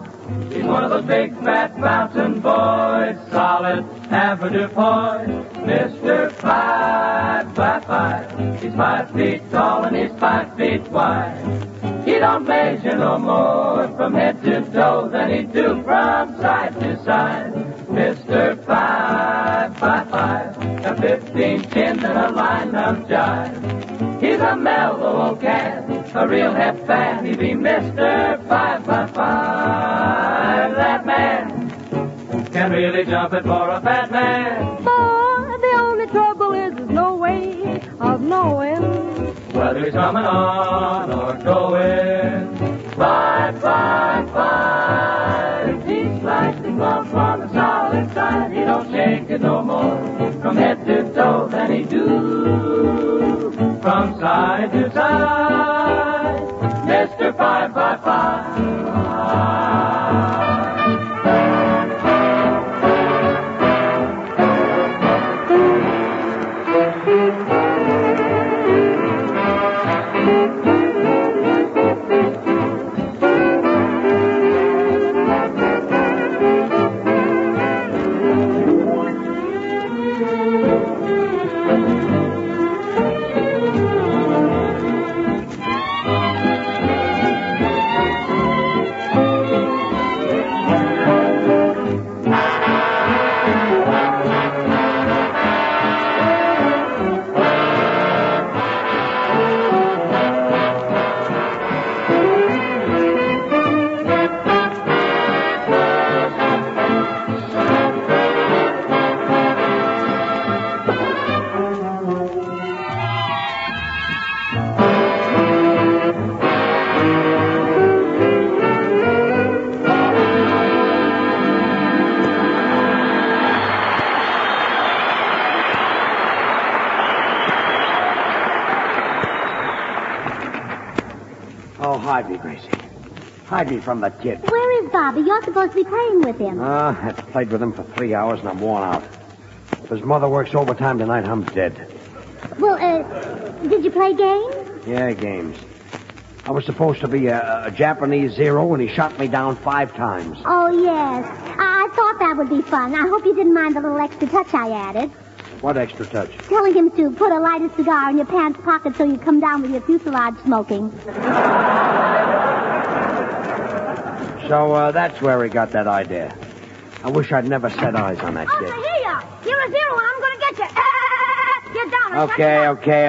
Speaker 17: He's one of those big fat mountain boys, solid avenue boys. Mr. 5x5. He's 5 feet tall and he's 5 feet wide. He don't measure no more from head to toe than he do from side to side. Mr. 5x5, a 15 chin and a line of jive. He's a mellow old cat, a real hep fan. He be Mr. 5x5. That man can really jump it for a fat man.
Speaker 12: Boy, the only trouble is there's no way of knowing
Speaker 17: whether he's coming on or going. 5x5. He's slightly bumped on the solid side. He don't shake it no more from head to toe than he do from side to side. Mr. 5x5.
Speaker 7: Hide me, Gracie. Hide me from that kid.
Speaker 13: Where is Bobby? You're supposed to be playing with him.
Speaker 7: I've played with him for 3 hours and I'm worn out. If his mother works overtime tonight, I'm dead.
Speaker 13: Well, did you play games?
Speaker 7: Yeah, games. I was supposed to be a Japanese zero, and he shot me down 5 times.
Speaker 13: Oh, yes. I thought that would be fun. I hope you didn't mind the little extra touch I added.
Speaker 7: What extra touch?
Speaker 13: Telling him to put a lighted cigar in your pants pocket so you come down with your fuselage smoking.
Speaker 7: So, that's where he got that idea. I wish I'd never set eyes on that kid.
Speaker 12: Here, you're a zero, and I'm going to get you. Get down.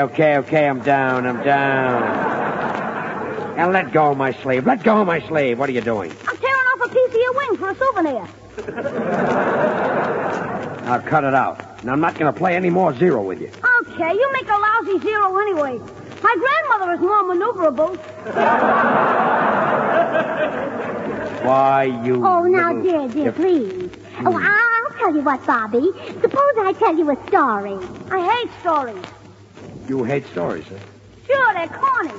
Speaker 7: Okay, I'm down. Now let go of my sleeve. What are you doing?
Speaker 12: I'm tearing off a piece of your wing for a souvenir.
Speaker 7: Now cut it out. Now I'm not going to play any more zero with you.
Speaker 12: Okay, you make a lousy zero anyway. My grandmother is more maneuverable.
Speaker 7: Why, you...
Speaker 13: Oh, now, dear, please. Oh, I'll tell you what, Bobby. Suppose I tell you a story.
Speaker 12: I hate stories.
Speaker 7: You hate stories, huh?
Speaker 12: Sure, they're corny.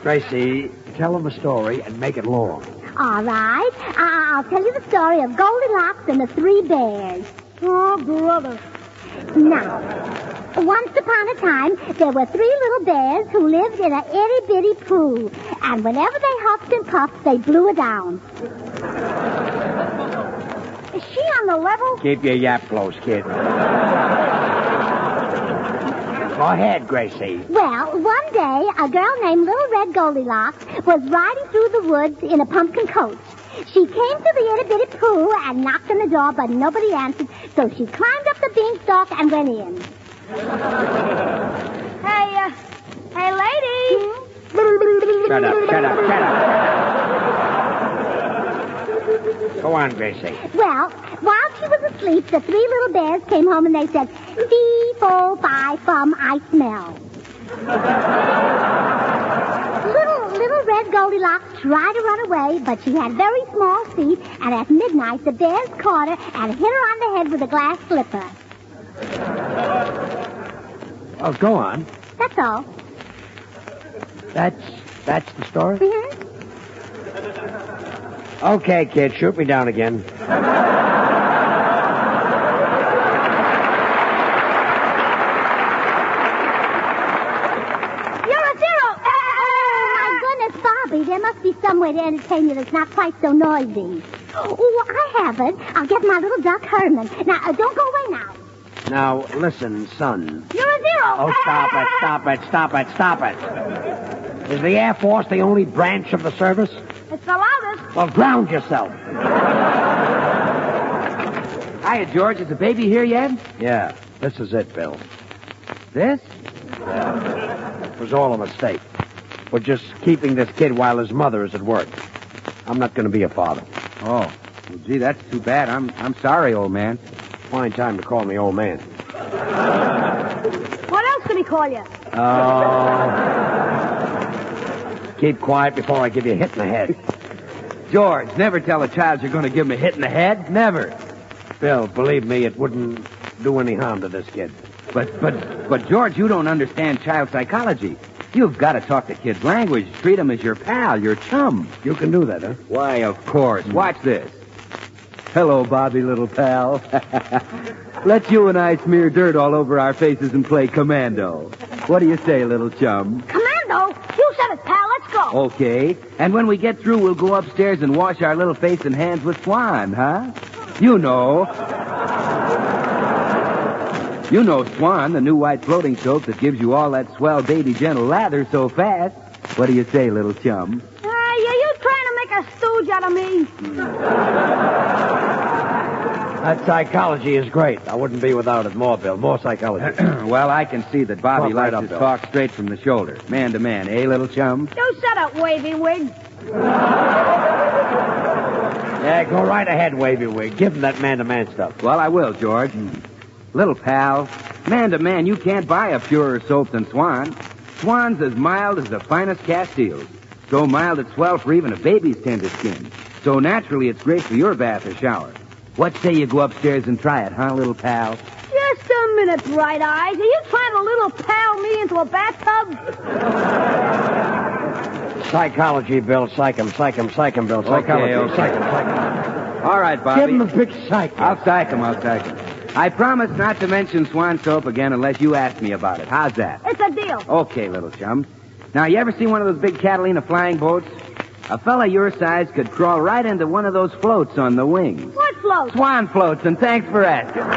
Speaker 7: Gracie, tell them a story and make it long.
Speaker 13: All right. I'll tell you the story of Goldilocks and the 3 bears.
Speaker 12: Oh, brother.
Speaker 13: Now, once upon a time, there were 3 little bears who lived in a itty-bitty pool. And whenever they huffed and puffed, they blew it down.
Speaker 12: Is she on the level?
Speaker 7: Keep your yap close, kid. Go ahead, Gracie.
Speaker 13: Well, one day, a girl named Little Red Goldilocks was riding through the woods in a pumpkin coach. She came to the itty-bitty pool and knocked on the door, but nobody answered, so she climbed up the beanstalk and went in.
Speaker 12: Hey, lady.
Speaker 7: Shut up. Go on, Gracie.
Speaker 13: Well, while she was asleep, the 3 little bears came home and they said, fee, fo, fi, fum, I smell. Little red Goldilocks tried to run away, but she had very small feet, and at midnight the bears caught her and hit her on the head with a glass slipper.
Speaker 7: Oh, go on.
Speaker 13: That's all.
Speaker 7: That's the story?
Speaker 13: Mm-hmm.
Speaker 7: Okay, kid, shoot me down again.
Speaker 13: There must be some way to entertain you that's not quite so noisy. Oh, I have it. I'll get my little duck Herman. Now, don't go away now.
Speaker 7: Now, listen, son.
Speaker 13: You're a 0.
Speaker 7: Oh, stop it. Is the Air Force the only branch of the service?
Speaker 12: It's the loudest.
Speaker 7: Well, ground yourself.
Speaker 18: Hiya, George. Is the baby here yet?
Speaker 7: Yeah, this is it, Bill.
Speaker 18: This?
Speaker 7: Yeah. It was all a mistake. We're just keeping this kid while his mother is at work. I'm not going to be a father.
Speaker 18: Oh, well, gee, that's too bad. I'm sorry, old man.
Speaker 7: Fine time to call me old man.
Speaker 12: What else can he call you?
Speaker 7: Oh. Keep quiet before I give you a hit in the head.
Speaker 18: George, never tell a child you're going to give him a hit in the head. Never.
Speaker 7: Bill, believe me, it wouldn't do any harm to this kid.
Speaker 18: But George, you don't understand child psychology. You've got to talk the kid's language. Treat him as your pal, your chum.
Speaker 7: You can do that, huh?
Speaker 18: Why, of course. Watch this. Hello, Bobby, little pal. Let's you and I smear dirt all over our faces and play commando. What do you say, little chum?
Speaker 12: Commando? You said it, pal. Let's go.
Speaker 18: Okay. And when we get through, we'll go upstairs and wash our little face and hands with Swan, huh? You know. You know Swan, the new white floating soap that gives you all that swell baby gentle lather so fast. What do you say, little chum?
Speaker 12: You trying to make a stooge out of me?
Speaker 7: That psychology is great. I wouldn't be without it more, Bill. More psychology.
Speaker 18: Well, I can see that Bobby
Speaker 7: Talk right
Speaker 18: likes
Speaker 7: up,
Speaker 18: to
Speaker 7: Bill.
Speaker 18: talk straight from the shoulder. Man to man, eh, little chum?
Speaker 12: You shut up, wavy wig.
Speaker 7: Yeah, go right ahead, Wavy Wig. Give him that man-to-man stuff.
Speaker 18: Well, I will, George. Little pal, man to man, you can't buy a purer soap than Swan. Swan's as mild as the finest Castiles. So mild it's swell for even a baby's tender skin. So naturally it's great for your bath or shower. What say you go upstairs and try it, huh, little pal?
Speaker 12: Just a minute, Bright Eyes. Are you trying to little pal me into a bathtub?
Speaker 7: Psychology, Bill. Psych him, Bill. Psychology.
Speaker 18: Okay.
Speaker 7: Psych him.
Speaker 18: All right, Bobby.
Speaker 7: Give him a big psych.
Speaker 18: I'll psych him. I promise not to mention Swan soap again unless you ask me about it. How's that?
Speaker 12: It's a deal.
Speaker 18: Okay, little chum. Now, you ever seen one of those big Catalina flying boats? A fella your size could crawl right into one of those floats on the wings.
Speaker 12: What floats?
Speaker 18: Swan floats, and thanks for asking.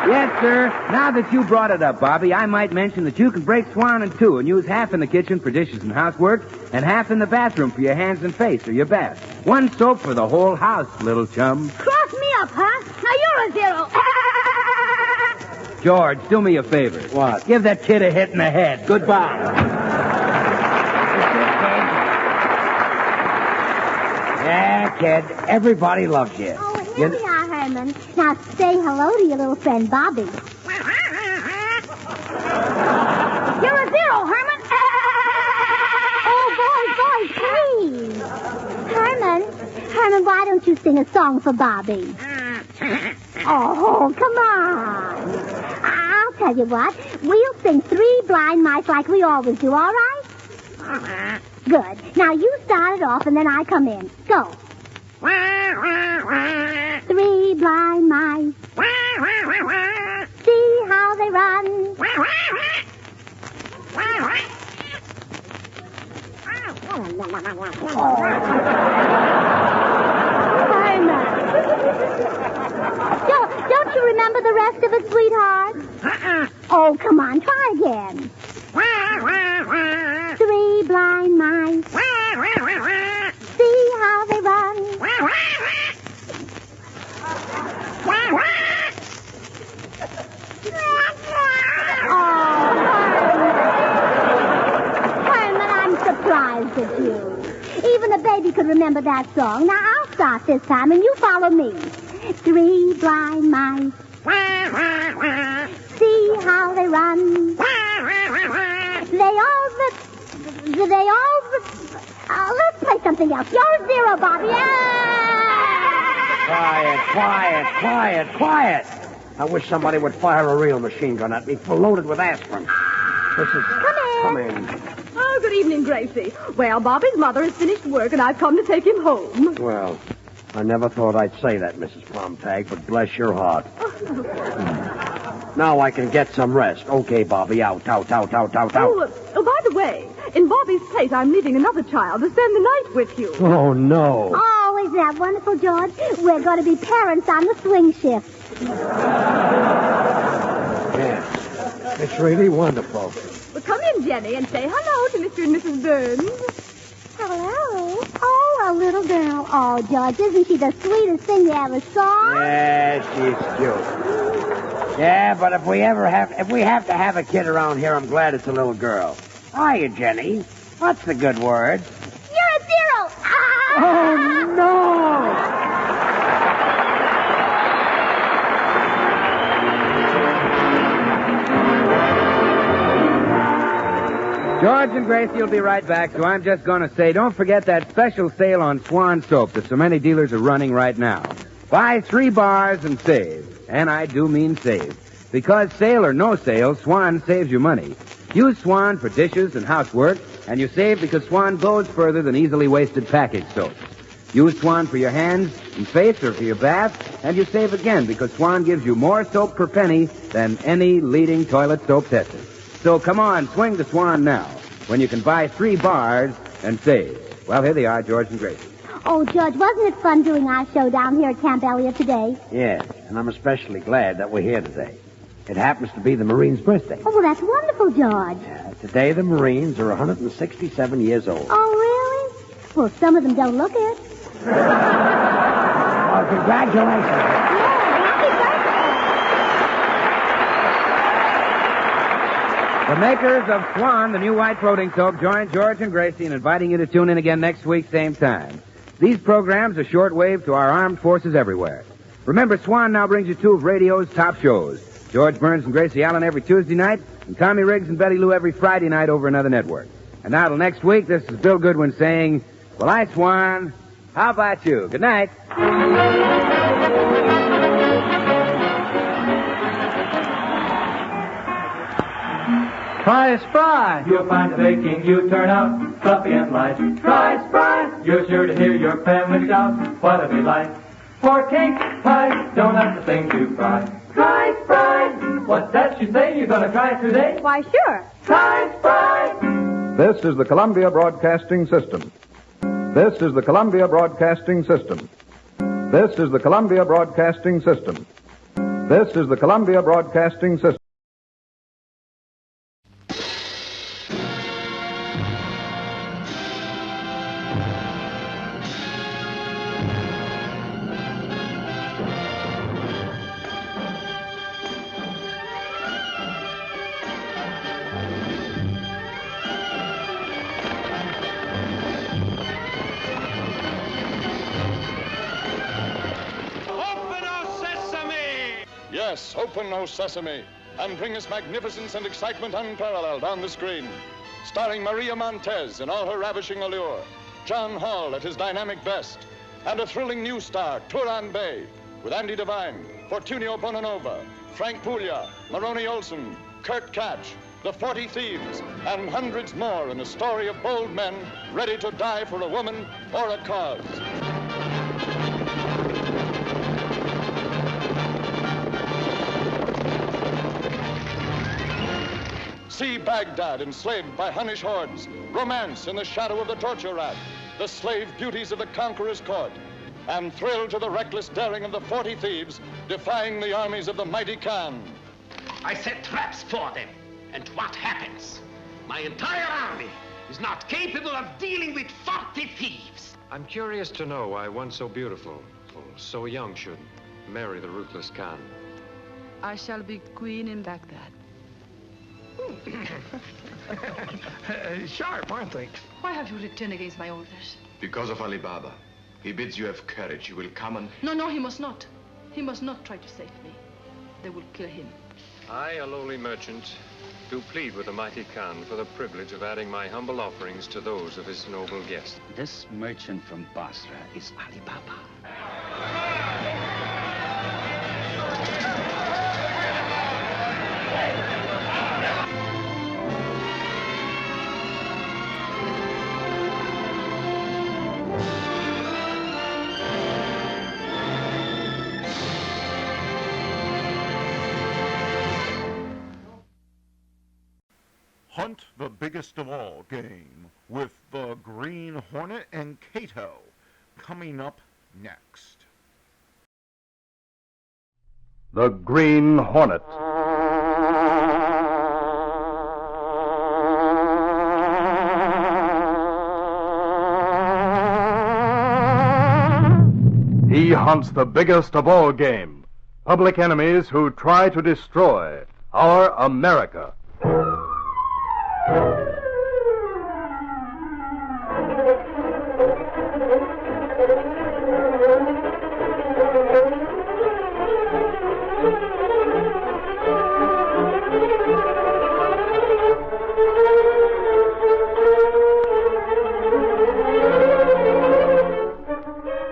Speaker 18: Yes, sir. Now that you brought it up, Bobby, I might mention that you can break Swan in two and use half in the kitchen for dishes and housework and half in the bathroom for your hands and face or your bath. One soap for the whole house, little chum.
Speaker 12: Cross me up, huh? Now you're a 0.
Speaker 18: George, do me a favor.
Speaker 7: What?
Speaker 18: Give that kid a hit in the head. Goodbye.
Speaker 7: Yeah, kid. Everybody loves you.
Speaker 13: Oh, here we are, Herman. Now say hello to your little friend, Bobby.
Speaker 12: You're a 0, Herman.
Speaker 13: Oh, boys, please. Herman, why don't you sing a song for Bobby? Oh, come on. I'll tell you what. We'll sing 3 blind mice like we always do, all right? Good. Now you start it off and then I come in. Go. 3 blind mice. See how they run. Don't you remember the rest of it, sweetheart? Oh, come on, try again. 3 blind mice. See how they run.
Speaker 12: Herman, I'm
Speaker 13: surprised at you. Even a baby could remember that song. Now, I'll start this time, and you follow me. 3 blind mice. See how they run. Let's play something else. You're 0, Bobby.
Speaker 7: Quiet. I wish somebody would fire a real machine gun at me, loaded with aspirin. Come in.
Speaker 12: Oh, good evening, Gracie. Well, Bobby's mother has finished work, and I've come to take him home.
Speaker 7: Well, I never thought I'd say that, Mrs. Plumtag, but bless your heart. Now I can get some rest. Okay, Bobby, out.
Speaker 12: Oh, by the way, in Bobby's place, I'm leaving another child to spend the night with you.
Speaker 7: Oh, no.
Speaker 13: Oh, isn't that wonderful, George? We're going to be parents on the swing shift.
Speaker 7: Yeah, it's really wonderful.
Speaker 12: Well, come in, Jenny, and say hello to Mr. and Mrs. Burns.
Speaker 13: Hello. Oh, a little girl. Oh, George, isn't she the sweetest thing you ever saw?
Speaker 7: Yeah, she's cute. Yeah, but if we have to have a kid around here, I'm glad it's a little girl. Hiya, Jenny. What's the good word?
Speaker 13: You're a 0.
Speaker 7: Oh, no!
Speaker 18: George and Gracie will be right back, so I'm just going to say, don't forget that special sale on Swan soap that so many dealers are running right now. Buy 3 bars and save. And I do mean save. Because sale or no sale, Swan saves you money. Use Swan for dishes and housework, and you save because Swan goes further than easily wasted package soaps. Use Swan for your hands and face or for your bath, and you save again because Swan gives you more soap per penny than any leading toilet soap tested. So come on, swing to Swan now, when you can buy 3 bars and save. Well, here they are, George and Gracie.
Speaker 13: Oh, George, wasn't it fun doing our show down here at Camp Elliott today?
Speaker 7: Yes, and I'm especially glad that we're here today. It happens to be the Marine's birthday.
Speaker 13: Oh, well, that's wonderful, George.
Speaker 7: Today, the Marines are 167 years old.
Speaker 13: Oh, really? Well, some of them don't look it.
Speaker 7: Well, congratulations.
Speaker 18: The makers of Swan, the new white floating soap, join George and Gracie in inviting you to tune in again next week, same time. These programs are shortwave to our armed forces everywhere. Remember, Swan now brings you 2 of radio's top shows. George Burns and Gracie Allen every Tuesday night, and Tommy Riggs and Betty Lou every Friday night over another network. And now till next week, this is Bill Goodwin saying, well, I, Swan, how about you? Good night.
Speaker 17: Try Spry. You'll find the baking you turn out fluffy and light. Try Spry. You're sure to hear your family shout what a delight. For cake, pie, donuts, the things you fry. Try Spry. What's that you say? You're gonna try it today?
Speaker 12: Why, sure.
Speaker 17: Try Spry.
Speaker 16: This is the Columbia Broadcasting System. This is the Columbia Broadcasting System. This is the Columbia Broadcasting System. This is the Columbia Broadcasting System.
Speaker 19: Yes, open, O Sesame, and bring us magnificence and excitement unparalleled on the screen. Starring Maria Montez in all her ravishing allure, John Hall at his dynamic best, and a thrilling new star, Turan Bay, with Andy Devine, Fortunio Bonanova, Frank Puglia, Maroney Olson, Kurt Catch, the 40 Thieves, and hundreds more in a story of bold men ready to die for a woman or a cause. See Baghdad enslaved by Hunnish hordes, romance in the shadow of the torture rack, the slave beauties of the conqueror's court, and thrill to the reckless daring of the 40 Thieves defying the armies of the mighty Khan.
Speaker 20: I set traps for them, and what happens? My entire army is not capable of dealing with 40 thieves.
Speaker 21: I'm curious to know why one so beautiful, so young, should marry the ruthless Khan.
Speaker 22: I shall be queen in Baghdad.
Speaker 10: Sharp, aren't they?
Speaker 1: Why have you returned against my orders?
Speaker 2: Because of Ali Baba. He bids you have courage. You will come and...
Speaker 1: No, he must not. He must not try to save me. They will kill him.
Speaker 21: I, a lowly merchant, do plead with the mighty Khan for the privilege of adding my humble offerings to those of his noble guest.
Speaker 3: This merchant from Basra is Ali Baba.
Speaker 25: Hunt the biggest of all game with the Green Hornet and Cato coming up next.
Speaker 16: The Green Hornet. He hunts the biggest of all game, public enemies who try to destroy our America.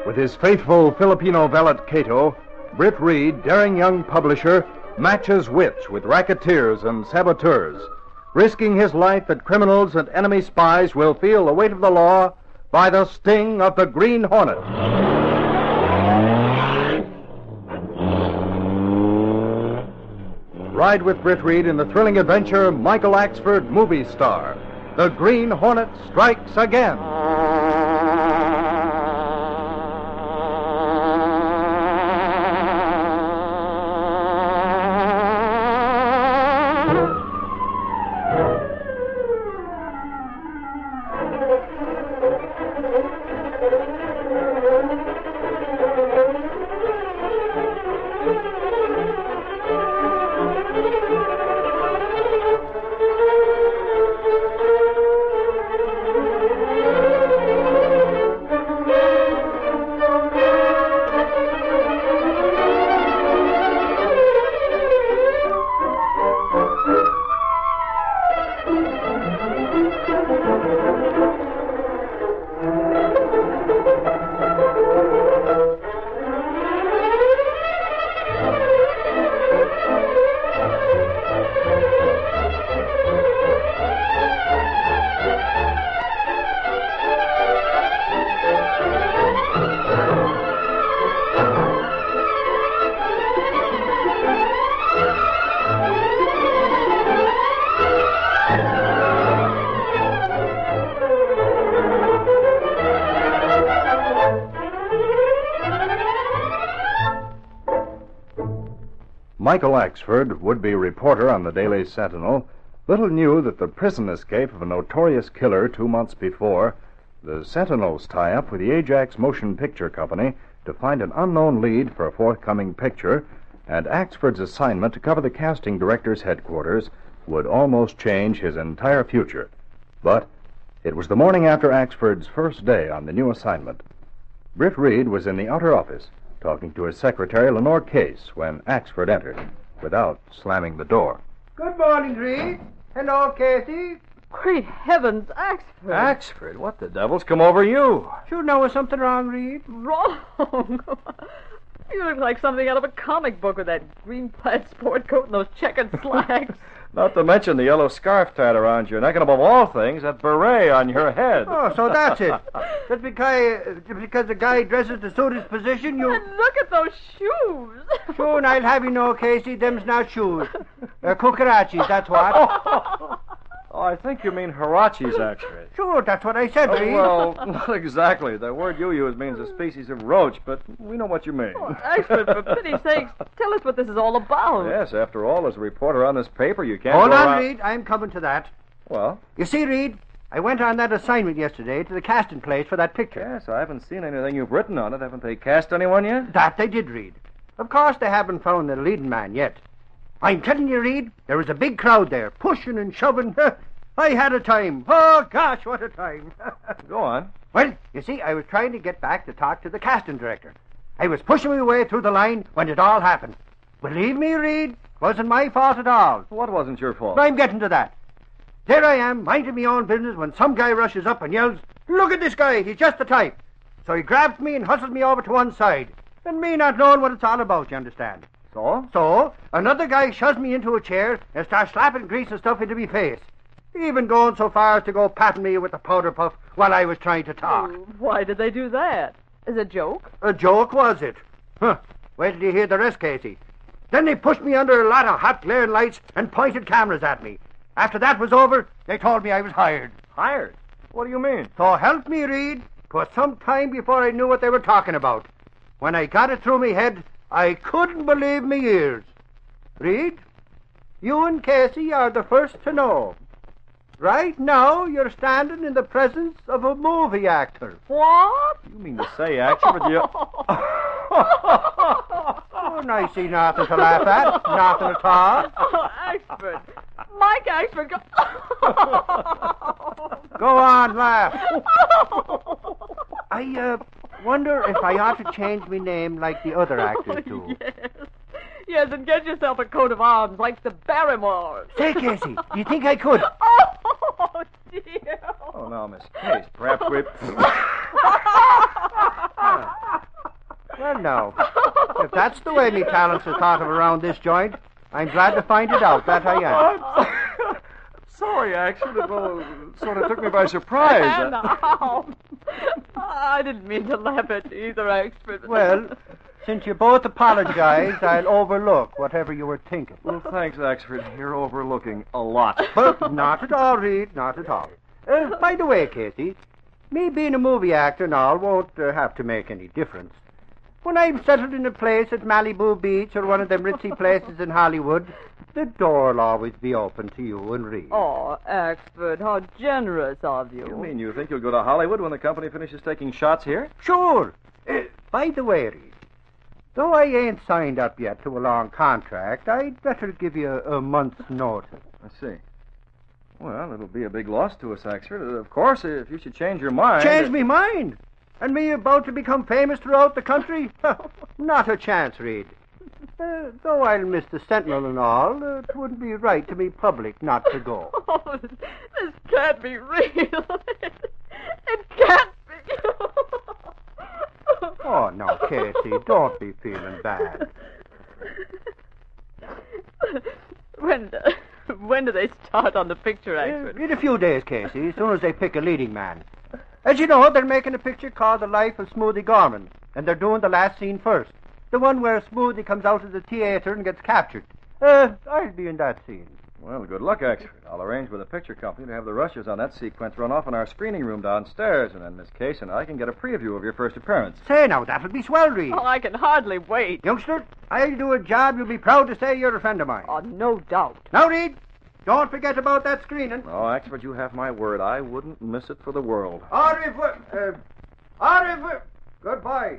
Speaker 16: With his faithful Filipino valet Cato, Britt Reed, daring young publisher, matches wits with racketeers and saboteurs, risking his life that criminals and enemy spies will feel the weight of the law by the sting of the Green Hornet. Ride with Britt Reed in the thrilling adventure Michael Axford, movie star. The Green Hornet strikes again. Michael Axford, would-be reporter on the Daily Sentinel, little knew that the prison escape of a notorious killer 2 months before, the Sentinel's tie-up with the Ajax Motion Picture Company to find an unknown lead for a forthcoming picture, and Axford's assignment to cover the casting director's headquarters would almost change his entire future. But it was the morning after Axford's first day on the new assignment. Britt Reed was in the outer office, talking to his secretary, Lenore Case, when Axford entered, without slamming the door.
Speaker 22: Good morning, Reed. Hello, Casey.
Speaker 23: Great heavens, Axford.
Speaker 22: Axford, what the devil's come over you? Should know was something wrong, Reed.
Speaker 23: Wrong? You look like something out of a comic book with that green plaid sport coat and those checkered slacks.
Speaker 22: Not to mention the yellow scarf tied around your neck, and above all things, that beret on your head.
Speaker 23: Oh, so that's it.
Speaker 22: Just because the guy dresses to suit his position, you...
Speaker 23: And look at those shoes.
Speaker 22: Soon I'll have you know, Casey, them's not shoes. They're cucarachis, that's what.
Speaker 24: Oh, I think you mean Hirachis, actually.
Speaker 22: Sure, that's what I said, Reed.
Speaker 24: Well, not exactly. The word you use means a species of roach, but we know what you mean.
Speaker 23: Oh, Axford, for pity's sakes, tell us what this is all about.
Speaker 24: Yes, after all, as a reporter on this paper, you can't
Speaker 22: Hold
Speaker 24: go
Speaker 22: on,
Speaker 24: around...
Speaker 22: Reed. I'm coming to that.
Speaker 24: Well?
Speaker 22: You see, Reed, I went on that assignment yesterday to the casting place for that picture.
Speaker 24: Yes, I haven't seen anything you've written on it. Haven't they cast anyone yet?
Speaker 22: That they did, Reed. Of course, they haven't found the leading man yet. I'm telling you, Reed, there was a big crowd there, pushing and shoving. I had a time. Oh, gosh, what a time.
Speaker 24: Go on.
Speaker 22: Well, you see, I was trying to get back to talk to the casting director. I was pushing my way through the line when it all happened. Believe me, Reed, it wasn't my fault at all.
Speaker 24: What wasn't your fault?
Speaker 22: I'm getting to that. There I am, minding my own business, when some guy rushes up and yells, "Look at this guy, he's just the type." So he grabs me and hustles me over to one side. And me not knowing what it's all about, you understand. So, another guy shoves me into a chair and starts slapping grease and stuff into me face. Even going so far as to go patting me with a powder puff while I was trying to talk.
Speaker 23: Why did they do that? Is it a joke?
Speaker 22: A joke, was it? Huh. Wait till you hear the rest, Casey. Then they pushed me under a lot of hot glaring lights and pointed cameras at me. After that was over, they told me I was hired.
Speaker 24: Hired? What do you mean?
Speaker 22: So help me, Reed. 'Twas some time before I knew what they were talking about. When I got it through me head, I couldn't believe me ears. Reed, you and Casey are the first to know. Right now, you're standing in the presence of a movie actor.
Speaker 23: What?
Speaker 24: You mean to say, actor, but you...
Speaker 22: Oh, I see nothing to laugh at. Nothing at all.
Speaker 23: Axford. Mike Axford.
Speaker 22: Go on, laugh. I wonder if I ought to change my name like the other actors do.
Speaker 23: Yes, and get yourself a coat of arms like the Barrymores.
Speaker 22: Say, Casey, do you think I could?
Speaker 23: Oh, dear.
Speaker 24: Oh, now, Miss Case, perhaps we...
Speaker 22: Well, no. If that's the way me talents are thought of around this joint, I'm glad to find it out, that I am.
Speaker 24: Sorry, actually, it sort of took me by surprise.
Speaker 23: Now. I didn't mean to laugh at you either, Axford.
Speaker 22: Well, since you both apologized, I'll overlook whatever you were thinking.
Speaker 24: Well, thanks, Axford. You're overlooking a lot.
Speaker 22: But not at all, Reed, not at all. By the way, Casey, me being a movie actor and all won't have to make any difference. When I'm settled in a place at Malibu Beach or one of them ritzy places in Hollywood, the door'll always be open to you and Reed.
Speaker 23: Oh, Axford, how generous of you.
Speaker 24: You mean you think you'll go to Hollywood when the company finishes taking shots here?
Speaker 22: Sure. By the way, Reed, though I ain't signed up yet to a long contract, I'd better give you a month's notice.
Speaker 24: I see. Well, it'll be a big loss to us, Axford. Of course, if you should change your mind...
Speaker 22: Change me mind? And me about to become famous throughout the country? Not a chance, Reed. Though I'll miss the Sentinel and all, it wouldn't be right to me public not to go.
Speaker 23: Oh, this can't be real. It can't be.
Speaker 22: Oh, now, Casey, don't be feeling bad.
Speaker 23: When do they start on the picture, Axford?
Speaker 22: In a few days, Casey, as soon as they pick a leading man. As you know, they're making a picture called The Life of Smoothie Gorman, and they're doing the last scene first. The one where Smoothie comes out of the theater and gets captured. I'll be in that scene.
Speaker 24: Well, good luck, Axford. I'll arrange with the picture company to have the rushes on that sequence run off in our screening room downstairs, and then Miss Case and I can get a preview of your first appearance.
Speaker 22: Say now, that'll be swell, Reed.
Speaker 23: Oh, I can hardly wait.
Speaker 22: Youngster, I'll do a job you'll be proud to say you're a friend of mine.
Speaker 23: Oh, no doubt.
Speaker 22: Now, Reed, don't forget about that screening.
Speaker 24: Oh, Axford, you have my word. I wouldn't miss it for the world.
Speaker 22: Au revoir. Au revoir. Goodbye.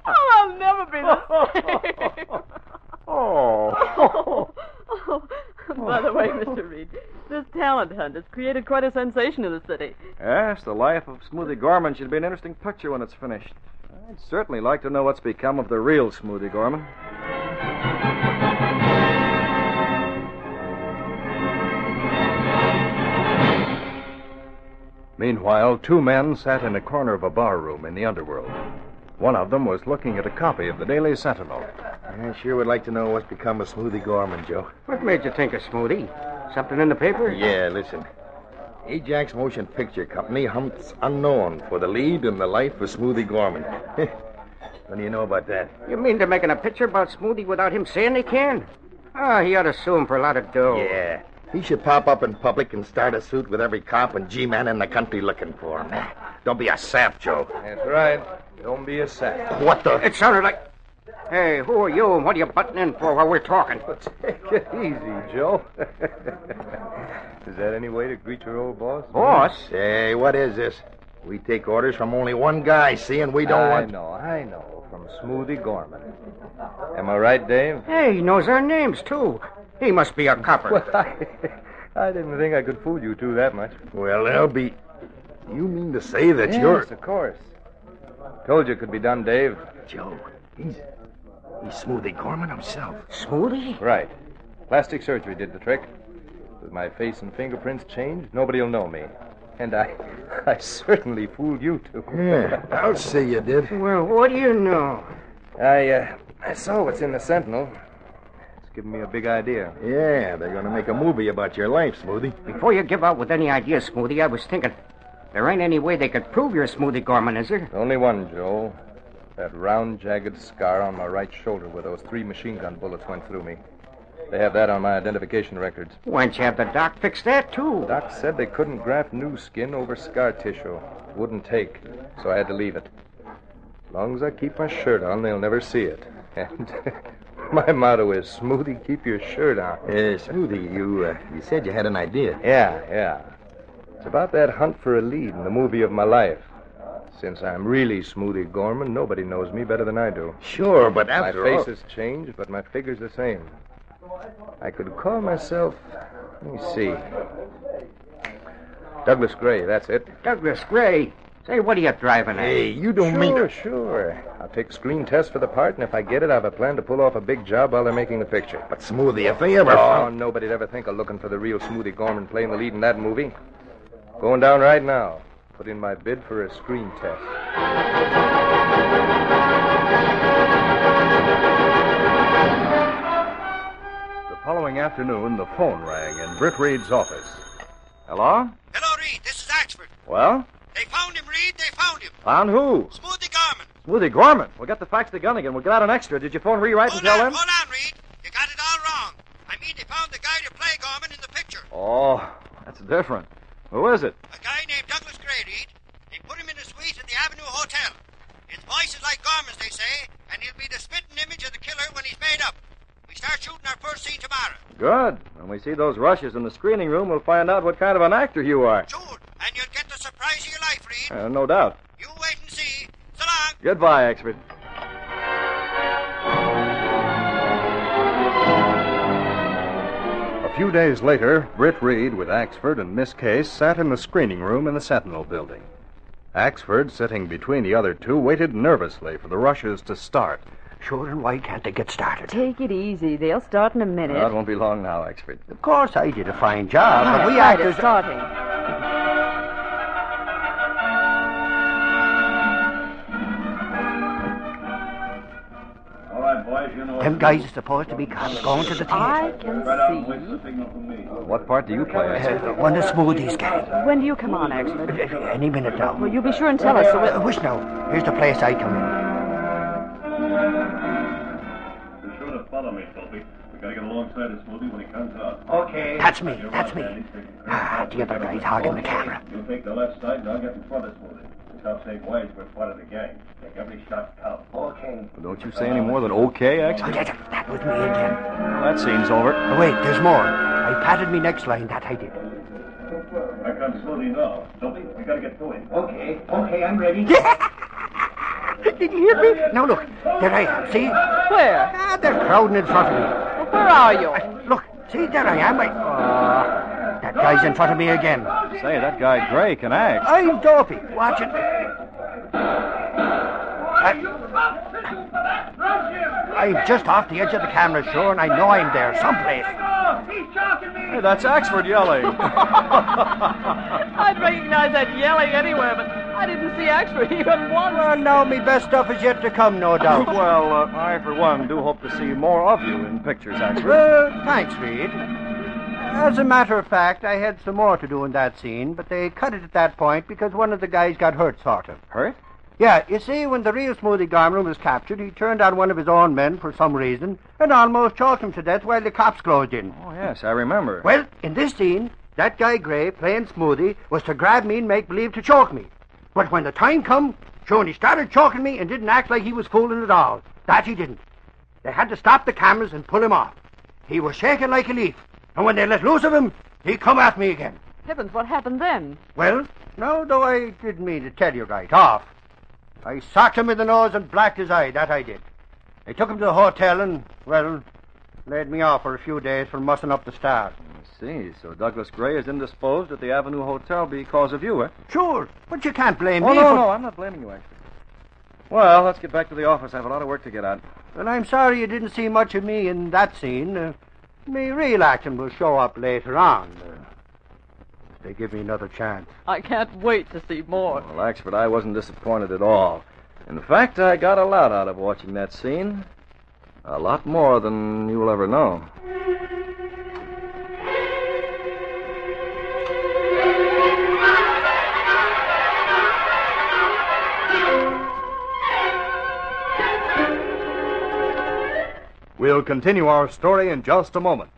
Speaker 23: Oh, I'll never be the same.
Speaker 24: Oh.
Speaker 23: By the way, Mr. Reed, this talent hunt has created quite a sensation in the city.
Speaker 24: Yes, The Life of Smoothie Gorman should be an interesting picture when it's finished. I'd certainly like to know what's become of the real Smoothie Gorman. Meanwhile, two men sat in a corner of a bar room in the underworld. One of them was looking at a copy of the Daily Sentinel.
Speaker 4: I sure would like to know what's become of Smoothie Gorman, Joe.
Speaker 5: What made you think of Smoothie? Something in the paper?
Speaker 4: Yeah, listen. Ajax Motion Picture Company hunts unknown for the lead in The Life of Smoothie Gorman. What do you know about that?
Speaker 5: You mean they're making a picture about Smoothie without him saying they can? Oh, he ought to sue him for a lot of dough.
Speaker 4: Yeah. He should pop up in public and start a suit with every cop and G-man in the country looking for him. Don't be a sap, Joe.
Speaker 24: That's right. Don't be a sap.
Speaker 4: What the?
Speaker 5: It sounded like... Hey, who are you and what are you butting in for while we're talking?
Speaker 24: Take it easy, Joe. Is that any way to greet your old boss?
Speaker 5: Boss?
Speaker 4: Say, what is this? We take orders from only one guy, see, and we don't want...
Speaker 3: I know. From Smoothie Gorman. Am I right, Dave?
Speaker 5: Hey, he knows our names, too. He must be a copper.
Speaker 3: Well, I didn't think I could fool you two that much.
Speaker 4: Well, L.B., you mean to say that you're...
Speaker 3: Yes, of course. Told you it could be done, Dave.
Speaker 4: Joe, he's Smoothie Gorman himself.
Speaker 5: Smoothie?
Speaker 3: Right. Plastic surgery did the trick. With my face and fingerprints changed, nobody'll know me. And I certainly fooled you two.
Speaker 4: Yeah, I'll say you did.
Speaker 5: Well, what do you know?
Speaker 3: I saw what's in the Sentinel. It's given me a big idea.
Speaker 4: Yeah, they're going to make a movie about your life, Smoothie.
Speaker 5: Before you give out with any ideas, Smoothie, I was thinking, there ain't any way they could prove you're Smoothie Gorman, is there?
Speaker 3: Only one, Joe. That round, jagged scar on my right shoulder where those 3 machine gun bullets went through me. They have that on my identification records.
Speaker 5: Why don't you have the doc fix that, too?
Speaker 3: Doc said they couldn't graft new skin over scar tissue. Wouldn't take, so I had to leave it. As long as I keep my shirt on, they'll never see it. And my motto is, Smoothie, keep your shirt on.
Speaker 4: Smoothie, you said you had an idea.
Speaker 3: Yeah. It's about that hunt for a lead in the movie of my life. Since I'm really Smoothie Gorman, nobody knows me better than I do.
Speaker 4: Sure, but after all...
Speaker 3: My face has changed, but my figure's the same. I could call myself... Let me see. Douglas Gray, that's it.
Speaker 5: Douglas Gray? Say, what are you driving at?
Speaker 4: Hey, you don't mean to...
Speaker 3: Sure. I'll take screen test for the part, and if I get it, I have a plan to pull off a big job while they're making the picture.
Speaker 4: But Smoothie, if they ever...
Speaker 3: Oh, nobody'd ever think of looking for the real Smoothie Gorman playing the lead in that movie. Going down right now. Put in my bid for a screen test.
Speaker 16: The following afternoon, the phone rang in Britt Reed's office. Hello?
Speaker 6: Hello, Reed. This is Axford.
Speaker 16: Well?
Speaker 6: They found him, Reed. They found him.
Speaker 16: Found who?
Speaker 6: Smoothie Gorman.
Speaker 16: Smoothie Gorman. We'll get the facts to Gunnigan. We'll get out an extra. Did you phone rewrite and tell them?
Speaker 6: Hold on, Reed. You got it all wrong. I mean, they found the guy to play Gorman in the picture.
Speaker 16: Oh, that's different. Who is it?
Speaker 6: A guy named Douglas Gray, Reed. They put him in a suite at the Avenue Hotel. His voice is like Gorman's, they say, and he'll be the spitting image of the killer when he's made up. We start shooting our first scene tomorrow.
Speaker 16: Good. When we see those rushes in the screening room, we'll find out what kind of an actor you are.
Speaker 6: Sure, and you'll get the surprise of your life, Reed.
Speaker 16: No doubt.
Speaker 6: You wait and see. So long.
Speaker 16: Goodbye, Axford. A few days later, Britt Reed with Axford and Miss Case sat in the screening room in the Sentinel building. Axford, sitting between the other two, waited nervously for the rushes to start.
Speaker 22: Sure, and why can't they get started?
Speaker 23: Take it easy. They'll start in a minute.
Speaker 16: Well, it won't be long now, Axford.
Speaker 22: Of course I did a fine job, but we
Speaker 23: right,
Speaker 22: actors...
Speaker 23: it's starting.
Speaker 8: All right, boys, you know...
Speaker 22: Them guys are supposed to be cops going to the theater.
Speaker 23: I can see.
Speaker 16: What part do you play, Axford?
Speaker 22: One of Smoothie's guys.
Speaker 23: When do you come on, Axford?
Speaker 22: Any minute now.
Speaker 23: Well, you be sure and tell us so we'll...
Speaker 22: Wish now. Here's the place I come in.
Speaker 8: Be sure to follow me, Sophie. We gotta get alongside of Smoothie when he comes out.
Speaker 22: Okay. That's me. The other guy's hogging the camera.
Speaker 8: You take the left side, and I'll get in front of Smoothie. It's how safe ways we're part of the gang. Make every shot count. Okay.
Speaker 16: Well, don't you say any more than okay, Axford?
Speaker 22: That was me again.
Speaker 16: Well, that scene's over.
Speaker 22: Oh, wait, there's more. I patted me next line, that I did.
Speaker 8: Here comes Smoothie now. Sophie, we gotta get to him.
Speaker 6: Okay, I'm ready.
Speaker 22: Did you hear me? Now look, there I am, see?
Speaker 23: Where?
Speaker 22: They're crowding in front of me.
Speaker 23: Well, where are you?
Speaker 22: Look, see, there I am. That guy's in front of me again.
Speaker 16: Say, that guy Gray can act.
Speaker 22: I'm Duffy. Watch it. I'm just off the edge of the camera, sure, and I know I'm there someplace.
Speaker 16: Hey, that's Axford yelling.
Speaker 23: I'd recognize that yelling anywhere, but I didn't see Axford even once.
Speaker 22: Well, now me best stuff is yet to come, no doubt.
Speaker 16: Well, I, for one, do hope to see more of you in pictures, Axford.
Speaker 22: Thanks, Reed. As a matter of fact, I had some more to do in that scene, but they cut it at that point because one of the guys got hurt, sort of.
Speaker 16: Hurt?
Speaker 22: Yeah, you see, when the real Smoothie Gorman was captured, he turned on one of his own men for some reason and almost choked him to death while the cops closed in.
Speaker 16: Oh, yes, I remember.
Speaker 22: Well, in this scene, that guy Gray, playing Smoothie, was to grab me and make believe to choke me. But when the time come, sure, he started choking me and didn't act like he was fooling at all. That he didn't. They had to stop the cameras and pull him off. He was shaking like a leaf, and when they let loose of him, he come at me again.
Speaker 23: Heavens, what happened then?
Speaker 22: Well, now, though I didn't mean to tell you right off, I socked him in the nose and blacked his eye, that I did. I took him to the hotel and, well, laid me off for a few days for mussing up the stars.
Speaker 24: I see. So Douglas Gray is indisposed at the Avenue Hotel because of you, eh?
Speaker 22: Sure, but you can't blame
Speaker 24: Oh,
Speaker 22: me
Speaker 24: no,
Speaker 22: for...
Speaker 24: no, I'm not blaming you, actually. Well, let's get back to the office. I have a lot of work to get on.
Speaker 22: Well, I'm sorry you didn't see much of me in that scene. Me real acting will show up later on. If they give me another chance.
Speaker 23: I can't wait to see more.
Speaker 24: Well, Axford, I wasn't disappointed at all. In fact, I got a lot out of watching that scene. A lot more than you'll ever know.
Speaker 16: We'll continue our story in just a moment.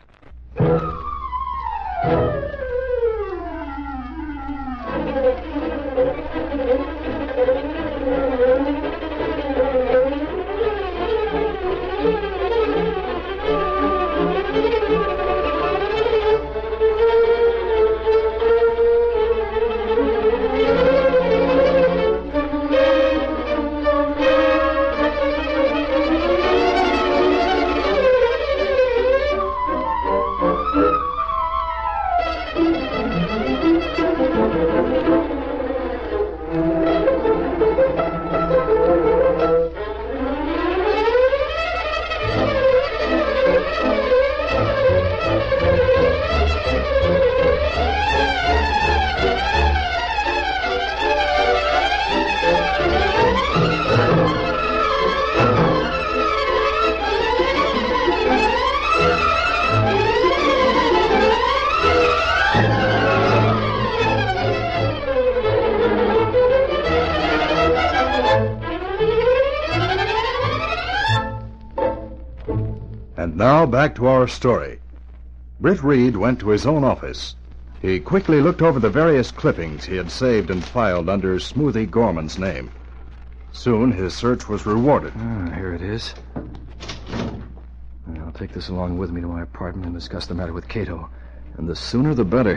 Speaker 16: Now back to our story. Britt Reed went to his own office. He quickly looked over the various clippings he had saved and filed under Smoothie Gorman's name. Soon his search was rewarded.
Speaker 24: Here it is. I'll take this along with me to my apartment and discuss the matter with Cato. And the sooner the better.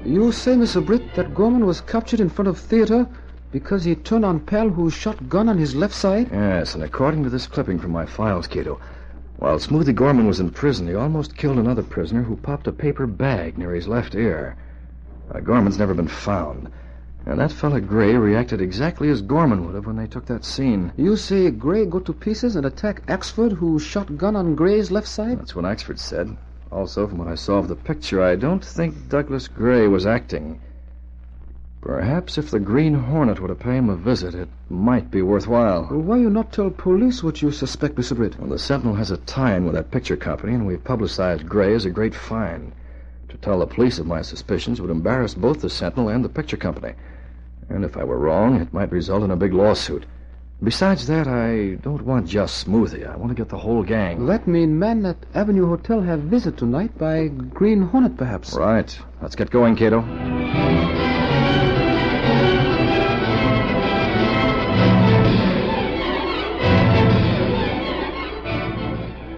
Speaker 9: You say, Mr. Britt, that Gorman was captured in front of theater because he turned on Pal, who shot gun on his left side?
Speaker 24: Yes, and according to this clipping from my files, Cato, while Smoothie Gorman was in prison, he almost killed another prisoner who popped a paper bag near his left ear. Gorman's never been found. And that fella Gray reacted exactly as Gorman would have when they took that scene.
Speaker 9: You say Gray go to pieces and attack Axford, who shot gun on Gray's left side?
Speaker 24: That's what Axford said. Also, from what I saw of the picture, I don't think Douglas Gray was acting. Perhaps if the Green Hornet were to pay him a visit, it might be worthwhile.
Speaker 9: Well, why you not tell police what you suspect, Mr. Britt?
Speaker 24: Well, the Sentinel has a tie-in with that picture company, and we've publicized Gray as a great find. To tell the police of my suspicions would embarrass both the Sentinel and the picture company. And if I were wrong, it might result in a big lawsuit. Besides that, I don't want just Smoothie. I want to get the whole gang.
Speaker 9: That mean men at Avenue Hotel have visit tonight by Green Hornet, perhaps.
Speaker 24: Right. Let's get going, Cato.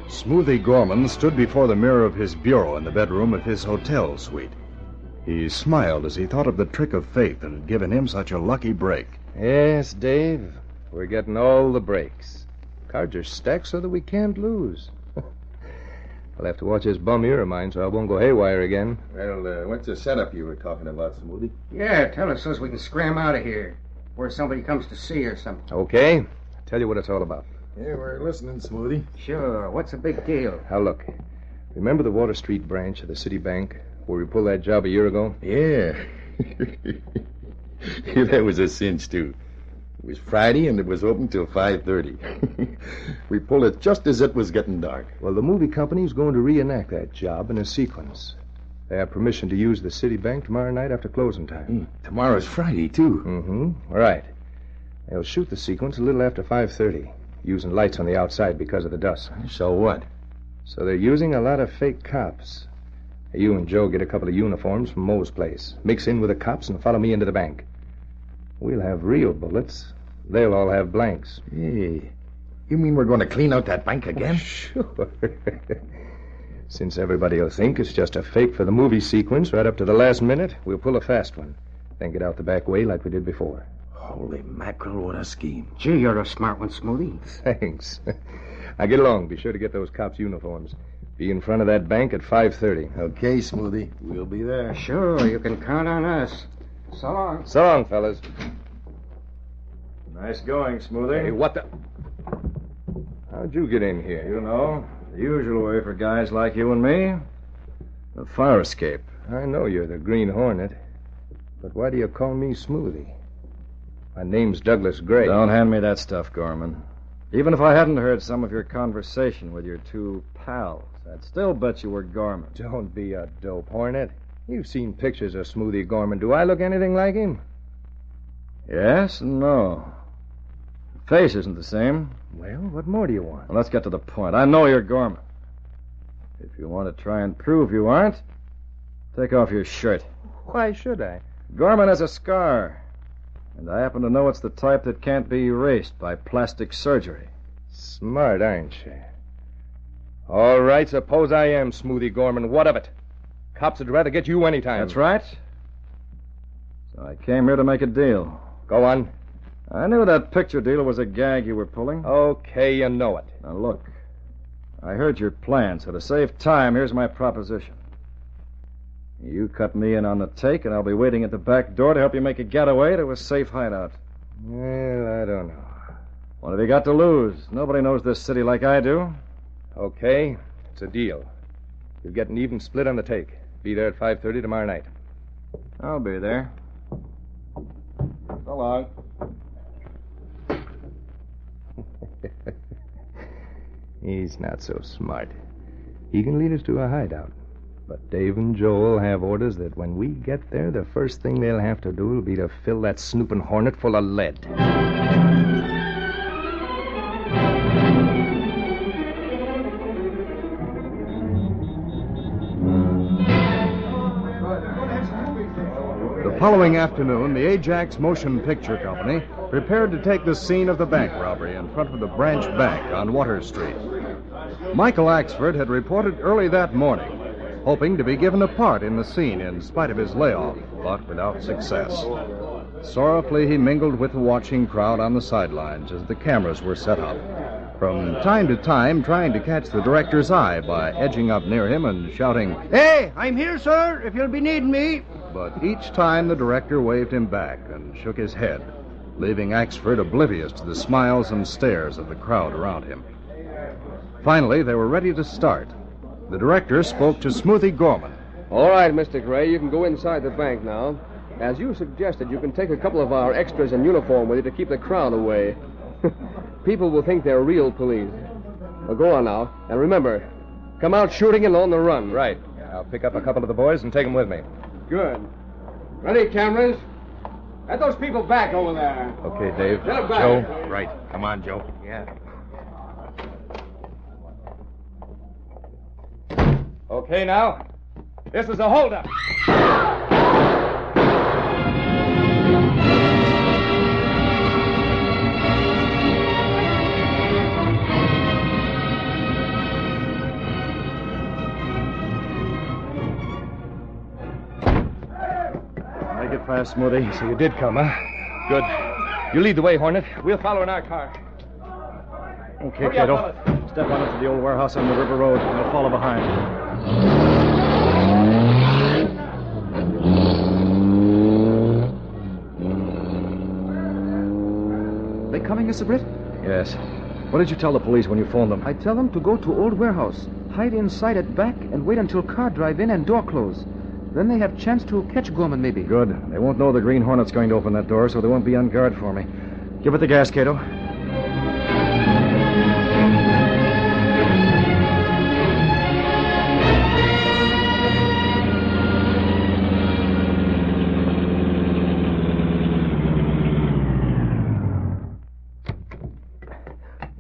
Speaker 16: Smoothie Gorman stood before the mirror of his bureau in the bedroom of his hotel suite. He smiled as he thought of the trick of fate that had given him such a lucky break.
Speaker 3: Yes, Dave. We're getting all the breaks. Cards are stacked so that we can't lose. I'll have to watch this bum ear of mine so I won't go haywire again.
Speaker 4: Well, what's the setup you were talking about, Smoothie?
Speaker 5: Yeah, tell us so we can scram out of here. Where somebody comes to see or something.
Speaker 3: Okay. I'll tell you what it's all about.
Speaker 4: Yeah, we're listening, Smoothie.
Speaker 5: Sure. What's the big deal?
Speaker 3: Now, look. Remember the Water Street branch of the City Bank where we pulled that job a year ago?
Speaker 4: Yeah. That was a cinch, too. It was Friday, and it was open till 5:30. We pulled it just as it was getting dark.
Speaker 3: Well, the movie company's going to reenact that job in a sequence. They have permission to use the City Bank tomorrow night after closing time.
Speaker 4: Tomorrow's Friday, too.
Speaker 3: Mm-hmm. Right. They'll shoot the sequence a little after 5:30, using lights on the outside because of the dust.
Speaker 4: So what?
Speaker 3: So they're using a lot of fake cops. You and Joe get a couple of uniforms from Moe's place. Mix in with the cops and follow me into the bank. We'll have real bullets. They'll all have blanks.
Speaker 4: Hey, You mean we're going to clean out that bank again?
Speaker 3: Sure. Since everybody will think it's just a fake for the movie sequence right up to the last minute, we'll pull a fast one. Then get out the back way like we did before.
Speaker 4: Holy mackerel, what a scheme.
Speaker 5: Gee, you're a smart one, Smoothie.
Speaker 3: Thanks. Now get along. Be sure to get those cops' uniforms. Be in front of that bank at 5:30.
Speaker 4: Okay, Smoothie. We'll be there.
Speaker 5: Sure, you can count on us. So long.
Speaker 3: So long, fellas.
Speaker 16: Nice going, Smoothie.
Speaker 3: Hey, what the... How'd you get in here?
Speaker 16: You know, the usual way for guys like you and me. A fire escape.
Speaker 3: I know you're the Green Hornet. But why do you call me Smoothie? My name's Douglas Gray.
Speaker 16: Don't hand me that stuff, Gorman. Even if I hadn't heard some of your conversation with your two pals, I'd still bet you were Gorman.
Speaker 3: Don't be a dope, Hornet. You've seen pictures of Smoothie Gorman. Do I look anything like him?
Speaker 16: Yes and no. The face isn't the same.
Speaker 3: Well, what more do you want?
Speaker 16: Well, let's get to the point. I know you're Gorman. If you want to try and prove you aren't, take off your shirt.
Speaker 3: Why should I?
Speaker 16: Gorman has a scar. And I happen to know it's the type that can't be erased by plastic surgery.
Speaker 3: Smart, aren't you? All right, suppose I am Smoothie Gorman. What of it? Cops would rather get you anytime.
Speaker 16: That's right. So I came here to make a deal.
Speaker 3: Go on.
Speaker 16: I knew that picture deal was a gag you were pulling.
Speaker 3: Okay, you know it.
Speaker 16: Now, look. I heard your plan, so to save time, here's my proposition. You cut me in on the take, and I'll be waiting at the back door to help you make a getaway to a safe hideout.
Speaker 3: Well, I don't know.
Speaker 16: What have you got to lose? Nobody knows this city like I do.
Speaker 3: Okay, it's a deal. You'll get an even split on the take. Be there at 5:30 tomorrow night.
Speaker 16: I'll be there. So long.
Speaker 3: He's not so smart. He can lead us to a hideout. But Dave and Joel have orders that when we get there, the first thing they'll have to do will be to fill that snooping Hornet full of lead.
Speaker 16: The following afternoon, the Ajax Motion Picture Company prepared to take the scene of the bank robbery in front of the Branch Bank on Water Street. Michael Axford had reported early that morning, hoping to be given a part in the scene in spite of his layoff, but without success. Sorrowfully, he mingled with the watching crowd on the sidelines as the cameras were set up, from time to time trying to catch the director's eye by edging up near him and shouting,
Speaker 22: "Hey, I'm here, sir, if you'll be needing me."
Speaker 16: But each time the director waved him back and shook his head, leaving Axford oblivious to the smiles and stares of the crowd around him. Finally, they were ready to start. The director spoke to Smoothie Gorman.
Speaker 7: All right, Mr. Gray, you can go inside the bank now. As you suggested, you can take a couple of our extras in uniform with you to keep the crowd away. People will think they're real police. Well, go on now. And remember, come out shooting and on the run.
Speaker 3: Right. I'll pick up a couple of the boys and take them with me.
Speaker 7: Good. Ready, cameras? Let those people back over there.
Speaker 3: Okay, Dave.
Speaker 7: Get 'em back.
Speaker 3: Joe.
Speaker 4: Right. Come on, Joe.
Speaker 22: Yeah.
Speaker 3: Okay, now. This is a holdup.
Speaker 16: Make it fast, Smoothie.
Speaker 3: So you did come, huh? Good. You lead the way, Hornet. We'll follow in our car.
Speaker 16: Okay,
Speaker 3: Hurry up,
Speaker 16: Cato. Step on into the old warehouse on the river road, and I'll follow behind.
Speaker 9: They coming, Mr. Britt?
Speaker 16: Yes. What did you tell the police when you phoned them?
Speaker 9: I tell them to go to old warehouse, hide inside at back, and wait until car drive in and door close. Then they have chance to catch Gorman, maybe.
Speaker 16: Good. They won't know the Green Hornet's going to open that door, so they won't be on guard for me. Give it the gas, Cato.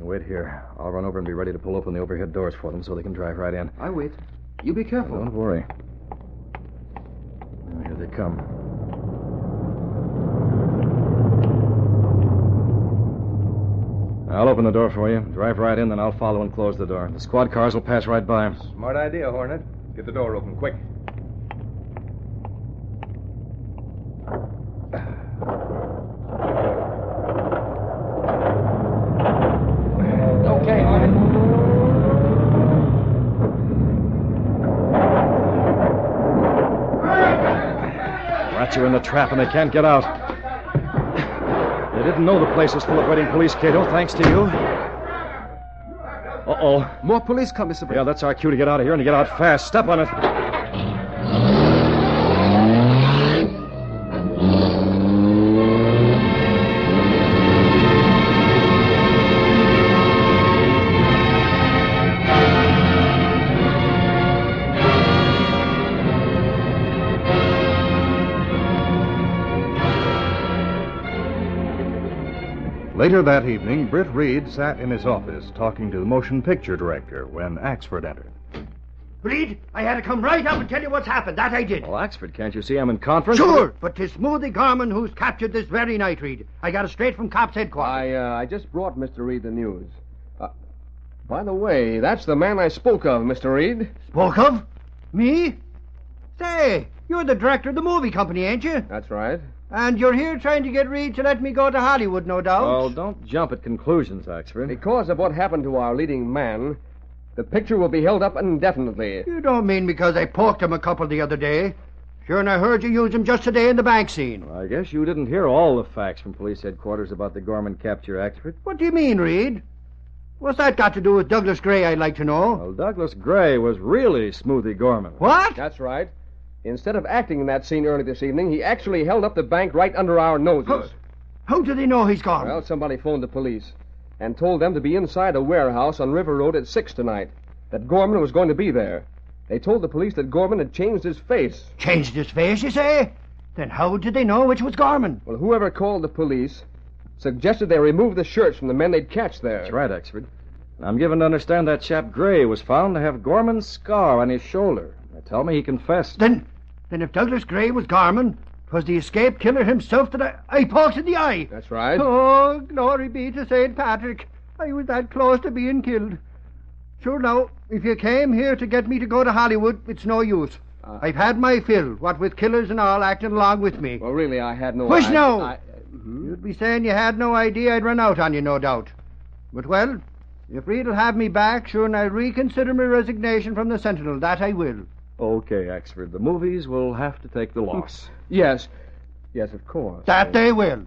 Speaker 16: Wait here. I'll run over and be ready to pull open the overhead doors for them so they can drive right in.
Speaker 9: I wait. You be careful.
Speaker 16: Don't worry. Here they come.
Speaker 24: I'll open the door for you. Drive right in, then I'll follow and close the door. The squad cars will pass right by.
Speaker 3: Smart idea, Hornet. Get the door open, quick.
Speaker 23: Okay, Hornet.
Speaker 24: Got you in the trap and they can't get out. They didn't know the place was full of waiting police, Cato, thanks to you. Uh-oh.
Speaker 9: More police come, Mr. Britt.
Speaker 24: Yeah, that's our cue to get out of here and to get out fast. Step on it.
Speaker 16: Later that evening, Britt Reed sat in his office talking to the motion picture director when Axford entered.
Speaker 22: Reed, I had to come right up and tell you what's happened. That I did.
Speaker 24: Well, Axford, can't you see I'm in conference?
Speaker 22: Sure, but 'tis Smoothie Gorman who's captured this very night, Reed. I got it straight from cops' headquarters.
Speaker 7: I just brought Mr. Reed the news. By the way, that's the man I spoke of, Mr. Reed.
Speaker 22: Spoke of? Me? Say, you're the director of the movie company, ain't you?
Speaker 7: That's right.
Speaker 22: And you're here trying to get Reed to let me go to Hollywood, no doubt.
Speaker 24: Oh, don't jump at conclusions, Axford.
Speaker 7: Because of what happened to our leading man, the picture will be held up indefinitely.
Speaker 22: You don't mean because I poked him a couple the other day. Sure, and I heard you use him just today in the bank scene.
Speaker 24: Well, I guess you didn't hear all the facts from police headquarters about the Gorman capture, Axford.
Speaker 22: What do you mean, Reed? What's that got to do with Douglas Gray, I'd like to know?
Speaker 24: Well, Douglas Gray was really Smoothie Gorman.
Speaker 22: What?
Speaker 7: That's right. Instead of acting in that scene early this evening, he actually held up the bank right under our noses.
Speaker 22: How do they know he's gone?
Speaker 7: Well, somebody phoned the police and told them to be inside a warehouse on River Road at 6 tonight, that Gorman was going to be there. They told the police that Gorman had changed his face.
Speaker 22: Changed his face, you say? Then how did they know which was Gorman?
Speaker 7: Well, whoever called the police suggested they remove the shirts from the men they'd catch there.
Speaker 24: That's right, Axford. And I'm given to understand that chap Gray was found to have Gorman's scar on his shoulder. They tell me he confessed.
Speaker 22: Then if Douglas Gray was Gorman, 'twas the escaped killer himself that I poked in the eye.
Speaker 7: That's right.
Speaker 22: Oh, glory be to St. Patrick. I was that close to being killed. Sure now, if you came here to get me to go to Hollywood, it's no use. I've had my fill, what with killers and all acting along with me.
Speaker 7: Well, really, I had no
Speaker 22: Push
Speaker 7: idea.
Speaker 22: now! You'd be saying you had no idea I'd run out on you, no doubt. But, well, if Reed'll have me back, sure, and I'll reconsider my resignation from the Sentinel. That I will.
Speaker 24: Okay, Axford. The movies will have to take the loss.
Speaker 7: Yes. Yes, of course.
Speaker 22: That they will.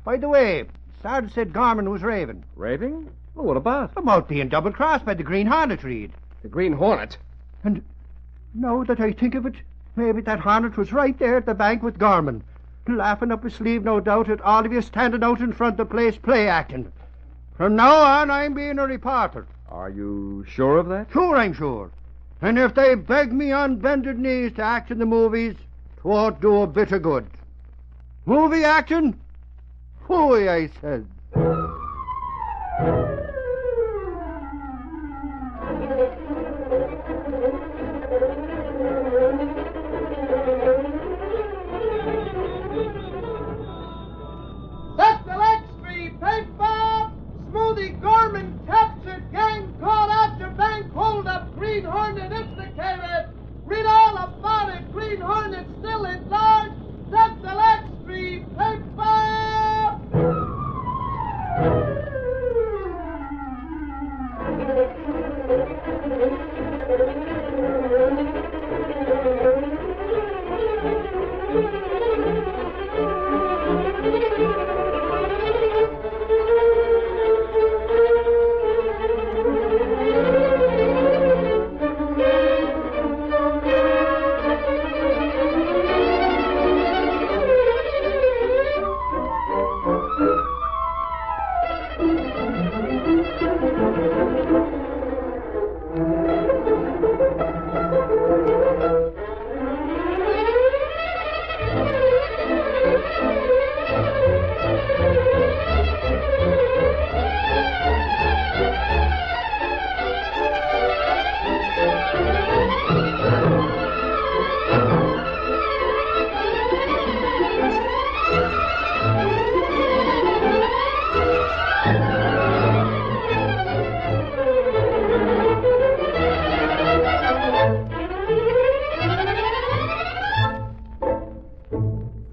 Speaker 22: By the way, Sergeant said Gorman was raving.
Speaker 24: Raving? Well, what about?
Speaker 22: About being double-crossed by the Green Hornet, Reed.
Speaker 7: The Green Hornet?
Speaker 22: And now that I think of it, maybe that Hornet was right there at the bank with Gorman, laughing up his sleeve, no doubt, at all of you standing out in front of the place play-acting. From now on, I'm being a reporter.
Speaker 24: Are you sure of that?
Speaker 22: Sure, I'm sure. And if they beg me on bended knees to act in the movies, 'twon't do a bit of good. Movie acting? Phooey, I said.
Speaker 11: That's the Lux Street paper! Smoothie Gorman captured, gang caught after bank hold up, Green Hornet implicated. Read all about it. Green Hornet still in charge. That's the Lux Street paper.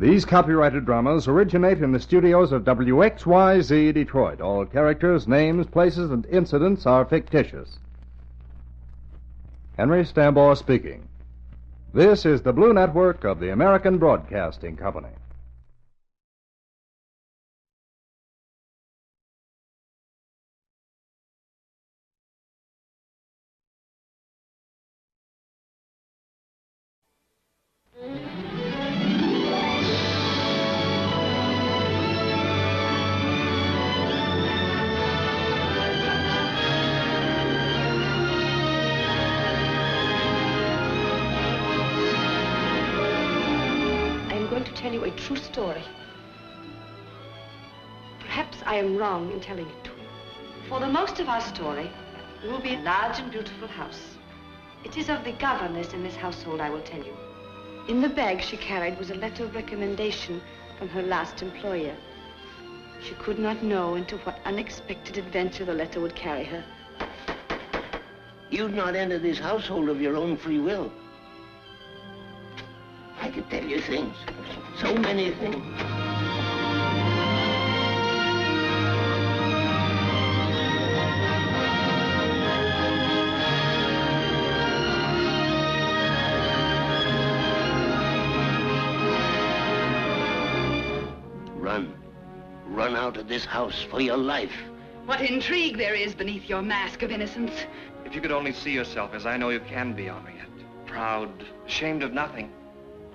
Speaker 16: These copyrighted dramas originate in the studios of WXYZ Detroit. All characters, names, places, and incidents are fictitious. Henry Stambaugh speaking. This is the Blue Network of the American Broadcasting Company.
Speaker 12: Tell you a true story. Perhaps I am wrong in telling it to you. For the most of our story, it will be a large and beautiful house. It is of the governess in this household, I will tell you. In the bag she carried was a letter of recommendation from her last employer. She could not know into what unexpected adventure the letter would carry her.
Speaker 13: You'd not enter this household of your own free will. I could tell you things. So many things. Run. Run out of this house for your life.
Speaker 14: What intrigue there is beneath your mask of innocence.
Speaker 15: If you could only see yourself as I know you can be, Henriette. Proud, ashamed of nothing.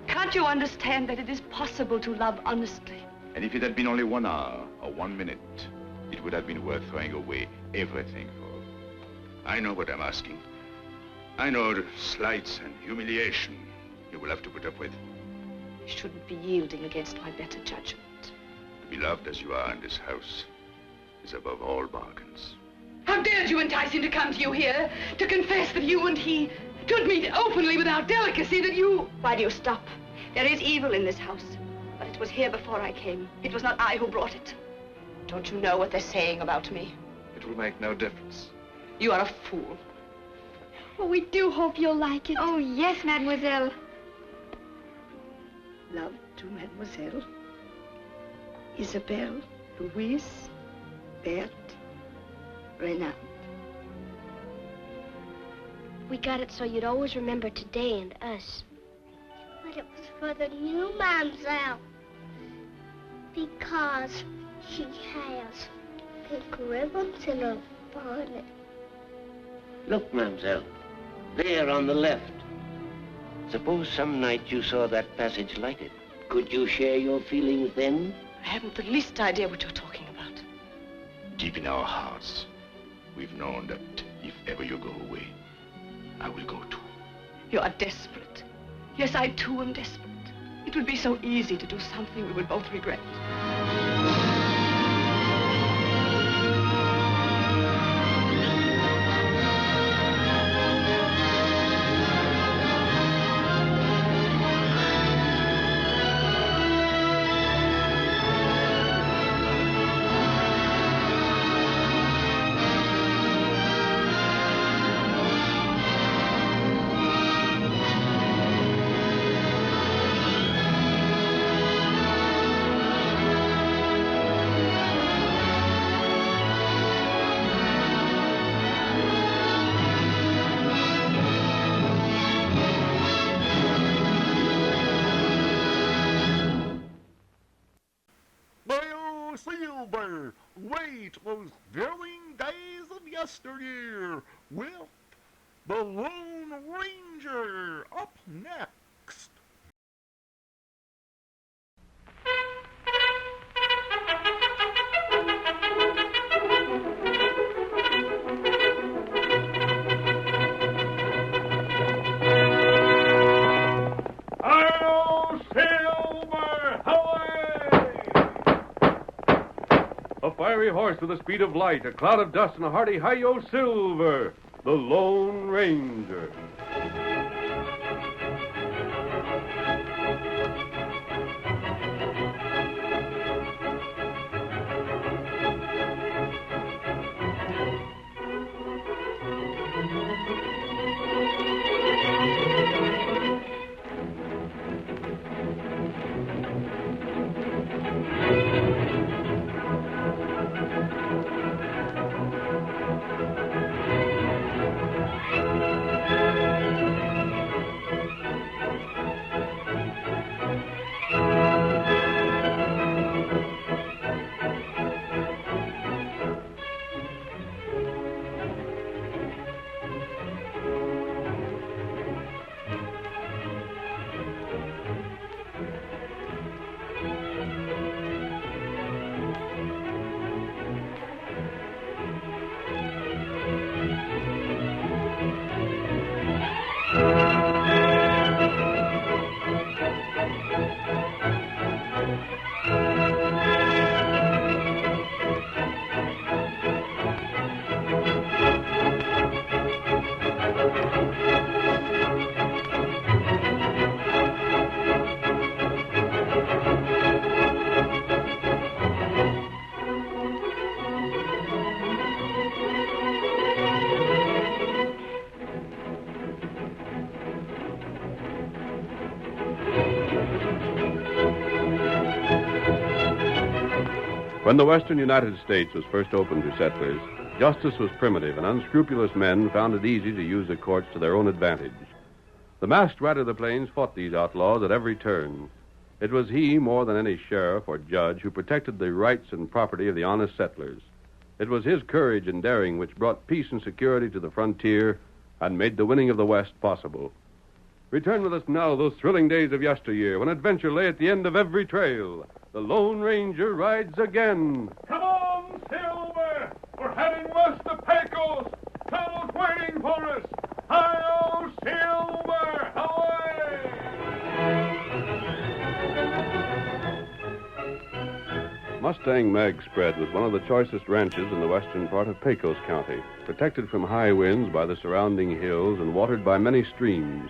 Speaker 12: Can't you understand that it is possible to love honestly?
Speaker 2: And if it had been only 1 hour or 1 minute, it would have been worth throwing away everything for. I know what I'm asking. I know the slights and humiliation you will have to put up with.
Speaker 12: You shouldn't be yielding against my better judgment.
Speaker 2: To be loved as you are in this house is above all bargains.
Speaker 14: How dared you entice him to come to you here, to confess that you and he, to admit openly without delicacy that you...
Speaker 12: Why do you stop? There is evil in this house, but it was here before I came. It was not I who brought it. Don't you know what they're saying about me?
Speaker 15: It will make no difference.
Speaker 12: You are a fool.
Speaker 18: Oh, we do hope you'll like it. Oh, yes, mademoiselle.
Speaker 12: Love to Mademoiselle Isabelle Louise Berthe Renard.
Speaker 18: We got it so you'd always remember today and us. But it was for the new mademoiselle. Because she has pink ribbons in her bonnet.
Speaker 13: Look, mademoiselle. There on the left. Suppose some night you saw that passage lighted. Could you share your feelings then?
Speaker 12: I haven't the least idea what you're talking about.
Speaker 2: Deep in our hearts, we've known that if ever you go away, I will go too.
Speaker 12: You are desperate. Yes, I too am desperate. It would be so easy to do something we would both regret.
Speaker 25: Silver, wait those daring days of yesteryear with the Lone Ranger up next.
Speaker 26: A fiery horse with the speed of light, a cloud of dust, and a hearty hi-yo Silver, the Lone Ranger. When the western United States was first opened to settlers, justice was primitive, and unscrupulous men found it easy to use the courts to their own advantage. The masked rider of the plains fought these outlaws at every turn. It was he, more than any sheriff or judge, who protected the rights and property of the honest settlers. It was his courage and daring which brought peace and security to the frontier and made the winning of the West possible. Return with us now to those thrilling days of yesteryear when adventure lay at the end of every trail. The Lone Ranger rides again. Come on, Silver! We're heading west to Pecos. Troubles waiting for us. Hi-yo, Silver! Away! Mustang Mag Spread was one of the choicest ranches in the western part of Pecos County, protected from high winds by the surrounding hills and watered by many streams.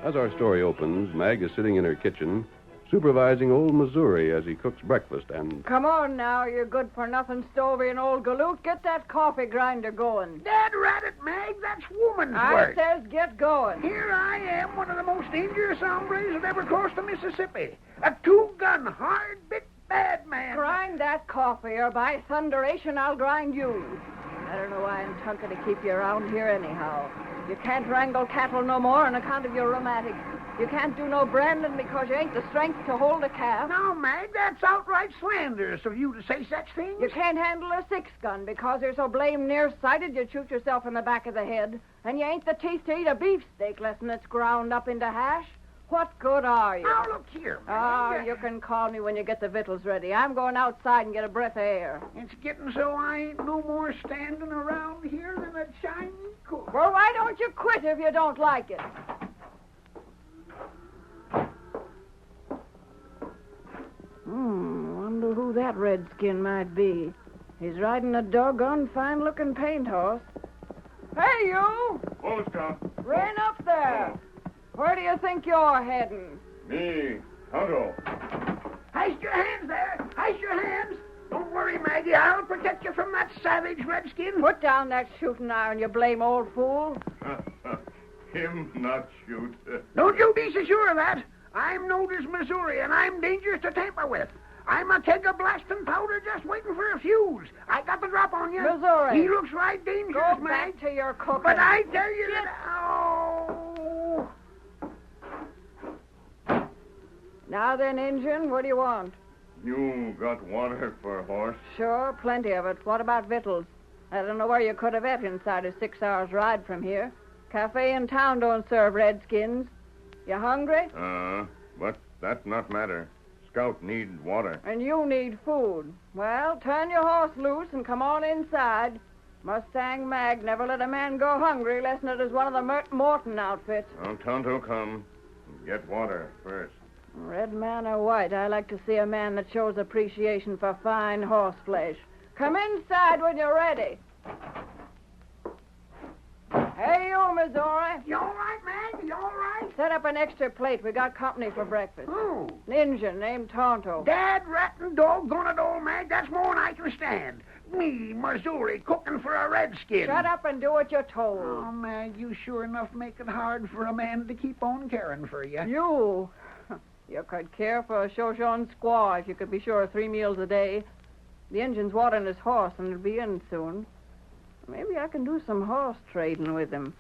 Speaker 26: As our story opens, Mag is sitting in her kitchen, supervising old Missouri as he cooks breakfast and...
Speaker 23: Come on now, you good-for-nothing Stovey and old galoot. Get that coffee grinder going.
Speaker 1: Dad rat it, Mag. That's woman's
Speaker 23: I
Speaker 1: work.
Speaker 23: says get going.
Speaker 1: Here I am, one of the most dangerous hombres that ever crossed the Mississippi. A two-gun, hard-bit bad man.
Speaker 23: Grind that coffee, or by thunderation, I'll grind you. I don't know why I'm tunking to keep you around here anyhow. You can't wrangle cattle no more on account of your rheumatics. You can't do no branding because you ain't the strength to hold a calf.
Speaker 1: Now, Mag, that's outright slanderous of you to say such things.
Speaker 23: You can't handle a six-gun because you're so blame nearsighted you'd shoot yourself in the back of the head. And you ain't the teeth to eat a beefsteak less than it's ground up into hash. What good are you?
Speaker 1: Now, look here, Mag.
Speaker 23: Oh, you can call me when you get the victuals ready. I'm going outside and get a breath of air.
Speaker 1: It's getting so I ain't no more standing around here than a Chinese cook.
Speaker 23: Well, why don't you quit if you don't like it? Wonder who that redskin might be. He's riding a doggone fine-looking paint horse. Hey, you!
Speaker 26: Oh, Scott.
Speaker 23: Rein up there. Where do you think you're heading?
Speaker 26: Me, Tonto.
Speaker 1: Heist your hands there. Heist your hands. Don't worry, Maggie. I'll protect you from that savage redskin.
Speaker 23: Put down that shooting iron, you blame old fool.
Speaker 26: Him not shoot.
Speaker 1: Don't you be so sure of that. I'm known as Missouri, and I'm dangerous to tamper with. I'm a keg of blasting powder just waiting for a fuse. I got the drop on you.
Speaker 23: Missouri.
Speaker 1: He looks right dangerous,
Speaker 23: Go
Speaker 1: Mag.
Speaker 23: back to your cooking.
Speaker 1: But I tell you that... Oh...
Speaker 23: Now then, Injun, what do you want?
Speaker 26: You got water for a horse?
Speaker 23: Sure, plenty of it. What about victuals? I don't know where you could have ate inside a 6 hours ride from here. Cafe in town don't serve redskins. You hungry?
Speaker 26: But that not matter. Scout need water.
Speaker 23: And you need food. Well, turn your horse loose and come on inside. Mustang Mag never let a man go hungry unless it is one of the Morton outfits.
Speaker 26: Oh, Tonto, come. Get water first.
Speaker 23: Red man or white, I like to see a man that shows appreciation for fine horse flesh. Come inside when you're ready. Hey, you, Missouri.
Speaker 1: You all right, Mag? You all right?
Speaker 23: Set up an extra plate. We got company for breakfast.
Speaker 1: Who?
Speaker 23: An Injun named Tonto.
Speaker 1: Dad, rattin' doggone it, old Mag. That's more than I can stand. Me, Missouri, cooking for a redskin.
Speaker 23: Shut up and do what you're told.
Speaker 1: Oh, Mag, you sure enough make it hard for a man to keep on caring for you.
Speaker 23: You? You could care for a Shoshone squaw if you could be sure of 3 meals a day. The Injun's watering his horse and it'll be in soon. Maybe I can do some horse trading with him.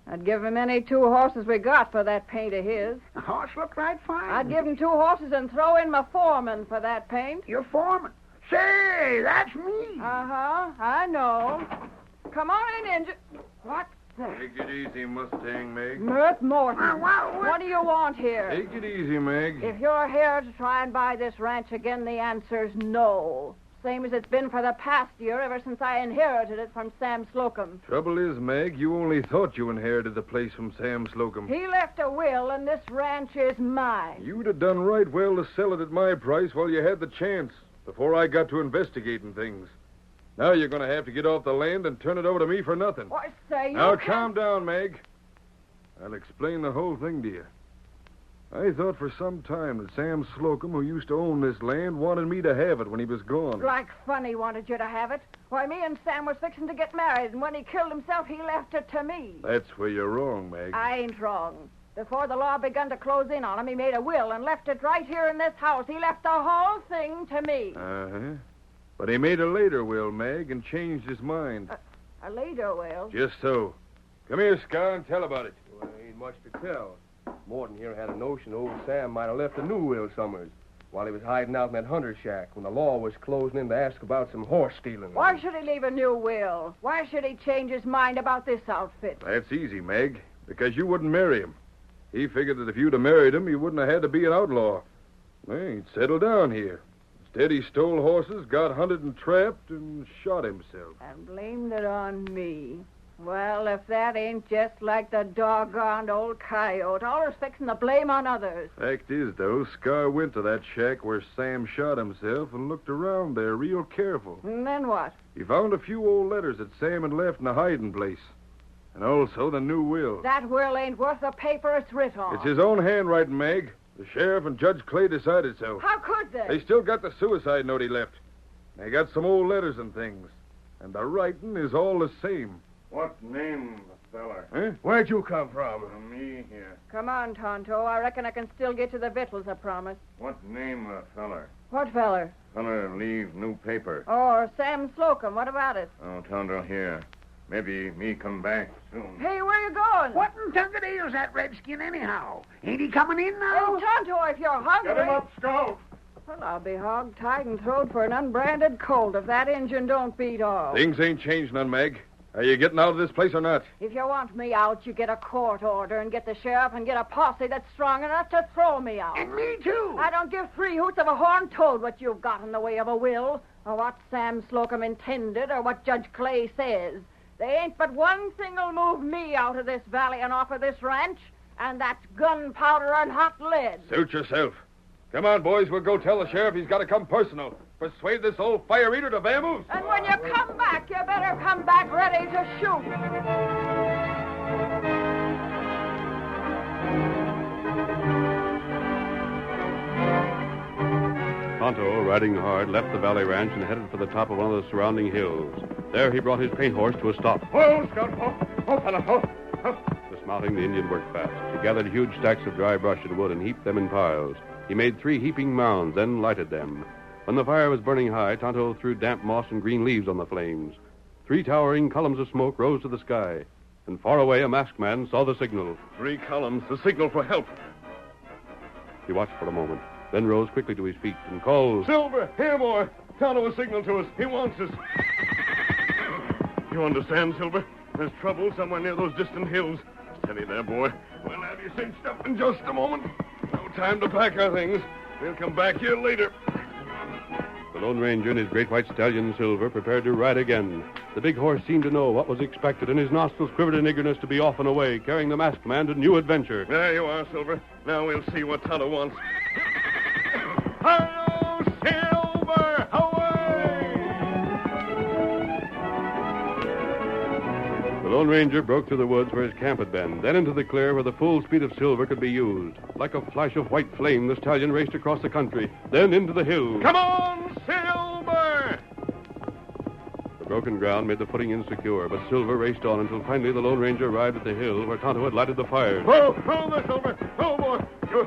Speaker 23: I'd give him any 2 horses we got for that paint of his.
Speaker 1: The horse looked right fine.
Speaker 23: I'd give him 2 horses and throw in my foreman for that paint.
Speaker 1: Your foreman? Say, that's me.
Speaker 23: Uh-huh, I know. Come on in, Injun. What?
Speaker 26: Take it easy, Mustang Mag.
Speaker 23: Mert Morton. What do you want here?
Speaker 26: Take it easy, Mag.
Speaker 23: If you're here to try and buy this ranch again, the answer's no. Same as it's been for the past year, ever since I inherited it from Sam Slocum.
Speaker 10: Trouble is, Meg, you only thought you inherited the place from Sam Slocum.
Speaker 23: He left a will, and this ranch is mine.
Speaker 10: You'd have done right well to sell it at my price while you had the chance, before I got to investigating things. Now you're going to have to get off the land and turn it over to me for nothing.
Speaker 23: What say you?
Speaker 10: Now calm down, Meg. I'll explain the whole thing to you. I thought for some time that Sam Slocum, who used to own this land, wanted me to have it when he was gone.
Speaker 23: Like fun he wanted you to have it. Why, me and Sam was fixing to get married, and when he killed himself, he left it to me.
Speaker 10: That's where you're wrong, Meg.
Speaker 23: I ain't wrong. Before the law begun to close in on him, he made a will and left it right here in this house. He left the whole thing to me.
Speaker 10: Uh-huh. But he made a later will, Meg, and changed his mind.
Speaker 23: A later will.
Speaker 10: Just so. Come here, Scar, and tell about it.
Speaker 6: Well, ain't much to tell. Morton here had a notion old Sam might have left a new will somewheres while he was hiding out in that hunter shack when the law was closing in to ask about some horse stealing.
Speaker 23: Why should he leave a new will? Why should he change his mind about this outfit?
Speaker 10: That's easy, Meg, because you wouldn't marry him. He figured that if you'd have married him, you wouldn't have had to be an outlaw. Well, he'd settled down here. Instead, he stole horses, got hunted and trapped, and shot himself.
Speaker 23: And blamed it on me. Well, if that ain't just like the doggone old coyote, always fixing the blame on others.
Speaker 10: Fact is, though, Scar went to that shack where Sam shot himself and looked around there real careful.
Speaker 23: And then what?
Speaker 10: He found a few old letters that Sam had left in a hiding place. And also the new will.
Speaker 23: That will ain't worth the paper it's writ on.
Speaker 10: It's his own handwriting, Meg. The sheriff and Judge Clay decided so.
Speaker 23: How could they?
Speaker 10: They still got the suicide note he left. They got some old letters and things. And the writing is all the same.
Speaker 8: What name, feller?
Speaker 10: Huh?
Speaker 6: Where'd you come from?
Speaker 8: Me here.
Speaker 23: Come on, Tonto. I reckon I can still get to the victuals I promised.
Speaker 8: What name, feller?
Speaker 23: What feller?
Speaker 8: Feller leave new paper.
Speaker 23: Oh, Sam Slocum. What about it?
Speaker 8: Oh, Tonto here. Maybe me come back soon.
Speaker 23: Hey, where you going?
Speaker 1: What in Tungadale's that redskin anyhow? Ain't he coming in now?
Speaker 23: Hey, Tonto, if you're hungry...
Speaker 8: Get him up, Scout!
Speaker 23: Well, I'll be hog-tied and throwed for an unbranded colt if that engine don't beat off.
Speaker 10: Things ain't changed none, Meg. Are you getting out of this place or not?
Speaker 23: If you want me out, you get a court order and get the sheriff and get a posse that's strong enough to throw me out.
Speaker 1: And me, too.
Speaker 23: I don't give three hoots of a horned toad what you've got in the way of a will, or what Sam Slocum intended, or what Judge Clay says. There ain't but one thing'll move me out of this valley and off of this ranch, and that's gunpowder and hot lead.
Speaker 10: Suit yourself. Come on, boys. We'll go tell the sheriff he's got to come personal. Persuade this old fire eater to vamoose.
Speaker 23: And when you come back, you better come back ready to shoot.
Speaker 26: Tonto, riding hard, left the valley ranch and headed for the top of one of the surrounding hills. There he brought his paint horse to a stop.
Speaker 8: Whoa, Scout! Oh, fella!
Speaker 26: Dismounting, the Indian worked fast. He gathered huge stacks of dry brush and wood and heaped them in piles. He made 3 heaping mounds, then lighted them. When the fire was burning high, Tonto threw damp moss and green leaves on the flames. 3 towering columns of smoke rose to the sky. And far away, a masked man saw the signal.
Speaker 10: 3 columns, the signal for help.
Speaker 26: He watched for a moment, then rose quickly to his feet and called,
Speaker 10: Silver, here, boy. Tonto will signal to us. He wants us. You understand, Silver? There's trouble somewhere near those distant hills. Steady there, boy. We'll have you cinched up in just a moment. No time to pack our things. We'll come back here later.
Speaker 26: The Lone Ranger and his great white stallion, Silver, prepared to ride again. The big horse seemed to know what was expected, and his nostrils quivered in eagerness to be off and away, carrying the masked man to new adventure.
Speaker 10: There you are, Silver. Now we'll see what Tonto wants. Hello, Silver! Away!
Speaker 26: The Lone Ranger broke through the woods where his camp had been, then into the clear where the full speed of Silver could be used. Like a flash of white flame, the stallion raced across the country, then into the hills.
Speaker 10: Come on, Silver!
Speaker 26: The broken ground made the footing insecure, but Silver raced on until finally the Lone Ranger arrived at the hill where Tonto had lighted the fires.
Speaker 10: Oh, there, Silver! Oh, boy! You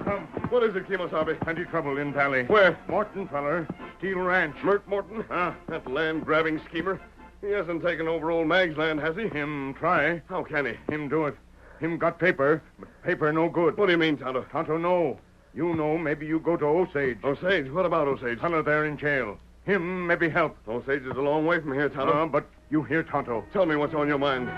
Speaker 10: come. What is it, Kemosabe?
Speaker 8: Plenty trouble in valley.
Speaker 10: Where?
Speaker 8: Morton, feller. Steel Ranch.
Speaker 10: Mert Morton? That land-grabbing schemer. He hasn't taken over old Mag's land, has he?
Speaker 8: Him try.
Speaker 10: How can he?
Speaker 8: Him do it. Him got paper, but paper no good.
Speaker 10: What do you mean, Tonto?
Speaker 8: Tonto know. You know, maybe you go to Osage.
Speaker 10: Osage? What about Osage?
Speaker 8: Feller there in jail. Him maybe help.
Speaker 10: Osage is a long way from here, Tonto.
Speaker 8: But you hear Tonto.
Speaker 10: Tell me what's on your mind.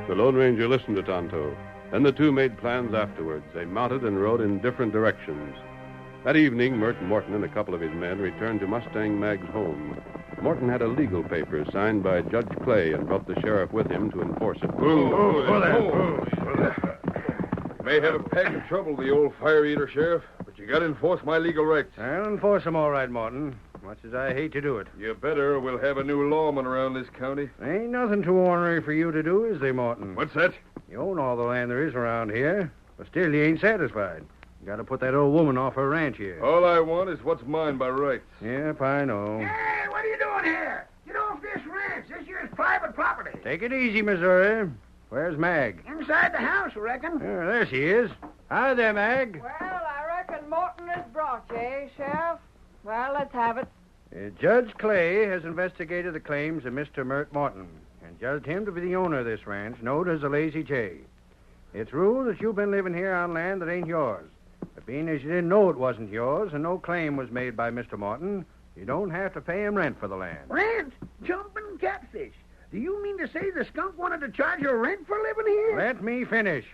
Speaker 26: The Lone Ranger listened to Tonto. Then the two made plans afterwards. They mounted and rode in different directions. That evening, Morton and a couple of his men returned to Mustang Mag's home. Morton had a legal paper signed by Judge Clay and brought the sheriff with him to enforce it.
Speaker 10: May have a pack of trouble, the old fire eater, Sheriff, but you got to enforce my legal rights.
Speaker 22: I'll enforce them all right, Morton. Much as I hate to do it.
Speaker 10: You better, or we'll have a new lawman around this county.
Speaker 22: Ain't nothing too ornery for you to do, is there, Morton?
Speaker 10: What's that?
Speaker 22: You own all the land there is around here, but still you ain't satisfied. You got to put that old woman off her ranch here.
Speaker 10: All I want is what's mine by rights.
Speaker 22: Yep, I know.
Speaker 1: Hey, what are you doing here? Get off this ranch. This here's private property.
Speaker 22: Take it easy, Missouri. Where's Mag?
Speaker 1: Inside the house, I reckon.
Speaker 22: There she is. Hi there, Mag.
Speaker 23: Well, I reckon Morton is brought you, eh, Sheriff? Well, let's have it.
Speaker 22: Judge Clay has investigated the claims of Mr. Mert Morton and judged him to be the owner of this ranch, known as the Lazy J. It's ruled that you've been living here on land that ain't yours. But being as you didn't know it wasn't yours and no claim was made by Mr. Morton, you don't have to pay him rent for the land.
Speaker 1: Rent? Jumping catfish. Do you mean to say the skunk wanted to charge you rent for living here?
Speaker 22: Let me finish.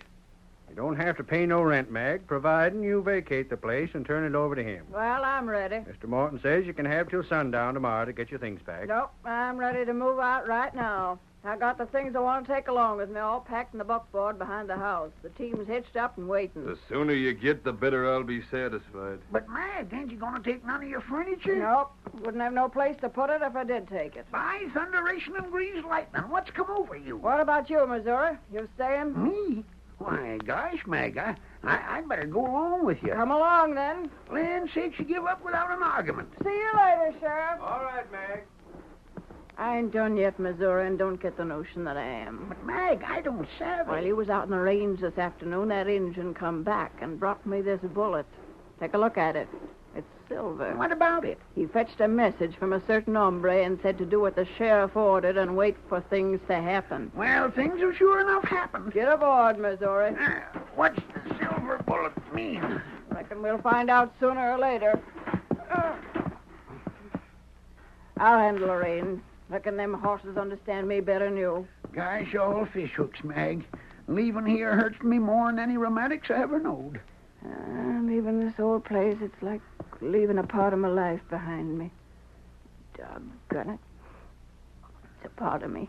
Speaker 22: You don't have to pay no rent, Mag, providing you vacate the place and turn it over to him.
Speaker 23: Well, I'm ready.
Speaker 22: Mr. Morton says you can have till sundown tomorrow to get your things back.
Speaker 23: Nope, I'm ready to move out right now. I got the things I want to take along with me all packed in the buckboard behind the house. The team's hitched up and waiting.
Speaker 10: The sooner you get, the better I'll be satisfied.
Speaker 1: But, Mag, ain't you going to take none of your furniture?
Speaker 23: Nope. Wouldn't have no place to put it if I did take it.
Speaker 1: By thunderation and grease lightning, what's come over you?
Speaker 23: What about you, Missouri? You staying?
Speaker 1: Me? Why, gosh, Mag, I'd better go along with you.
Speaker 23: Come along, then.
Speaker 1: Land sakes, you give up without an argument.
Speaker 23: See you later, Sheriff.
Speaker 22: All right, Mag.
Speaker 23: I ain't done yet, Missouri, and don't get the notion that I am.
Speaker 1: But, Mag, I don't savvy.
Speaker 23: While he was out in the range this afternoon, that Injun come back and brought me this bullet. Take a look at it. It's silver.
Speaker 1: What about it?
Speaker 23: He fetched a message from a certain hombre and said to do what the sheriff ordered and wait for things to happen.
Speaker 1: Well, things have sure enough happened.
Speaker 23: Get aboard, Missouri.
Speaker 1: What's the silver bullet mean?
Speaker 23: Reckon we'll find out sooner or later. I'll handle the reins. Reckon them horses understand me better than you.
Speaker 1: Gosh, all fish hooks, Mag. Leaving here hurts me more than any rheumatics I ever knowed.
Speaker 23: Leaving this old place, it's like leaving a part of my life behind me. Doggone it. It's a part of me.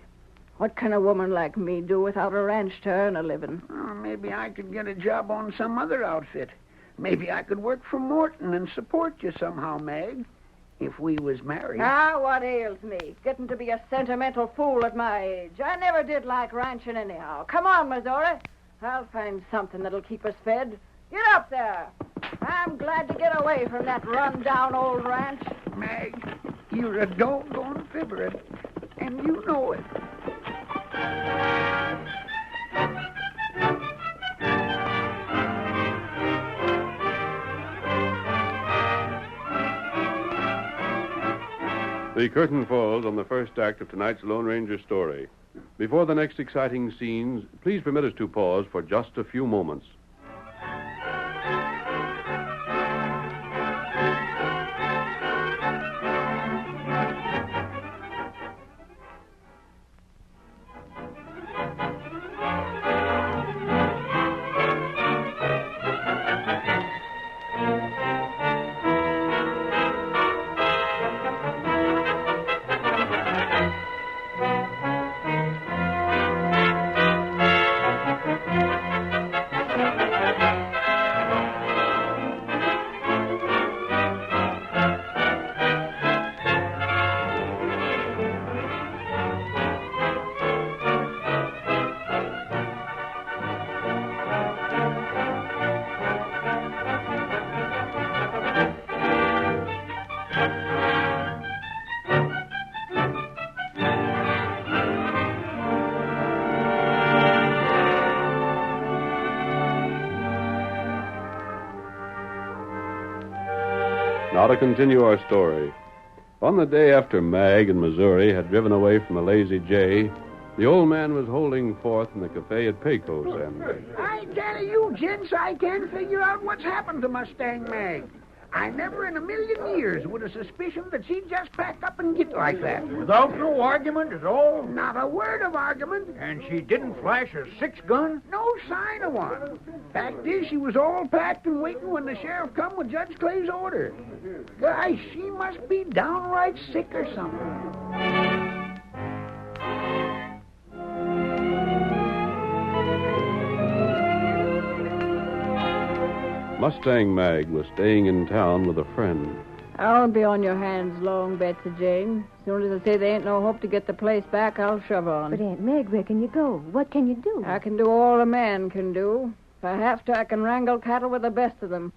Speaker 23: What can a woman like me do without a ranch to earn a living?
Speaker 1: Oh, maybe I could get a job on some other outfit. Maybe I could work for Morton and support you somehow, Mag. If we was married.
Speaker 23: What ails me? Getting to be a sentimental fool at my age. I never did like ranching anyhow. Come on, Missouri. I'll find something that'll keep us fed. Get up there. I'm glad to get away from that run-down old ranch.
Speaker 1: Mag, you're a doggone fibber, and you know it.
Speaker 26: The curtain falls on the first act of tonight's Lone Ranger story. Before the next exciting scenes, please permit us to pause for just a few moments. Now to continue our story. On the day after Mag and Missouri had driven away from the Lazy J, the old man was holding forth in the cafe at Pecos, and...
Speaker 1: I tell you, gents, I can't figure out what's happened to Mustang Mag. I never in a million years would have suspicioned that she'd just pack up and get like that.
Speaker 22: Without no argument at all?
Speaker 1: Not a word of argument.
Speaker 22: And she didn't flash a six-gun?
Speaker 1: No sign of one. Fact is, she was all packed and waiting when the sheriff come with Judge Clay's order. Gosh, she must be downright sick or something.
Speaker 26: Mustang Mag was staying in town with a friend.
Speaker 23: I won't be on your hands long, Betsy Jane. As soon as I say there ain't no hope to get the place back, I'll shove on.
Speaker 4: But Aunt Meg, where can you go? What can you do?
Speaker 23: I can do all a man can do. If I have to, I can wrangle cattle with the best of them.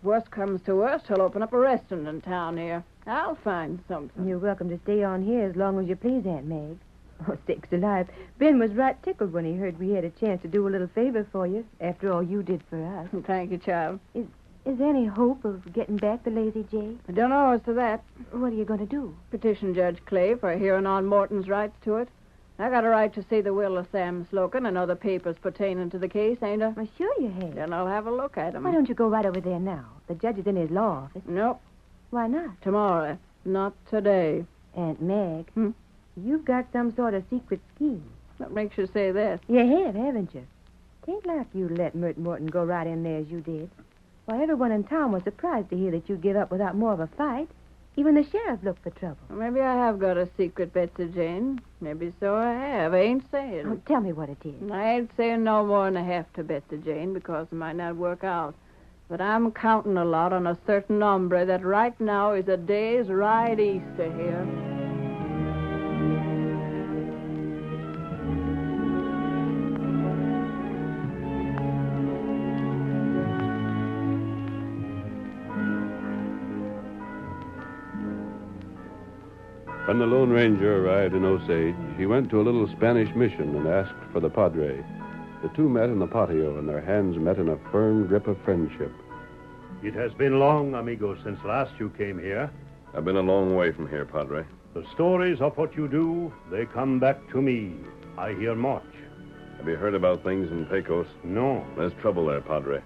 Speaker 23: Worst comes to worst, I'll open up a restaurant in town here. I'll find something.
Speaker 4: You're welcome to stay on here as long as you please, Aunt Meg. Oh, sakes alive. Ben was right tickled when he heard we had a chance to do a little favor for you, after all you did for us.
Speaker 23: Thank you, child.
Speaker 4: Is there any hope of getting back the Lazy J?
Speaker 23: I don't know as to that.
Speaker 4: What are you going to do?
Speaker 23: Petition Judge Clay for hearing on Morton's rights to it. I got a right to see the will of Sam Slocum and other papers pertaining to the case, ain't I?
Speaker 4: Well, sure you have.
Speaker 23: Then I'll have a look at 'em.
Speaker 4: Why don't you go right over there now? The judge is in his law office.
Speaker 23: Nope.
Speaker 4: Why not?
Speaker 23: Tomorrow. Not today.
Speaker 4: Aunt Mag, you've got some sort of secret scheme.
Speaker 23: What makes you say that?
Speaker 4: You have, haven't you? Tain't like you let Mert Morton go right in there as you did. Why, everyone in town was surprised to hear that you give up without more of a fight. Even the sheriff looked for trouble.
Speaker 23: Well, maybe I have got a secret, Betsy Jane. Maybe so I have. I ain't saying.
Speaker 4: Oh, tell me what it is.
Speaker 23: I ain't saying no more than I have to, Betsy Jane, because it might not work out. But I'm counting a lot on a certain hombre that right now is a day's ride east of here.
Speaker 26: When the Lone Ranger arrived in Osage, he went to a little Spanish mission and asked for the Padre. The two met in the patio, and their hands met in a firm grip of friendship.
Speaker 3: It has been long, amigo, since last you came here.
Speaker 26: I've been a long way from here, Padre.
Speaker 3: The stories of what you do, they come back to me. I hear much.
Speaker 26: Have you heard about things in Pecos?
Speaker 3: No.
Speaker 26: There's trouble there, Padre.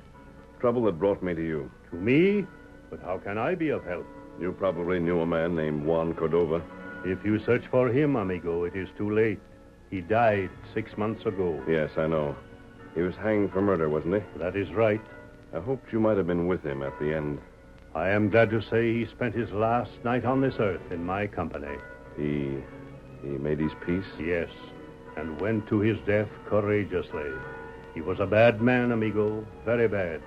Speaker 26: Trouble that brought me to you.
Speaker 3: To me? But how can I be of help?
Speaker 26: You probably knew a man named Juan Cordova.
Speaker 3: If you search for him, amigo, it is too late. He died 6 months ago.
Speaker 26: Yes, I know. He was hanged for murder, wasn't he?
Speaker 3: That is right.
Speaker 26: I hoped you might have been with him at the end.
Speaker 3: I am glad to say he spent his last night on this earth in my company.
Speaker 26: He made his peace?
Speaker 3: Yes, and went to his death courageously. He was a bad man, amigo, very bad.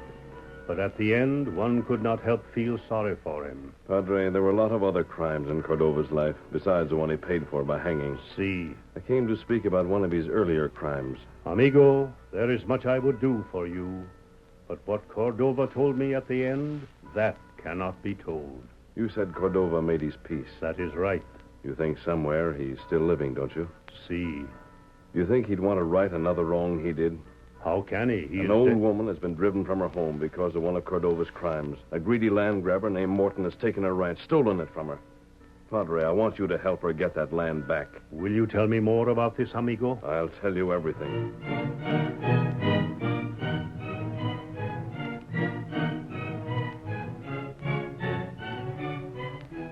Speaker 3: But at the end, one could not help feel sorry for him.
Speaker 26: Padre, there were a lot of other crimes in Cordova's life, besides the one he paid for by hanging.
Speaker 3: See.
Speaker 26: I came to speak about one of his earlier crimes.
Speaker 3: Amigo, there is much I would do for you. But what Cordova told me at the end, that cannot be told.
Speaker 26: You said Cordova made his peace.
Speaker 3: That is right.
Speaker 26: You think somewhere he's still living, don't you?
Speaker 3: See.
Speaker 26: You think he'd want to right another wrong he did?
Speaker 3: How can he?
Speaker 26: An old woman has been driven from her home because of one of Cordova's crimes. A greedy land grabber named Morton has taken her ranch, stolen it from her. Padre, I want you to help her get that land back.
Speaker 3: Will you tell me more about this, amigo?
Speaker 26: I'll tell you everything.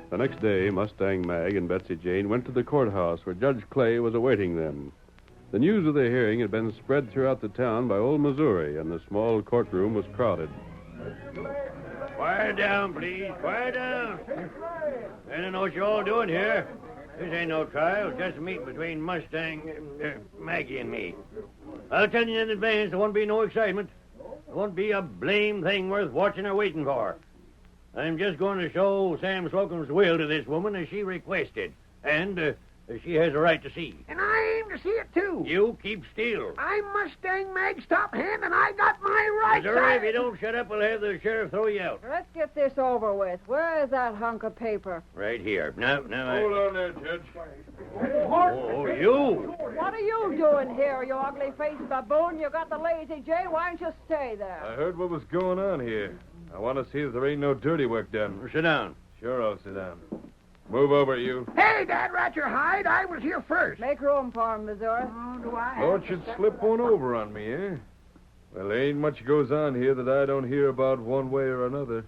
Speaker 26: The next day, Mustang Mag and Betsy Jane went to the courthouse where Judge Clay was awaiting them. The news of the hearing had been spread throughout the town by old Missouri, and the small courtroom was crowded.
Speaker 5: Quiet down, please. Quiet down. I don't know what you're all doing here. This ain't no trial, just a meeting between Maggie and me. I'll tell you in advance, there won't be no excitement. There won't be a blame thing worth watching or waiting for. I'm just going to show Sam Slocum's will to this woman as she requested, and she has a right to see.
Speaker 1: And I aim to see it, too.
Speaker 5: You keep still.
Speaker 1: I'm Mustang Mag's top hand, and I got my rights.
Speaker 5: Missouri, if you don't shut up, we'll have the sheriff throw you out.
Speaker 23: Let's get this over with. Where is that hunk of paper?
Speaker 5: Right here. Now,
Speaker 10: Hold on there, Judge.
Speaker 5: Oh, you.
Speaker 23: What are you doing here, you ugly-faced baboon? You got the Lazy J. Why don't you stay there?
Speaker 10: I heard what was going on here. I want to see that there ain't no dirty work done.
Speaker 5: Sit down.
Speaker 10: Sure, I'll sit down. Move over, you.
Speaker 1: Hey, Dad Ratcher Hyde, I was here first.
Speaker 23: Make room for him, Missouri.
Speaker 1: Oh, do I?
Speaker 10: Thought you'd slip one over on me, eh? Well, there ain't much goes on here that I don't hear about one way or another.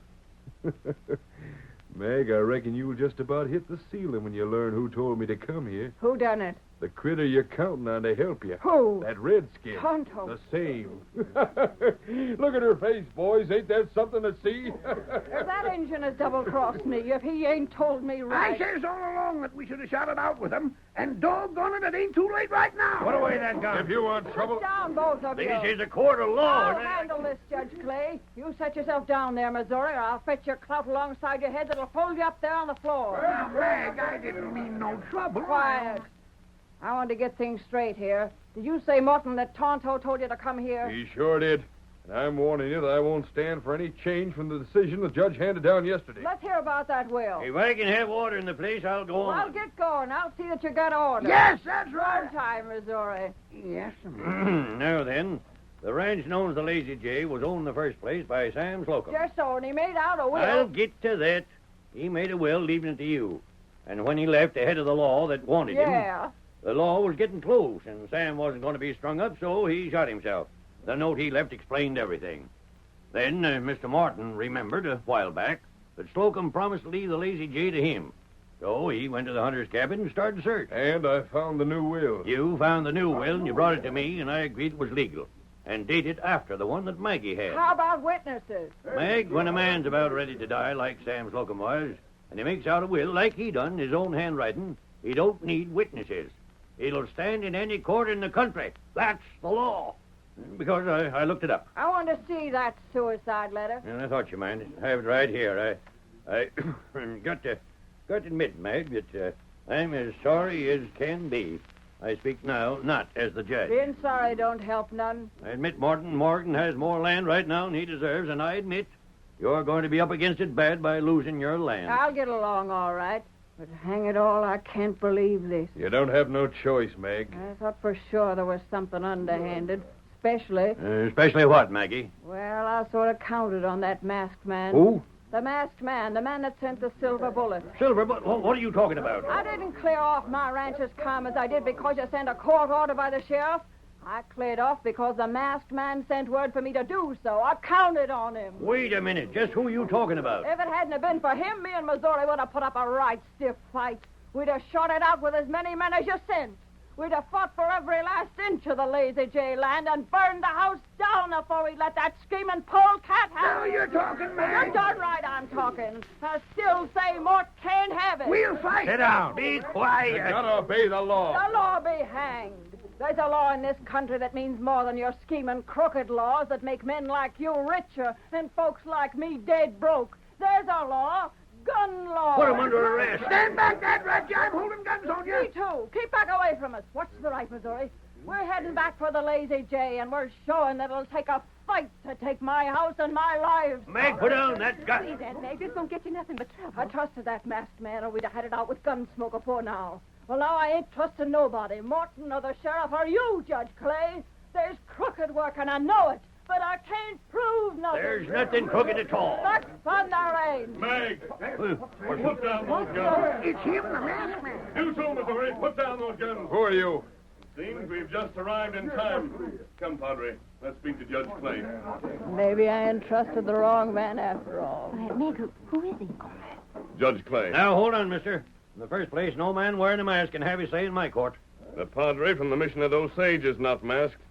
Speaker 10: Meg, I reckon you'll just about hit the ceiling when you learn who told me to come here.
Speaker 23: Who done it?
Speaker 10: The critter you're counting on to help you.
Speaker 23: Who?
Speaker 10: That redskin.
Speaker 23: Tonto.
Speaker 10: The same. Look at her face, boys. Ain't that something to see?
Speaker 23: If that Injun has double-crossed me, if he ain't told me right.
Speaker 1: I says all along that we should have shot it out with him, and doggone it, it ain't too late right now.
Speaker 5: Put away that gun.
Speaker 10: If you want trouble...
Speaker 23: Sit down, both of you.
Speaker 5: This is a court of law.
Speaker 23: I'll handle this, Judge Clay. You set yourself down there, Missouri, or I'll fetch your clout alongside your head that'll hold you up there on the floor.
Speaker 1: Well, Mag, I didn't mean no trouble.
Speaker 23: Quiet. I want to get things straight here. Did you say, Morton, that Tonto told you to come here?
Speaker 10: He sure did. And I'm warning you that I won't stand for any change from the decision the judge handed down yesterday.
Speaker 23: Let's hear about that will.
Speaker 5: If I can have order in the place, I'll go on.
Speaker 23: Well, get going. I'll see that you get order.
Speaker 1: Yes, that's right.
Speaker 23: On time, Missouri.
Speaker 1: Yes, ma'am.
Speaker 5: Now then, the ranch known as the Lazy J was owned in the first place by Sam Slocum.
Speaker 23: Just so, and he made out a will.
Speaker 5: I'll get to that. He made a will leaving it to you. And when he left, the head of the law that wanted him...
Speaker 23: Yeah.
Speaker 5: The law was getting close, and Sam wasn't going to be strung up, so he shot himself. The note he left explained everything. Then Mr. Morton remembered a while back that Slocum promised to leave the Lazy J to him. So he went to the hunter's cabin and started the search.
Speaker 10: And I found the new will.
Speaker 5: You found the new will, and you brought it to me, and I agreed it was legal. And dated after the one that Magee had.
Speaker 23: How about witnesses?
Speaker 5: Meg, when a man's about ready to die, like Sam Slocum was, and he makes out a will like he done, his own handwriting, he don't need witnesses. It'll stand in any court in the country. That's the law. Because I looked it up.
Speaker 23: I want to see that suicide letter.
Speaker 5: And I thought you might. I have it right here. I got to admit, Meg, that I'm as sorry as can be. I speak now not as the judge.
Speaker 23: Being sorry don't help none.
Speaker 5: I admit Morgan has more land right now than he deserves, and I admit you're going to be up against it bad by losing your land.
Speaker 23: I'll get along all right. But hang it all, I can't believe this.
Speaker 10: You don't have no choice, Meg.
Speaker 23: I thought for sure there was something underhanded. Especially...
Speaker 5: Especially what, Maggie?
Speaker 23: Well, I sort of counted on that masked man.
Speaker 5: Who?
Speaker 23: The masked man, the man that sent the silver bullet.
Speaker 5: Silver bullet? What are you talking about?
Speaker 23: I didn't clear off my ranch as calm as I did because you sent a court order by the sheriff. I cleared off because the masked man sent word for me to do so. I counted on him.
Speaker 5: Wait a minute. Just who are you talking about?
Speaker 23: If it hadn't have been for him, me and Missouri would have put up a right stiff fight. We'd have shot it out with as many men as you sent. We'd have fought for every last inch of the Lazy J land and burned the house down before we'd let that screaming polecat have
Speaker 1: Now you're talking, man.
Speaker 23: You're darn right I'm talking. I still say Mort can't have it.
Speaker 1: We'll fight.
Speaker 5: Sit down. Be quiet.
Speaker 10: You gotta obey the law.
Speaker 23: The law be hanged. There's a law in this country that means more than your scheming crooked laws that make men like you richer and folks like me dead broke. There's a law. Gun law.
Speaker 5: Put him under arrest.
Speaker 1: Stand back, that rat. I'm holding guns on you.
Speaker 23: Me too. Keep back away from us. What's the right, Missouri? We're heading back for the Lazy J, and we're showing that it'll take a fight to take my house and my lives.
Speaker 5: Meg, put down that gun.
Speaker 23: Please, Aunt Meg, this won't get you nothing but trouble. I trusted that masked man, or we'd have had it out with Gunsmoke before now. Well, now I ain't trusting nobody, Morton or the sheriff or you, Judge Clay. There's crooked work, and I know it. But I can't prove nothing.
Speaker 5: There's nothing crooked at all.
Speaker 23: That's fun there ain't.
Speaker 10: Meg! Put down those guns.
Speaker 1: It's him, the masked man.
Speaker 10: You too, Missouri. Put down those guns. Who are you? Seems we've just arrived in time. Come, Padre. Let's speak to Judge Clay.
Speaker 23: Maybe I entrusted the wrong man after all.
Speaker 4: Aunt Meg, who is he?
Speaker 10: Judge Clay.
Speaker 5: Now, hold on, mister. In the first place, no man wearing a mask can have his say in my court.
Speaker 10: The Padre from the Mission of Osage is not masked.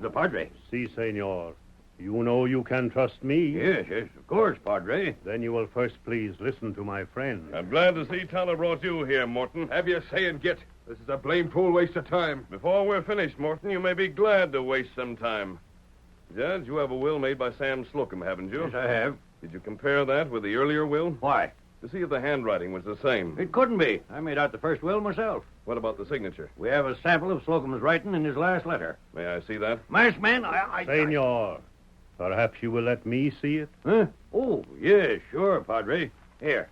Speaker 5: The Padre?
Speaker 3: Si, senor. You know you can trust me.
Speaker 5: Yes, of course, Padre.
Speaker 3: Then you will first please listen to my friend.
Speaker 10: I'm glad to see Tyler brought you here, Morton. Have your say and get. This is a blame fool waste of time. Before we're finished, Morton, you may be glad to waste some time. Judge, you have a will made by Sam Slocum, haven't you?
Speaker 5: Yes, I have.
Speaker 10: Did you compare that with the earlier will?
Speaker 5: Why?
Speaker 10: To see if the handwriting was the same.
Speaker 5: It couldn't be. I made out the first will myself.
Speaker 10: What about the signature?
Speaker 5: We have a sample of Slocum's writing in his last letter.
Speaker 10: May I see that?
Speaker 5: Masked man,
Speaker 3: Senor, perhaps you will let me see it?
Speaker 5: Huh? Oh, yes, sure, Padre. Here.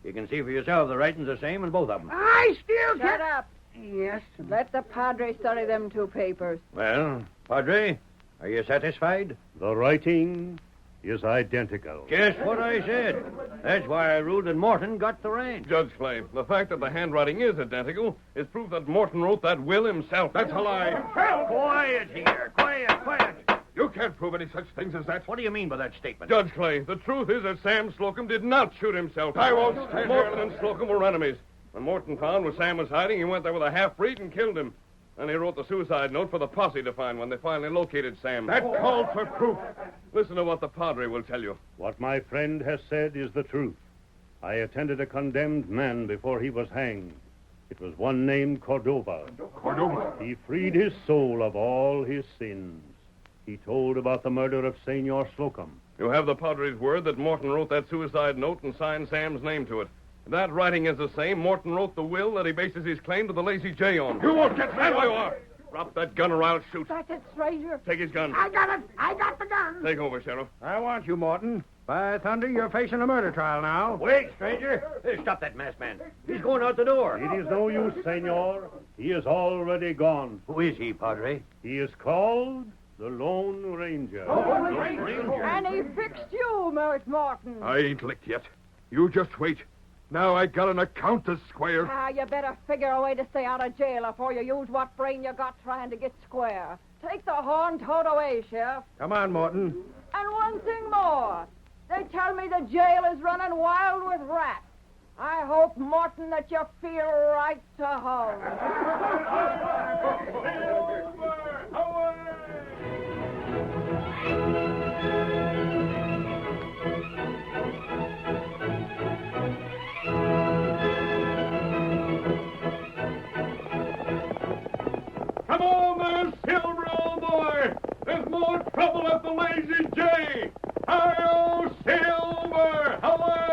Speaker 5: You can see for yourself the writing's the same in both of them.
Speaker 1: I still
Speaker 23: Shut
Speaker 1: can't...
Speaker 23: up.
Speaker 1: Yes.
Speaker 23: Let the Padre study them two papers.
Speaker 5: Well, Padre, are you satisfied?
Speaker 3: The writing is identical.
Speaker 5: Just what I said. That's why I ruled that Morton got the ranch.
Speaker 10: Judge Clay, the fact that the handwriting is identical is proof that Morton wrote that will himself. That's a lie.
Speaker 5: Quiet here. Quiet.
Speaker 10: You can't prove any such things as that.
Speaker 5: What do you mean by that statement?
Speaker 10: Judge Clay, the truth is that Sam Slocum did not shoot himself. I won't stand Morton and Slocum were enemies. When Morton found where Sam was hiding, he went there with a half-breed and killed him. And he wrote the suicide note for the posse to find when they finally located Sam. That called for proof. Listen to what the Padre will tell you.
Speaker 3: What my friend has said is the truth. I attended a condemned man before he was hanged. It was one named Cordova.
Speaker 10: Cordova?
Speaker 3: He freed his soul of all his sins. He told about the murder of Senor Slocum.
Speaker 10: You have the Padre's word that Morton wrote that suicide note and signed Sam's name to it. That writing is the same. Morton wrote the will that he bases his claim to the Lazy J on. You won't get that way you are. Drop that gun or I'll shoot.
Speaker 23: That's it, stranger.
Speaker 10: Take his gun.
Speaker 1: I got it. I got the gun.
Speaker 10: Take over, Sheriff.
Speaker 22: I want you, Morton. By thunder, you're facing a murder trial now.
Speaker 5: Wait, stranger. Hey, stop that masked man. He's going out the door.
Speaker 3: It is no use, senor. He is already gone.
Speaker 5: Who is he, Padre?
Speaker 3: He is called the Lone Ranger.
Speaker 23: And he fixed you, Mert Morton.
Speaker 10: I ain't licked yet. You just wait. Now I got an account to square.
Speaker 23: You better figure a way to stay out of jail before you use what brain you got trying to get square. Take the horn toad away, Sheriff.
Speaker 22: Come on, Morton.
Speaker 23: And one thing more. They tell me the jail is running wild with rats. I hope, Morton, that you feel right to home.
Speaker 10: Come on there, Silver, old boy. There's more trouble at the Lazy J. Hi-yo, Silver! Away!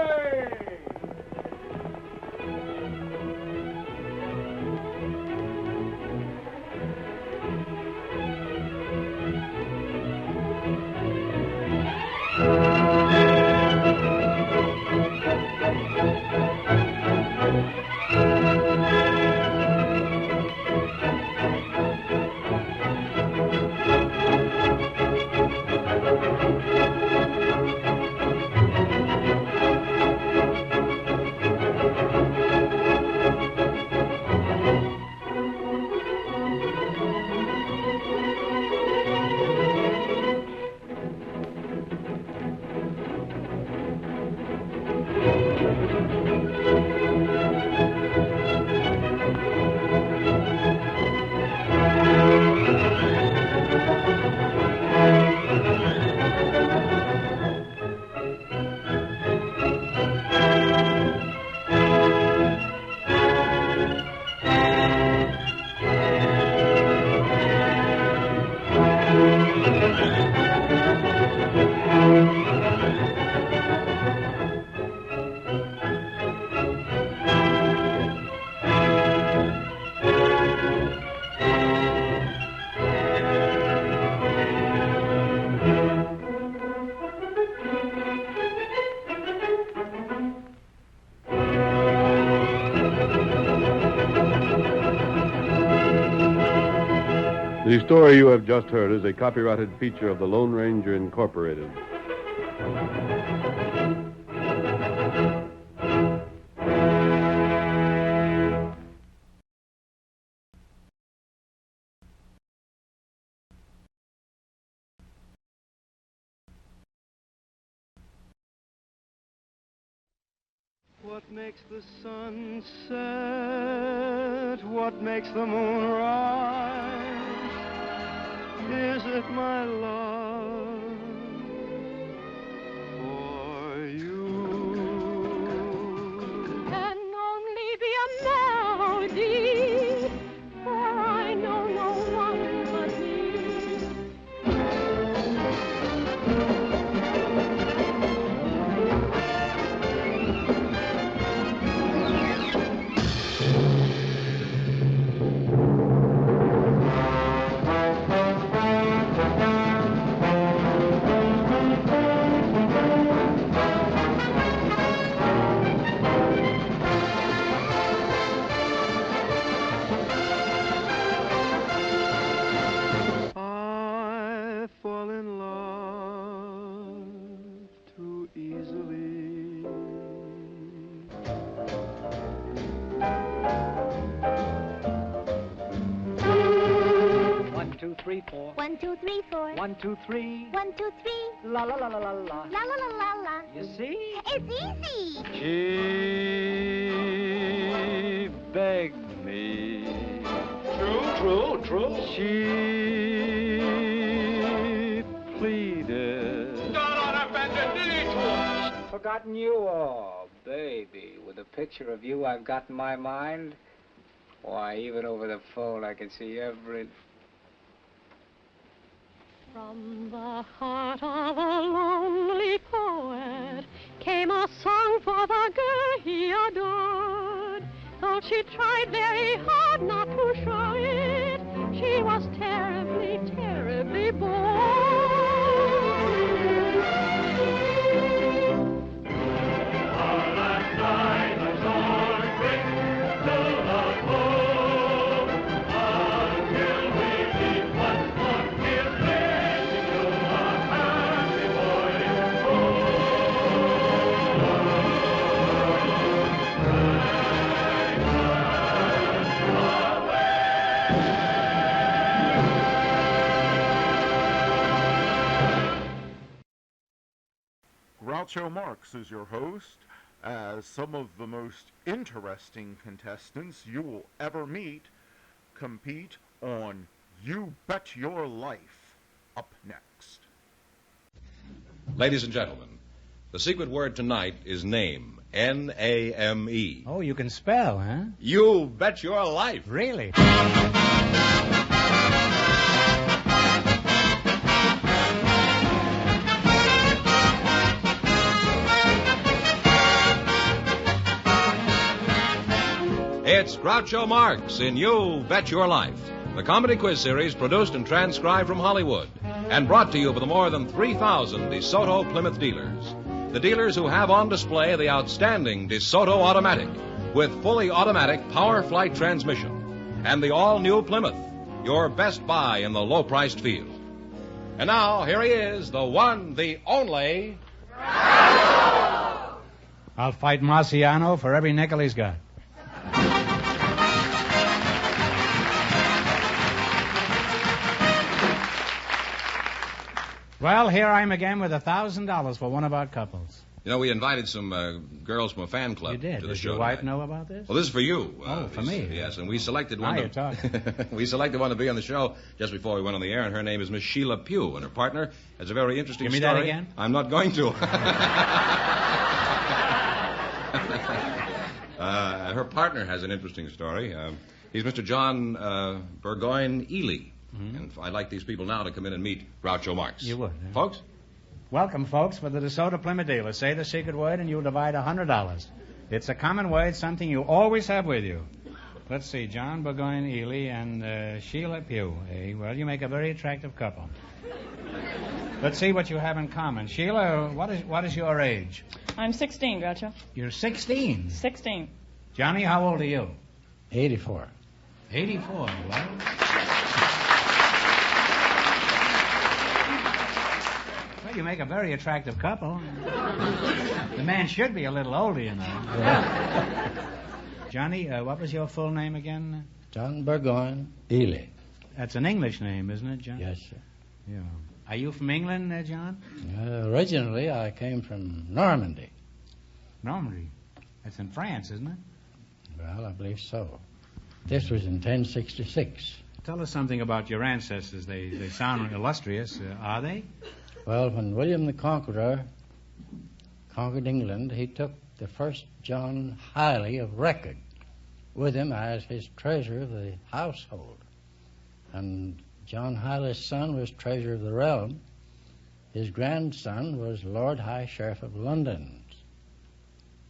Speaker 26: The story you have just heard is a copyrighted feature of the Lone Ranger Incorporated.
Speaker 11: What makes the sun set? What makes the moon rise? Is it my love for you?
Speaker 7: Can only be a melody, for I know no one but thee.
Speaker 18: One, two, three, four.
Speaker 11: 1, 2, 3.
Speaker 18: 1, 2, 3.
Speaker 11: La la la la la la.
Speaker 18: La la la la la.
Speaker 11: You see?
Speaker 18: It's easy.
Speaker 11: She begged me. True. She pleaded.
Speaker 9: Forgotten you? Oh, baby. With a picture of you I've got in my mind, why, even over the phone I can see every...
Speaker 7: From the heart of a lonely poet came a song for the girl he adored. Though she tried very hard not to show it, She was terribly, terribly bored.
Speaker 25: Groucho Marx is your host, as some of the most interesting contestants you will ever meet compete on You Bet Your Life, up next.
Speaker 16: Ladies and gentlemen, the secret word tonight is name, N-A-M-E.
Speaker 17: Oh, you can spell, huh?
Speaker 16: You bet your life.
Speaker 17: Really?
Speaker 16: It's Groucho Marx in You Bet Your Life, the comedy quiz series produced and transcribed from Hollywood and brought to you by the more than 3,000 DeSoto Plymouth dealers. The dealers who have on display the outstanding DeSoto Automatic with fully automatic power flight transmission and the all-new Plymouth, your best buy in the low-priced field. And now, here he is, the one, the only...
Speaker 17: I'll fight Marciano for every nickel he's got. Well, here I am again with $1,000 for one of our couples.
Speaker 16: You know, we invited some girls from a fan club
Speaker 17: You did.
Speaker 16: to the
Speaker 17: Does
Speaker 16: show
Speaker 17: your wife
Speaker 16: tonight.
Speaker 17: know about this?
Speaker 16: Well, this is for you.
Speaker 17: For me?
Speaker 16: Yes, and we selected one.
Speaker 17: Now you're talking.
Speaker 16: We selected one to be on the show just before we went on the air, and her name is Miss Sheila Pugh, and her partner has a very interesting
Speaker 17: Give me
Speaker 16: story.
Speaker 17: that again?
Speaker 16: I'm not going to. Her partner has an interesting story. He's Mr. John Burgoyne Ely.
Speaker 17: Mm-hmm.
Speaker 16: And I'd like these people now to come in and meet Groucho Marx.
Speaker 17: You would.
Speaker 16: Folks?
Speaker 17: Welcome, folks, for the DeSoto Plymouth dealer. Say the secret word and you'll divide $100. It's a common word, something you always have with you. Let's see, John Burgoyne Ely and Sheila Pugh. Well, you make a very attractive couple. Let's see what you have in common. Sheila, what is your age?
Speaker 19: I'm 16, Groucho.
Speaker 17: You're 16?
Speaker 19: 16.
Speaker 17: Johnny, how old are you?
Speaker 20: 84.
Speaker 17: 84, well... Well, you make a very attractive couple. The man should be a little older, you know.
Speaker 20: Yeah.
Speaker 17: Johnny, what was your full name again?
Speaker 20: John Burgoyne Ely.
Speaker 17: That's an English name, isn't it, John?
Speaker 20: Yes, sir.
Speaker 17: Yeah. Are you from England, John?
Speaker 20: Originally, I came from Normandy.
Speaker 17: Normandy? That's in France, isn't it?
Speaker 20: Well, I believe so. This was in 1066.
Speaker 17: Tell us something about your ancestors. They sound illustrious. Are they?
Speaker 20: Well, when William the Conqueror conquered England, he took the first John Hiley of record with him as his treasurer of the household. And John Hiley's son was treasurer of the realm. His grandson was Lord High Sheriff of London.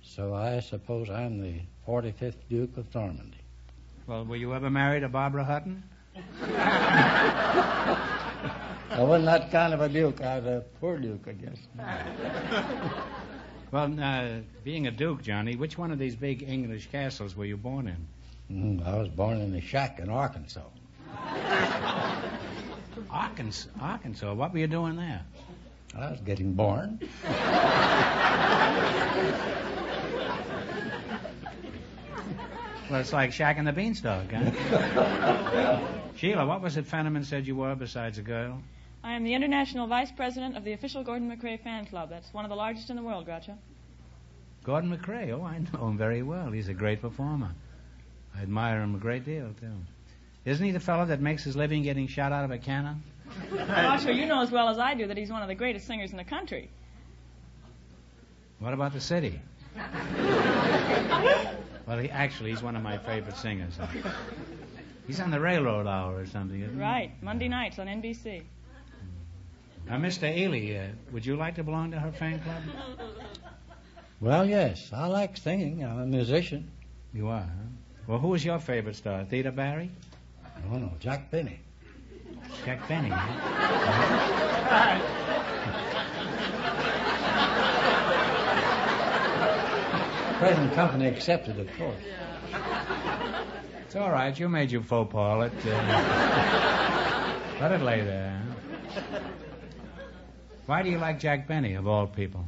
Speaker 20: So I suppose I'm the 45th Duke of Normandy.
Speaker 17: Well, were you ever married to Barbara Hutton?
Speaker 20: I wasn't that kind of a duke. I was a poor duke, I guess.
Speaker 17: Well, being a duke, Johnny, which one of these big English castles were you born in?
Speaker 20: I was born in a shack in Arkansas.
Speaker 17: Arkansas? What were you doing there?
Speaker 20: I was getting born.
Speaker 17: Well, it's like Shack and the Beanstalk, huh? Sheila, what was it Fenneman said you were besides a girl?
Speaker 19: I am the International Vice President of the official Gordon McRae fan club. That's one of the largest in the world, Groucho.
Speaker 17: Gordon McRae? Oh, I know him very well. He's a great performer. I admire him a great deal, too. Isn't he the fellow that makes his living getting shot out of a cannon?
Speaker 19: Groucho, you know as well as I do that he's one of the greatest singers in the country.
Speaker 17: What about the city? Well, he's one of my favorite singers. He's on the Railroad Hour or something, isn't he?
Speaker 19: Right, Monday nights on NBC.
Speaker 17: Now, Mr. Ely, would you like to belong to her fan club?
Speaker 20: Well, yes. I like singing. I'm a musician.
Speaker 17: You are, huh? Well, who is your favorite star? Theda Barry?
Speaker 20: Oh, no, Jack Benny.
Speaker 17: Jack Benny,
Speaker 20: Present company accepted, of course.
Speaker 17: It's all right. You made your faux pas. Let it lay there. Why do you like Jack Benny, of all people?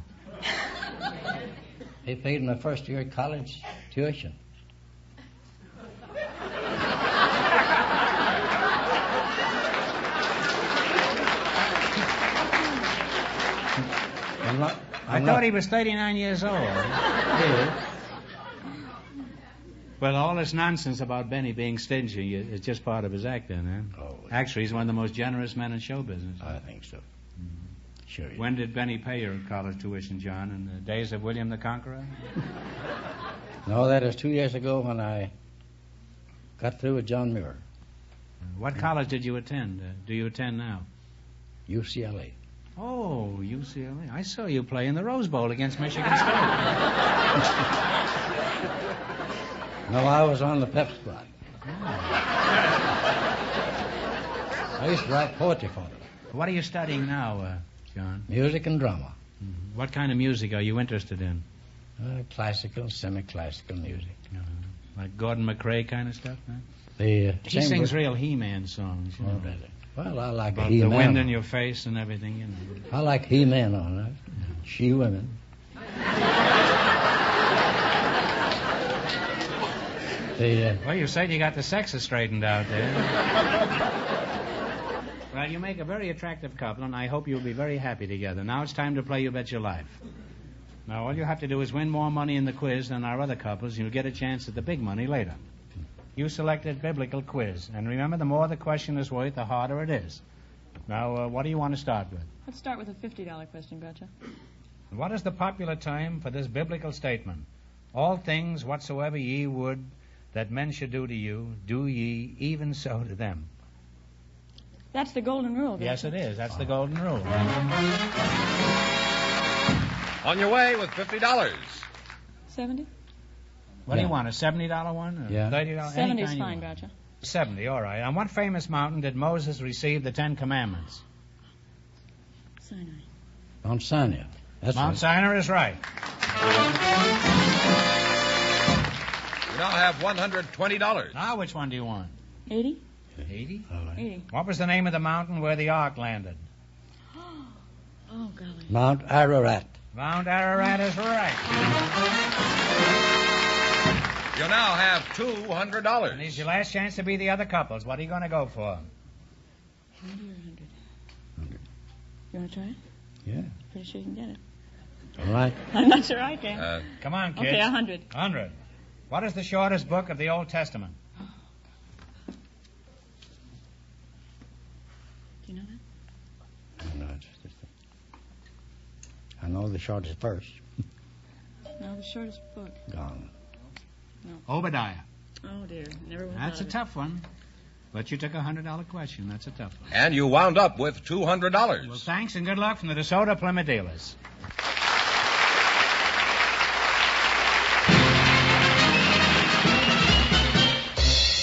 Speaker 20: He paid my first year college tuition.
Speaker 17: I thought he was 39 years old. Well, all this nonsense about Benny being stingy is just part of his act, then, huh? Oh, actually, he's one of the most generous men in show business.
Speaker 20: I think so. Sure.
Speaker 17: When did Benny pay your college tuition, John? In the days of William the Conqueror?
Speaker 20: No, that was 2 years ago when I got through with John Muir.
Speaker 17: What college did you attend? Do you attend now?
Speaker 20: UCLA.
Speaker 17: Oh, UCLA. I saw you play in the Rose Bowl against Michigan State.
Speaker 20: No, I was on the pep squad. I used to write poetry for them.
Speaker 17: What are you studying now, John?
Speaker 20: Music and drama.
Speaker 17: Mm-hmm. What kind of music are you interested in?
Speaker 20: Classical, semi-classical music.
Speaker 17: Like Gordon McRae kind of stuff, huh?
Speaker 20: He
Speaker 17: sings real He-Man songs. You know.
Speaker 20: Really? Well, I like
Speaker 17: About
Speaker 20: He-Man.
Speaker 17: the wind in your face and everything, you know.
Speaker 20: I like He-Man on that. She-women.
Speaker 17: Well, you said you got the sexes straightened out there. Well, you make a very attractive couple, and I hope you'll be very happy together. Now it's time to play You Bet Your Life. Now, all you have to do is win more money in the quiz than our other couples, and you'll get a chance at the big money later. You selected biblical quiz, and remember, the more the question is worth, the harder it is. Now, what do you want to start with?
Speaker 19: Let's start with a $50 question, Groucho.
Speaker 17: What is the popular term for this biblical statement? All things whatsoever ye would that men should do to you, do ye even so to them.
Speaker 19: That's the golden rule, Groucho.
Speaker 17: Yes, it is. That's the golden rule.
Speaker 16: On your way with $50.
Speaker 19: 70?
Speaker 17: What do you want, a $70 one? Or $30?
Speaker 19: 70 is fine, Groucho.
Speaker 17: 70, all right. On what famous mountain did Moses receive the Ten Commandments?
Speaker 19: Sinai.
Speaker 20: Mount Sinai. That's
Speaker 17: Mount Sinai is right.
Speaker 16: You now have $120.
Speaker 17: Now, which one do you want?
Speaker 19: 80?
Speaker 17: 80?
Speaker 20: All right.
Speaker 19: 80.
Speaker 17: What was the name of the mountain where the ark landed?
Speaker 19: Oh, golly.
Speaker 20: Mount Ararat.
Speaker 17: Mount Ararat is right.
Speaker 16: You now have $200.
Speaker 17: And it's your last chance to be the other couples. What are you going to go for?
Speaker 19: 100 or 100? 100. You want to try it?
Speaker 20: Yeah.
Speaker 19: Pretty sure you can get it.
Speaker 20: All right.
Speaker 19: I'm not sure I can.
Speaker 17: Come on, kids.
Speaker 19: Okay, 100.
Speaker 17: 100. What is the shortest book of the Old Testament?
Speaker 19: Do you know that?
Speaker 20: I know the shortest verse.
Speaker 19: No, the shortest book.
Speaker 20: Gone.
Speaker 19: No.
Speaker 17: Obadiah.
Speaker 19: Oh, dear. Never would have
Speaker 17: That's a
Speaker 19: thought of it.
Speaker 17: tough one. But you took a $100 question. That's a tough one.
Speaker 16: And you wound up with $200.
Speaker 17: Well, thanks and good luck from the DeSoto Plymouth dealers.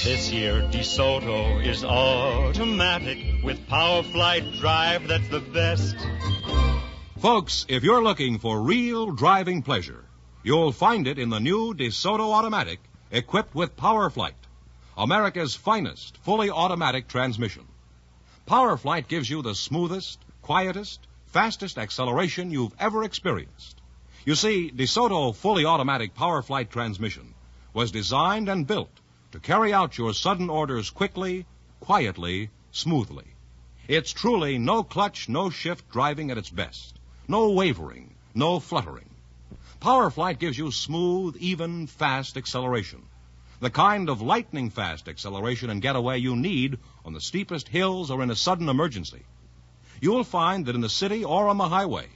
Speaker 2: This year, DeSoto is automatic with Power Flight Drive that's the best.
Speaker 16: Folks, if you're looking for real driving pleasure, you'll find it in the new DeSoto Automatic equipped with Power Flight, America's finest fully automatic transmission. Power Flight gives you the smoothest, quietest, fastest acceleration you've ever experienced. You see, DeSoto fully automatic Power Flight transmission was designed and built to carry out your sudden orders quickly, quietly, smoothly. It's truly no clutch, no shift driving at its best. No wavering, no fluttering. Power Flight gives you smooth, even, fast acceleration. The kind of lightning-fast acceleration and getaway you need on the steepest hills or in a sudden emergency. You'll find that in the city or on the highway,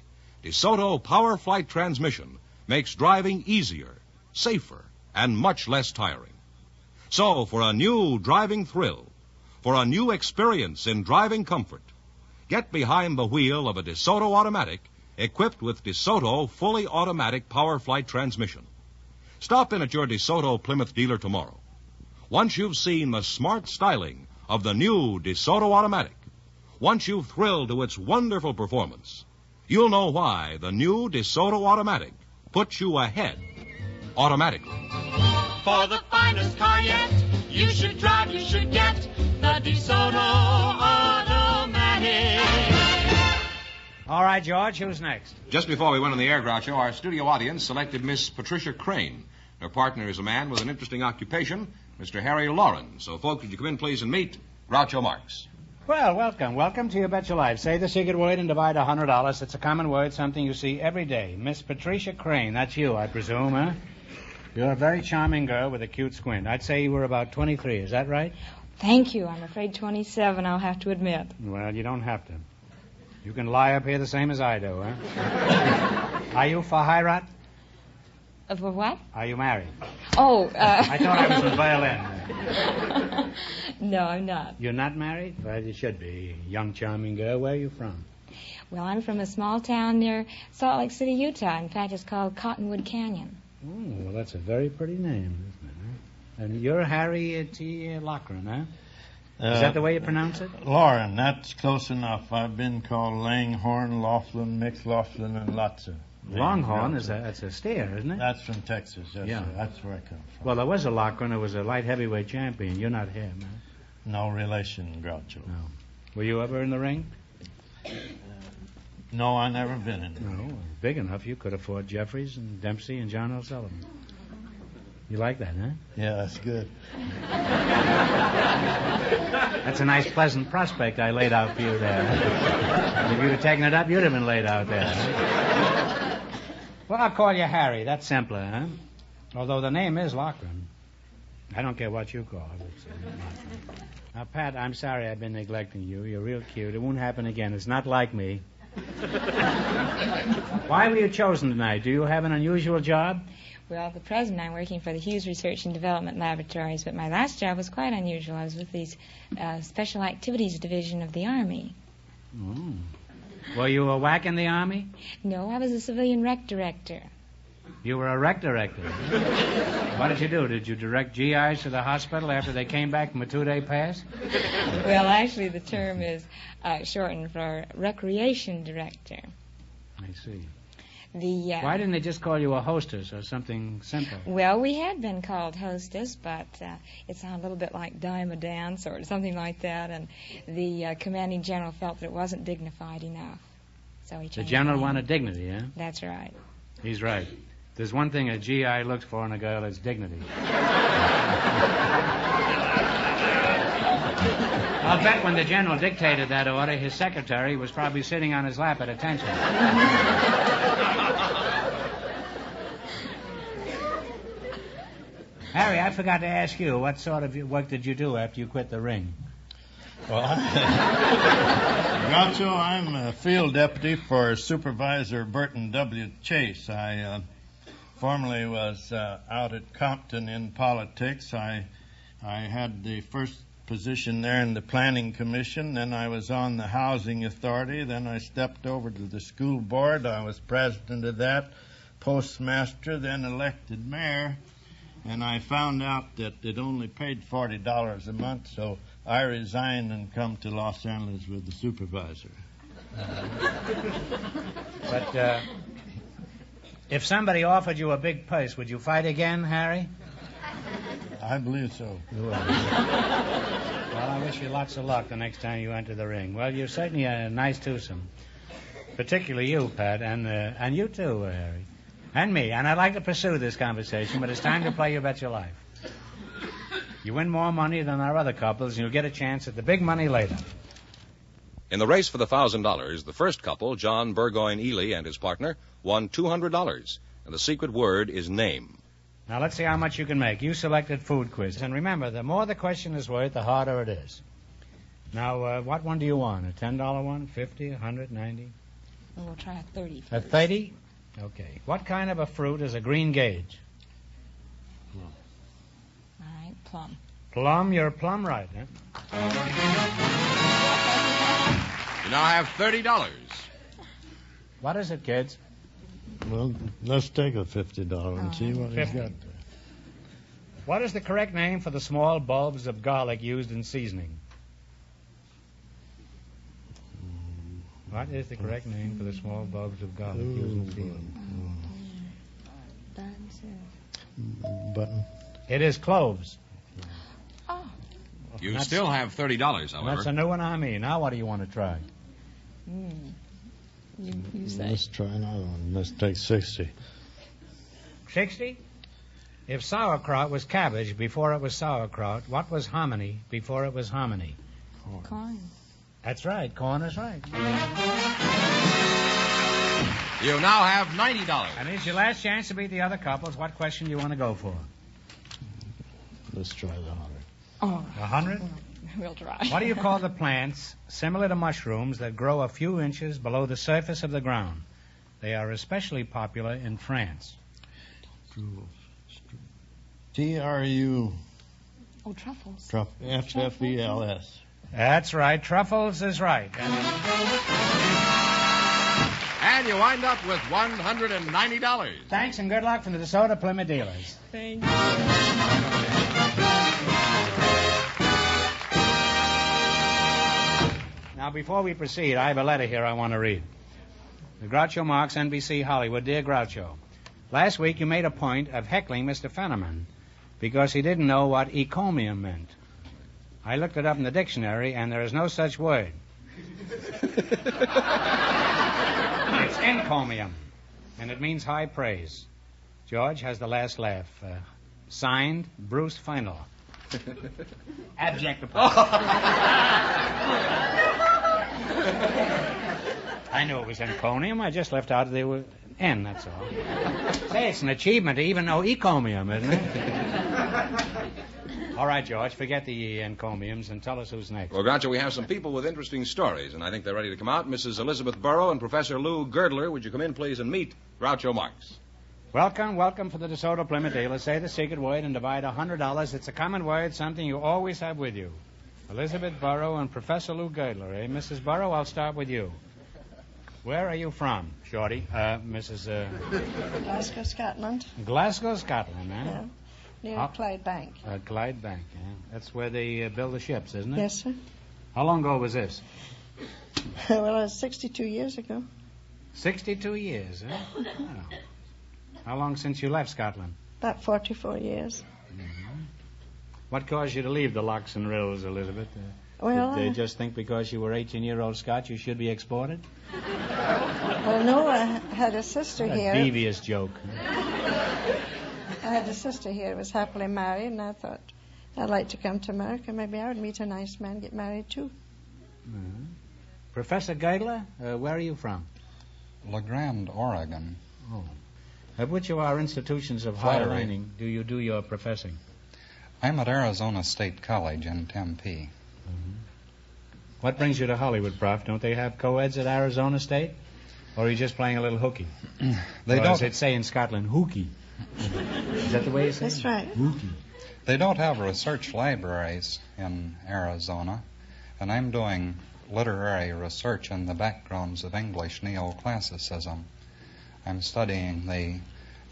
Speaker 16: DeSoto Power Flight transmission makes driving easier, safer, and much less tiring. So, for a new driving thrill, for a new experience in driving comfort, get behind the wheel of a DeSoto Automatic equipped with DeSoto fully automatic Power Flight transmission. Stop in at your DeSoto Plymouth dealer tomorrow. Once you've seen the smart styling of the new DeSoto Automatic. Once you've thrilled to its wonderful performance, you'll know why the new DeSoto Automatic puts you ahead automatically.
Speaker 2: For the finest car yet, you should drive, you should get the DeSoto Automatic.
Speaker 17: All right, George, who's next?
Speaker 16: Just before we went on the air, Groucho, our studio audience selected Miss Patricia Crane. Her partner is a man with an interesting occupation, Mr. Harry Lauren. So, folks, would you come in, please, and meet Groucho Marx.
Speaker 17: Well, welcome. Welcome to You Bet Your Life. Say the secret word and divide $100. It's a common word, something you see every day. Miss Patricia Crane. That's you, I presume, huh? You're a very charming girl with a cute squint. I'd say you were about 23. Is that right?
Speaker 19: Thank you. I'm afraid 27, I'll have to admit.
Speaker 17: Well, you don't have to. You can lie up here the same as I do, huh? Are you for Heirat?
Speaker 19: For what?
Speaker 17: Are you married?
Speaker 19: Oh,
Speaker 17: I thought I was in violin.
Speaker 19: No, I'm not.
Speaker 17: You're not married? Well, you should be. Young, charming girl. Where are you from?
Speaker 19: Well, I'm from a small town near Salt Lake City, Utah. In fact, it's called Cottonwood Canyon.
Speaker 17: Oh, well, that's a very pretty name, isn't it? Huh? And you're Harry T. Loughran, huh? Is that the way you pronounce it?
Speaker 12: Lauren, that's close enough. I've been called Langhorn, Laughlin, McLaughlin, and lots of...
Speaker 17: Longhorn, that's a steer, isn't it?
Speaker 12: That's from Texas, yes,
Speaker 17: yeah.
Speaker 12: Sir. That's where I come from.
Speaker 17: Well, there was a Loughran who was a light heavyweight champion. You're not him, huh?
Speaker 12: No relation, Groucho.
Speaker 17: No. Were you ever in the ring?
Speaker 12: No, I never been in.
Speaker 17: No, big enough you could afford Jeffries and Dempsey and John O'Sullivan. You like that, huh?
Speaker 12: Yeah, that's good.
Speaker 17: That's a nice, pleasant prospect I laid out for you there. If you'd have taken it up, you'd have been laid out there. Huh? Well, I'll call you Harry. That's simpler, huh? Although the name is Loughran. I don't care what you call it. Now, Pat, I'm sorry I've been neglecting you. You're real cute. It won't happen again. It's not like me. Why were you chosen tonight? Do you have an unusual job?
Speaker 19: Well, at the present, I'm working for the Hughes Research and Development Laboratories, but my last job was quite unusual. I was with the Special Activities Division of the Army.
Speaker 17: Oh. Were you a whack in the Army?
Speaker 19: No, I was a civilian rec director.
Speaker 17: You were a rec director? What did you do? Did you direct GIs to the hospital after they came back from a 2-day pass?
Speaker 19: Well, actually, the term is shortened for recreation director.
Speaker 17: I see.
Speaker 19: Why
Speaker 17: didn't they just call you a hostess or something simple?
Speaker 19: Well, we had been called hostess, but it sounded a little bit like dime a dance or something like that, and the commanding general felt that it wasn't dignified enough. So he changed
Speaker 17: the general wanted dignity, huh?
Speaker 19: That's right.
Speaker 17: He's right. There's one thing a GI looks for in a girl, is dignity. I'll bet when the general dictated that order, his secretary was probably sitting on his lap at attention. Harry, I forgot to ask you, what sort of work did you do after you quit the ring?
Speaker 12: Well, Groucho, I'm a field deputy for Supervisor Burton W. Chase. I formerly was out at Compton in politics. I had the first position there in the Planning Commission. Then I was on the Housing Authority. Then I stepped over to the school board. I was president of that, postmaster, then elected mayor. And I found out that it only paid $40 a month, so I resigned and come to Los Angeles with the supervisor.
Speaker 17: But if somebody offered you a big purse, would you fight again, Harry?
Speaker 12: I believe so.
Speaker 17: Well, I wish you lots of luck the next time you enter the ring. Well, you're certainly a nice twosome. Particularly you, Pat, and you too, Harry. And me. And I'd like to pursue this conversation, but it's time to play You Bet Your Life. You win more money than our other couples, and you'll get a chance at the big money later.
Speaker 16: In the race for the $1,000, the first couple, John Burgoyne Ely and his partner, won $200. And the secret word is name.
Speaker 17: Now, let's see how much you can make. You selected food quiz. And remember, the more the question is worth, the harder it is. Now, what one do you want? A $10 one? $50? $100? $90?
Speaker 19: Well, we'll try a 30 first.
Speaker 17: A 30? Okay. What kind of a fruit is a green gauge?
Speaker 19: Plum. All right, plum.
Speaker 17: Plum, you're plum right, huh?
Speaker 16: You now have $30.
Speaker 17: What is it, kids?
Speaker 12: Well, let's take a $50 and see what he's got there.
Speaker 17: What is the correct name for the small bulbs of garlic used in seasoning? What is the correct name for the small bulbs of garlic used in the field?
Speaker 12: Button.
Speaker 17: It is cloves.
Speaker 16: You still have $30, however.
Speaker 17: That's a new one on me. Now what do you want to try?
Speaker 19: You say.
Speaker 12: Let's try another one. Let's take 60.
Speaker 17: 60? If sauerkraut was cabbage before it was sauerkraut, what was hominy before it was hominy?
Speaker 19: Corn.
Speaker 17: That's right. Corn is right.
Speaker 16: You now have $90.
Speaker 17: And it's your last chance to beat the other couples. What question do you want to go for?
Speaker 12: Let's try the 100.
Speaker 19: Oh.
Speaker 17: 100?
Speaker 19: We'll try.
Speaker 17: What do you call the plants, similar to mushrooms, that grow a few inches below the surface of the ground? They are especially popular in France.
Speaker 12: T-R-U...
Speaker 19: Oh, truffles.
Speaker 12: F-F-E-L-S.
Speaker 17: That's right. Truffles is right.
Speaker 16: And you wind up with $190.
Speaker 17: Thanks and good luck from the DeSoto Plymouth dealers.
Speaker 19: Thank you.
Speaker 17: Now, before we proceed, I have a letter here I want to read. The Groucho Marx, NBC Hollywood. Dear Groucho, last week you made a point of heckling Mr. Fenneman because he didn't know what encomium meant. I looked it up in the dictionary, and there is no such word. It's encomium, and it means high praise. George has the last laugh. Signed, Bruce Feinel. Abject I knew it was encomium. I just left out the N, that's all. Say, it's an achievement to even know encomium, isn't it? All right, George, forget the encomiums and tell us who's next.
Speaker 16: Well, Groucho, we have some people with interesting stories, and I think they're ready to come out. Mrs. Elizabeth Burrow and Professor Lou Girdler, would you come in, please, and meet Groucho Marx?
Speaker 17: Welcome for the DeSoto Plymouth dealer. Say the secret word and divide $100. It's a common word, something you always have with you. Elizabeth Burrow and Professor Lou Girdler, eh? Mrs. Burrow, I'll start with you. Where are you from, Shorty? Mrs.
Speaker 6: Glasgow, Scotland.
Speaker 17: Glasgow, Scotland, eh?
Speaker 6: Yeah. Near Clyde Bank.
Speaker 17: Clyde Bank, yeah. That's where they build the ships, isn't it?
Speaker 6: Yes, sir.
Speaker 17: How long ago was this?
Speaker 6: Well, it was 62 years ago.
Speaker 17: 62 years, eh? Oh. How long since you left Scotland?
Speaker 6: About 44 years.
Speaker 17: Mm-hmm. What caused you to leave the locks and rills, Elizabeth?
Speaker 6: Well,
Speaker 17: did they just think because you were 18-year-old Scot you should be exported?
Speaker 6: Well, no, I had a sister here.
Speaker 17: A devious joke.
Speaker 6: I had a sister here who was happily married, and I thought I'd like to come to America. Maybe I would meet a nice man, get married too.
Speaker 17: Mm-hmm. Professor Geidler, where are you from?
Speaker 13: La Grande, Oregon.
Speaker 17: Oh. At which of our institutions of higher learning do you do your professing?
Speaker 13: I'm at Arizona State College in Tempe.
Speaker 17: Mm-hmm. What brings you to Hollywood, Prof? Don't they have co-eds at Arizona State? Or are you just playing a little hooky?
Speaker 13: They
Speaker 17: or
Speaker 13: don't.
Speaker 17: As they'd say in Scotland, hooky. Is that the way you say it?
Speaker 6: That's right.
Speaker 17: Hooky.
Speaker 13: They don't have research libraries in Arizona, and I'm doing literary research in the backgrounds of English neoclassicism. I'm studying the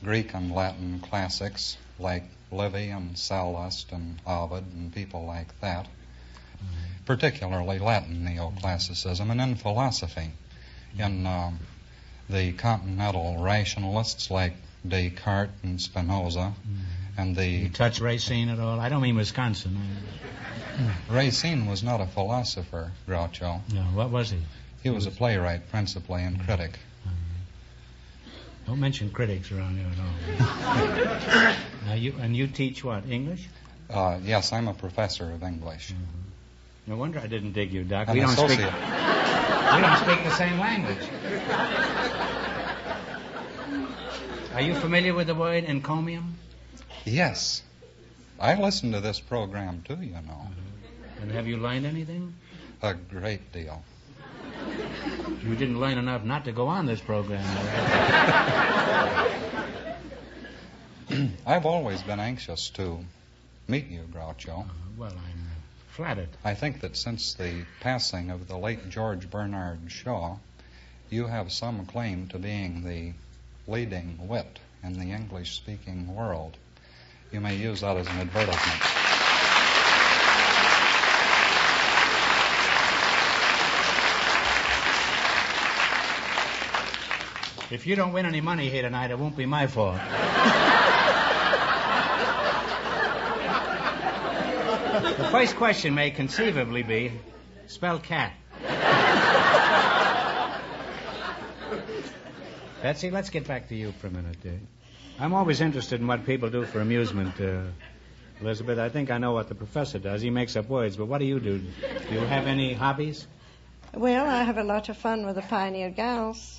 Speaker 13: Greek and Latin classics like Livy and Sallust and Ovid and people like that, particularly Latin neoclassicism, and in philosophy, in the continental rationalists like Descartes and Spinoza, and the...
Speaker 17: You touch Racine at all? I don't mean Wisconsin.
Speaker 13: Racine was not a philosopher, Groucho.
Speaker 17: No, what was he?
Speaker 13: He was a playwright, principally, and critic.
Speaker 17: Don't mention critics around here at all. Now you teach what, English?
Speaker 13: Yes, I'm a professor of English.
Speaker 17: Mm-hmm. No wonder I didn't dig you, Doc.
Speaker 13: We
Speaker 17: don't speak the same language. Are you familiar with the word encomium?
Speaker 13: Yes. I listen to this program, too, you know.
Speaker 17: Mm-hmm. And have you learned anything?
Speaker 13: A great deal.
Speaker 17: You didn't learn enough not to go on this program.
Speaker 13: I've always been anxious to meet you, Groucho.
Speaker 17: Well, I'm flattered.
Speaker 13: I think that since the passing of the late George Bernard Shaw, you have some claim to being the leading wit in the English-speaking world. You may use that as an advertisement.
Speaker 17: If you don't win any money here tonight, it won't be my fault. The first question may conceivably be, spell cat. Betsy, let's get back to you for a minute. I'm always interested in what people do for amusement. Elizabeth, I think I know what the professor does. He makes up words, but what do you do? Do you have any hobbies?
Speaker 6: Well, I have a lot of fun with the Pioneer gals.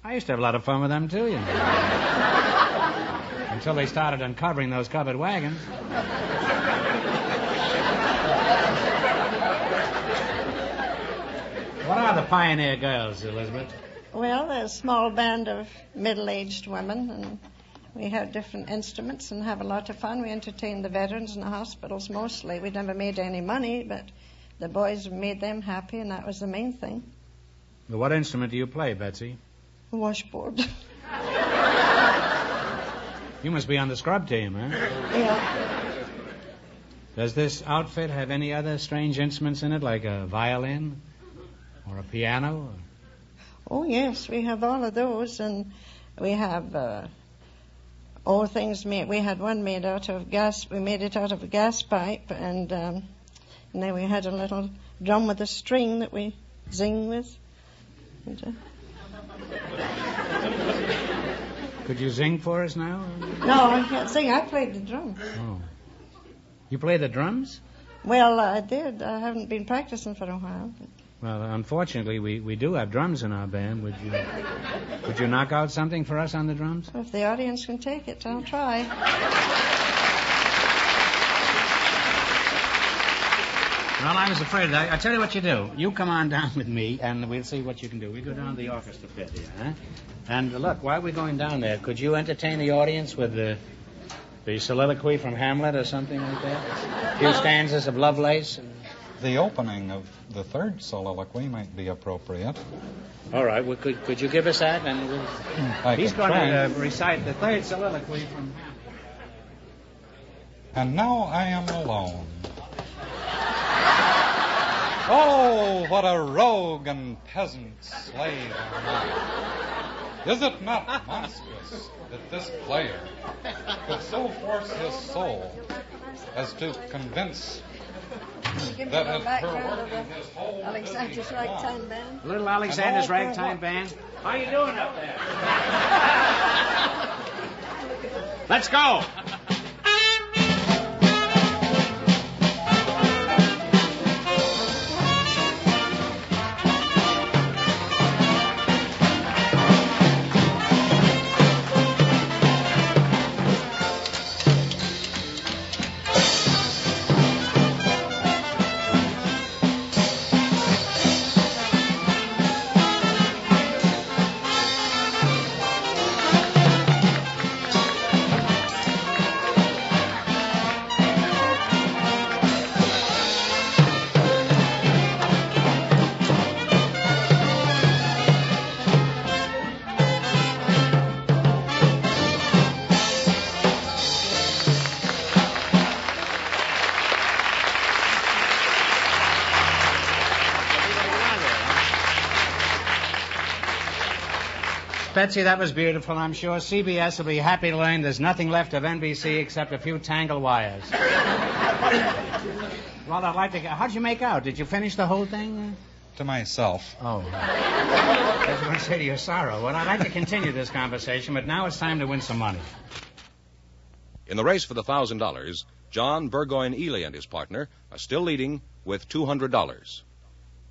Speaker 17: I used to have a lot of fun with them, too, you know. Until they started uncovering those covered wagons. What are the Pioneer girls, Elizabeth?
Speaker 6: Well, they're a small band of middle-aged women, and we have different instruments and have a lot of fun. We entertain the veterans in the hospitals mostly. We never made any money, but the boys made them happy, and that was the main thing.
Speaker 17: Well, what instrument do you play, Betsy?
Speaker 6: The washboard.
Speaker 17: You must be on the scrub team, huh?
Speaker 6: Yeah.
Speaker 17: Does this outfit have any other strange instruments in it, like a violin or a piano?
Speaker 6: Oh, yes, we have all of those, and we have things made. We had one made out of gas. We made it out of a gas pipe, and then we had a little drum with a string that we zing with.
Speaker 17: Could you zing for us now?
Speaker 6: No, I can't sing. I played the drum.
Speaker 17: Oh. You play the drums?
Speaker 6: Well, I did. I haven't been practicing for a while. But...
Speaker 17: Well, unfortunately, we do have drums in our band. Would you knock out something for us on the drums?
Speaker 6: Well, if the audience can take it, I'll try.
Speaker 17: Well, I was afraid. I tell you what you do. You come on down with me, and we'll see what you can do. We go down to the orchestra pit here, huh? And look, while we're going down there, could you entertain the audience with the soliloquy from Hamlet or something like that? A few stanzas of Lovelace?
Speaker 13: The opening of the third soliloquy might be appropriate.
Speaker 17: All right. Well, could you give us that? And he's going to recite the third soliloquy from Hamlet.
Speaker 13: And now I am alone. Oh, what a rogue and peasant slave am I. Is it not monstrous that this player could so force his soul as to convince that her working his whole
Speaker 6: Alexander's Ragtime Band?
Speaker 17: Little Alexander's Ragtime Band. How you doing up there? Let's go. Betsy, that was beautiful. I'm sure CBS will be happy to learn there's nothing left of NBC except a few tangled wires. Well, I'd like to... How'd you make out? Did you finish the whole thing?
Speaker 13: To myself.
Speaker 17: Oh. I was going to say to your sorrow. Well, I'd like to continue this conversation, but now it's time to win some money.
Speaker 16: In the race for the $1,000, John Burgoyne Ely and his partner are still leading with $200.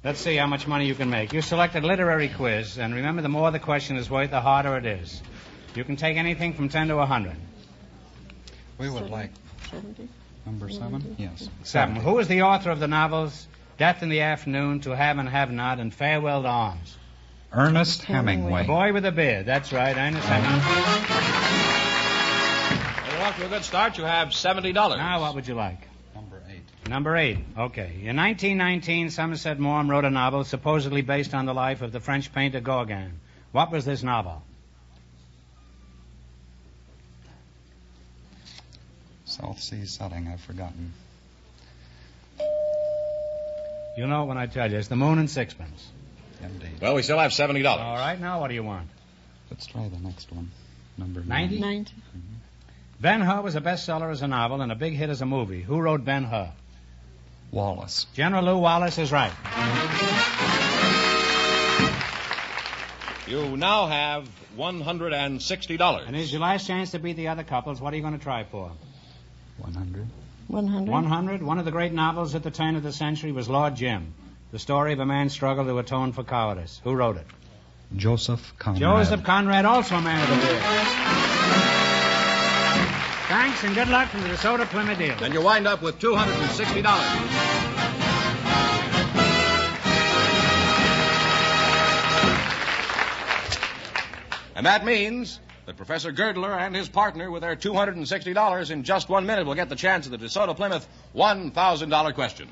Speaker 17: Let's see how much money you can make. You selected literary quiz, and remember, the more the question is worth, the harder it is. You can take anything from 10 to 100.
Speaker 13: We would like 70. Number 7? Yes.
Speaker 17: 7. Who is the author of the novels Death in the Afternoon, To Have and Have Not, and Farewell to Arms?
Speaker 13: Ernest Hemingway.
Speaker 17: The boy with a beard. That's right, Ernest Hemingway.
Speaker 16: You're off to a good start. You have $70.
Speaker 17: Now, what would you like?
Speaker 13: Number 8.
Speaker 17: Number 8. Okay. In 1919, Somerset Maugham wrote a novel supposedly based on the life of the French painter Gauguin. What was this novel?
Speaker 13: South Sea Setting, I've forgotten.
Speaker 17: You'll know it when I tell you. It's The Moon and Sixpence.
Speaker 13: Indeed.
Speaker 16: Well, we still have $70.
Speaker 17: All right, now what do you want?
Speaker 13: Let's try the next one. Number
Speaker 17: 90?
Speaker 6: 90.
Speaker 17: Ben-Hur was a bestseller as a novel and a big hit as a movie. Who wrote Ben-Hur?
Speaker 13: Wallace.
Speaker 17: General Lew Wallace is right.
Speaker 16: You now have $160.
Speaker 17: And here's your last chance to beat the other couples. What are you going to try for?
Speaker 13: 100.
Speaker 6: 100.
Speaker 17: 100. One of the great novels at the turn of the century was Lord Jim, the story of a man's struggle to atone for cowardice. Who wrote it?
Speaker 13: Joseph Conrad.
Speaker 17: Joseph Conrad, also a man of the year. Thanks and good luck from the DeSoto Plymouth deal.
Speaker 16: And you wind up with $260. And that means that Professor Girdler and his partner, with their $260 in just 1 minute, will get the chance at the DeSoto Plymouth $1,000 question.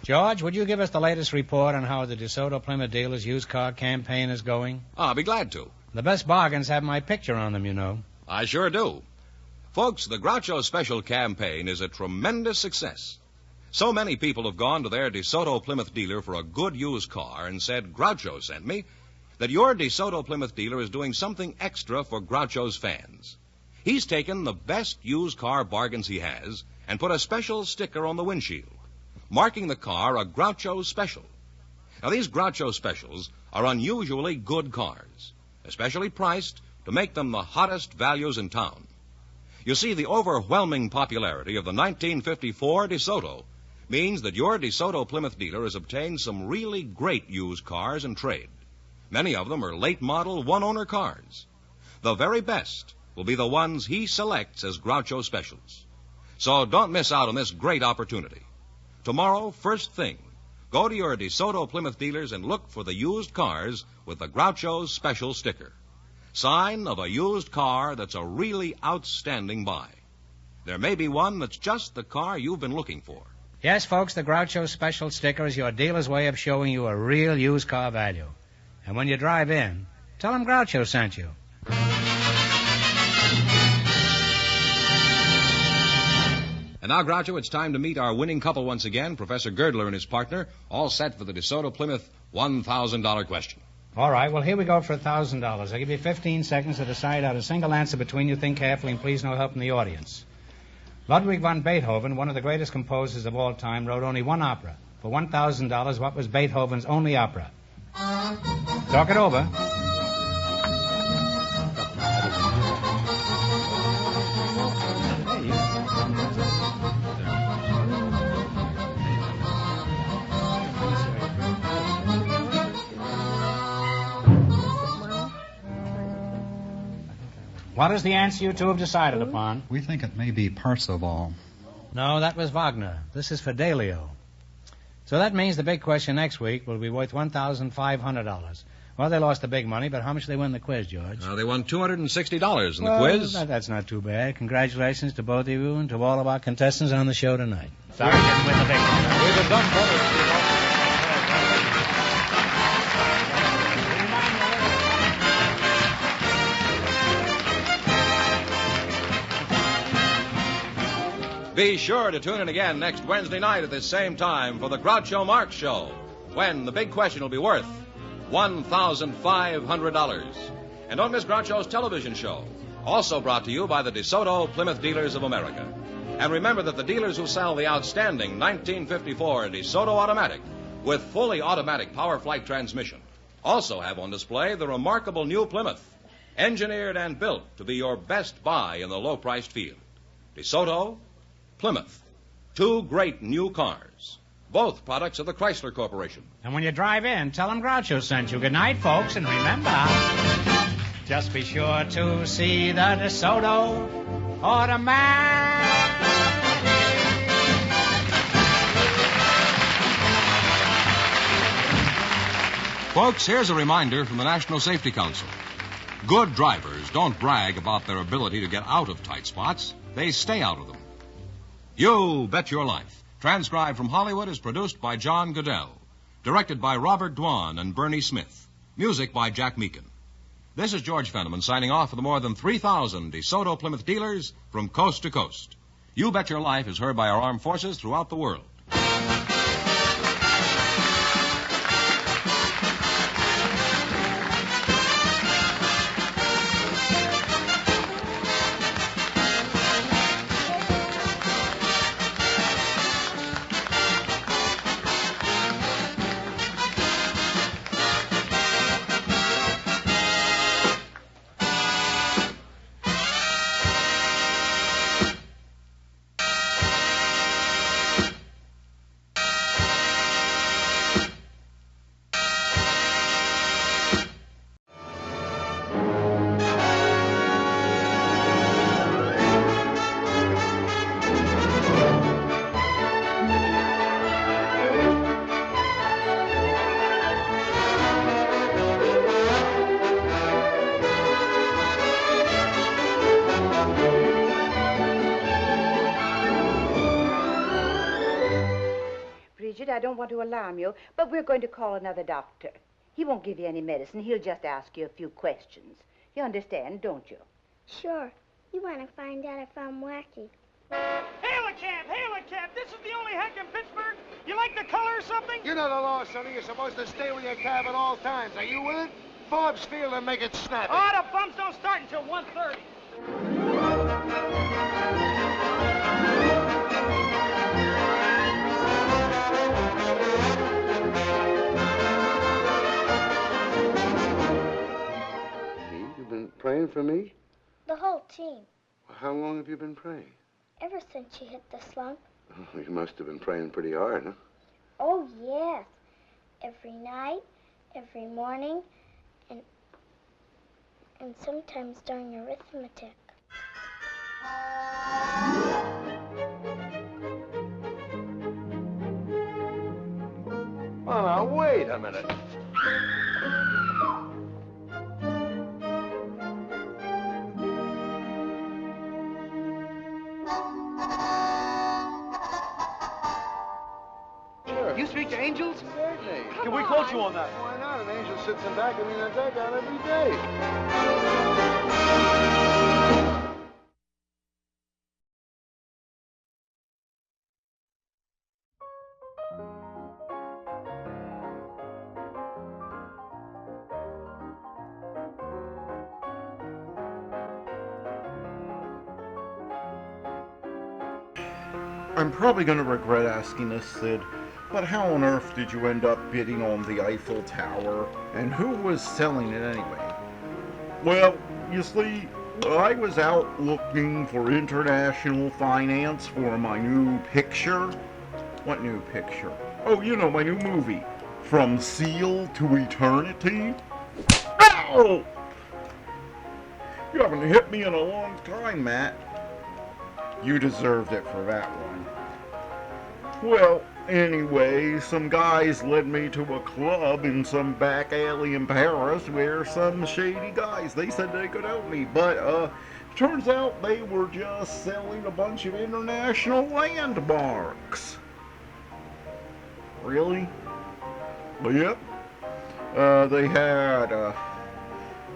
Speaker 17: George, would you give us the latest report on how the DeSoto Plymouth dealers' used car campaign is going?
Speaker 16: I'll be glad to.
Speaker 17: The best bargains have my picture on them, you know.
Speaker 16: I sure do. Folks, the Groucho Special campaign is a tremendous success. So many people have gone to their DeSoto Plymouth dealer for a good used car and said, Groucho sent me, that your DeSoto Plymouth dealer is doing something extra for Groucho's fans. He's taken the best used car bargains he has and put a special sticker on the windshield, marking the car a Groucho Special. Now, these Groucho Specials are unusually good cars, especially priced to make them the hottest values in town. You see, the overwhelming popularity of the 1954 DeSoto means that your DeSoto Plymouth dealer has obtained some really great used cars in trade. Many of them are late-model, one-owner cars. The very best will be the ones he selects as Groucho Specials. So don't miss out on this great opportunity. Tomorrow, first thing, go to your DeSoto Plymouth dealers and look for the used cars with the Groucho's Special sticker. Sign of a used car that's a really outstanding buy. There may be one that's just the car you've been looking for.
Speaker 17: Yes, folks, the Groucho Special sticker is your dealer's way of showing you a real used car value. And when you drive in, tell them Groucho sent you.
Speaker 16: And now, Groucho, it's time to meet our winning couple once again, Professor Girdler and his partner, all set for the DeSoto Plymouth $1,000 question.
Speaker 17: All right, well, here we go for $1,000. I'll give you 15 seconds to decide out a single answer between you. Think carefully, and please no help from the audience. Ludwig van Beethoven, one of the greatest composers of all time, wrote only one opera. For $1,000, what was Beethoven's only opera? Talk it over. What is the answer you two have decided upon?
Speaker 13: We think it may be Parsifal.
Speaker 17: No, that was Wagner. This is Fidelio. So that means the big question next week will be worth $1,500. Well, they lost the big money, but how much did they win the quiz, George?
Speaker 16: They won $260 in the quiz.
Speaker 17: That's not too bad. Congratulations to both of you and to all of our contestants on the show tonight. Sorry you didn't win the big one.
Speaker 16: We've been done better. Be sure to tune in again next Wednesday night at this same time for the Groucho Marx Show, when the big question will be worth $1,500. And don't miss Groucho's television show, also brought to you by the DeSoto Plymouth Dealers of America. And remember that the dealers who sell the outstanding 1954 DeSoto Automatic with fully automatic power flight transmission also have on display the remarkable new Plymouth, engineered and built to be your best buy in the low-priced field. DeSoto, Plymouth, two great new cars, both products of the Chrysler Corporation.
Speaker 17: And when you drive in, tell them Groucho sent you. Good night, folks, and remember, just be sure to see the DeSoto Automatic.
Speaker 16: Folks, here's a reminder from the National Safety Council. Good drivers don't brag about their ability to get out of tight spots. They stay out of them. You Bet Your Life, transcribed from Hollywood, is produced by John Goodell, directed by Robert Dwan and Bernie Smith, music by Jack Meakin. This is George Fenneman signing off for the more than 3,000 DeSoto Plymouth dealers from coast to coast. You Bet Your Life is heard by our armed forces throughout the world.
Speaker 4: I don't want to alarm you, but we're going to call another doctor. He won't give you any medicine. He'll just ask you a few questions. You understand, don't you?
Speaker 18: Sure. You want to find out if I'm wacky.
Speaker 11: Hail a cab! This is the only hack in Pittsburgh. You like the color or something?
Speaker 8: You know the law, Sonny. You're supposed to stay with your cab at all times. Are you with it? Forbes Field and make it snappy.
Speaker 11: Oh, the bums don't start until 1:30.
Speaker 8: You've been praying for me?
Speaker 18: The whole team.
Speaker 8: How long have you been praying?
Speaker 18: Ever since you hit the slump.
Speaker 8: Oh, you must have been praying pretty hard, huh?
Speaker 18: Oh, yes. Every night, every morning, and sometimes during arithmetic.
Speaker 8: Oh, now, wait a minute.
Speaker 11: You speak to angels?
Speaker 8: Certainly.
Speaker 11: Can we quote you on that?
Speaker 8: Why not? An angel sits in back of me in a dugout every day.
Speaker 25: I'm probably going to regret asking this, Sid, but how on earth did you end up bidding on the Eiffel Tower, and who was selling it anyway? Well, you see, I was out looking for international finance for my new picture. What new picture? Oh, you know, my new movie, From Seal to Eternity. Ow! You haven't hit me in a long time, Matt. You deserved it for that one. Well, anyway, some guys led me to a club in some back alley in Paris where some shady guys, they said they could help me, but turns out they were just selling a bunch of international landmarks. Really? But yep.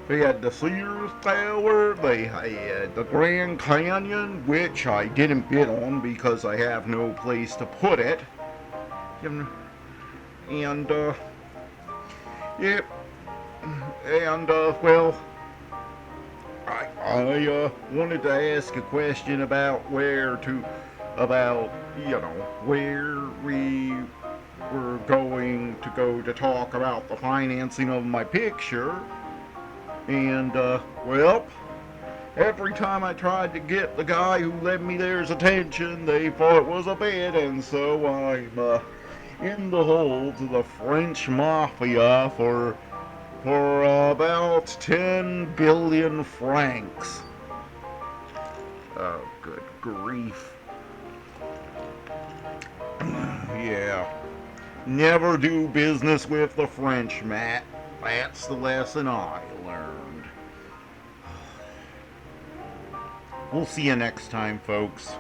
Speaker 25: They had the Sears Tower, they had the Grand Canyon, which I didn't bid on because I have no place to put it. Yep. Well, I wanted to ask a question about where we were going to go to talk about the financing of my picture. And, well, every time I tried to get the guy who led me there's attention, they thought it was a bid, and so I'm, in the hole to the French Mafia for about 10 billion francs. Oh, good grief. Yeah. Never do business with the French, Matt. That's the lesson I learned. We'll see you next time, folks.